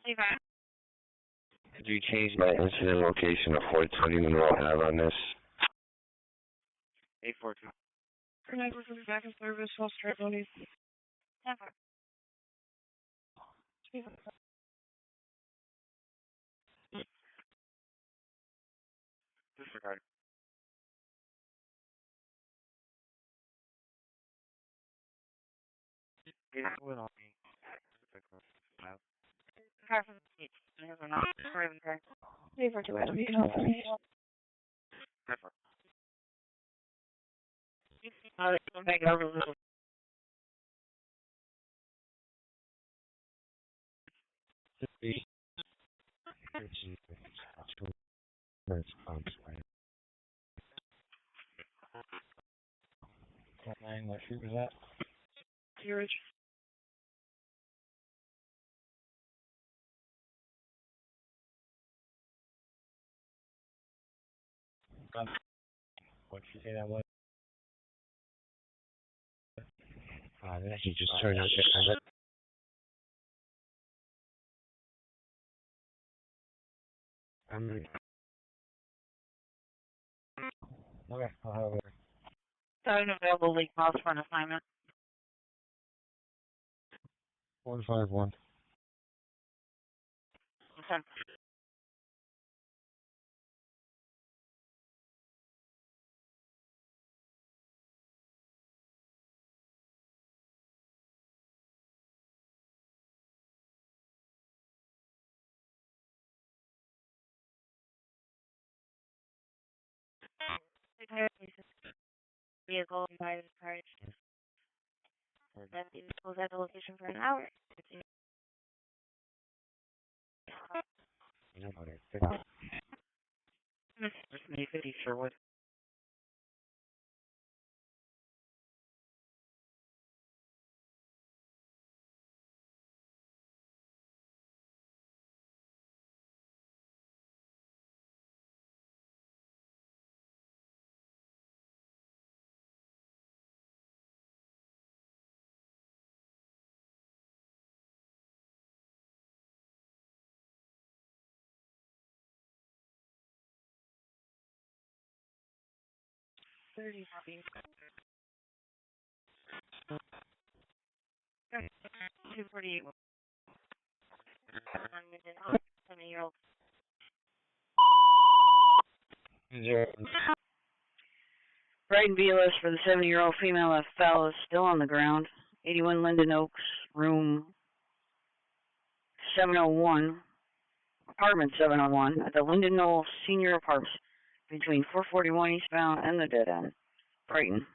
Okay. Could you change my incident location to 420 Monroe Ave on this? 842. Connect with the back and service, full straight bodies. 10-4. Disregard. Yeah, with all me. Car from the seat. These are not driving car. 342 Adam, you can help me. 10-4. Come back over a little. What street was that? Steerage. What'd you say that was? Then I should just turn out your Okay, I'll have it. Starting available leak calls for an assignment. 151. Okay. Vehicle by the car. That vehicle at the location for an hour. Just me 50 Sherwood. $30 copies. 248. 7-year-old. 0. Brighton BLS for the 70-year-old female that fell is still on the ground. 81 Linden Oaks, room 701, apartment 701, at the Linden Knoll Senior Apartments, between 441 eastbound and the dead end. Brighton.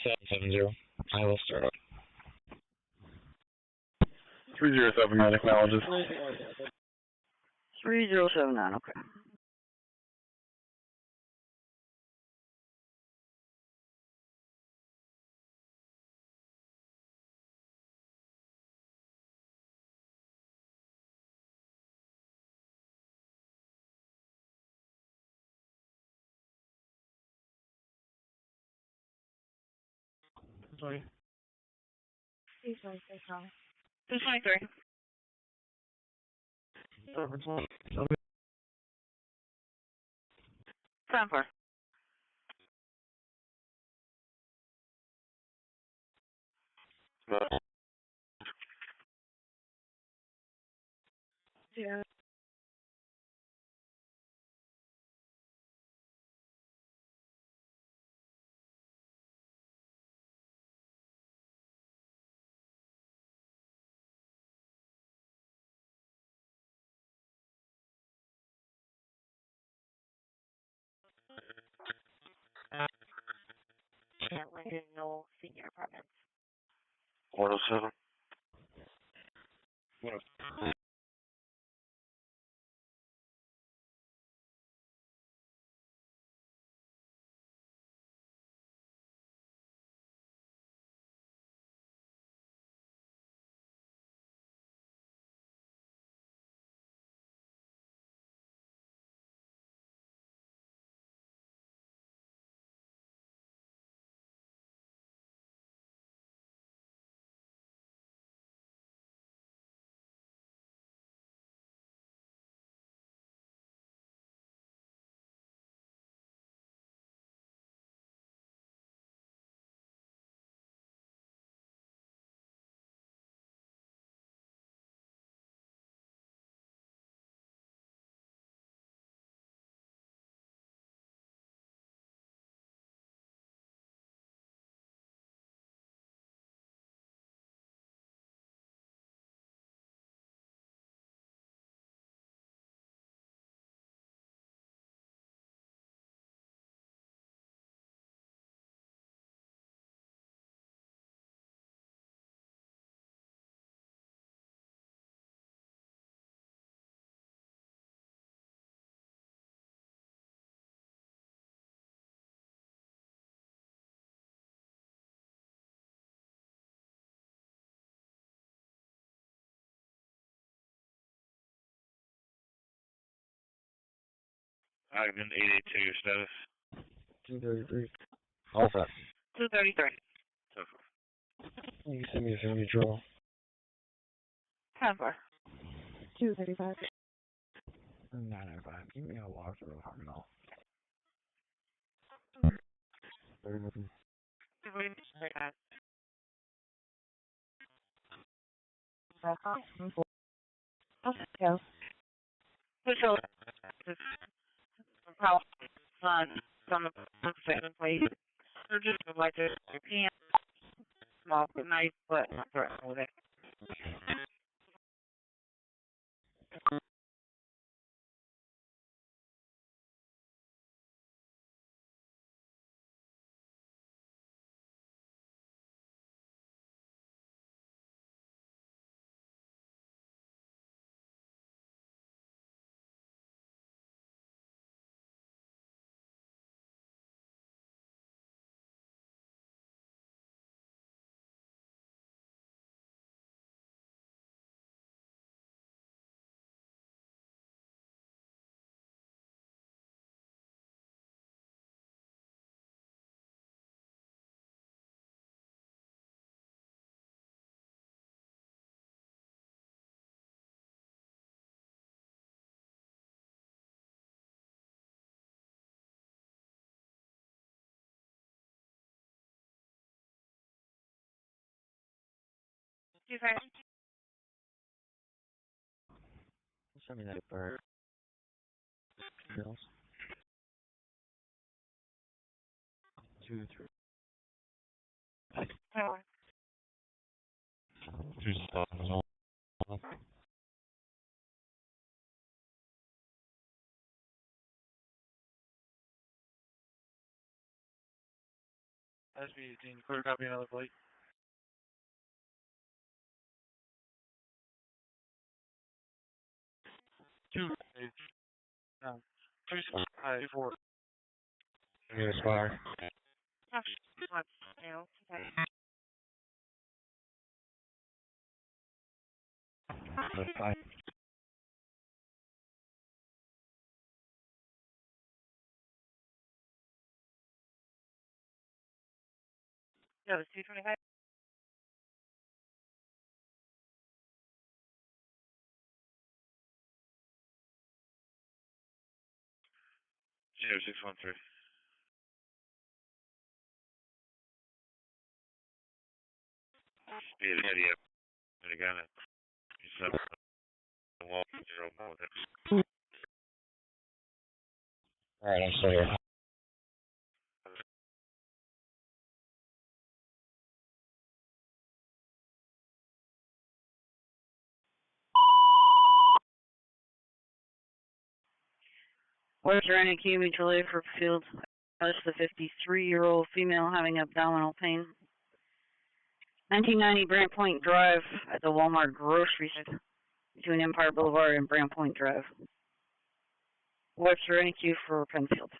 770. I will start up. 307 acknowledges. 3079, okay. Sorry. 223. 223. Time for. Yeah. at Lincoln Knoll Senior Apartments. 107. Ogden 882 status. 233. All set. 233. So You can send me a family draw. 10-4. 235. 995. Give me a walk through Harmon. Very nothing. Yeah. So, how some of the employees are just like their pants, small, but nice, but not threatening with it. Send me that bird. Bills. 2 3. SB18, clear copy another plate. 2 2 Yes, fire. Bye. Yeah, it's 225. 0613. Speed ahead, yep. And again, it's up the wall, 0 with it. Alright, I'm still here. Was there any key mutual aid for field? That's the 53-year-old female having abdominal pain. 1990 Brant Point Drive at the Walmart grocery store between Empire Boulevard and Brant Point Drive. Webster, any queue for Penfield.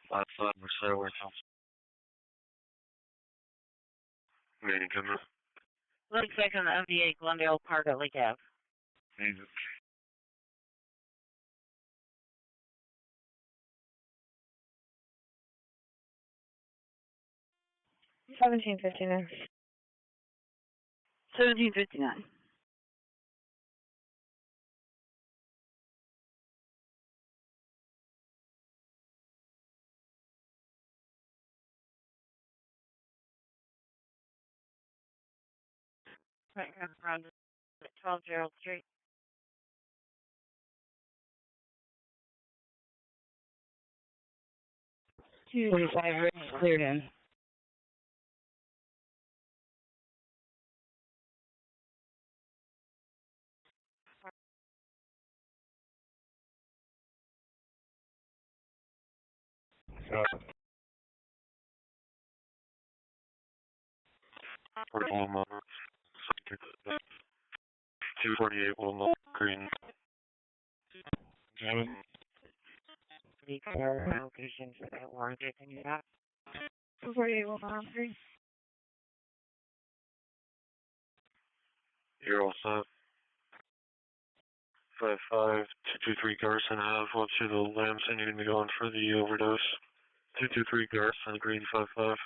That's Monroe Warehouse. Meeting Jimmer. Looks like on the MDA Glendale Park at Lake Ave. Meeting. 1759. 1759. Right around 12 Gerald Street. Two 45 cleared in. Sure. 41 Monroe. 248 Wilmot Green. Jamin. The car location for that warranty, can you have? 248 Wilmot Green. You're all set. 55223 Garrison Ave. What's to the Lamson? You're going to be going for the overdose. 223 Garrison, Green 55.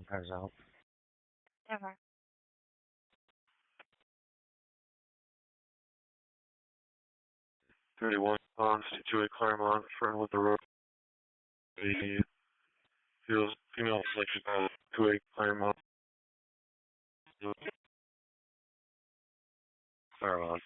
Cars out. Never. 31 Ponds, 228 Claremont, front with the road. The female like she's on 28 Claremont. Claremont.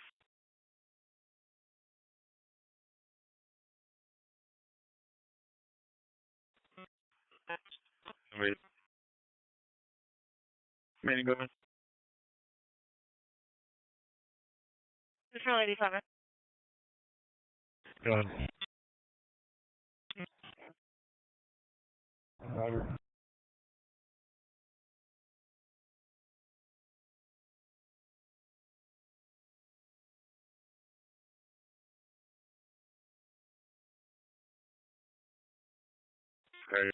Meeting Goodman. Control 87. Go ahead. Roger. Okay,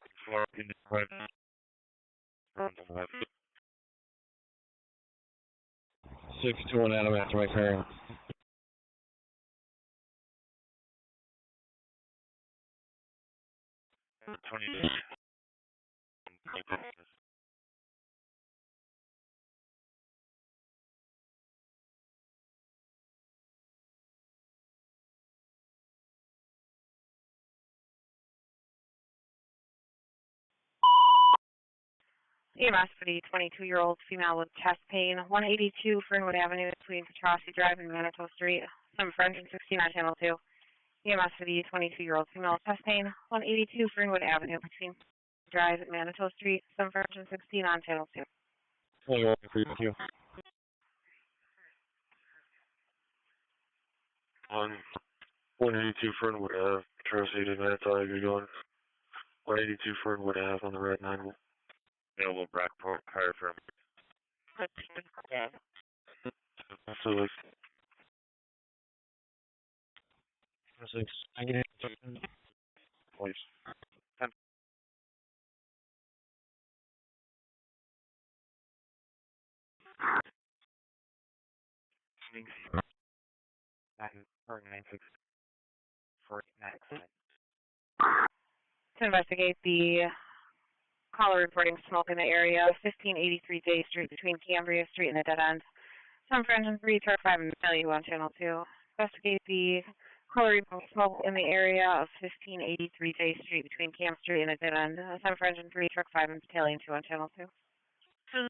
621 Adam after my parents. EMS for the 22-year-old female with chest pain, 182 Fernwood Avenue between Petrossi Drive and Manitou Street, some French and 16 on Channel 2. EMS for the 22-year-old female with chest pain, 182 Fernwood Avenue between Drive and Manitou Street, some French and 16 on Channel 2. Thank you. 182 Fernwood Ave, Petrossi to Manitou, you're going. 182 Fernwood Ave on the red 9. Available brockport, hire firm. So like 6. I get it. Please. 10. Or 96. For next. To investigate the caller reporting smoke in the area, 1583 J Street between Cambria Street and the dead end. Some French and 3 Truck 5 and value on Channel 2. Investigate the caller reporting smoke in the area of 1583 J Street between Cam Street and the dead end. Some French and 3 Truck 5 and Battalion 2 on Channel 2. 9.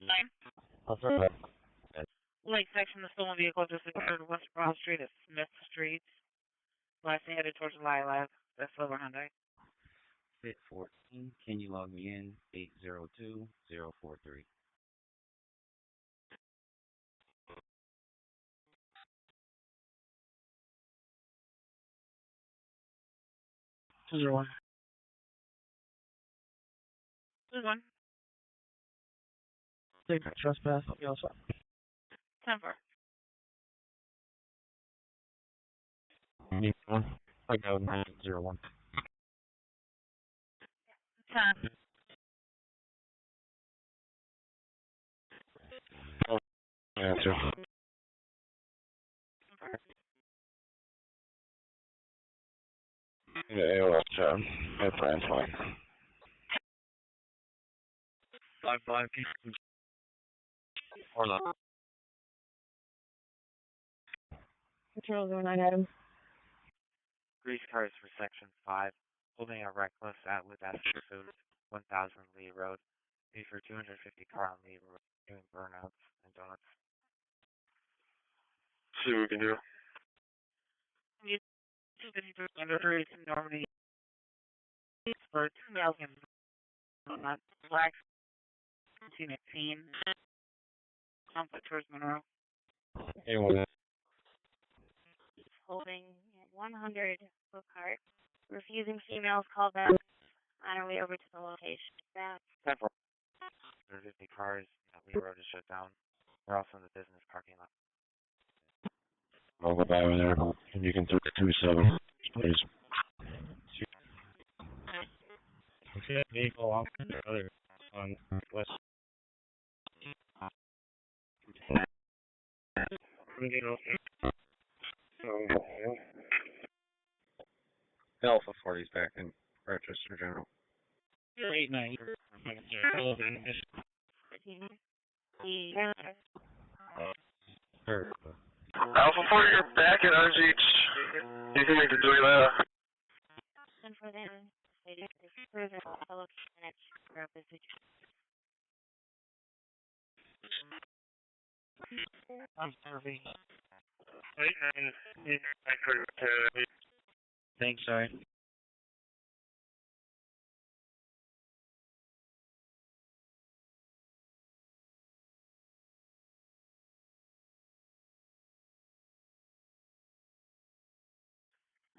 Light section of the stolen vehicle just occurred West Broad Street at Smith Street. Last headed towards Lilac. That's Silver Hyundai. Fit 14, can you log me in? 802043. 201. 2-1. Take trespass. You also. 10-4. I got 901. 10. Answer. Yeah, AOS job. That's fine. 5-5. Or not. Patrol 09 Adam. Grease cars for Section 5. Holding a reckless at Ludastic Foods, 1000 Lee Road. Paid for 250 car on Lee Road, doing burnouts and donuts. See what we can do. You 250 under 30 to Normandy for 2,000. Not black. 1918. Conflict towards Monroe. A1. Holding 100 book cart. Refusing females call back on our way over to the location. Back. 10-4. 250 cars, Lee Road is shut down. We're also in the business parking lot. I'll go by over there. And you can 327, please. Okay, that vehicle on the other on west. Alpha 40's back in Rochester General. You're 8-9. Alpha 4, you're back at RGH. You can make the doing that. And for them, they did further fellow candidates for opposition. I'm sorry. Thanks, sorry.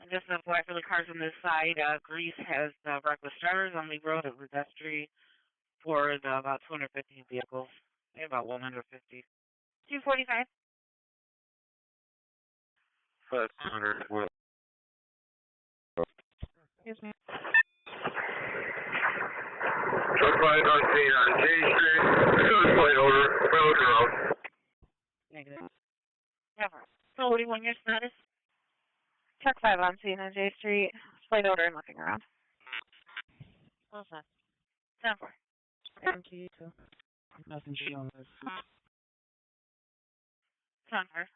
And just an FYI for the cars on this side, Grease has reckless drivers on the road at Ludastry for about 250 vehicles. Maybe about 150. 245. 500. What? Yes, ma'am. Truck 5 on K Street. Plate over. Road road. Negative. Never. So what do you want your status? Truck 5 on St. J Street. Plate order and looking around. What's that? 10-4. Guarantee too. Nothing showing this. 10-4.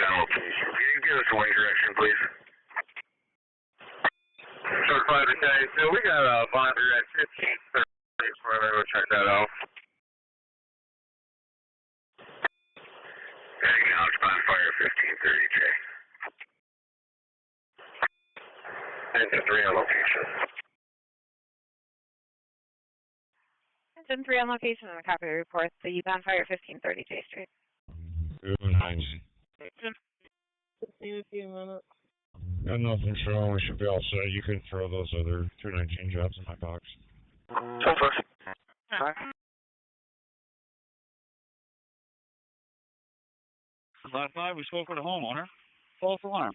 Location. Can you give us a way direction, please? Truck 5 to K. So we got a bonder at 1530. We're going to go check that out. Acknowledge bond fire 1530J. Engine 3 on location. Engine 3 on location and a copy report. The bonfire 1530 J Street. Good night. See you in a few minutes. Got nothing showing. We should be all set. You can throw those other 219 jobs in my box. 10-4. 5-5, we spoke with a homeowner. False alarm.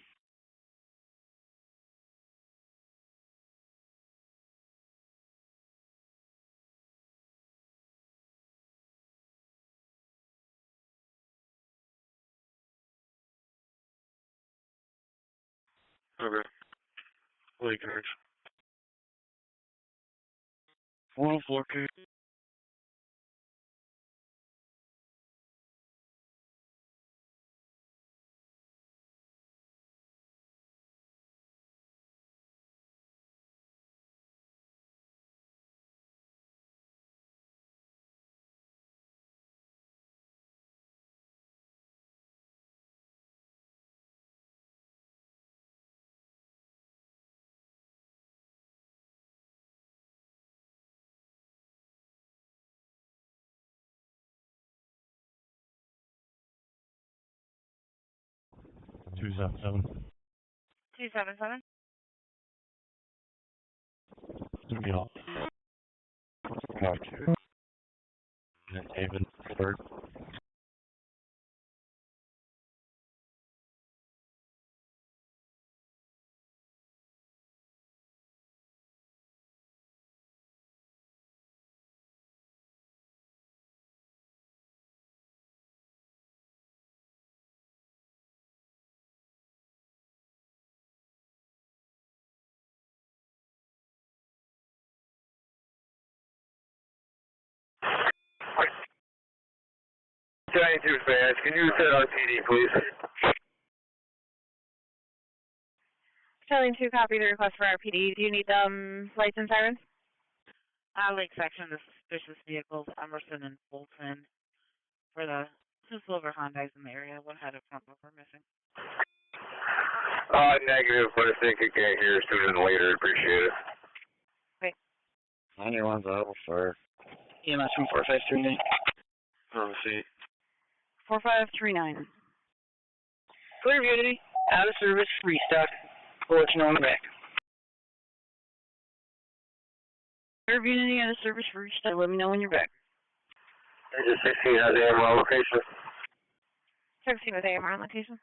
Okay. Lake Ridge. 104K. 277. 277. Be all. Gotcha. And David, third. Two fans, can you set on PD, please? Sterling 2, copy the request for RPD. Do you need lights and sirens? Lake section of suspicious vehicles, Emerson and Fulton. For the two silver Hondas in the area, what had a front bumper missing? Negative, but I think you can't hear sooner than later. Appreciate it. Okay. 91's out for EMS from 4539. See. 4539. Clear Unity, out of service, restock. We'll let you know on the back. Clear Unity, out of service, restock. Let me know when you're back. Engine 16 has AMR on location. 16 with AMR on location.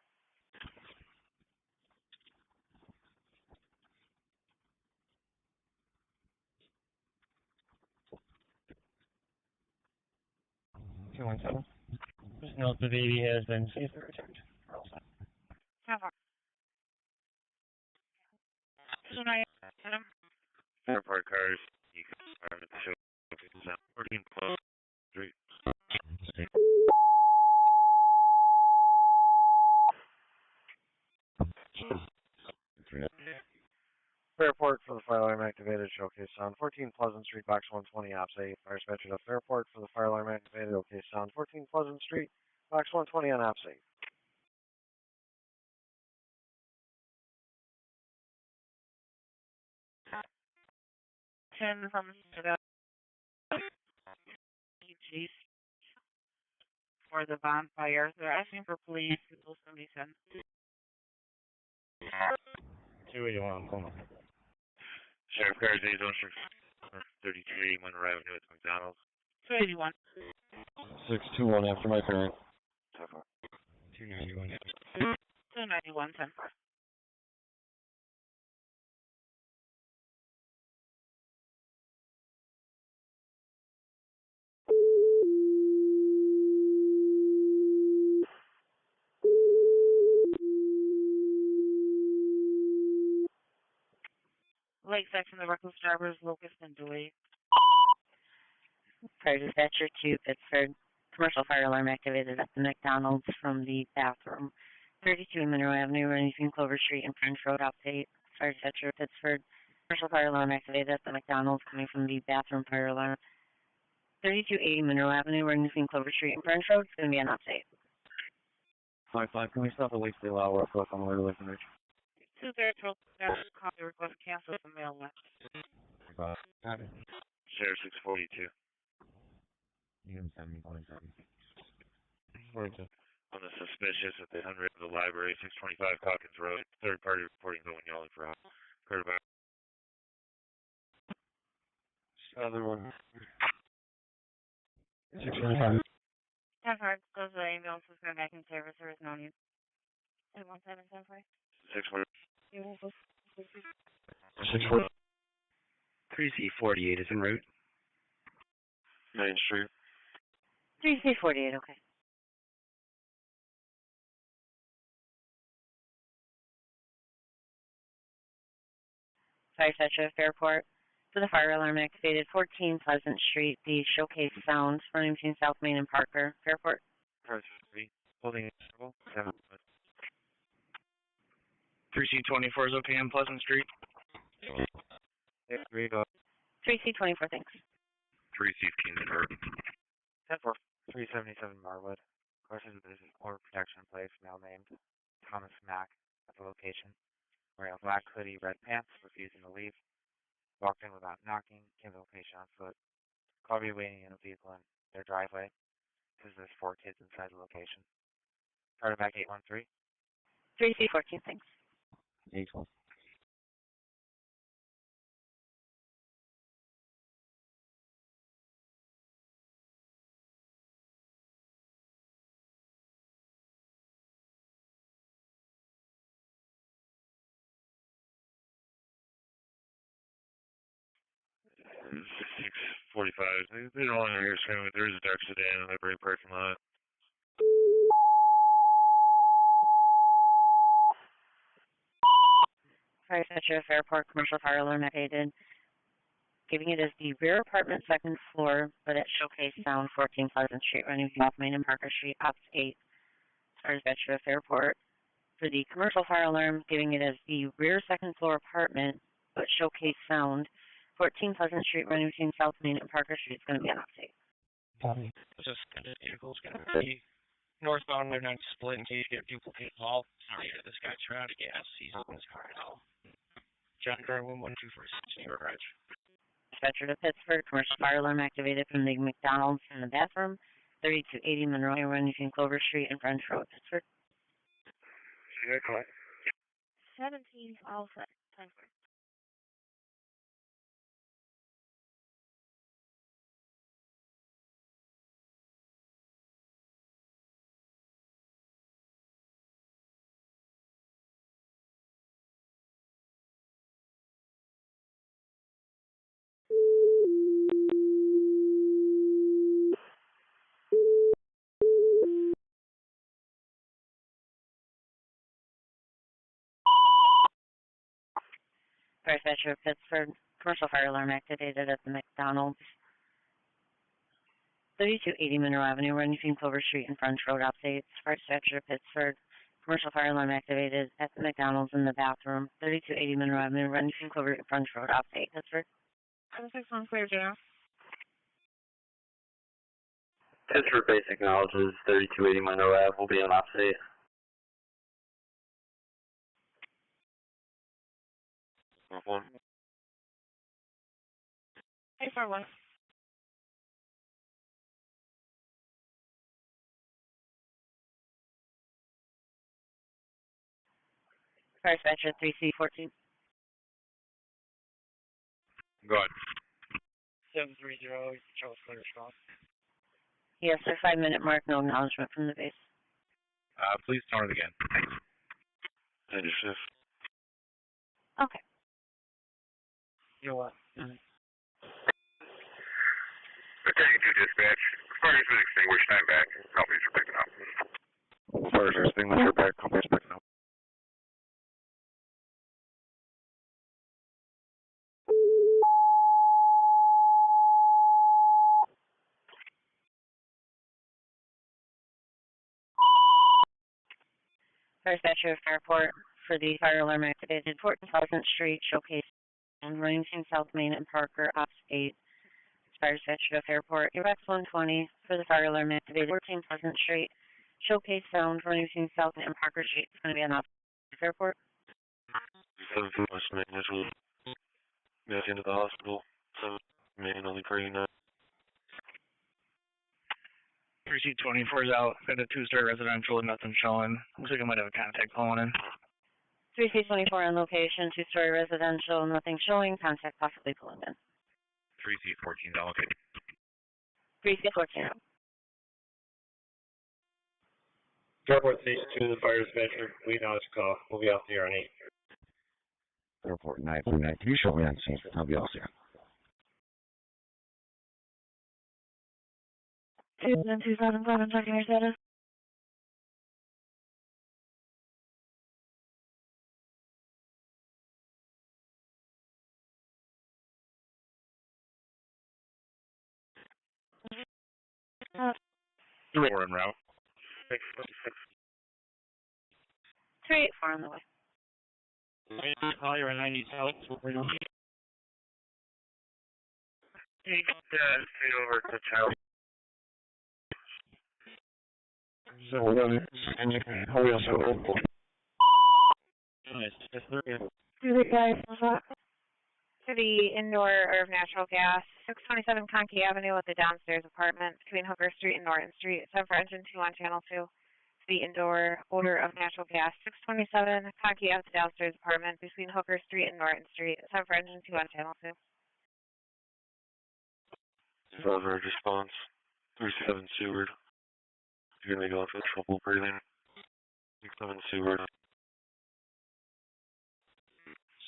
Two one seven. Just note the baby has been safely returned. How far? 29. Fairport cars, you can show 14 close street. Fairport for the fire alarm activated, showcase sound 14 Pleasant Street, box 120, ops 8. Fire dispatcher to Fairport for the fire alarm activated, okay sound 14 Pleasant Street, box 120 on ops 8. 10 from the EGs for the bonfire. They're asking for police. People 77. 281, come on. Sheriff Cars, A Zone 33, Monroe Avenue at McDonald's. 281. 621 after my parent. 291. 291, 10. Lake section, the reckless drivers, Locust and Dewey. Fire dispatcher to Pittsford. Commercial fire alarm activated at the McDonald's from the bathroom. 32 Monroe Avenue, running between Clover Street and French Road, update. Fire dispatcher Pittsford. Commercial fire alarm activated at the McDonald's coming from the bathroom fire alarm. 3280 Monroe Avenue, running between Clover Street and French Road. It's going to be an update. 5-5, can we stop at Lakesdale Hour real quick on the way to Lake Ridge? 230, copy request cancel from mail left. Sheriff 642. You can send me 27. 42. On the suspicious at the henrietta of the library, 625 Calkins Road. Third party reporting going yelling for help. Heard about. Other one. 625. 10 hard, those are ambulance was going back in service. There is no need. 217, 10 5. 640. 640. 3C48 is en route. Main Street. 3C48, okay. Fire dispatcher at Fairport. For the fire alarm activated, 14 Pleasant Street. The showcase sounds running between South Main and Parker. Fairport. Cars 3, holding interval 7. 3C24 is okay on Pleasant Street. 3 go. 3C24, thanks. 3C Kingsburg. 10-4. 377 Marwood. Question is or protection in place, male named Thomas Mack at the location. Wearing a black hoodie, red pants, refusing to leave. Walked in without knocking, came to the location on foot. Call be waiting in a vehicle in their driveway. Says there's 4 kids inside the location. Started back 813. 3C14, thanks. 812. Six 45. They don't want to hear screaming. There is a dark sedan in the Library parking lot. Fire dispatcher, Fairport, commercial fire alarm activated. Giving it as the rear apartment, second floor, but at Showcase Sound, 14 Pleasant Street, running from Main and Parker Street, Ops 8. Fire dispatcher, Fairport. For the commercial fire alarm, giving it as the rear second floor apartment, but Showcase Sound, 14 Pleasant Street, running between South Main and Parker Street. It's going to be an update. Copy. Just this vehicle's going to be northbound. They're not split in case you get duplicate call. Sorry, this guy's run out of gas. He's in his car now. John Garland, 124 New York Ridge. Dispatcher to Pittsford, commercial fire alarm activated from the McDonald's in the bathroom, 3280 Monroe, running between Clover Street and French Road, Pittsford. 17 all set. Time for Fire dispatcher of Pittsford, commercial fire alarm activated at the McDonald's, 3280 Monroe Avenue, running between Clover Street and French Road, updates. Fire dispatcher of Pittsford, commercial fire alarm activated at the McDonald's in the bathroom, 3280 Monroe Avenue, running between Clover and French Road, update. Pittsford. 761 clear, General. Pittsford base acknowledges 3280 Monroe Ave will be on update. One. 841. Fire dispatcher 3C14. Go ahead. 730, Charles Clear Strong. Yes, sir, 5-minute mark, no acknowledgement from the base. Please tell it again. End your shift. Okay. You're what? Okay, to dispatch. Fire's been extinguished. I'm back. Companies are picking up. Fire's are extinguished. Back. Company's picking up. Fire dispatcher of Fairport for the fire alarm activated 14 Pleasant Street, Showcase, and running between South Main and Parker, Ops 8. Fire dispatcher of Fairport, Rex 120 for the fire alarm activated 14 Pleasant Street, Showcase Sound, running between South Main and Parker Street. It's going to be an off Fairport. 7 West Main, initially. Back into the hospital. 7 Main, only praying now. 3C24 is out at a two-story residential and nothing showing. Looks like I might have a contact calling in. 3C24 on location, two-story residential, nothing showing, contact possibly pulling in. 3C14 down, okay. 3C14 out. Fairport Station 2, the fire dispatcher. We acknowledge the call. We'll be off the air on 8. Fairport 939. Can you show me on scene? I'll be all set. 277, checking your status. We're en route. 384 on the way. Call you're on 90 South. You stay over to Charlie. So we're going to, and you can, we also, Do the guys, what's that? To the indoor of natural gas, 627 Conkey Avenue with the downstairs apartment between Hooker Street and Norton Street. 7 for engine 2 on channel 2. feet indoor, odor of natural gas, 627 Conkey Ave downstairs apartment between Hooker Street and Norton Street, 7 for engine 2 on channel 2. Driver response, 37 Seward. You're going to be going for trouble breathing. 67 Seward.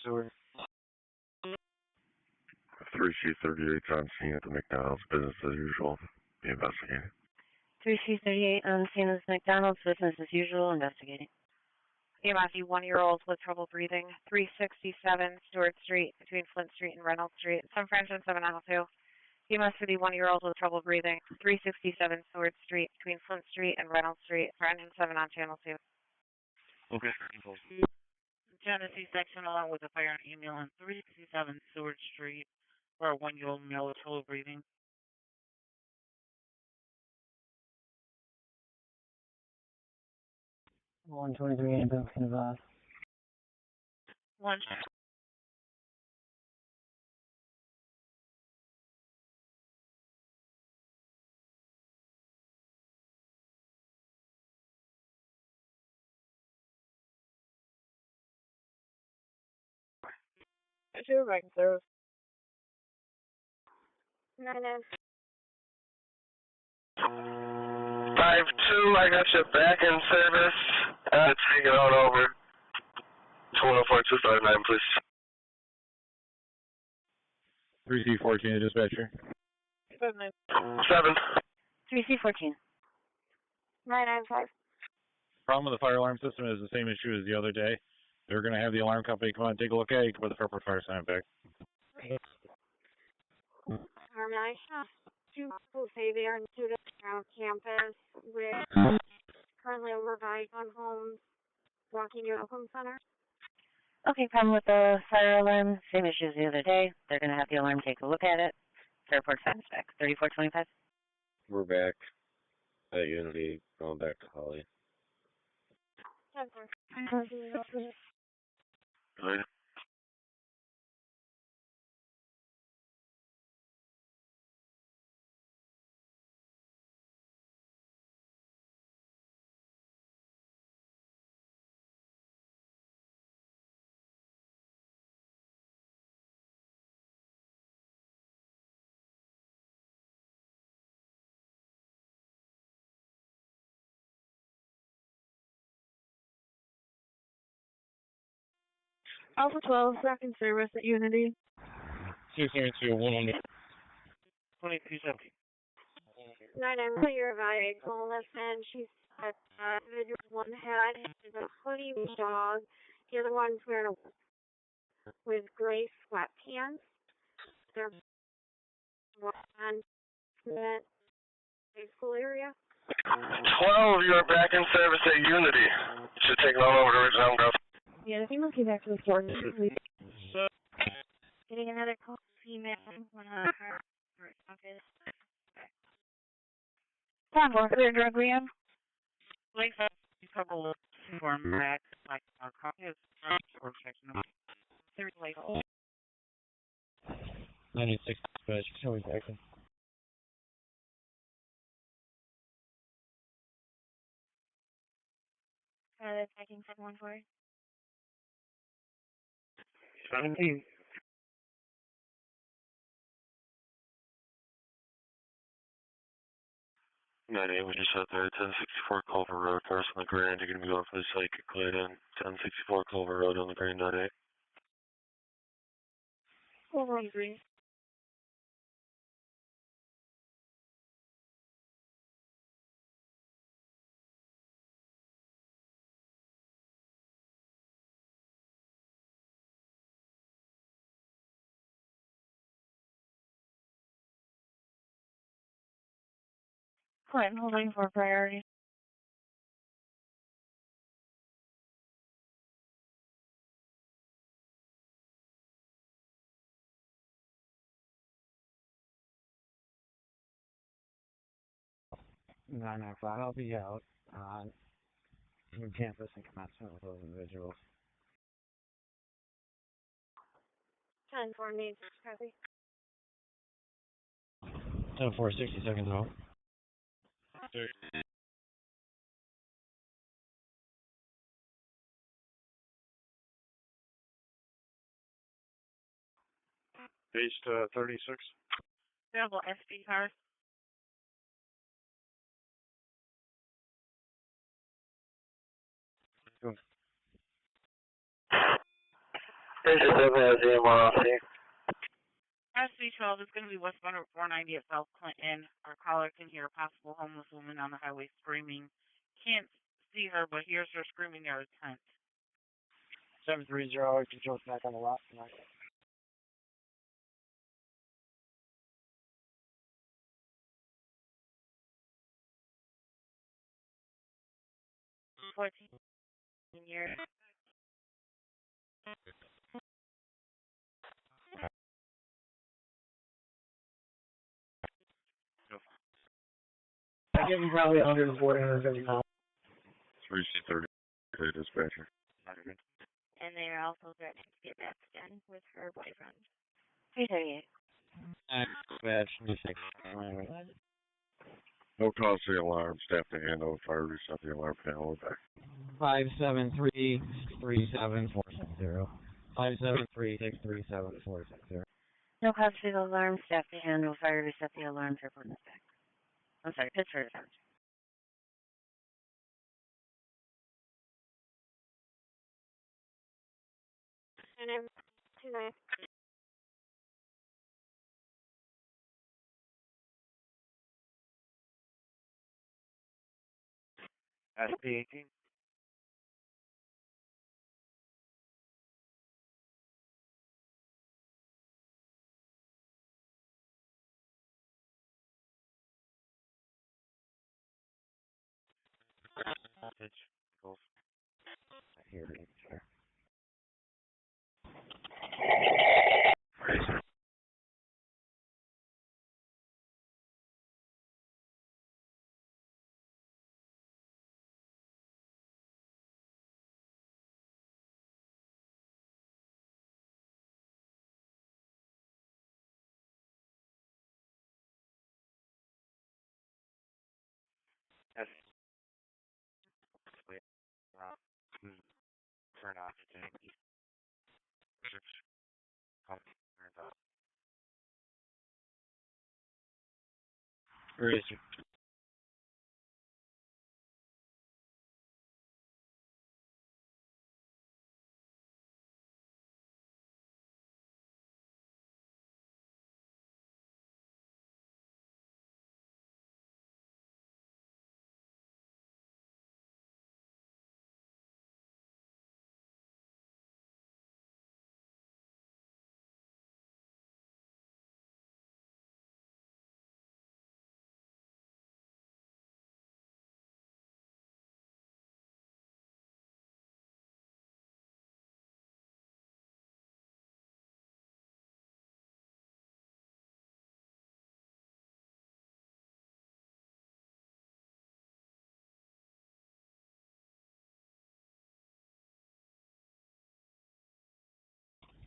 Seward. 3C38 on scene at the McDonald's, business as usual. Be investigating. 3C38 on scene of McDonald's, business as usual, investigating. EMS 1-year-old with trouble breathing, 367 Stewart Street between Flint Street and Reynolds Street, 7 for engine 7 on 2. EMS for the 1-year-old with trouble breathing, 367 Stewart Street between Flint Street and Reynolds Street, for engine 7 on channel 2. Okay. Genesee section along with a fire and ambulance, 367 Seward Street, for a 1-year-old male with trouble breathing. 123 ambulance can advise. 1. Sure, I can serve. 9F. 5-2, I got you back in service. Take it on over. 204-259, please. 3C14 to dispatcher. 7. 3C14. 995. Problem with the fire alarm system is the same issue as the other day. They're going to have the alarm company come out and take a look at it. You can put the Fairport fire sign back. I have 2 people say they are in students around campus with currently over by gun homes walking to Welcome Center. Okay, problem with the fire alarm, same issue as the other day. They're going to have the alarm take a look at it. Fairport signs back. 3425. We're back at Unity, going back to Holly. 9. Alpha 12, back in service at Unity. 272, 100. 2270. 9M, clear by Golison. She's got individual. One head is a hoodie dog. The other one's wearing with gray sweatpants. They're on the school area. 12, you are back in service at Unity. Should take it all over to Ridge Grove. Yeah, the female came back to the store. Getting another call, female, went on her office. Time for clear drug rehab. Like a couple of form back, like our copy of or section. There's like 96 dispatch, show me back. Taking 714. 17. 9-8, we just out there at 1064 Culver Road, cars on the Grand. You're going to be going for the psychic light on 1064 Culver Road on the Grand, 9-8. 413. Clinton holding for priority. Nine nine five. I'll be out on campus and commencement with those individuals. 10-4 needs copy. 10-4, 60 seconds out. Base 36. Available SP cars. Base 7 has EMR off here. SB12 is going to be westbound Route 490 at South Clinton. Our caller can hear a possible homeless woman on the highway screaming. Can't see her, but hears her screaming near a tent. 730, control back on the lot tonight. Years. I give him probably under the 450 miles. 3C30, dispatcher. And they are also threatening to get back again with her boyfriend. 338. Dispatch, 26. No cause to the alarm. Staff to hand over fire, reset the alarm panel. We're back. 573-637-460. 573-637-460. No cause for the alarm. Staff to handle fire. Reset the alarm. Fairport is back. I'm sorry, Pittsford is out. And I'm tonight. SP18. Pitch. Goals. Here it is, sir. Yes. Wait. Turn off. Where is it?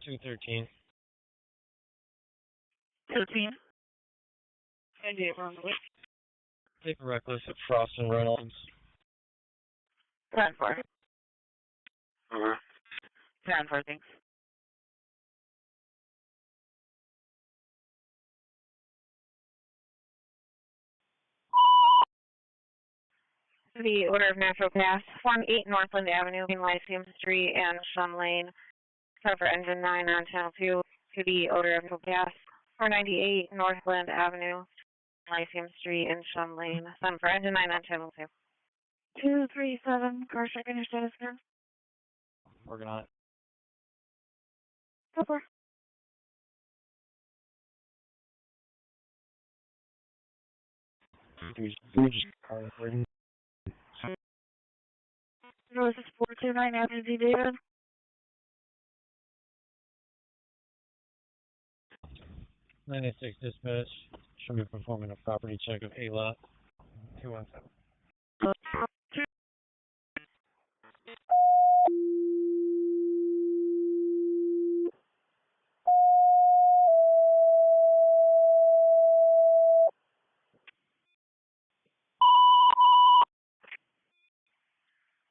$213. 13. And you on the way. Paper reckless at Frost and Reynolds. 10-4. 10-4, thanks. The order of natural gas, Form 8 Northland Avenue, between Lyceum Street and Shun Lane. Cover engine 9 on channel 2 to the odor of natural gas, 498 Northland Avenue, Lyceum Street and Shun Lane. Sun for engine 9 on channel 2. 237, car checking your status now. Working on it. Go for it. No, this is 429 after Z David. 96 dispatch. Should be performing a property check of A lot. 217.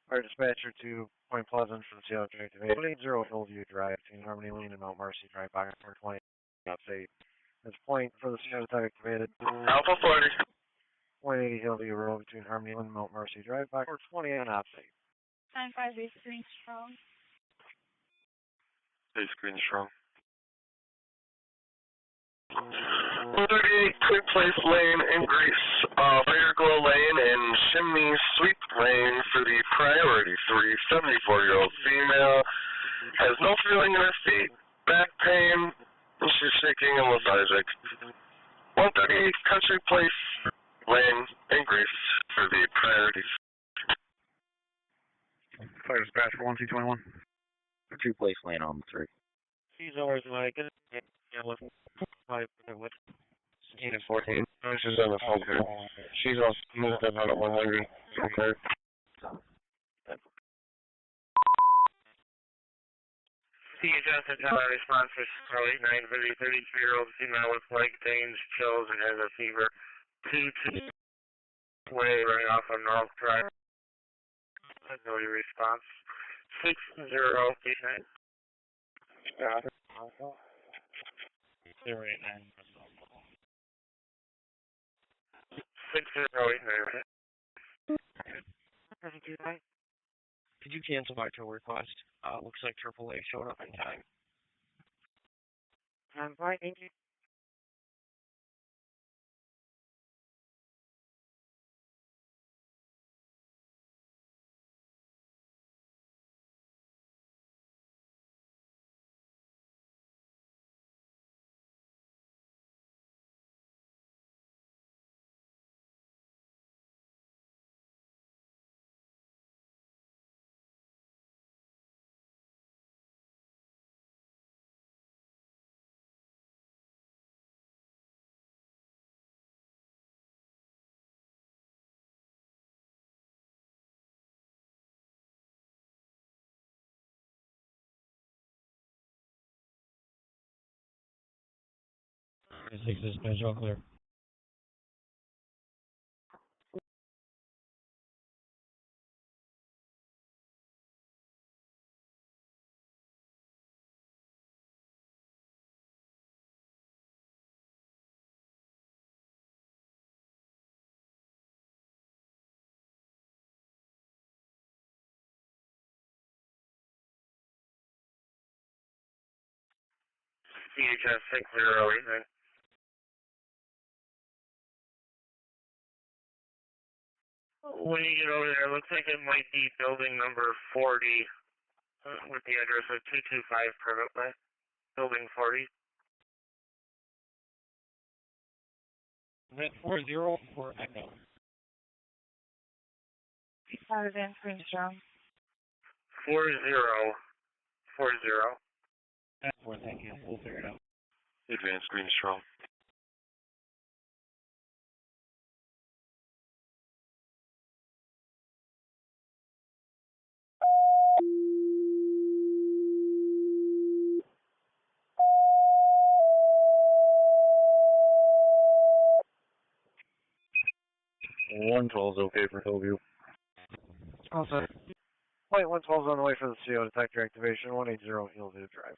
Fire dispatcher to Point Pleasant for the Seattle Directive 880 Hillview Drive between Harmony Lane and Mount Marcy Drive, Back 420. update. This point for the CO activated. Alpha 40. 180 Hillview Road between Harmony and Mount Mercy Drive, backward 20 on update. 9-5 base screen strong. Base screen strong. 138 Quick Place Lane in Greece, Fire Glow Lane and Chimney Sweep Lane for the priority 3, 74-year-old female. Has no feeling in her feet, back pain, and she's shaking and lethargic. 138 Country Place Lane in Greece for the priorities. Fire dispatch for 1221. Country Place Lane on the 3. She's always like, yeah, with 16 and 14. She's on the phone here. She's all moved up on 100. Okay. CHS and tele response for Charlie 33-year-old female with leg pains, chills, and has a fever. 2-2 way right off of North Drive. That's no response. 6-0. 089. 6-0-8-9. Could you cancel my tow request? Looks like AAA showed up in time. I'm fine, thank you. Dispatch all clear. CHS 6-0-8-9. When you get over there, it looks like it might be building number 40 with the address of 225 Private Way. Building 40. Is that 40 or Echo? 5 in screen strong. 40. 40. That's what that is. We'll figure it out. Advanced Green Strong. One 12 is okay for Hillview. All set. Flight 112 is on the way for the CO detector activation. 180 Hillview Drive.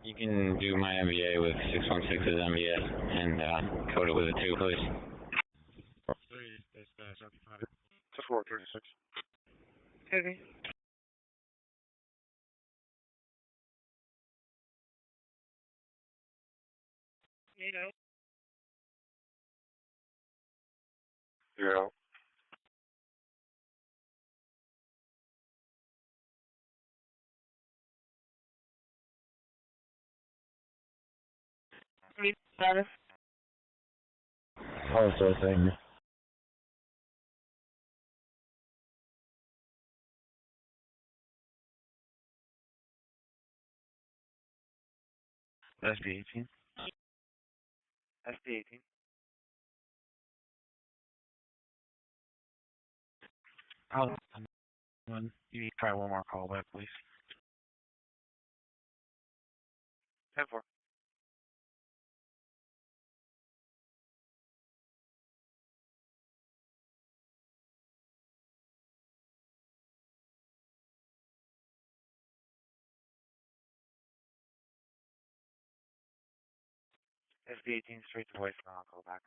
You can do my MVA with 616's MVS and code it with a 2, please. 436. Okay. Yeah. Status. Also, thing. SB18. SB18. You need to try one more call back, please. 10-4. SB 18 straight to voicemail. I'll call back.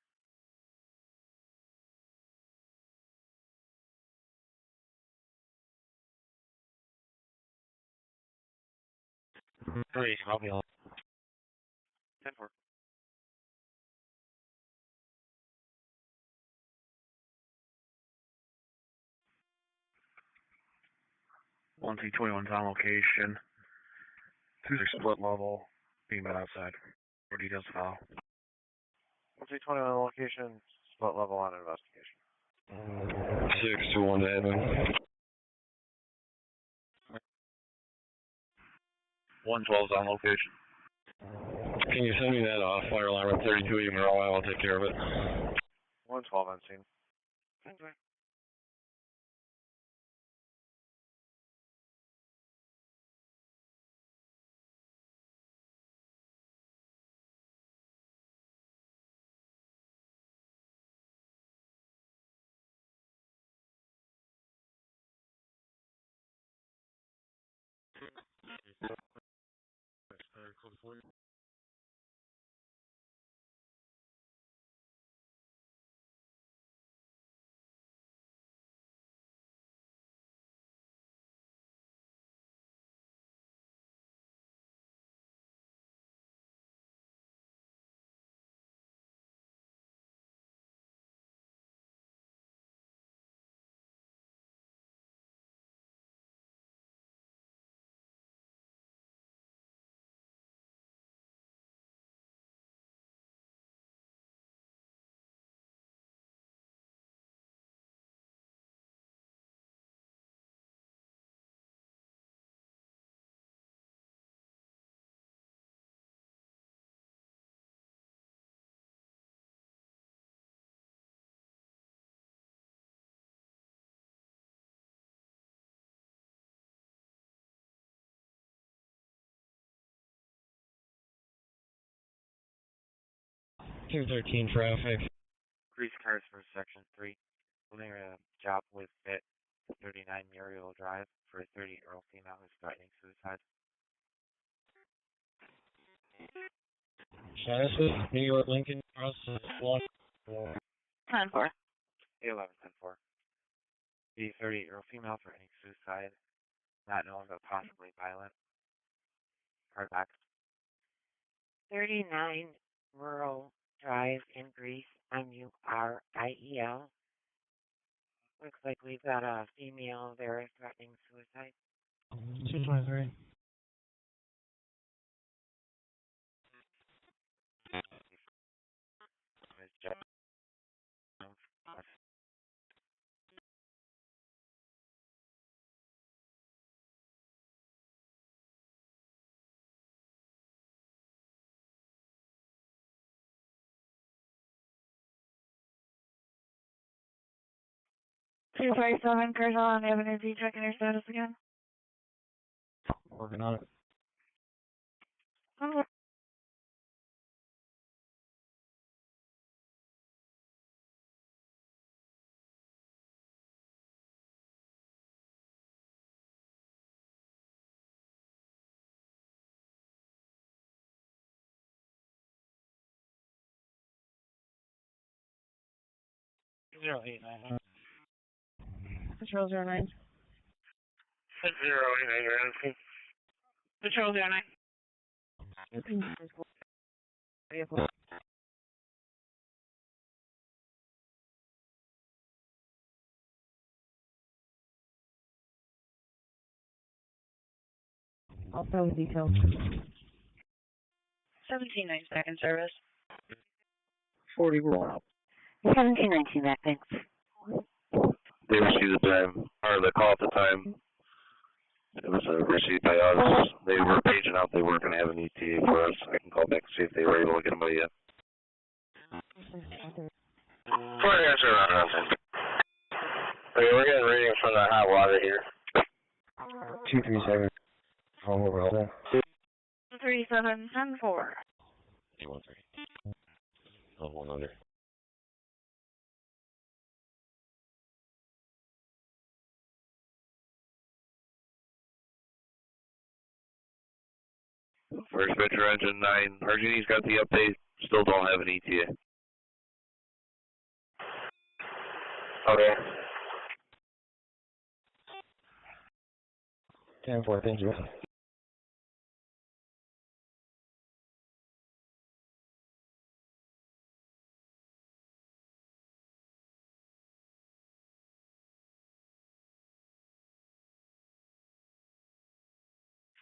Three, I'll be on. 10-4. One T21's on location. 2 split level. Female outside. More details follow. 1 T21 on location. Split level on investigation. 621 to admin. 112's on location. Can you send me that fire alarm at 32 Monroe? I'll take care of it. 112 on scene. Okay. Two 13 traffic. Grease cars for section 3. Doing a job with Fit 39 Muriel Drive for a 30-year-old female who's threatening suicide. Genesis, New York, Lincoln, Cross, 1. 10-4. 11-10-4. The 38-year-old female threatening suicide, not known but possibly violent. Card back. 39 Rural Drive in Greece, Muriel. Looks like we've got a female there threatening suicide. 223. Two 57 Curzon Avenue, D, checking your status again. Working on it. Okay. Zero 89. Patrol 09. 089. Patrol 09. Vehicle. I'll tell the details. 17-9 second service. 40 roll out. 17-19 back, thanks. They received the time, or the call at the time. It was received by us. They were paging out. They weren't going to have an ETA for us. I can call back and see if they were able to get them by yet. 4 guys are around time. Okay, we're getting readings from the hot water here. 237. Home over all day. 37 10-4. 813. Oh, 1 under. First Venture Engine 9. Argentini's got the update. Still don't have an ETA. Okay. 10-4, thank you.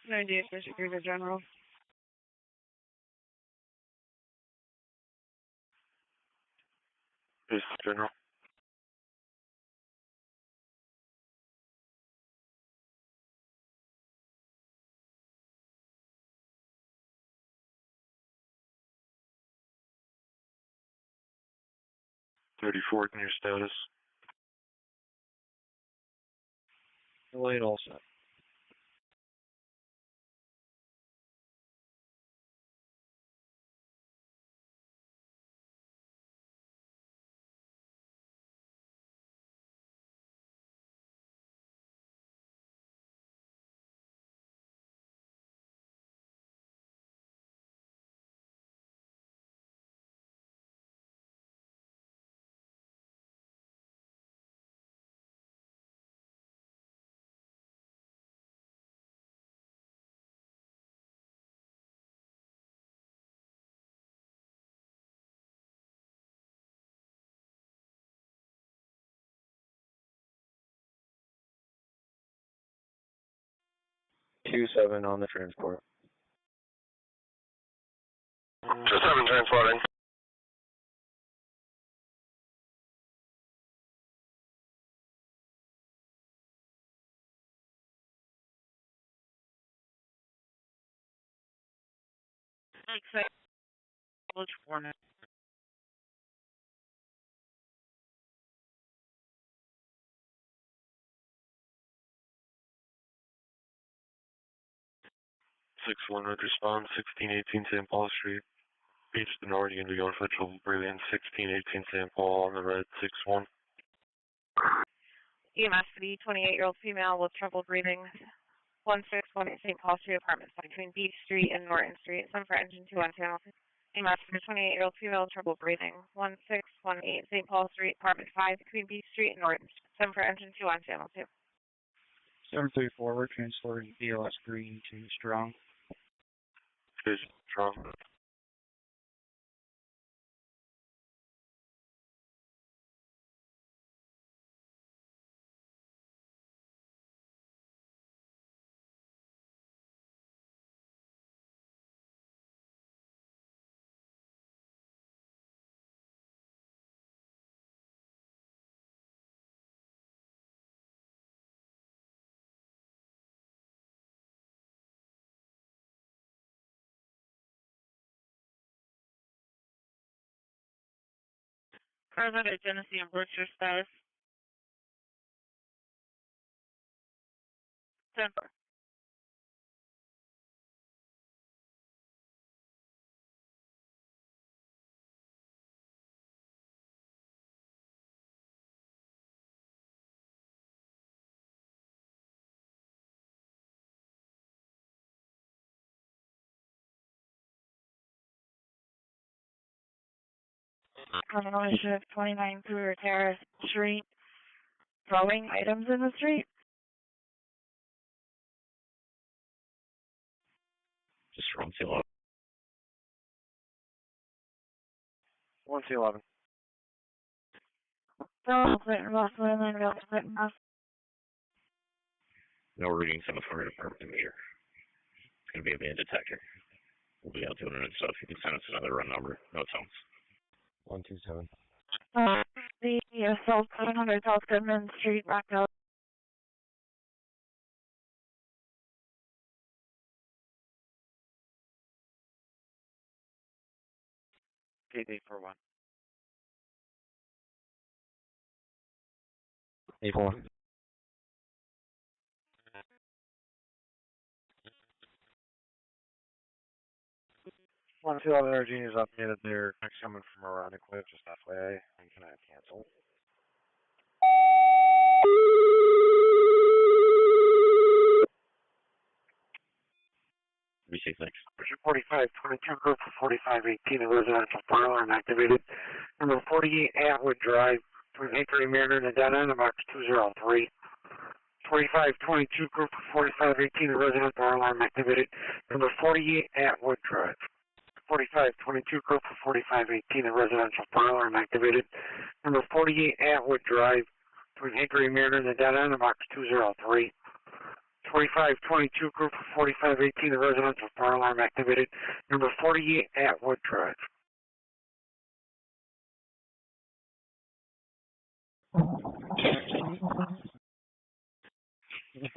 No idea, District General. Yes, General. .34 in your status. Delayed all set. On the transport. 2-7 transporting. Village 4. 6-1 would respond, 1618 St. Paul Street. Beach the north, you're going to be going for trouble breathing. 1618 St. Paul on the red, 6-1. EMS for the 28-year-old female with trouble breathing. 1618 St. Paul Street, apartment between Beach Street and Norton Street. Some for engine 2 on channel 2. EMS for the 28-year-old female with trouble breathing. 1618 St. Paul Street, apartment 5 between Beach Street and Norton Street. Some for engine 2 on channel 2. 734, we're transferring BLS Green to Strong. Is Strong. Cars under Genesee and Berkshire status. 10-4. Illinois Shift 29 Cougar Terrace Street. Throwing items in the street. Just from 211. 1211. Bill Clinton, Russell, and then Bill Clinton, Russell. No readings on the fire department meter. It's going to be a van detector. We'll be out doing it and stuff. You can send us another run number. No tones. 127. The South 700 South Goodman Street, Rockville. KD for 1. 8-4. One, two other Genies updated their next coming from around the cliff, just FYI, and cannot cancel. Be safe, thanks. Pursuit 4522, group for 4518, a residential fire alarm activated. Number 48 Atwood Drive, between Hickory, Mendon, and dead end, box 203. 4522, group for 4518, a residential fire alarm activated. Number 48 Atwood Drive. 4522, group for 4518, a residential fire alarm activated. Number 48 Atwood Drive, between Hickory, Mendon, and dead end, box 203. 4522, group for 4518, a residential fire alarm activated. Number 48 Atwood Drive.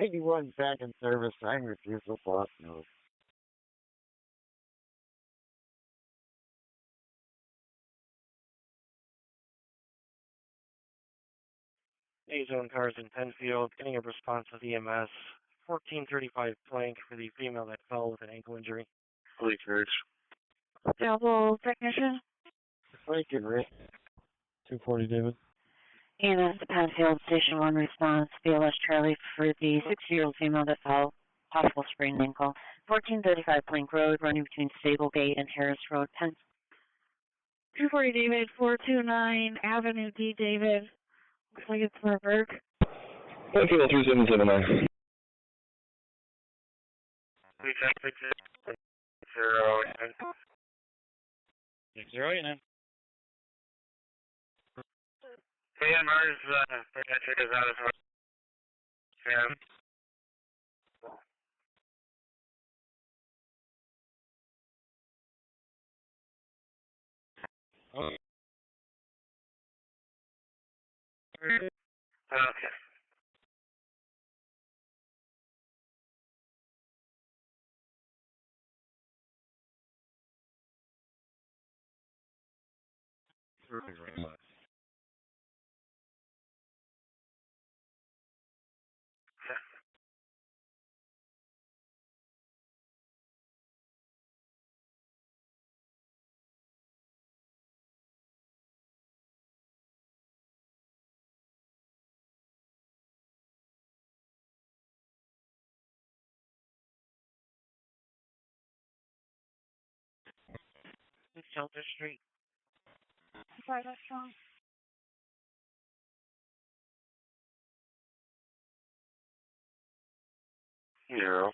Anyone back in service, sign refusal, boss knows. A-zone cars in Penfield, getting a response with EMS. 1435 plank for the female that fell with an ankle injury. Police search. Available technician. Lincoln, Rick. 240, David. EMS to Penfield, Station 1 response, BLS Charlie for the 60-year-old female that fell, possible sprained ankle. 1435 Plank Road, running between Stable Gate and Harris Road, Penn. 240 David, 429 Avenue D David. Looks like it's for Burke. Penfield 3779. 608. Hey, Mars, pediatric is out of Sam. Okay. Shelter Street. Sorry, that's wrong. Zero.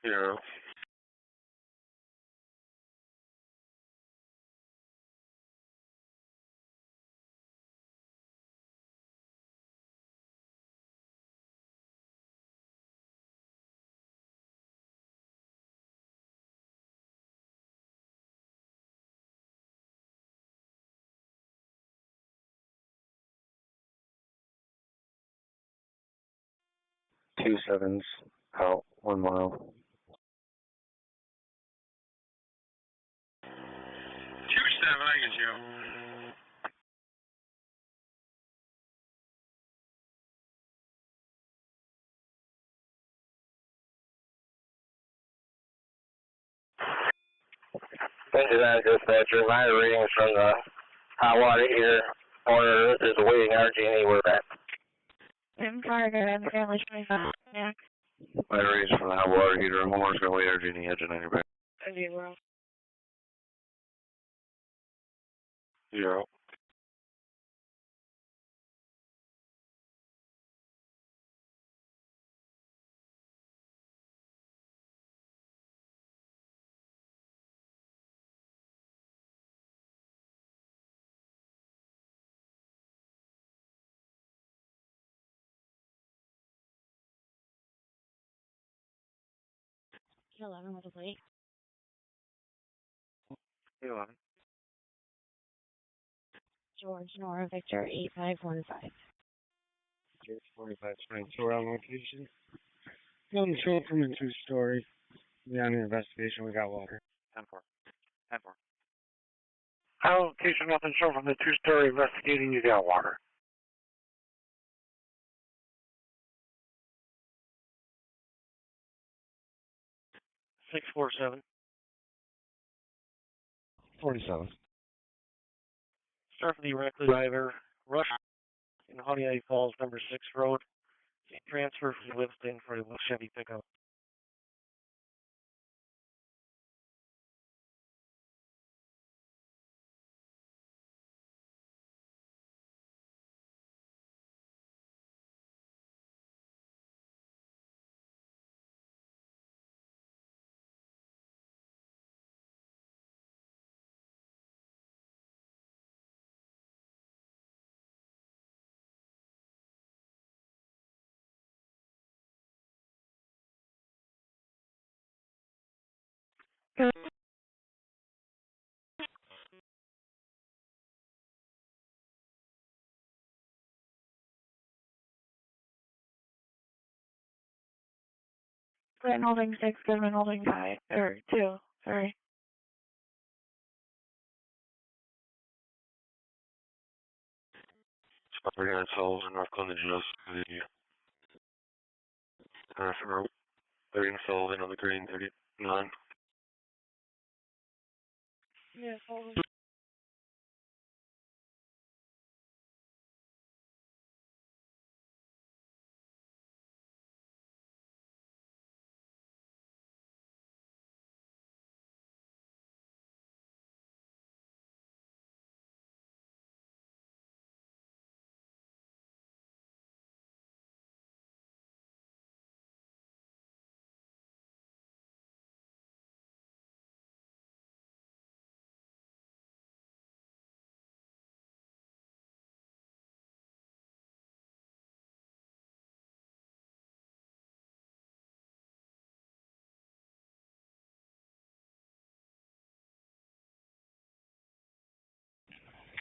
Zero. Two sevens out 1 mile. 27, I get you. Thank you, dispatcher. My readings from the hot water heater order is awaiting RG&E. We're back. I'm Carter and the family 25. Yeah. My readings from the hot water heater. Homework's going to wait RG&E. Engine on your back. Okay, well. Zero. K 11 was a late. 11. George Nora Victor 8515. George 4522 on location. Building show from a 2-story. Beyond the investigation, we got water. 10-4. 10-4. Location nothing shown from the 2-story investigating, you got water. Six four seven. 47. Start for the reckless driver Rush in Honeoye Falls, number 6 Road. Transfer from Livingston for a Chevy pickup. Clinton holding 6, Goodman holding 5, or 2, sorry. Operator Sullivan, North Clinton, just the Larry Sullivan on the green, 39. Yes, holding.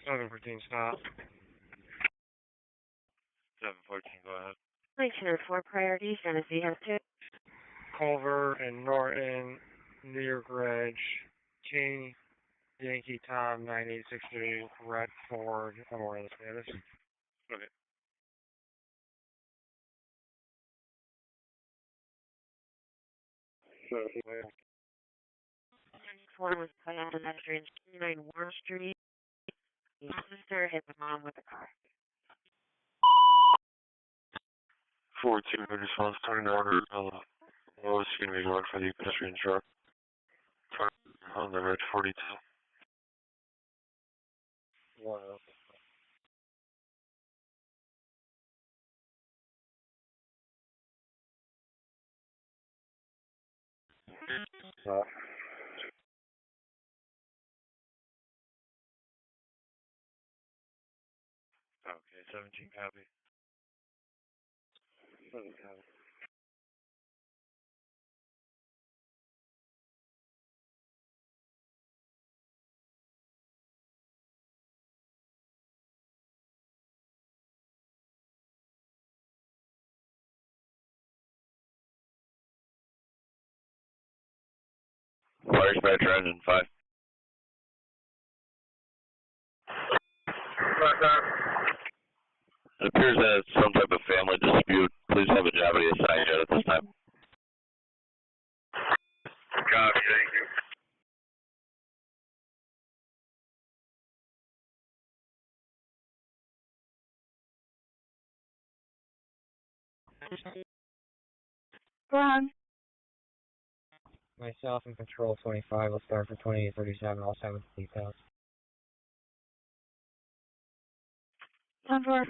Seven 14 stop. 714, go ahead. Make sure 4 priorities, Genesee has 2. Culver and Norton, New York Ridge, King, Yankee Tom, 9863, Red Ford, Memorial status. Okay. One was put out on pedestrian 29 Warren Street. The sister hit the mom with the car. 4-2, response, turning order, what was going to be going for the pedestrian truck? On the red 42. Wow. Okay, 17 copy. 7 copy. Fire dispatcher, engine 5. It appears that it's some type of family dispute. Please have a deputy assigned yet at this time. Copy, thank you. Go on. Myself and Patrol 25 will start for 2837, all 7 details. 10-4.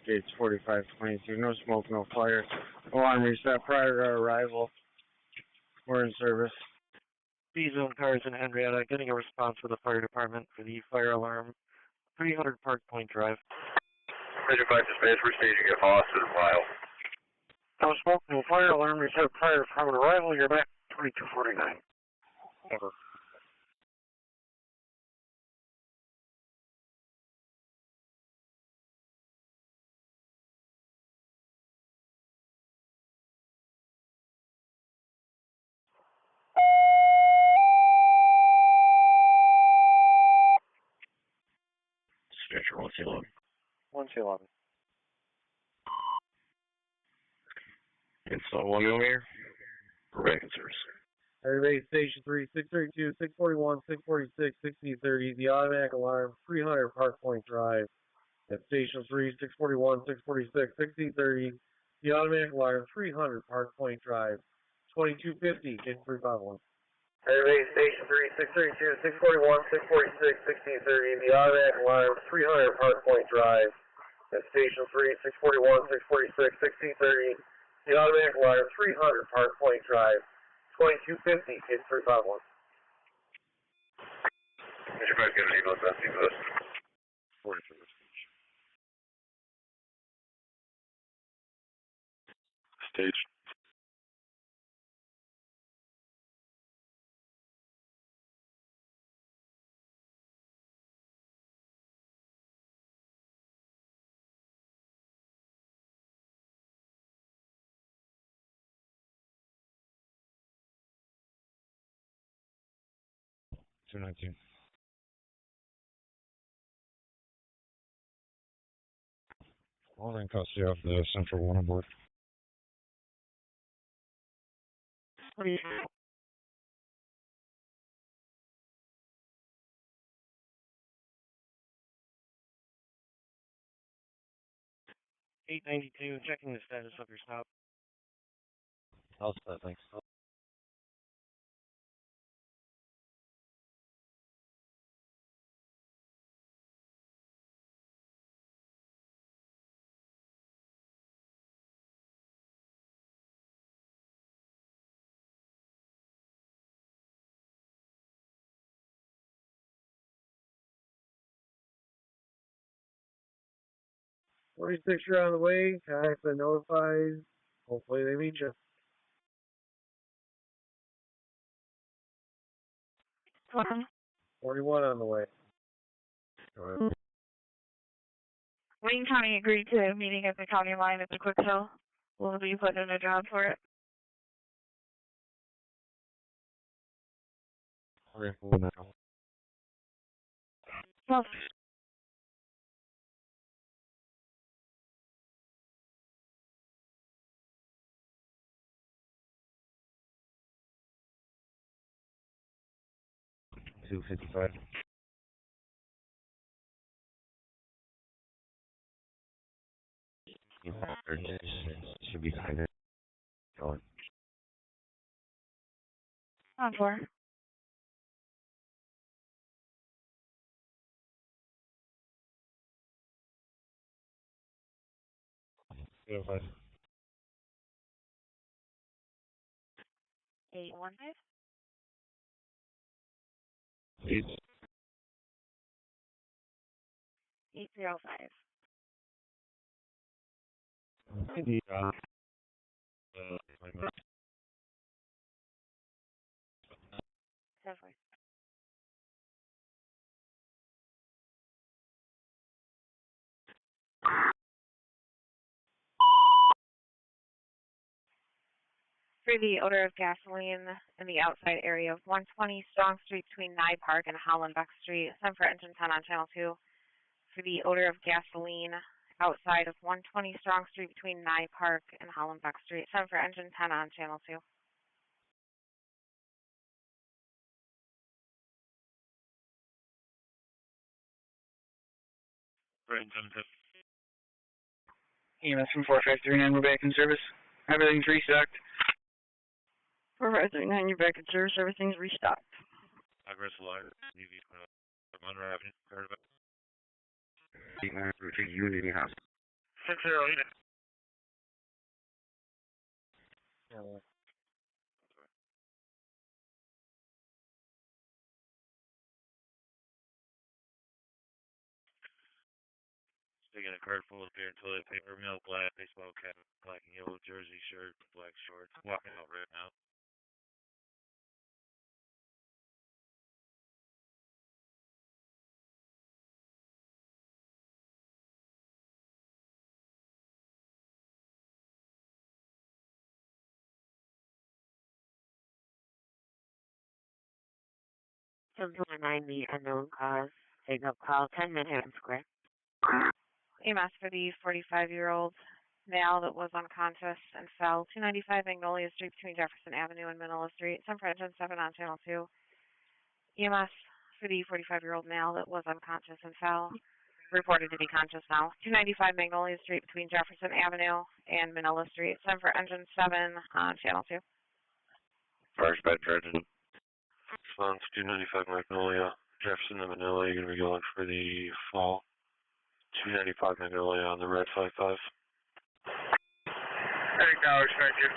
Gates 4522, no smoke, no fire. Alarm reset prior to our arrival. We're in service. B-zone cars in Henrietta, getting a response for the fire department for the fire alarm, 300 Park Point Drive. Major 5 to space, we're staging at Boston, mile. No smoke, no fire alarm, report fire department arrival, you're back 2249. Over. Dispatcher 111. 1211. Install honeoye. We're back in service. Everybody, Station 3, 632, 641, 646, 1630, the automatic alarm, 300 Park Point Drive. At Station 3, 641, 646, 1630, the automatic alarm, 300 Park Point Drive. 2250, Pittsford, Buffalo. Everybody, Station 3, 632, 641, 646, 1630, the automatic alarm, 300 Park Point Drive. At Station 3, 641, 646, 1630, the automatic alarm, 300 Park Point Drive. 2250, Pittsford, Buffalo. Major 5, get an email sent to us. 43. Stage. Two 19. All in custody of the Central One aboard. $892, checking the status of your stop. All set, thanks. Forty-six, you're on the way. Contact been notified. Hopefully they meet you. 41 on the way. Wayne County agreed to a meeting at the county line at the Quick Hill. Will be put in a job for it. Okay, cool now. Well, $255. Should be behind it. Going. on for. Yeah, fine. 815. 805. Definitely. For the odor of gasoline in the outside area of 120 Strong Street between Nye Park and Hollenbeck Street, send for engine 10 on channel 2. For the odor of gasoline outside of 120 Strong Street between Nye Park and Hollenbeck Street, send for engine 10 on channel 2. Right, engine 10. EMS from 4539, we're back in service. Everything's restocked. 4539, you're back in service. Everything's restocked. Progress alive. Monroe Avenue. Heard about 89 routine Unity House. 608. taking a cart full of beer and toilet paper, milk, black baseball cap, black and yellow jersey shirt, black shorts, walking out right now. Nine the unknown cause. Take up call 10 Manhattan Square. EMS for the 45-year-old male that was unconscious and fell 295 Magnolia Street between Jefferson Avenue and Manila Street. Send for engine 7 on channel 2. EMS for the 45-year-old male that was unconscious and fell. Reported to be conscious now. 295 Magnolia Street between Jefferson Avenue and Manila Street. Send for engine 7 on channel 2. Fire dispatcher engine. Response 295 Magnolia, Jefferson and Manila. You're going to be going for the fall. 295 Magnolia on the red 55. Acknowledge, thank you.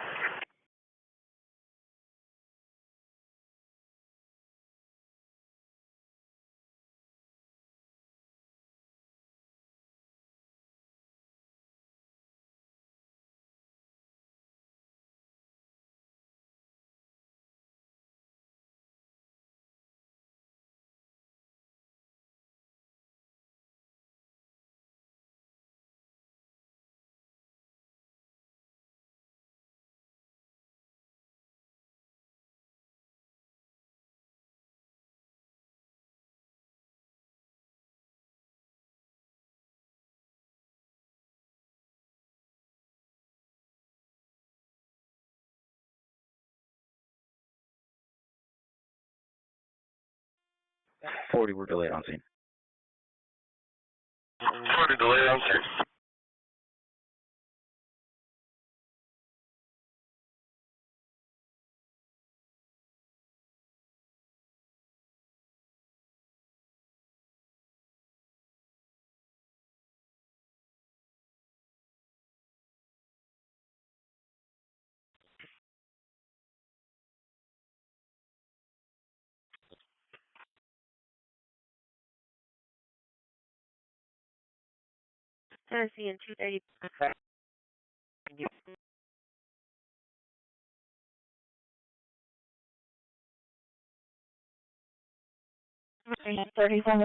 Forty were delayed on scene. 40 delayed on scene. Tennessee and 230. 37.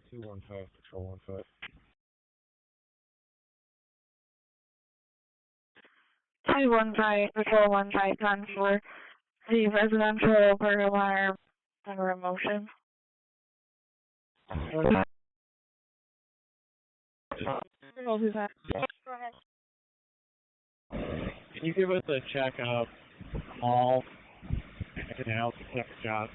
215, patrol 15. 215, patrol 15, on for the residential burglar alarm under a motion. Go ahead. Can you give us a check of all canals, six shots,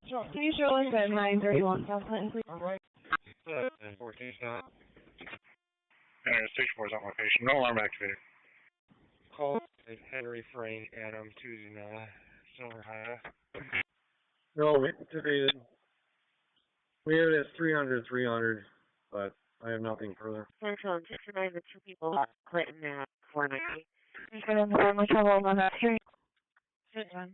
Sure. Can you show us at 931 Southland, please? All right. 14 shot. And stage 4 is on location. No alarm activated. Call Henry Frame, Adam, Tuesday, Silver High. No, activated. We had it as 300, but I have nothing further. Central and 69, the two people, Clinton at 490. Just going to family trouble on that hearing. Sit down.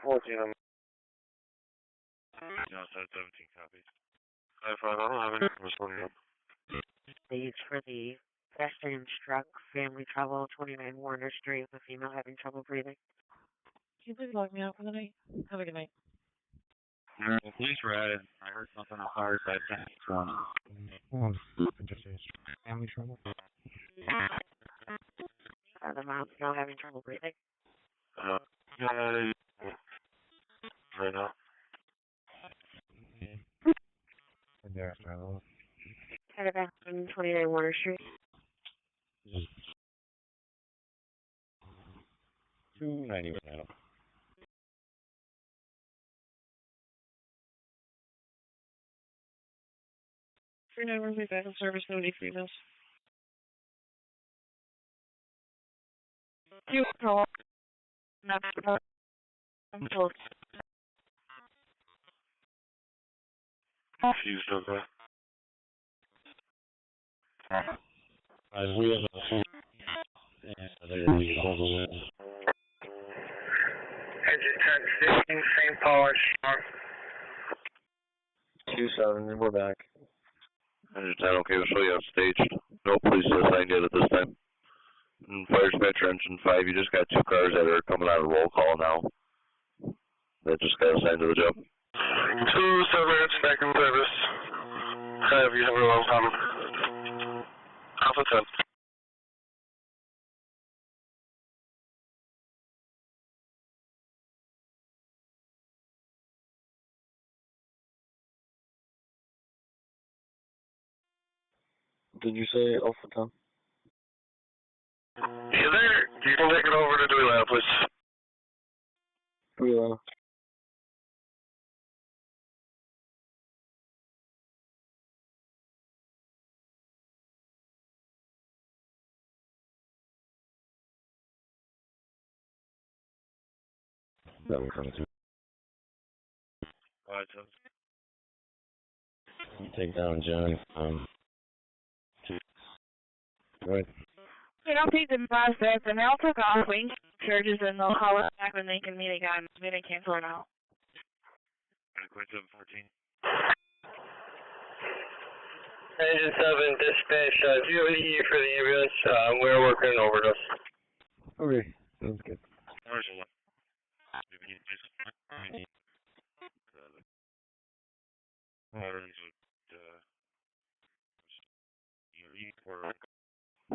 14 on You also have 17 copies. 5-5. I don't have any responding up. Stage for the pedestrian struck, family trouble, 29 Warner Street, with a female having trouble breathing. Can you please log me out for the night? Have a good night. The police were at it. I heard something hard that one. Family trouble. Are the moms now having trouble breathing? Yeah, right now. And there's my little. Headed back on 29 Warner Street. 290 right now. 39 back in service, no need for emails. You call. Not I'm told. Fused okay. As we have a Engine 10, St. Paul, Storm. 2-7, we're back. Engine 10, okay, we'll show you on stage. No police assigned yet at this time. And fire dispatcher engine 5, you just got 2 cars that are coming out of roll call now. That just got assigned to the job. 2-7, back in service. Have you everyone coming? Alpha 10. Did you say Alpha 10? You there? You can take it over to Dewey, please. Dewey. That will come to. Take down John. Go ahead. You don't need to pass that. The mail took off, waiting for charges, and they'll call us back when they can meet again. They didn't cancel it out. Quit 714. Engine 7, dispatch, do you have an EE for the ambulance? We're working an overdose. Okay, sounds good. Commercial 1.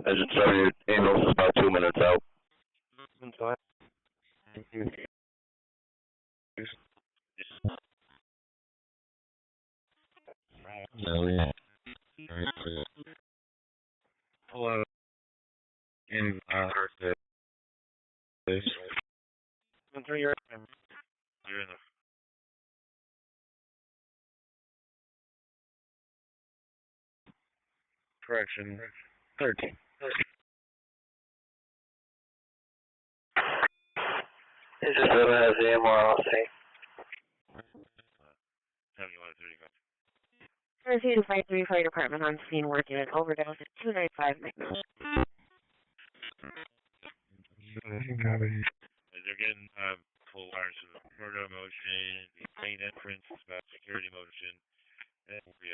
Engine 7, your ambulance is about 2 minutes out. Thank you. Yeah. Hello. In Thursday. You're in the Correction. 13. Engine 7 has the MRLC. 7135. Thursday, the 5-3 fire department on scene working an overdose at 295 McNeil. They're getting full wires of the murder motion, the main entrance, about security motion, and we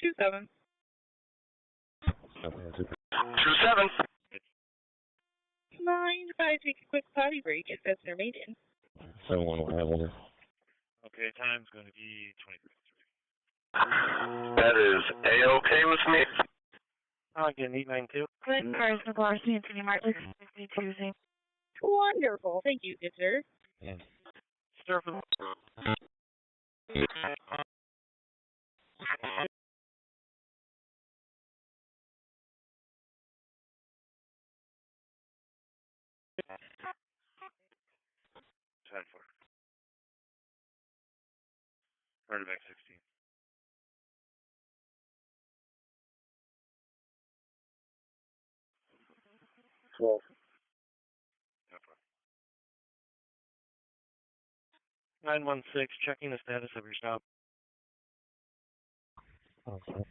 Two seven. 2-7. Mind guys take a quick potty break if that's their maiden. 7-1 will have over. okay, time's going to be 23. That is A-okay with me. I'll get an 892. Good cars, McLaughlin, Anthony Martin, 52. Wonderful. Thank you, good sir. Yeah. Stir for Time for. Running back 16. 12. 916, checking the status of your stop. Okay.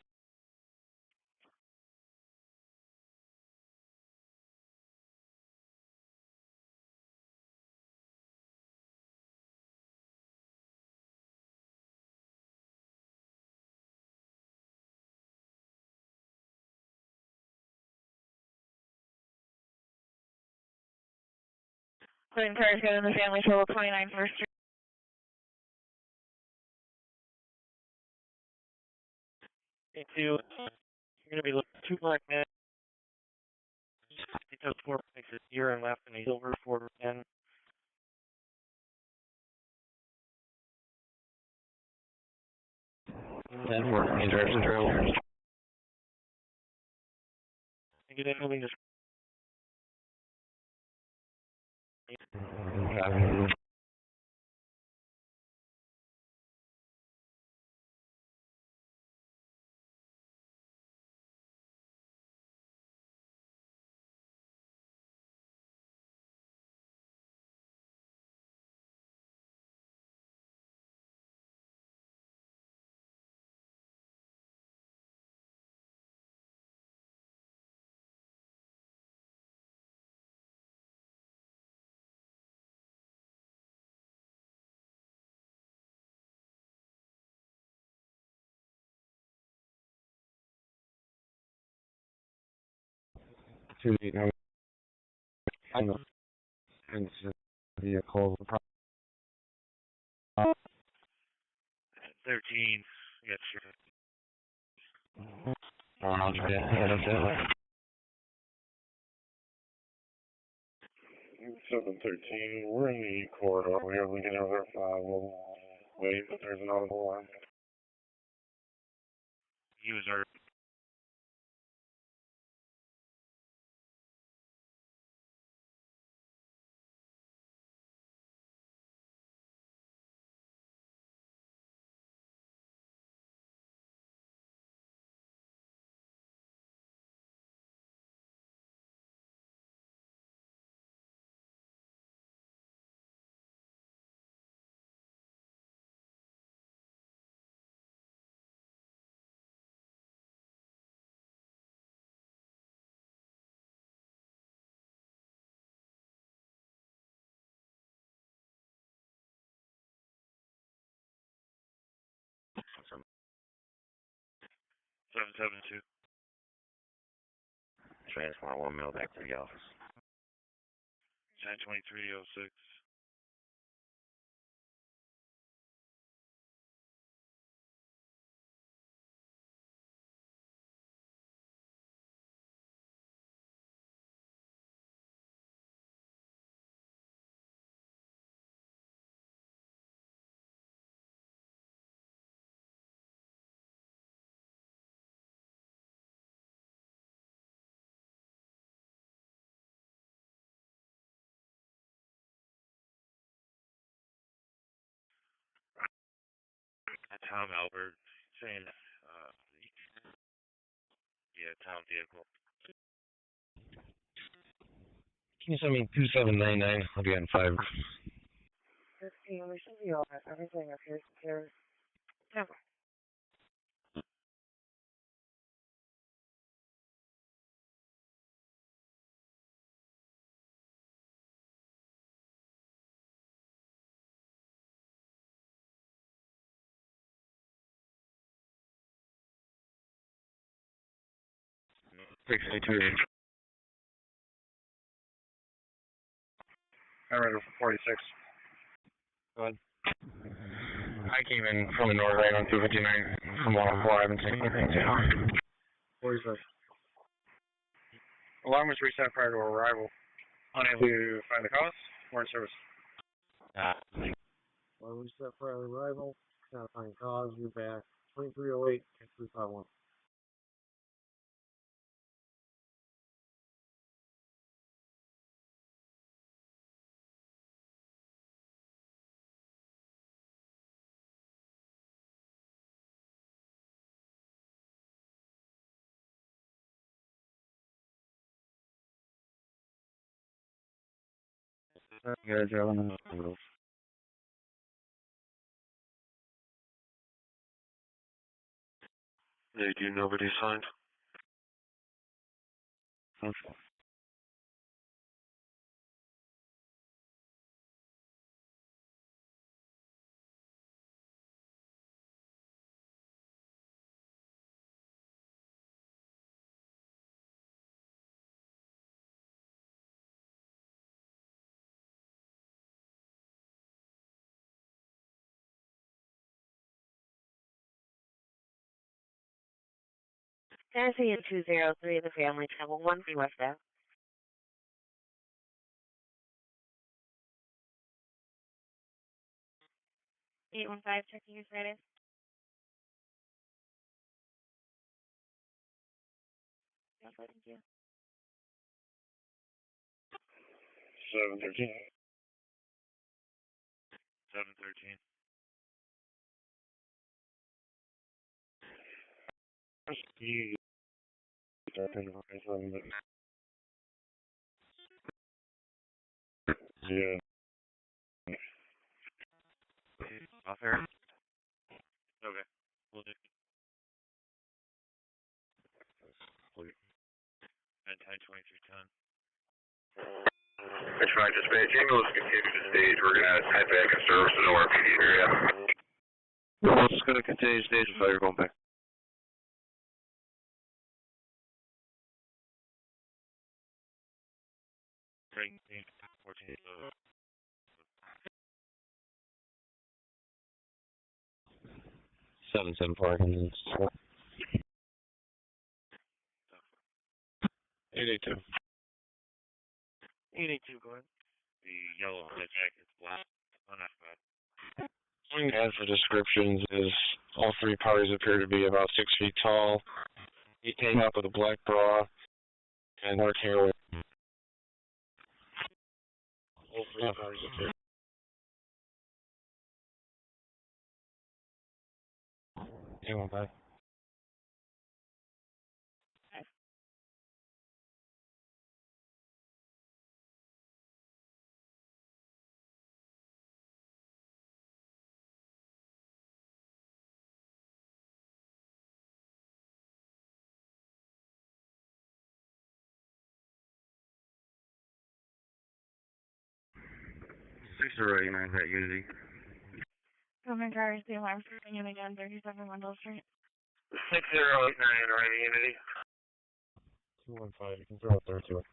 Clean cars go in the family total 29 First Street. You're going to be looking at 2 black men. Because 4 makes it year and left and a silver 410. That work. Interruption drill. Get in moving to 289 and vehicle. 13. Yes, sir. 713, we're in the corridor. We have Lincoln over 5. We'll wait, but there's another one. User. Seven 772. Transport 1 mil back to the office. 102306. Tom Albert saying, yeah, town vehicle. Can you send me 2799? I'll be on 5. 15, we should be all right. Everything appears to be. I'm ready for 46. Go ahead. I came in from the north right on 259 from 104. I haven't seen anything yet. 46. Alarm was reset prior to arrival. Unable to find the cause. We're in service. Alarm reset prior to arrival. Cannot find cause. You're back. 2308 351. Guys, you're on the hospital. They do nobody signed. Okay. Tennessee in 203, the family travel 1 for West Ave. 815, checking your status. Yes, thank you. 713. 713. Yeah. Amherst. Okay. We'll do. And 102310. It's fine, dispatch. Ambulance continue to stage. We're going to head back in service to the ORPD area. Ambulance is going to continue to stage until you're going back. Break 14. 774. 882. 882, go ahead. The yellow on the jacket's black. Unoccupied. As the descriptions is, all three parties appear to be about 6 feet tall. He came up with a black bra and dark hair. All three parties appear. You went back. Already man, that Unity. Government drivers do alarm system in again, 37 Monroe Street. 6089, right, Unity. 215, you can throw it there too.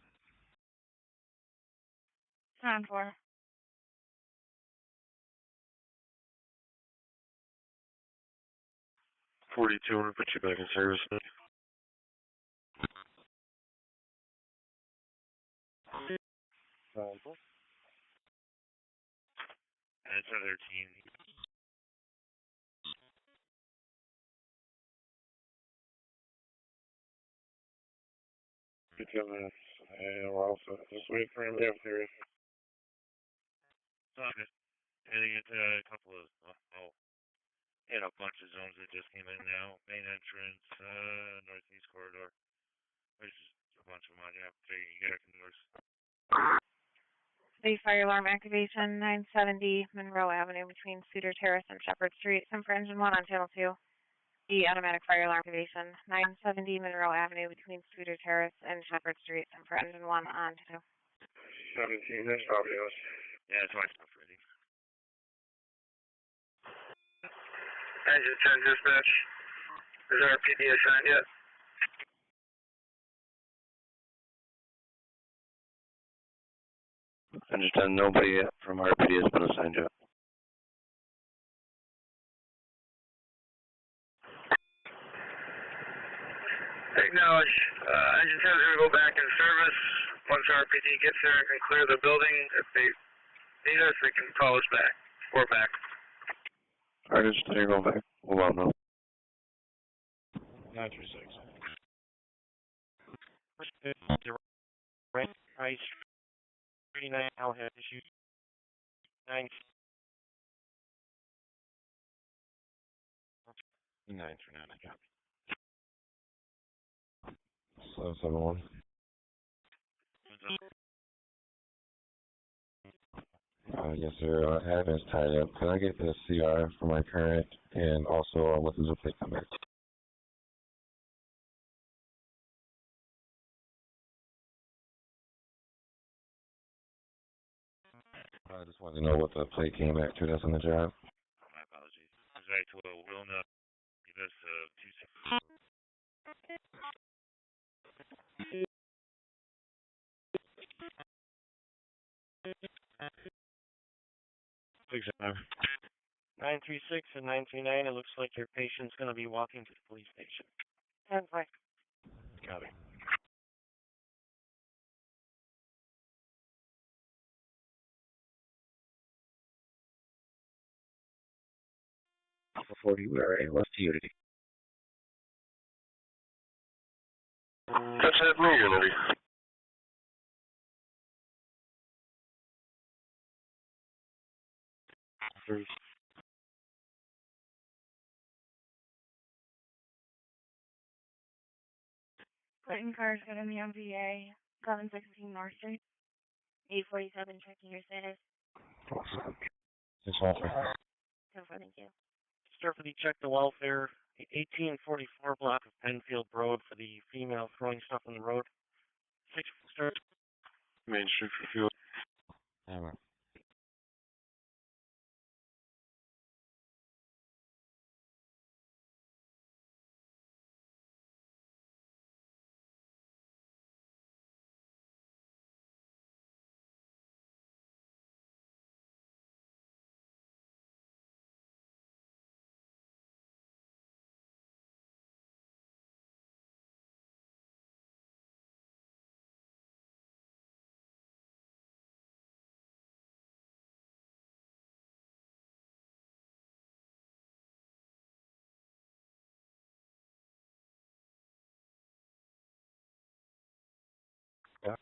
10-4. 42, I'm going to put you back in service. And it's 13. We're also just waiting for him to have serious. It's all good. Heading into a couple of, hit a bunch of zones that just came in now. Main entrance, northeast corridor. There's a bunch of them on you. You gotta converse. The fire alarm activation, 970 Monroe Avenue between Cedar Terrace and Shepherd Street. Some for engine 1 on channel 2. The automatic fire alarm activation, 970 Monroe Avenue between Cedar Terrace and Shepherd Street. Some for engine 1 on 2. 17, that's probably us. Yeah, that's my stuff ready. Engine 10 dispatch. Is our PD assigned yet? Engine 10, nobody from RPD has been assigned yet. Acknowledge. Engine 10 is going to go back in service. Once RPD gets there and can clear the building, if they need us, they can call us back. We're back. Alright, Engine 10, you're going back. Hold on now. 936. Right price 39 I'll have issue 9 939, I got 771. Yes, sir. Admin's tied up. Can I get the CR for my parent and also what is the plate number? I just wanted to know what the plate came back to that's on the job. My apologies. It's back to a Wilna. Give us 936 and 939. It looks like your patient's going to be walking to the police station. 10-5. Copy. Alpha 40, we are ALS to Unity. That's it, me, Unity. Clinton car's got in the MVA, 716 North Street. 847, checking your status. This officer. So far, thank you. Stephanie, check the welfare. 1844 block of Penfield Road for the female throwing stuff on the road. 6 start. Main Street for fuel. Alright. Yeah.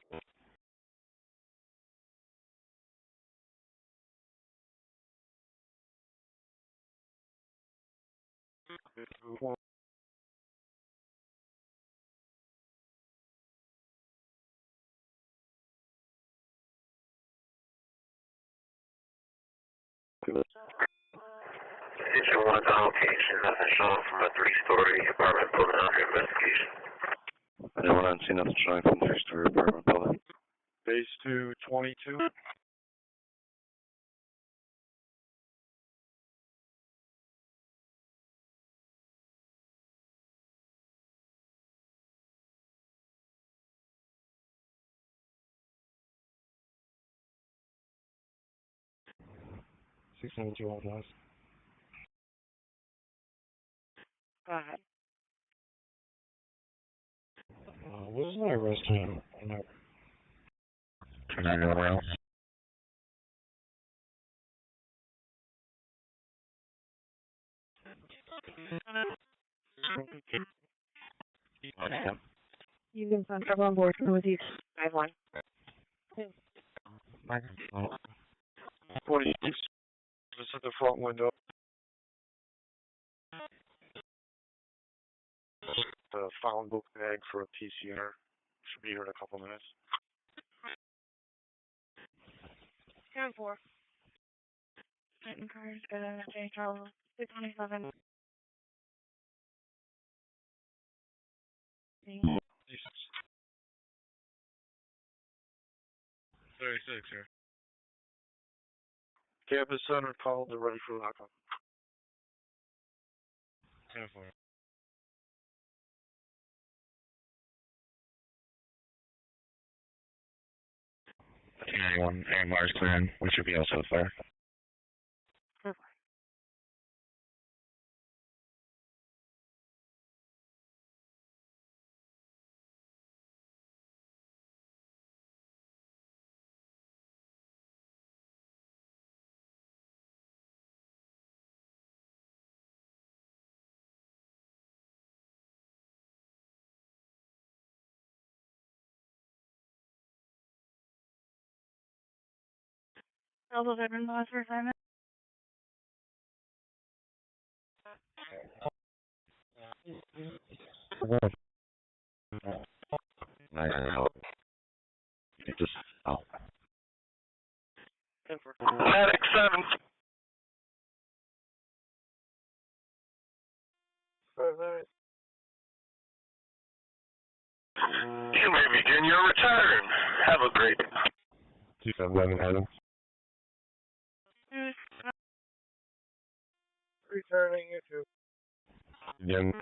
Station 1 on location, nothing showing from a 3-story apartment building under investigation. Anyone on scene, nothing showing from 3-story apartment building. Base 222. Six 72 Old West. Go ahead. What is my arrest time? Turn on your rail. You can send trouble on board with you. 5-1. 46. Just at the front window. The found book bag for a PCR. Should be here in a couple minutes. 10-4. Clinton car's got a J trouble. 227. 36 here. Campus center called. They're ready for lockup. 10-4. Anyone, AMR's clearing. We should be all so far. Elbow veteran boss for assignment. Just out. Medic 7. You may begin your return. Have a great day. 277 Adam. Returning you to. Again.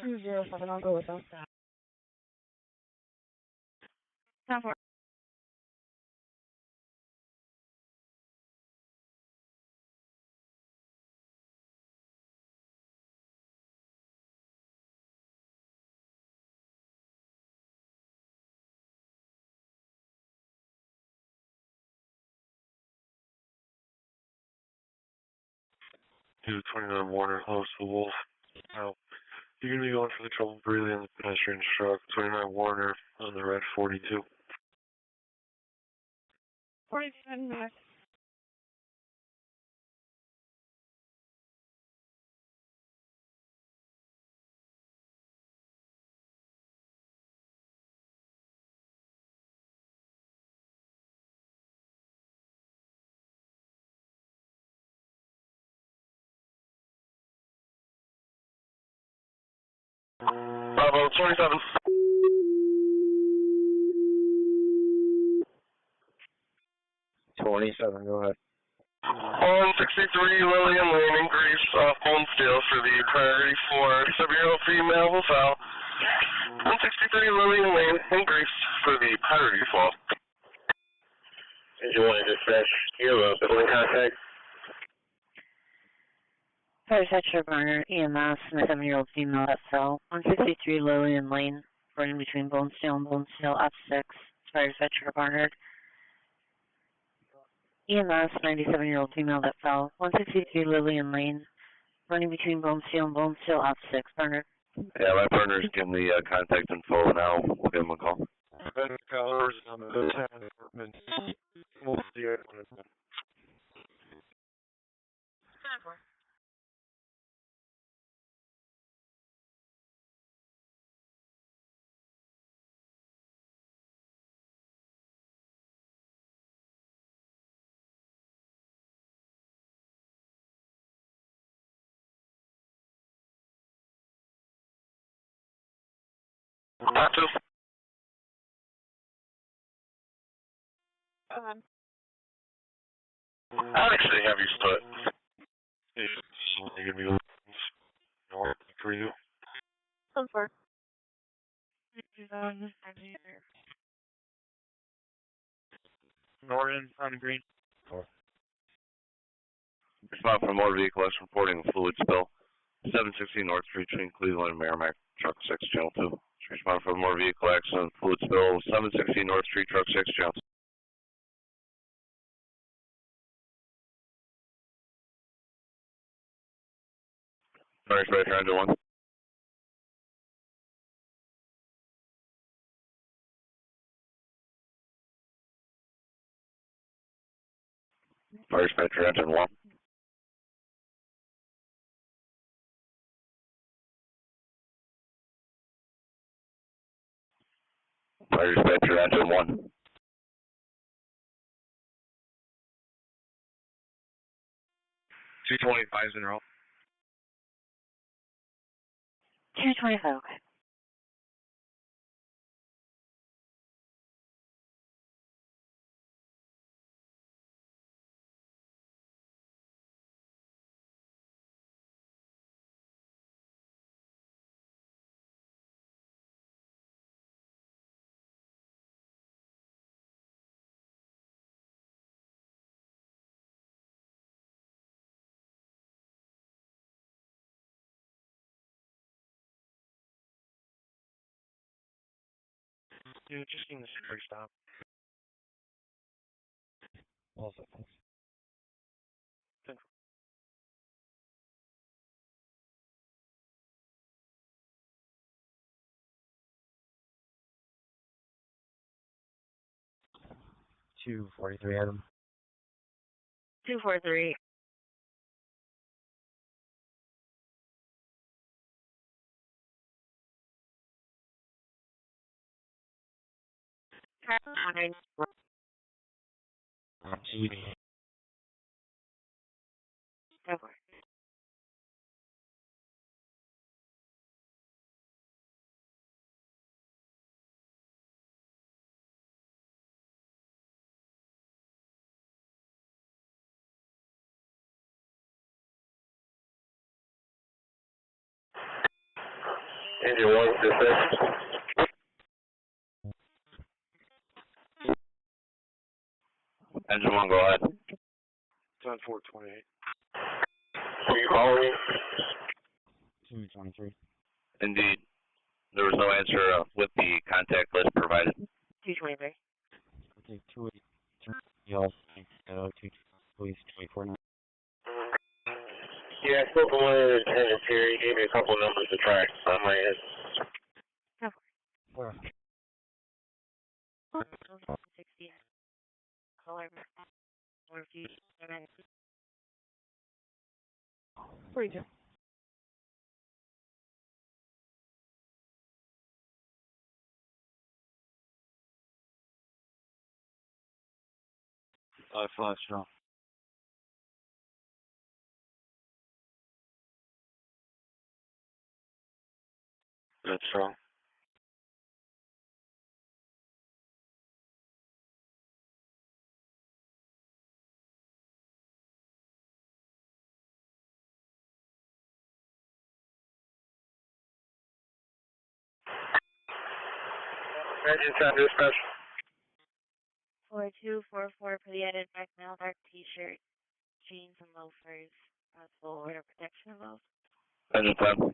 207, I'll go with them. 10-4. Two 29 Warner, close to Wolf. Out. You're going to be going for the trouble breathing in the pedestrian truck, 29 Warner on the red 42. 47 minutes. Bravo 27. 27, go ahead. 163 Lillian Lane in Greece, off Bonesteel for the priority for 7-year-old female who fell. 163 Lillian Lane in Greece for the priority fall. Did you want to dispatch? You have a building contact? Fire Dispatcher Barnard, EMS, and a 7-year-old female that fell. 163 Lillian Lane, running between Bonesteel and Bonesteel, F6. Fire Dispatcher Barnard. EMS, 97-year-old female that fell. 163 Lillian Lane, running between Bonesteel and Bonesteel, F6. Barnard. Yeah, my partner's giving the contact info now. We'll give him a call. Colors on the department. We'll see it when it's done. Active. I'll actually have you split. You're going to be north for you. So far. Norton on the green. Respond for motor vehicle X reporting a fluid spill. 716 North Street between Cleveland and Merrimack, truck 6, channel 2. Respond for motor vehicle accident, fluid spill, 716 North Street, truck 6, channel 2. Fire Dispatcher, engine 1. Fire Dispatcher, engine 1. Fire Dispatcher, engine 1. 225's in row. 225, okay. Dude, just need a security stop. Also, thanks. 243, Adam. 243. Engine 1, dispatch. Engine 1, go ahead. 10-428. Were you calling me? 223. Indeed. There was no answer with the contact list provided. 223. Okay, 283. Y'all, 2, police, 24 now. Yeah, I spoke to one of the attendants here. He gave me a couple numbers to track on my end. Go. 16. Color. Or if you 42. Flash strong. That's strong. Engine time dispatch. 4244 for the identified male, dark t-shirt, jeans, and loafers. Possible order protection involved. Engine time.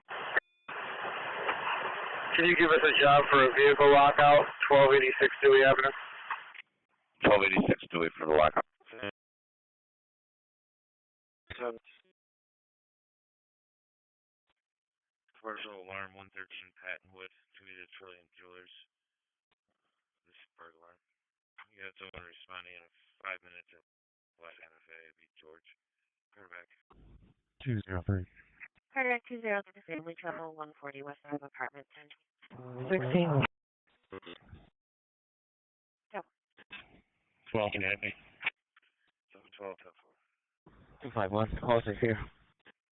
Can you give us a job for a vehicle lockout? 1286 Dewey Avenue. 1286 Dewey for the lockout. Commercial alarm 113 Pattonwood, to the Trillium Jewelers. This is burglar alarm. You got someone responding in 5 minutes at West Santa Fe, be George. Quarterback. 203. Cardiac 20 to family trouble 140 West Side apartment 10. 16. Go. 12 can hit me. 712 251. Call us here.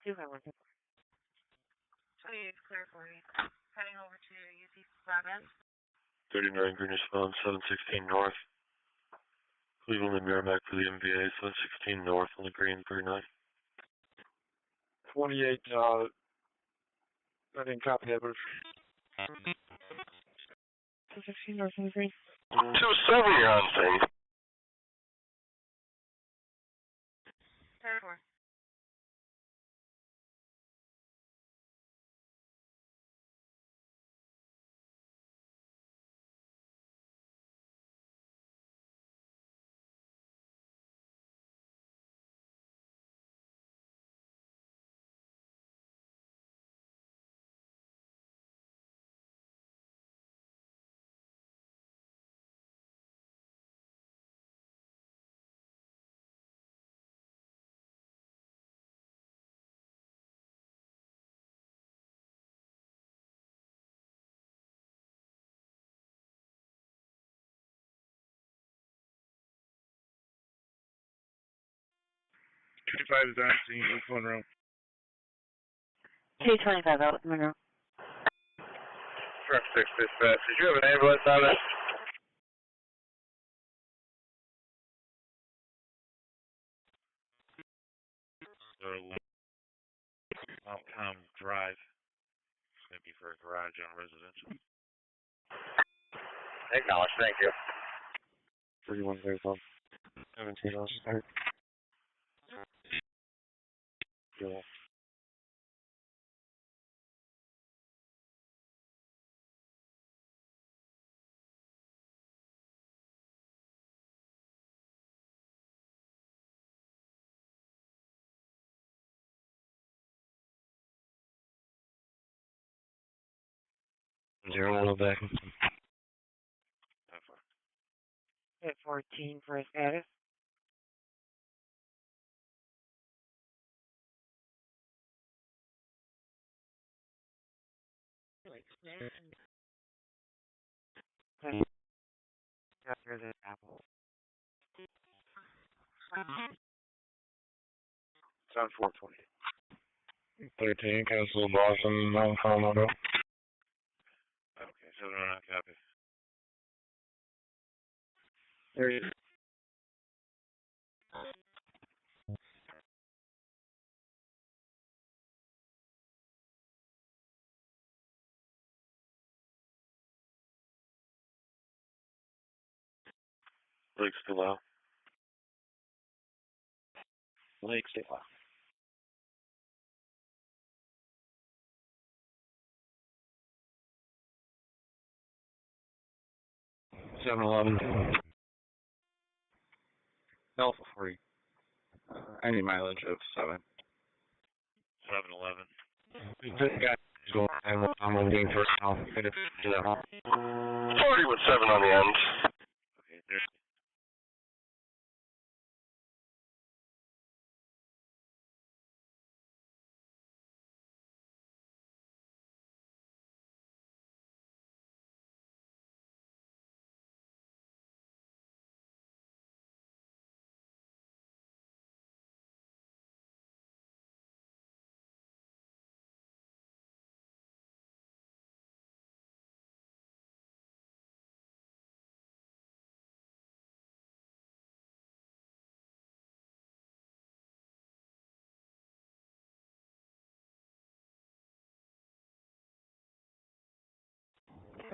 251. So you clear for me. Heading over to UC Province. 39 Greenish Phone, 716 North. Cleveland and Merrimack for the MVA, 716 North on the green, 39. 28, I didn't copy that, but 216 North on the green. 270 on scene. 34. is on scene, East Monroe. 225 out, Monroe. Truck 6 dispatch. Did you have an ambulance on it? Mount Tom Drive. Maybe for a garage on residential. Acknowledge, thank you. 31 35. 17 on start. Yeah. Zero one back. Hit 14 for a status. After the apple. It's on 420. 13, cancel Boston, Mount Colorado. Okay, 709 copy. 30. Lake still out. Lake still out. Alpha 40. Any mileage of 7. 7-Eleven. I'm waiting for now. 40 with 7 on the end. Okay, there.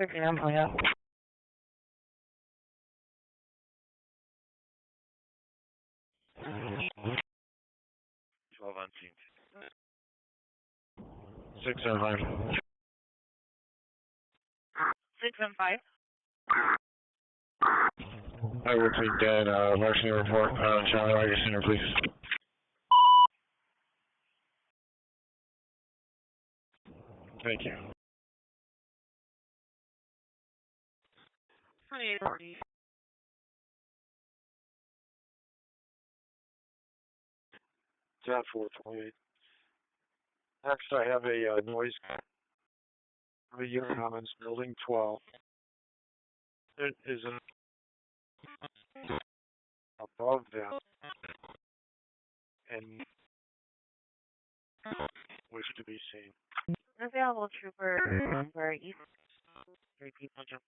Okay, I'm yeah. 12 on scene. 675. 675. I will take that larceny report on Charlie Rogers Center, please. Thank you. 2840. John 428. Next, I have a noise of a unit Commons Building 12. It is above them and wish to be seen. Available trooper for east. 3 people jump.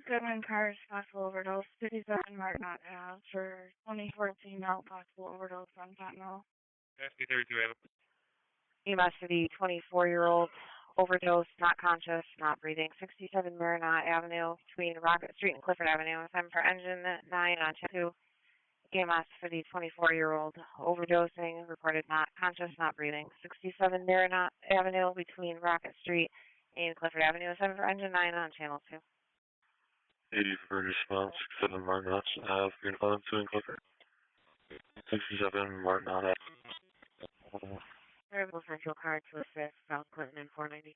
Goodman cars, possible overdose. 57 Martinot Ave for 2014 out, possible overdose on fentanyl. FP32 EMS for the 24-year-old, overdose, not conscious, not breathing, 67 Marinot Avenue between Rocket Street and Clifford Avenue. Time for engine 9 on check 2. EMS for the 24-year-old, overdosing, reported not conscious, not breathing, 67 Marinot Avenue between Rocket Street and Clifford Avenue. Time for engine 9 on channel 2. 80 for response, 67 Martinot Ave, Green Island 2 and Clifford. 67 Martinot Ave. Variable central car to assist, South Clinton and 490.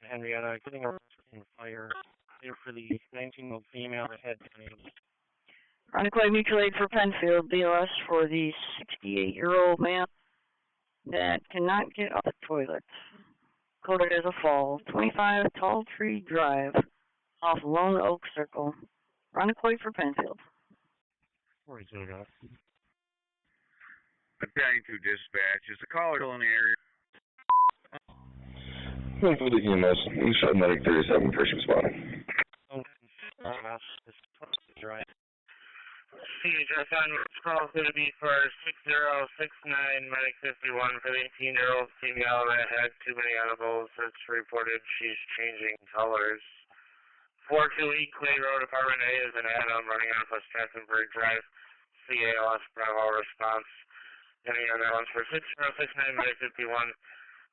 Henrietta, getting a fire here for the 19-year-old female that had Runaway mutual aid for Penfield, BLS for the 68-year-old man that cannot get off the toilet. Coded as a fall, 25 Tall Tree Drive, off Lone Oak Circle. Runaway for Penfield. 42 got it. Battalion 2 dispatch. Is the caller still in the area? For the EMS, we shot medic 37 first responding. Right. CHS on call is going to be for 6069 medic 51 for the 18-year-old female that had too many edibles. It's reported she's changing colors. 428 Clay Road, Apartment A is an Adam running off of Strattonburg Drive. CALS Bravo response. Getting on that one's for 6069 medic 51.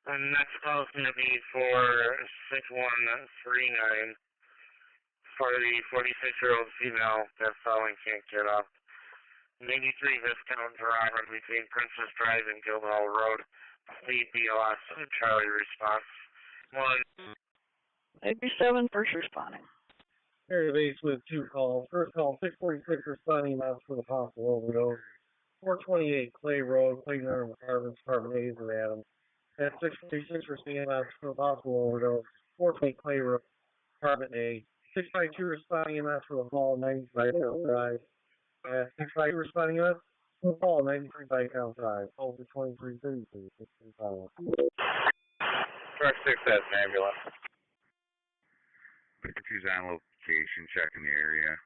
The next call is going to be for 6139 for the 46-year-old female that fell and can't get up. 83 Viscount Drive between Princess Drive and Guildhall Road. State BLS Charlie response. 87 first responding. Area base with 2 calls. First call, 646 responding out for the possible overdose. 428 Clay Road, Clayton Apartments, Apartment A is an Adam. At 646 responding out for the possible overdose. 428 Clay Road, Apartment A. 652 responding out for the hall, 95 Drive. 652 responding out for the hall, 93 Viscount Drive. Over 2332. 635. Truck 6 has an ambulance. She's on location, checking the area.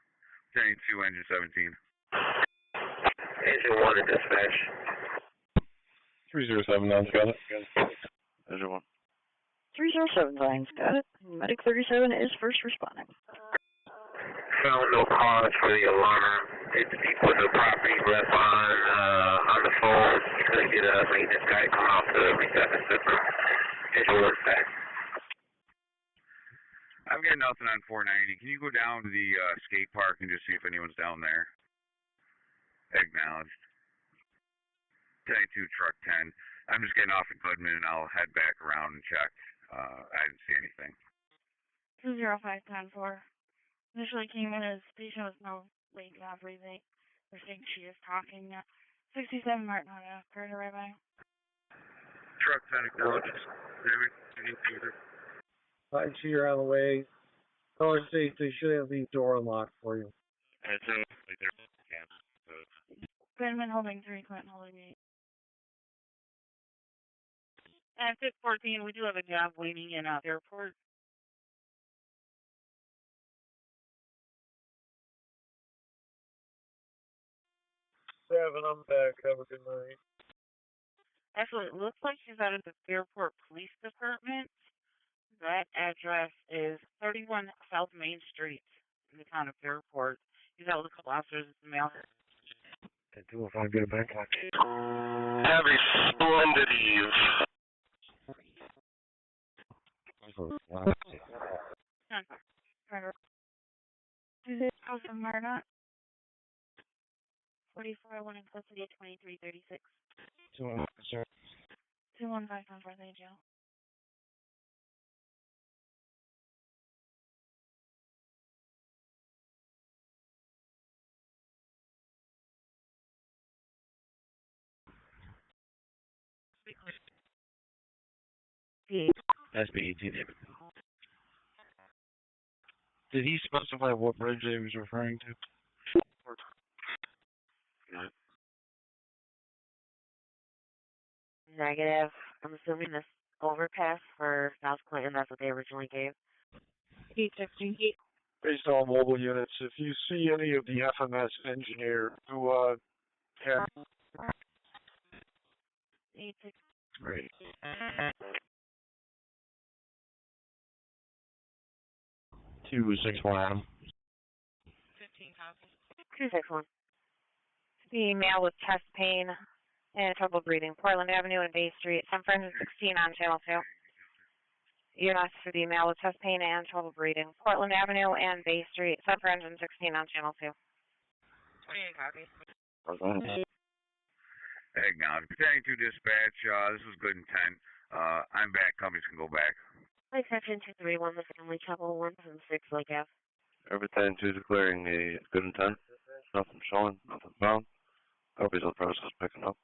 Battalion 2, engine 17. Engine 1 at dispatch. 3079's got it. Engine 1. 3079's got it. Medic 37 is first responding. Found no cause for the alarm. It's people with the property rep on the phone. Couldn't get a maintenance guy to come out to reset the system. Engine 1 back. I've got nothing on 490. Can you go down to the skate park and just see if anyone's down there? Acknowledged. 10-2 truck 10. I'm just getting off at Goodman and I'll head back around and check. I didn't see anything. 20510-4. Initially came in as patient with no weight, not breathing. They're saying she is talking. 67 Martin Honda. Car to right by. Truck 10 acknowledges. I see you're on the way. Caller states they should have the door unlocked for you. Goodman holding 3, Clinton holding 8. At 614, we do have a job waiting in fairport. 7, I'm back. Have a good night. Actually, it looks like she's out of the Fairport Police Department. That address is 31 South Main Street in the town of Fairport. He's out with a couple officers at the mail. 205, get it back. Have a splendid eve. 2000 Martin. 44, one in custody at 2336. 215 for the jail. SBET. Did he specify what bridge he was referring to? Negative. I'm assuming this overpass for South Clinton, that's what they originally gave. 860. Based on mobile units, if you see any of the FMS engineer who have 860. Great. 261 Adam. 15 copies. 261. The male with chest pain and trouble breathing. Portland Avenue and Bay Street. 716 on channel 2. EMS for the male with chest pain and trouble breathing. Portland Avenue and Bay Street. 716 on channel 2. 28 copies. Acknowledged. 10-2 dispatch. This was good in 10. I'm back. Companies can go back. Section 231, the family trouble 176 Lake Ave. Every 10-2 declaring a good in 10. Nothing showing, nothing found. Copies of the process picking up.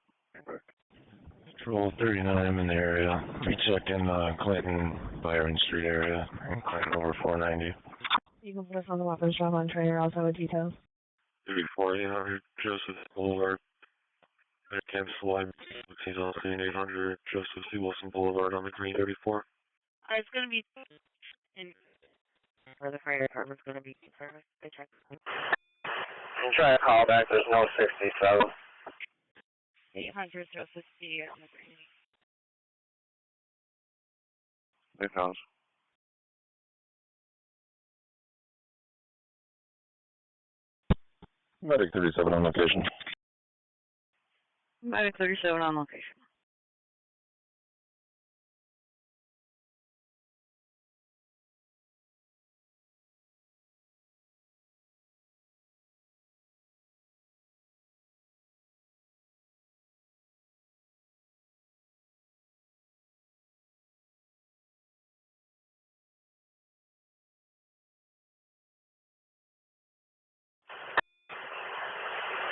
Patrol 39, I'm in the area. Recheck in Clinton, Byron Street area, and Clinton over 490. You can put us on the weapons job on trailer also with details. 34, Joseph Boulevard. Camp Slime, he's on scene 800, Joseph C. Wilson Boulevard on the green 34. It's going to be in. Where the fire department's going to be in service. They checked. I'm trying to call back, there's no 67. 800 Joseph C. on the green. Big house. Medic 37 on location. Medic 37 on location.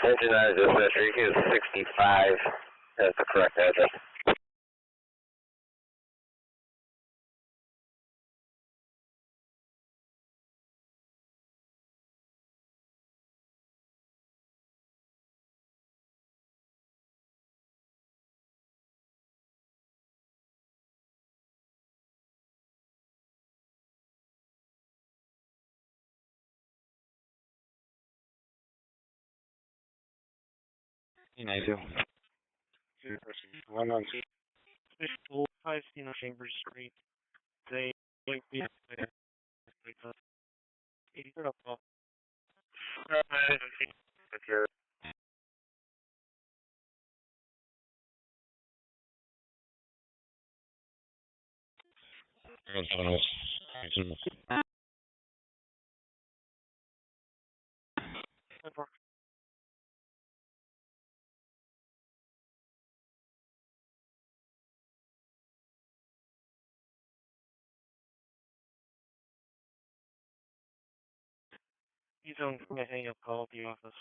Engineer dispatcher, he is 65. That's the correct address. I do. 5 Chambers Street. They link the 83rd up. He's on a hang-up call at the office.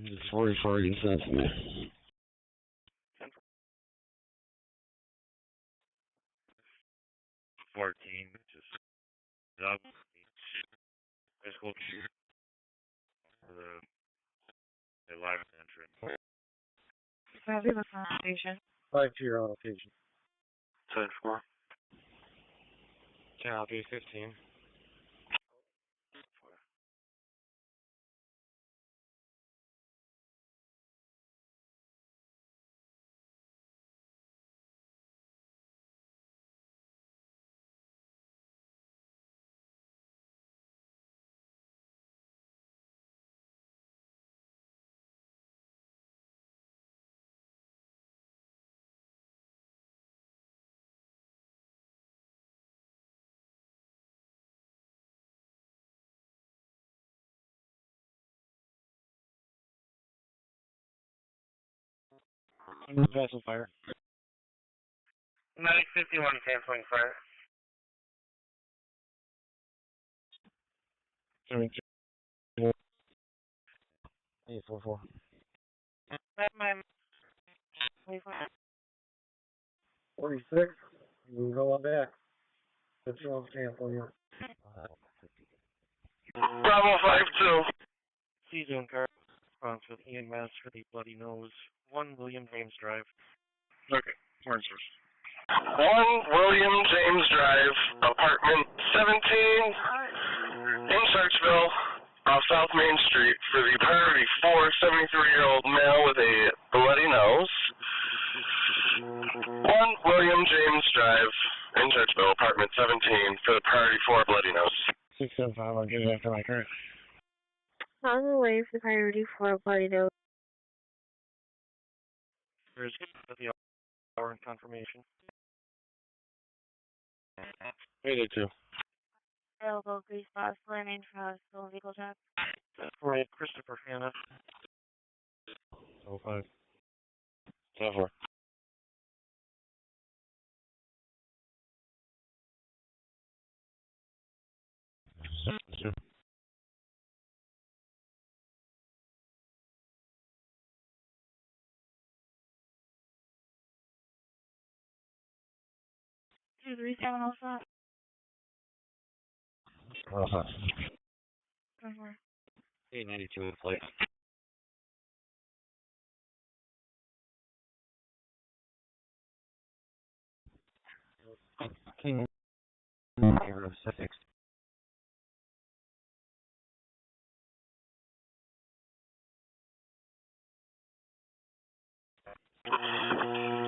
It's 44 against that. 14, just up. High school for the live entrance. Copy the location. 5 to your location. 10-4. Copy 15. Vessel fire. Medic 51 canceling fire. 844. That's my 46. You can go on back. But you won't cancel you. Bravo 5-2. C-Zone car response with EMS for the bloody nose. 1 William James Drive. Okay, more answers. 1 William James Drive, apartment 17 in Churchville, off South Main Street for the priority 4 73-year-old male with a bloody nose. 1 William James Drive in Churchville, apartment 17 for the priority 4 bloody nose. 675, I'll get it after my current. on the way for priority 4 bloody nose. There's the hour and confirmation. 882. Available grease spots, landing for hospital vehicle check. For Christopher Hannah. 05. 74. Sure. 237 also. 105. 24. 892 in flight. King. Aero 6.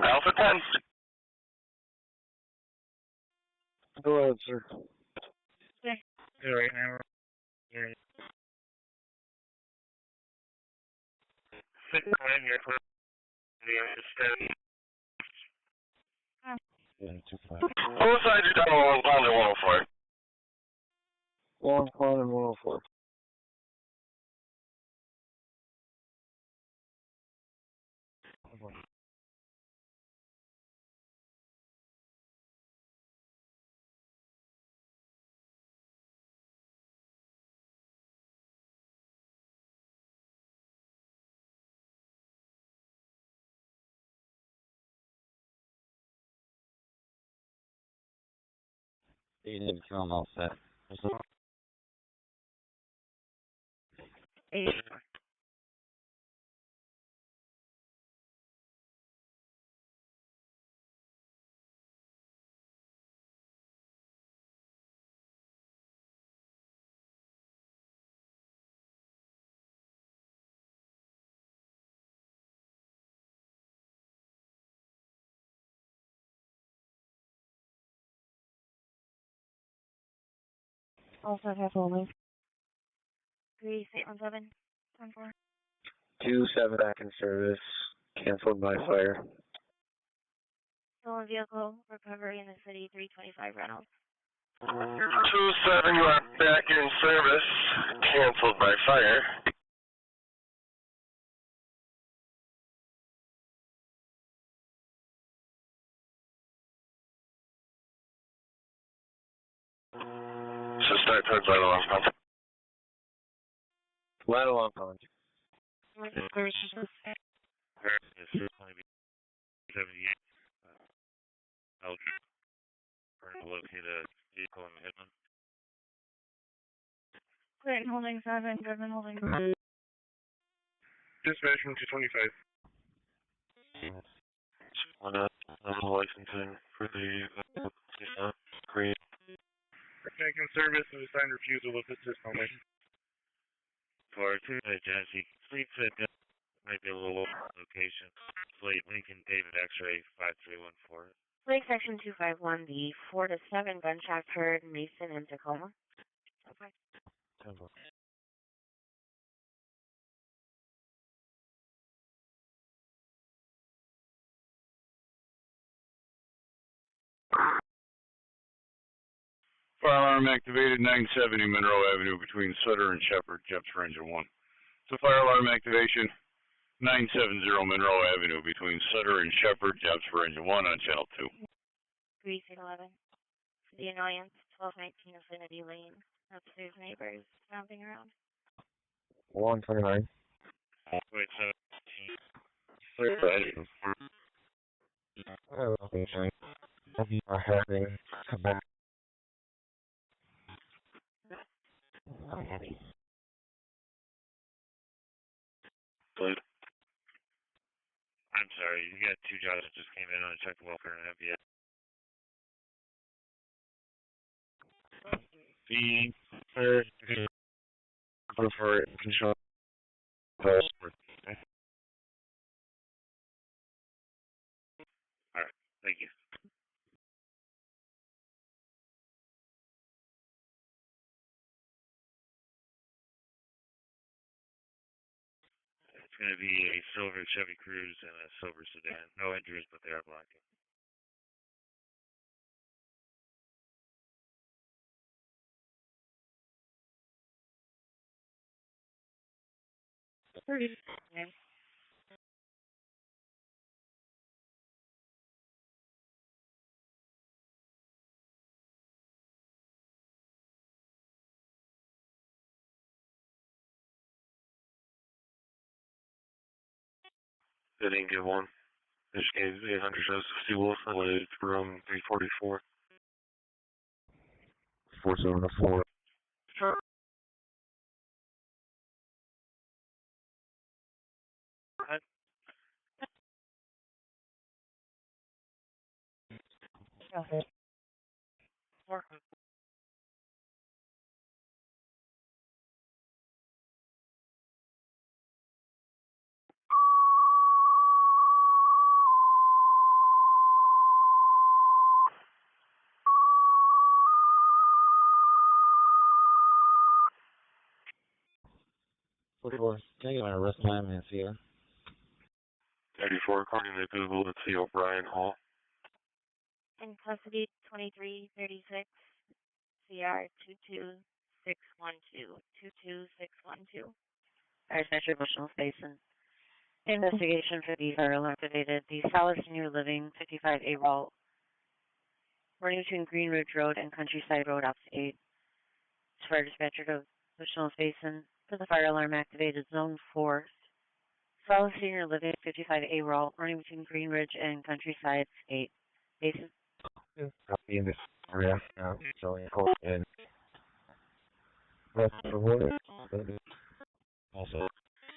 Alpha 10. Go ahead, sir. Okay. Yeah, right now. Yeah. 6 you're clear. Both sides are down on 1 pound and 104. Long Pond and 104. You need to kill them all set. 8. Also have only. 3817. 24. 27 back in service. Canceled by fire. Stolen vehicle recovery in the city 325 Reynolds. 27, you are back in service. Canceled by fire. So start towards Line Along Pond. Line Along Pond. It's only 78. Eldridge. Trying to locate a vehicle in Hitman. Clayton holding 7, Goodman holding 5. Dispatch from 225. Licensing for the Green. Taking service and assigned refusal of assist only. For 2 Genesee, Fleet said might be a little location. Fleet Lincoln David X-ray 5314. Lake Section 251, the 4 to 7 gunshots heard Mason and Tacoma. Okay. Fire alarm activated 970 Monroe Avenue between Sutter and Shepherd, Jeps for engine 1. So fire alarm activation 970 Monroe Avenue between Sutter and Shepherd, Jeps for engine 1 on channel 2. 3611. For the annoyance, 1219 Affinity Lane. Upstairs neighbors stomping around. 129. Wait, 17. We are having back. Blade. I'm sorry, you got 2 jobs that just came in on a check welfare and FBS. The third for control post. Alright, thank you. It's going to be a silver Chevy Cruze and a silver sedan. No injuries, but they are blocking. They didn't get one. They just gave 800 Joseph C. Wilson with room 344. 474. Sure. Okay. Can I get my arrest time and see her? 34, according to Google, it's the O'Brien Hall. In custody, 2336, CR 22612. 22612. Fire Spencer Bushel Basin. Investigation for the fire alarm activated. The Solid Senior Living 55A Vault. Running between Green Ridge Road and Countryside Road, opposite 8. Fire dispatcher to Bushel Basin. For the fire alarm activated zone 4. Solid Senior Living 55A Vault. Running between Green Ridge and Countryside 8. Basin. Copy in this area. Showing code in. Rest rewarded. Also.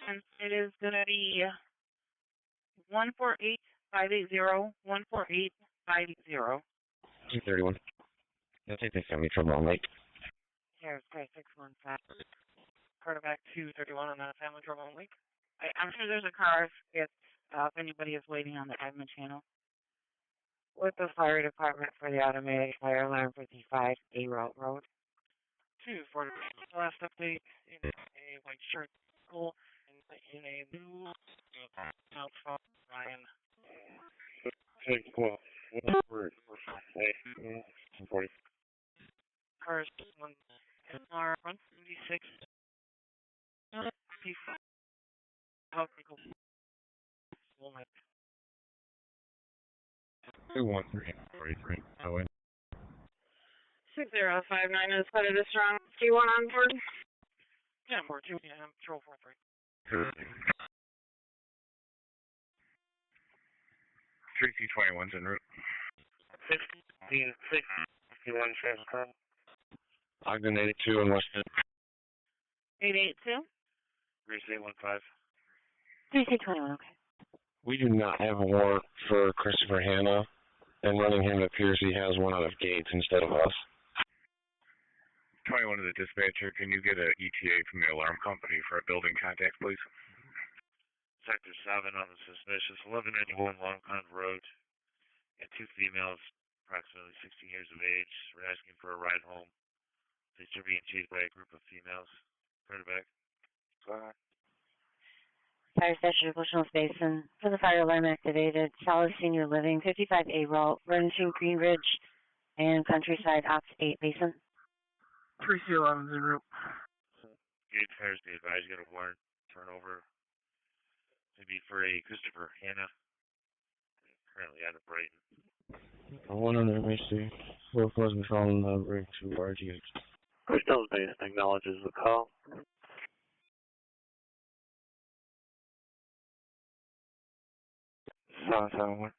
And it is going to be 148580, 148580. 231. You'll take this family trouble on late. Here's 3615. Quarterback 231 on that family trouble on Lake. I'm sure there's a car if anybody is waiting on the admin channel. With the fire department for the automatic fire alarm for the 5A Route Road. 240. Last update in a white shirt school in a blue outfit. Ryan. Take 12. Word. 40. Cars 1 SR 176. How critical. 213. 43. Oh, 6059 is quite a strong. Do you want on board? Yeah, 4-2, yeah, I'm patrol 4-3. 3C21's en route. 61 transfer. Ogden 82 in Weston. 882? 3815. 3C21, okay. We do not have a warrant for Christopher Hanna, and running him, it appears he has one out of Gates instead of us. 21 to the dispatcher, can you get an ETA from the alarm company for a building contact, please? Sector 7 on the suspicious 1191 Long Pond Road. And 2 females, approximately 16 years of age, were asking for a ride home. These are being chased by a group of females. Turn it back. Fire station, Bushmills Basin. For the fire alarm activated, Solid Senior Living, 55A route, running between Green Ridge and Countryside, Ops 8 Basin. 3C11's en route. Gates Fires be advised, you got a warrant turnover. Maybe for a Christopher Hanna. Currently out of Brighton. One on MHC. 4 Pleasant Control number 2 RGH. Bushmills Basin acknowledges the call. Someone.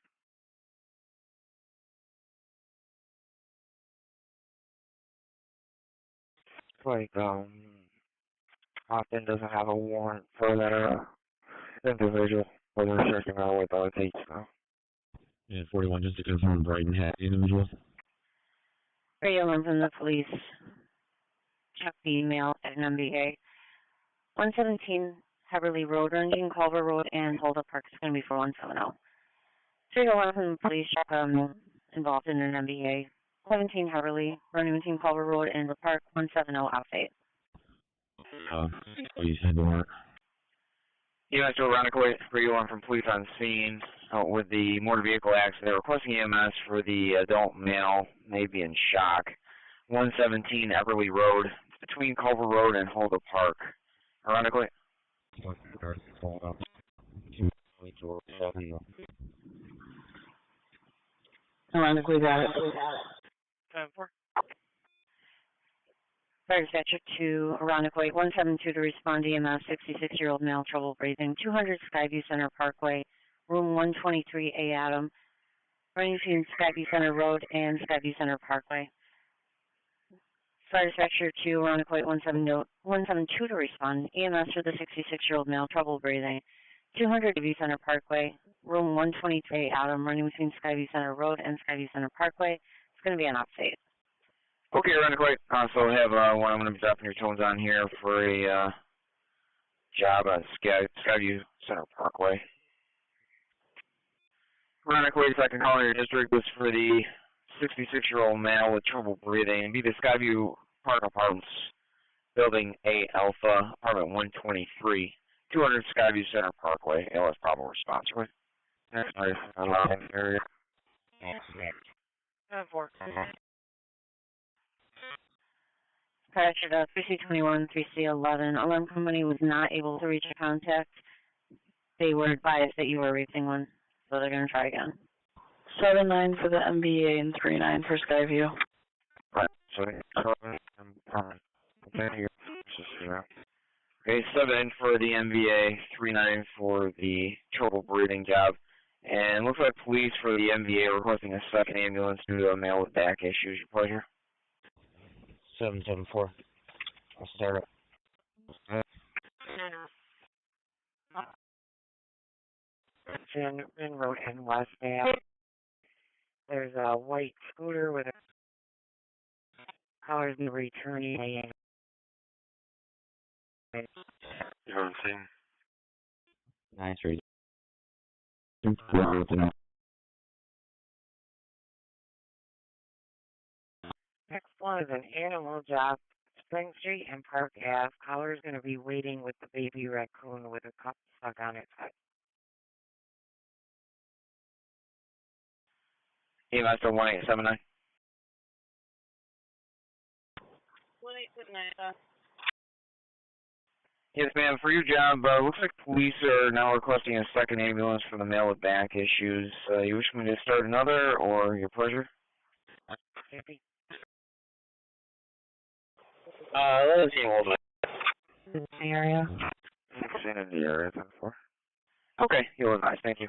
Like, Ogden doesn't have a warrant for that individual, but they're searching out with other dates now. Yeah, 41, just to confirm, Brighton had the individual. Radio alarm from the police. Check the email at an MBA. 117 Heberly Road, ranging Culver Road and Holdup Park is going to be for 170. 301 from the police involved in an MBA. 17 Heberly, running between Culver Road and the Park, 170 outfit. Please head to work. EMS to Ironically, radio alarm from police on scene with the motor vehicle accident. Requesting EMS for the adult male, may be in shock. 117 Everly Road, it's between Culver Road and Holdup Park. Ironically. Ironically, got it. 10-4. Fire dispatcher to Ironically, 172 to respond to EMS, 66-year-old male, trouble breathing, 200 Skyview Center Parkway, room 123A Adam, running between Skyview Center Road and Skyview Center Parkway. Fire dispatcher to Ironically, 172 to respond, EMS for the 66-year-old male, trouble breathing, 200 Skyview Center Parkway, room 123A Adam, running between Skyview Center Road and Skyview Center Parkway. It's going to be an update. Okay, Ironically, so I have one, I'm going to be dropping your tones on here for a job on Skyview Center Parkway. Ironically, second call in your district was for the 66-year-old male with trouble breathing. Be the Skyview Park Apartments, Building A Alpha, Apartment 123, 200 Skyview Center Parkway. LS problem response. Area. 10-4. Dispatcher to 3C21, 3C11. Alarm company was not able to reach a contact. They were advised that you were reaching one, so they're going to try again. 79 for the MBA and 39 for Skyview. Right. So, okay, 7 for the MBA, 39 for the trouble breathing job. And looks like police for the MBA requesting a second ambulance due to a male with back issues. Your pleasure. 774. I'll start up. In Monroe and West Ave. There's a white scooter with a colors be returning. You haven't seen? 9-3. Next one is an animal job, Spring Street and Park Ave. Collar's going to be waiting with the baby raccoon with a cup stuck on its head. EMS to 1879. 1879. Yes, ma'am. For your job, looks like police are now requesting a second ambulance for the male with back issues. You wish me to start another, or your pleasure? Happy. Let us see hold it. In the area? 16 in the area, 10-4. Okay, you'll advise. Thank you.